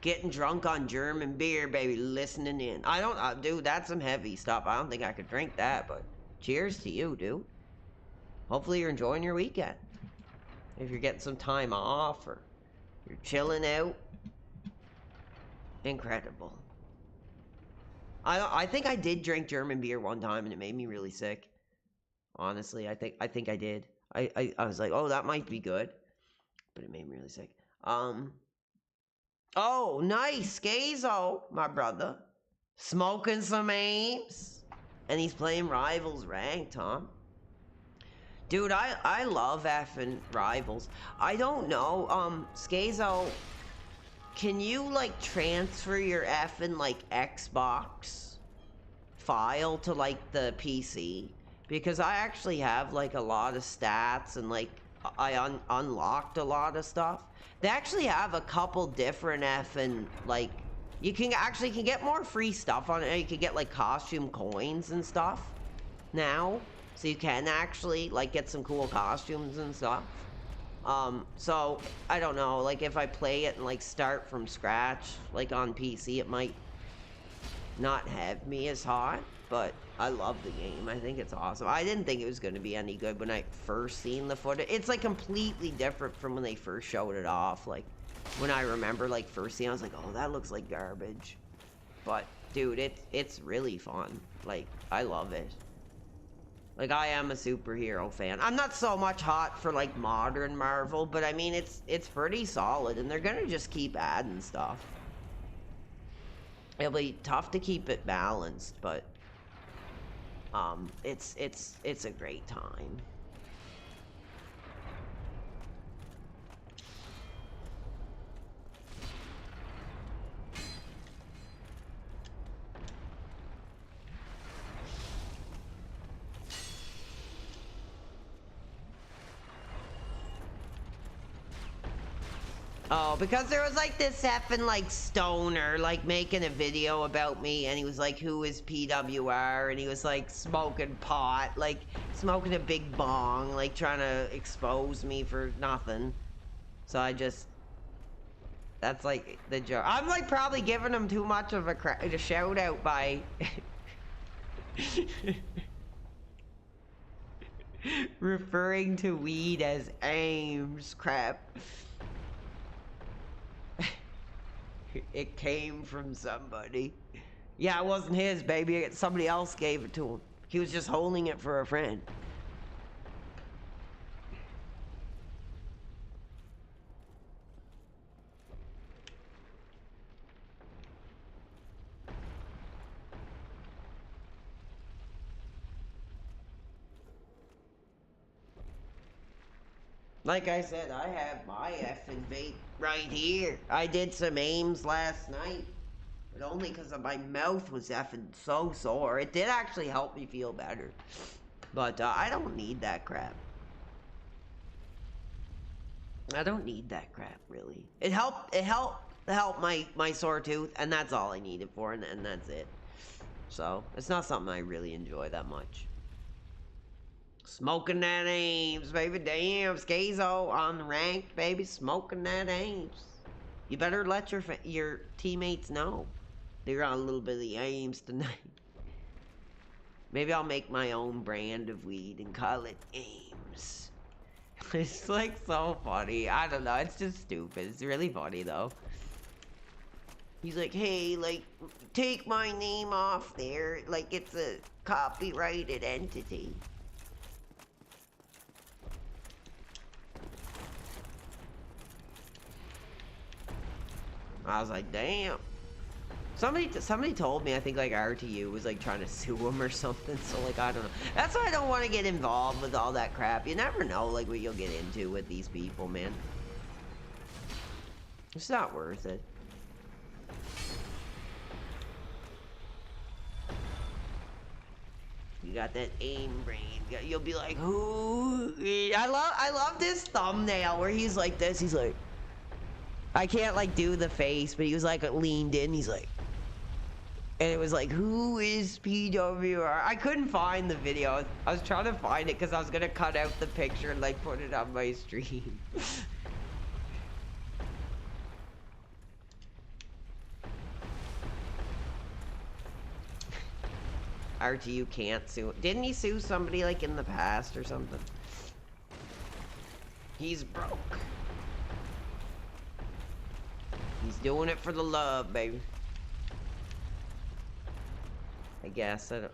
Getting drunk on German beer, baby. Listening in. I don't, dude, that's some heavy stuff. I don't think I could drink that, but cheers to you, dude. Hopefully you're enjoying your weekend. If you're getting some time off or you're chilling out. Incredible. I think I did drink German beer one time and it made me really sick. Honestly, I think I did. I was like, oh, that might be good. But it made me really sick. Oh, nice. Scazo, my brother. Smoking some aims. And he's playing Rivals Ranked, huh? Dude, I love effing Rivals. I don't know, Scazo, can you, like, transfer your effing, like, Xbox file to, like, the PC? Because I actually have, like, a lot of stats and, like, I unlocked a lot of stuff. They actually have a couple different effing, like, you can get more free stuff on it. You can get, like, costume coins and stuff now. So you can actually, like, get some cool costumes and stuff. So, I don't know, like, if I play it and, like, start from scratch, like, on PC, it might not have me as hot, but I love the game. I think it's awesome. I didn't think it was going to be any good when I first seen the footage. It's, like, completely different from when they first showed it off. Like, when I remember, like, first seeing it, I was like, oh, that looks like garbage. But, dude, it's really fun. Like, I love it. Like, I am a superhero fan. I'm not so much hot for, like, modern Marvel, but I mean, it's pretty solid, and they're gonna just keep adding stuff. It'll be tough to keep it balanced, but, it's a great time. Oh, because there was, like, this effing, like, stoner, like, making a video about me, and he was like, who is PWR? And he was, like, smoking pot, like, smoking a big bong, like, trying to expose me for nothing. So I just... That's, like, the joke. I'm, like, probably giving him too much of a shout-out by... referring to weed as Ames. Crap. It came from somebody. Yeah, it wasn't his, baby. Somebody else gave it to him. He was just holding it for a friend. Like I said, I have my effing vape right here. I did some aims last night, but only because my mouth was effing so sore. It did actually help me feel better, but I don't need that crap. I don't need that crap, really. It helped my sore tooth, and that's all I need it for, and that's it. So, it's not something I really enjoy that much. Smoking that Ames, baby. Damn, Scazo on the rank, baby. Smoking that Ames. You better let your teammates know they're on a little bit of the Ames tonight. Maybe I'll make my own brand of weed and call it Ames. It's like so funny. I don't know. It's just stupid. It's really funny though. He's like, hey, like, take my name off there. Like it's a copyrighted entity. I was like, damn. Somebody told me, I think like RTU was like trying to sue him or something, so like I don't know. That's why I don't want to get involved with all that crap. You never know like what you'll get into with these people, man. It's not worth it. You got that aim brain. You'll be like, who? I love this thumbnail where he's like this. He's like, I can't like do the face, but he was like leaned in. He's like, and it was like, who is PWR? I couldn't find the video. I was trying to find it because I was gonna cut out the picture and like put it on my stream. RTU can't sue. Didn't he sue somebody like in the past or something? He's broke. He's doing it for the love, baby. I guess. I don't,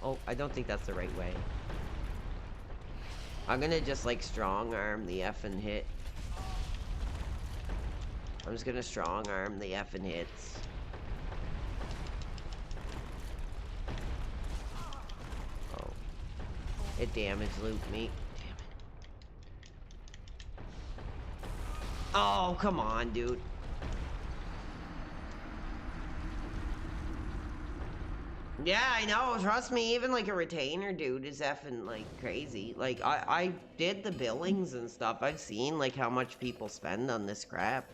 oh, I don't think that's the right way. I'm gonna just like strong arm the effing hit. I'm just gonna strong arm the effing hits. Oh. It damaged loot me. Damn it. Oh, come on, dude. Yeah, I know. Trust me, even like a retainer dude is effing like crazy. Like I did the billings and stuff. I've seen like how much people spend on this crap.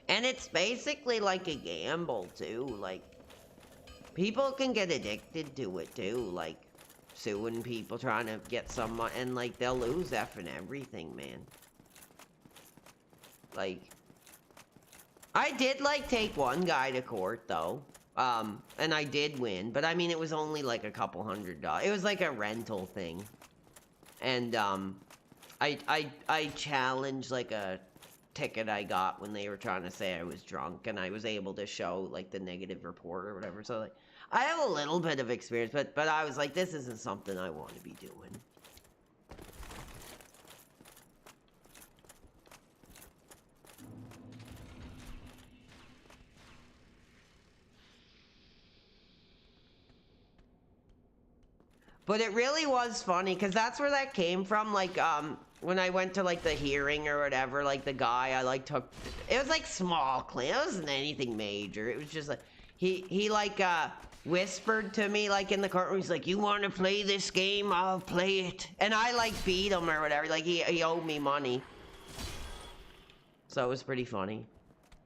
And it's basically like a gamble too. Like people can get addicted to it too. Like suing people, trying to get someone, and like they'll lose effing everything, man. Like I did like take one guy to court though, and I did win, but I mean it was only like a couple $100. It was like a rental thing, and I challenged like a ticket I got when they were trying to say I was drunk, and I was able to show like the negative report or whatever. So like I have a little bit of experience, but I was like, this isn't something I want to be doing. But it really was funny, because that's where that came from, like, when I went to, like, the hearing or whatever, like, the guy I, like, took, it was, like, small claim, it wasn't anything major, it was just, like, he like, whispered to me, like, in the courtroom, he's like, you want to play this game, I'll play it, and I, like, beat him or whatever, like, he owed me money, so it was pretty funny.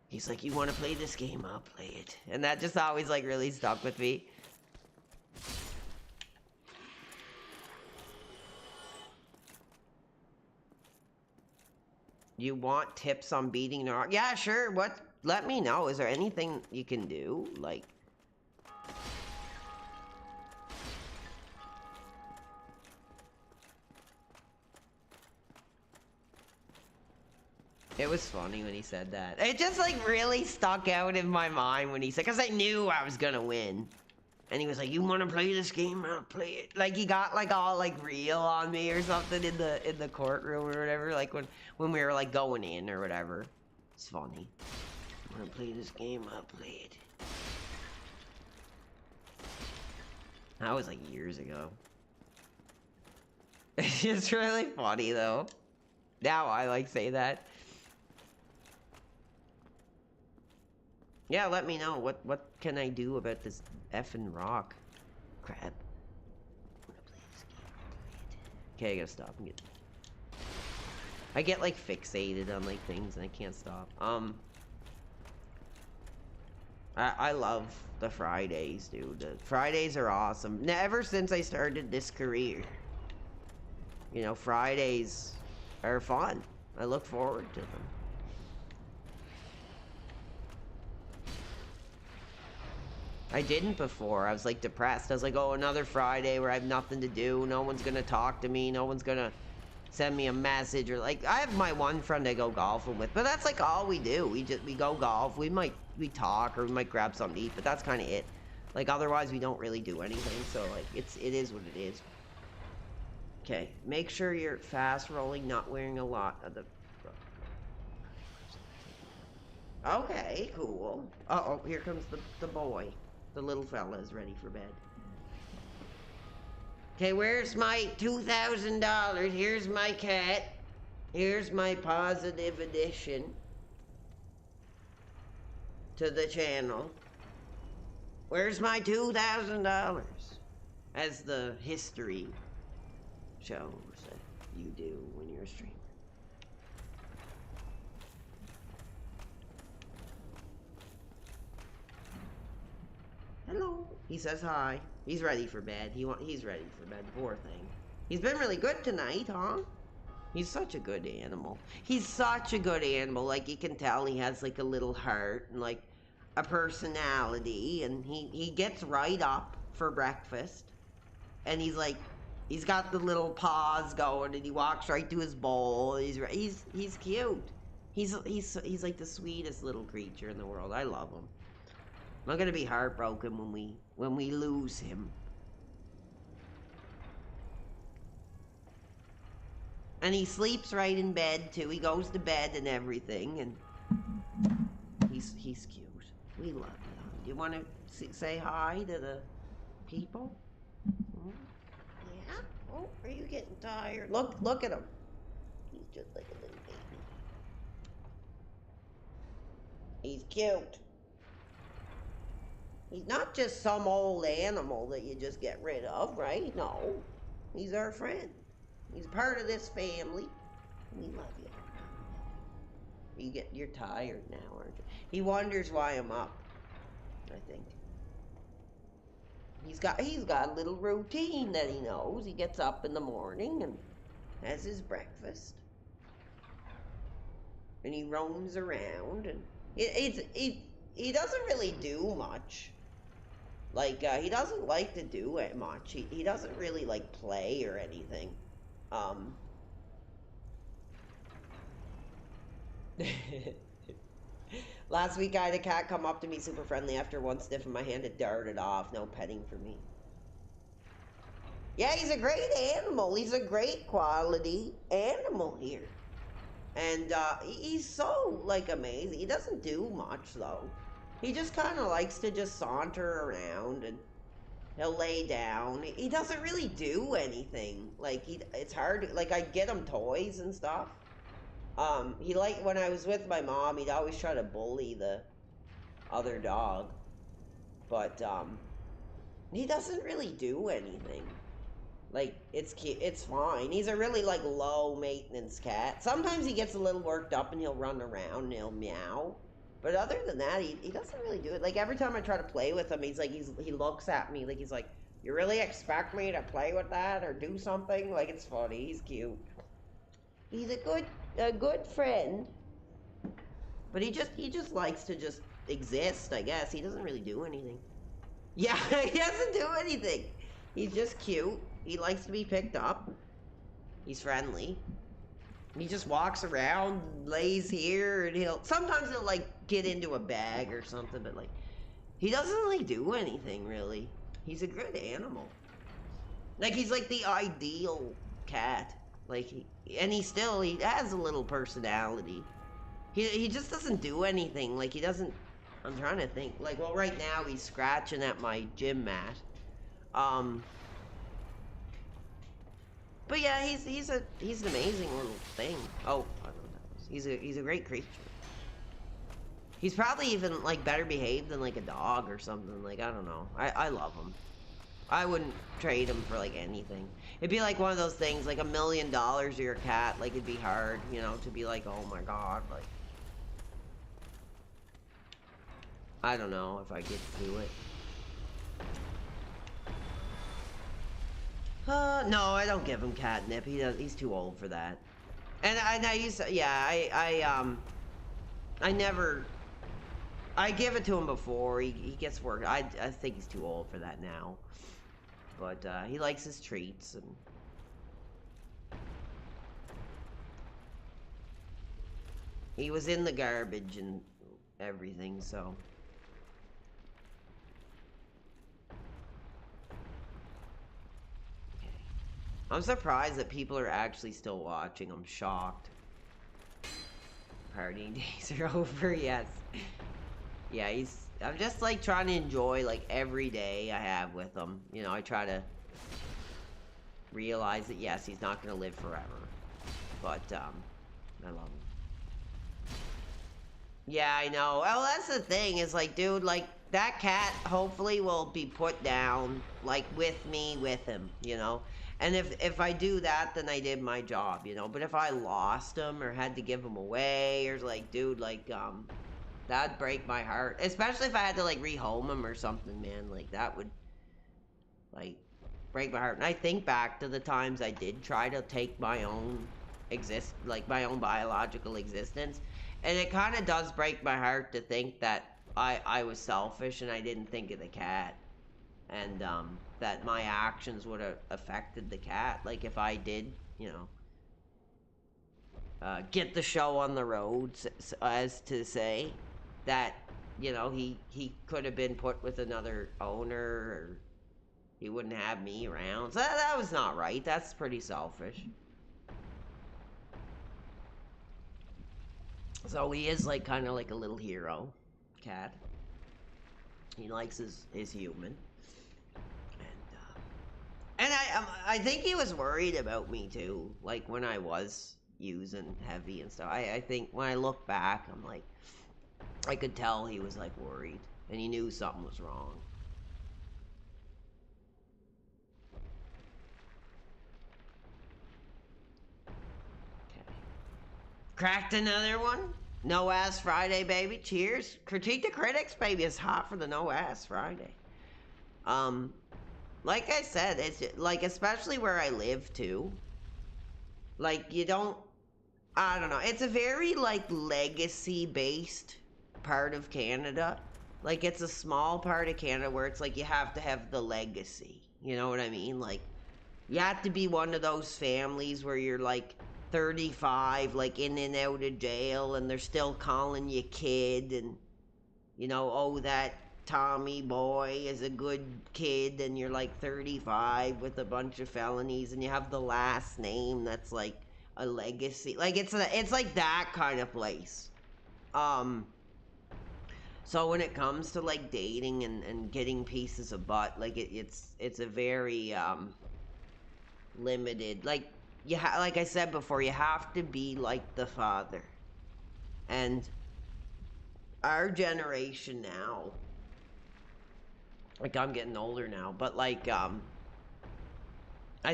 He's like, you want to play this game, I'll play it, and that just always, like, really stuck with me. You want tips on beating Narc? Yeah, sure. What? Let me know. Is there anything you can do? Like... It was funny when he said that. It just, like, really stuck out in my mind when he said... Because I knew I was gonna win. And he was like, you want to play this game? I'll play it. Like, he got, like, all, like, real on me or something in the courtroom or whatever. Like, when we were, like, going in or whatever. It's funny. You want to play this game? I'll play it. That was, like, years ago. It's really funny though. Now I like say that. Yeah, let me know. What can I do about this effing rock? Crap. Okay, I gotta stop and get... I get like fixated on like things and I can't stop. I love the Fridays, dude. The Fridays are awesome. Ever since I started this career, you know, Fridays are fun. I look forward to them. I didn't before. I was like depressed. I was like, oh, another Friday where I have nothing to do. No one's gonna talk to me. No one's gonna send me a message or like. I have my one friend I go golfing with, but that's like all we do. We go golf. We talk or we might grab something to eat, but that's kind of it. Like otherwise we don't really do anything. So like it is what it is. Okay, make sure you're fast rolling, not wearing a lot of the... Okay, cool. Uh-oh, here comes the boy. The little fella is ready for bed. Okay, where's my $2,000? Here's my cat. Here's my positive addition to the channel. Where's my $2,000? As the history shows that you do when you're a streamer. Hello. He says hi. He's ready for bed. He's ready for bed. Poor thing. He's been really good tonight, huh? He's such a good animal. He's such a good animal. Like you can tell he has like a little heart and like a personality, and he gets right up for breakfast. And he's got the little paws going, and he walks right to his bowl. He's cute. He's like the sweetest little creature in the world. I love him. I'm gonna be heartbroken when we lose him. And he sleeps right in bed too. He goes to bed and everything, and he's cute. We love him. Do you want to say hi to the people? Hmm? Yeah. Oh, are you getting tired? Look at him. He's just like a little baby. He's cute. He's not just some old animal that you just get rid of, right? No. He's our friend. He's part of this family. We love you. You're tired now, aren't you? He wonders why I'm up, I think. He's got a little routine that he knows. He gets up in the morning and has his breakfast. And he roams around, and he doesn't really do much. Like, he doesn't like to do it much. He doesn't really, like, play or anything. Last week I had a cat come up to me super friendly. After one sniff of my hand, it darted off. No petting for me. Yeah, he's a great animal. He's a great quality animal here. And he's so, like, amazing. He doesn't do much, though. He just kind of likes to just saunter around, and he'll lay down. He doesn't really do anything. Like, it's hard. Like, I get him toys and stuff. When I was with my mom, he'd always try to bully the other dog. But, he doesn't really do anything. Like, it's cute. It's fine. He's a really, like, low-maintenance cat. Sometimes he gets a little worked up and he'll run around and he'll meow. But other than that, he doesn't really do it. Like, every time I try to play with him, he looks at me like he's like, you really expect me to play with that or do something? Like, it's funny. He's cute. He's a good friend. But he just likes to just exist, I guess. He doesn't really do anything. Yeah, he doesn't do anything. He's just cute. He likes to be picked up. He's friendly. He just walks around, lays here, and sometimes he'll like get into a bag or something, but like he doesn't really do anything really. He's a good animal. Like he's like the ideal cat. Like he has a little personality. He just doesn't do anything. Like he doesn't. I'm trying to think. Like, well, right now he's scratching at my gym mat. But yeah, he's an amazing little thing. Oh, I don't know what that was. He's a great creature. He's probably even like better behaved than like a dog or something. Like, I don't know. I love him. I wouldn't trade him for like anything. It'd be like one of those things, like $1 million or your cat. Like, it'd be hard, you know, to be like, oh my god, like, I don't know if I get to do it. No, I don't give him catnip. He's too old for that. And I used to, yeah, I never, I give it to him before he gets work. I think he's too old for that now. But he likes his treats, and he was in the garbage and everything, so. Okay. I'm surprised that people are actually still watching. I'm shocked. Partying days are over, yes. Yeah, I'm just like trying to enjoy like every day I have with him. You know, I try to realize that yes, he's not gonna live forever. But I love him. Yeah, I know. Well, that's the thing, is like, dude, like that cat hopefully will be put down like with me, with him, you know? And if I do that, then I did my job, you know? But if I lost him or had to give him away, or like, dude, like that'd break my heart. Especially if I had to, like, rehome him or something, man. Like, that would, like, break my heart. And I think back to the times I did try to take my own my own biological existence. And it kind of does break my heart to think that I was selfish and I didn't think of the cat. And, that my actions would have affected the cat. Like, if I did, you know, get the show on the road, as to say, that, you know, he could have been put with another owner, or he wouldn't have me around. So that was not right. That's pretty selfish. So he is like kind of like a little hero cat. He likes his human. And I think he was worried about me too, like when I was using heavy and stuff. I think when I look back, I'm like, I could tell he was like worried, and he knew something was wrong. Okay. Cracked another one. No Ass Friday, baby. Cheers. Critique the Critics, baby. It's hot for the No Ass Friday. Like I said, it's like, especially where I live too. Like, you don't, I don't know. It's a very like legacy based part of Canada. Like, it's a small part of Canada where it's like you have to have the legacy. You know what I mean? Like, you have to be one of those families where you're like 35, like in and out of jail, and they're still calling you kid, and, you know, oh, that Tommy boy is a good kid, and you're like 35 with a bunch of felonies, and you have the last name that's like a legacy. Like, it's like that kind of place. So when it comes to like dating and getting pieces of butt, like it's a very limited, like like I said before, you have to be like the father. And our generation now, like, I'm getting older now, but like I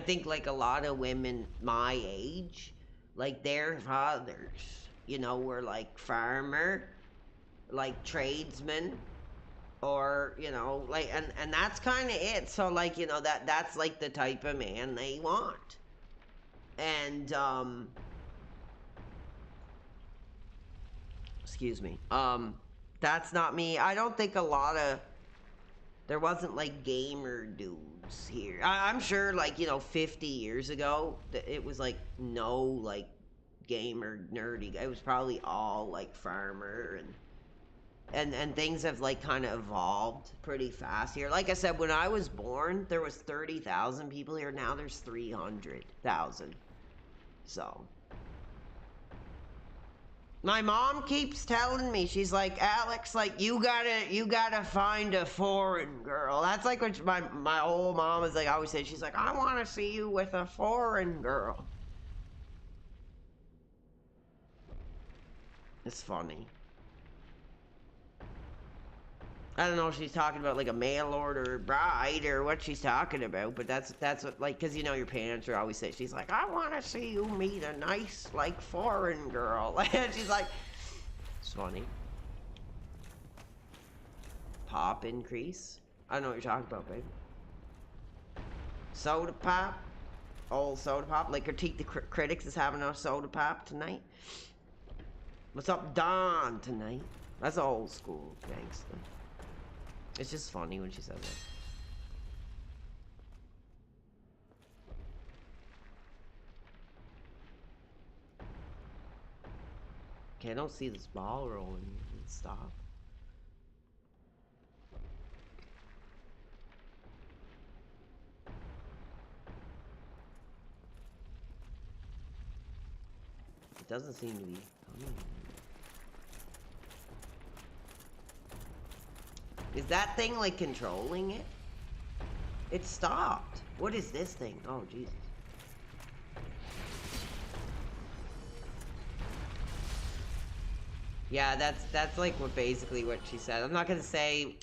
think like a lot of women my age, like their fathers, you know, were like farmer, like tradesmen, or, you know, like, and that's kind of it. So like, you know, that's like the type of man they want. And excuse me, that's not me. I don't think there wasn't like gamer dudes here. I'm sure, like, you know, 50 years ago, it was like no like gamer nerdy. It was probably all like farmer, and things have like kind of evolved pretty fast here. Like I said, when I was born, there was 30,000 people here. Now there's 300,000. So My mom keeps telling me, she's like, Alex, like, you gotta find a foreign girl. That's like what my old mom is like, I always say, she's like, I want to see you with a foreign girl. It's funny. I don't know if she's talking about like a mail order bride or what she's talking about, but that's what, like, because you know your parents are always say, she's like, I want to see you meet a nice, like, foreign girl. And she's like, it's funny. Pop increase? I don't know what you're talking about, baby. Soda pop? Old soda pop? Like, critique the critics is having a soda pop tonight? What's up, Don, tonight? That's old school gangster. It's just funny when she says that. Okay, I don't see this ball rolling. Stop. It doesn't seem to be coming. Is that thing like controlling it? It stopped. What is this thing? Oh, Jesus. Yeah, that's like basically what she said. I'm not gonna say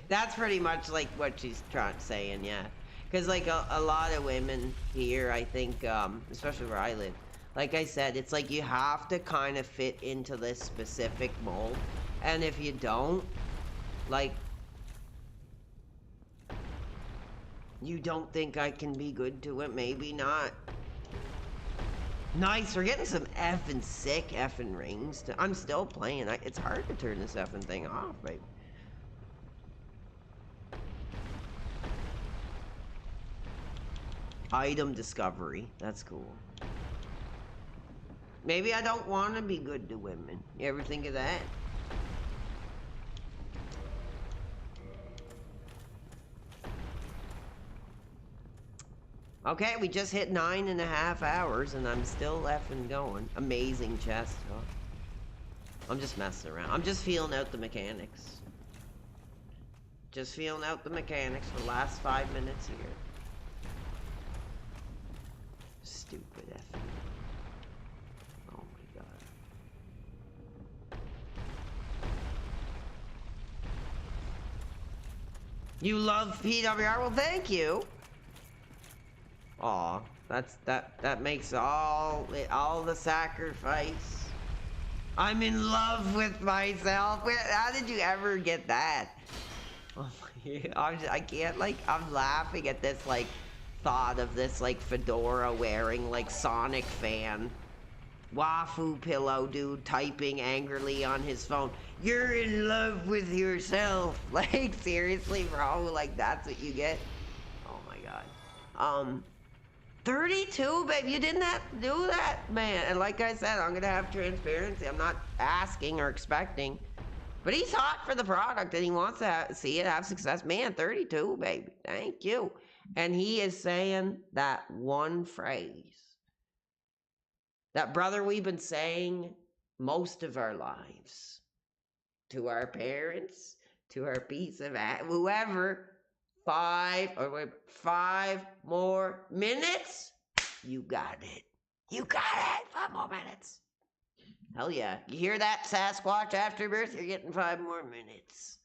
that's pretty much like what she's saying, yeah. Because like a lot of women here, I think, especially where I live, like I said, it's like you have to kind of fit into this specific mold, and if you don't, like, you don't think I can be good to it, maybe not. Nice, we're getting some effing sick effing rings. I'm still playing. It's hard to turn this effing thing off, baby. Item discovery. That's cool. Maybe I don't want to be good to women. You ever think of that? Okay, we just hit 9.5 hours and I'm still effing going. Amazing chest, huh? I'm just messing around. I'm just feeling out the mechanics. Just feeling out the mechanics for the last 5 minutes here. Stupid effing. Oh my god. You love PWR? Well, thank you. Aw, that makes all the sacrifice. I'm in love with myself. How did you ever get that? Oh my, I can't, like, I'm laughing at this, like, thought of this, like, fedora wearing, like, Sonic fan. Wafu pillow dude typing angrily on his phone. You're in love with yourself. Like, seriously, bro? Like, that's what you get? Oh my god. 32, babe, you didn't have to do that, man. And like I said, I'm gonna have transparency. I'm not asking or expecting. But he's hot for the product and he wants to see it have success. Man, 32, baby. Thank you. And he is saying that one phrase. That, brother, we've been saying most of our lives. To our parents, to our piece of whoever. 5 more minutes? You got it. You got it. 5 more minutes. Hell yeah. You hear that, Sasquatch Afterbirth? You're getting 5 more minutes.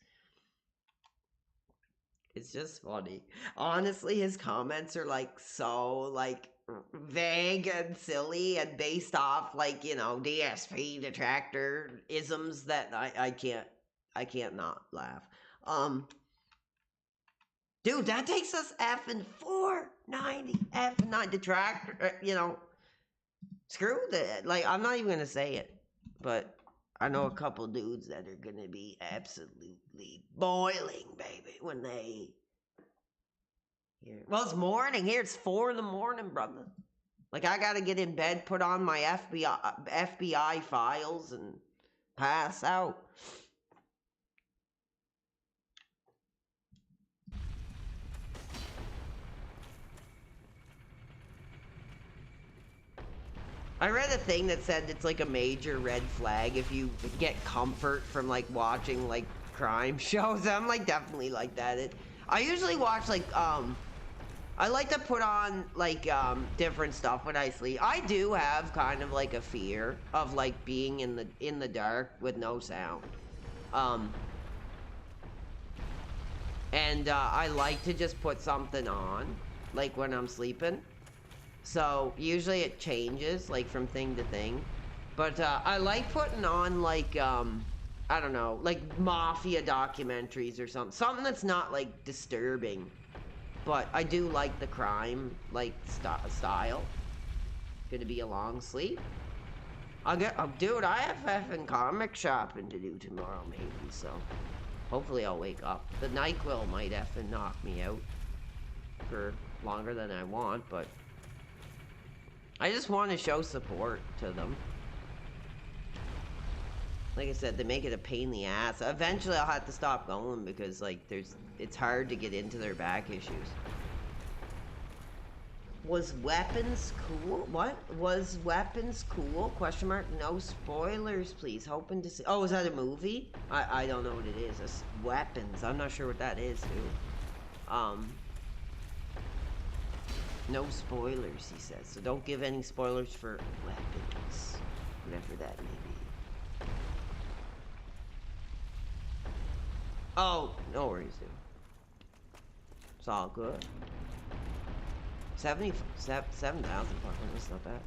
It's just funny. Honestly, his comments are like so like vague and silly and based off like, you know, DSP detractor isms that I can't not laugh. Dude, that takes us effing 490 F9 detractor, you know. Screw that. Like, I'm not even gonna say it, but I know a couple dudes that are gonna be absolutely boiling, baby, when they hear. Well, it's morning here. It's 4 in the morning, brother. Like, I gotta get in bed, put on my FBI files, and pass out. I read a thing that said it's like a major red flag if you get comfort from like watching like crime shows. I'm like definitely like that. I usually watch like I like to put on like different stuff when I sleep. I do have kind of like a fear of like being in the dark with no sound. And I like to just put something on like when I'm sleeping. So usually it changes like from thing to thing. But I like putting on like I don't know, like mafia documentaries or something. Something that's not like disturbing. But I do like the crime like style. Gonna be a long sleep. Dude, I have effing comic shopping to do tomorrow maybe, so hopefully I'll wake up. The NyQuil might effing knock me out for longer than I want, but I just want to show support to them. Like I said, they make it a pain in the ass. Eventually I'll have to stop going because like it's hard to get into their back issues. Was weapons cool? What? Was weapons cool? Question mark. No spoilers, please. Hoping to see. Oh, is that a movie? I don't know what it is. It's weapons. I'm not sure what that is, dude. No spoilers, he says. So don't give any spoilers for weapons. Whatever that may be. Oh, no worries, dude. It's all good. 7,500. That's not bad.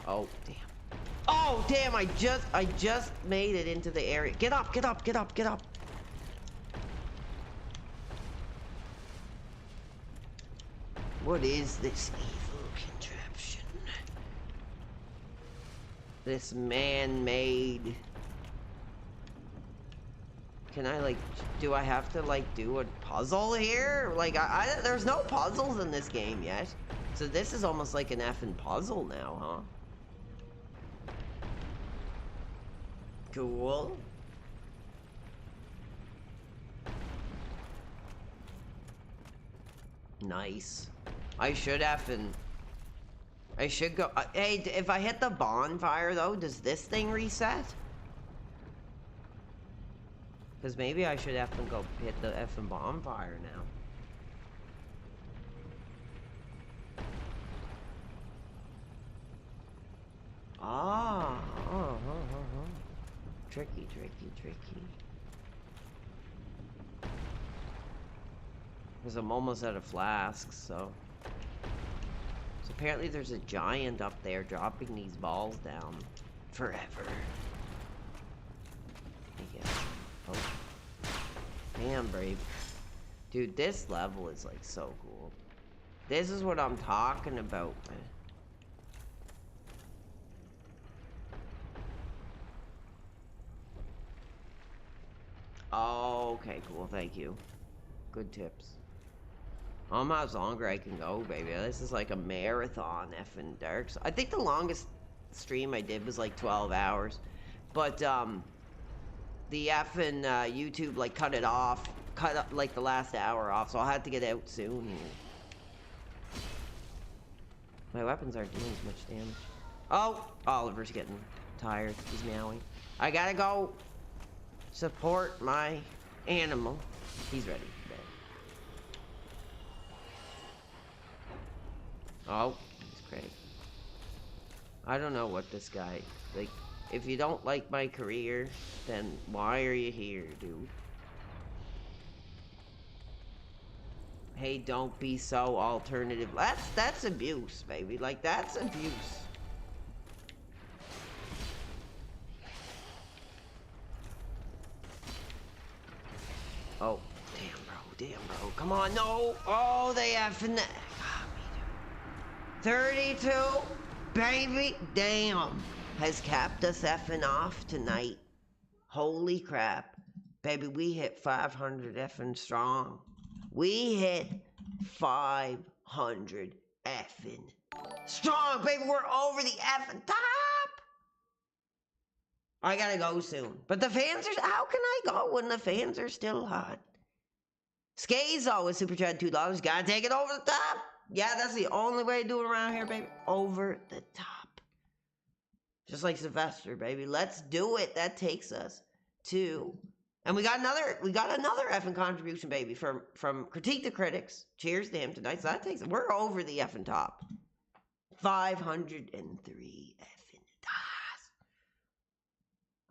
Oh, damn. Oh, damn, I just made it into the area. Get up, get up, get up, get up. What is this evil contraption? This man-made... Can I, like, do I have to, like, do a puzzle here? Like, there's no puzzles in this game yet. So this is almost like an effing puzzle now, huh? Cool. Nice. I should go... hey, if I hit the bonfire, though, does this thing reset? Because maybe I should have to go hit the effing bonfire now. Ah. Tricky, tricky, tricky. Because I'm almost out of flasks, so... So apparently there's a giant up there dropping these balls down forever. I guess. Oh. Damn, brave. Dude, this level is like so cool. This is what I'm talking about, man. Oh, okay, cool, thank you. Good tips. How much longer I can go, baby? This is like a marathon effing Dark Souls. I think the longest stream I did was like 12 hours. But, the effing, YouTube, like, cut up, like, the last hour off, so I'll have to get out soon. My weapons aren't doing as much damage. Oh! Oliver's getting tired. He's meowing. I gotta go support my animal. He's ready. Oh, he's great. I don't know what this guy... Like, if you don't like my career, then why are you here, dude? Hey, don't be so alternative. That's abuse, baby. Like, that's abuse. Oh, damn, bro. Come on, no. Oh, they effing... 32, baby, damn, has capped us effing off tonight. Holy crap. Baby, we hit 500 effing strong. We hit 500 effing strong, baby. We're over the effing top. I gotta go soon. But the fans are, how can I go when the fans are still hot? Skazo with Super Chat $2. Gotta take it over the top. Yeah, that's the only way to do it around here, baby. Over the top. Just like Sylvester, baby. Let's do it. That takes us to... And we got another effing contribution, baby, from Critique the Critics. Cheers to him tonight. So that takes... We're over the effing top. 503 effing dollars.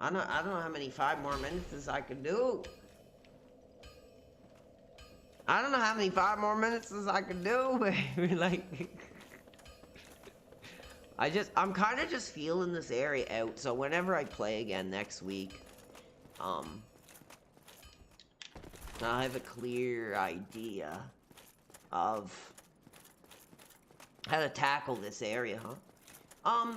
I don't know how many 5 more minutes I can do. I don't know how many 5 more minutes I can do, baby. Like, I'm kind of just feeling this area out. So whenever I play again next week, I'll have a clear idea of how to tackle this area, huh?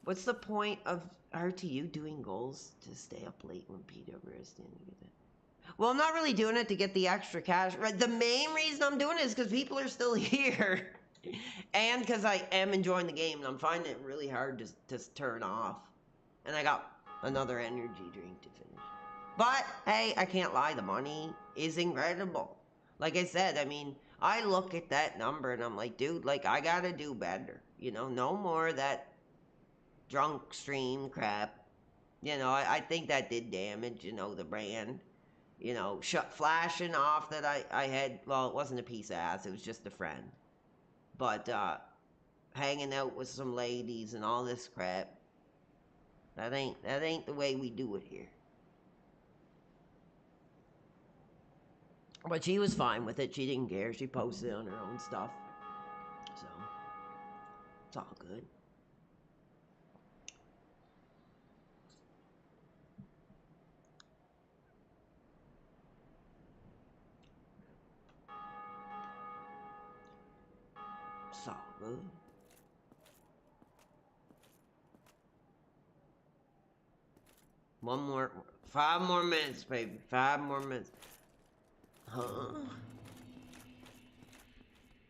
What's the point of RTU doing goals to stay up late when PW is standing at it? Well, I'm not really doing it to get the extra cash. Right? The main reason I'm doing it is because people are still here. And because I am enjoying the game and I'm finding it really hard to turn off. And I got another energy drink to finish. But, hey, I can't lie. The money is incredible. Like I said, I mean, I look at that number and I'm like, dude, like, I gotta do better. You know, no more of that drunk stream crap. You know, I think that did damage, you know, the brand. You know, flashing off that I had, well, it wasn't a piece of ass, it was just a friend. But, hanging out with some ladies and all this crap, that ain't the way we do it here. But she was fine with it, she didn't care, she posted on her own stuff. So, it's all good. It's all good. One more, 5 more minutes, baby. 5 more minutes. Huh?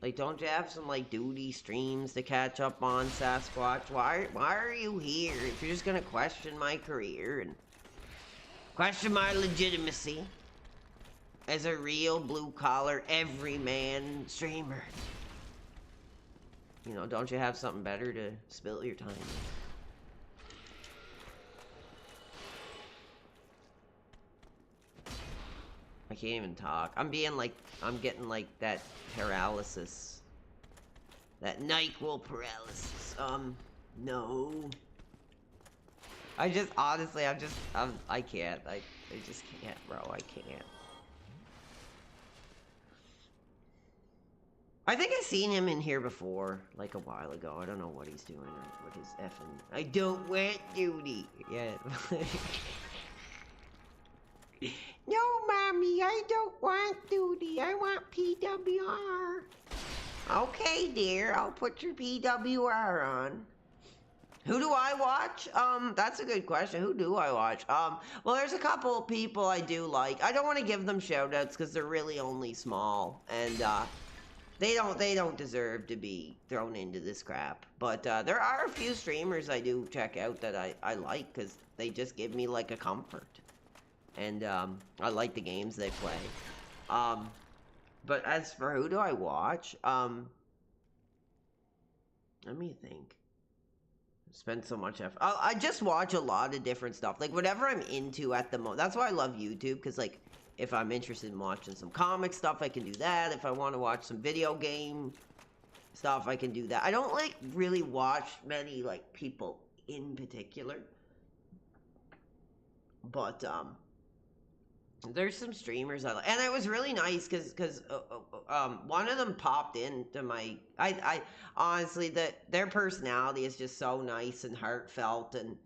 Like, don't you have some, like, duty streams to catch up on, Sasquatch? Why are you here if you're just gonna question my career and question my legitimacy as a real blue-collar, everyman streamer? You know, don't you have something better to spill your time in? I can't even talk. I'm getting like that paralysis. That NyQuil paralysis. No. I just, honestly, I can't. I just can't, bro. I can't. I think I've seen him in here before, like a while ago. I don't know what he's doing or what his effing... I don't want duty. Yeah. No, Mommy, I don't want duty. I want PWR. Okay, dear, I'll put your PWR on. Who do I watch? That's a good question. Who do I watch? Well, there's a couple of people I do like. I don't want to give them shout-outs because they're really only small. And, they don't deserve to be thrown into this crap. But there are a few streamers I do check out that I like because they just give me like a comfort. And I like the games they play. But as for who do I watch? Let me think. Spend so much effort. I just watch a lot of different stuff. Like whatever I'm into at the moment. That's why I love YouTube, because like if I'm interested in watching some comic stuff, I can do that. If I want to watch some video game stuff, I can do that. I don't like really watch many like people in particular. But there's some streamers I like, and it was really nice because one of them popped into my. I honestly their personality is just so nice and heartfelt, and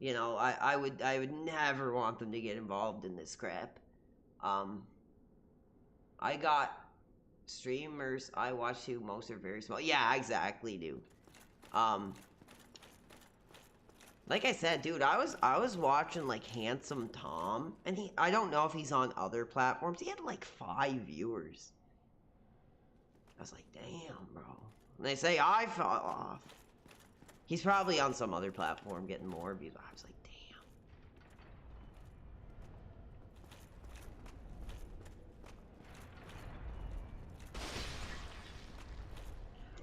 you know I would never want them to get involved in this crap. I got streamers I watch who most are very small. Yeah, exactly, dude. Like I said, dude, I was watching like Handsome Tom, and I don't know if he's on other platforms. He had like 5 viewers. I was like, damn, bro. And they say I fell off. He's probably on some other platform getting more views. I was like, damn.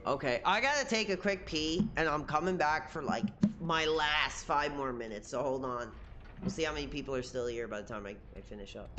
Okay, I gotta take a quick pee, and I'm coming back for like my last 5 more minutes, so hold on. We'll see how many people are still here by the time I finish up.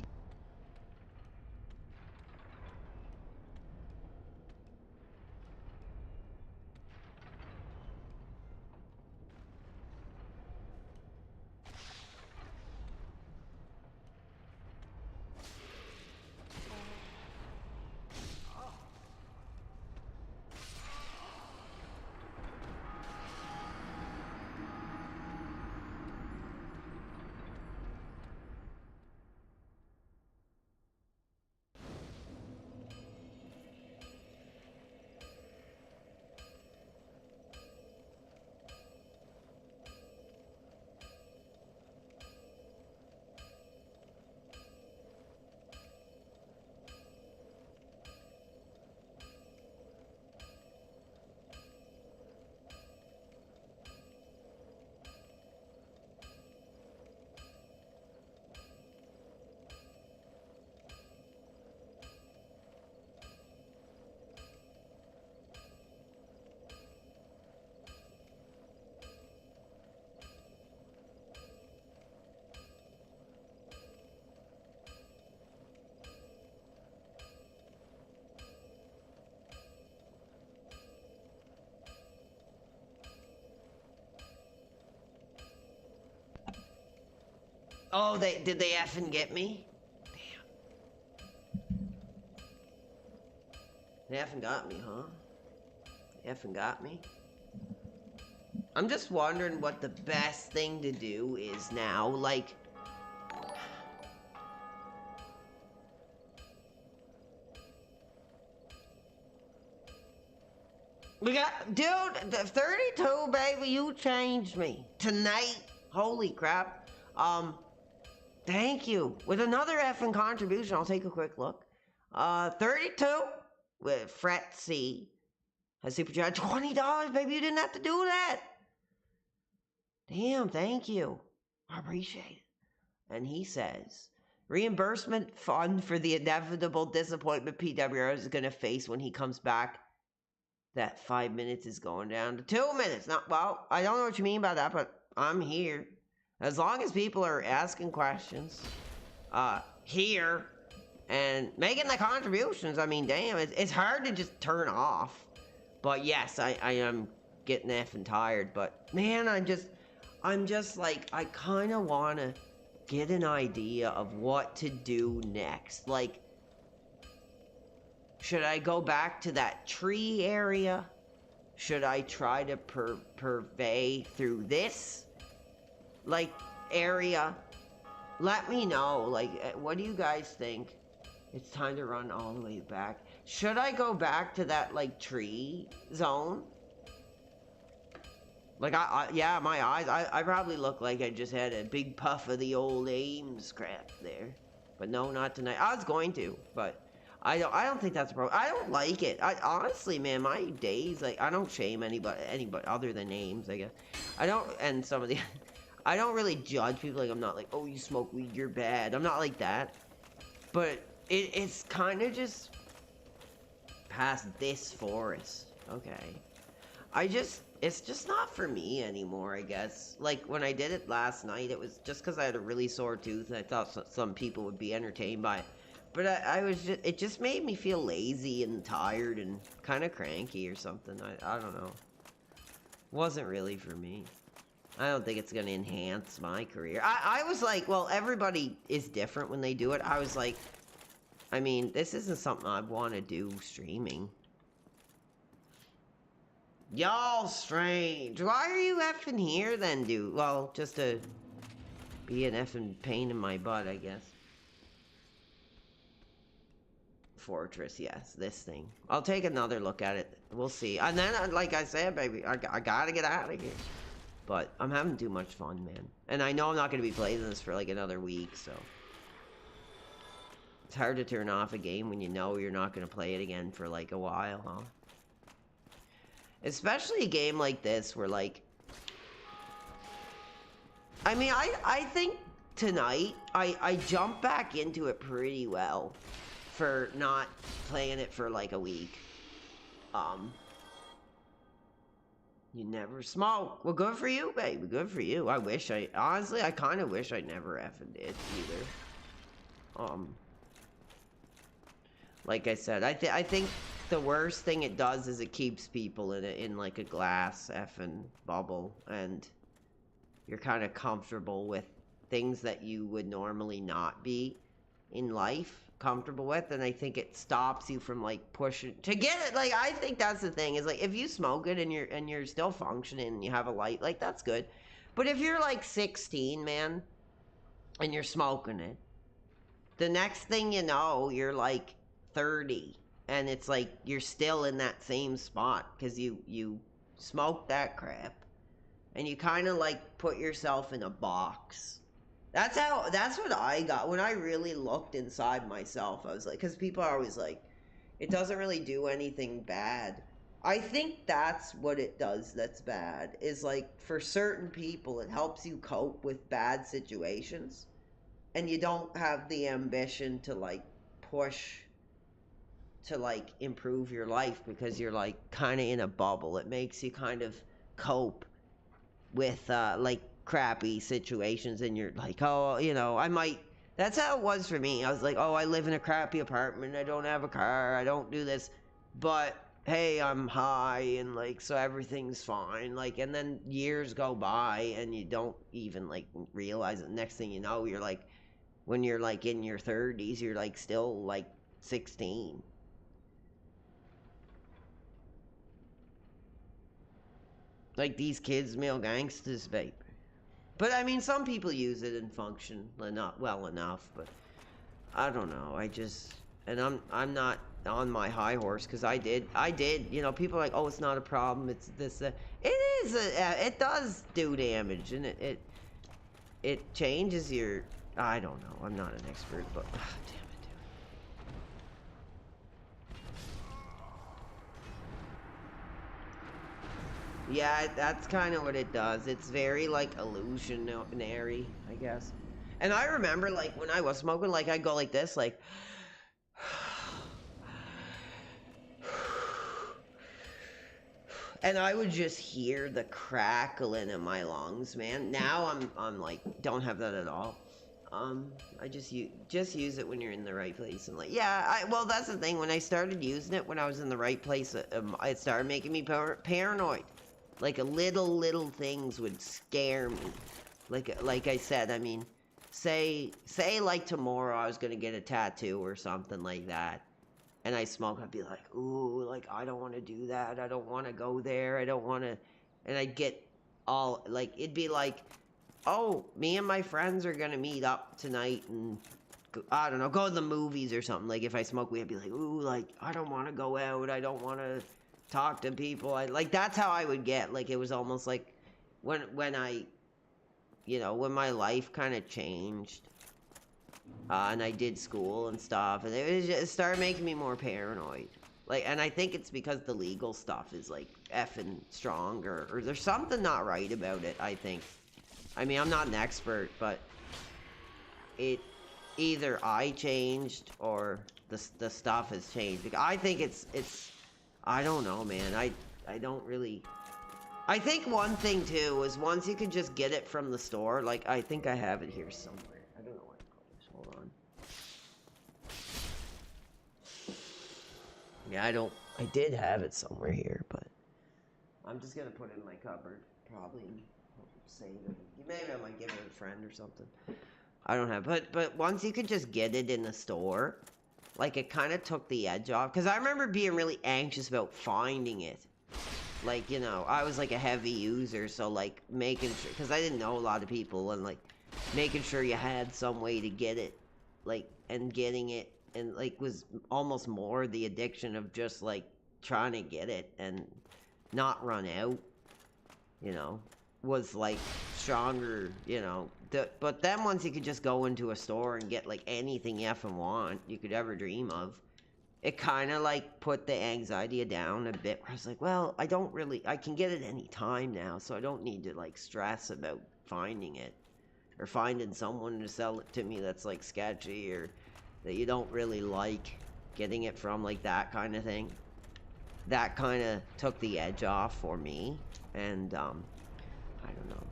Oh, did they effing get me? Damn. They effing got me, huh? They effing got me? I'm just wondering what the best thing to do is now, like... We got... Dude, the 32, baby, you changed me. Tonight, holy crap. Thank you. With another effing contribution, I'll take a quick look. 32 with Fret C has super chat $20, baby. You didn't have to do that. Damn, thank you. I appreciate it. And he says, reimbursement fund for the inevitable disappointment PWR is going to face when he comes back. That 5 minutes is going down to 2 minutes. Not well, I don't know what you mean by that, but I'm here. As long as people are asking questions, here, and making the contributions, I mean, damn, it's hard to just turn off. But yes, I am getting effing tired. But man, I'm just like, I kind of want to get an idea of what to do next. Like, should I go back to that tree area? Should I try to purvey through this? Like, area? Let me know. Like, what do you guys think? It's time to run all the way back. Should I go back to that, like, tree zone? Like, yeah, my eyes, I probably look like I just had a big puff of the old Ames crap there. But no, not tonight. I was going to, but I don't think that's a problem. I don't like it. Honestly, man, my days, like, I don't shame anybody other than Ames, I guess. I don't, and some of the... I don't really judge people. Like, I'm not like, oh, you smoke weed, you're bad. I'm not like that. But it's kind of just past this forest. Okay. It's just not for me anymore, I guess. Like, when I did it last night, it was just because I had a really sore tooth, and I thought some people would be entertained by it. But it just made me feel lazy and tired and kind of cranky or something. I don't know. Wasn't really for me. I don't think it's going to enhance my career. I was like, well, everybody is different when they do it. I was like, I mean, this isn't something I want to do streaming. Y'all strange. Why are you effing here then, dude? Well, just to be an effing pain in my butt, I guess. Fortress, yes, this thing. I'll take another look at it. We'll see. And then, like I said, baby, I gotta get out of here. But I'm having too much fun, man. And I know I'm not going to be playing this for like another week, so... It's hard to turn off a game when you know you're not going to play it again for like a while, huh? Especially a game like this where like... I mean, I think tonight I jumped back into it pretty well for not playing it for like a week. You never smoke. Well, good for you, baby. Good for you. Honestly, I kind of wish I never effing did either. Like I said, I think the worst thing it does is it keeps people in like a glass effing bubble, and you're kind of comfortable with things that you would normally not be in life comfortable with, and I think it stops you from like pushing to get it. Like, I think that's the thing, is like, if you smoke it and you're still functioning and you have a light, like, that's good. But if you're like 16, man, and you're smoking it, the next thing you know, you're like 30, and it's like you're still in that same spot because you smoked that crap, and you kind of like put yourself in a box. That's what I got when I really looked inside myself. I was like, because people are always like, it doesn't really do anything bad. I think that's what it does that's bad, is like, for certain people it helps you cope with bad situations, and you don't have the ambition to like push to like improve your life because you're like kind of in a bubble. It makes you kind of cope with like crappy situations, and you're like, oh, that's how it was for me. I was like, oh, I live in a crappy apartment, I don't have a car, I don't do this, but hey, I'm high, and like, so everything's fine. Like, and then years go by and you don't even like realize it. Next thing you know, you're like, when you're like in your 30s, you're like still like 16. Like, these kids, male gangsters, baby. But I mean, some people use it and function not well enough, but I don't know. And I'm not on my high horse, because I did. People are like, oh, it's not a problem. It's this. It is. It does do damage, and it changes your. I don't know. I'm not an expert, but damn it, dude. Yeah, that's kind of what it does. It's very, like, illusionary, I guess. And I remember, like, when I was smoking, like, I'd go like this, like... and I would just hear the crackling in my lungs, man. Now I'm like, don't have that at all. I just use it when you're in the right place. And like, yeah, well, that's the thing. When I started using it, when I was in the right place, it started making me paranoid. Like, little things would scare me. Like I said, I mean, say like tomorrow I was gonna get a tattoo or something like that, and I smoke, I'd be like, ooh, like, I don't want to do that. I don't want to go there. I don't want to, and I'd get all, like, it'd be like, oh, me and my friends are gonna meet up tonight and, I don't know, go to the movies or something. Like, if I smoke weed, I'd be like, ooh, like, I don't want to go out. I don't want to talk to people. That's how I would get. Like, it was almost like when I, when my life kind of changed, and I did school and stuff, and it started making me more paranoid. Like, and I think it's because the legal stuff is like effing stronger, or there's something not right about it, I think. I mean, I'm not an expert, but either I changed or the stuff has changed. Because I think it's I don't know, man. I don't really. I think one thing too is once you can just get it from the store. Like, I think I have it here somewhere. I don't know what it is. Hold on. Yeah, I did have it somewhere here, but I'm just gonna put it in my cupboard, probably, and save it. Maybe I might give it to a friend or something. I don't have, but once you could just get it in the store, like, it kind of took the edge off. Because I remember being really anxious about finding it. Like, I was like a heavy user, so like making sure, because I didn't know a lot of people, and like making sure you had some way to get it, like, and getting it, and like was almost more the addiction of just like trying to get it and not run out, was like stronger, but then once you could just go into a store and get like anything you effing want you could ever dream of, it kind of like put the anxiety down a bit, where I was like, well, I can get it any time now, so I don't need to like stress about finding it or finding someone to sell it to me that's like sketchy or that you don't really like getting it from, like that kind of thing. that kind of took the edge off for me. And, I don't know.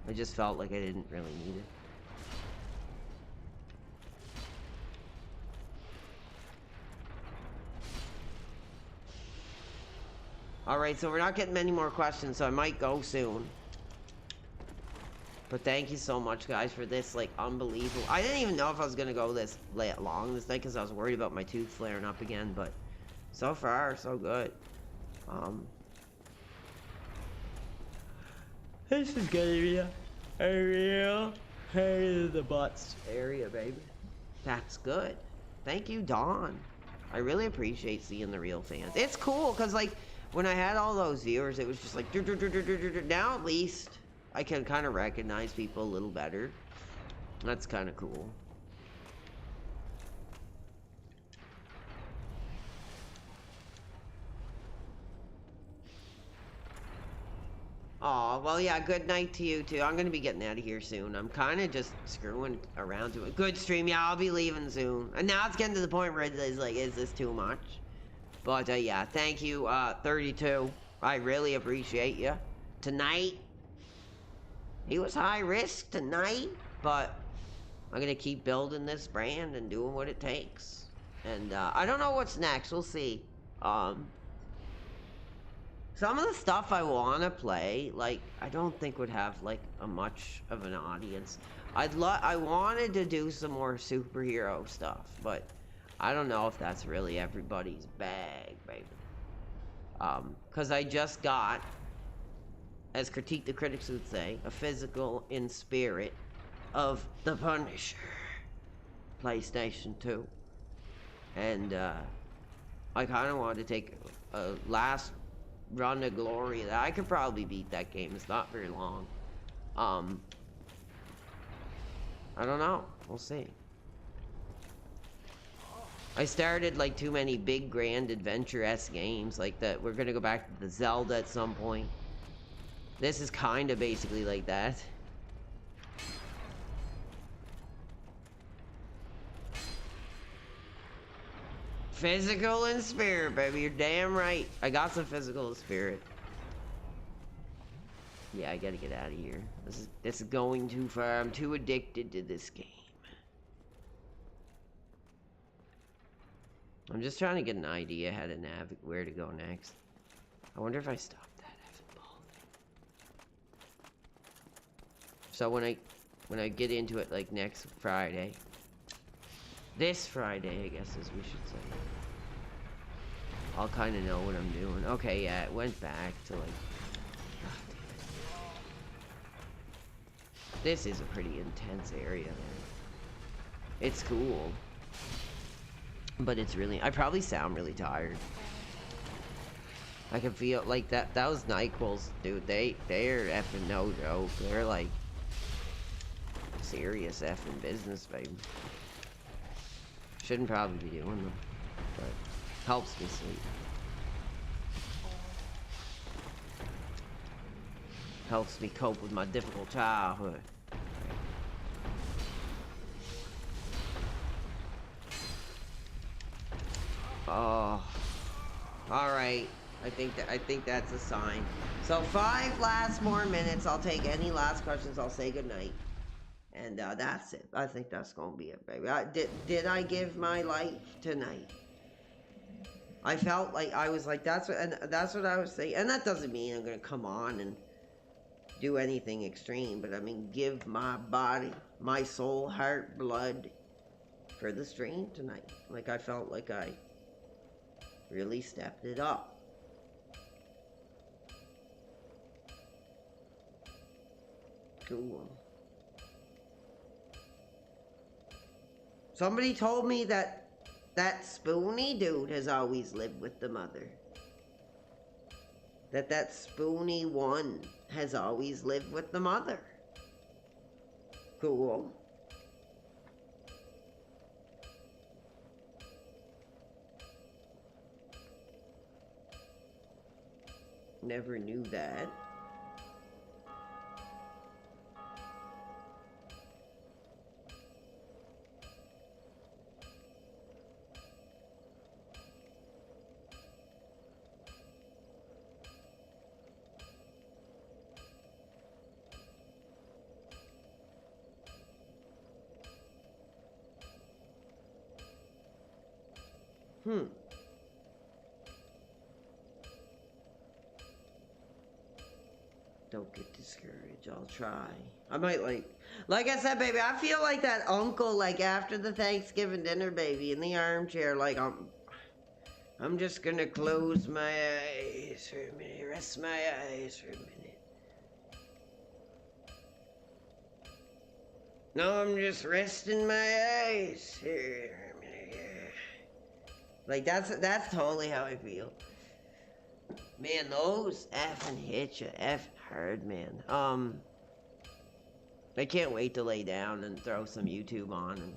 I just felt like I didn't really need it. Alright, so we're not getting many more questions, so I might go soon. But thank you so much, guys, for this, like, unbelievable. I didn't even know if I was gonna go this long this night, because I was worried about my tooth flaring up again, but so far, so good. This is gonna be a real pain in the butts area, baby. That's good. Thank you, Dawn. I really appreciate seeing the real fans. It's cool, because, like, when I had all those viewers, it was just like, now at least I can kind of recognize people a little better. That's kind of cool. Aw, well, yeah, good night to you, too. I'm going to be getting out of here soon. I'm kind of just screwing around to it. Good stream. Yeah, I'll be leaving soon. And now it's getting to the point where it's like, is this too much? But, yeah, thank you, 32. I really appreciate you. Tonight, he was high risk tonight, but I'm going to keep building this brand and doing what it takes. And, I don't know what's next. We'll see. Some of the stuff I want to play, like, I don't think would have, like, a much of an audience. I wanted to do some more superhero stuff, but I don't know if that's really everybody's bag, baby. Because I just got, as Critique the Critics would say, a physical in spirit of The Punisher. PlayStation 2. And, I kind of wanted to take a last run of glory. That I could probably beat that game. It's not very long. I don't know. We'll see. I started like too many big grand adventure-esque games like that. We're gonna go back to the Zelda at some point. This is kind of basically like that. Physical and spirit, baby. You're damn right. I got some physical and spirit. Yeah, I gotta get out of here. This is going too far. I'm too addicted to this game. I'm just trying to get an idea how to where to go next. I wonder if I stop that effing ball thing. So when I get into it like next Friday. This Friday, I guess as we should say. I'll kind of know what I'm doing. Okay, yeah, it went back to like... Oh, damn it. This is a pretty intense area, man. It's cool. But it's really... I probably sound really tired. I can feel like that was NyQuil's, dude. They're effing no joke. They're like... serious effing business, baby. Shouldn't probably be doing them, but helps me sleep. Helps me cope with my difficult childhood. Oh, all right. I think that's a sign. So 5 more minutes. I'll take any last questions. I'll say goodnight. And that's it. I think that's gonna be it, baby. Did I give my life tonight? I felt like I was like that's what I was saying. And that doesn't mean I'm gonna come on and do anything extreme, but I mean give my body, my soul, heart, blood for the stream tonight. Like I felt like I really stepped it up. Cool. Somebody told me that Spoony dude has always lived with the mother. That Spoony one has always lived with the mother. Cool. Never knew that. Don't get discouraged. I'll try. I might like I said, baby, I feel like that uncle, like after the Thanksgiving dinner, baby, in the armchair, like I'm just gonna close my eyes for a minute, rest my eyes for a minute. No, I'm just resting my eyes here for a minute, yeah. Like that's totally how I feel. Man, those effing hit you effing hard, man. I can't wait to lay down and throw some YouTube on and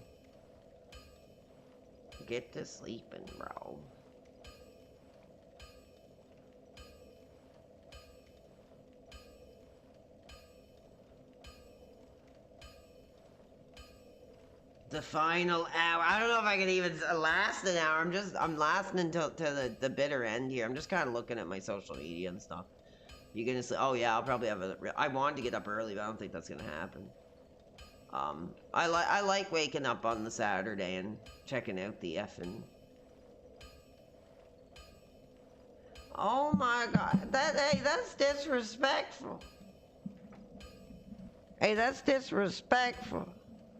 get to sleeping, bro. The final hour. I don't know if I can even last an hour. I'm lasting until to the bitter end here. I'm just kind of looking at my social media and stuff. You're gonna say, oh yeah, I'll probably have I wanted to get up early, but I don't think that's gonna happen. I like waking up on the Saturday and checking out the effing. Oh my God, that's disrespectful. Hey, that's disrespectful.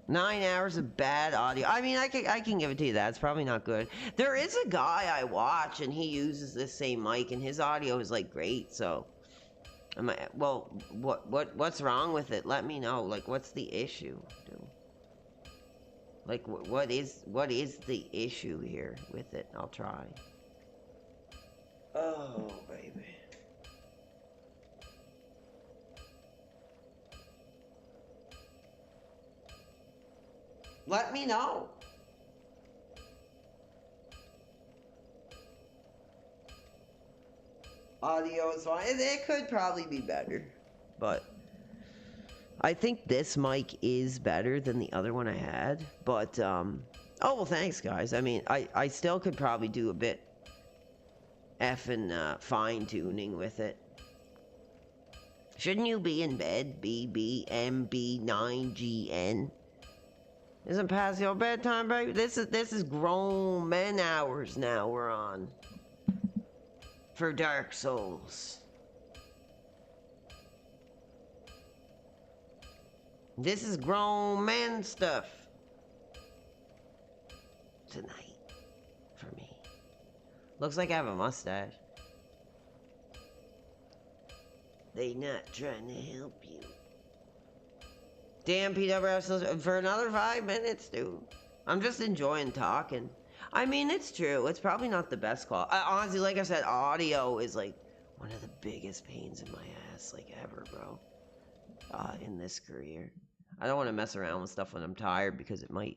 9 hours of bad audio. I mean, I can give it to you. That's probably not good. There is a guy I watch, and he uses this same mic, and his audio is like great. So, well, what's wrong with it? Let me know. Like, what's the issue, dude? Like, what is the issue here with it? I'll try. Oh, baby. Let me know. Audio is fine. It could probably be better, but I think this mic is better than the other one I had. But oh well, thanks guys. I mean, I still could probably do a bit effing fine tuning with it. Shouldn't you be in bed? BBMB9GN. Isn't past your bedtime, baby? This is grown men hours now we're on. For Dark Souls. This is grown man stuff. Tonight. For me. Looks like I have a mustache. They not trying to help you. Damn, PWS, for another 5 minutes, dude. I'm just enjoying talking. I mean, it's true. It's probably not the best call. Honestly, like I said, audio is like one of the biggest pains in my ass, like ever, bro. In this career. I don't want to mess around with stuff when I'm tired because it might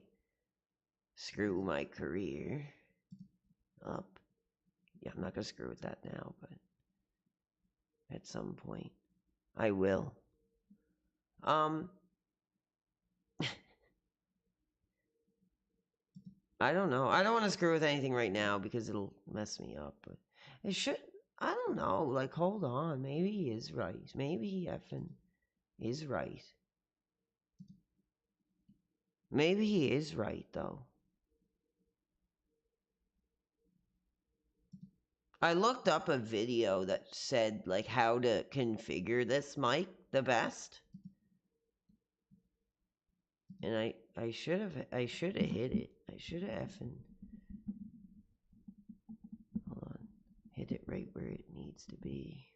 screw my career up. Yeah, I'm not going to screw with that now, but at some point, I will. I don't know. I don't want to screw with anything right now because it'll mess me up. But it should. I don't know. Like, hold on. Maybe he is right. Maybe he effing is right. Maybe he is right, though. I looked up a video that said, like, how to configure this mic the best. And I should have hit it. I should have effing. Hold on. Hit it right where it needs to be.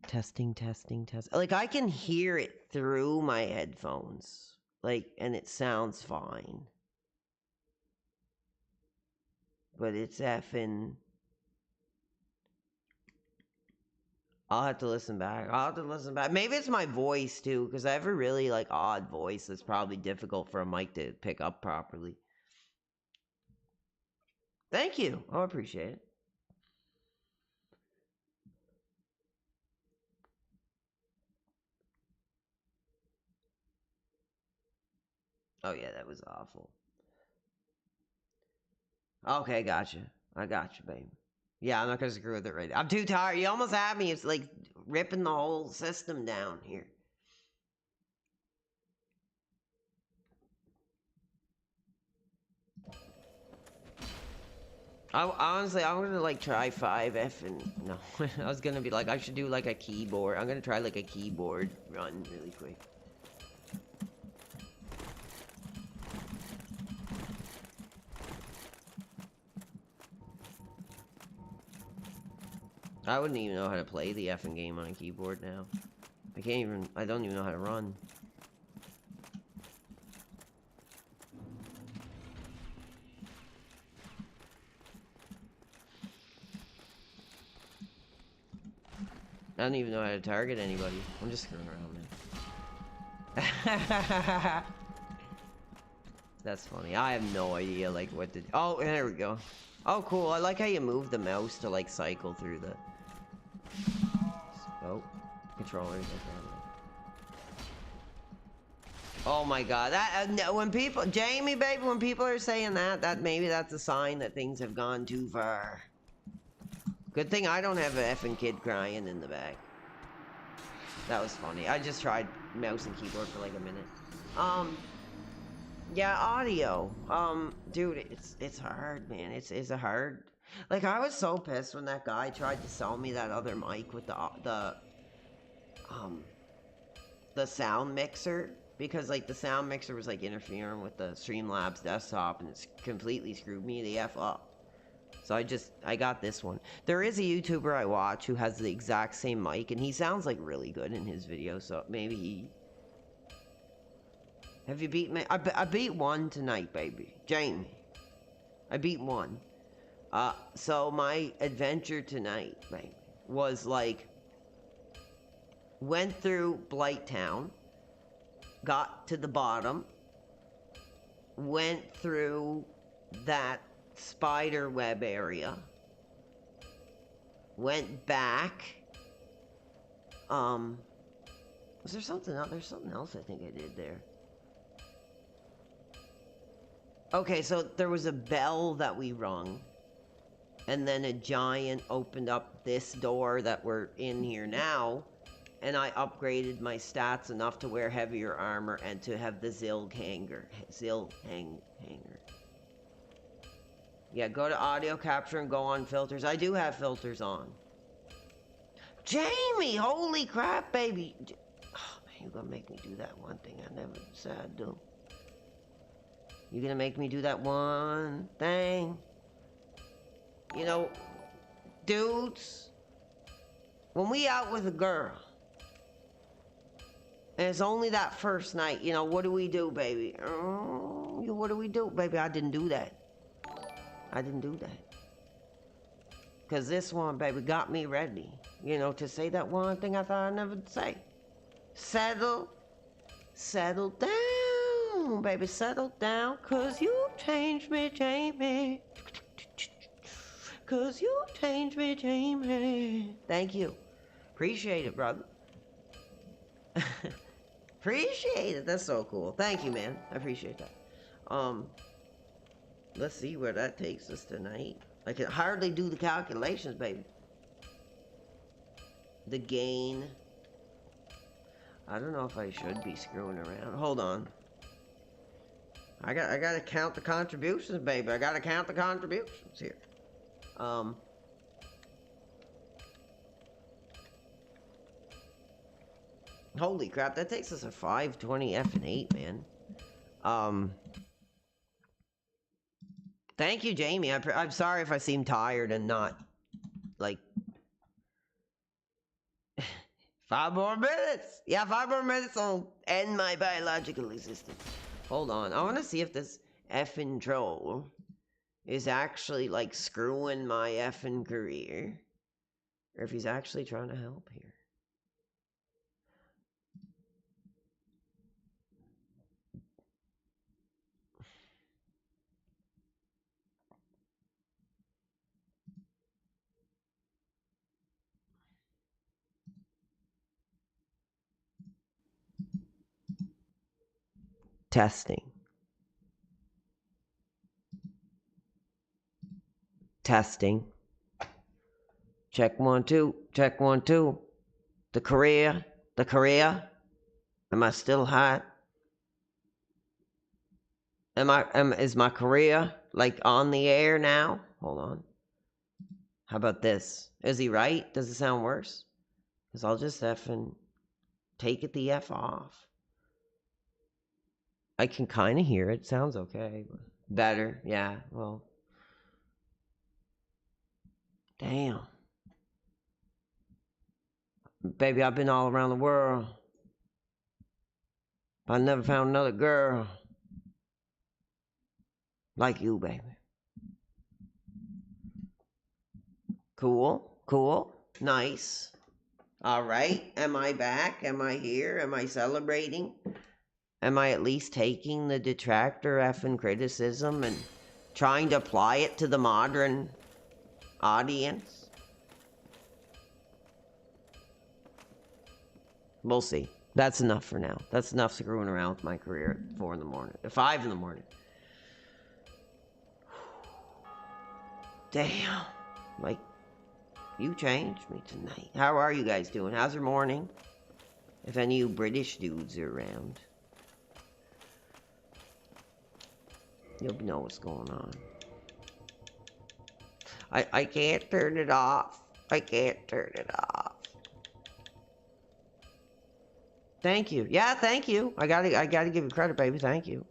Testing. Like, I can hear it through my headphones. Like, and it sounds fine. But it's effing. I'll have to listen back. Maybe it's my voice, too, because I have a really, like, odd voice that's probably difficult for a mic to pick up properly. Thank you. I appreciate it. Oh, yeah, that was awful. Okay, gotcha. I got you, babe. Yeah, I'm not gonna screw with it right now. I'm too tired. You almost had me. It's like ripping the whole system down here. Honestly, I'm gonna like try 5F and no, I was gonna be like, I should do like a keyboard. I'm gonna try like a keyboard run really quick. I wouldn't even know how to play the effing game on a keyboard now. I don't even know how to run. I don't even know how to target anybody. I'm just screwing around, man. That's funny. I have no idea, like, what to... Oh, there we go. Oh, cool. I like how you move the mouse to, like, cycle through the... Oh. Controllers. Oh, my God. That, when people... Jamie, baby, when people are saying that maybe that's a sign that things have gone too far. Good thing I don't have an effing kid crying in the back. That was funny. I just tried mouse and keyboard for like a minute. Yeah, audio. Dude, it's hard, man. It's a hard. Like, I was so pissed when that guy tried to sell me that other mic with the sound mixer, because like the sound mixer was like interfering with the Streamlabs desktop, and it's completely screwed me the F up. So I got this one. There is a YouTuber I watch who has the exact same mic, and he sounds like really good in his videos, so maybe he... Have you beat me? I beat one tonight, baby. Jamie. I beat one. So my adventure tonight, baby, was like... Went through Blighttown. Got to the bottom. Went through that spider web area, went back. Was there something else? There's something else I think I did there. Okay, so there was a bell that we rung, and then a giant opened up this door that we're in here now, and I upgraded my stats enough to wear heavier armor and to have the Zilg hanger. Hanger. Yeah, go to audio capture and go on filters. I do have filters on. Jamie, holy crap, baby. Oh, man, you're gonna make me do that one thing I never said I'd do. You're gonna make me do that one thing. You know, dudes, when we out with a girl, and it's only that first night, you know, what do we do, baby? What do we do? Baby, I didn't do that. I didn't do that. Because this one, baby, got me ready. You know, to say that one thing I thought I'd never say. Settle down, baby, settle down. Because you changed me, Jamie. Because you changed me, Jamie. Thank you. Appreciate it, brother. Appreciate it. That's so cool. Thank you, man. I appreciate that. Let's see where that takes us tonight. I can hardly do the calculations, baby. The gain. I don't know if I should be screwing around. Hold on. I gotta count the contributions, baby. I gotta count the contributions here. Holy crap, that takes us a 520 F and 8, man. Thank you, Jamie. I'm sorry if I seem tired and not, like... 5 more minutes! Yeah, 5 more minutes will end my biological existence. Hold on. I want to see if this effing troll is actually, like, screwing my effing career. Or if he's actually trying to help here. Testing. Testing. Check 1 2. Check 1 2. The career. Am I still hot? Is my career like on the air now? hold on. How about this? Is he right? Does it sound worse? Because I'll just effing take it the F off. I can kind of hear it. Sounds okay. Better. Yeah, well. Damn. Baby, I've been all around the world. I never found another girl like you, baby. Cool, cool, nice. All right, am I back? Am I here? Am I celebrating? Am I at least taking the detractor effing criticism and trying to apply it to the modern audience? We'll see. That's enough for now. That's enough screwing around with my career at 4 in the morning. At 5 in the morning. Damn. Like, you changed me tonight. How are you guys doing? How's your morning? If any of you British dudes are around, you'll know what's going on. I can't turn it off. I can't turn it off. Thank you. Yeah, thank you. I gotta give you credit, baby. Thank you.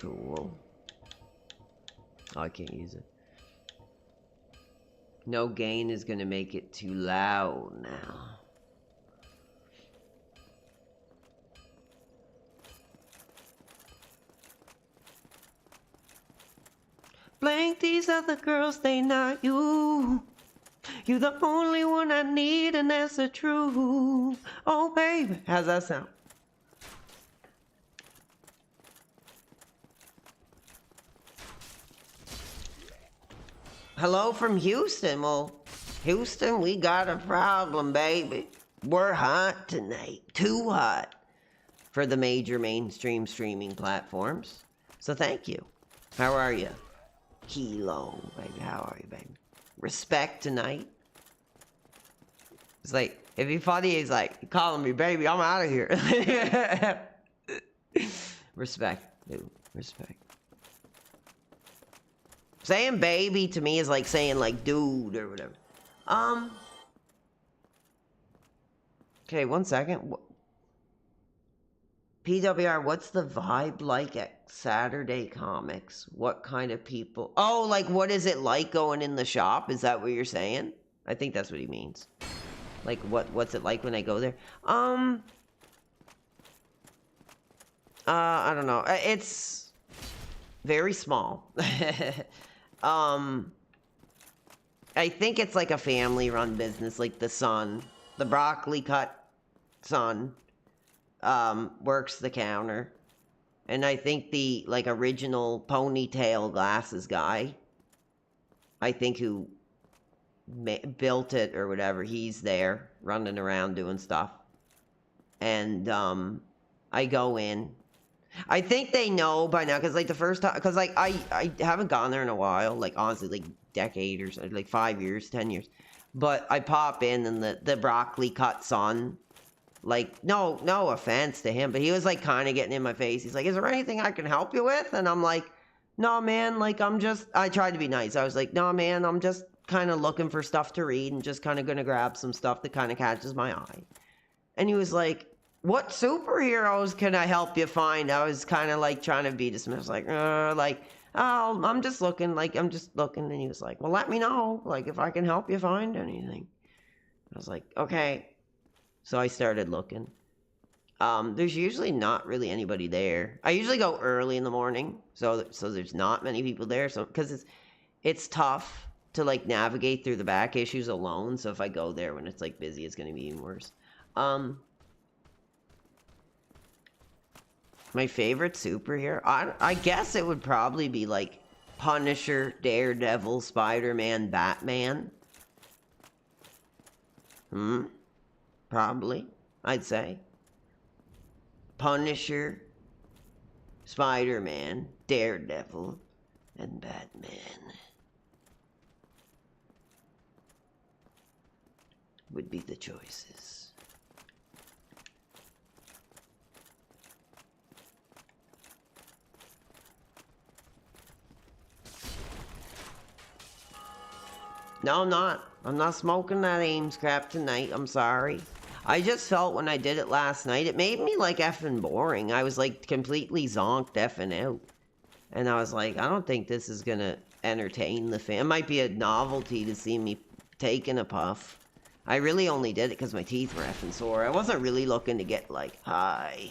Cool. Oh, I can't use it. No gain is gonna make it too loud now. Blank, these other girls, they not you. You the only one I need, and that's the truth. Oh, baby. How's that sound? Hello from Houston. Well, Houston, we got a problem, baby. We're hot tonight. Too hot for the major mainstream streaming platforms. So thank you. How are you? Kilo, baby. How are you, baby? Respect tonight. It's like, if he's funny, he's like, calling me baby, I'm out of here. Respect, dude. Respect. Saying baby to me is like saying like dude or whatever. Okay, 1 second. PWR, what's the vibe like at Saturday Comics? What kind of people? Oh, like what is it like going in the shop? Is that what you're saying? I think that's what he means. Like what's it like when I go there? I don't know. It's very small. I think it's like a family-run business, like the son, the broccoli cut son, works the counter. And I think the, like, original ponytail glasses guy, I think who built it or whatever, he's there, running around doing stuff. And, I go in. I think they know by now, because, like, the first time, because, like, I haven't gone there in a while, like, honestly, like, decade or so, like, 5 years, 10 years. But I pop in, and the broccoli cut son, like, no offense to him, but he was, like, kind of getting in my face. He's like, is there anything I can help you with? And I'm like, no, man, like, I tried to be nice. I was like, no, man, I'm just kind of looking for stuff to read and just kind of going to grab some stuff that kind of catches my eye. And he was like, what superheroes can I help you find? I was kind of, like, trying to be dismissed, like, oh, I'm just looking. And he was like, well, let me know, like, if I can help you find anything. I was like, okay. So I started looking. There's usually not really anybody there. I usually go early in the morning, so there's not many people there. So because it's tough to, like, navigate through the back issues alone. So if I go there when it's, like, busy, it's gonna be even worse. My favorite superhero? I guess it would probably be, like, Punisher, Daredevil, Spider-Man, Batman. Probably, I'd say. Punisher, Spider-Man, Daredevil, and Batman would be the choices. No, I'm not. I'm not smoking that Ames crap tonight. I'm sorry. I just felt when I did it last night, it made me like effing boring. I was like completely zonked effing out. And I was like, I don't think this is gonna entertain the fan. It might be a novelty to see me taking a puff. I really only did it because my teeth were effing sore. I wasn't really looking to get like high.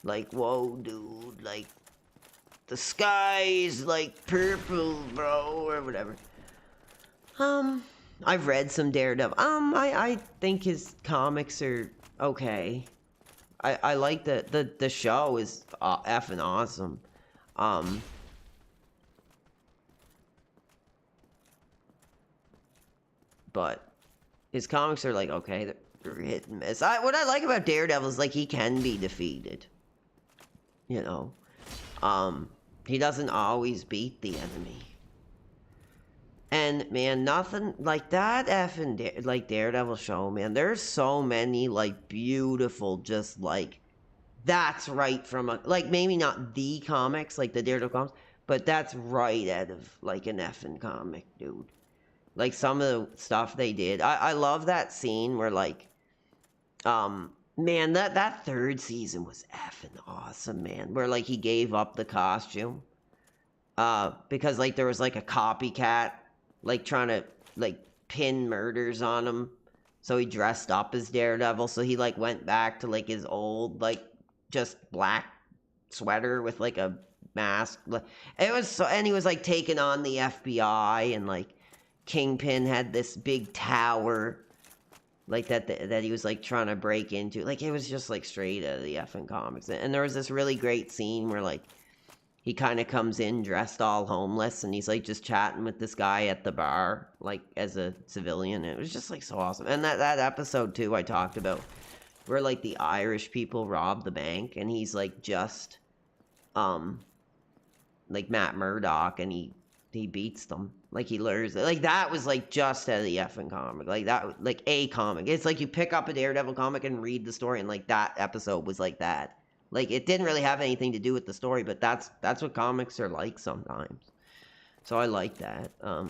Like, whoa, dude. Like, the sky's like purple, bro, or whatever. I've read some Daredevil. I think his comics are okay. I like the show is effing awesome. But his comics are like, okay, they're hit and miss. What I like about Daredevil is like he can be defeated. You know? He doesn't always beat the enemy. And man, nothing like that effing like Daredevil show, man. There's so many like beautiful, just like that's right from a like maybe not the comics like the Daredevil comics, but that's right out of like an effing comic, dude. Like some of the stuff they did, I love that scene where like, man, that third season was effing awesome, man. Where like he gave up the costume, because like there was like a copycat. Like, trying to, like, pin murders on him. So he dressed up as Daredevil. So he, like, went back to, like, his old, like, just black sweater with, like, a mask. It was so... And he was, like, taking on the FBI. And, like, Kingpin had this big tower. Like, that he was, like, trying to break into. Like, it was just, like, straight out of the effing comics. And there was this really great scene where, like, he kind of comes in dressed all homeless and he's like just chatting with this guy at the bar, like as a civilian. It was just like so awesome. And that episode too I talked about where like the Irish people rob the bank and he's like just like Matt Murdock and he beats them. Like he lures it. Like that was like just out of the effing comic. Like that, like a comic. It's like you pick up a Daredevil comic and read the story and like that episode was like that. Like, it didn't really have anything to do with the story, but that's what comics are like sometimes. So I like that. I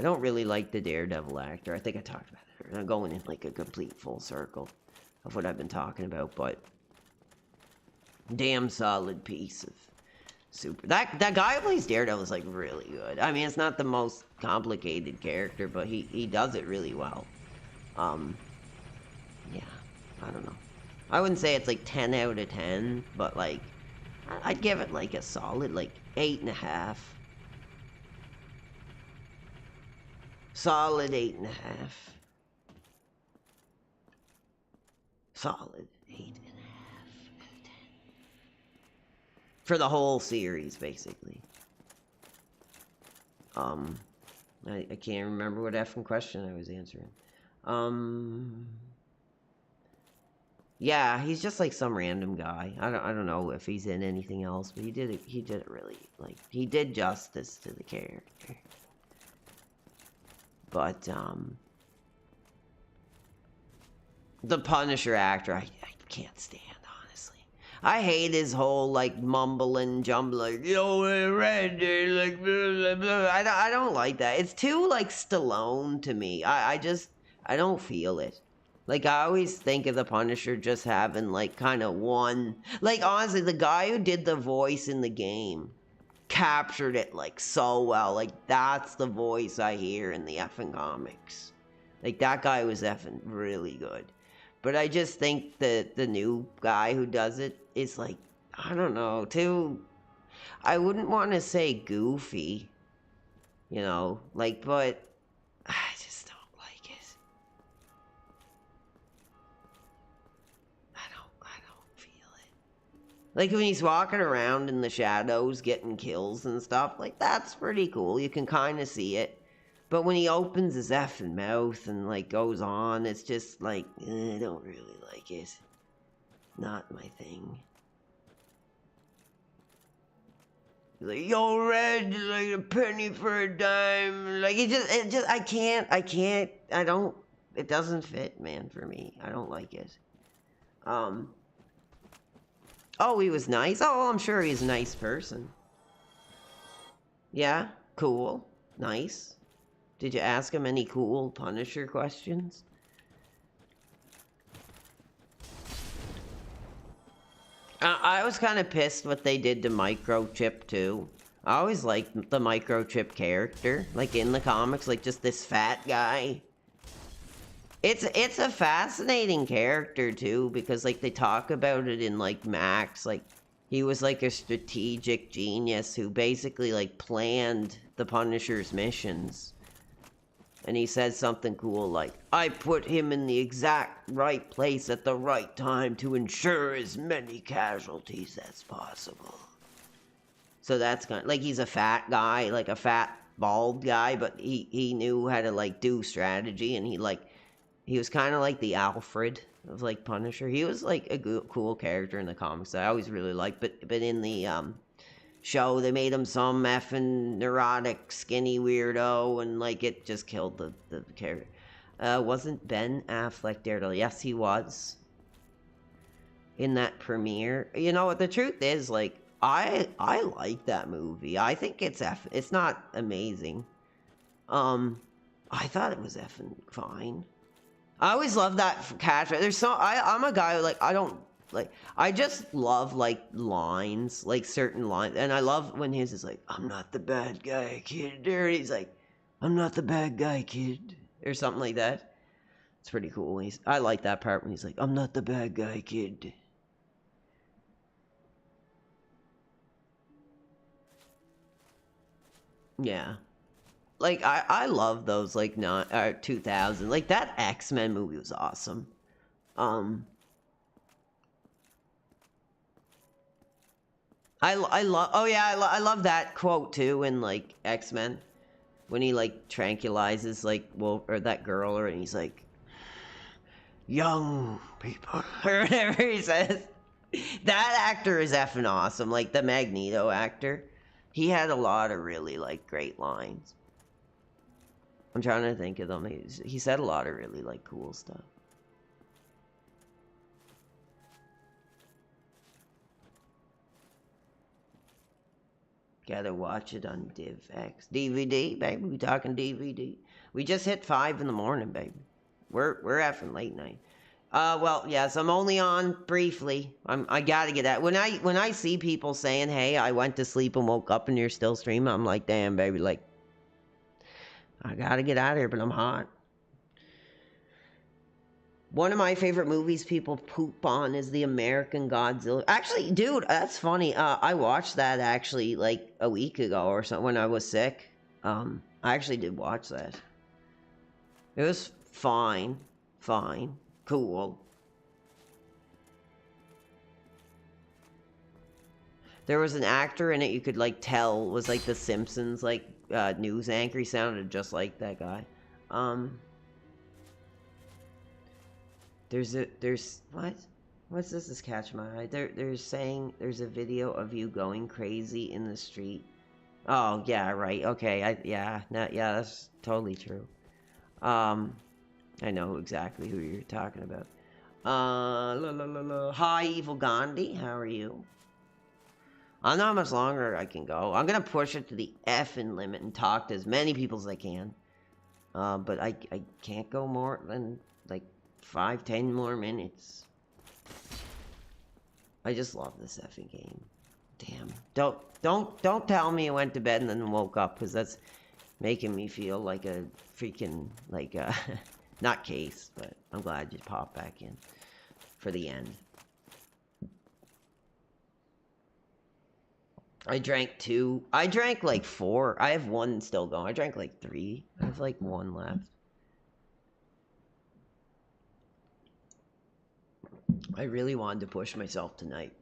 don't really like the Daredevil actor. I think I talked about it. I'm going in like a complete full circle of what I've been talking about, but damn solid piece of super. That guy who plays Daredevil is like really good. I mean, it's not the most complicated character, but he does it really well. Yeah, I don't know. I wouldn't say it's like 10 out of 10, but like, I'd give it like a solid like 8.5. Solid 8.5. Solid 8.5 out of 10. For the whole series, basically. I can't remember what effing question I was answering. Yeah, he's just like some random guy. I don't know if he's in anything else, but he did it really, like, he did justice to the character. But the Punisher actor, I can't stand, honestly. I hate his whole like mumbling, jumbling, like, red, like blah, blah, blah. I don't like that. It's too like Stallone to me. I don't feel it. Like, I always think of the Punisher just having, like, kind of one... Like, honestly, the guy who did the voice in the game captured it, like, so well. Like, that's the voice I hear in the effing comics. Like, that guy was effing really good. But I just think that the new guy who does it is, like, I don't know, too... I wouldn't want to say goofy, you know, like, but... I just don't like it. I don't feel it. Like when he's walking around in the shadows getting kills and stuff, like that's pretty cool. You can kind of see it. But when he opens his effing mouth and, like, goes on, it's just, like, I don't really like it. Not my thing. Like, yo, Red, like a penny for a dime. Like, I can't, it doesn't fit, man, for me. I don't like it. Oh, he was nice? Oh, I'm sure he's a nice person. Yeah, cool, nice. Did you ask him any cool Punisher questions? I was kind of pissed what they did to Microchip, too. I always liked the Microchip character. Like, in the comics, like, just this fat guy. It's a fascinating character, too, because, like, they talk about it in, like, Max. Like, he was, like, a strategic genius who basically, like, planned the Punisher's missions. And he says something cool like, I put him in the exact right place at the right time to ensure as many casualties as possible. So that's kind of, like, he's a fat guy, like a fat, bald guy, but he knew how to, like, do strategy, and he was kind of like the Alfred of, like, Punisher. He was, like, a cool character in the comics that I always really liked, but in the, show, they made him some effing neurotic, skinny weirdo, and, like, it just killed the character. Wasn't Ben Affleck Daredevil? Yes, he was. In that premiere. You know what, the truth is, like, I like that movie. I think it's not amazing. I thought it was effing fine. I always love that catch. I'm a guy who, like, I just love, like, lines, like, certain lines. And I love when his is like, I'm not the bad guy, kid. Or he's like, I'm not the bad guy, kid. Or something like that. It's pretty cool. I like that part when he's like, I'm not the bad guy, kid. Yeah. Like, I love those, like, 2000. Like, that X-Men movie was awesome. I love that quote too in, like, X-Men when he, like, tranquilizes, like, or that girl, and he's like, young people, or whatever he says. That actor is effing awesome. Like, the Magneto actor, he had a lot of really, like, great lines. I'm trying to think of them. He said a lot of really, like, cool stuff. Gotta watch it on DivX. DVD, baby. We talking DVD. We just hit 5 in the morning, baby. We're effing late night. Well, yes, I'm only on briefly. I gotta get out. When I see people saying, hey, I went to sleep and woke up and you're still streaming, I'm like, damn, baby, like, I gotta get out of here, but I'm hot. One of my favorite movies people poop on is the American Godzilla. Actually, dude, that's funny. I watched that actually like a week ago or something when I was sick. I actually did watch that. It was fine, cool. There was an actor in it you could, like, tell was, like, the Simpsons, like, news anchor. He sounded just like that guy. What's this is catch my eye. They're saying there's a video of you going crazy in the street. Oh, yeah, right. Okay, that's totally true. I know exactly who you're talking about. Hi, Evil Gandhi. How are you? I don't know how much longer I can go. I'm gonna push it to the effing limit and talk to as many people as I can. But I can't go more than, like, 5-10 more minutes. I just love this effing game. Damn. Don't tell me I went to bed and then woke up, because that's making me feel like a freaking, like, not case, but I'm glad you popped back in for the end. I drank 2. I drank like 4. I have 1 still going. I drank like 3. I have like 1 left. I really wanted to push myself tonight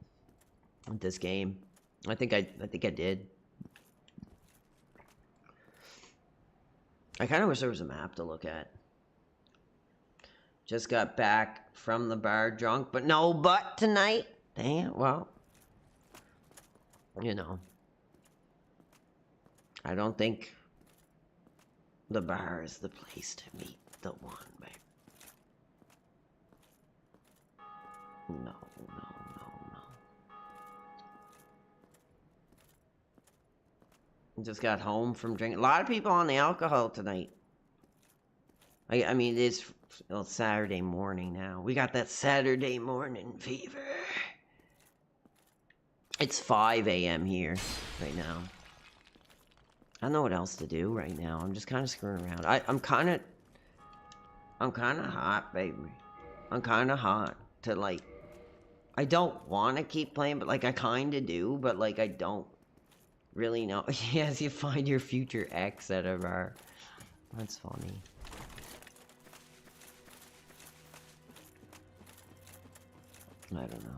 with this game. I think I did. I kind of wish there was a map to look at. Just got back from the bar drunk, but no butt tonight. Damn, well, you know. I don't think the bar is the place to meet the one, babe. No. Just got home from drinking. A lot of people on the alcohol tonight. I mean, it's Saturday morning now. We got that Saturday morning fever. It's 5 a.m. here right now. I don't know what else to do right now. I'm just kind of screwing around. I'm kind of hot, baby. I'm kind of hot to, like, I don't want to keep playing, but, like, I kind of do, but, like, I don't really know. Yes, you find your future ex at a bar. That's funny. I don't know.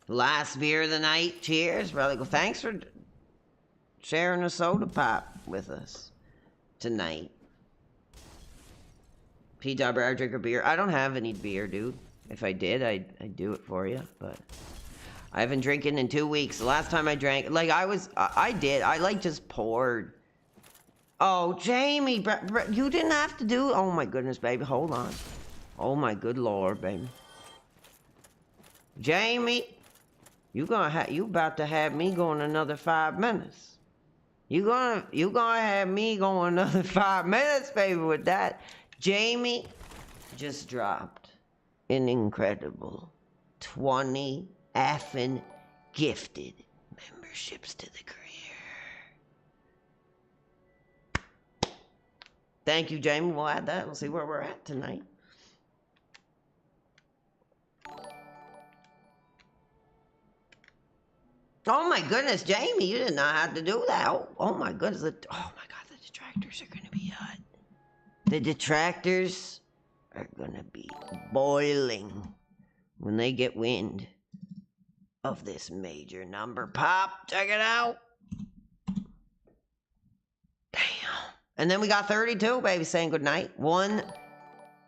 Last beer of the night. Cheers, brother. Well, thanks for sharing a soda pop with us tonight. P-Dubber, I drink a beer. I don't have any beer, dude. If I did, I'd do it for you, but I haven't drinking in 2 weeks. The last time I drank, like, I did. I, like, just poured. Oh, Jamie, you didn't have to do. Oh, my goodness, baby. Hold on. Oh, my good Lord, baby. Jamie, you about to have me going another 5 minutes. You gonna have me going another 5 minutes, baby, with that. Jamie just dropped an incredible 20 effing gifted memberships to the career. Thank you, Jamie. We'll add that. We'll see where we're at tonight. Oh my goodness, Jamie, you did not have to do that. Oh my goodness. Oh my God, the detractors are going to be hot. The detractors are going to be boiling when they get wind of this major number pop. Check it out. Damn. And then we got 32, baby, saying goodnight. One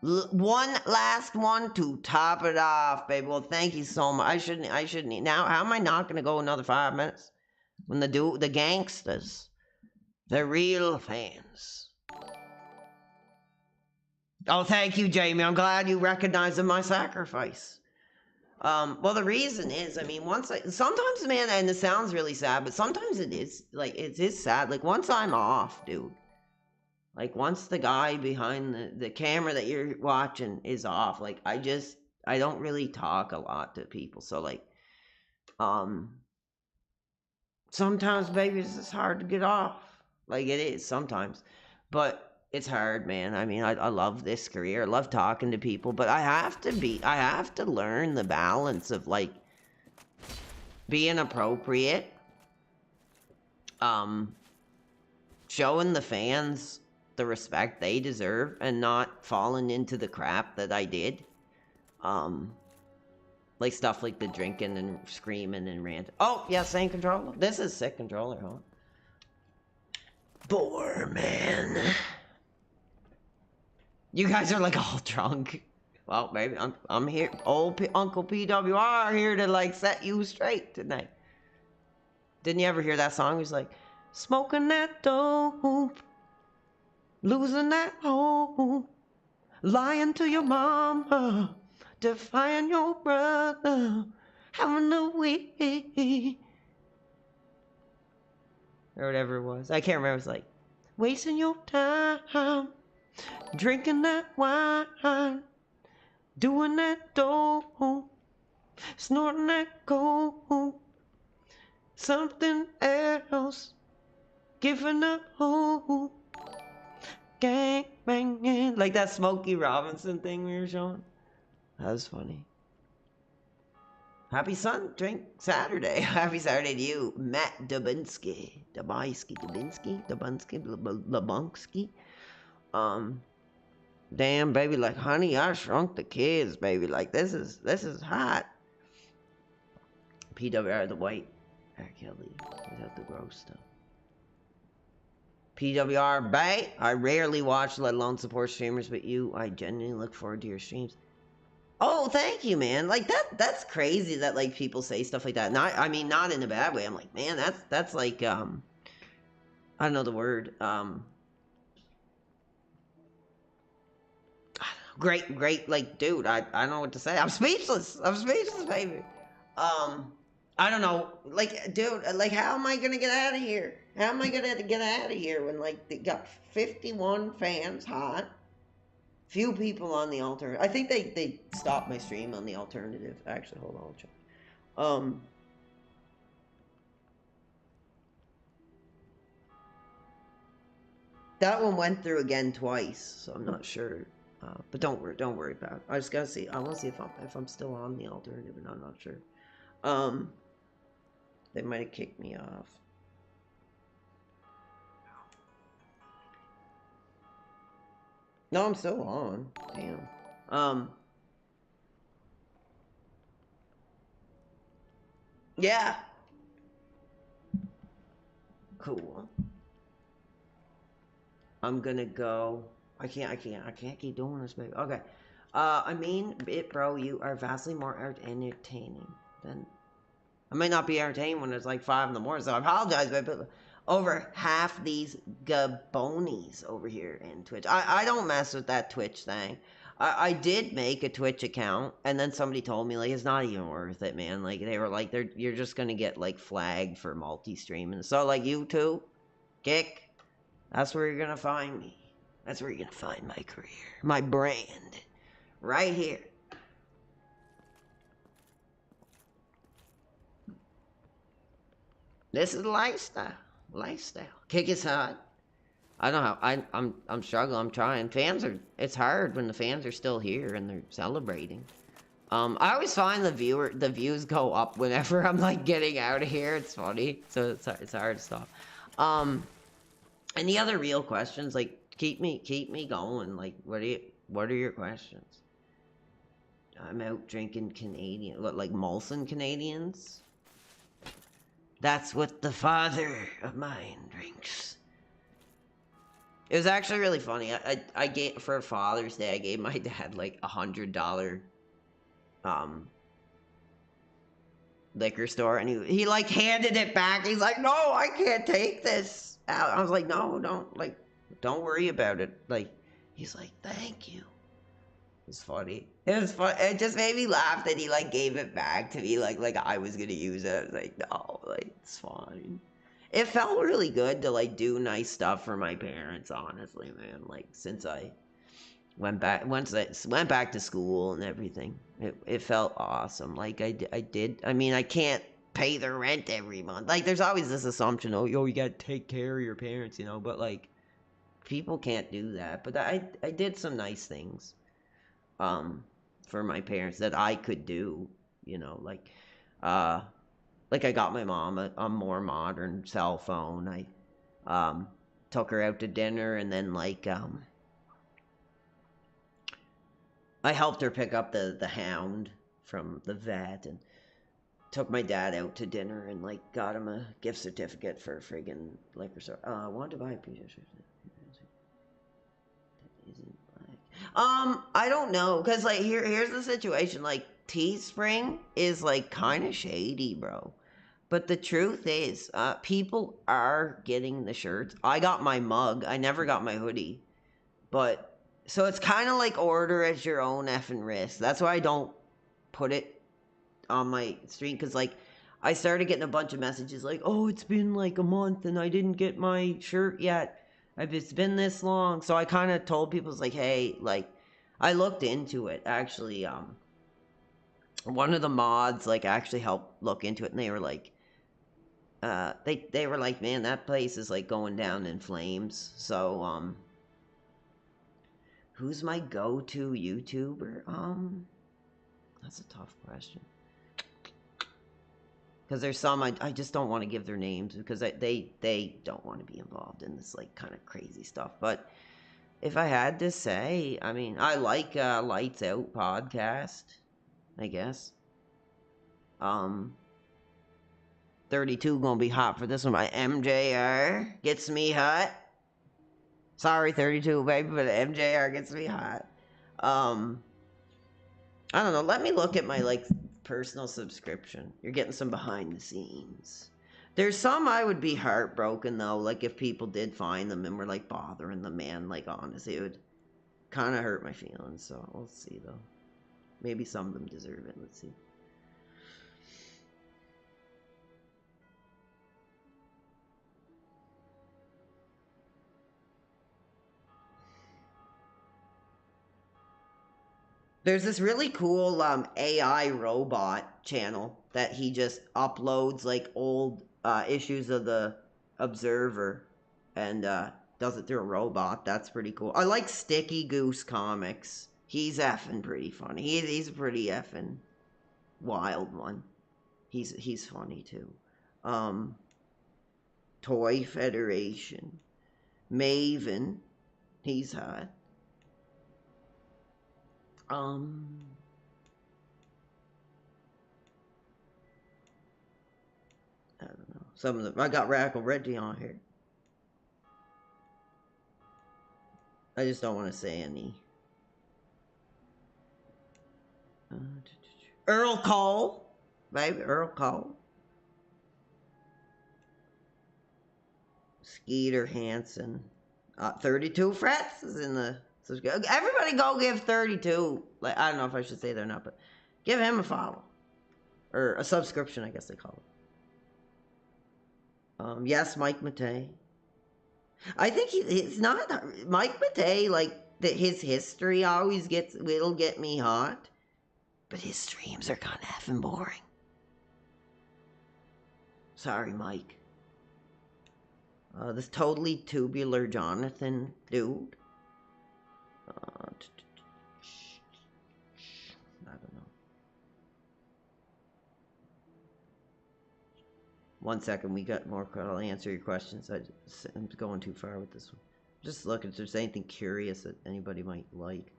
last one to top it off, baby. Well, thank you so much. I shouldn't. Now, how am I not going to go another 5 minutes? When the gangsters, the real fans. Oh, thank you, Jamie. I'm glad you recognize my sacrifice. Well, the reason is, I mean, sometimes, man, and it sounds really sad, but sometimes it is sad. Like, once I'm off, dude, like, once the guy behind the camera that you're watching is off, like, I don't really talk a lot to people. So, like, sometimes, baby, it's just hard to get off. Like, it is sometimes. But it's hard, man. I mean, I love this career. I love talking to people, but I have to learn the balance of, like, being appropriate, showing the fans the respect they deserve, and not falling into the crap that I did. Like stuff like the drinking and screaming and ranting. Oh, yeah, same controller. This is sick controller, huh? Boar, man. You guys are, like, all drunk. Well, baby, I'm here. Uncle PWR here to, like, set you straight tonight. Didn't you ever hear that song? It was like, smoking that dope, losing that hope, lying to your mama, defying your brother, having a week. Or whatever it was. I can't remember. It was like, wasting your time, drinking that wine, doing that dope, snorting that coke, something else, giving up hope, gang banging, like that Smokey Robinson thing we were showing. That was funny. Happy Drink Saturday. Happy Saturday to you, Matt Dubinsky. Damn, baby, like, honey, I shrunk the kids, baby. Like, this is hot. PWR, the white R. Kelly, without the gross stuff. PWR, bye. I rarely watch, let alone support streamers, but you, I genuinely look forward to your streams. Oh, thank you, man. Like, that's crazy that, like, people say stuff like that. Not, I mean, not in a bad way. I'm like, man, that's like, I don't know the word, great, like, dude, I don't know what to say. I'm speechless, baby. I don't know, like, dude, like, how am I gonna get out of here? How am I gonna get out of here when, like, they got 51 fans hot, few people on the alternative? I think they stopped my stream on the alternative. Actually, hold on, I'll check. That one went through again twice, so I'm not sure. But don't worry about it. I just gotta see. I want to see if I'm still on the alternative, and I'm not sure. They might have kicked me off. No, I'm still on. Damn. Yeah. Cool. I'm gonna go. I can't keep doing this, baby. Okay. I mean, bro, you are vastly more entertaining than. I might not be entertained when it's like 5 in the morning, so I apologize, but over half these gabonies over here in Twitch. I don't mess with that Twitch thing. I did make a Twitch account, and then somebody told me, like, it's not even worth it, man. Like, they were like, you're just gonna get, like, flagged for multi-streaming. So, like, YouTube, Kick, that's where you're gonna find me. That's where you're gonna find my career, my brand, right here. This is lifestyle. Kick is hot. I don't know. I'm struggling. I'm trying. It's hard when the fans are still here and they're celebrating. I always find the views go up whenever I'm like getting out of here. It's funny. So it's hard to stop. And the other real questions, like, keep me going. Like, what are your questions? I'm out drinking Canadian, what, like Molson Canadians? That's what the father of mine drinks. It was actually really funny. I gave, for Father's Day, I gave my dad like $100 liquor store, and he like handed it back. He's like, no, I can't take this out. I was like, no, don't worry about it. Like, he's like, thank you. It was funny. It was fun. It just made me laugh that he like gave it back to me like I was gonna use it. I was like, no, like, it's fine. It felt really good to like do nice stuff for my parents, honestly, man. Like, since I went back to school and everything, it felt awesome. Like, I did. I mean, I can't pay their rent every month. Like, there's always this assumption, oh, you gotta take care of your parents, you know. But like, people can't do that. But I did some nice things for my parents that I could do, you know, like I got my mom a more modern cell phone. I took her out to dinner, and then like I helped her pick up the hound from the vet, and took my dad out to dinner, and like got him a gift certificate for a friggin' liquor store. I wanted to buy a piece of shit. I don't know, cause like here's the situation. Like, Teespring is like kind of shady, bro. But the truth is, people are getting the shirts. I got my mug. I never got my hoodie. But so it's kind of like order at your own effing risk. That's why I don't put it on my stream, cause like I started getting a bunch of messages like, oh, it's been like a month and I didn't get my shirt yet. It's been this long. So I kind of told people, it's like, hey, like, I looked into it. Actually, one of the mods, like, actually helped look into it, and they were like, they were like, man, that place is, like, going down in flames. So, who's my go-to YouTuber? That's a tough question. Because there's some I just don't want to give their names, because they don't want to be involved in this like kind of crazy stuff. But if I had to say, I mean, I like Lights Out podcast, I guess. 32 gonna be hot for this one by MJR. Gets me hot. Sorry, 32, baby, but MJR gets me hot. I don't know. Let me look at my, like, personal subscription. You're getting some behind the scenes. There's some I would be heartbroken, though. Like, if people did find them and were, like, bothering the man. Like, honestly, it would kind of hurt my feelings. So, we'll see, though. Maybe some of them deserve it. Let's see. There's this really cool AI robot channel that he just uploads like old issues of the Observer and does it through a robot. That's pretty cool. I like Sticky Goose Comics. He's effing pretty funny. He's a pretty effing wild one. He's funny too. Toy Federation. Maven. He's hot. I don't know. Some of them. I got Radical Reggie on here. I just don't want to say any. Earl Cole. Baby, Earl Cole. Skeeter Hansen. 32 Frets is in the... Everybody go give 32. Like, I don't know if I should say that or not, but give him a follow. Or a subscription, I guess they call it. Yes, Mike Matei. I think he's not... Mike Matei, like, his history always it'll get me hot. But his streams are kind of effing boring. Sorry, Mike. This totally tubular Jonathan dude. I don't know. 1 second, we got more. I'll answer your questions. I'm going too far with this one. Just look if there's anything curious that anybody might like.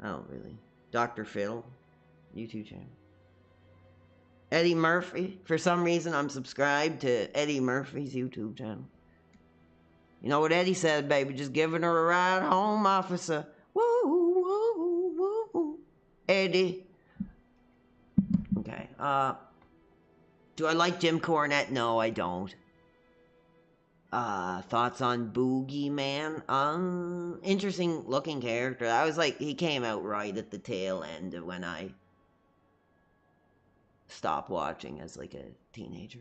I don't really. Dr. Phil, YouTube channel. Eddie Murphy. For some reason, I'm subscribed to Eddie Murphy's YouTube channel. You know what Eddie said, baby? Just giving her a ride home, officer. Woo, woo, woo, woo. Eddie. Okay. Do I like Jim Cornette? No, I don't. Thoughts on Boogeyman? Interesting looking character. I was like, he came out right at the tail end of when I stopped watching as like a teenager.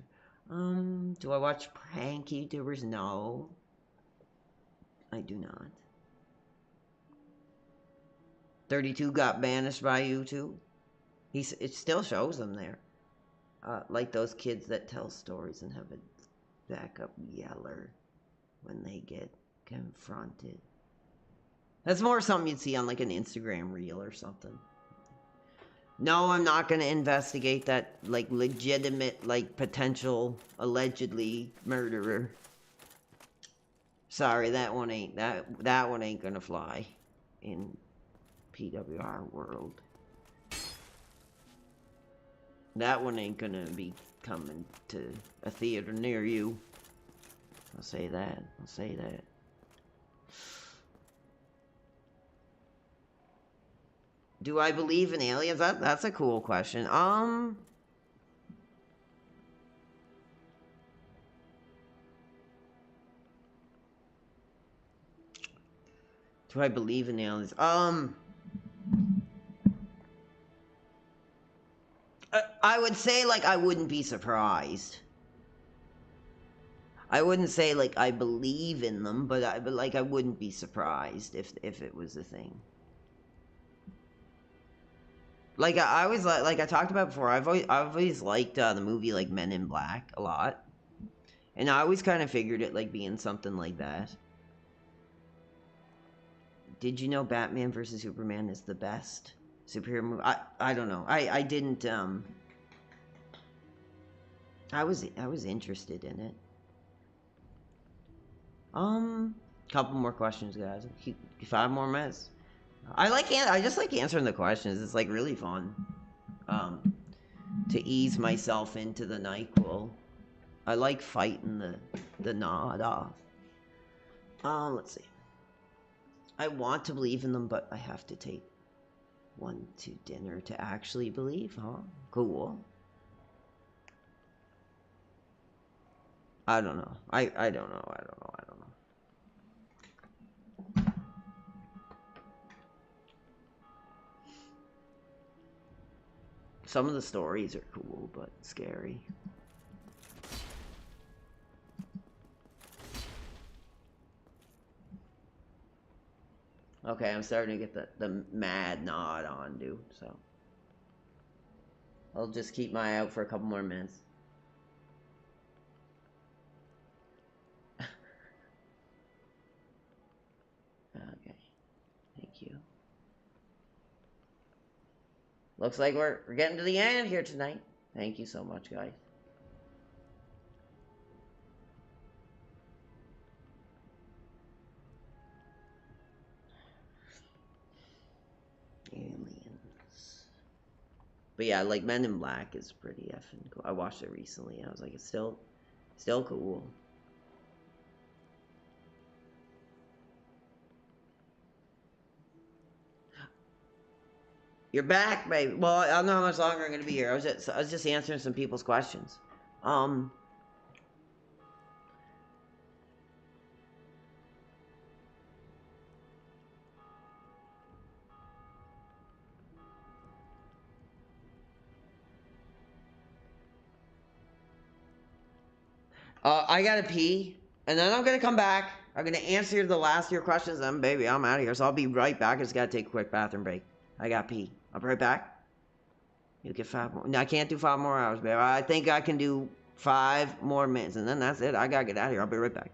Do I watch prank YouTubers? No. I do not. 32 got banished by YouTube. It still shows them there. Like those kids that tell stories and have a backup yeller when they get confronted. That's more something you'd see on like an Instagram reel or something. No, I'm not going to investigate that like legitimate, like potential, allegedly murderer. Sorry, that one ain't gonna fly in PWR world. That one ain't gonna be coming to a theater near you. I'll say that. Do I believe in aliens? That's a cool question. Do I believe in aliens? I would say, like, I wouldn't be surprised. I wouldn't say, like, I believe in them, but I wouldn't be surprised if it was a thing. Like, I always, like I talked about before, I've always liked the movie, like, Men in Black a lot. And I always kind of figured it, like, being something like that. Did you know Batman vs. Superman is the best superhero movie? I don't know. I didn't, I was interested in it. Couple more questions, guys. Keep 5 more minutes. I just like answering the questions. It's like really fun. To ease myself into the NyQuil. I like fighting the nod off. Let's see. I want to believe in them, but I have to take one to dinner to actually believe, huh? Cool. I don't know. I don't know. Some of the stories are cool, but scary. Okay, I'm starting to get the mad nod on, dude, so. I'll just keep my eye out for a couple more minutes. Okay, thank you. Looks like we're getting to the end here tonight. Thank you so much, guys. Aliens. But yeah, like Men in Black is pretty effing cool. I watched it recently and I was like, it's still cool. You're back, baby. Well, I don't know how much longer I'm gonna be here. I was just answering some people's questions. I gotta pee, and then I'm gonna come back. I'm gonna answer the last of your questions, then baby, I'm out of here. So I'll be right back. I just gotta take a quick bathroom break. I got pee. I'll be right back. You get 5 more. No, I can't do 5 more hours, baby. I think I can do 5 more minutes, and then that's it. I gotta get out of here. I'll be right back.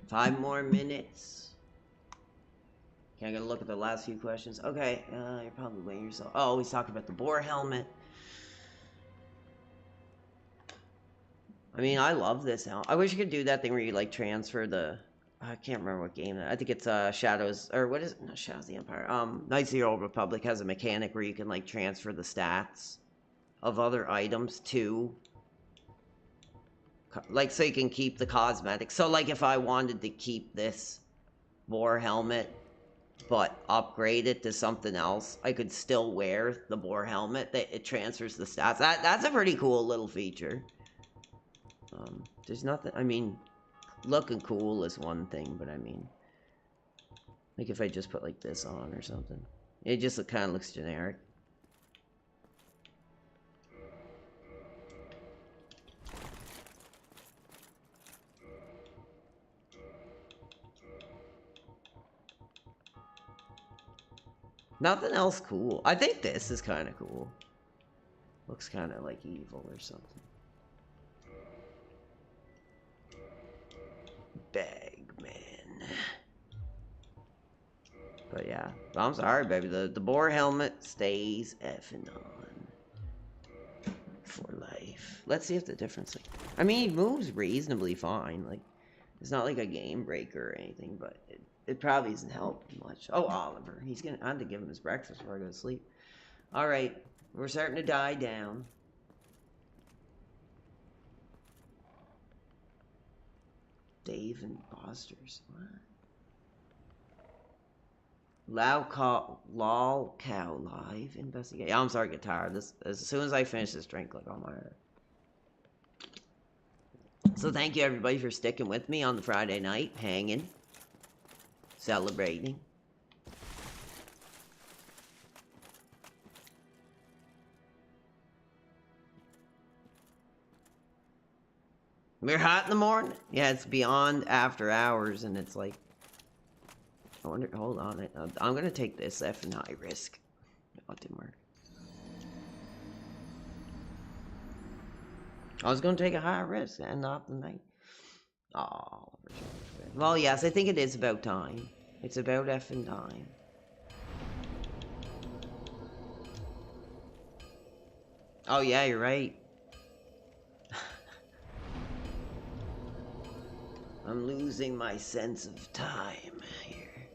Five more minutes. Okay, I gotta look at the last few questions. Okay, you're probably weighing yourself. Oh, he's talking about the boar helmet. I mean, I love this helmet. I wish you could do that thing where you like transfer the. I can't remember what game that. I think it's Shadows or what is it? Not Shadows of the Empire. Knights of the Old Republic has a mechanic where you can like transfer the stats of other items to. Like, so you can keep the cosmetics. So, like, if I wanted to keep this boar helmet, but upgrade it to something else, I could still wear the boar helmet. That it transfers the stats. That's a pretty cool little feature. There's nothing. I mean, looking cool is one thing, but I mean, like if I just put like this on or something, it just kind of looks generic. Nothing else cool. I think this is kind of cool. Looks kind of like evil or something. Bagman. But yeah, I'm sorry, baby. The boar helmet stays effing on for life. Let's see if the difference. I mean, he moves reasonably fine. Like, it's not like a game breaker or anything, but it probably doesn't help much. Oh, Oliver. I had to give him his breakfast before I go to sleep. Alright. We're starting to die down. Dave and Foster's. What? Lol cow live investigate. Yeah, I'm sorry, get tired. As soon as I finish this drink, like on my head. So thank you everybody for sticking with me on the Friday night, hanging, celebrating. We're hot in the morning. Yeah, it's beyond after hours, and it's like, I wonder. Hold on, I'm gonna take this effing high risk. Oh, it didn't work. I was gonna take a high risk and end off the night. Oh, well, yes, I think it is about time. It's about effing time. Oh yeah, you're right. I'm losing my sense of time here.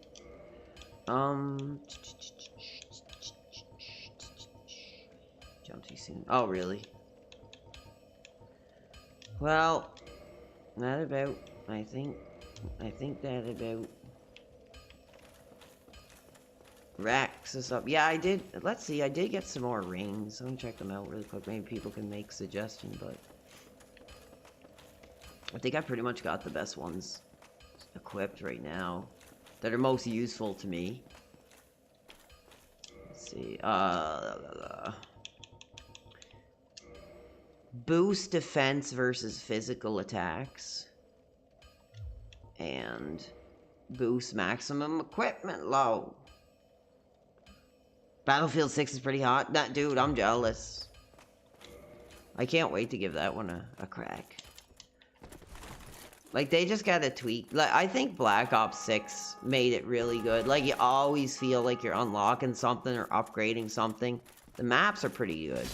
Jump too soon. Oh, really? Well, that about, I think that about racks us up. Yeah, I did, let's see, I did get some more rings. I'm gonna check them out really quick. Maybe people can make suggestions, but I think I pretty much got the best ones equipped right now that are most useful to me. Let's see. Boost defense versus physical attacks. And boost maximum equipment low. Battlefield 6 is pretty hot. That dude, I'm jealous. I can't wait to give that one a crack. Like, they just gotta tweak. Like, I think Black Ops 6 made it really good. Like, you always feel like you're unlocking something or upgrading something. The maps are pretty good.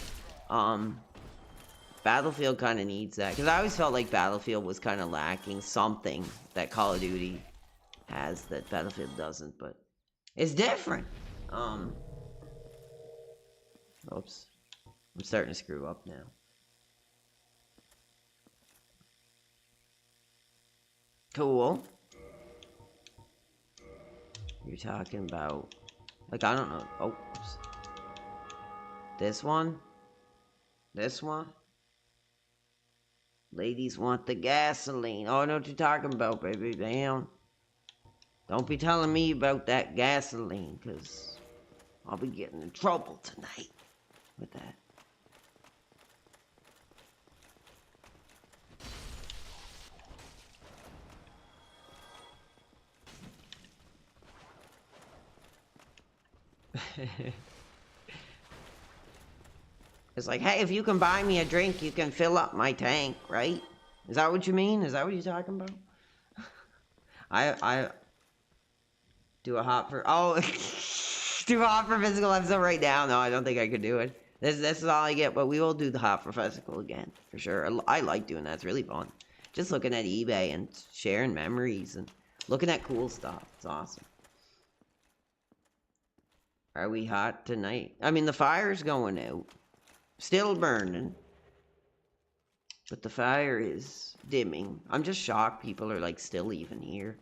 Battlefield kind of needs that. Because I always felt like Battlefield was kind of lacking something that Call of Duty has that Battlefield doesn't. But it's different. Oops. I'm starting to screw up now. Cool. You're talking about, like, I don't know. Oh, oops. This one? This one? Ladies want the gasoline. Oh, I know what you're talking about, baby. Damn. Don't be telling me about that gasoline, because I'll be getting in trouble tonight with that. It's like, hey, if you can buy me a drink, you can fill up my tank, right? Is that what you mean? Is that what you're talking about? I do a hot for, oh, do a hot for physical episode right now. No, I don't think I could do it. This is all I get, but we will do the hot for physical again, for sure. I like doing that. It's really fun. Just looking at eBay and sharing memories and looking at cool stuff. It's awesome. Are we hot tonight? I mean, the fire's going out. Still burning. But the fire is dimming. I'm just shocked people are, like, still even here.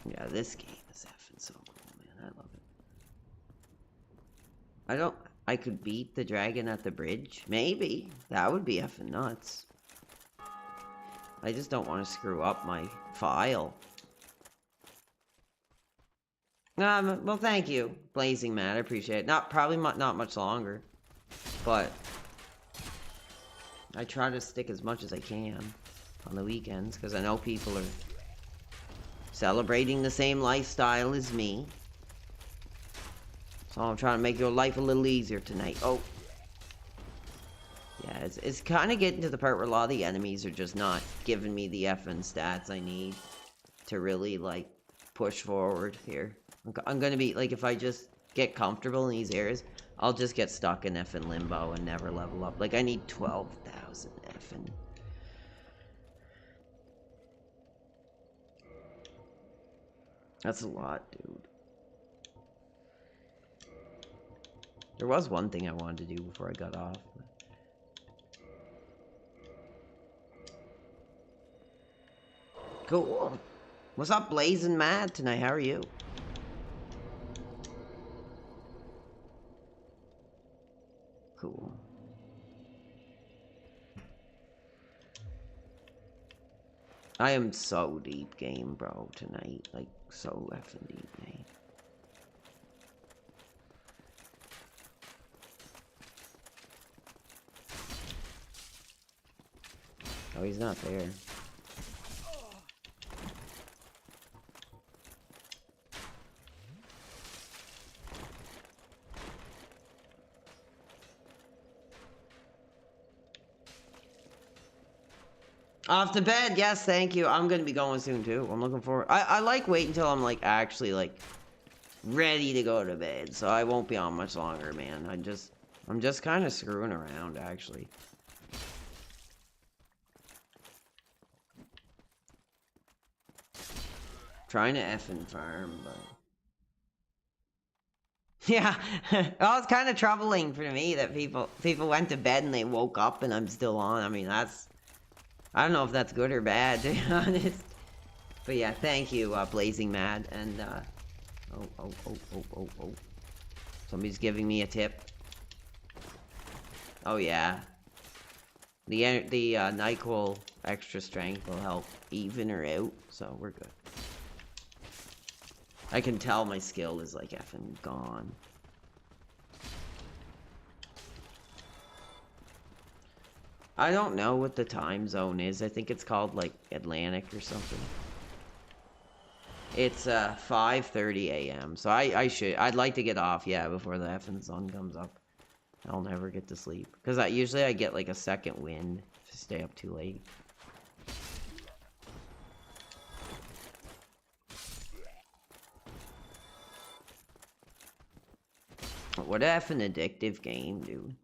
Yeah, this game is effing so cool, man. I love it. I could beat the dragon at the bridge. Maybe. That would be effing nuts. I just don't want to screw up my file. Well, thank you, Blazing Matt. I appreciate it. Probably not much longer. But I try to stick as much as I can on the weekends, because I know people are celebrating the same lifestyle as me. So I'm trying to make your life a little easier tonight. Oh. Yeah, it's kind of getting to the part where a lot of the enemies are just not giving me the effing stats I need to really, like, push forward here. I'm gonna be, like, if I just get comfortable in these areas, I'll just get stuck in effing limbo and never level up. Like, I need 12,000 effing. That's a lot, dude. There was one thing I wanted to do before I got off. Cool. What's up, Blazing Mad tonight? How are you? Cool. I am so deep game, bro, tonight. Like, so effing deep game. Oh, he's not there. Off to bed, yes, thank you. I'm gonna be going soon too. I'm looking forward. I like waiting until I'm like actually like ready to go to bed, so I won't be on much longer, man. I'm just kind of screwing around actually. Trying to effing farm, but yeah. Well, it's kind of troubling for me that people went to bed and they woke up and I'm still on. I mean, I don't know if that's good or bad, to be honest. But yeah, thank you, Blazing Mad. And, oh. Somebody's giving me a tip. Oh, yeah. The NyQuil extra strength will help even her out, so we're good. I can tell my skill is, like, effing gone. I don't know what the time zone is. I think it's called, like, Atlantic or something. It's 5:30 a.m. So I'd like to get off, yeah, before the effing sun comes up. I'll never get to sleep. Because usually I get, like, a second wind if I stay up too late. What an effing addictive game, dude.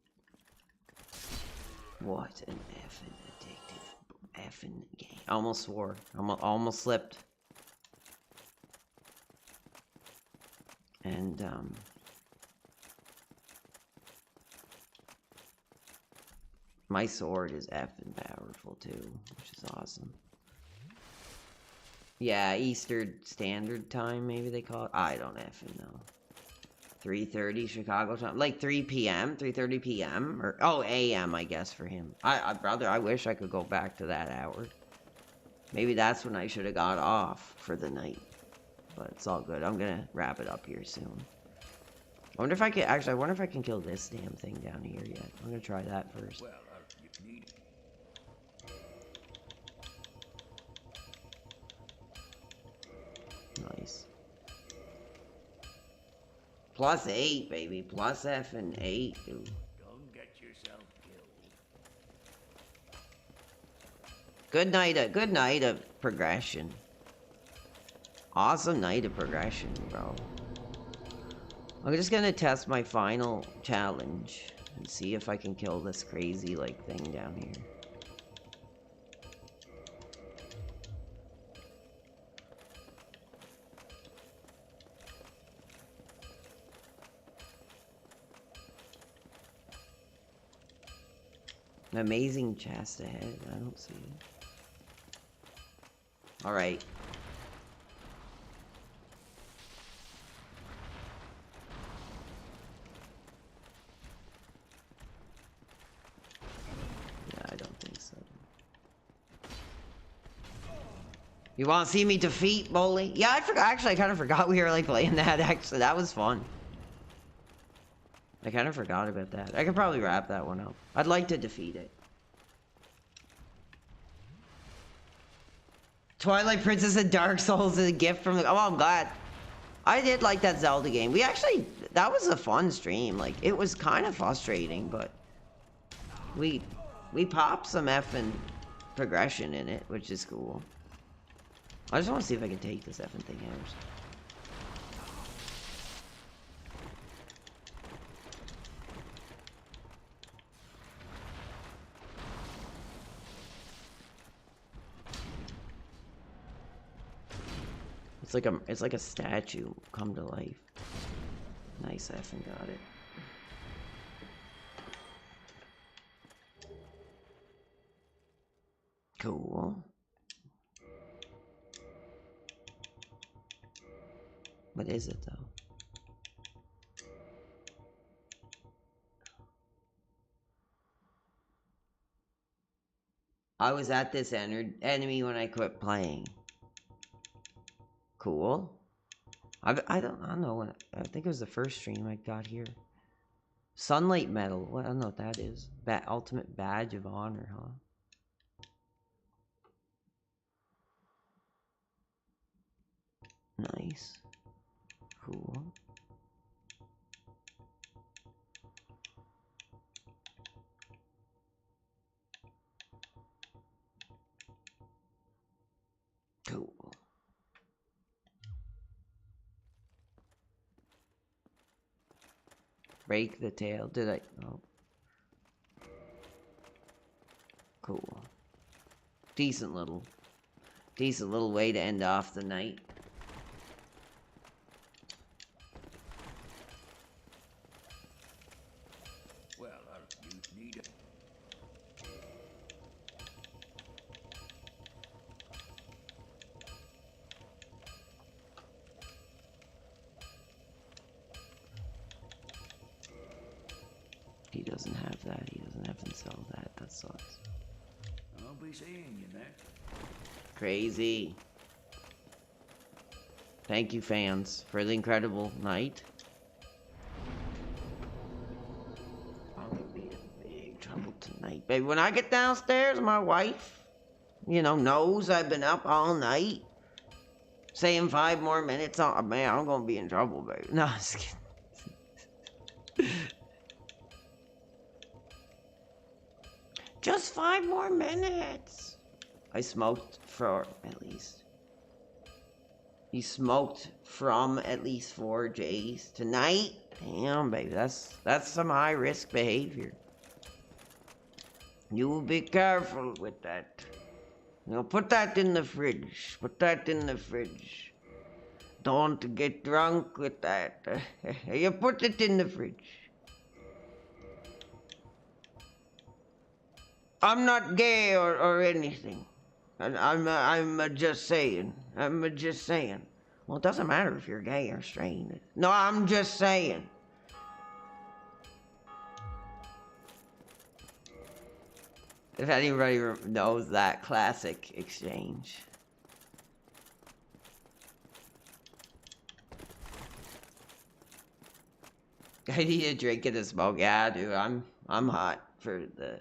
What an effing addictive effing game. I almost swore. Almost slipped. And, my sword is effing powerful, too, which is awesome. Yeah, Eastern Standard Time, maybe they call it. I don't effing know. 3:30 Chicago time, like 3 p.m., 3:30 p.m. or a.m. I guess for him. Brother, I wish I could go back to that hour. Maybe that's when I should have got off for the night. But it's all good. I'm gonna wrap it up here soon. I wonder if I can actually. I wonder if I can kill this damn thing down here yet. I'm gonna try that first. Well, you need it. Nice. +8, baby. Plus effing 8, dude. Don't get yourself killed. Good night of progression. Awesome night of progression, bro. I'm just gonna test my final challenge and see if I can kill this crazy, like, thing down here. Amazing chest ahead. I don't see it. Alright. You want to see me defeat Bully? Yeah, I forgot. Actually, I kind of forgot we were like playing that. Actually, that was fun. I kind of forgot about that. I could probably wrap that one up. I'd like to defeat it. Twilight Princess and Dark Souls is a gift from the... Oh, I'm glad. I did like that Zelda game. We actually... That was a fun stream. Like, it was kind of frustrating, but... We popped some effing progression in it, which is cool. I just want to see if I can take this effing thing out. It's like a statue come to life. Nice, I effing got it. Cool. What is it though? I was at this enemy when I quit playing. Cool. I don't know when. I think it was the first stream I got here. Sunlight medal. What? I don't know what that is. Ultimate badge of honor, huh? Nice. Cool. Cool. Break the tail. Did I? Oh. Cool. Decent little way to end off the night. Well, you need it. He doesn't have that. He doesn't have to sell that. That sucks. I'll be seeing you next. Crazy. Thank you, fans, for the incredible night. I'm gonna be in big trouble tonight, baby. When I get downstairs, my wife, knows I've been up all night. Saying 5 more minutes. Oh, man, I'm gonna be in trouble, baby. No, I'm just kidding. Just 5 more minutes. I smoked for at least. You smoked from at least 4 J's tonight. Damn, baby, that's some high risk behavior. You will be careful with that. Put that in the fridge. Put that in the fridge. Don't get drunk with that. You put it in the fridge. I'm not gay or anything. I'm just saying. I'm just saying. Well, it doesn't matter if you're gay or straight. No, I'm just saying. If anybody knows that classic exchange. I need a drink and a smoke. Yeah, dude, I'm hot for the...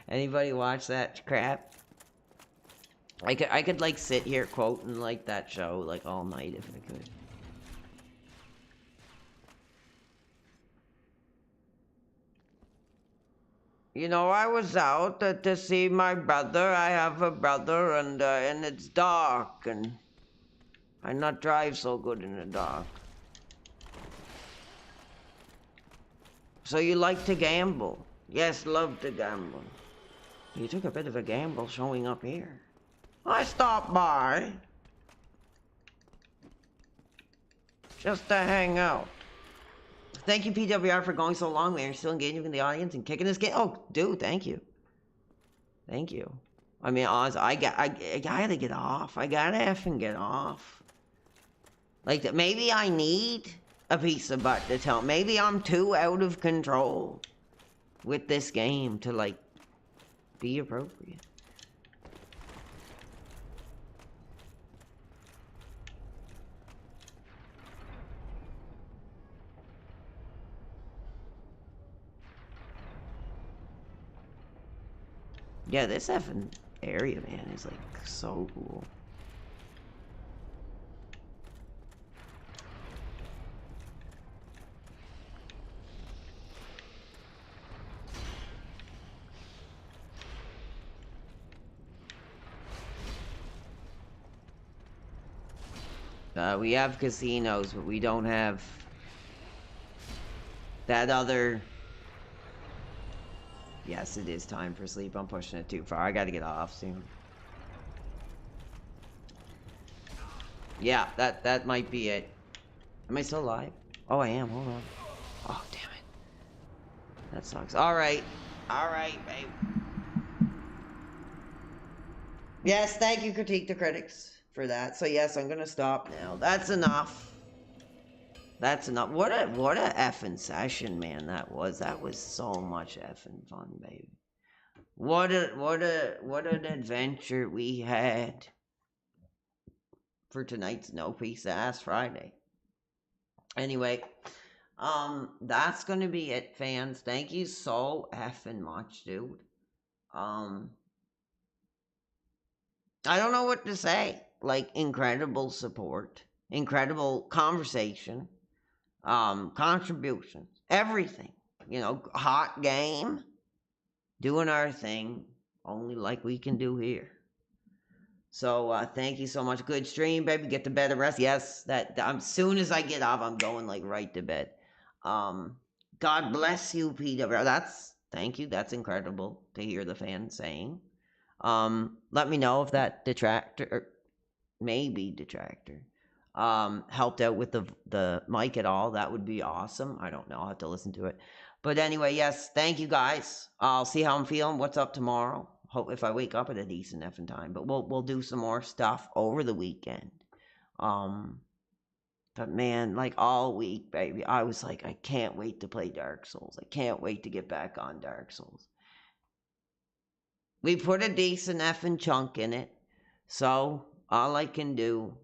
Anybody watch that crap? I could like sit here quoting like that show like all night if I could. I was out to see my brother. I have a brother, and it's dark, and I not drive so good in the dark. So you like to gamble? Yes, love to gamble. You took a bit of a gamble showing up here. I stopped by. Just to hang out. Thank you, PWR, for going so long, man. You're still engaging in the audience and kicking this game. Oh, dude, thank you. Thank you. I mean, honestly, I gotta get off. I gotta effing get off. Like, maybe I need a piece of butt to tell. Maybe I'm too out of control. with this game to, like, be appropriate. Yeah, this effing area, man, is, like, so cool. We have casinos, but we don't have that other... Yes, it is time for sleep. I'm pushing it too far. I gotta get off soon. Yeah, that might be it. Am I still alive? Oh, I am. Hold on. Oh, damn it. That sucks. Alright. Alright, babe. Yes, thank you, Critique the Critics, for that. So, yes, I'm gonna stop now. That's enough. That's enough. What a effing session, man, that was. That was so much effing fun, baby. What an adventure we had for tonight's No Peace Ass Friday. Anyway, that's gonna be it, fans. Thank you so effing much, dude. I don't know what to say. Like, incredible support, incredible conversation, contributions, everything. You know, hot game, doing our thing, only like we can do here. So, thank you so much. Good stream, baby. Get to bed and rest. Yes, that soon as I get off, I'm going, like, right to bed. God bless you, Peter. Thank you. That's incredible to hear the fans saying. Let me know if that detractor, or maybe detractor, helped out with the mic at all. That would be awesome. I don't know. I'll have to listen to it. But anyway, yes, thank you guys. I'll see how I'm feeling. What's up tomorrow? Hope if I wake up at a decent effing time. But we'll do some more stuff over the weekend. But man, like all week, baby, I was like, I can't wait to play Dark Souls. I can't wait to get back on Dark Souls. We put a decent effing chunk in it. So all I can do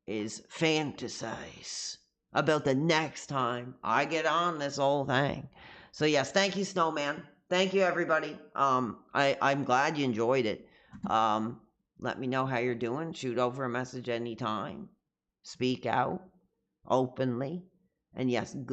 is fantasize about the next time I get on this whole thing. So yes, thank you, Snowman. Thank you, everybody. I'm glad you enjoyed it. Let me know how you're doing. Shoot over a message anytime. Speak out openly. And yes, good.